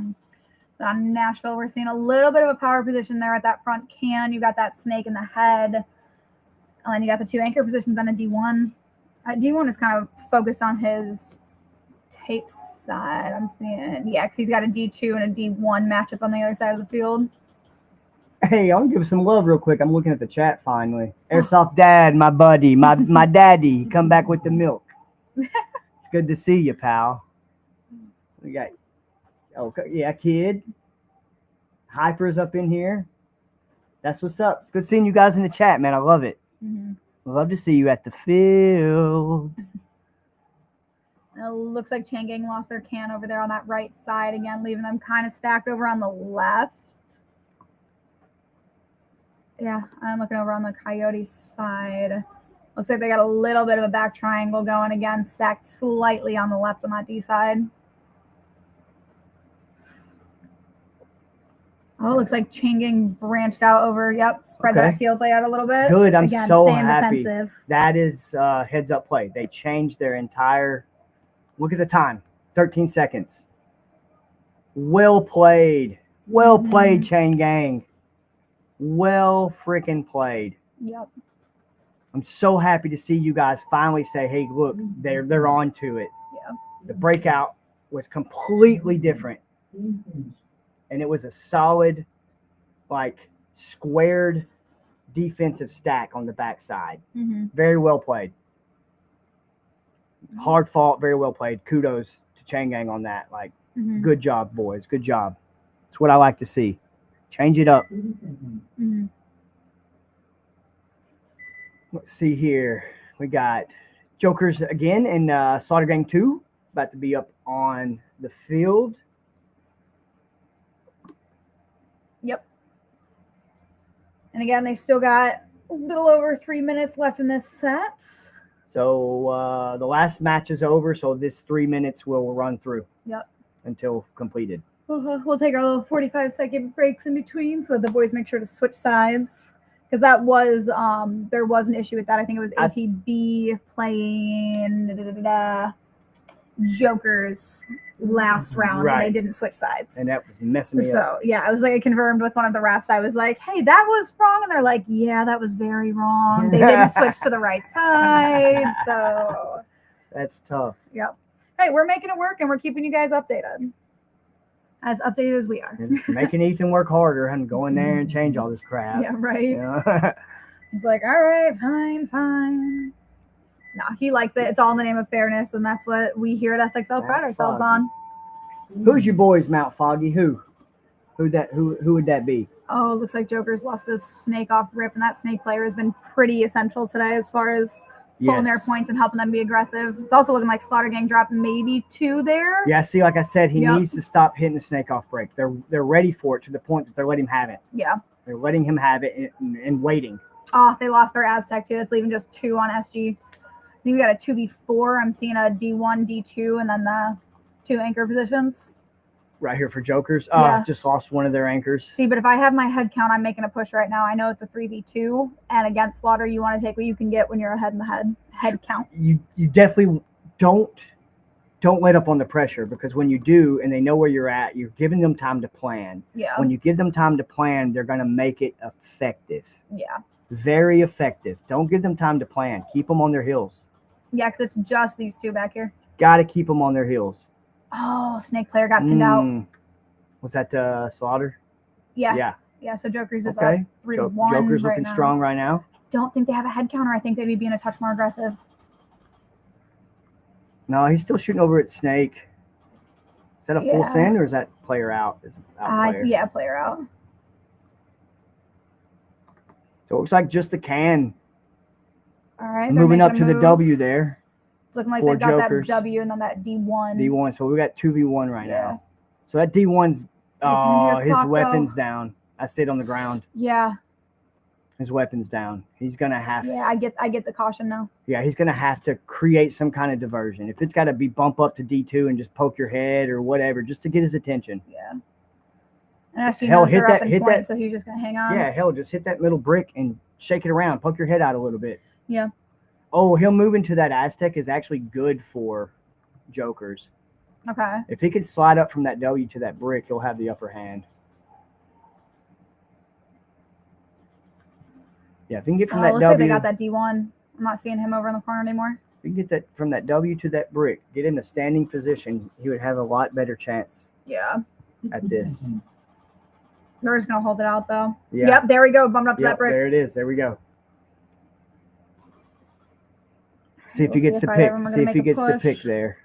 On Nashville, we're seeing a little bit of a power position there at that front can. You got that snake in the head. And then you got the 2 anchor positions on a D1. D1 is kind of focused on his tape side. I'm seeing, yeah, because he's got a D2 and a D1 matchup on the other side of the field. Hey, I'll give some love real quick. I'm looking at the chat finally. Airsoft Dad, my buddy, my daddy, come back with the milk. It's good to see you, pal. We got, yeah, kid. Hyper's up in here. That's what's up. It's good seeing you guys in the chat, man. I love it. Mm-hmm. Love to see you at the field. Looks like Chain Gang lost their can over there on that right side again, leaving them kind of stacked over on the left. Yeah, I'm looking over on the Coyotes side. Looks like they got a little bit of a back triangle going again, stacked slightly on the left on that D side. Oh, looks like Chain Gang branched out over. Yep, spread Okay. that field play out a little bit. Good. I'm Again, so staying happy. defensive. That is heads up play. They changed their entire. Look at the time. 13 seconds. Well played. Well played, Chain Gang. Well freaking played. Yep. I'm so happy to see you guys finally say, "Hey, look, they're on to it." Yeah. The breakout was completely different, and it was a solid, like squared defensive stack on the backside. Mm-hmm. Very well played. Hard fought, very well played. Kudos to Chain Gang on that. Like, Mhm. good job, boys. Good job. It's what I like to see. Change it up. Mm-hmm. Let's see here. We got Jokers again in Slaughter Gang 2, about to be up on the field. Yep. And again, they still got a little over 3 minutes left in this set. So the last match is over, so this 3 minutes will run through Yep. until completed. We'll take our little 45-second breaks in between so that the boys make sure to switch sides. Because that was, there was an issue with that. I think it was ATB playing Jokers last round. Right. And they didn't switch sides. And that was messing me up. So, yeah, I was like, I confirmed with one of the refs. I was like, hey, that was wrong. And they're like, yeah, that was very wrong. They didn't switch to the right side. So, That's tough. yep. Hey, we're making it work and we're keeping you guys updated. As updated as we are. You're just making Ethan work harder and go in there and change all this crap. Yeah, right. You know? He's like, all right, fine. No, he likes it. It's all in the name of fairness, and that's what we here at SXL pride ourselves on. Who's your boys, Mount Foggy? Who would that be? Oh, looks like Joker's lost a snake off rip, and that snake player has been pretty essential today as far as pulling their points and helping them be aggressive. It's also looking like Slaughter Gang dropped maybe 2 there. Yeah, see, like I said, he needs to stop hitting the snake off break. They're ready for it to the point that they're letting him have it. Yeah. They're letting him have it and waiting. Oh, they lost their Aztec too. It's leaving just 2 on SG. I think we got a 2v4. I'm seeing a D1, D2, and then the 2 anchor positions. Right here for Jokers. Yeah. Just lost one of their anchors. See, but if I have my head count, I'm making a push right now. I know it's a 3v2, and against Slaughter, you want to take what you can get when you're ahead in the head count. You definitely don't let up on the pressure, because when you do and they know where you're at, you're giving them time to plan. Yeah. When you give them time to plan, they're going to make it effective. Yeah. Very effective. Don't give them time to plan. Keep them on their heels. Yeah, because it's just these 2 back here. Got to keep them on their heels. Oh, snake player got pinned out. Was that Slaughter? Yeah. Yeah, so Joker's is Okay. up 3-1 Joker's right looking now. strong right now. Don't think they have a head counter. I think they'd be being a touch more aggressive. No, he's still shooting over at Snake. Is that a full send, or is that player out? Is out player? Yeah, player out. So it looks like just a can. All right. Moving up to the W there. It's looking like for they've got Jokers. that W and then that D1. D1. So we got 2v1 right now. So that D1's his weapon's down. I sit on the ground. Yeah. His weapon's down. He's gonna have. Yeah, I get the caution now. Yeah, he's gonna have to create some kind of diversion. If it's got to be bump up to D2 and just poke your head or whatever, just to get his attention. Yeah. And actually, Hell, hit that. So he's just gonna hang on. Yeah, hell, just hit that middle brick and shake it around. Poke your head out a little bit. Yeah. Oh, he'll move into that Aztec is actually good for Jokers. Okay. If he could slide up from that W to that brick, he'll have the upper hand. Yeah, if he can get from that looks W. like they got that D1. I'm not seeing him over in the corner anymore. If he can get that from that W to that brick, get in a standing position, he would have a lot better chance. Yeah. At this. They're just gonna hold it out though. Yeah. Yep, there we go. Bumped up to that brick. There it is. There we go. See if he gets the pick. See if he gets the pick there.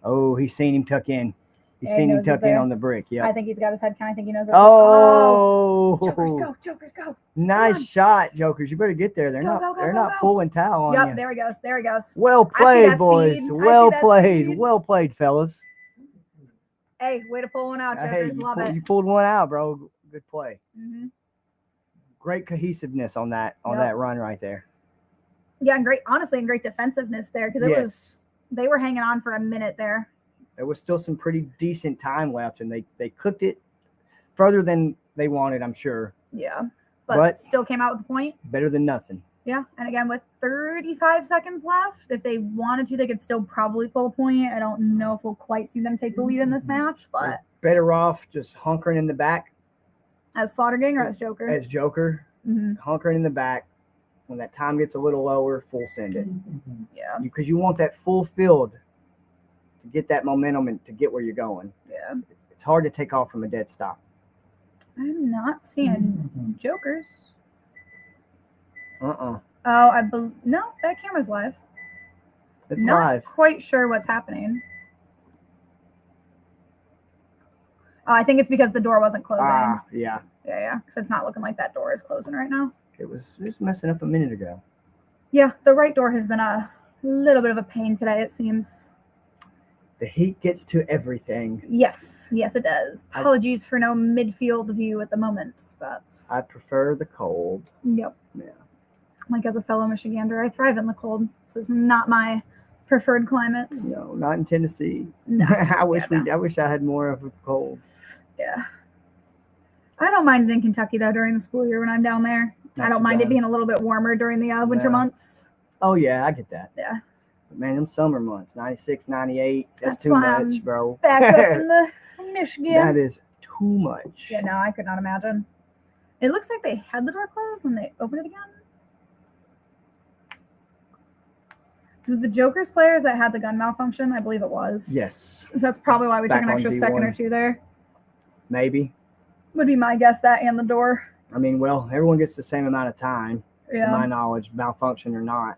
Oh, he's seen him tuck in. He's seen him tuck in on the brick. Yeah. I think he's got his head count. I think he knows. Oh. Jokers go. Jokers go. Nice shot, Jokers. You better get there. They're not pulling towel on you. Yep, there he goes. There he goes. Well played, boys. Well played. Well played, fellas. Hey, way to pull one out, Jokers. Love it. You pulled one out, bro. Good play. Mm-hmm. Great cohesiveness on that run right there. Yeah, and great defensiveness there, because they were hanging on for a minute there. There was still some pretty decent time left, and they cooked it further than they wanted, I'm sure. Yeah, but still came out with a point. Better than nothing. Yeah, and again, with 35 seconds left, if they wanted to, they could still probably pull a point. I don't know if we'll quite see them take the lead in this match, but better off just hunkering in the back. As Slaughter Gang or as Joker? As Joker, hunkering in the back. When that time gets a little lower, full send it. Yeah. Because you want that full field to get that momentum and to get where you're going. Yeah. It's hard to take off from a dead stop. I'm not seeing Jokers. Oh, no, that camera's live. It's not live. Quite sure what's happening. I think it's because the door wasn't closing. Yeah. Yeah. Because it's not looking like that door is closing right now. It was messing up a minute ago. Yeah, the right door has been a little bit of a pain today, it seems. The heat gets to everything. Yes, it does. Apologies for no midfield view at the moment, but I prefer the cold. Yep. Yeah. Like, as a fellow Michigander, I thrive in the cold. This is not my preferred climate. No, not in Tennessee. No. I wish I had more of the cold. Yeah. I don't mind it in Kentucky though during the school year when I'm down there. I don't mind it being a little bit warmer during the winter months. Oh yeah, I get that. Yeah. But man, them summer months, 96, 98, that's too why much, I'm bro. Back up in the Michigan. That is too much. Yeah, no, I could not imagine. It looks like they had the door closed when they opened it again. Was it the Joker's players that had the gun malfunction? I believe it was. Yes. So that's probably why we took Back an on extra second or D1. two there. Maybe. Would be my guess, that and the door. I mean, well, everyone gets the same amount of time, Yeah. to my knowledge, malfunction or not.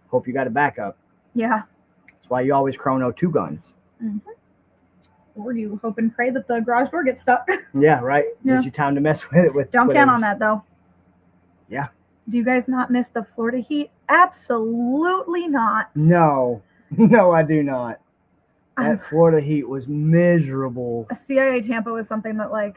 Hope you got a backup. Yeah. That's why you always chrono 2 guns. Or you hope and pray that the garage door gets stuck. Yeah, right. Yeah. Gives you time to mess with it. Don't count on whatever's- that, though. Yeah. Do you guys not miss the Florida heat? Absolutely not. No. No, I do not. That Florida heat was miserable. A CIA Tampa was something that, like,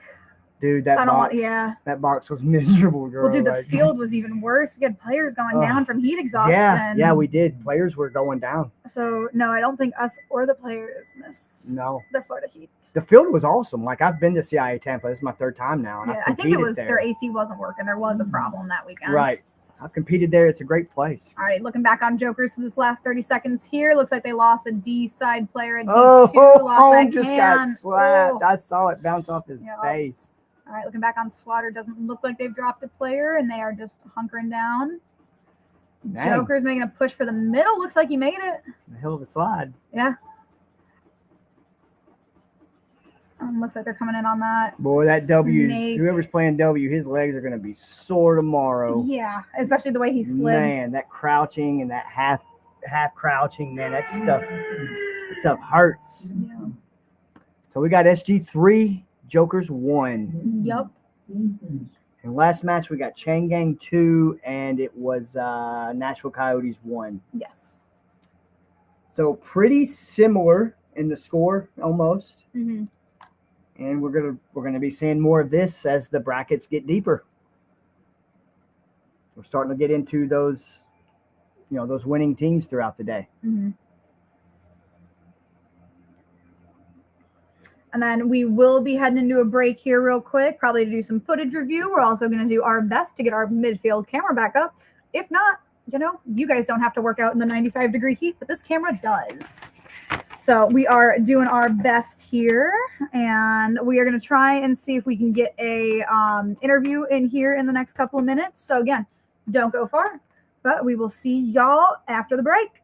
Dude, that I don't want- box. yeah. That box was miserable, girl. well, dude, the like- field was even worse. We had players going down from heat exhaustion. Yeah, we did. Players were going down. So, no, I don't think us or the players miss No. the Florida heat. The field was awesome. Like, I've been to CIA Tampa. This is my 3rd time now. And Yeah, I've I think it competed was there. their AC wasn't working. There was a problem that weekend. Right. I've competed there. It's a great place. All right, looking back on Jokers for this last 30 seconds here, looks like they lost a D side player. A D2 lost that just got can. slapped. Oh. I saw it bounce off his Yeah. face. All right, looking back on Slaughter, doesn't look like they've dropped a player, and they are just hunkering down. Dang. Joker's making a push for the middle. Looks like he made it. A hell of a slide. Yeah. Looks like they're coming in on that. Boy, that W, snake. whoever's playing W, his legs are going to be sore tomorrow. Yeah, especially the way he slid. Man, that crouching and that half crouching, man, that stuff hurts. Yeah. So we got SG3, Jokers 1. Yep. And last match we got Chain Gang 2, and it was Nashville Coyotes 1. Yes. So pretty similar in the score almost. Mm-hmm. And we're gonna be seeing more of this as the brackets get deeper. We're starting to get into those, those winning teams throughout the day. Mm-hmm. And then we will be heading into a break here real quick, probably to do some footage review. We're also going to do our best to get our midfield camera back up. If not, you guys don't have to work out in the 95-degree heat, but this camera does. So we are doing our best here, and we are going to try and see if we can get a interview in here in the next couple of minutes. So again, don't go far, but we will see y'all after the break.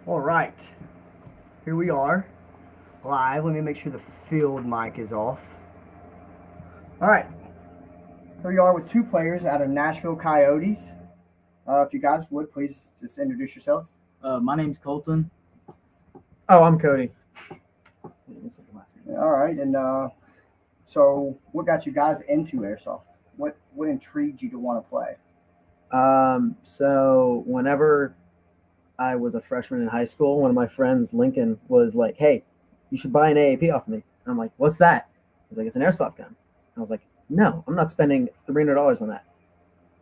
All right, here we are, live. Let me make sure the field mic is off. All right, here we are with two players out of Nashville Coyotes. If you guys would, please just introduce yourselves. My name's Colton. Oh, I'm Cody. All right, and so what got you guys into airsoft? What intrigued you to want to play? So whenever I was a freshman in high school, one of my friends, Lincoln, was like, "Hey, you should buy an AAP off me." And I'm like, "What's that?" He's like, "It's an airsoft gun." I was like, "No, I'm not spending $300 on that."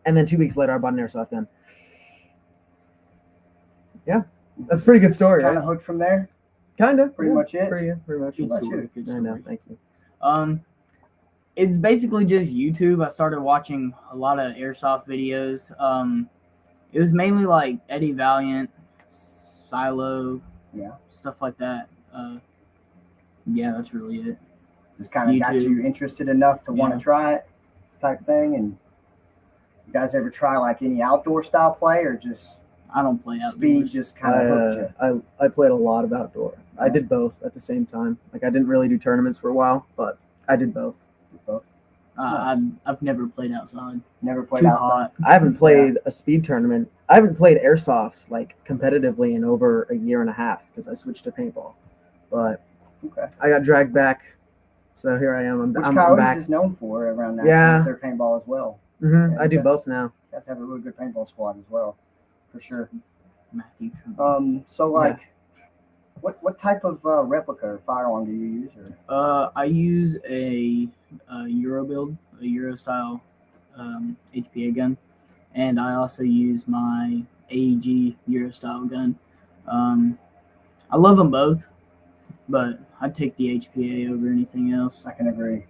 And then 2 weeks later, I bought an airsoft gun. Yeah, that's a pretty good story, Kind right? of hooked from there. Kind of. Pretty much it. Pretty much. Good story. I Good know. story. Thank you. It's basically just YouTube. I started watching a lot of airsoft videos. It was mainly like Eddie Valiant, Silo, Yeah. stuff like that. Yeah, that's really it. Just kind of got YouTube. you interested enough to want Yeah. to try it, type thing. And you guys ever try like any outdoor style play, or just I don't play outdoors. speed just kind of hooked you? I played a lot of outdoor. I did both at the same time. Like I didn't really do tournaments for a while, but I did both. I've never played outside. Never played Too outside. hot. I haven't played a speed tournament. I haven't played airsoft like competitively in over a year and a half because I switched to paintball. But Okay. I got dragged back, so here I am. Which I'm Coyotes back. is known for around that. Yeah. Is their paintball as well. I do Yes. both now. You guys have a really good paintball squad as well, for sure. Matthew Trump. So like, what type of replica or firearm do you use? Or I use a Euro build, a Euro style HPA gun, and I also use my AEG Euro style gun. I love them both, but I'd take the HPA over anything else. I can agree.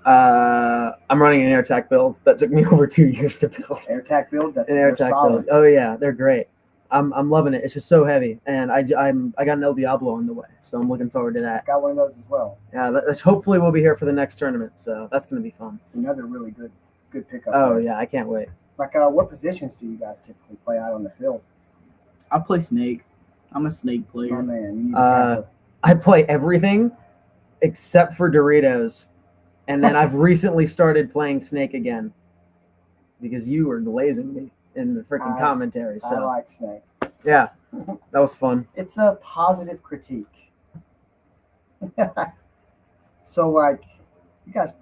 I'm running an AirTac build that took me over 2 years to build. AirTac build, that's An they're AirTac solid. build. Oh yeah, they're great. I'm loving it. It's just so heavy, and I got an El Diablo on the way, so I'm looking forward to that. Got one of those as well. Yeah, that's hopefully we'll be here for the next tournament, so that's gonna be fun. It's another really good pickup. Oh there. yeah, I can't wait. Like, what positions do you guys typically play out on the field? I play Snake. I'm a Snake player. Oh man, you need to have I play everything except for Doritos, and then I've recently started playing Snake again because you were glazing me in the freaking commentary. I So like Snake. yeah, that was fun. It's a positive critique. So, like, you guys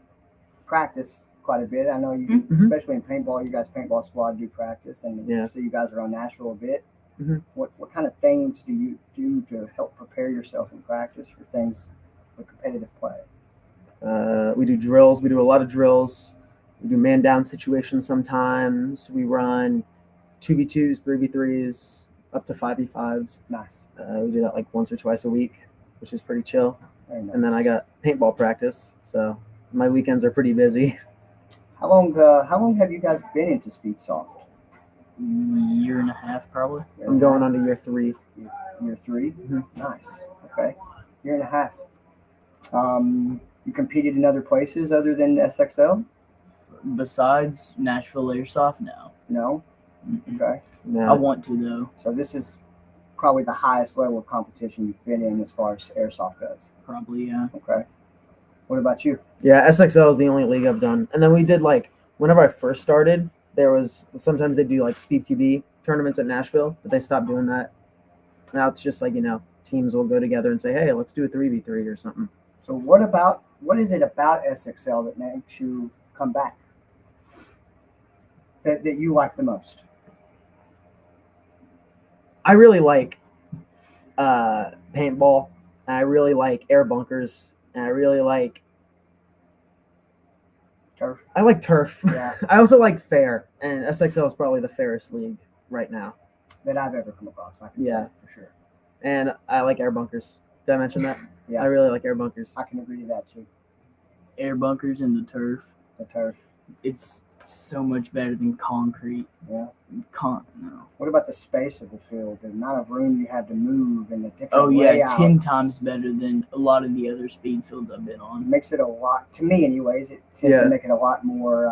practice quite a bit. I know you, Mhm. especially in paintball, you guys paintball squad do practice, and Yeah. so you guys are on Nashville a bit. Mhm. What kind of things do you do to help prepare yourself in practice for things for competitive play? We do drills. We do a lot of drills. We do man down situations sometimes. We run 2v2s, 3v3s, up to 5v5s. Nice. We do that like once or twice a week, which is pretty chill. Very nice. And then I got paintball practice, so my weekends are pretty busy. How long have you guys been into Speed Soft? Year and a half, probably. I'm going on to year 3. Year 3? Mhm. Nice. Okay. Year and a half. You competed in other places other than SXL? Besides Nashville Airsoft, no. No? Okay. Yeah. I want to, though. So this is probably the highest level of competition you've been in as far as airsoft goes. Probably, yeah. Okay. What about you? Yeah, SXL is the only league I've done. And then we did like whenever I first started, there was sometimes they do like speed QB tournaments at Nashville, but they stopped doing that. Now it's just like, teams will go together and say, "Hey, let's do a 3v3 or something." So what is it about SXL that makes you come back? That you like the most? I really like paintball, and I really like air bunkers, and I really like turf. I like turf. Yeah. I also like fair, and SXL is probably the fairest league right now. That I've ever come across, I can Yeah. say for sure. And I like air bunkers. Did I mention that? Yeah. I really like air bunkers. I can agree to that too. Air bunkers and the turf. The turf. It's so much better than concrete. Yeah. No. What about the space of the field? The amount of room you have to move and the different Oh, yeah, layouts? 10 times better than a lot of the other speed fields I've been on. Makes it a lot, to me anyways, it tends to make it a lot more,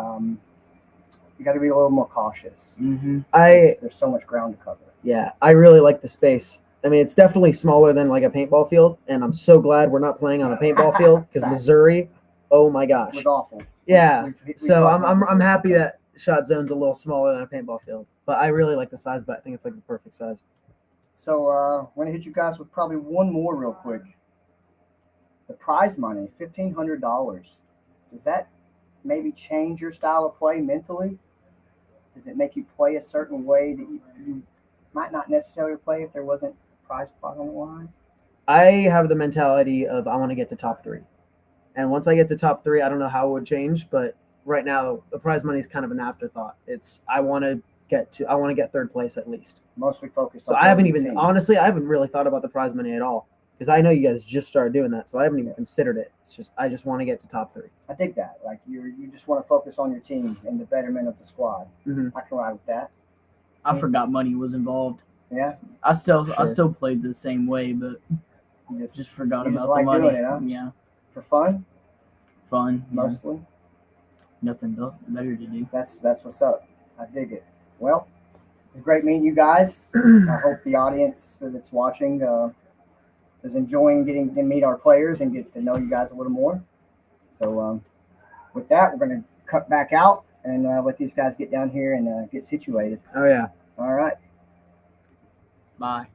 you got to be a little more cautious. Mm-hmm. There's so much ground to cover. Yeah, I really like the space. I mean, it's definitely smaller than like a paintball field, and I'm so glad we're not playing on a paintball field because Missouri, oh my It gosh, was awful. yeah. We So talked about I'm this happy once. that ShotZone's a little smaller than a paintball field, but I really like the size. But I think it's like the perfect size. So I'm gonna hit you guys with probably one more real quick. The prize money, $1,500. Does that maybe change your style of play mentally? Does it make you play a certain way that you might not necessarily play if there wasn't a prize pot on the line? I have the mentality of I want to get to top 3, and once I get to top 3, I don't know how it would change, but right now the prize money is kind of an afterthought. It's I want to get 3rd place at least. Mostly focused. So on I haven't building even the team. honestly I haven't really thought about the prize money at all because I know you guys just started doing that, so I haven't even considered it. It's just I just want to get to top 3. I dig that. Like you just want to focus on your team and the betterment of the squad. Mm-hmm. I can ride with that. I forgot money was involved. Yeah. I still Sure. played the same way, but You just forgot you about just the like money. doing it, huh? Yeah, For fun, fun. Yeah. mostly. Nothing better to do. That's what's up. I dig it. Well, it's great meeting you guys. I hope the audience that's watching is enjoying getting to meet our players and get to know you guys a little more. So with that, we're going to cut back out and let these guys get down here and get situated. Oh yeah. All right. Bye.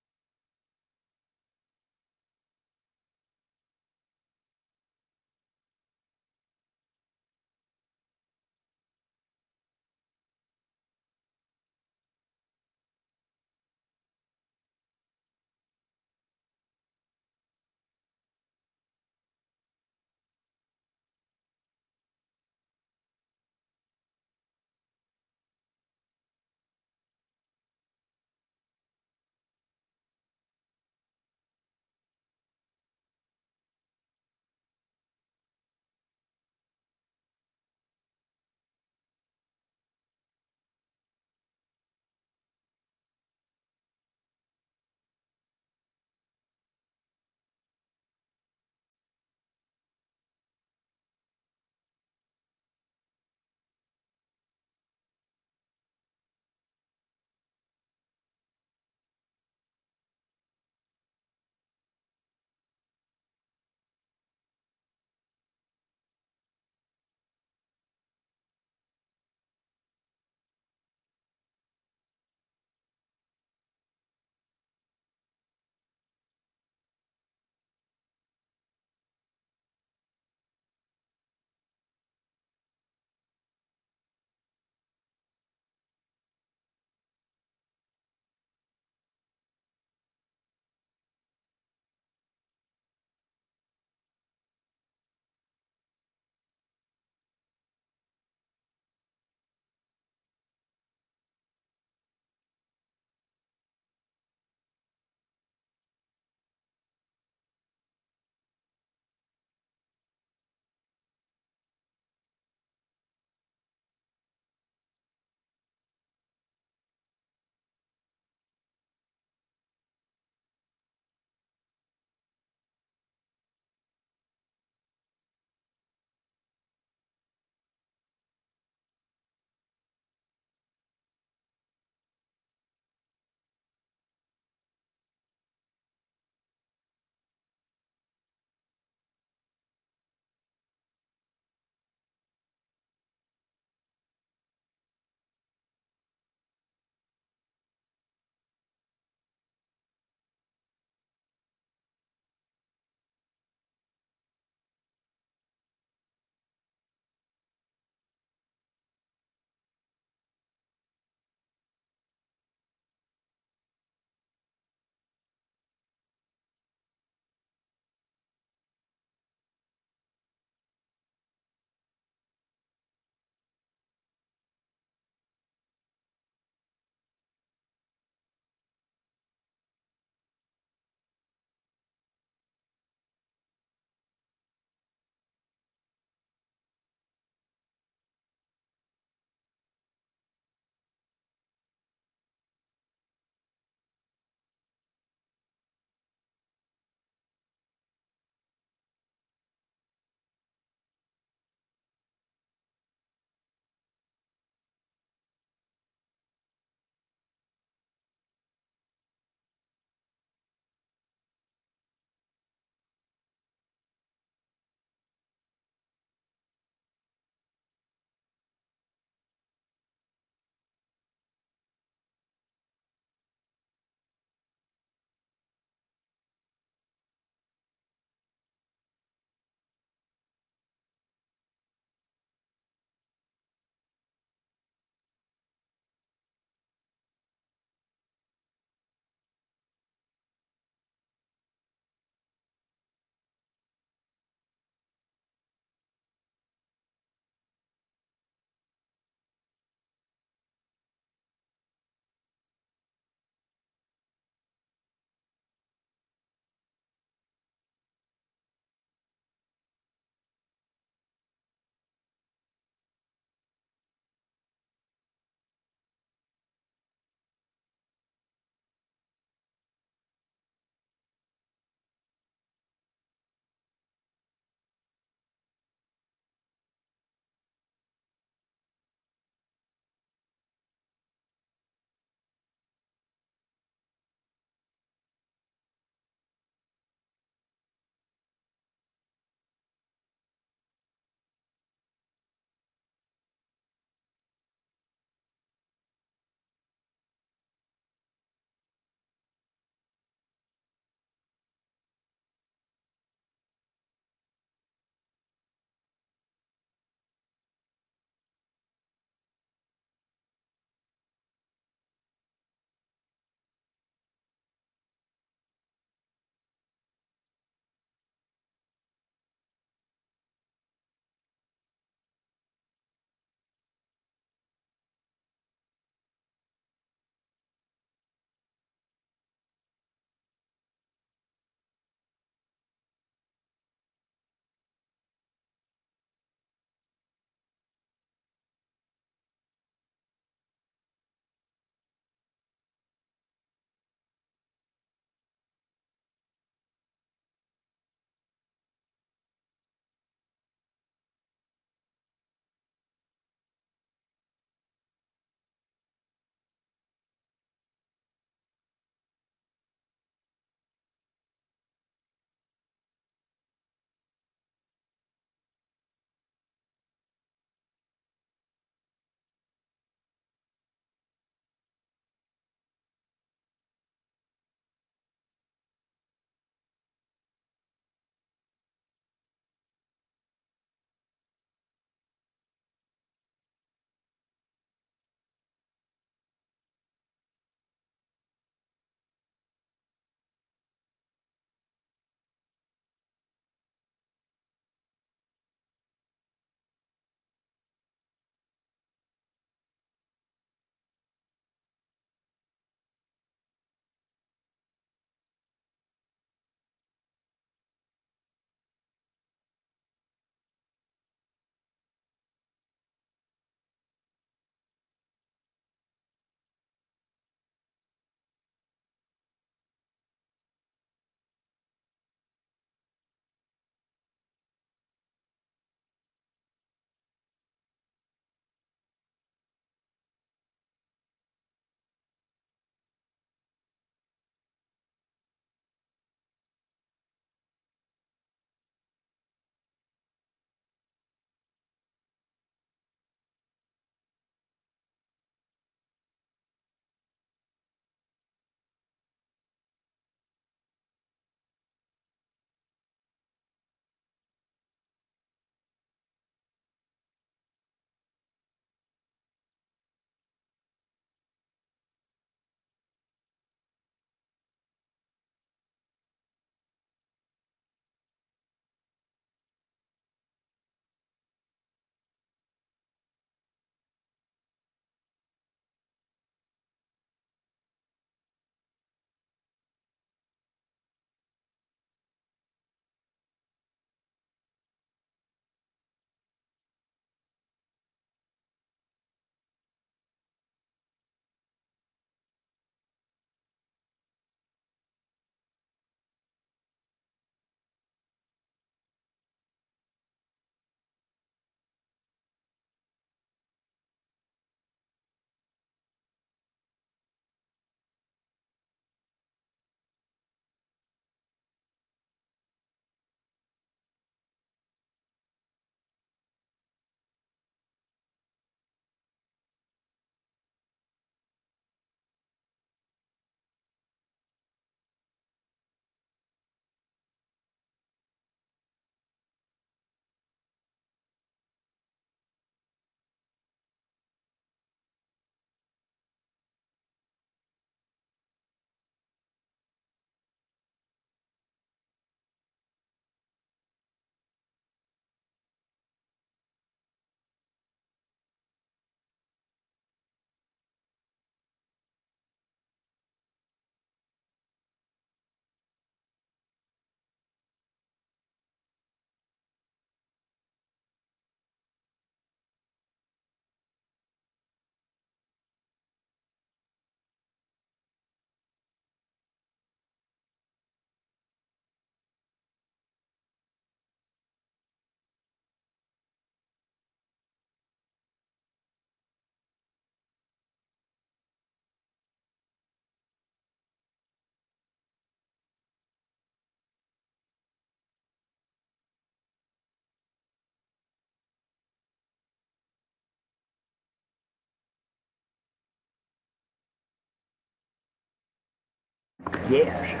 Yes.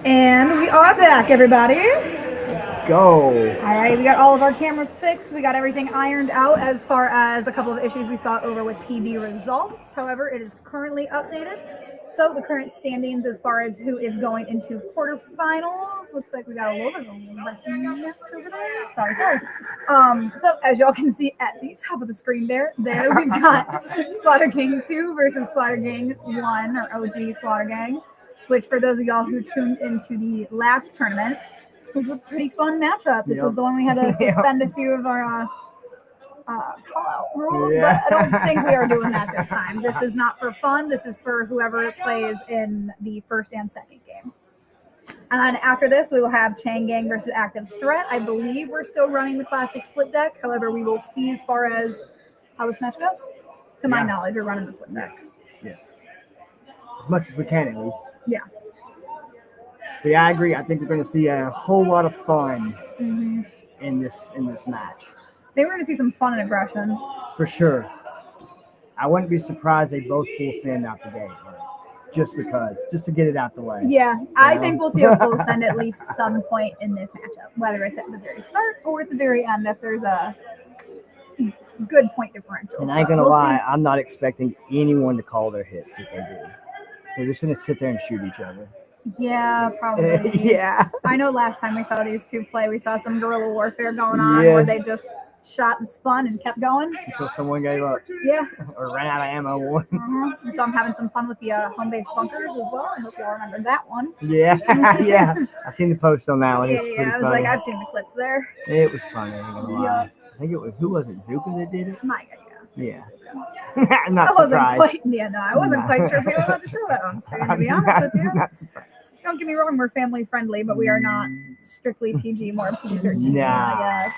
And we are back, everybody. Let's go. All right, we got all of our cameras fixed. We got everything ironed out as far as a couple of issues we saw over with PB results. However, it is currently updated. So the current standings as far as who is going into quarterfinals, looks like we got a little bit of a wrestling match over there. Sorry. So as y'all can see at the top of the screen there we've got Slaughter King 2 versus Slaughter Gang 1, or OG Slaughter Gang, which for those of y'all who tuned into the last tournament, this is a pretty fun matchup. This was the one we had to suspend a few of our call-out rules, but I don't think we are doing that this time. This is not for fun. This is for whoever plays in the first and second game. And after this, we will have Chain Gang versus Active Threat. I believe we're still running the classic split deck. However, we will see as far as how this match goes. To my knowledge, we're running the split deck. Yes. As much as we can, at least. Yeah. But yeah, I agree. I think we're going to see a whole lot of fun Mm-hmm. in this match. I think we're going to see some fun and aggression. For sure. I wouldn't be surprised they both full send out the gate. Just to get it out the way. Yeah, I think we'll see a full send at least some point in this matchup, whether it's at the very start or at the very end if there's a good point differential. And I ain't gonna lie, I'm not expecting anyone to call their hits if they do. They're just gonna sit there and shoot each other. Yeah, probably. Yeah. I know last time we saw these two play, we saw some guerrilla warfare going on where they just shot and spun and kept going until someone gave up. Yeah. Or ran out of ammo. So I'm having some fun with the home-based bunkers as well. I hope y'all remember that one. Yeah. Yeah. I seen the post on that one. Yeah, It's pretty I was funny. like, I've seen the clips there. It was funny. I'm gonna lie. I think it was, who was it? Zuka that did it? My Yeah. I'm not I wasn't surprised. I wasn't quite sure if we were allowed to show that on screen, to be honest with you. I'm not surprised. Don't get me wrong, we're family friendly, but we are not strictly PG, more PG-13, Nah. I guess.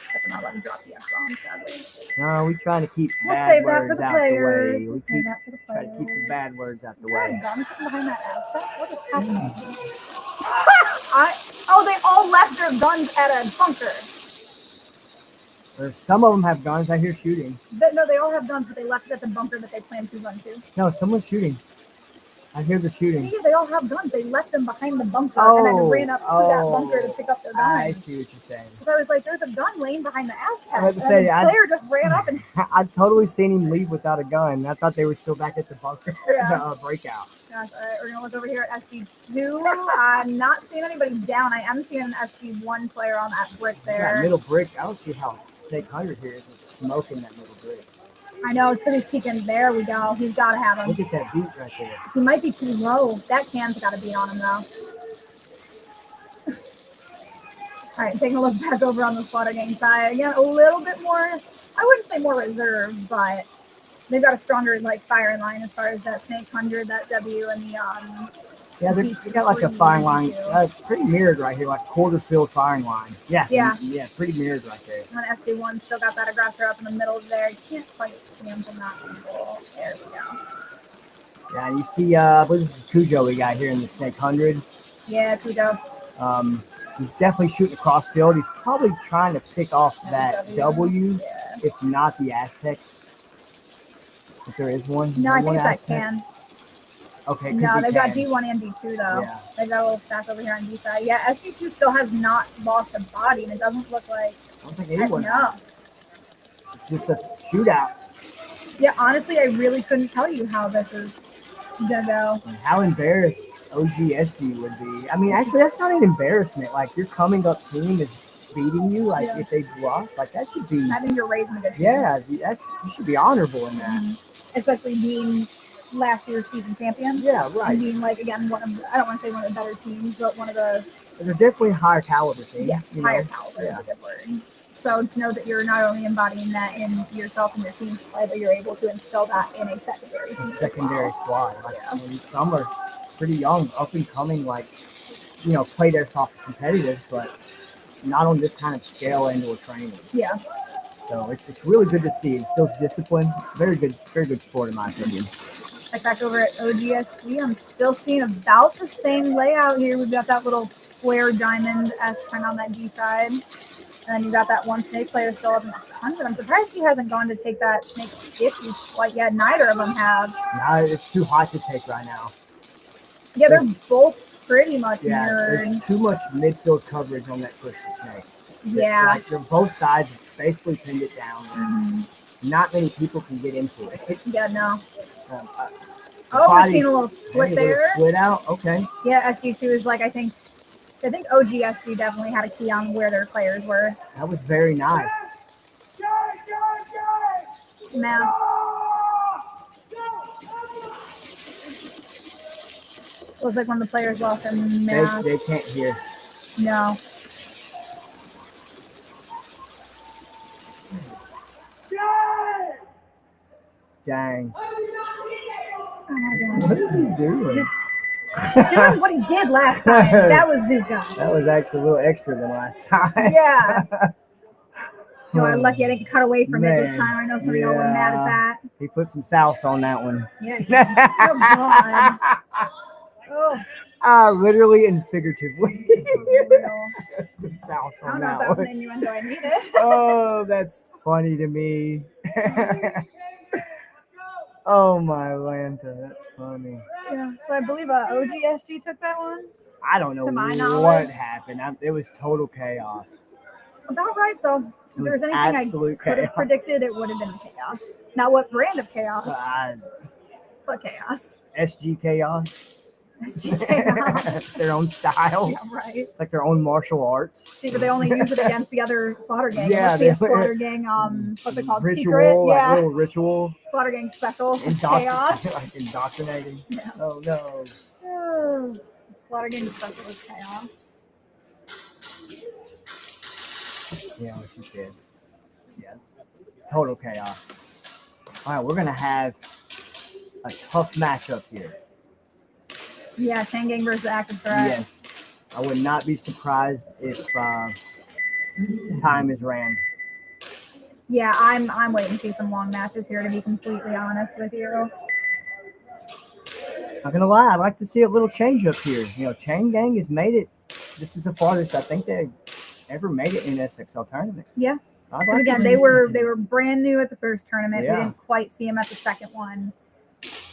Except we're not allowed to drop the F-bomb, sadly. No, we trying to keep We'll bad save that for words the out players. the way. We'll save that for the Try players. to keep the bad words out the Is there way. a gun sitting behind that Aztec? What is happening? They all left their guns at a bunker. Or some of them have guns. I hear shooting. No, they all have guns, but they left it at the bunker that they plan to run to. No, someone's shooting. I hear the shooting. Yeah, they all have guns. They left them behind the bunker and then ran up to that bunker to pick up their guns. I see what you're saying. Because I was like, there's a gun laying behind the Aztec. I was about to and say, the player just ran up and I'd totally seen him leave without a gun. I thought they were still back at the bunker. Yeah. The breakout. Gosh, all right, we're gonna look over here at SG2. I'm not seeing anybody down. I am seeing an SG1 player on that brick That there. middle brick. I don't see how Snake 100 here isn't smoking that middle brick. I know, it's because he's peeking. There we go. He's got to have him. Look at that beat right there. He might be too low. That can's got to be on him, though. All right, taking a look back over on the Slaughter Gang side. Again, a little bit more, I wouldn't say more reserved, but they've got a stronger, firing line as far as that Snake 100, that W, and the, Yeah, they got like a firing line. Pretty mirrored right here, like quarter field firing line. Yeah. Yeah, pretty mirrored right there. And then SC1 still got that aggressor up in the middle there. You can't quite see him from that angle. There we go. Yeah, you see, I believe this is Cujo we got here in the Snake 100. Yeah, Cujo. He's definitely shooting across field. He's probably trying to pick off that W, if not the Aztec. If there is one. No, I think one it's that can. Okay. No, they've got D1 and D2 though. Yeah. They've got a little stack over here on D side. Yeah, SG2 still has not lost a body, and it doesn't look like. I don't think anyone No. has. It's just a shootout. Yeah, honestly, I really couldn't tell you how this is gonna go. And how embarrassed OGSG would be. I mean, actually, that's not an embarrassment. Like, your coming up team is beating you. Like, if they lost, like, that should be. I think you're raising a good team. Yeah, you should be honorable in that. Especially being last year's season champion. Yeah, right. And being again one of I don't want to say one of the better teams, but one of the They're definitely a higher caliber team. yes, higher caliber is a good word. So to know that you're not only embodying that in yourself and your team's play, but you're able to instill that in a secondary team. A secondary squad. Like, I mean, some are pretty young, up and coming, played airsoft competitive, but not on this kind of scale indoor training. Yeah. So it's really good to see. It's still discipline. It's a very good sport in my opinion. Back over at OGSG, I'm still seeing about the same layout here. We've got that little square diamond S-print on that D side. And then you got that one snake player still up in the 100. I'm surprised he hasn't gone to take that snake 50 quite yet. Neither of them have. Now it's too hot to take right now. Yeah, they're both pretty much Yeah, mirrored. there's too much midfield coverage on that push to snake. Yeah. Like they're both sides basically pinned it down. Mhm. Not many people can get into it. Yeah, no. Uh, Oh, we're bodies- seeing a little split hey, a little there. split out. Okay. Yeah, SG2 is like, I think OGSG definitely had a key on where their players were. That was very nice. Mass. Looks like one of the players lost their mask. They can't hear. No. Dang. Oh my God. What is he doing? He's doing what he did last time. That was Zuka. That was actually a little extra than last time. Yeah. No, I'm lucky I didn't cut away from it this Man, time. I know some of y'all were mad at that. He put some sauce on that one. Yeah. Oh God. Oh. Literally and figuratively. Some sauce I don't on know if that that was one. an innuendo I needed. Oh, that's funny to me. Oh my Lanta, that's funny. Yeah. So I believe OGSG took that one. I don't know To my what knowledge. happened. It was total chaos. About right though. If there was anything I absolute could have chaos. predicted, it would have been the chaos. Now, what brand of chaos? But chaos. SG chaos. SG chaos. It's their own style. Yeah, right. It's like their own martial arts. See, but they only use it against the other Slaughter Gang. Yeah, it must be a they- Slaughter Gang, what's it called? Ritual, Secret? like Yeah. little ritual. Slaughter Gang special. It's chaos. Like indoctrinating. Yeah. Oh no. Oh, Slaughter Gang special is chaos. Yeah, what you said. Yeah. Total chaos. All right, we're going to have a tough matchup here. Yeah, Chain Gang versus Active Threat. Yes. I would not be surprised if time is ran. Yeah, I'm waiting to see some long matches here, to be completely honest with you. Not going to lie, I'd like to see a little change up here. You know, Chain Gang has made it. This is the farthest I think they ever made it in SXL tournament. Yeah. I'd like Again, to they see- were brand new at the first tournament. Yeah. We didn't quite see them at the second one,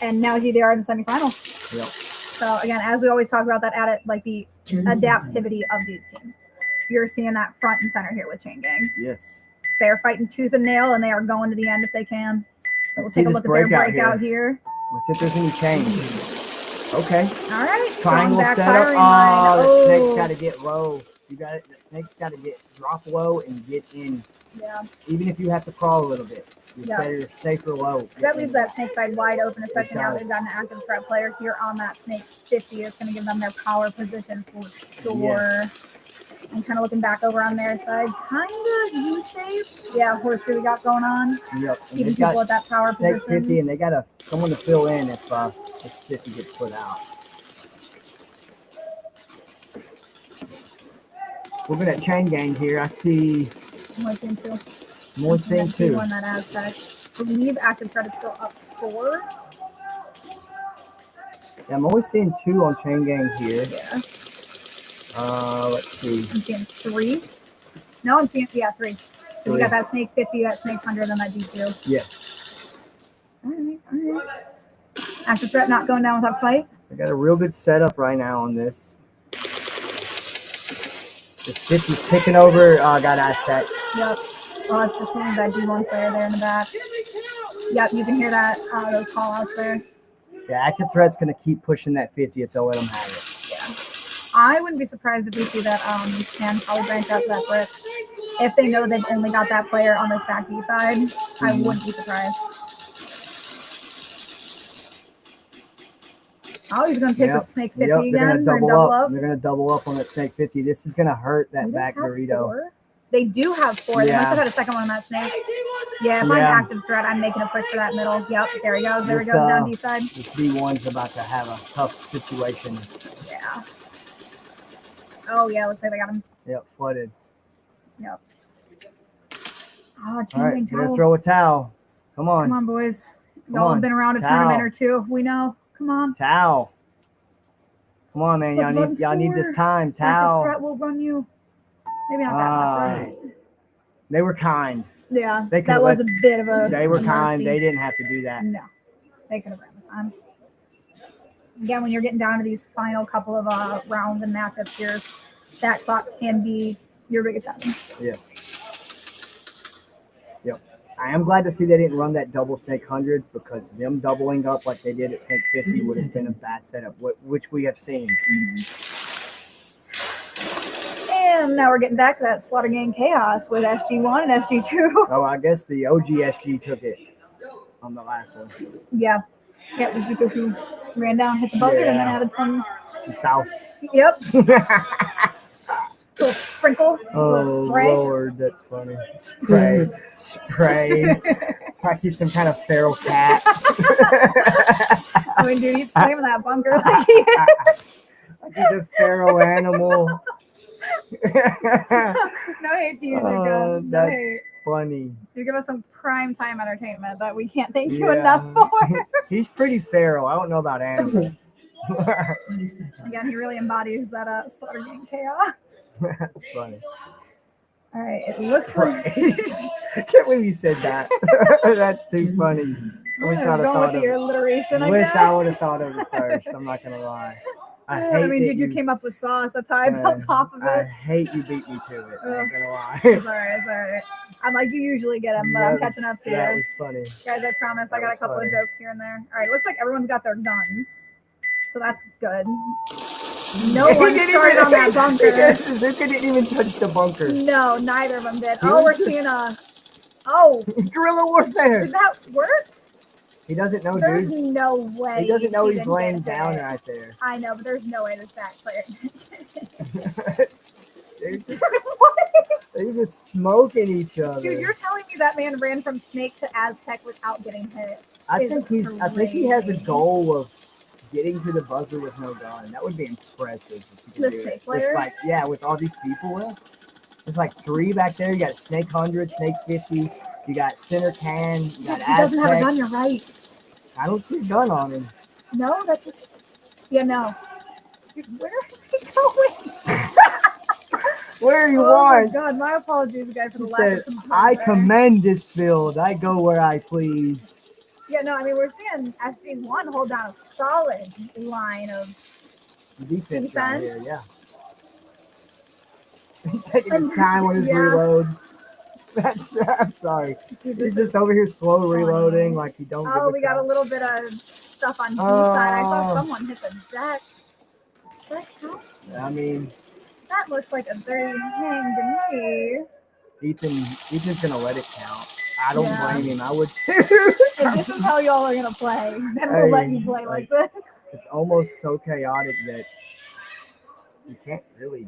and now here they are in the semifinals. Yep. So again, as we always talk about that, like the adaptivity of these teams, you're seeing that front and center here with Chain Gang. Yes. They are fighting tooth and nail, and they are going to the end if they can. So we'll Let's see take a this look at their breakout breakout here. Let's see if there's any change. Okay. All right, strong Triangle back setup. firing line. Oh, that snake's Oh. got to get low. You got it. That snake's got to drop low and get in. Yeah. Even if you have to crawl a little bit, you're Yeah. better safe or low. Because that leaves that snake side wide open, especially now does. they've got an active threat player here on that snake 50. It's going to give them their power position for sure. Yes. And kind of looking back over on their side, kind of U-shape. Yeah, horseshoe we got going on. Yep. And Keeping they've got people at that power snake position. 50, and they got someone to fill in if 50 gets put out. Looking at Chain Gang here, I see I'm only seeing two. I'm only seeing two. On that Aztec. I believe active threat is still up 4. Yeah, I'm only seeing 2 on Chain Gang here. Yeah. Let's see. I'm seeing 3. No, I'm seeing 3. So we got that snake 50, that snake 100, and that D2. Yes. All right. Active threat not going down without fight. I got a real good setup right now on this. This 50's picking over. Got Aztec. Yep. Oh, it's just one of that D1 player there in the back. Yep, you can hear that, those call outs there. Yeah, active threat's going to keep pushing that 50 if they'll let them have it. Yeah. I wouldn't be surprised if we see that can probably branch out to that brick. If they know they've only got that player on this back D side, I wouldn't be surprised. Oh, he's going to take the snake 50 again. They're They're going to double up. They're going to double up on that snake 50. This is going to hurt that back burrito. 4? They do have 4. They must have had a second one on that snake. Yeah, if I'm active threat, I'm making a push for that middle. Yep, there he goes. There he goes down D side. This B1's about to have a tough situation. Yeah. Oh, yeah, looks like they got him. Yep, flooded. Yep. Oh, All Chain right, Gang better towel. throw a towel. Come on. Come on, boys. Come Y'all on, have been around a towel. tournament or two. We know. Come on. Towel. Come on, man. That's what the Y'all need button's this for. time. Active Towel. threat will run you. Maybe not that much. Right? They were kind. Yeah, They that was a bit of a. They were a kind. mercy. They didn't have to do that. No, they could have ran the time. again, when you're getting down to these final couple of rounds and matchups here, that clock can be your biggest enemy. Yes. Yep. I am glad to see they didn't run that double snake 100 because them doubling up like they did at snake 50 would have been a bad setup, which we have seen. And now we're getting back to that Slaughter Gang chaos with SG1 and SG2. Oh, I guess the OG SG took it on the last one. Yeah. Yeah, it was Zuko who ran down, hit the buzzer, and then added some south. Yep. Little sprinkle. Oh, little spray. Lord, that's funny. Spray. Like he's some kind of feral cat. I mean, dude, he's claiming that bunker like he is. Like he's a feral animal. No hate to you, Zuko. No That's hate. funny. You give us some prime time entertainment that we can't thank you enough for. He's pretty feral. I don't know about animals. Again, he really embodies that Slaughter Gang chaos. That's funny. All right, it looks like. I can't believe you said that. That's too funny. I wish I'd have going thought with of the it. alliteration, I Wish guess. I would have thought of it first. I'm not gonna lie. I mean, dude, you came up with sauce. That's how I built top of I it. hate you beat me to it. I'm not gonna lie. It's all right. It's all right. I'm like, you usually get them, but I'm catching up to you. That was funny. Guys, I promise I got a was couple funny. of jokes here and there. All right, looks like everyone's got their guns. So that's good. No He one didn't started even- on that bunker. Zuka didn't even touch the bunker. No, neither of them did. He Oh, we're was just- seeing a. Oh, guerrilla warfare. did that work? He doesn't know, There's dude. no way. He doesn't know he's didn't laying get down hit. right there. I know, but there's no way this back player They're just smoking each other. Dude, you're telling me that man ran from Snake to Aztec without getting hit? I Is think he has a crazy. goal of getting to the buzzer with no gun. That would be impressive. If he could The do it. snake With player? like, yeah, with all these people left. There's like 3 back there. You got Snake 100, Snake 50. You got Center Can. You got Yes, he doesn't have a Aztec. gun. You're right. I don't see a gun on him. No, that's it. Yeah, no. Dude, where is he going? Where he Oh wants. my God, my apologies, guy, for the He lack said, of composure. I commend this field. I go where I please. Yeah, no, I mean, we're seeing SG1 hold down a solid line of Defense right here, defense. yeah. He's taking his time on his Yeah. reload. I'm sorry. Dude, He's this just over here slow reloading like he don't give Oh, a we got a crap. little bit of stuff on B side. I saw Oh. someone hit the deck. Does that count? I mean, That looks like a 30 hang to me. Ethan's gonna let it count. I don't Yeah. blame him. I would too. If this is how y'all are gonna play, then we'll let Hey, you play like like- this. It's almost so chaotic that you can't really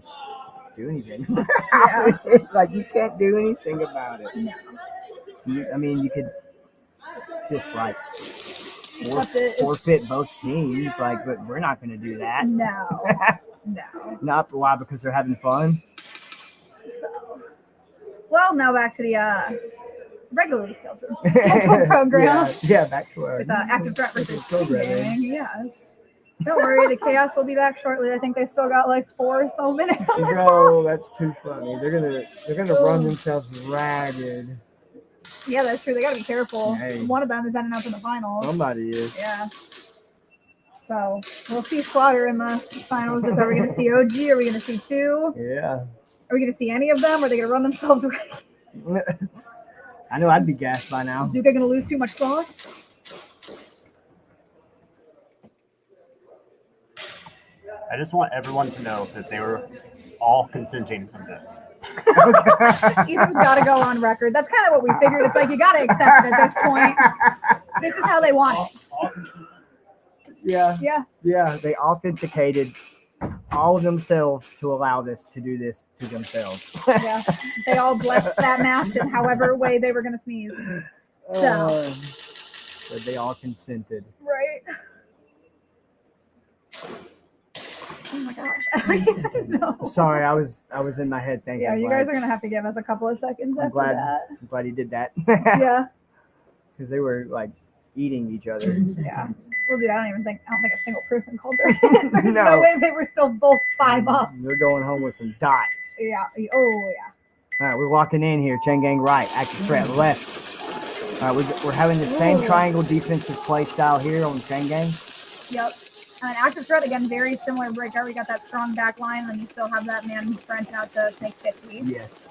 do anything. Yeah. Like you can't do anything about it. No. I mean, you could just like Except it's- forfeit both teams, like, but we're not gonna do that. No. No. Not why? Because they're having fun. So, well, now back to the regularly scheduled program Yeah, back to our with Active Threat versus programming. Gang. Yes. Don't worry, the Chaos will be back shortly. I think they still got like 4 or so minutes on their clock. No, that's too funny. They're gonna run themselves ragged. Yeah, that's true. They got to be careful. Hey. One of them is ending up in the finals. Somebody is. Yeah. So we'll see Slaughter in the finals. Are we going to see OG? Are we going to see 2? Yeah. Are we going to see any of them? Are they going to run themselves away? I know I'd be gassed by now. Zuka going to lose too much sauce? I just want everyone to know that they were all consenting of this. Ethan's got to go on record. That's kind of what we figured. It's like you got to accept it at this point. This is how they want it. Yeah. Yeah. Yeah. They authenticated all of themselves to allow this to do this to themselves. Yeah. They all blessed that match in however way they were going to sneeze. So. But they all consented. Right. Oh my gosh. No. Sorry, I was in my head thinking. Yeah, you like, guys are gonna have to give us a couple of seconds I'm after glad. that. I'm glad he did that. Yeah. Because they were like eating each other. Yeah. Well, dude, I don't think a single person called their hit. There's no. No. way they were still both 5 up. They're going home with some dots. Yeah. Oh yeah. All right, we're walking in here. Chain gang right, active threat left. All right, we're having the same Ooh. triangle defensive play style here on Chain gang. Yep. And active threat again, very similar breakout. We got that strong back line, and you still have that man branching out to snake 50. Yes.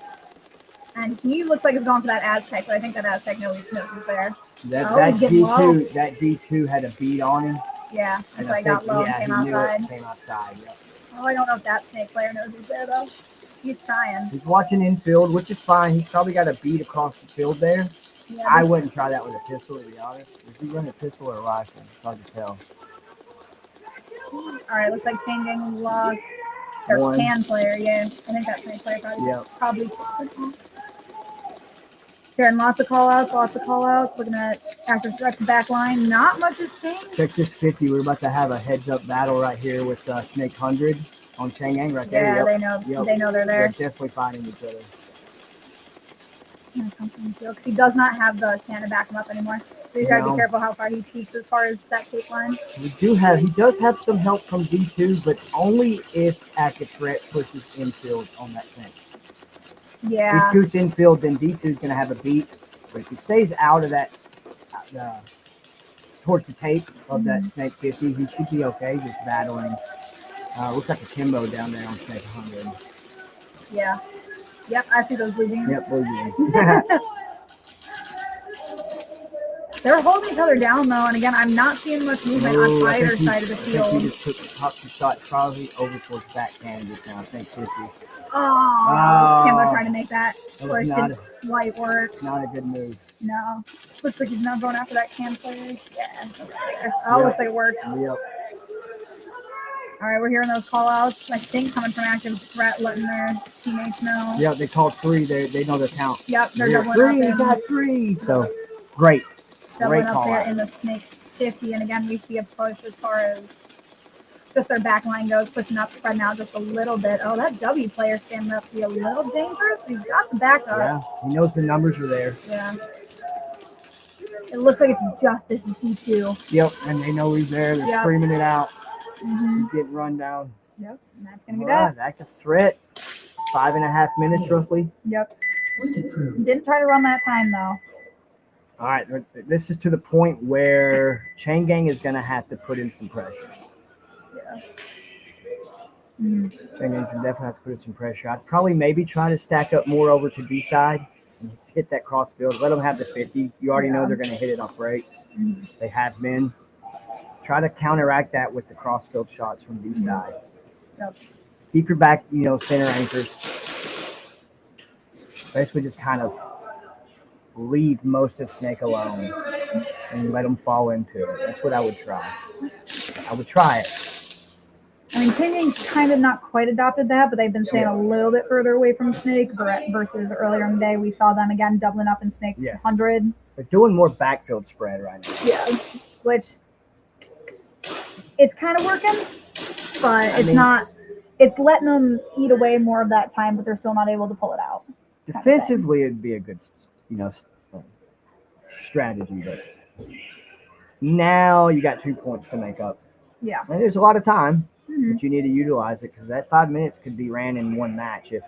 And he looks like he's going for that Aztec, but I think that Aztec knows he's there. That he's getting low. D2 had a beat on him. Yeah, that's And why I he got think- low yeah, and he came knew it, outside. Came outside. Yep. Oh, I don't know if that snake player knows he's there though. He's trying. He's watching infield, which is fine. He's probably got a beat across the field there. Yeah, I this- wouldn't try that with a pistol, to be honest. Is he running a pistol or a rifle? It's hard to tell. All right, looks like Chain Gang lost their One. can player. Yeah, I think that snake player Yep. probably. Hearing lots of call outs. Looking at active threats back line. Not much has changed. Check this 50. We're about to have a heads-up battle right here with Snake 100 on Chang Yang right there. Yeah, Yep. they know. Yep. They know they're there. They're definitely fighting each other. Because he does not have the can to back him up anymore. So you gotta No. be careful how far he peeks as far as that tape line. He does have some help from D2, but only if active threat pushes infield on that snake. Yeah. If he scoots infield, then D2 is going to have a beat. But if he stays out of that, towards the tape of that snake 50, he should be okay. Just battling. Looks like a Kimbo down there on snake 100. Yeah. Yep, I see those blue beams. Yep, blue beams. They're holding each other down though, and again, I'm not seeing much movement on I either think side of the I think field. he just popped some shots probably over towards backhand just now. Snake 50. Oh, Kimbo trying to make that That was push not didn't quite work. Not a good move. No. Looks like he's not going after that can player. Yeah. Oh, looks like it worked. Yep. All right, we're hearing those call outs. I think coming from active threat, letting their teammates know. Yeah, they called 3. They know their count. Yep, they're Here, doubling 3, up. you got 3. So great. Doubling Great up call there out. in the snake 50. And again, we see a push as far as just their back line goes, pushing up, spreading out just a little bit. Oh, that W player standing up to be a little dangerous, but he's got the backup. Yeah, he knows the numbers are there. Yeah. It looks like it's just this D2. Yep, and they know he's there. They're Yep. screaming it out. Mm-hmm. He's getting run down. Yep, and that's going to be All that. right, active threat. 5.5 minutes roughly. Yep. Didn't try to run that time, though. All right, this is to the point where Chain Gang is going to have to put in some pressure. Yeah. Mm-hmm. Chain Gang's going to definitely have to put in some pressure. I'd probably maybe try to stack up more over to D side and hit that cross field. Let them have the 50. You already know they're going to hit it off break. Mm-hmm. They have been. Try to counteract that with the cross field shots from D side. Yep. Keep your back, center anchors. Basically just kind of leave most of Snake alone and let them fall into it. That's what I would try. I would try it. I mean, Chain Gang's kind of not quite adopted that, but they've been staying a little bit further away from Snake versus earlier in the day. We saw them again doubling up in Snake 100. They're doing more backfield spread right now. Yeah, which it's kind of working, but it's letting them eat away more of that time, but they're still not able to pull it out. Defensively, it'd be a good, strategy, but now you got 2 points to make up. Yeah. And there's a lot of time, Mhm. but you need to utilize it because that 5 minutes could be ran in one match if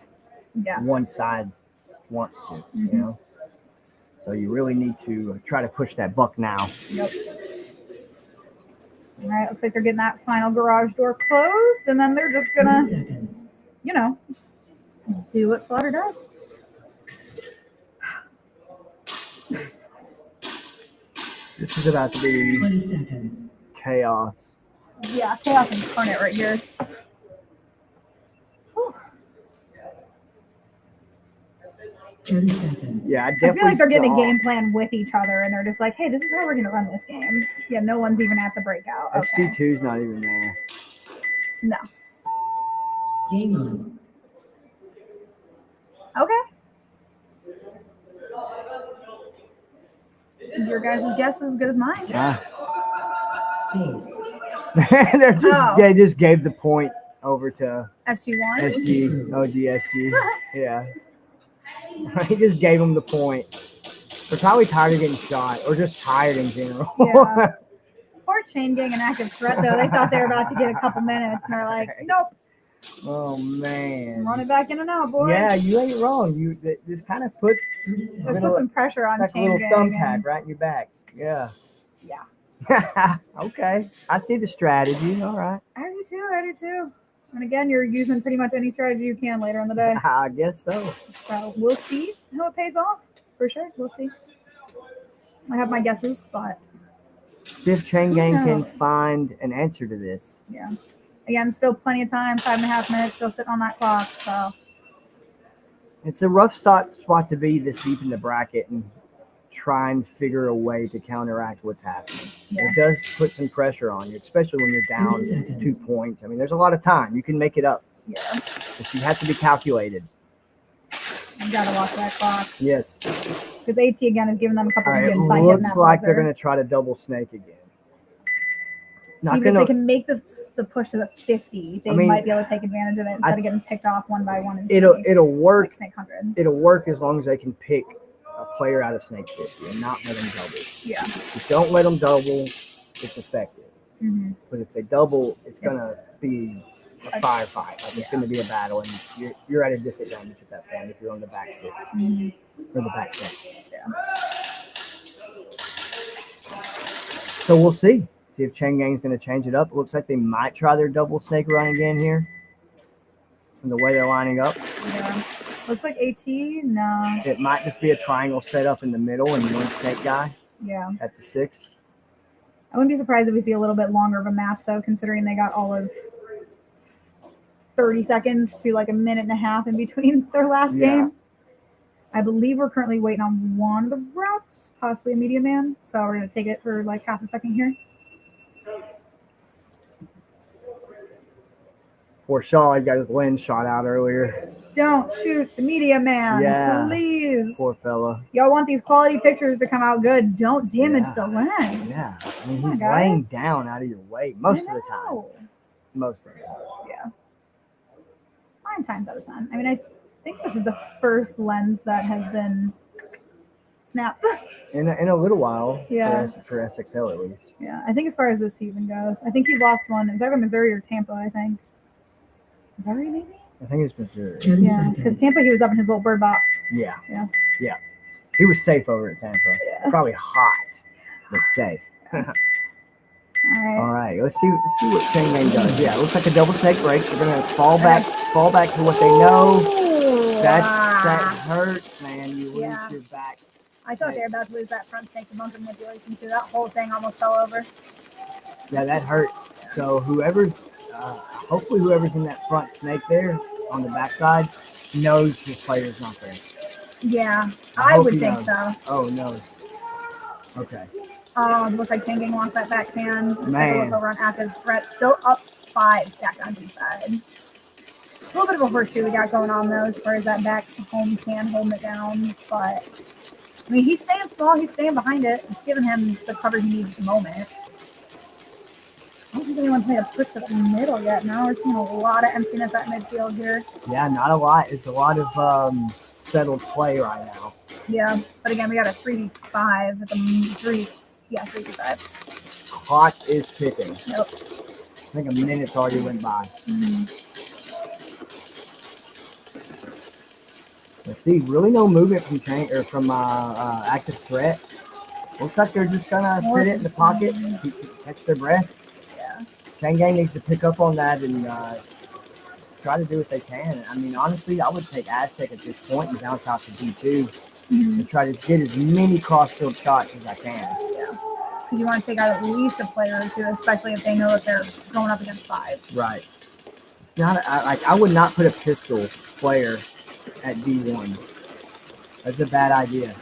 Yeah. one side wants to, Mhm. So you really need to try to push that buck now. Yep. All right, looks like they're getting that final garage door closed, and then they're just gonna, do what Slaughter does. This is about to be 20 seconds. chaos. Yeah, chaos incarnate right here. Whew. 10 seconds. Yeah, I I definitely feel like they're getting a saw- game plan with each other, and they're just like, "Hey, this is how we're gonna run this game." Yeah, no one's even at the breakout. Okay. SG2's not even there. No. Game on. Okay. Your guys' guess is as good as mine. They just gave the point over to SG1. OGSG. Yeah. He just gave them the point. They're probably tired of getting shot or just tired in general. Yeah. Poor Chain Gang and active threat though. They thought they were about to get a couple minutes, and they're like, "Nope, Oh man. run it back in and out, boys." Yeah, you ain't wrong. This kind of puts Let's put some pressure on it's like a Chain little Gang. thumbtack and- right in your back. Yeah. Yeah. Okay, I see the strategy. All right, I do too. I do too. And again, you're using pretty much any strategy you can later in the day. I guess so. So we'll see how it pays off. For sure, we'll see. I have my guesses, but See if Chain Who Gang can knows? find an answer to this. yeah. Again, still plenty of time. 5.5 minutes. Still sitting on that clock. So It's a rough spot to be this deep in the bracket and try and figure a way to counteract what's happening. Yeah. It does put some pressure on you, especially when you're down 30 seconds. 2 points. I mean, there's a lot of time. You can make it up, yeah, but you have to be calculated. you gotta watch that clock Yes. because AT again is giving them a couple All of right, it games by hitting looks that like they're buzzer. going to try to double snake again. It's See, not but going if they to. can make the push to the 50, they I mean, might be able to take advantage of it instead of getting picked off one by one. And It'll work. like Snake 100. It'll work as long as they can pick a player out of Snake 50 and not let them double. Yeah. If you don't let them double, it's effective. Mm-hmm. But if they double, it's going to be a firefight. Like it's going to be a battle, and you're at a disadvantage at that point if you're on the back 6 or the back 7. Yeah. So we'll see. See if Chain Gang's going to change it up. It looks like they might try their double snake run again here. From the way they're lining up, Yeah. Looks like AT. No. it might just be a triangle set up in the middle and one snake guy Yeah. at the 6. I wouldn't be surprised if we see a little bit longer of a match though, considering they got all of 30 seconds to like a minute and a half in between their last Yeah. game. I believe we're currently waiting on one of the refs, possibly a media man. So we're gonna take it for like half a second here. Poor Shaw, he got his lens shot out earlier. Don't shoot the media man, Yeah. please. Poor fella. Y'all want these quality pictures to come out good. Don't damage Yeah. the lens. Yeah. I mean, Come on, he's laying guys. down out of your way most of the time. No. Most of the time. Yeah. 9 times out of 10. I mean, I think this is the first lens that has been snapped. In a little while. Yeah. For SXL at least. Yeah, I think as far as this season goes, I think he lost one. It was either Missouri or Tampa, I think. Missouri, maybe? I think it's Missouri. 10 Yeah, seconds. because Tampa, he was up in his little bird box. Yeah. Yeah. Yeah. He was safe over at Tampa. Yeah. Probably hot, but safe. All right. All right, let's see what Chain Gang does. Yeah, it looks like a double snake break. They're gonna fall back to what they know. Ooh, That ah. hurts, man. You lose Yeah. your back. I thought they were about to lose that front snake to bunker manipulation too. That whole thing almost fell over. Yeah, that hurts. So hopefully whoever's in that front snake there on the backside knows his player's not there. Yeah, I I hope would he think knows. so. Oh no. Okay. Looks like King Gang wants that backhand. Take a Man. look over on active threat. Still up 5 stacked on each side. A little bit of a horseshoe we got going on though, as far as that back home can holding it down. But I mean, he's staying small. He's staying behind it. It's giving him the cover he needs at the moment. I don't think anyone's made a push to the middle yet. Now we're seeing a lot of emptiness at midfield here. Yeah, not a lot. It's a lot of settled play right now. Yeah, but again, we got a 3v5 at the 3v5. Clock is ticking. Nope. I think a minute's already went by. Let's see. Really no movement from active threat. Looks like they're just gonna sit it in the pocket, catch their breath. Yeah. Chain Gang needs to pick up on that and try to do what they can. I mean, honestly, I would take Aztec at this point and bounce out to D2 and try to get as many cross-field shots as I can. Yeah. Because you want to take out at least a player or two, especially if they know that they're going up against 5. Right. It's not I would not put a pistol player at D1. That's a bad idea.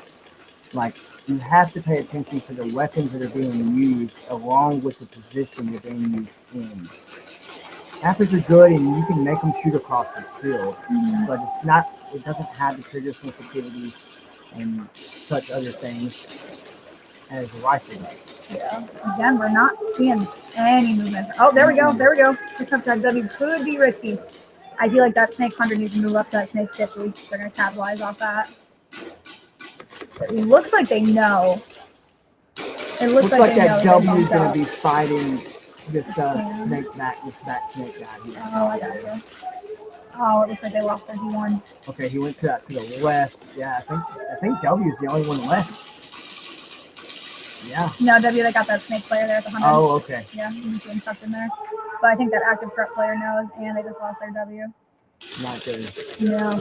Like, you have to pay attention to the weapons that are being used along with the position they're being used in. Appers are good and you can make them shoot across this field, but it doesn't have the trigger sensitivity and such other things as a rifle does. Yeah. Again, we're not seeing any movement. Oh, there we go. There we go. This up to that W could be risky. I feel like that snake 100 needs to move up to that snake 50. They're going to capitalize off that. It looks like they know. It looks like that they W is bumped going up. to be fighting this this back snake guy here. Oh, I got you. Oh, it looks like they lost their D1. Okay, he went to the left. Yeah, I think W is the only one left. Yeah. No, W, they got that snake player there at the 100. Oh, okay. Yeah, you can see him tucked in there. But I think that active threat player knows, and they just lost their W. Not good. Yeah.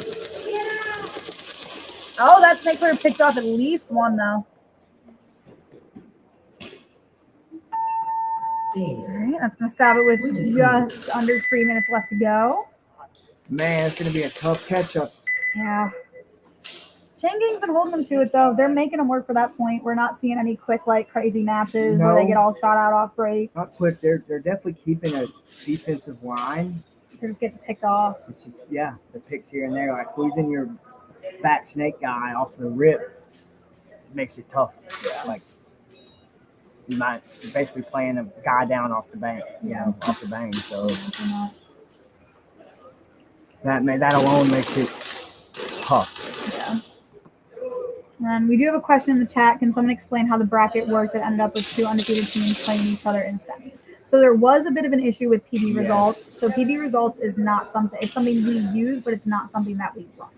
Oh, that snake player picked off at least one, though. All right, that's going to stop it with just under 3 minutes left to go. Man, it's going to be a tough catch-up. Yeah. Chain Gang's been holding them to it, though. They're making them work for that point. We're not seeing any quick, like, crazy matches where they get all shot out off break. Not quick. They're definitely keeping a defensive line. They're just getting picked off. It's just, the picks here and there. Like, losing your back snake guy off the rip makes it tough. Like, you're basically playing a guy down off the bank, off the bang. So that alone makes it tough. Yeah. And we do have a question in the chat. Can someone explain how the bracket worked that ended up with 2 undefeated teams playing each other in semis? So there was a bit of an issue with PB results. So PB results is not something, it's something we use, but it's not something that we run.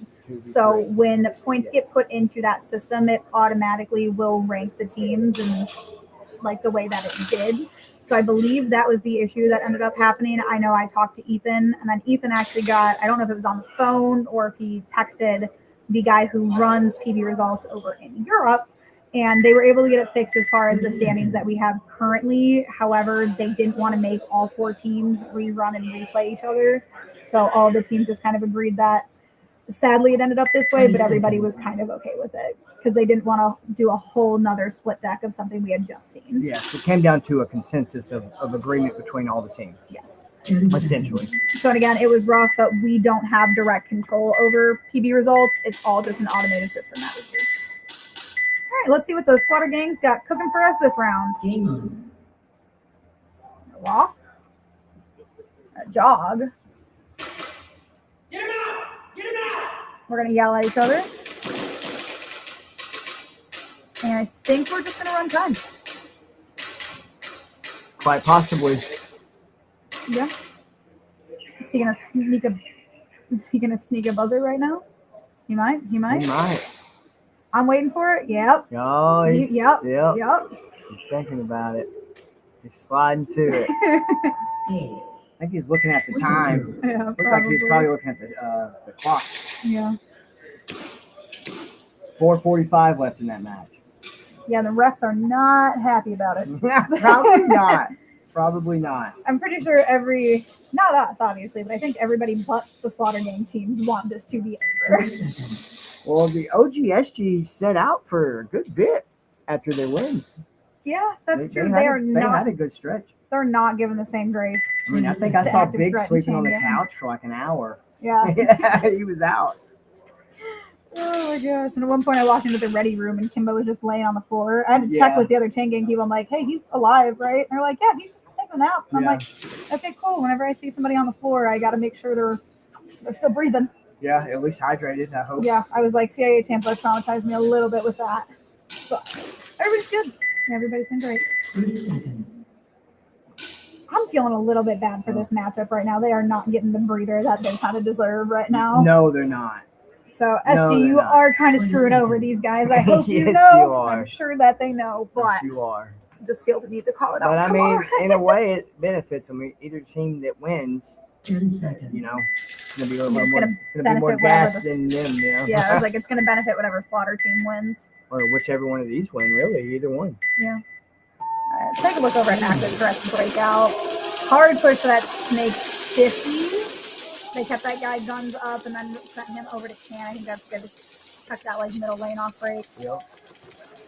So when points get put into that system, it automatically will rank the teams and like the way that it did. So I believe that was the issue that ended up happening. I know I talked to Ethan, and then Ethan actually got, I don't know if it was on the phone or if he texted the guy who runs PB results over in Europe, and they were able to get it fixed as far as the standings that we have currently. However, they didn't want to make all 4 teams rerun and replay each other. So all the teams just kind of agreed that sadly it ended up this way, but everybody was kind of okay with it because they didn't want to do a whole nother split deck of something we had just seen. Yes, it came down to a consensus of agreement between all the teams. Yes. Essentially. So, and again, it was rough, but we don't have direct control over PB results. It's all just an automated system that we use. All right, let's see what the Slaughter Gang's got cooking for us this round. Game on. A walk. A jog. We're going to yell at each other. And I think we're just going to run time. Quite possibly. Yeah. Is he going to sneak a buzzer right now? He might. He might. I'm waiting for it. Yep. Oh, Yep. Yep. He's thinking about it. He's sliding to it. I think he's looking at the time. Yeah, Looks like he's probably looking at the clock. Yeah. It's 4:45 left in that match. Yeah, the refs are not happy about it. Probably not. Probably not. I'm pretty sure not us, obviously, but I think everybody but the Slaughter Gang teams want this to be over. Well, the OGSG set out for a good bit after their wins. Yeah, that's true. They had a good stretch. They're not given the same grace. I mean, I think I saw Big sleeping on the couch for like an hour. Yeah. He was out. Oh my gosh. And at one point I walked into the ready room and Kimbo was just laying on the floor. I had to check with the other Chain Gang people. I'm like, hey, he's alive, right? And they're like, yeah, he's just taking a nap. And I'm like, okay, cool. Whenever I see somebody on the floor, I got to make sure they're still breathing. Yeah, at least hydrated, I hope. Yeah, I was like, CIA Tampa traumatized me a little bit with that. But everybody's good. Everybody's been great. 30 seconds. I'm feeling a little bit bad for this matchup right now. They are not getting the breather that they kind of deserve right now. No, they're not. So, SG, you are kind of screwing over these guys. I hope you Yes, know. you are. I'm sure that they know, but Yes, you are. just feel the need to call it out. But I tomorrow. mean, in a way, it benefits them. Either team that wins, 10 seconds. you know, it's gonna be a little It's more. gonna It's gonna be more benefit whatever gas than them, you know. Yeah, I was like, it's going to benefit whatever Slaughter team wins. Or whichever one of these win, really, either one. Yeah. Let's take a look over at Active Threats Breakout. Hard push for that Snake 50. They kept that guy guns up and then sent him over to Can. I think that's good to check that like middle lane off break. Yep.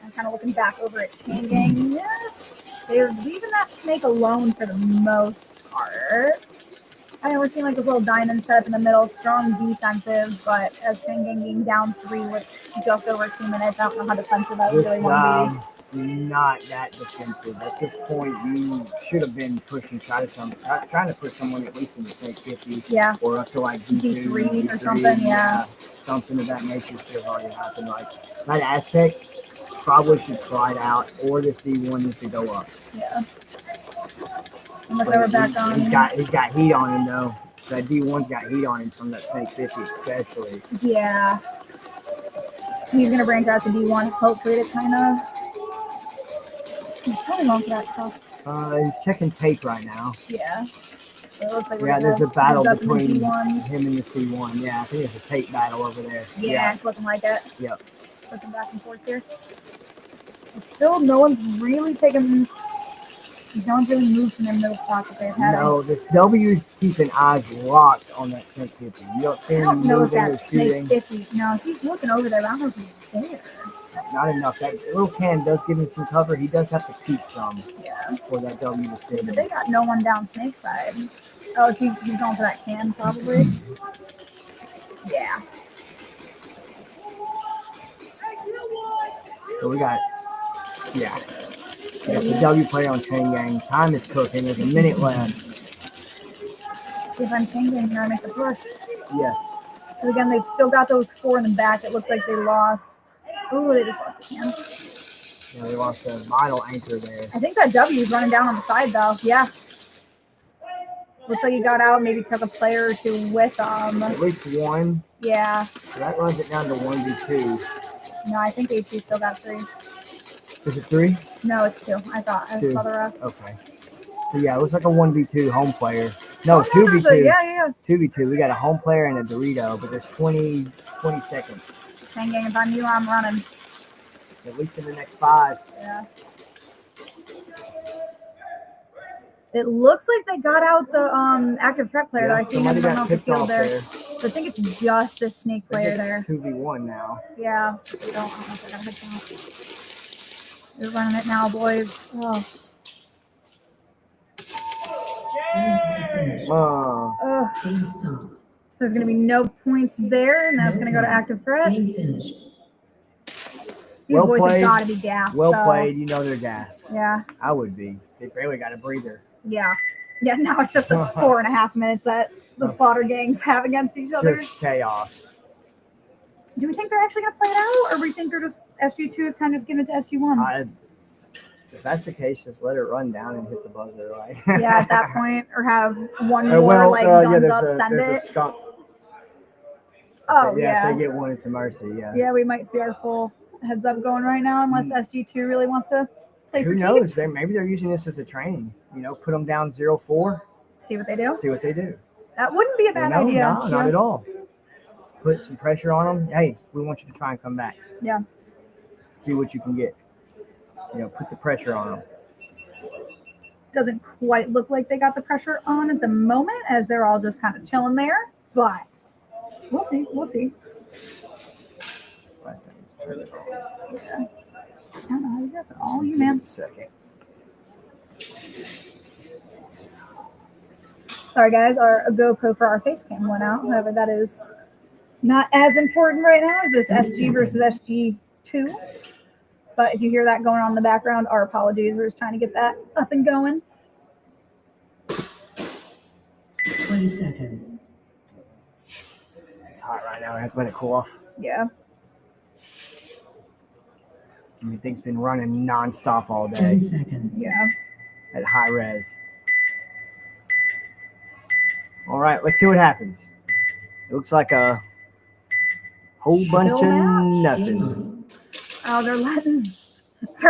I'm kind of looking back over at Chain Gang. Yes, they're leaving that Snake alone for the most part. I mean, we're seeing like this little diamond set up in the middle, strong defensive, but as Chain Gang being down 3 with just over 2 minutes, I don't know how defensive I would really want to be. Not that defensive. At this point, you should have been pushing, trying to push someone at least in the Snake 50. Yeah. Or up to like D2, D3 or something, yeah. Something of that nature should have already happened. Like that Aztec probably should slide out, or this D1 needs to go up. Yeah. I'm looking over back on. He's got heat on him though. That D1's got heat on him from that Snake 50 especially. Yeah. He's gonna branch out to D1, hopefully to kind of He's probably going for that cross. He's checking tape right now. Yeah. So it looks like we're Yeah, there's a gonna battle heads up in the between D1s. him and this D1. Yeah, I think it's a tape battle over there. Yeah, it's looking like it. Yep. Switching back and forth here. And still, no one's really moved from their middle spots that they've had. No, this W is keeping eyes locked on that Snake 50. You don't see I him don't know if moving or that's Snake shooting. 50. No, he's looking over there, but I don't know if he's there. Not enough. That little can does give him some cover. He does have to peek some Yeah. for that W to sit. But they got no one down Snake side. Oh, so he's going for that can, probably. Yeah. So we got, yeah. We got the W player on Chain Gang. Time is cooking. There's a minute left. See if I'm changing here. I make the push. Yes. Because again, they've still got those 4 in the back. It looks like they lost. Ooh, they just lost a can. Yeah, they lost a vital anchor there. I think that W is running down on the side, though. Yeah. Looks like he got out, maybe took a player or two with At least one. Yeah. So that runs it down to 1v2. No, I think HG still got 3. Is it 3? No, it's 2. I thought. I 2. saw the ref. Okay. So yeah, it looks like a 1v2 home player. No, 2v2. Yeah. 2v2. We got a home player and a Dorito, but there's 20 seconds. Chain Gang, if I'm you, I'm running. At least in the next 5. Yeah. It looks like they got out the active threat player that I see him somebody running got off the picked field off there. So I think it's just the Snake player there. 2v1 now. Yeah. I don't know if I got a head count. They're running it now, boys. Oh. Ugh. So there's going to be no points there, and that's going to go to active threat. These boys have got to be gassed. Well though. played. You know they're gassed. Yeah. I would be. They barely got a breather. Yeah. Yeah, now it's just the 4.5 minutes that the Slaughter gangs have against each other. Just chaos. Do we think they're actually going to play it out, or do we think they're just SG2 is kind of just giving it to SG1? If that's the case, just let it run down and hit the buzzer. Like. Yeah, at that point, or have one more guns up, send there's it. A skunk. Oh, yeah. If they get one, it's a mercy. Yeah. Yeah, we might see our full heads up going right now, unless SG2 really wants to play for Who knows? keeps. Maybe they're using this as a training. Put them down 0-4. See what they do. See what they do. That wouldn't be a bad idea. No, not at all. Put some pressure on them. Hey, we want you to try and come back. Yeah. See what you can get. Put the pressure on them. Doesn't quite look like they got the pressure on at the moment, as they're all just kind of chilling there. But we'll see. We'll see. Last second, just turn it on. Yeah. I don't know how you got it. All you, man. Second. Sorry, guys. Our GoPro for our face cam went out. However, that is not as important right now as this SG versus SG2. But if you hear that going on in the background, our apologies. We're just trying to get that up and going. 20 seconds. It's hot right now. Let's let it cool off. Yeah. Things been running nonstop all day. 10 seconds. Yeah. At high res. All right, let's see what happens. It looks like a whole bunch of nothing. Oh, they're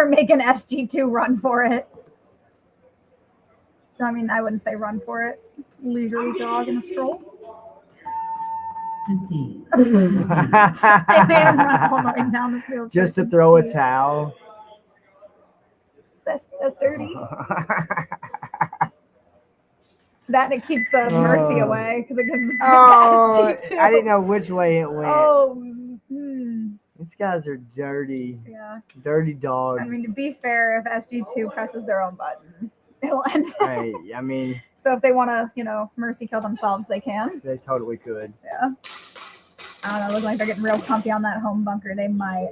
making SG2 run for it. I mean, I wouldn't say run for it. Leisurely jog and a stroll. Concede. They made him run all the way down the field. Just to throw a towel. That's dirty. That it keeps the mercy away because it gives the SG2. I didn't know which way it went. Oh, These guys are dirty. Yeah. Dirty dogs. I mean, to be fair, if SG2 presses their own button, it'll end. Hey, I mean, so if they want to, mercy kill themselves, they can. they totally could. Yeah. I don't know. Looking like they're getting real comfy on that home bunker. They might.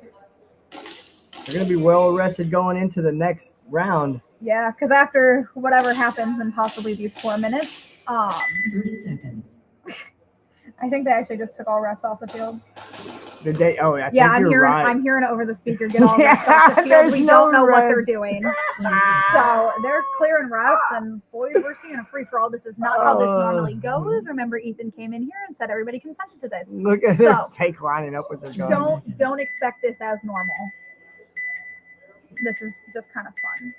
They're going to be well arrested going into the next round. Yeah, because after whatever happens in possibly these 4 minutes, 30 seconds. I think they actually just took all refs off the field. Did they? Oh, I Yeah, think you're right. I'm hearing it over the speaker. Get all refs off the field. There's We no don't know what they're refs. doing. So they're clearing refs, and boys, we're seeing a free for all. This is not how this normally goes. Remember, Ethan came in here and said everybody consented to this. Look at So them fake lining up with their guns. don't expect this as normal. This is just kind of fun.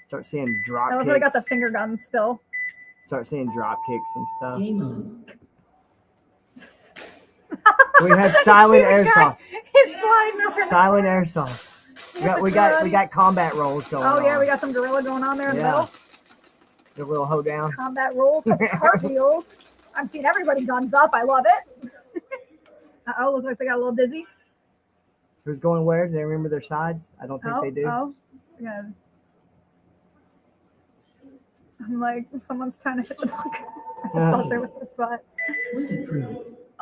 Start seeing drop I love kicks. how they got the finger guns still. Start seeing drop kicks and stuff. Game on. We have silent See the guy? airsoft. He's sliding over. Silent airsoft. We got combat rolls going on. Oh yeah, we got some gorilla going on there in the middle. The little hoedown. Combat rolls, cartwheels. I'm seeing everybody guns up. I love it. Uh-oh, looks like they got a little dizzy. Who's going where? Do they remember their sides? I don't think they do. Oh, yeah. I'm like, someone's trying to hit the buzzer with their butt.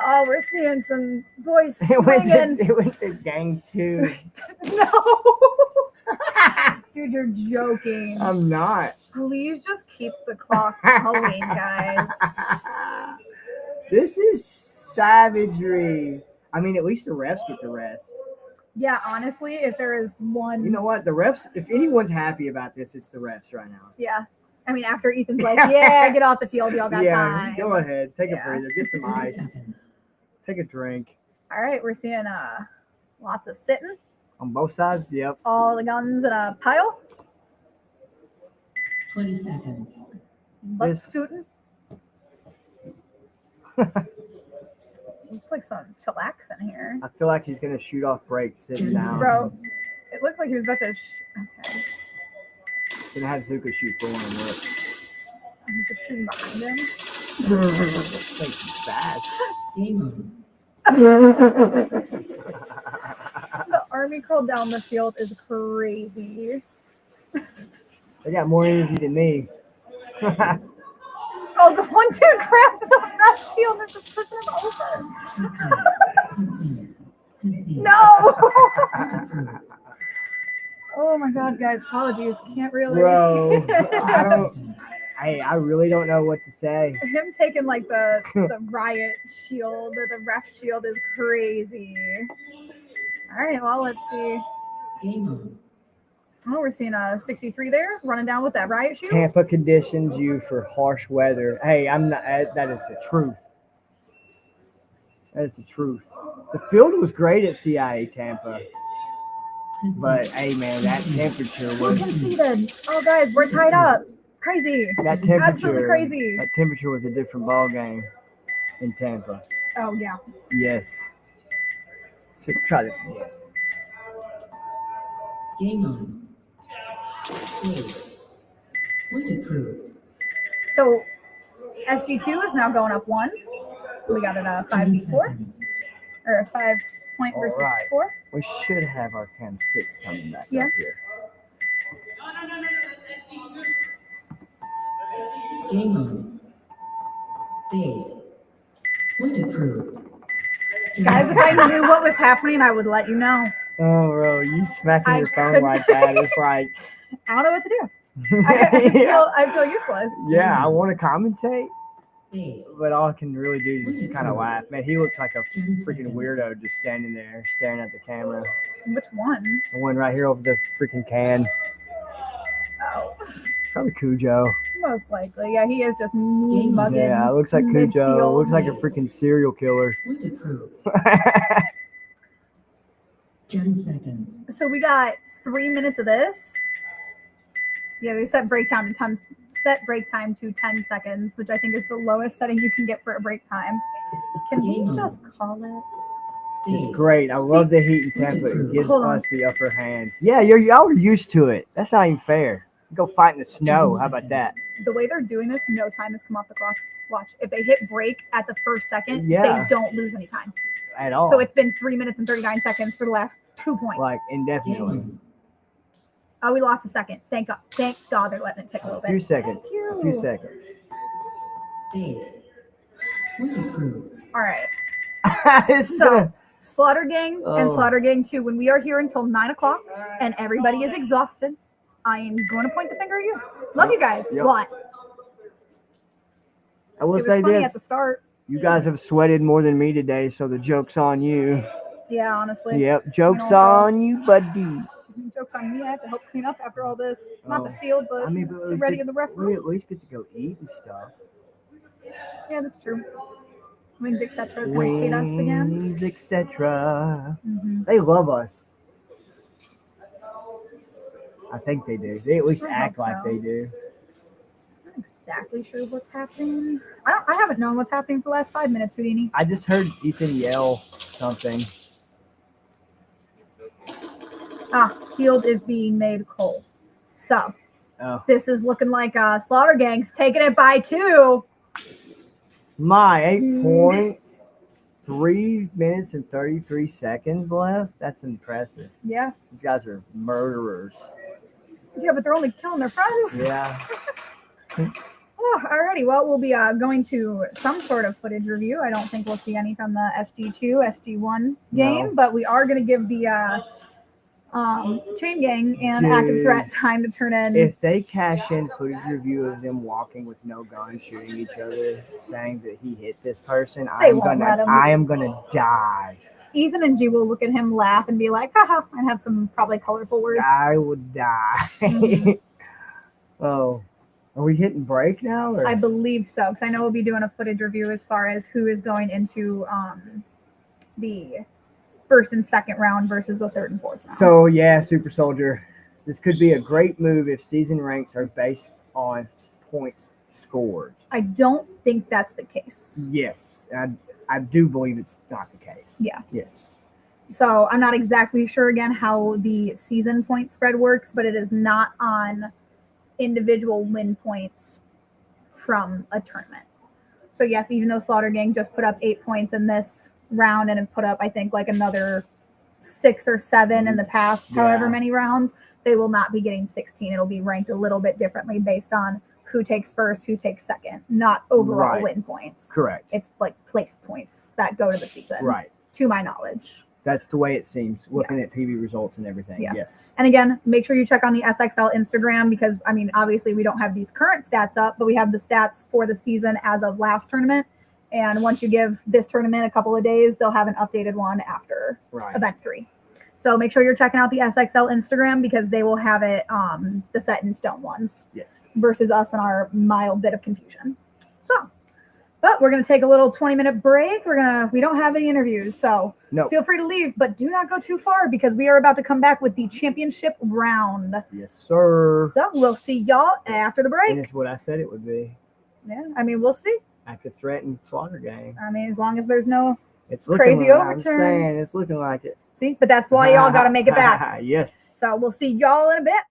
Oh, we're seeing some boys swinging. It went to gang 2. No. Dude, you're joking. I'm not. Please just keep the clock going, guys. This is savagery. I mean, at least the refs get the rest. Yeah, honestly, if there is one. You know what? The refs, if anyone's happy about this, it's the refs right now. Yeah. I mean, after Ethan's like, yeah, get off the field. Y'all got time. Go ahead. Take a breather. Get some ice. Take a drink. All right. We're seeing lots of sitting. On both sides? Yep. All the guns in a pile. 20 seconds. Butt scooting. Looks like some chillax in here. I feel like he's going to shoot off breaks sitting down. Bro, it looks like he was about to. Okay. He's going to have Zuka shoot for him. Look. I'm just shooting behind him. Thanks, he's fast. The army crawl down the field is crazy. They got more energy than me. Oh, the one dude grabs the fresh shield and just pushing him over. No! Oh my god, guys, apologies. Can't really. Bro, I really don't know what to say. Him taking like the riot shield or the ref shield is crazy. All right, well, let's see. Oh, we're seeing a 63 there running down with that riot shield. Tampa conditions you for harsh weather. Hey, I'm not. That is the truth. That is the truth. The field was great at CIA Tampa, but hey, man, that temperature Who was. conceded? Oh, guys, we're tied up. Crazy. That temperature. Absolutely crazy. That temperature was a different ball game in Tampa. Oh yeah. Yes. So, try this again. Game on. Point approved. So SG2 is now going up 1. We got it a 5v4 or a 5-point versus 4. We should have our Cam 6 coming back up here. Game on. Base. Point approved. Guys, if I knew what was happening, I would let you know. Oh, bro, you smacking your phone like that. It's like. I don't know what to do. I feel useless. Yeah, I want to commentate, but all I can really do is just kind of laugh. Man, he looks like a freaking weirdo just standing there staring at the camera. Which one? The one right here over the freaking can. Oh. Probably Cujo. Most likely. Yeah, he is just mean mugging. Yeah, it looks like Cujo. midfield. Looks like a freaking serial killer. 10 seconds. So we got 3 minutes of this. Yeah, they set break time to 10 seconds, which I think is the lowest setting you can get for a break time. Can we just call it? It's great. I love the heat in Tampa. It gives us the upper hand. Yeah, y'all are used to it. That's not even fair. Go fight in the snow. How about that? The way they're doing this, no time has come off the clock. Watch. If they hit break at the first second, Yeah. they don't lose any time. At all. So it's been 3 minutes and 39 seconds for the last 2 points. Like indefinitely. Oh, we lost a second. Thank God. Thank God they're letting it tick a little A bit. few seconds. Thank A few you. seconds. All right. It's So gonna- Slaughter Gang and Oh. Slaughter Gang 2, when we are here until 9 o'clock and everybody is exhausted, I am going to point the finger at you. Love you guys. Yep. What? I will It was say funny this. at the start. You guys have sweated more than me today, so the joke's on you. Yeah, honestly. Yep, joke's And also, on you, buddy. Joke's on me. I have to help clean up after all this. Not the Oh. field, but I mean, but at the least ready get- in the ref we room. at least get to go eat and stuff. Yeah, that's true. Wings, etc. is going to hate us again. Wings, etc. Mhm. They love us. I think they do. They at least I act hope like so. they do. Not exactly sure what's happening. I haven't known what's happening for the last 5 minutes, Houdini. I just heard Ethan yell something. Field is being made cold. So Oh, this is looking like Slaughter Gang's taking it by 2. my 8 points. 3 minutes and 33 seconds left. That's impressive. Yeah. These guys are murderers. Yeah, but they're only killing their friends. Yeah. Oh, alrighty. Well, we'll be going to some sort of footage review. I don't think we'll see any from the SG2, SG1 game, No. but we are going to give the Chain Gang and Active Dude. Threat time to turn in. If they cash in footage review of them walking with no gun, shooting each other, saying that he hit this person, I am gonna die. Ethan and G will look at him, laugh, and be like, haha, and have some probably colorful words. I would die. Mhm. Oh, are we hitting break now? Or? I believe so, because I know we'll be doing a footage review as far as who is going into the first and second round versus the third and fourth round. So yeah, Super Soldier, this could be a great move if season ranks are based on points scored. I don't think that's the case. Yes, I do believe it's not the case. Yeah. Yes. So I'm not exactly sure again how the season point spread works, but it is not on individual win points from a tournament. So yes, even though Slaughter Gang just put up 8 points in this round and have put up, I think, like another 6 or 7 in the past, however many rounds, they will not be getting 16. It'll be ranked a little bit differently based on who takes first, who takes second, not overall win points. Correct. It's like place points that go to the season. Right. To my knowledge. That's the way it seems, looking at PB results and everything. Yeah. Yes. And again, make sure you check on the SXL Instagram because, I mean, obviously we don't have these current stats up, but we have the stats for the season as of last tournament. And once you give this tournament a couple of days, they'll have an updated one after event 3. So make sure you're checking out the SXL Instagram because they will have it, the set in stone ones. Yes. Versus us and our mild bit of confusion. So, but we're going to take a little 20-minute break. We don't have any interviews, so feel free to leave, but do not go too far because we are about to come back with the championship round. Yes, sir. So we'll see y'all after the break. And it's what I said it would be. Yeah, I mean, we'll see. Active Threat and Slaughter Gang. I mean, as long as there's no like, crazy overturns. I'm saying, it's looking like it. See, but that's why y'all got to make it back. Yes. So we'll see y'all in a bit.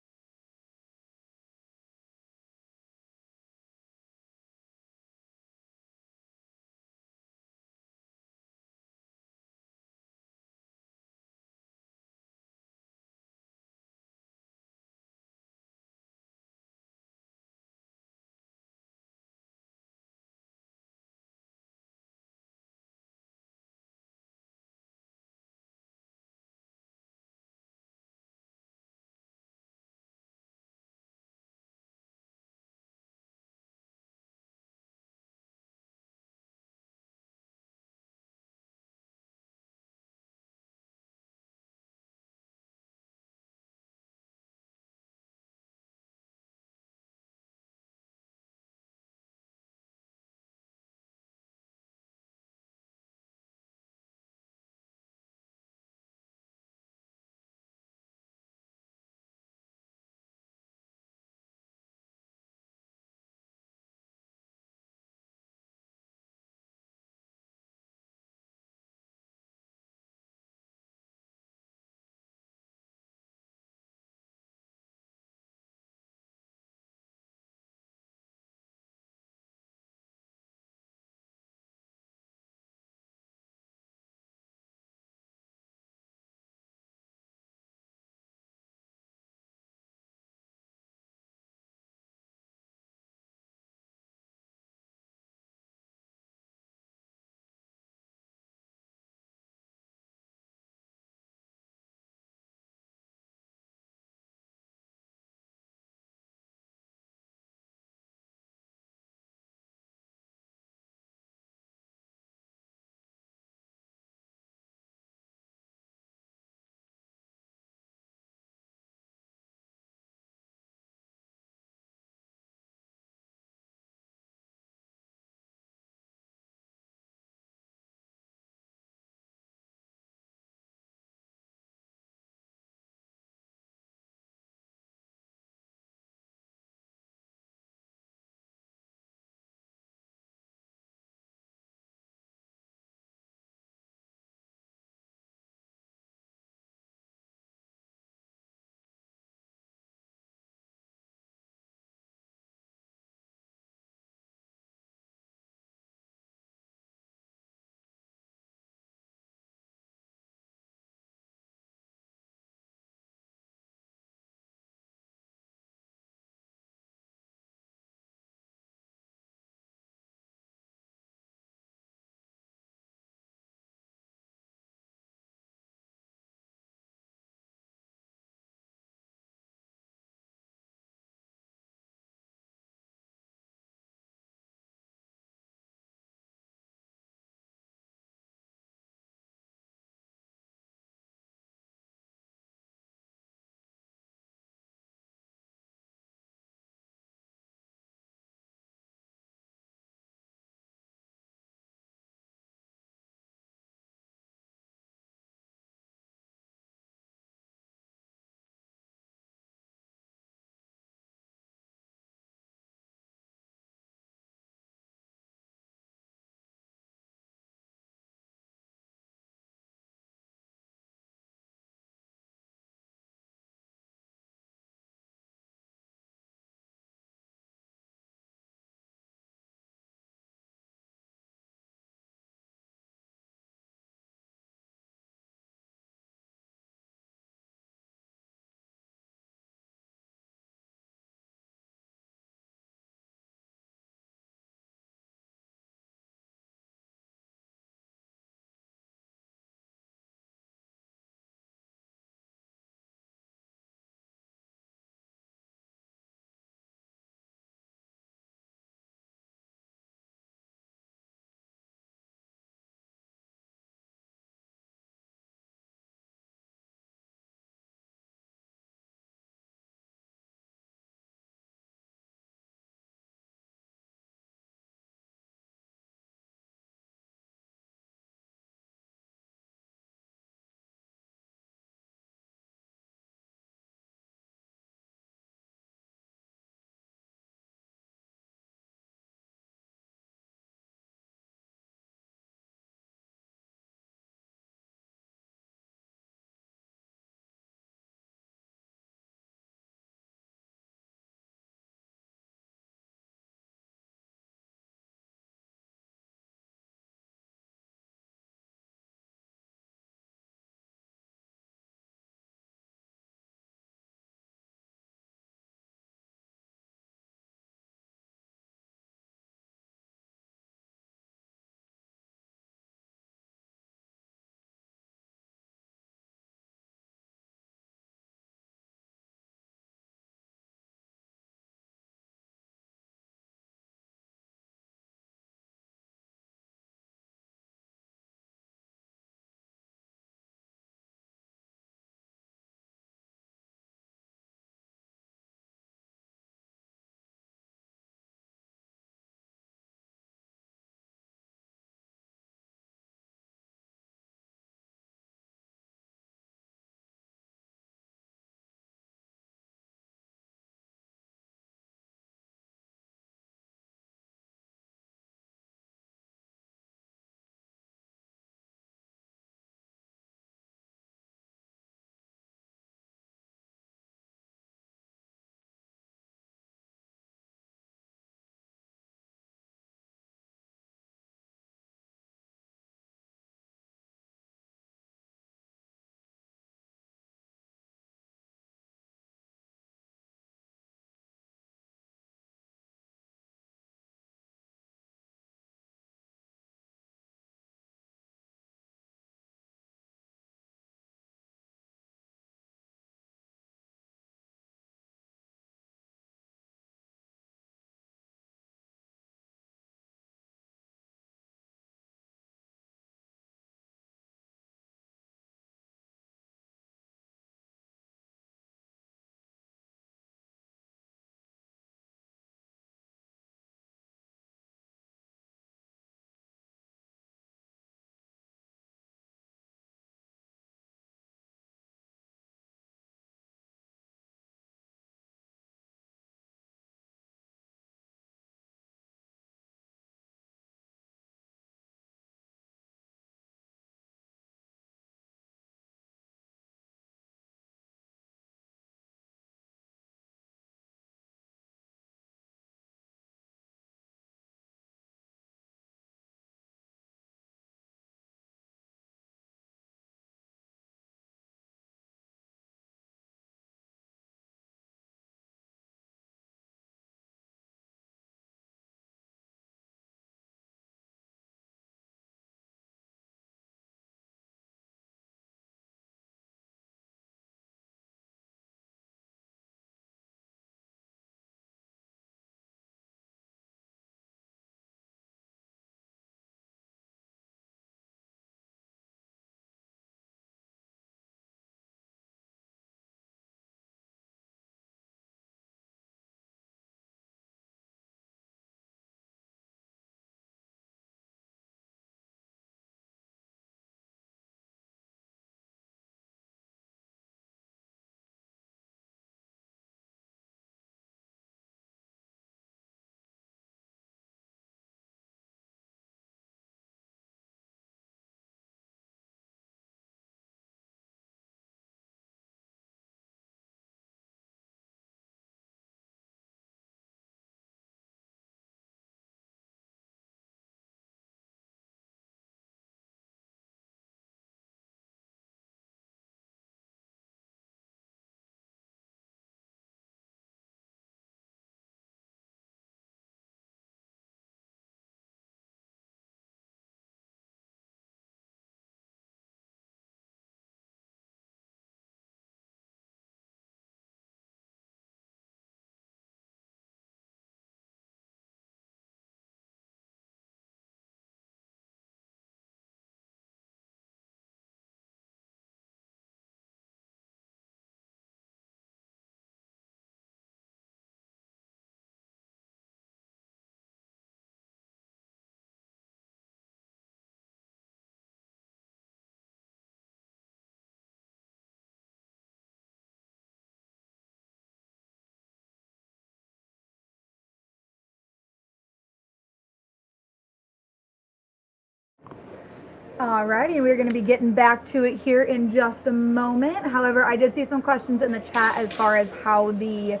Alrighty, we're going to be getting back to it here in just a moment. However, I did see some questions in the chat as far as how the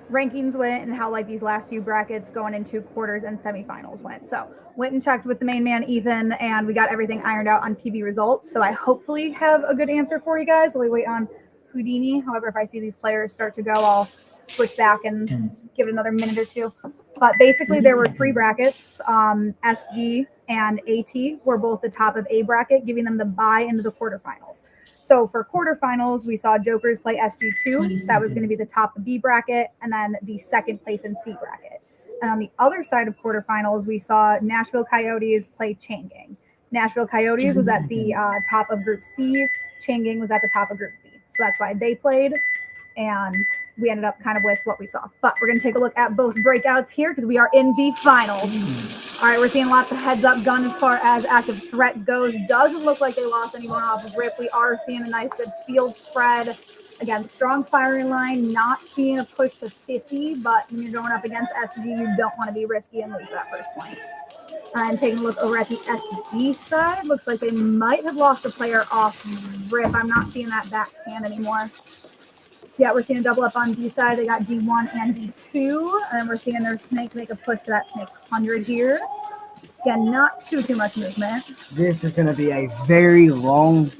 rankings went and how like these last few brackets going into quarters and semifinals went. So went and checked with the main man Ethan, and we got everything ironed out on PB results. So I hopefully have a good answer for you guys while we wait on Houdini. However, if I see these players start to go, I'll switch back and give it another minute or two. But basically, there were 3 brackets. SG and AT were both the top of A bracket, giving them the bye into the quarterfinals. So for quarterfinals, we saw Jokers play SG2. That was going to be the top of B bracket, and then the second place in C bracket. And on the other side of quarterfinals, we saw Nashville Coyotes play Chain Gang. Nashville Coyotes was at the top of Group C. Chain Gang was at the top of Group B. So that's why they played. And we ended up kind of with what we saw. But we're going to take a look at both breakouts here because we are in the finals. All right, we're seeing lots of heads-up gun as far as active threat goes. Doesn't look like they lost anyone off of RIP. We are seeing a nice good field spread. Again, strong firing line, not seeing a push to 50, but when you're going up against SG, you don't want to be risky and lose that first point. And taking a look over at the SG side, looks like they might have lost a player off RIP. I'm not seeing that backhand anymore. Yeah, we're seeing a double up on D side. They got D1 and D2. And then we're seeing their snake make a push to that snake 100 here. Again, not too much movement. This is going to be a very long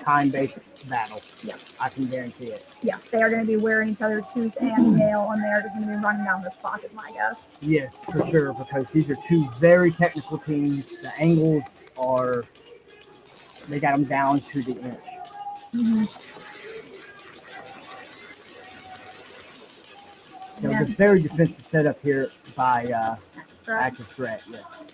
time-based battle. Yeah. I can guarantee it. Yeah, they are going to be wearing each other tooth and nail, and they're just going to be running down this clock, is my guess. Yes, for sure, because these are 2 very technical teams. The angles are, they got them down to the inch. Mm-hmm. It was a very defensive setup here by Active Threat, yes.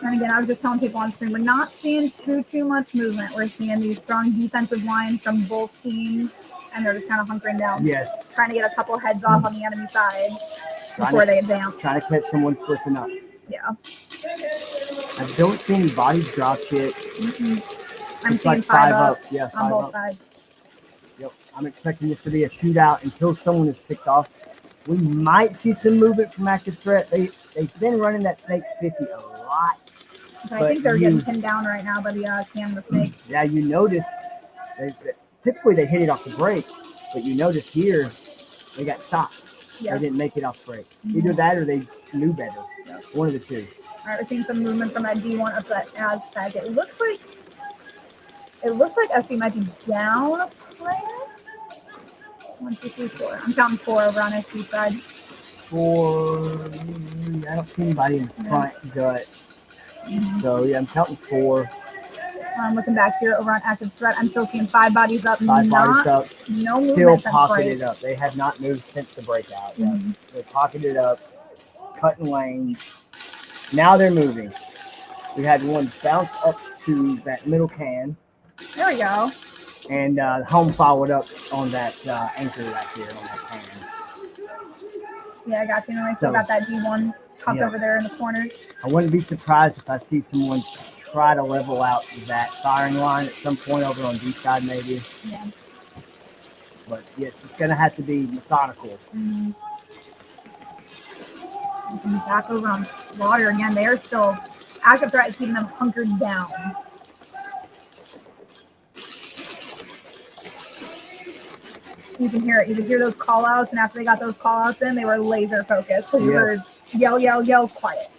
And again, I was just telling people on stream, we're not seeing too much movement. We're seeing these strong defensive lines from both teams, and they're just kind of hunkering down. Yes. Trying to get a couple heads off on the enemy side before they advance. Trying to catch someone slipping up. Yeah. I don't see any bodies dropped yet. I'm it's seeing like 5 up. up Yeah, on 5 both up. sides. Yep. I'm expecting this to be a shootout until someone is picked off. We might see some movement from Active Threat. They've been running that snake 50 a lot. But I think they're getting pinned down right now by the can of the snake. Yeah, you notice typically they hit it off the break, but you notice here they got stopped. Yeah. They didn't make it off break. Either that or they knew better. Yeah. One of the 2. All right, we're seeing some movement from that D1 up that Aztec. It looks like SC might be down a player. 1, 2, 3, 4. I'm counting 4 over on SC side. 4. I don't see anybody in front guts. So yeah, I'm counting 4. I'm looking back here over on Active Threat. I'm still seeing 5 bodies up. 5 bodies up. No still movement since pocketed break. up. They have not moved since the breakout. They're pocketed up, cutting lanes. Now they're moving. We had one bounce up to that middle can. There we go. And home followed up on that anchor right here on that can. Yeah, I got you. And I still got that D1 tucked over there in the corner. I wouldn't be surprised if I see someone try to level out that firing line at some point over on D side maybe. Yeah. But yes, it's going to have to be methodical. Mm-hmm. Back over on Slaughter again. They are still, Active Threat is keeping them hunkered down. You can hear it. You can hear those call outs, and after they got those call outs in, they were laser focused. Because you were yell, quiet.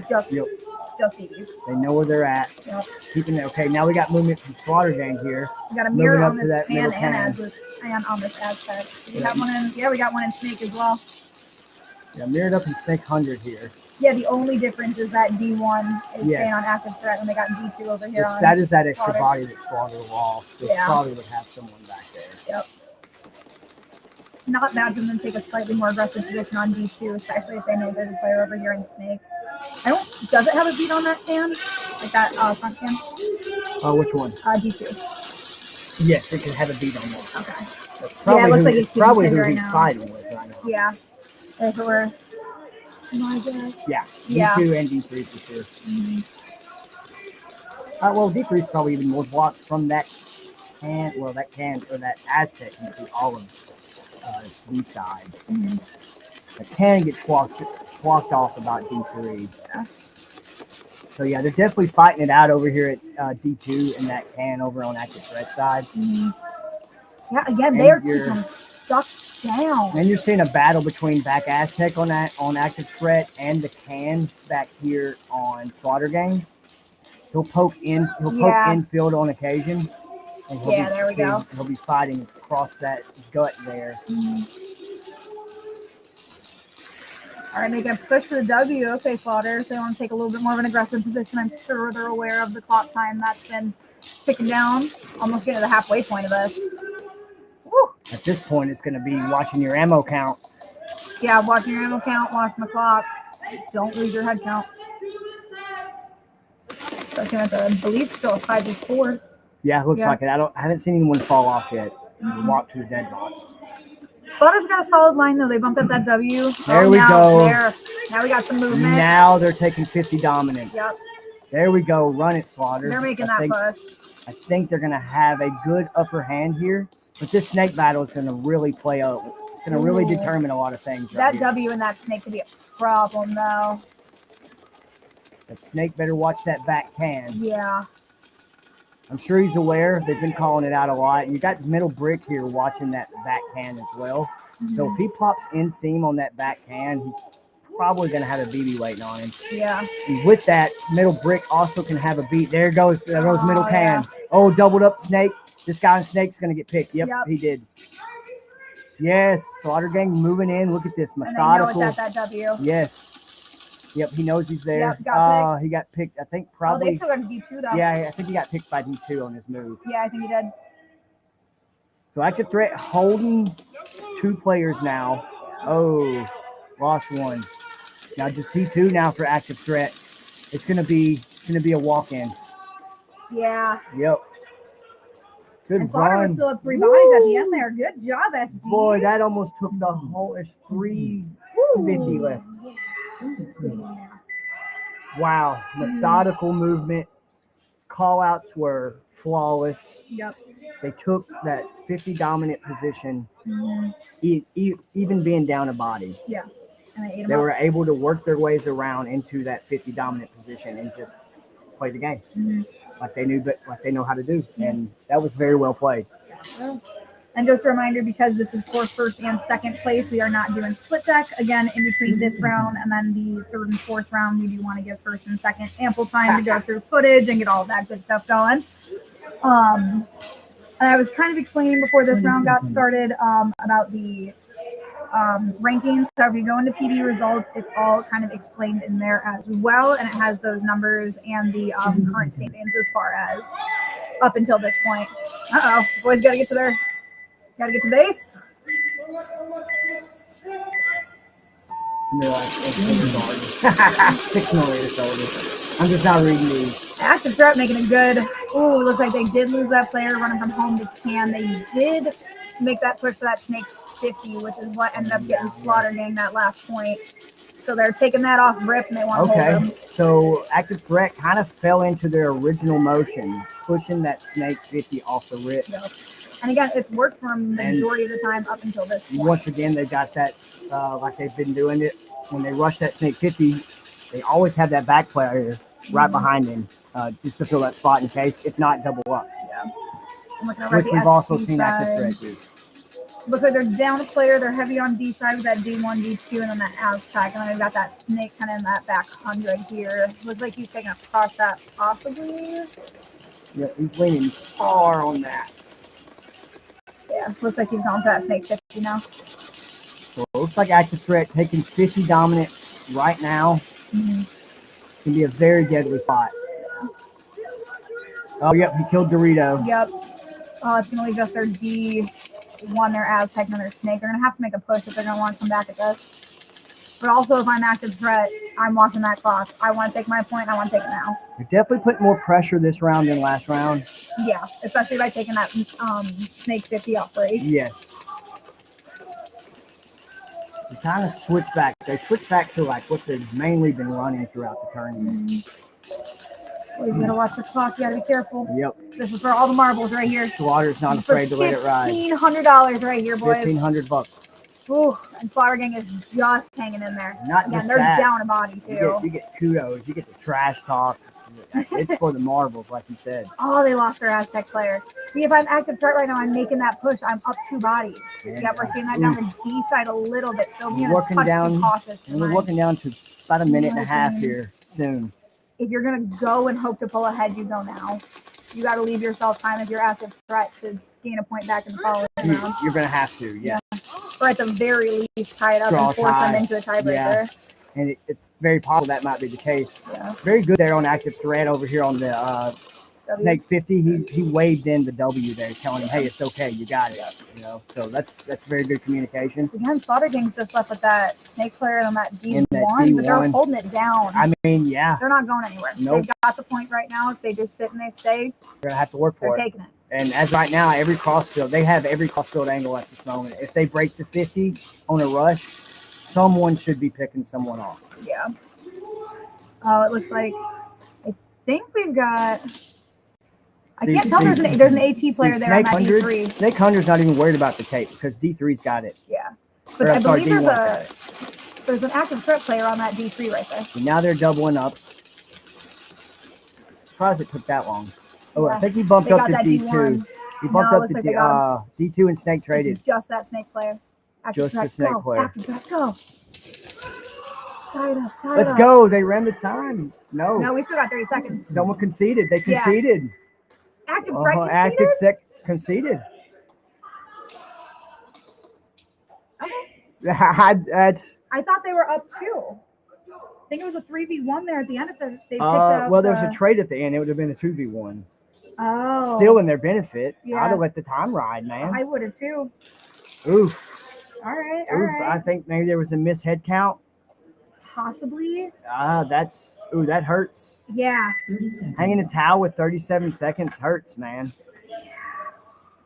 Just BBs. They know where they're at. Yep. Keeping it okay. Now we got movement from Slaughter Gang here. We got a mirror on this can and on this Aztec. We got one in. Yeah, we got one in Snake as well. Yeah, mirrored up in Snake 100 here. Yeah, the only difference is that D1 is staying on Active Threat, and they got D2 over here. That is that extra body that Slaughter lost. They probably would have someone back there. Yep. Not bad for them to take a slightly more aggressive position on D2, especially if they know there's a player over here in Snake. Does it have a beat on that can? Like that front can? Which one? D2. Yes, it can have a beat on that. Okay. Yeah, it looks like he's probably who right he's now. fighting with right now. Yeah. If it were my guess. Yeah. Yeah. D2 and D3 for sure. Mm-hmm. Well, D3 is probably even more blocked from that can. Well, that can or that Aztec. You can see all of D side. Mm-hmm. The can gets blocked off about D3. Yeah. So yeah, they're definitely fighting it out over here at D2 in that can over on Active Threat side. Yeah, again, And they are you're- keeping stuck down. And you're seeing a battle between back Aztec on Active Threat and the can back here on Slaughter Gang. He'll poke infield on occasion. And Yeah, there we go. He'll be fighting across that gut there. All right, making a push for the W. Okay, Slaughter. If they want to take a little bit more of an aggressive position, I'm sure they're aware of the clock time that's been ticking down. Almost getting to the halfway point of this. Woo. At this point, it's going to be watching your ammo count. Yeah, watching your ammo count, watching the clock. Don't lose your head count. Especially when it's, I believe, still a 5v4. Yeah, it looks Yeah. like it. I haven't seen anyone fall off yet. Walk to the dead box. Slaughter's got a solid line, though. They bumped up that W. There we now, go. Now we got some movement. Now they're taking 50 dominance. Yep. There we go. Run it, Slaughter. They're making I that think, push. I think they're going to have a good upper hand here. But this snake battle is going to really play out. It's going to really Ooh. determine a lot of things. That Right here. W and that snake could be a problem, though. That snake better watch that back can. Yeah. I'm sure he's aware. They've been calling it out a lot. You got middle brick here watching that back can as well. So if he pops in seam on that back can, he's probably going to have a BB waiting on him. Yeah. And with that, middle brick also can have a beat. There goes middle can. Yeah. Oh, doubled up snake. This guy in snake's going to get picked. Yep, Yep. he did. Yes, Slaughter Gang moving in. Look at this And they know methodical. it's at that W. Yes. Yep, he knows he's there. Yep, got picked. He got picked. I think Oh, probably. they still got a D2, though. Yeah, I think he got picked by D2 on his move. Yeah, I think he did. So Active Threat holding 2 players now. Oh, lost 1. Now just D2 now for Active Threat. It's gonna be a walk-in. Yeah. Yep. Good And Slaughter was run. still at 3 bodies at the end there. Good job, SG. Boy, that almost took the whole. There's 350 left. Wow, methodical movement. Call-outs were flawless. Yep. They took that 50 dominant position, even being down a body. Yeah. And they ate They him were up. able to work their ways around into that 50 dominant position and just play the game like they knew, but like they know how to do. And that was very well played. And just a reminder, because this is for first and second place, we are not doing split deck. Again, in between this round and then the third and fourth round, we do want to give first and second ample time to go through footage and get all that good stuff going. And I was kind of explaining before this round got started about the rankings. So if you go into PB results, it's all kind of explained in there as well. And it has those numbers and the current standings as far as up until this point. Uh-oh, boys got to get to base. Something like 6 millimeter soldier. I'm just not reading these. Active Threat making a good. Ooh, looks like they did lose that player running from home to can. They did make that push for that snake 50, which is what ended up getting Slaughter Gang that last point. So they're taking that off rip and they want to hold them. So Active Threat kind of fell into their original motion, pushing that snake 50 off the rip. Yep. And again, it's worked for a majority of the time up until this point. Once again, they got that like they've been doing it. When they rush that snake 50, they always have that back player right behind him just to fill that spot in case, if not double up. Yeah. I'm looking over Which at the we've also SC seen side. Active Threat do. Looks like they're down a player. They're heavy on D side with that D1, D2, and then that Aztec. And then we've got that snake kind of in that back 100 here. Looks like he's taking a cross shot, possibly. Yep, he's leaning far on that. Yeah, looks like he's going for that snake 50 now. So it looks like Active Threat taking 50 dominant right now. Can be a very deadly spot. Oh, yep, he killed Dorito. Yep. Oh, it's going to leave just their D1, their Aztec, and their snake. They're going to have to make a push if they're going to want to come back at this. But also, if I'm Active Threat, I'm watching that clock. I want to take my point. I want to take it now. They're definitely putting more pressure this round than last round. Yeah, especially by taking that snake 50 off break. Yes. They kind of switched back. They switched back to like what they've mainly been running throughout the tournament. Always got to watch your clock. You got to be careful. Yep. This is for all the marbles right here. Slaughter's not This is for afraid to let it ride. $1,500 right here, boys. $1,500. Ooh, and Slaughter Gang is just hanging in there. Not Again, just they're that. down a body too. You get kudos. You get the trash talk. It's for the marbles, like you said. Oh, they lost their Aztec player. See, if I'm active threat right now, I'm making that push. I'm up 2 bodies. Yeah. Yep, we're seeing that down the D side a little bit. Still being We're working a touch down, too cautious. and we're working down to about a minute and a half opinion. here soon. If you're gonna go and hope to pull ahead, you go now. You got to leave yourself time if you're active threat to gain a point back in the following round. You're going to have to, yes. Or at the very least, tie it up Draw and force tie. them into a tiebreaker. Yeah. And it's very possible that might be the case. Yeah. Very good there on active threat over here on the Snake 50. He waved in the W there, telling him, hey, it's okay, you got it. You know, so that's very good communication. Again, Slaughter Gang's just left with that Snake player on that D1, D1. but they're holding it down. I mean, yeah. They're not going anywhere. Nope. They've got the point right now. If they just sit and they stay, They're going to have to work for they're it. taking it. And as right now, every crossfield, they have every crossfield angle at this moment. If they break the 50 on a rush, someone should be picking someone off. Yeah. Oh, it looks like, I think we've got, I can't tell there's an AT player there on that D3. Snake 100's not even worried about the tape because D3's got it. Yeah. But I believe there's an active threat player on that D3 right there. So now they're doubling up. Surprised it took that long. Oh, Yeah. I think he bumped They up got to that D2. D1. He bumped No, up looks to like they got D2 and Snake traded. It's just that Snake player. Active Just threat, the Snake go. player. Active threat, go. Tie it up, tie it Let's up. go. They ran the time. No. No, we still got 30 seconds. Someone conceded. They Yeah. conceded. Active threat conceded? Active sec conceded. That's. I thought they were up 2. I think it was a 3v1 there at the end if they picked up. Well, there's a trade at the end. It would have been a 2v1. Oh. Still in their benefit. Yeah. I'd have let the time ride, man. I would have too. Oof. All right, I think maybe there was a mishead count. Possibly. That hurts. Yeah. Hanging a towel with 37 seconds hurts, man.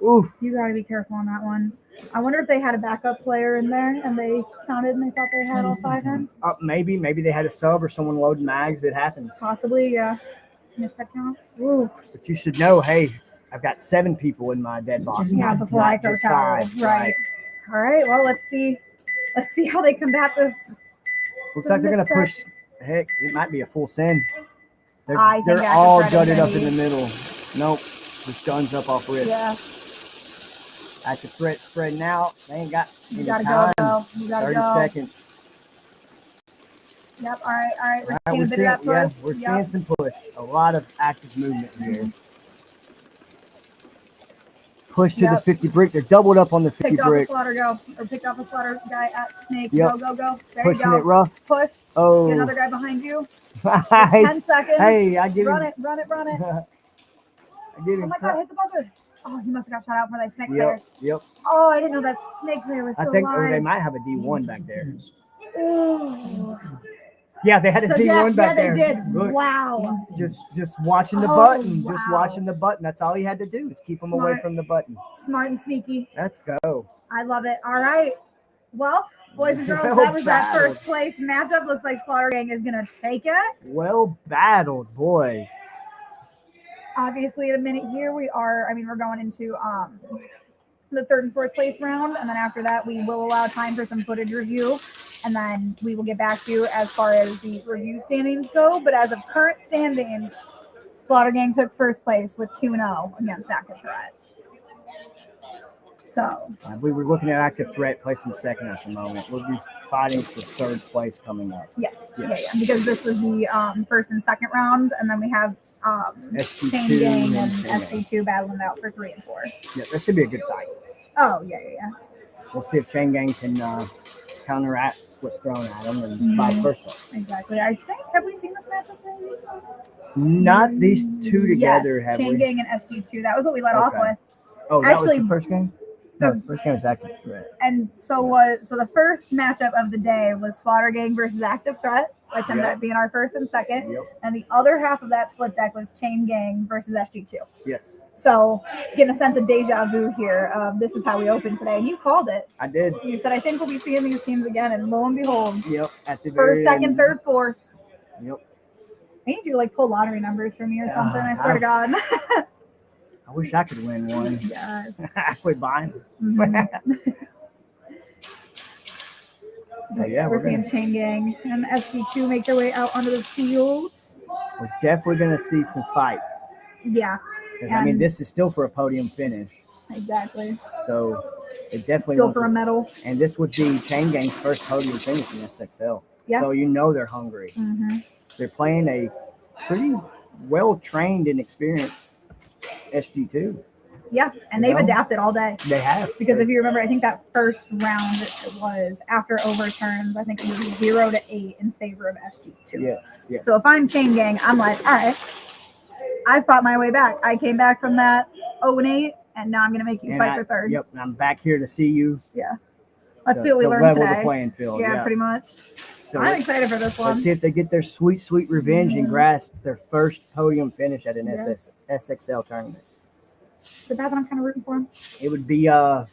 Oof. You got to be careful on that one. I wonder if they had a backup player in there and they counted and they thought they had all 5 in. Maybe they had a sub or someone loading mags. It happens. Possibly, yeah. Mishead count. Ooh. But you should know, hey, I've got 7 people in my dead box. Yeah, before I throw towel. Right. All right. Well, let's see how they combat this. Looks like they're gonna push. Heck, it might be a full send. I think They're active all threat is gutted up gonna in the be- middle. Nope. Just guns up off rip. Yeah. Active threat spreading out. They ain't got You any gotta time. go, though. You gotta 30 go. seconds. Yep. All right. We're All right, seeing a bit of that push. we're seeing some push. A lot of active movement here. Push to the 50 brick. They're doubled up on the 50 Picked off a brick. slaughter picked off a slaughter guy at Snake. Yep. Go. There Pushing you go. it rough. Push. Oh. Get another guy behind you. Hey, 10 seconds. Hey, I get Run him. it. Run it. I get him. Oh my God! Hit the buzzer. Oh, he must have got shot out for that Snake player. Yep. Oh, I didn't know that Snake player was I still think alive. they might have a D1 back there. Ooh. Yeah, they had a D1 back there. Yeah, they did. Look, Wow. just watching the Oh, button. Just wow. watching the button. That's all he had to do is keep them away Smart. from the button. Smart and sneaky. Let's go. I love it. All right. Well, boys and girls, Well that was that battled. first place matchup. Looks like Slaughter Gang is going to take it. Well battled, boys. Obviously, in a minute here, we're going into the 3rd and 4th place round. And then after that, we will allow time for some footage review. And then we will get back to you as far as the review standings go. But as of current standings, Slaughter Gang took first place with 2-0 against Active Threat. So We were looking at active threat placing second at the moment. We'll be fighting for 3rd place coming up. yes. Yeah, because this was the 1st and 2nd round. And then we have SG2 Chain Gang and Chain Gang. SG2 battling out for 3 and 4. Yeah, that should be a good fight. Oh, yeah. We'll see if Chain Gang can counteract what's thrown at them and Mhm. vice versa. Exactly. I think, have we seen this matchup maybe? Not these two together, yes, have Chain we? Gang and SG2. That was what we let off Okay. with. Oh, that Actually, was the first game? No, the first game was active threat. And so the first matchup of the day was Slaughter Gang versus Active Threat, which ended Yep. up being our 1st and 2nd. Yep. And the other half of that split deck was Chain Gang versus SG2. Yes, So getting a sense of deja vu here. This is how we opened today. And you called it. I did. You said, I think we'll be seeing these teams again. And lo and behold, Yep, at the very 1st, 2nd, end. 3rd, 4th. Yep. I need you to pull lottery numbers for me or something. I swear to God. I wish I could win one. Yes. I quit buying. Mhm. So yeah, we're seeing Chain Gang and the SG2 make their way out onto the fields. we're definitely going to see some fights. Yeah. 'Cause, I mean, And- this is still for a podium finish. Exactly. So it definitely Still wants for a this- medal. And this would be Chain Gang's first podium finish in SXL. Yeah. So you know they're hungry. Mm-hmm. They're playing a pretty well trained and experienced SG2. Yeah, and they've adapted all day. They have. Because if you remember, I think that first round it was after overturns. I think it was 0-8 in favor of SG2. Yes. Yes. So if I'm Chain Gang, I'm like, all right, I fought my way back. I came back from that 0-8, and now I'm going to make you fight for third. Yep. And I'm back here to see you. Yeah. Let's see what we learned level today. the playing field. Yeah, pretty much. So I'm excited for this one. Let's see if they get their sweet, sweet revenge and grasp their first podium finish at an SXL tournament. Is it bad that I'm kind of rooting for them? It would be, I'm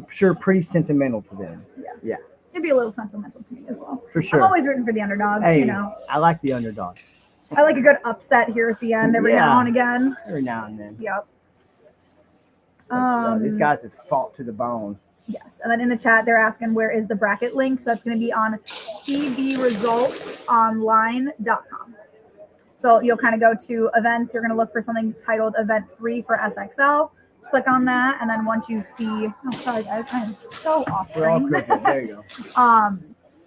sure, pretty sentimental to them. Yeah. It'd be a little sentimental to me as well. For sure. I'm always rooting for the underdogs, Hey, you know. I like the underdog. I like a good upset here at the end every now and again. Every now and then. Yep. These guys have fought to the bone. Yes, and then in the chat they're asking where is the bracket link. So that's going to be on pbresultsonline.com. So you'll kind of go to events. You're going to look for something titled Event 3 for SXL. Click on that, and then once you see, oh sorry guys, I am so off We're all screen. crooked. There you go.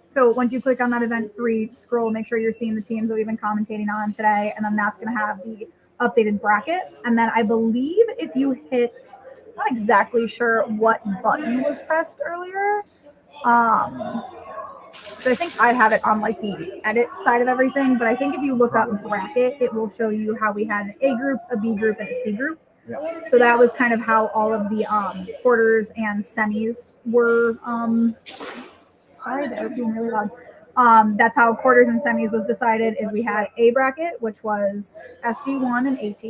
So once you click on that Event 3, scroll, make sure you're seeing the teams that we've been commentating on today, and then that's going to have the updated bracket. And then I believe if you hit, not exactly sure what button was pressed earlier, but I think I have it on like the edit side of everything. But I think if you look up bracket, it will show you how we had an A group, a B group, and a C group. Yeah. So that was kind of how all of the quarters and semis were. Sorry, they were being really loud. That's how quarters and semis was decided. Is we had A bracket, which was SG1 and AT.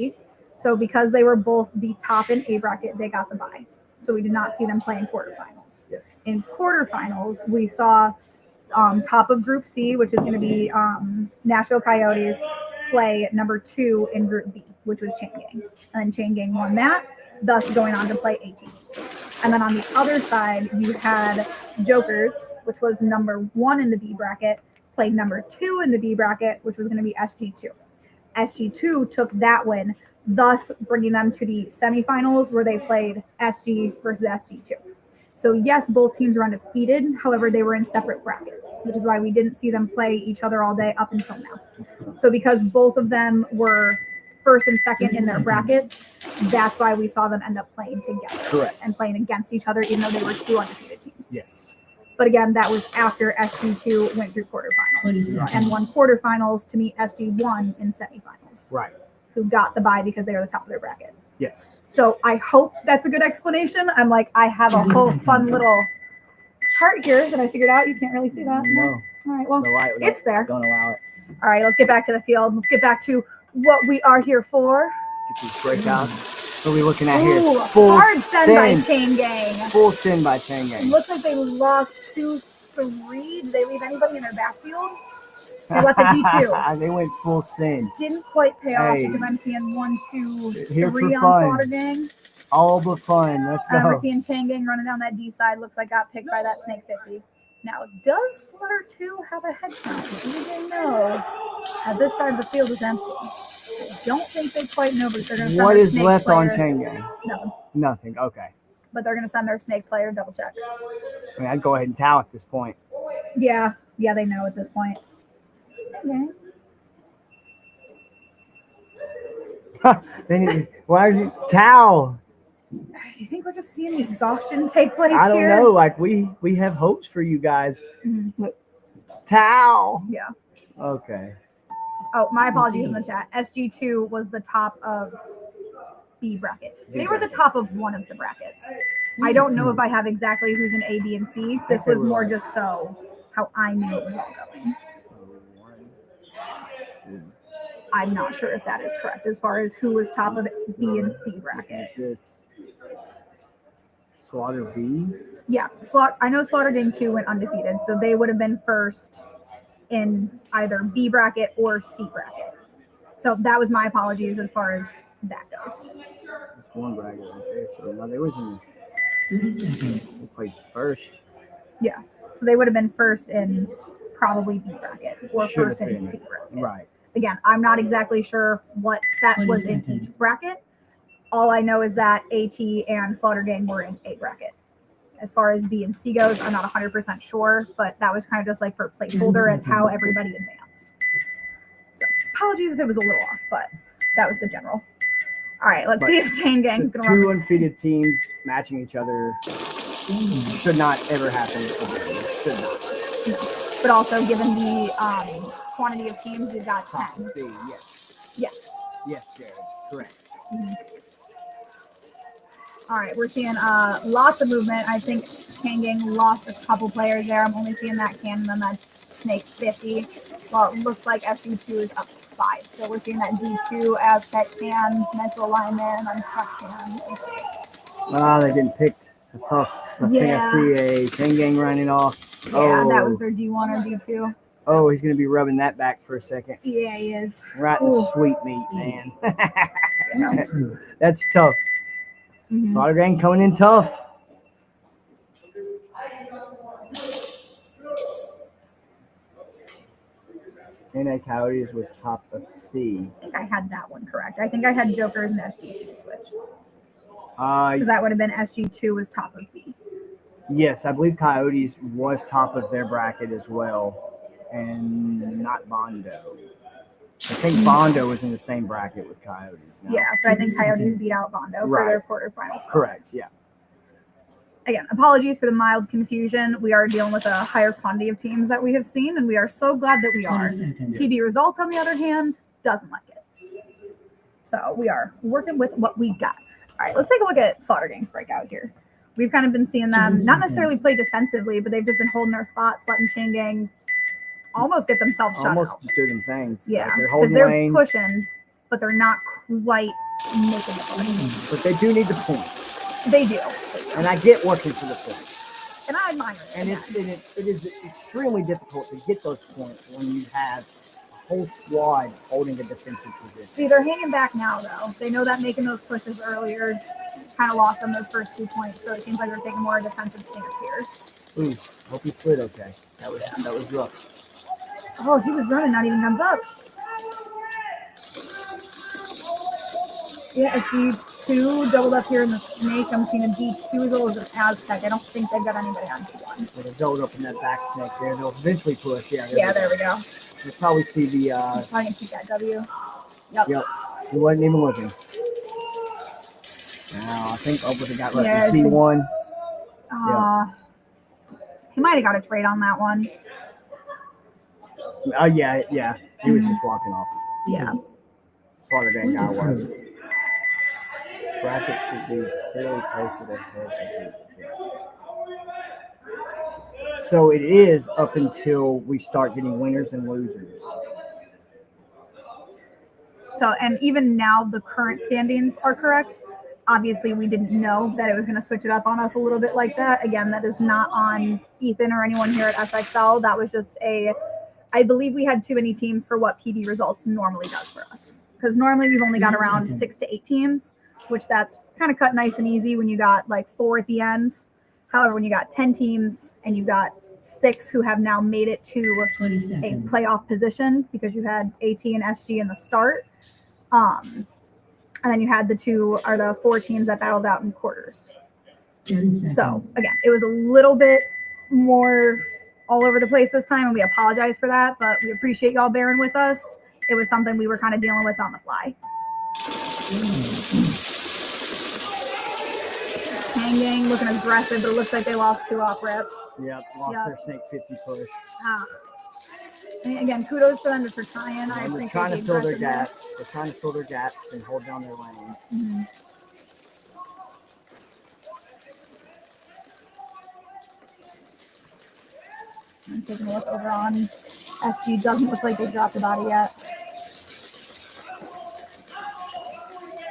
So because they were both the top in A bracket, they got the bye. So we did not see them play in quarterfinals. Yes. In quarterfinals, we saw top of Group C, which is going to be Nashville Coyotes, play number 2 in Group B, which was Chain Gang. And then Chain Gang won that, thus going on to play AT. And then on the other side, you had Jokers, which was number 1 in the B bracket, played number 2 in the B bracket, which was going to be SG2. SG2 took that win, thus bringing them to the semifinals where they played SG versus SG2. So yes, both teams were undefeated. However, they were in separate brackets, which is why we didn't see them play each other all day up until now. So because both of them were first and second in their brackets, that's why we saw them end up playing together. Correct. And playing against each other, even though they were 2 undefeated teams. Yes. But again, that was after SG2 went through quarterfinals and won quarterfinals to meet SG1 in semifinals. Right. Who got the bye because they were the top of their bracket. Yes. So I hope that's a good explanation. I'm like, I have a whole fun little chart here that I figured out. You can't really see that. No. All right. Well, The light it's there. Don't allow it. All right. Let's get back to the field. Let's get back to what we are here for. Get these breakouts. What are we looking at here? Ooh, Full hard send by send. Chain Gang. Full send by Chain It Gang. looks like they lost 2-3. Did they leave anybody in their backfield? They left the D2. They went full send. Didn't quite pay off Hey. because I'm seeing 1, 2, Here 3 for on fun. Slaughter Gang. All but fun. Let's go. We're seeing Chain Gang running down that D side. Looks like got picked by that Snake 50. Now, does Slaughter 2 have a head count? Do they know? This side of the field is empty. I don't think they quite know, but they're going to send What their is Snake left player. on Chain Gang? Nothing. Nothing. Okay. But they're going to send their Snake player double check. I mean, I'd go ahead and towel at this point. Yeah. Yeah, they know at this point. Okay. They need. Why are you towel? Do you think we're just seeing the exhaustion take place I don't here? know. Like we have hopes for you guys. Mhm. Towel. Yeah. Okay. Oh, my apologies in the chat. SG2 was the top of B bracket. They were the top of one of the brackets. I don't know if I have exactly who's in A, B, and C. This was more just so how I knew it was all going. I'm not sure if that is correct as far as who was top of B and C bracket. This Slaughter B. Yeah, I know Slaughter Gang 2 went undefeated, so they would have been first in either B bracket or C bracket. So that was my apologies as far as that goes. That's one bracket right there. So now they was in. 30 seconds. They played first. Yeah. So they would have been first in probably B bracket or Should first have in been. C bracket. Right. Again, I'm not exactly sure what set 20 was in seconds. each bracket. All I know is that AT and Slaughter Gang were in A bracket. As far as B and C goes, I'm not 100% sure, but that was kind of just like for placeholder as how everybody advanced. So apologies if it was a little off, but that was the general. All right, let's see if Chain Gang The can run two this. undefeated teams matching each other should not ever happen again. Should not. But also, given the quantity of teams, we've got 10. B, yes. Yes. Yes, Jared. Correct. Mhm. All right, we're seeing lots of movement. I think Chain Gang lost a couple players there. I'm only seeing that Cannon and that Snake 50. Well, it looks like SU2 is up 5. So we're seeing that D2, Aztec Can, nice little line there, and then Tough Can. We'll see. Ah, they didn't pick. I think I see a Chain Gang running off. Yeah, that was their D1 or D2. Oh, he's going to be rubbing that back for a second. Yeah, he is. Right in the Ooh. sweet meat, man. That's tough. Slaughter Gang coming in tough. NA Coyotes was top of C. I think I had that one correct. I think I had Jokers and SG2 switched. Uh, Because that would have been SG2 was top of B. yes, I believe Coyotes was top of their bracket as well, and not Bondo. I think Bondo was in the same bracket with Coyotes. No? Yeah, but I think Coyotes beat out Bondo for their quarterfinals. Correct, yeah. Again, apologies for the mild confusion. We are dealing with a higher quantity of teams that we have seen, and we are so glad that we are. 20 seconds. PB Results, on the other hand, doesn't like it. So we are working with what we got. All right, let's take a look at Slaughter Gang's breakout here. We've kind of been seeing them not necessarily play defensively, but they've just been holding their spots, letting Chain Gang almost get themselves shut Almost out. just do them things. Yeah, Like they're because holding they're lanes, pushing, but they're not quite making the push. but they do need the points. They do. And I get working for the points. And I admire it. And it is extremely difficult to get those points when you have a whole squad holding a defensive position. See, they're hanging back now, though. They know that making those pushes earlier kind of lost them those first 2 points, so it seems like they're taking more defensive stance here. Ooh, hope he slid okay. That was rough. Oh, he was running, not even guns up. Yeah, SG2 doubled up here in the Snake. I'm seeing a D2 as well as an Aztec. I don't think they've got anybody on D1. But they're doubled up in that back Snake there. They'll eventually push. Yeah, Yeah, there we go. You'll probably see the. He's probably going to keep that W. Yep. He wasn't even looking. Now, I think what they got left Yeah, is it's the- B1. He might have got a trade on that one. Yeah. He was just walking off. Yeah. Slaughter Gang guy was. Bracket should be fairly close to the head. So it is up until we start getting winners and losers. So, and even now the current standings are correct. Obviously, we didn't know that it was going to switch it up on us a little bit like that. Again, that is not on Ethan or anyone here at SXL. That was just I believe we had too many teams for what PB Results normally does for us. Because normally we've only got around 6 to 8 teams, which that's kind of cut nice and easy when you got like 4 at the end. However, when you got 10 teams and you got 6 who have now made it to a playoff position because you had AT and SG in the start. And then you had the 4 teams that battled out in quarters. So again, it was a little bit more all over the place this time, and we apologize for that, but we appreciate y'all bearing with us. It was something we were kind of dealing with on the fly. Chain Gang looking aggressive, but it looks like they lost 2 off rip. Yep, lost their Snake 50 push. And again, kudos for them for trying. I And they're appreciate trying the to fill their aggressiveness. gaps. They're trying to fill their gaps and hold down their lanes. Mhm. I'm taking a look over on SG. Doesn't look like they dropped a body yet.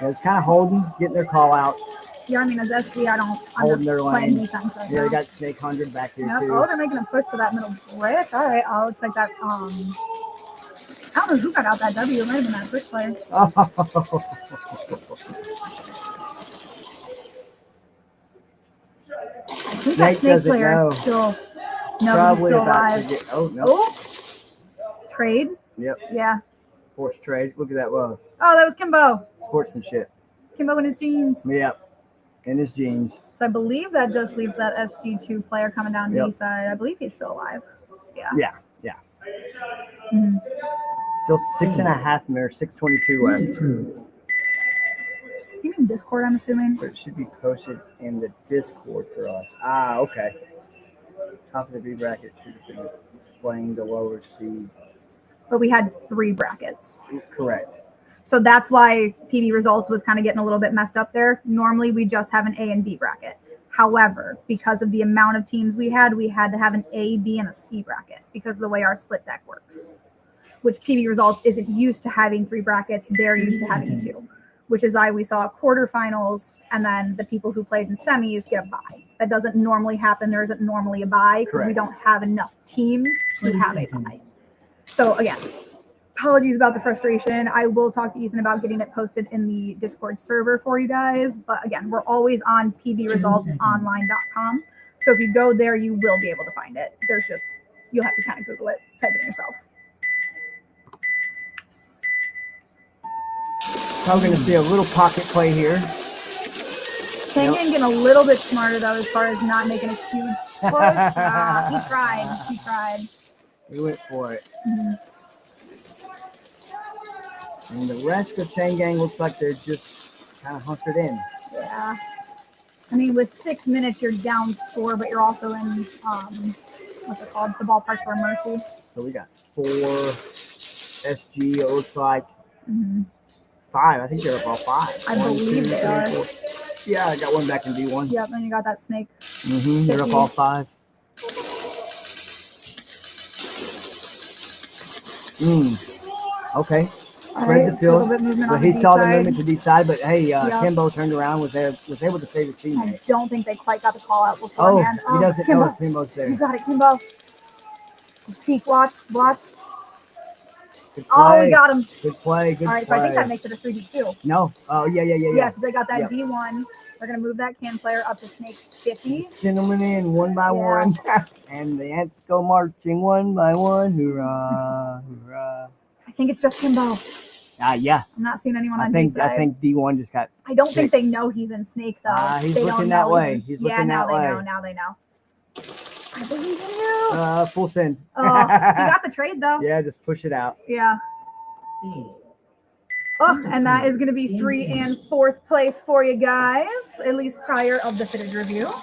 Yeah, it's kind of holding, getting their call outs, Yeah, I mean, as SG, I'm holding just their playing lanes. defense right Yeah, now. they got Snake 100 back here Yep. too. Oh, they're making a push to that middle brick. All right. Oh, looks like that. I don't know who got out that W. It might have been that brick player. I think that Snake doesn't player know. is still. It's No, Probably he's still about to alive. get. Oh no. Oh, trade. Yep. Yeah. Forced trade. Look at that love. Oh, that was Kimbo. Sportsmanship. Kimbo in his jeans. Yep. In his jeans. So I believe that just leaves that SG2 player coming down Yep. the side. I believe he's still alive. Yeah. Yeah. Yeah. Mhm. Still 6.5 minutes, 6:22 Point left. approved. You mean Discord, I'm assuming? But it should be posted in the Discord for us. Ah, okay. Top of the B bracket should have been playing the lower seed. But we had 3 brackets. Correct. So that's why PB results was kind of getting a little bit messed up there. Normally we just have an A and B bracket. However, because of the amount of teams we had to have an A, B, and a C bracket because of the way our split deck works. Which PB results isn't used to having 3 brackets. They're used to having 2. Which is why we saw quarterfinals and then the people who played in semis get a bye. That doesn't normally happen. There isn't normally a bye because we don't have enough teams to have a bye. So again, apologies about the frustration. I will talk to Ethan about getting it posted in the Discord server for you guys. But again, we're always on pbresultsonline.com. So if you go there, you will be able to find it. There's just, you'll have to kind of Google it, type it in yourselves. Probably going to see a little pocket play here. Changan getting a little bit smarter though, as far as not making a huge push. He tried. He tried. He went for it. Mm-hmm. And the rest of Chain Gang looks like they're just kind of hunkered in. Yeah. I mean, with 6 minutes, you're down 4, but you're also in, what's it called? The ballpark for Mercy. So we got 4 SG, it looks like. Mm-hmm. 5. I think they're up all 5. I believe they are. 4. Yeah, I got one back in D1. Yep, and you got that snake. Mm-hmm. They're up all 5. Okay. Spread the field. But he saw the movement to D-side, but hey, Kimbo turned around, was able to save his teammate. I don't think they quite got the call out beforehand. Oh, he doesn't know if Kimbo's there. You got it, Kimbo. Just peek, watch. Good play. Oh, we got him. Good play. All right, so I think that makes it a 3v2. No. Oh, yeah. Yeah, because they got that D1. We're going to move that can player up to snake 50. Send them in one by one. And the ants go marching one by one. Hoorah, hoorah. I think it's just Kimbo. Yeah. I'm not seeing anyone on D side. I think D1 just got I don't think they know he's in snake, though. He's they looking that way. He's looking that way. Now they know. I believe in you. Full send. Oh, he got the trade, though. Yeah, just push it out. Yeah. Oh, and that is going to be 3 and 4th place for you guys, at least prior of the footage review.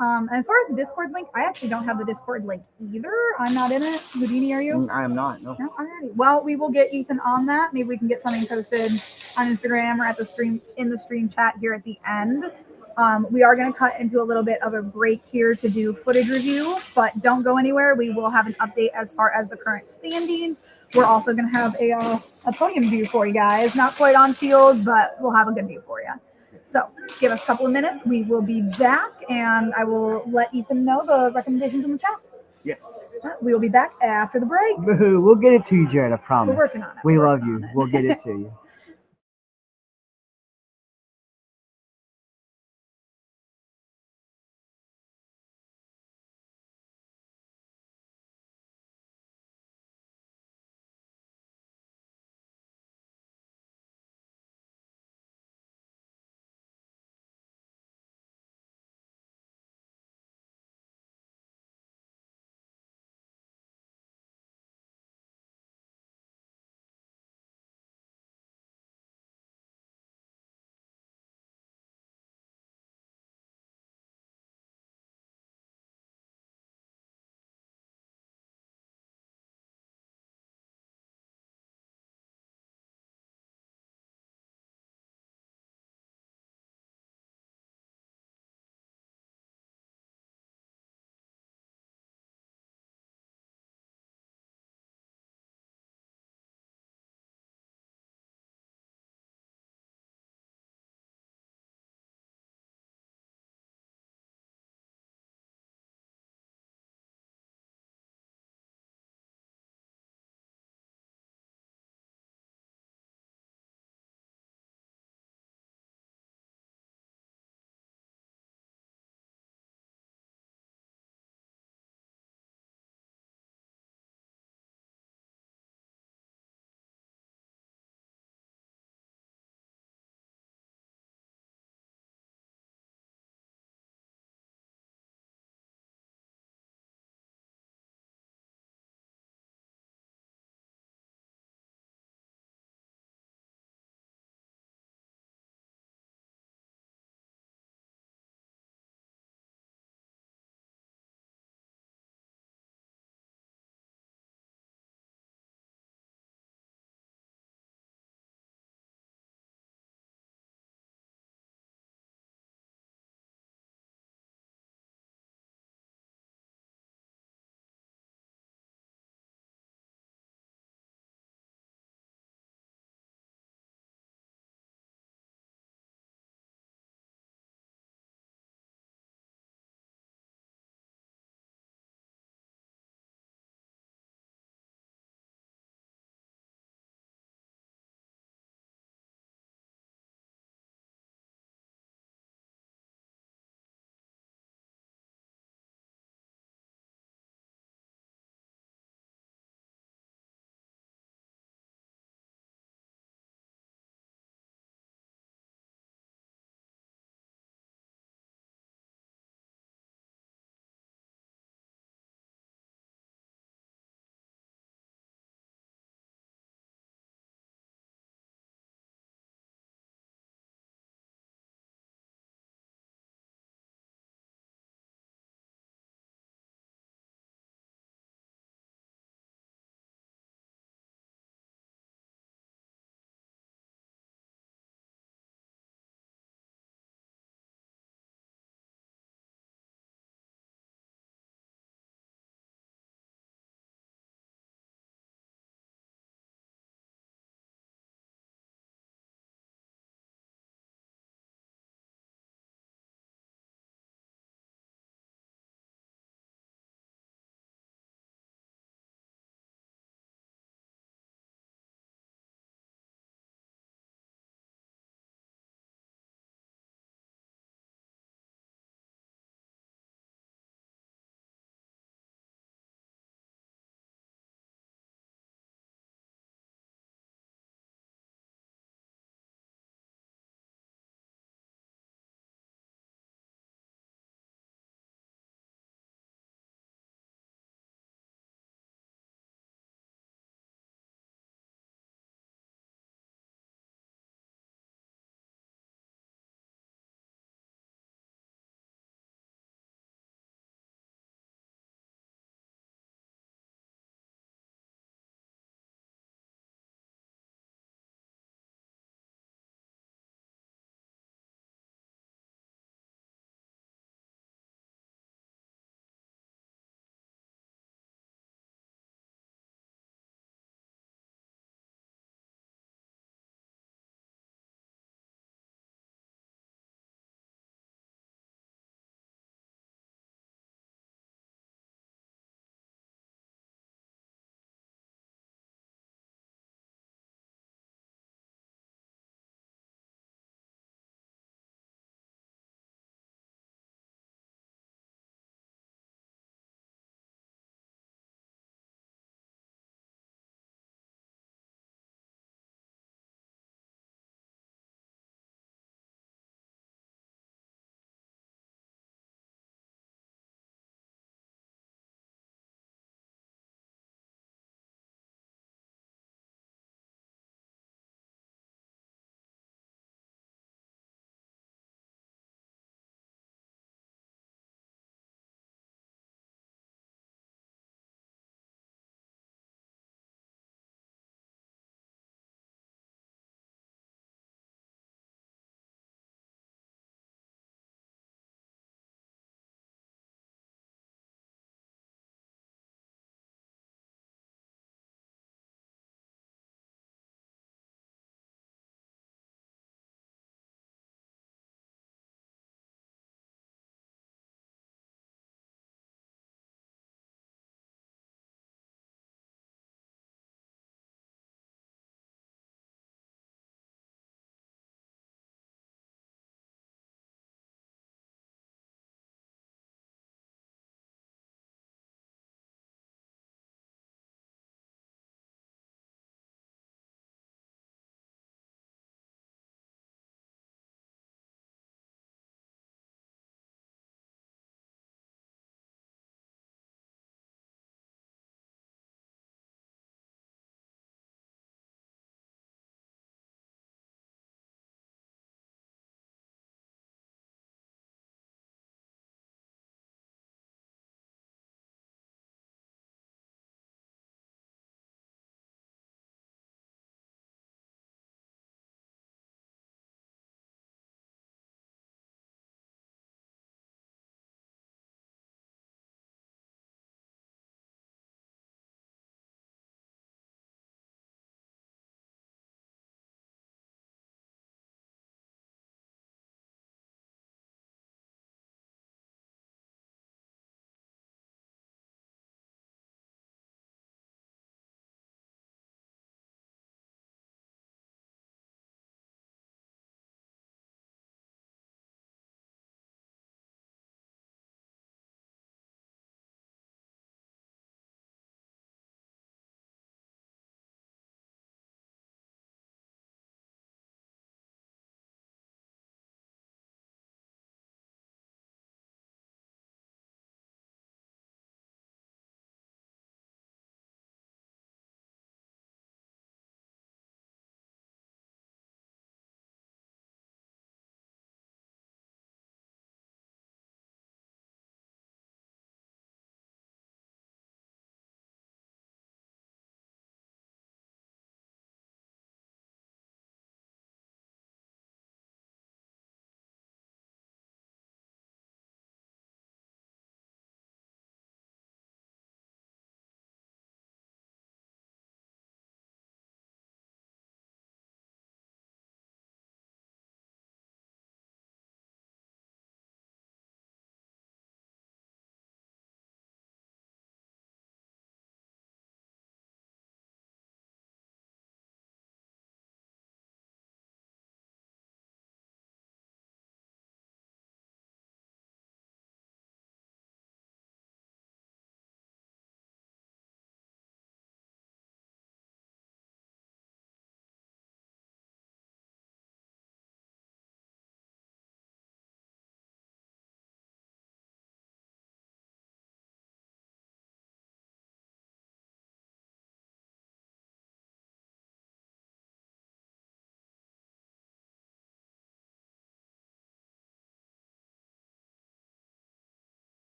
As far as the Discord link, I actually don't have the Discord link either. I'm not in it. Houdini, are you? I am not. No. No, alrighty. Well, we will get Ethan on that. Maybe we can get something posted on Instagram or at the stream in the stream chat here at the end. We are going to cut into a little bit of a break here to do footage review, but don't go anywhere. We will have an update as far as the current standings. We're also going to have a podium view for you guys. Not quite on field, but we'll have a good view for you. So give us a couple of minutes. We will be back, and I will let Ethan know the recommendations in the chat. Yes. We will be back after the break. We'll get it to you, Jared. I promise. We're working on it. We love you. We'll get it to you.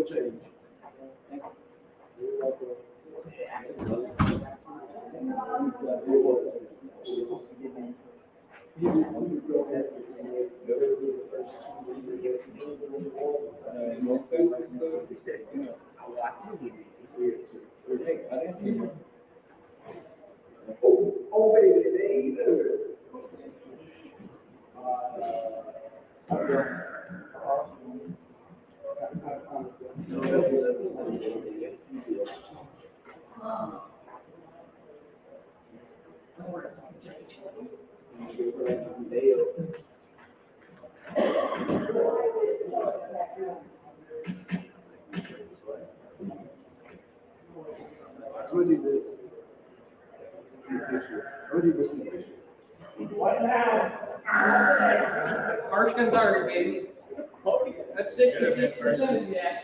change. Oh, baby, baby. What now? First and third, baby. That's 66%. Yeah.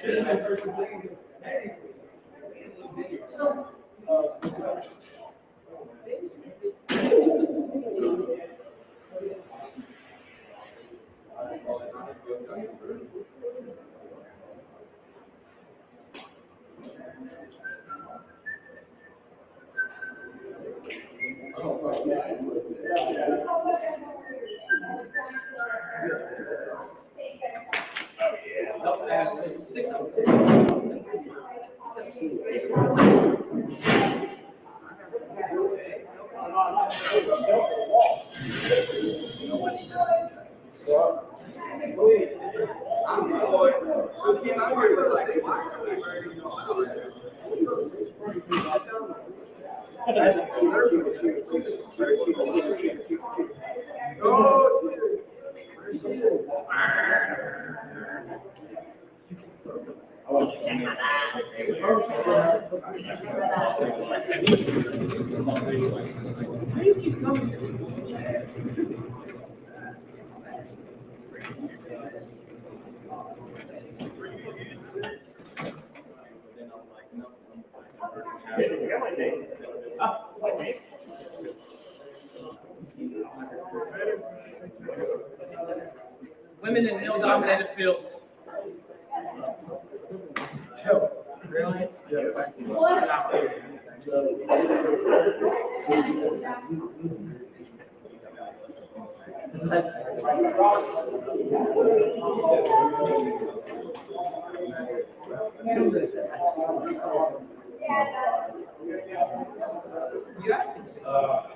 Women in male-dominated fields. Really?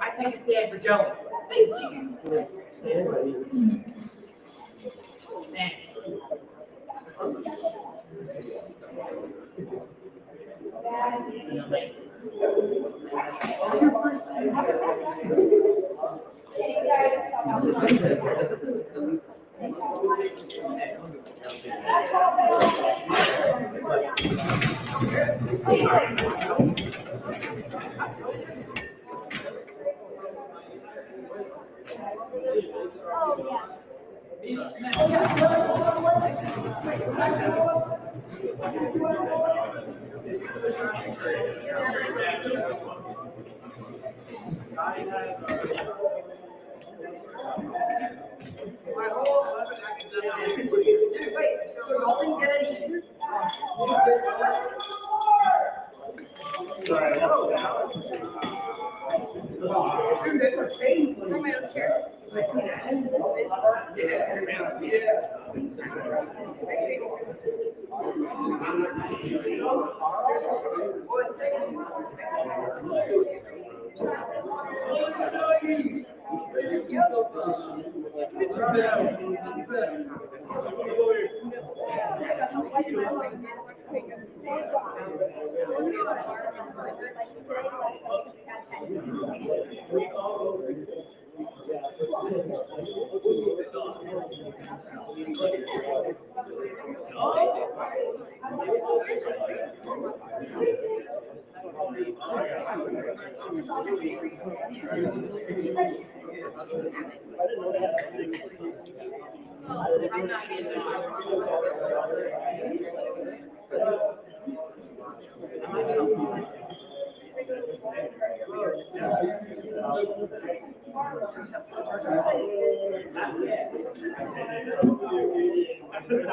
I take a stand for Joe. Thank you. Stand.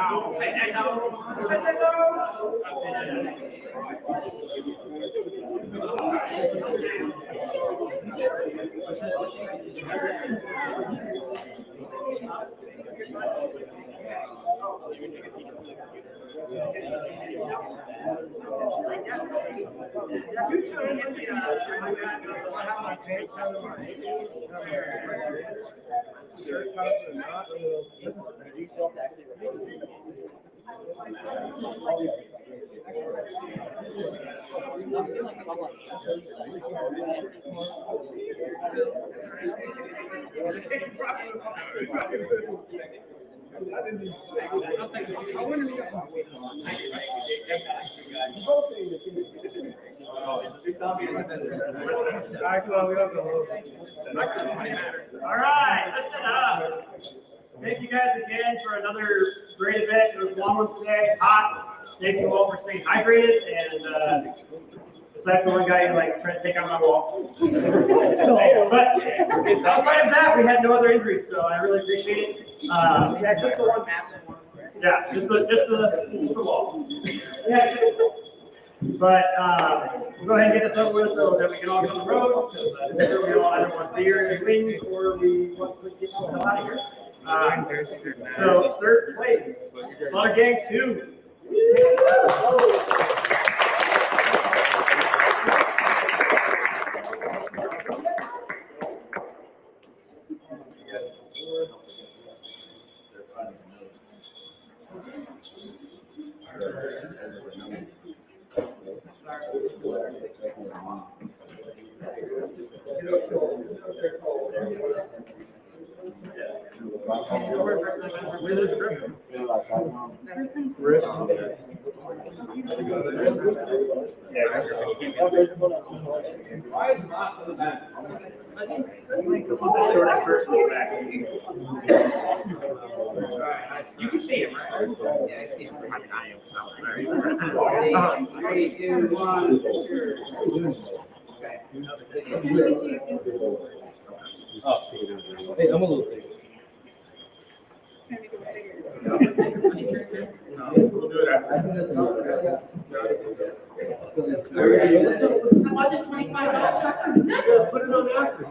All right, listen up. Thank you guys again for another great event. It was a long one today, hot. Thank you all for staying hydrated, and besides the one guy who like tried to take out my wall. But outside of that, we had no other injuries, so I really appreciate it. Yeah, just the one massive one. Yeah, just the wall. Yeah. But we'll go ahead and get this over with so that we can all get on the road. Because we all either want beer and wings or we want to get the hell out of here. So third place, Slaughter Gang 2. You can see him, right? Yeah, I see him. I am. 3, 2, 1. Hey, I'm a little big. Put it on after.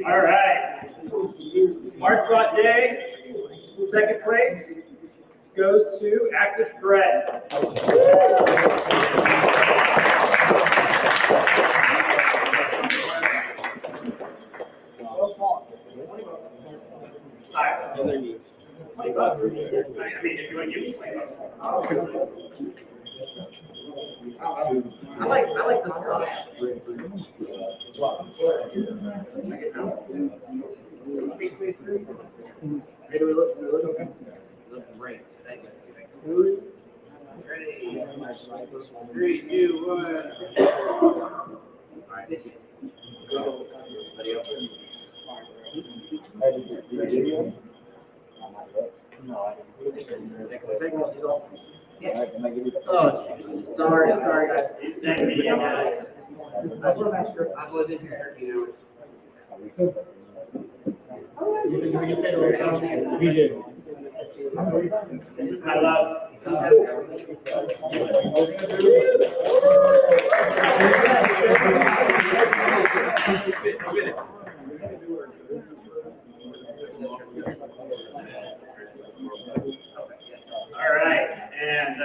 All right. March Bot Day, second place goes to Active Threat. I like this one. Great. Thank you. Ready? 3, 2, 1. All right. Go. Oh, sorry, guys. That's what I'm sure. I was in here, you know. I love. All right, and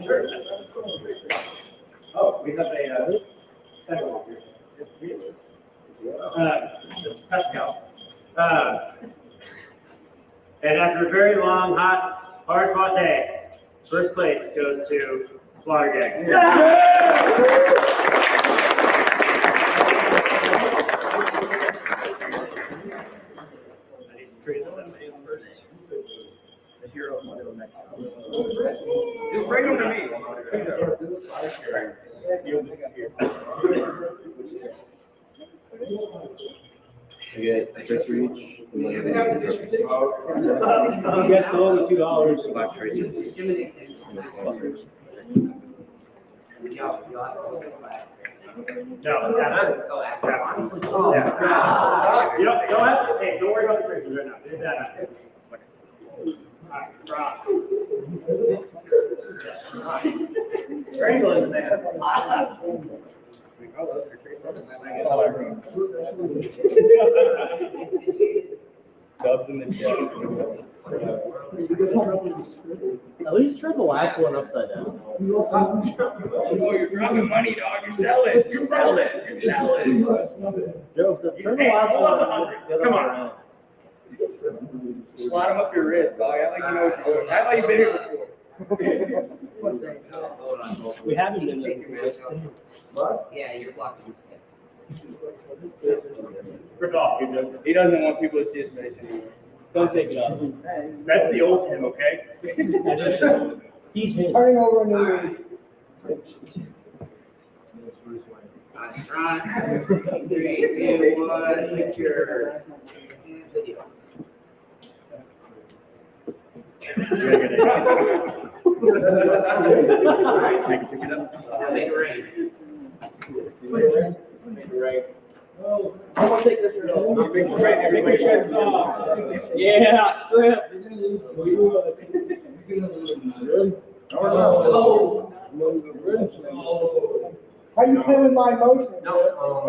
sure. Oh, we have a it's Pascal. And after a very long, hot, hard-fought day, first place goes to Slaughter gang. The hero will go next. Just bring them to me. You get a tracer each. You guess the only $2. 5 tracers. No, you don't have to. Hey, don't worry about the tracers right now. Do that. Strangling, man. Dubs in the jet. At least turn the last one upside down. Oh, you're dropping money, dog. You're selling. You're selling. You're selling. Joseph, turn the last one up. Come on. Slide them up your wrist, dog. Act like you know what you're doing. Act like you've been here before. We haven't been there. What? Yeah, you're blocking. Rip off, you know. He doesn't want people to see his face anymore. Don't take it off. That's the old him, okay? He's him. Turning over a new leaf. Nice try. 3, 2, 1, picture. Video. I'm gonna take this. Yeah, strip. How you feeling my emotions? All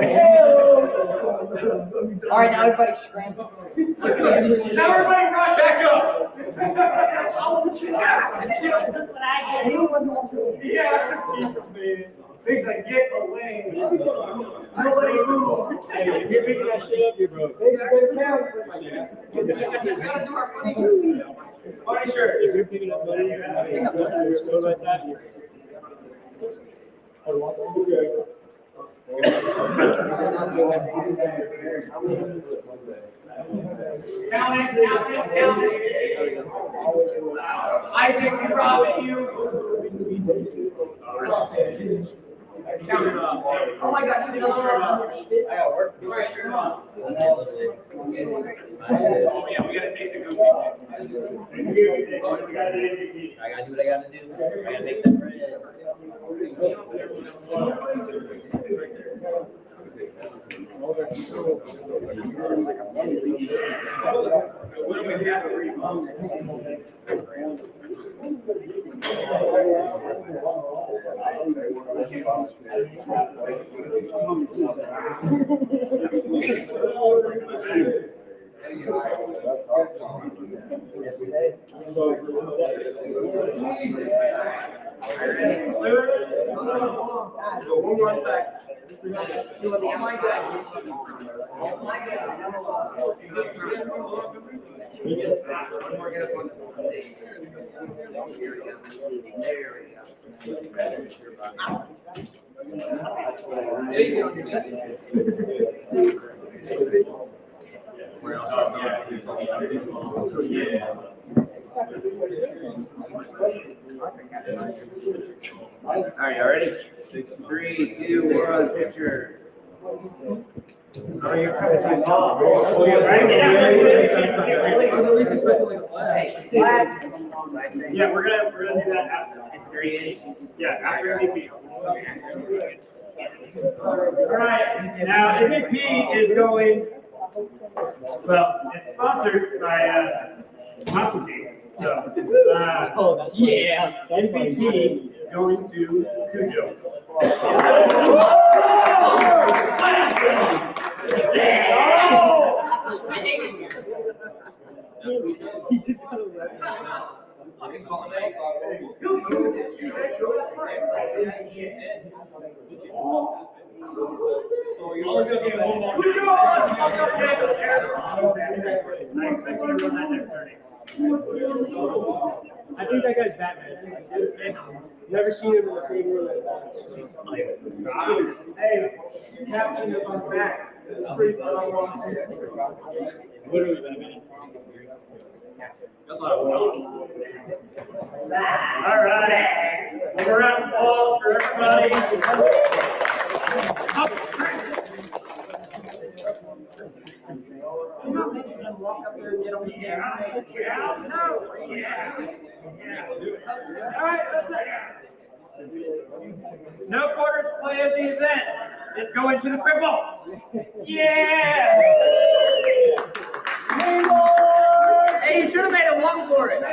right, now everybody scramble. Now everybody rush back up. Yeah. Things like get away. Nobody move. Hey, if you're picking that shit up, you're broke. Funny shirt. If you're picking up money, you're still like that. Count it. Isaac, we robbed you. Oh my gosh, you don't I got work. All right, sure, come on. Oh yeah, we gotta take the goofy. We gotta do it. I gotta do what I gotta do. I gotta make that bread. All right, y'all ready? 3, 2, 1, picture. Oh, you're coming too tall. Oh, you're right. Yeah, we're gonna do that after. Yeah, after MVP. All right, now MVP is going. Well, it's sponsored by Constantine. So, yeah, MVP is going to Cujo. He just got a I think that guy's Batman. never seen him in the same room at once. Hey, caption is on back. It's pretty phenomenal. Literally been a minute. All right. One round of applause for everybody. I'm not making them walk up there and get on the air. All right, that's it. No quarters play of the event. Let's go into the cripple. Yeah! Hey, you should have made him walk for it.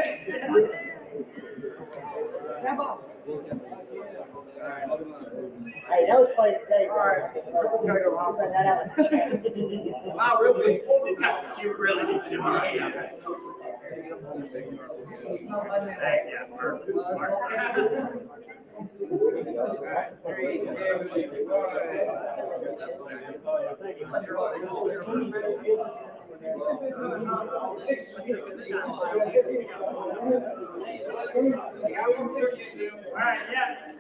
Hey, that was played today. All right. Gotta go off that out. Wow, real big. You really need to do it. Alright, yeah.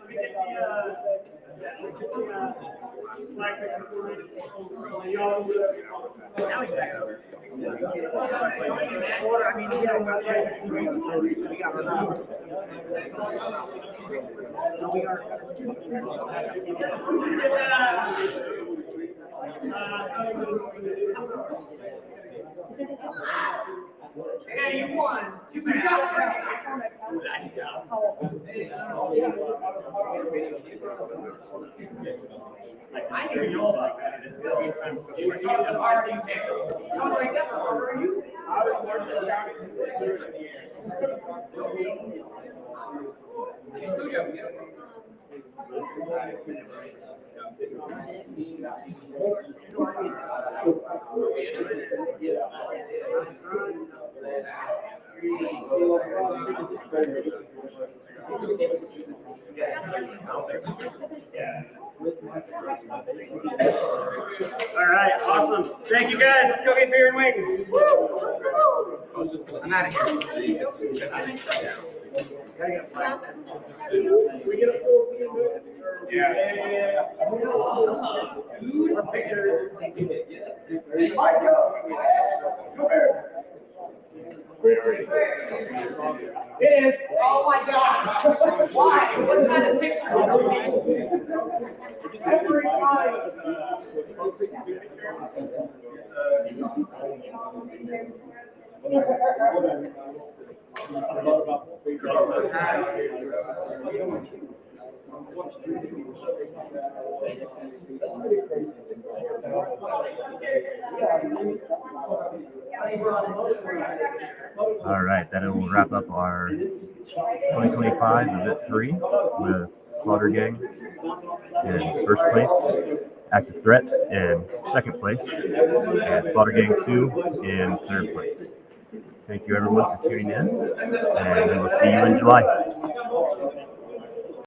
Let me get Hey, you won. You got I hear you all about that. You were talking about party. I was like, that's what are you? I was working around All right, awesome. Thank you guys. Let's go get beer and wings. I'm out of here. We get a full team. Yeah. It is. Oh my God. Why? What kind of picture? Every time. All right, that will wrap up our 2025 Event 3 with Slaughter Gang in first place, Active Threat in second place, and Slaughter Gang 2 in third place. Thank you everyone for tuning in, and we will see you in July.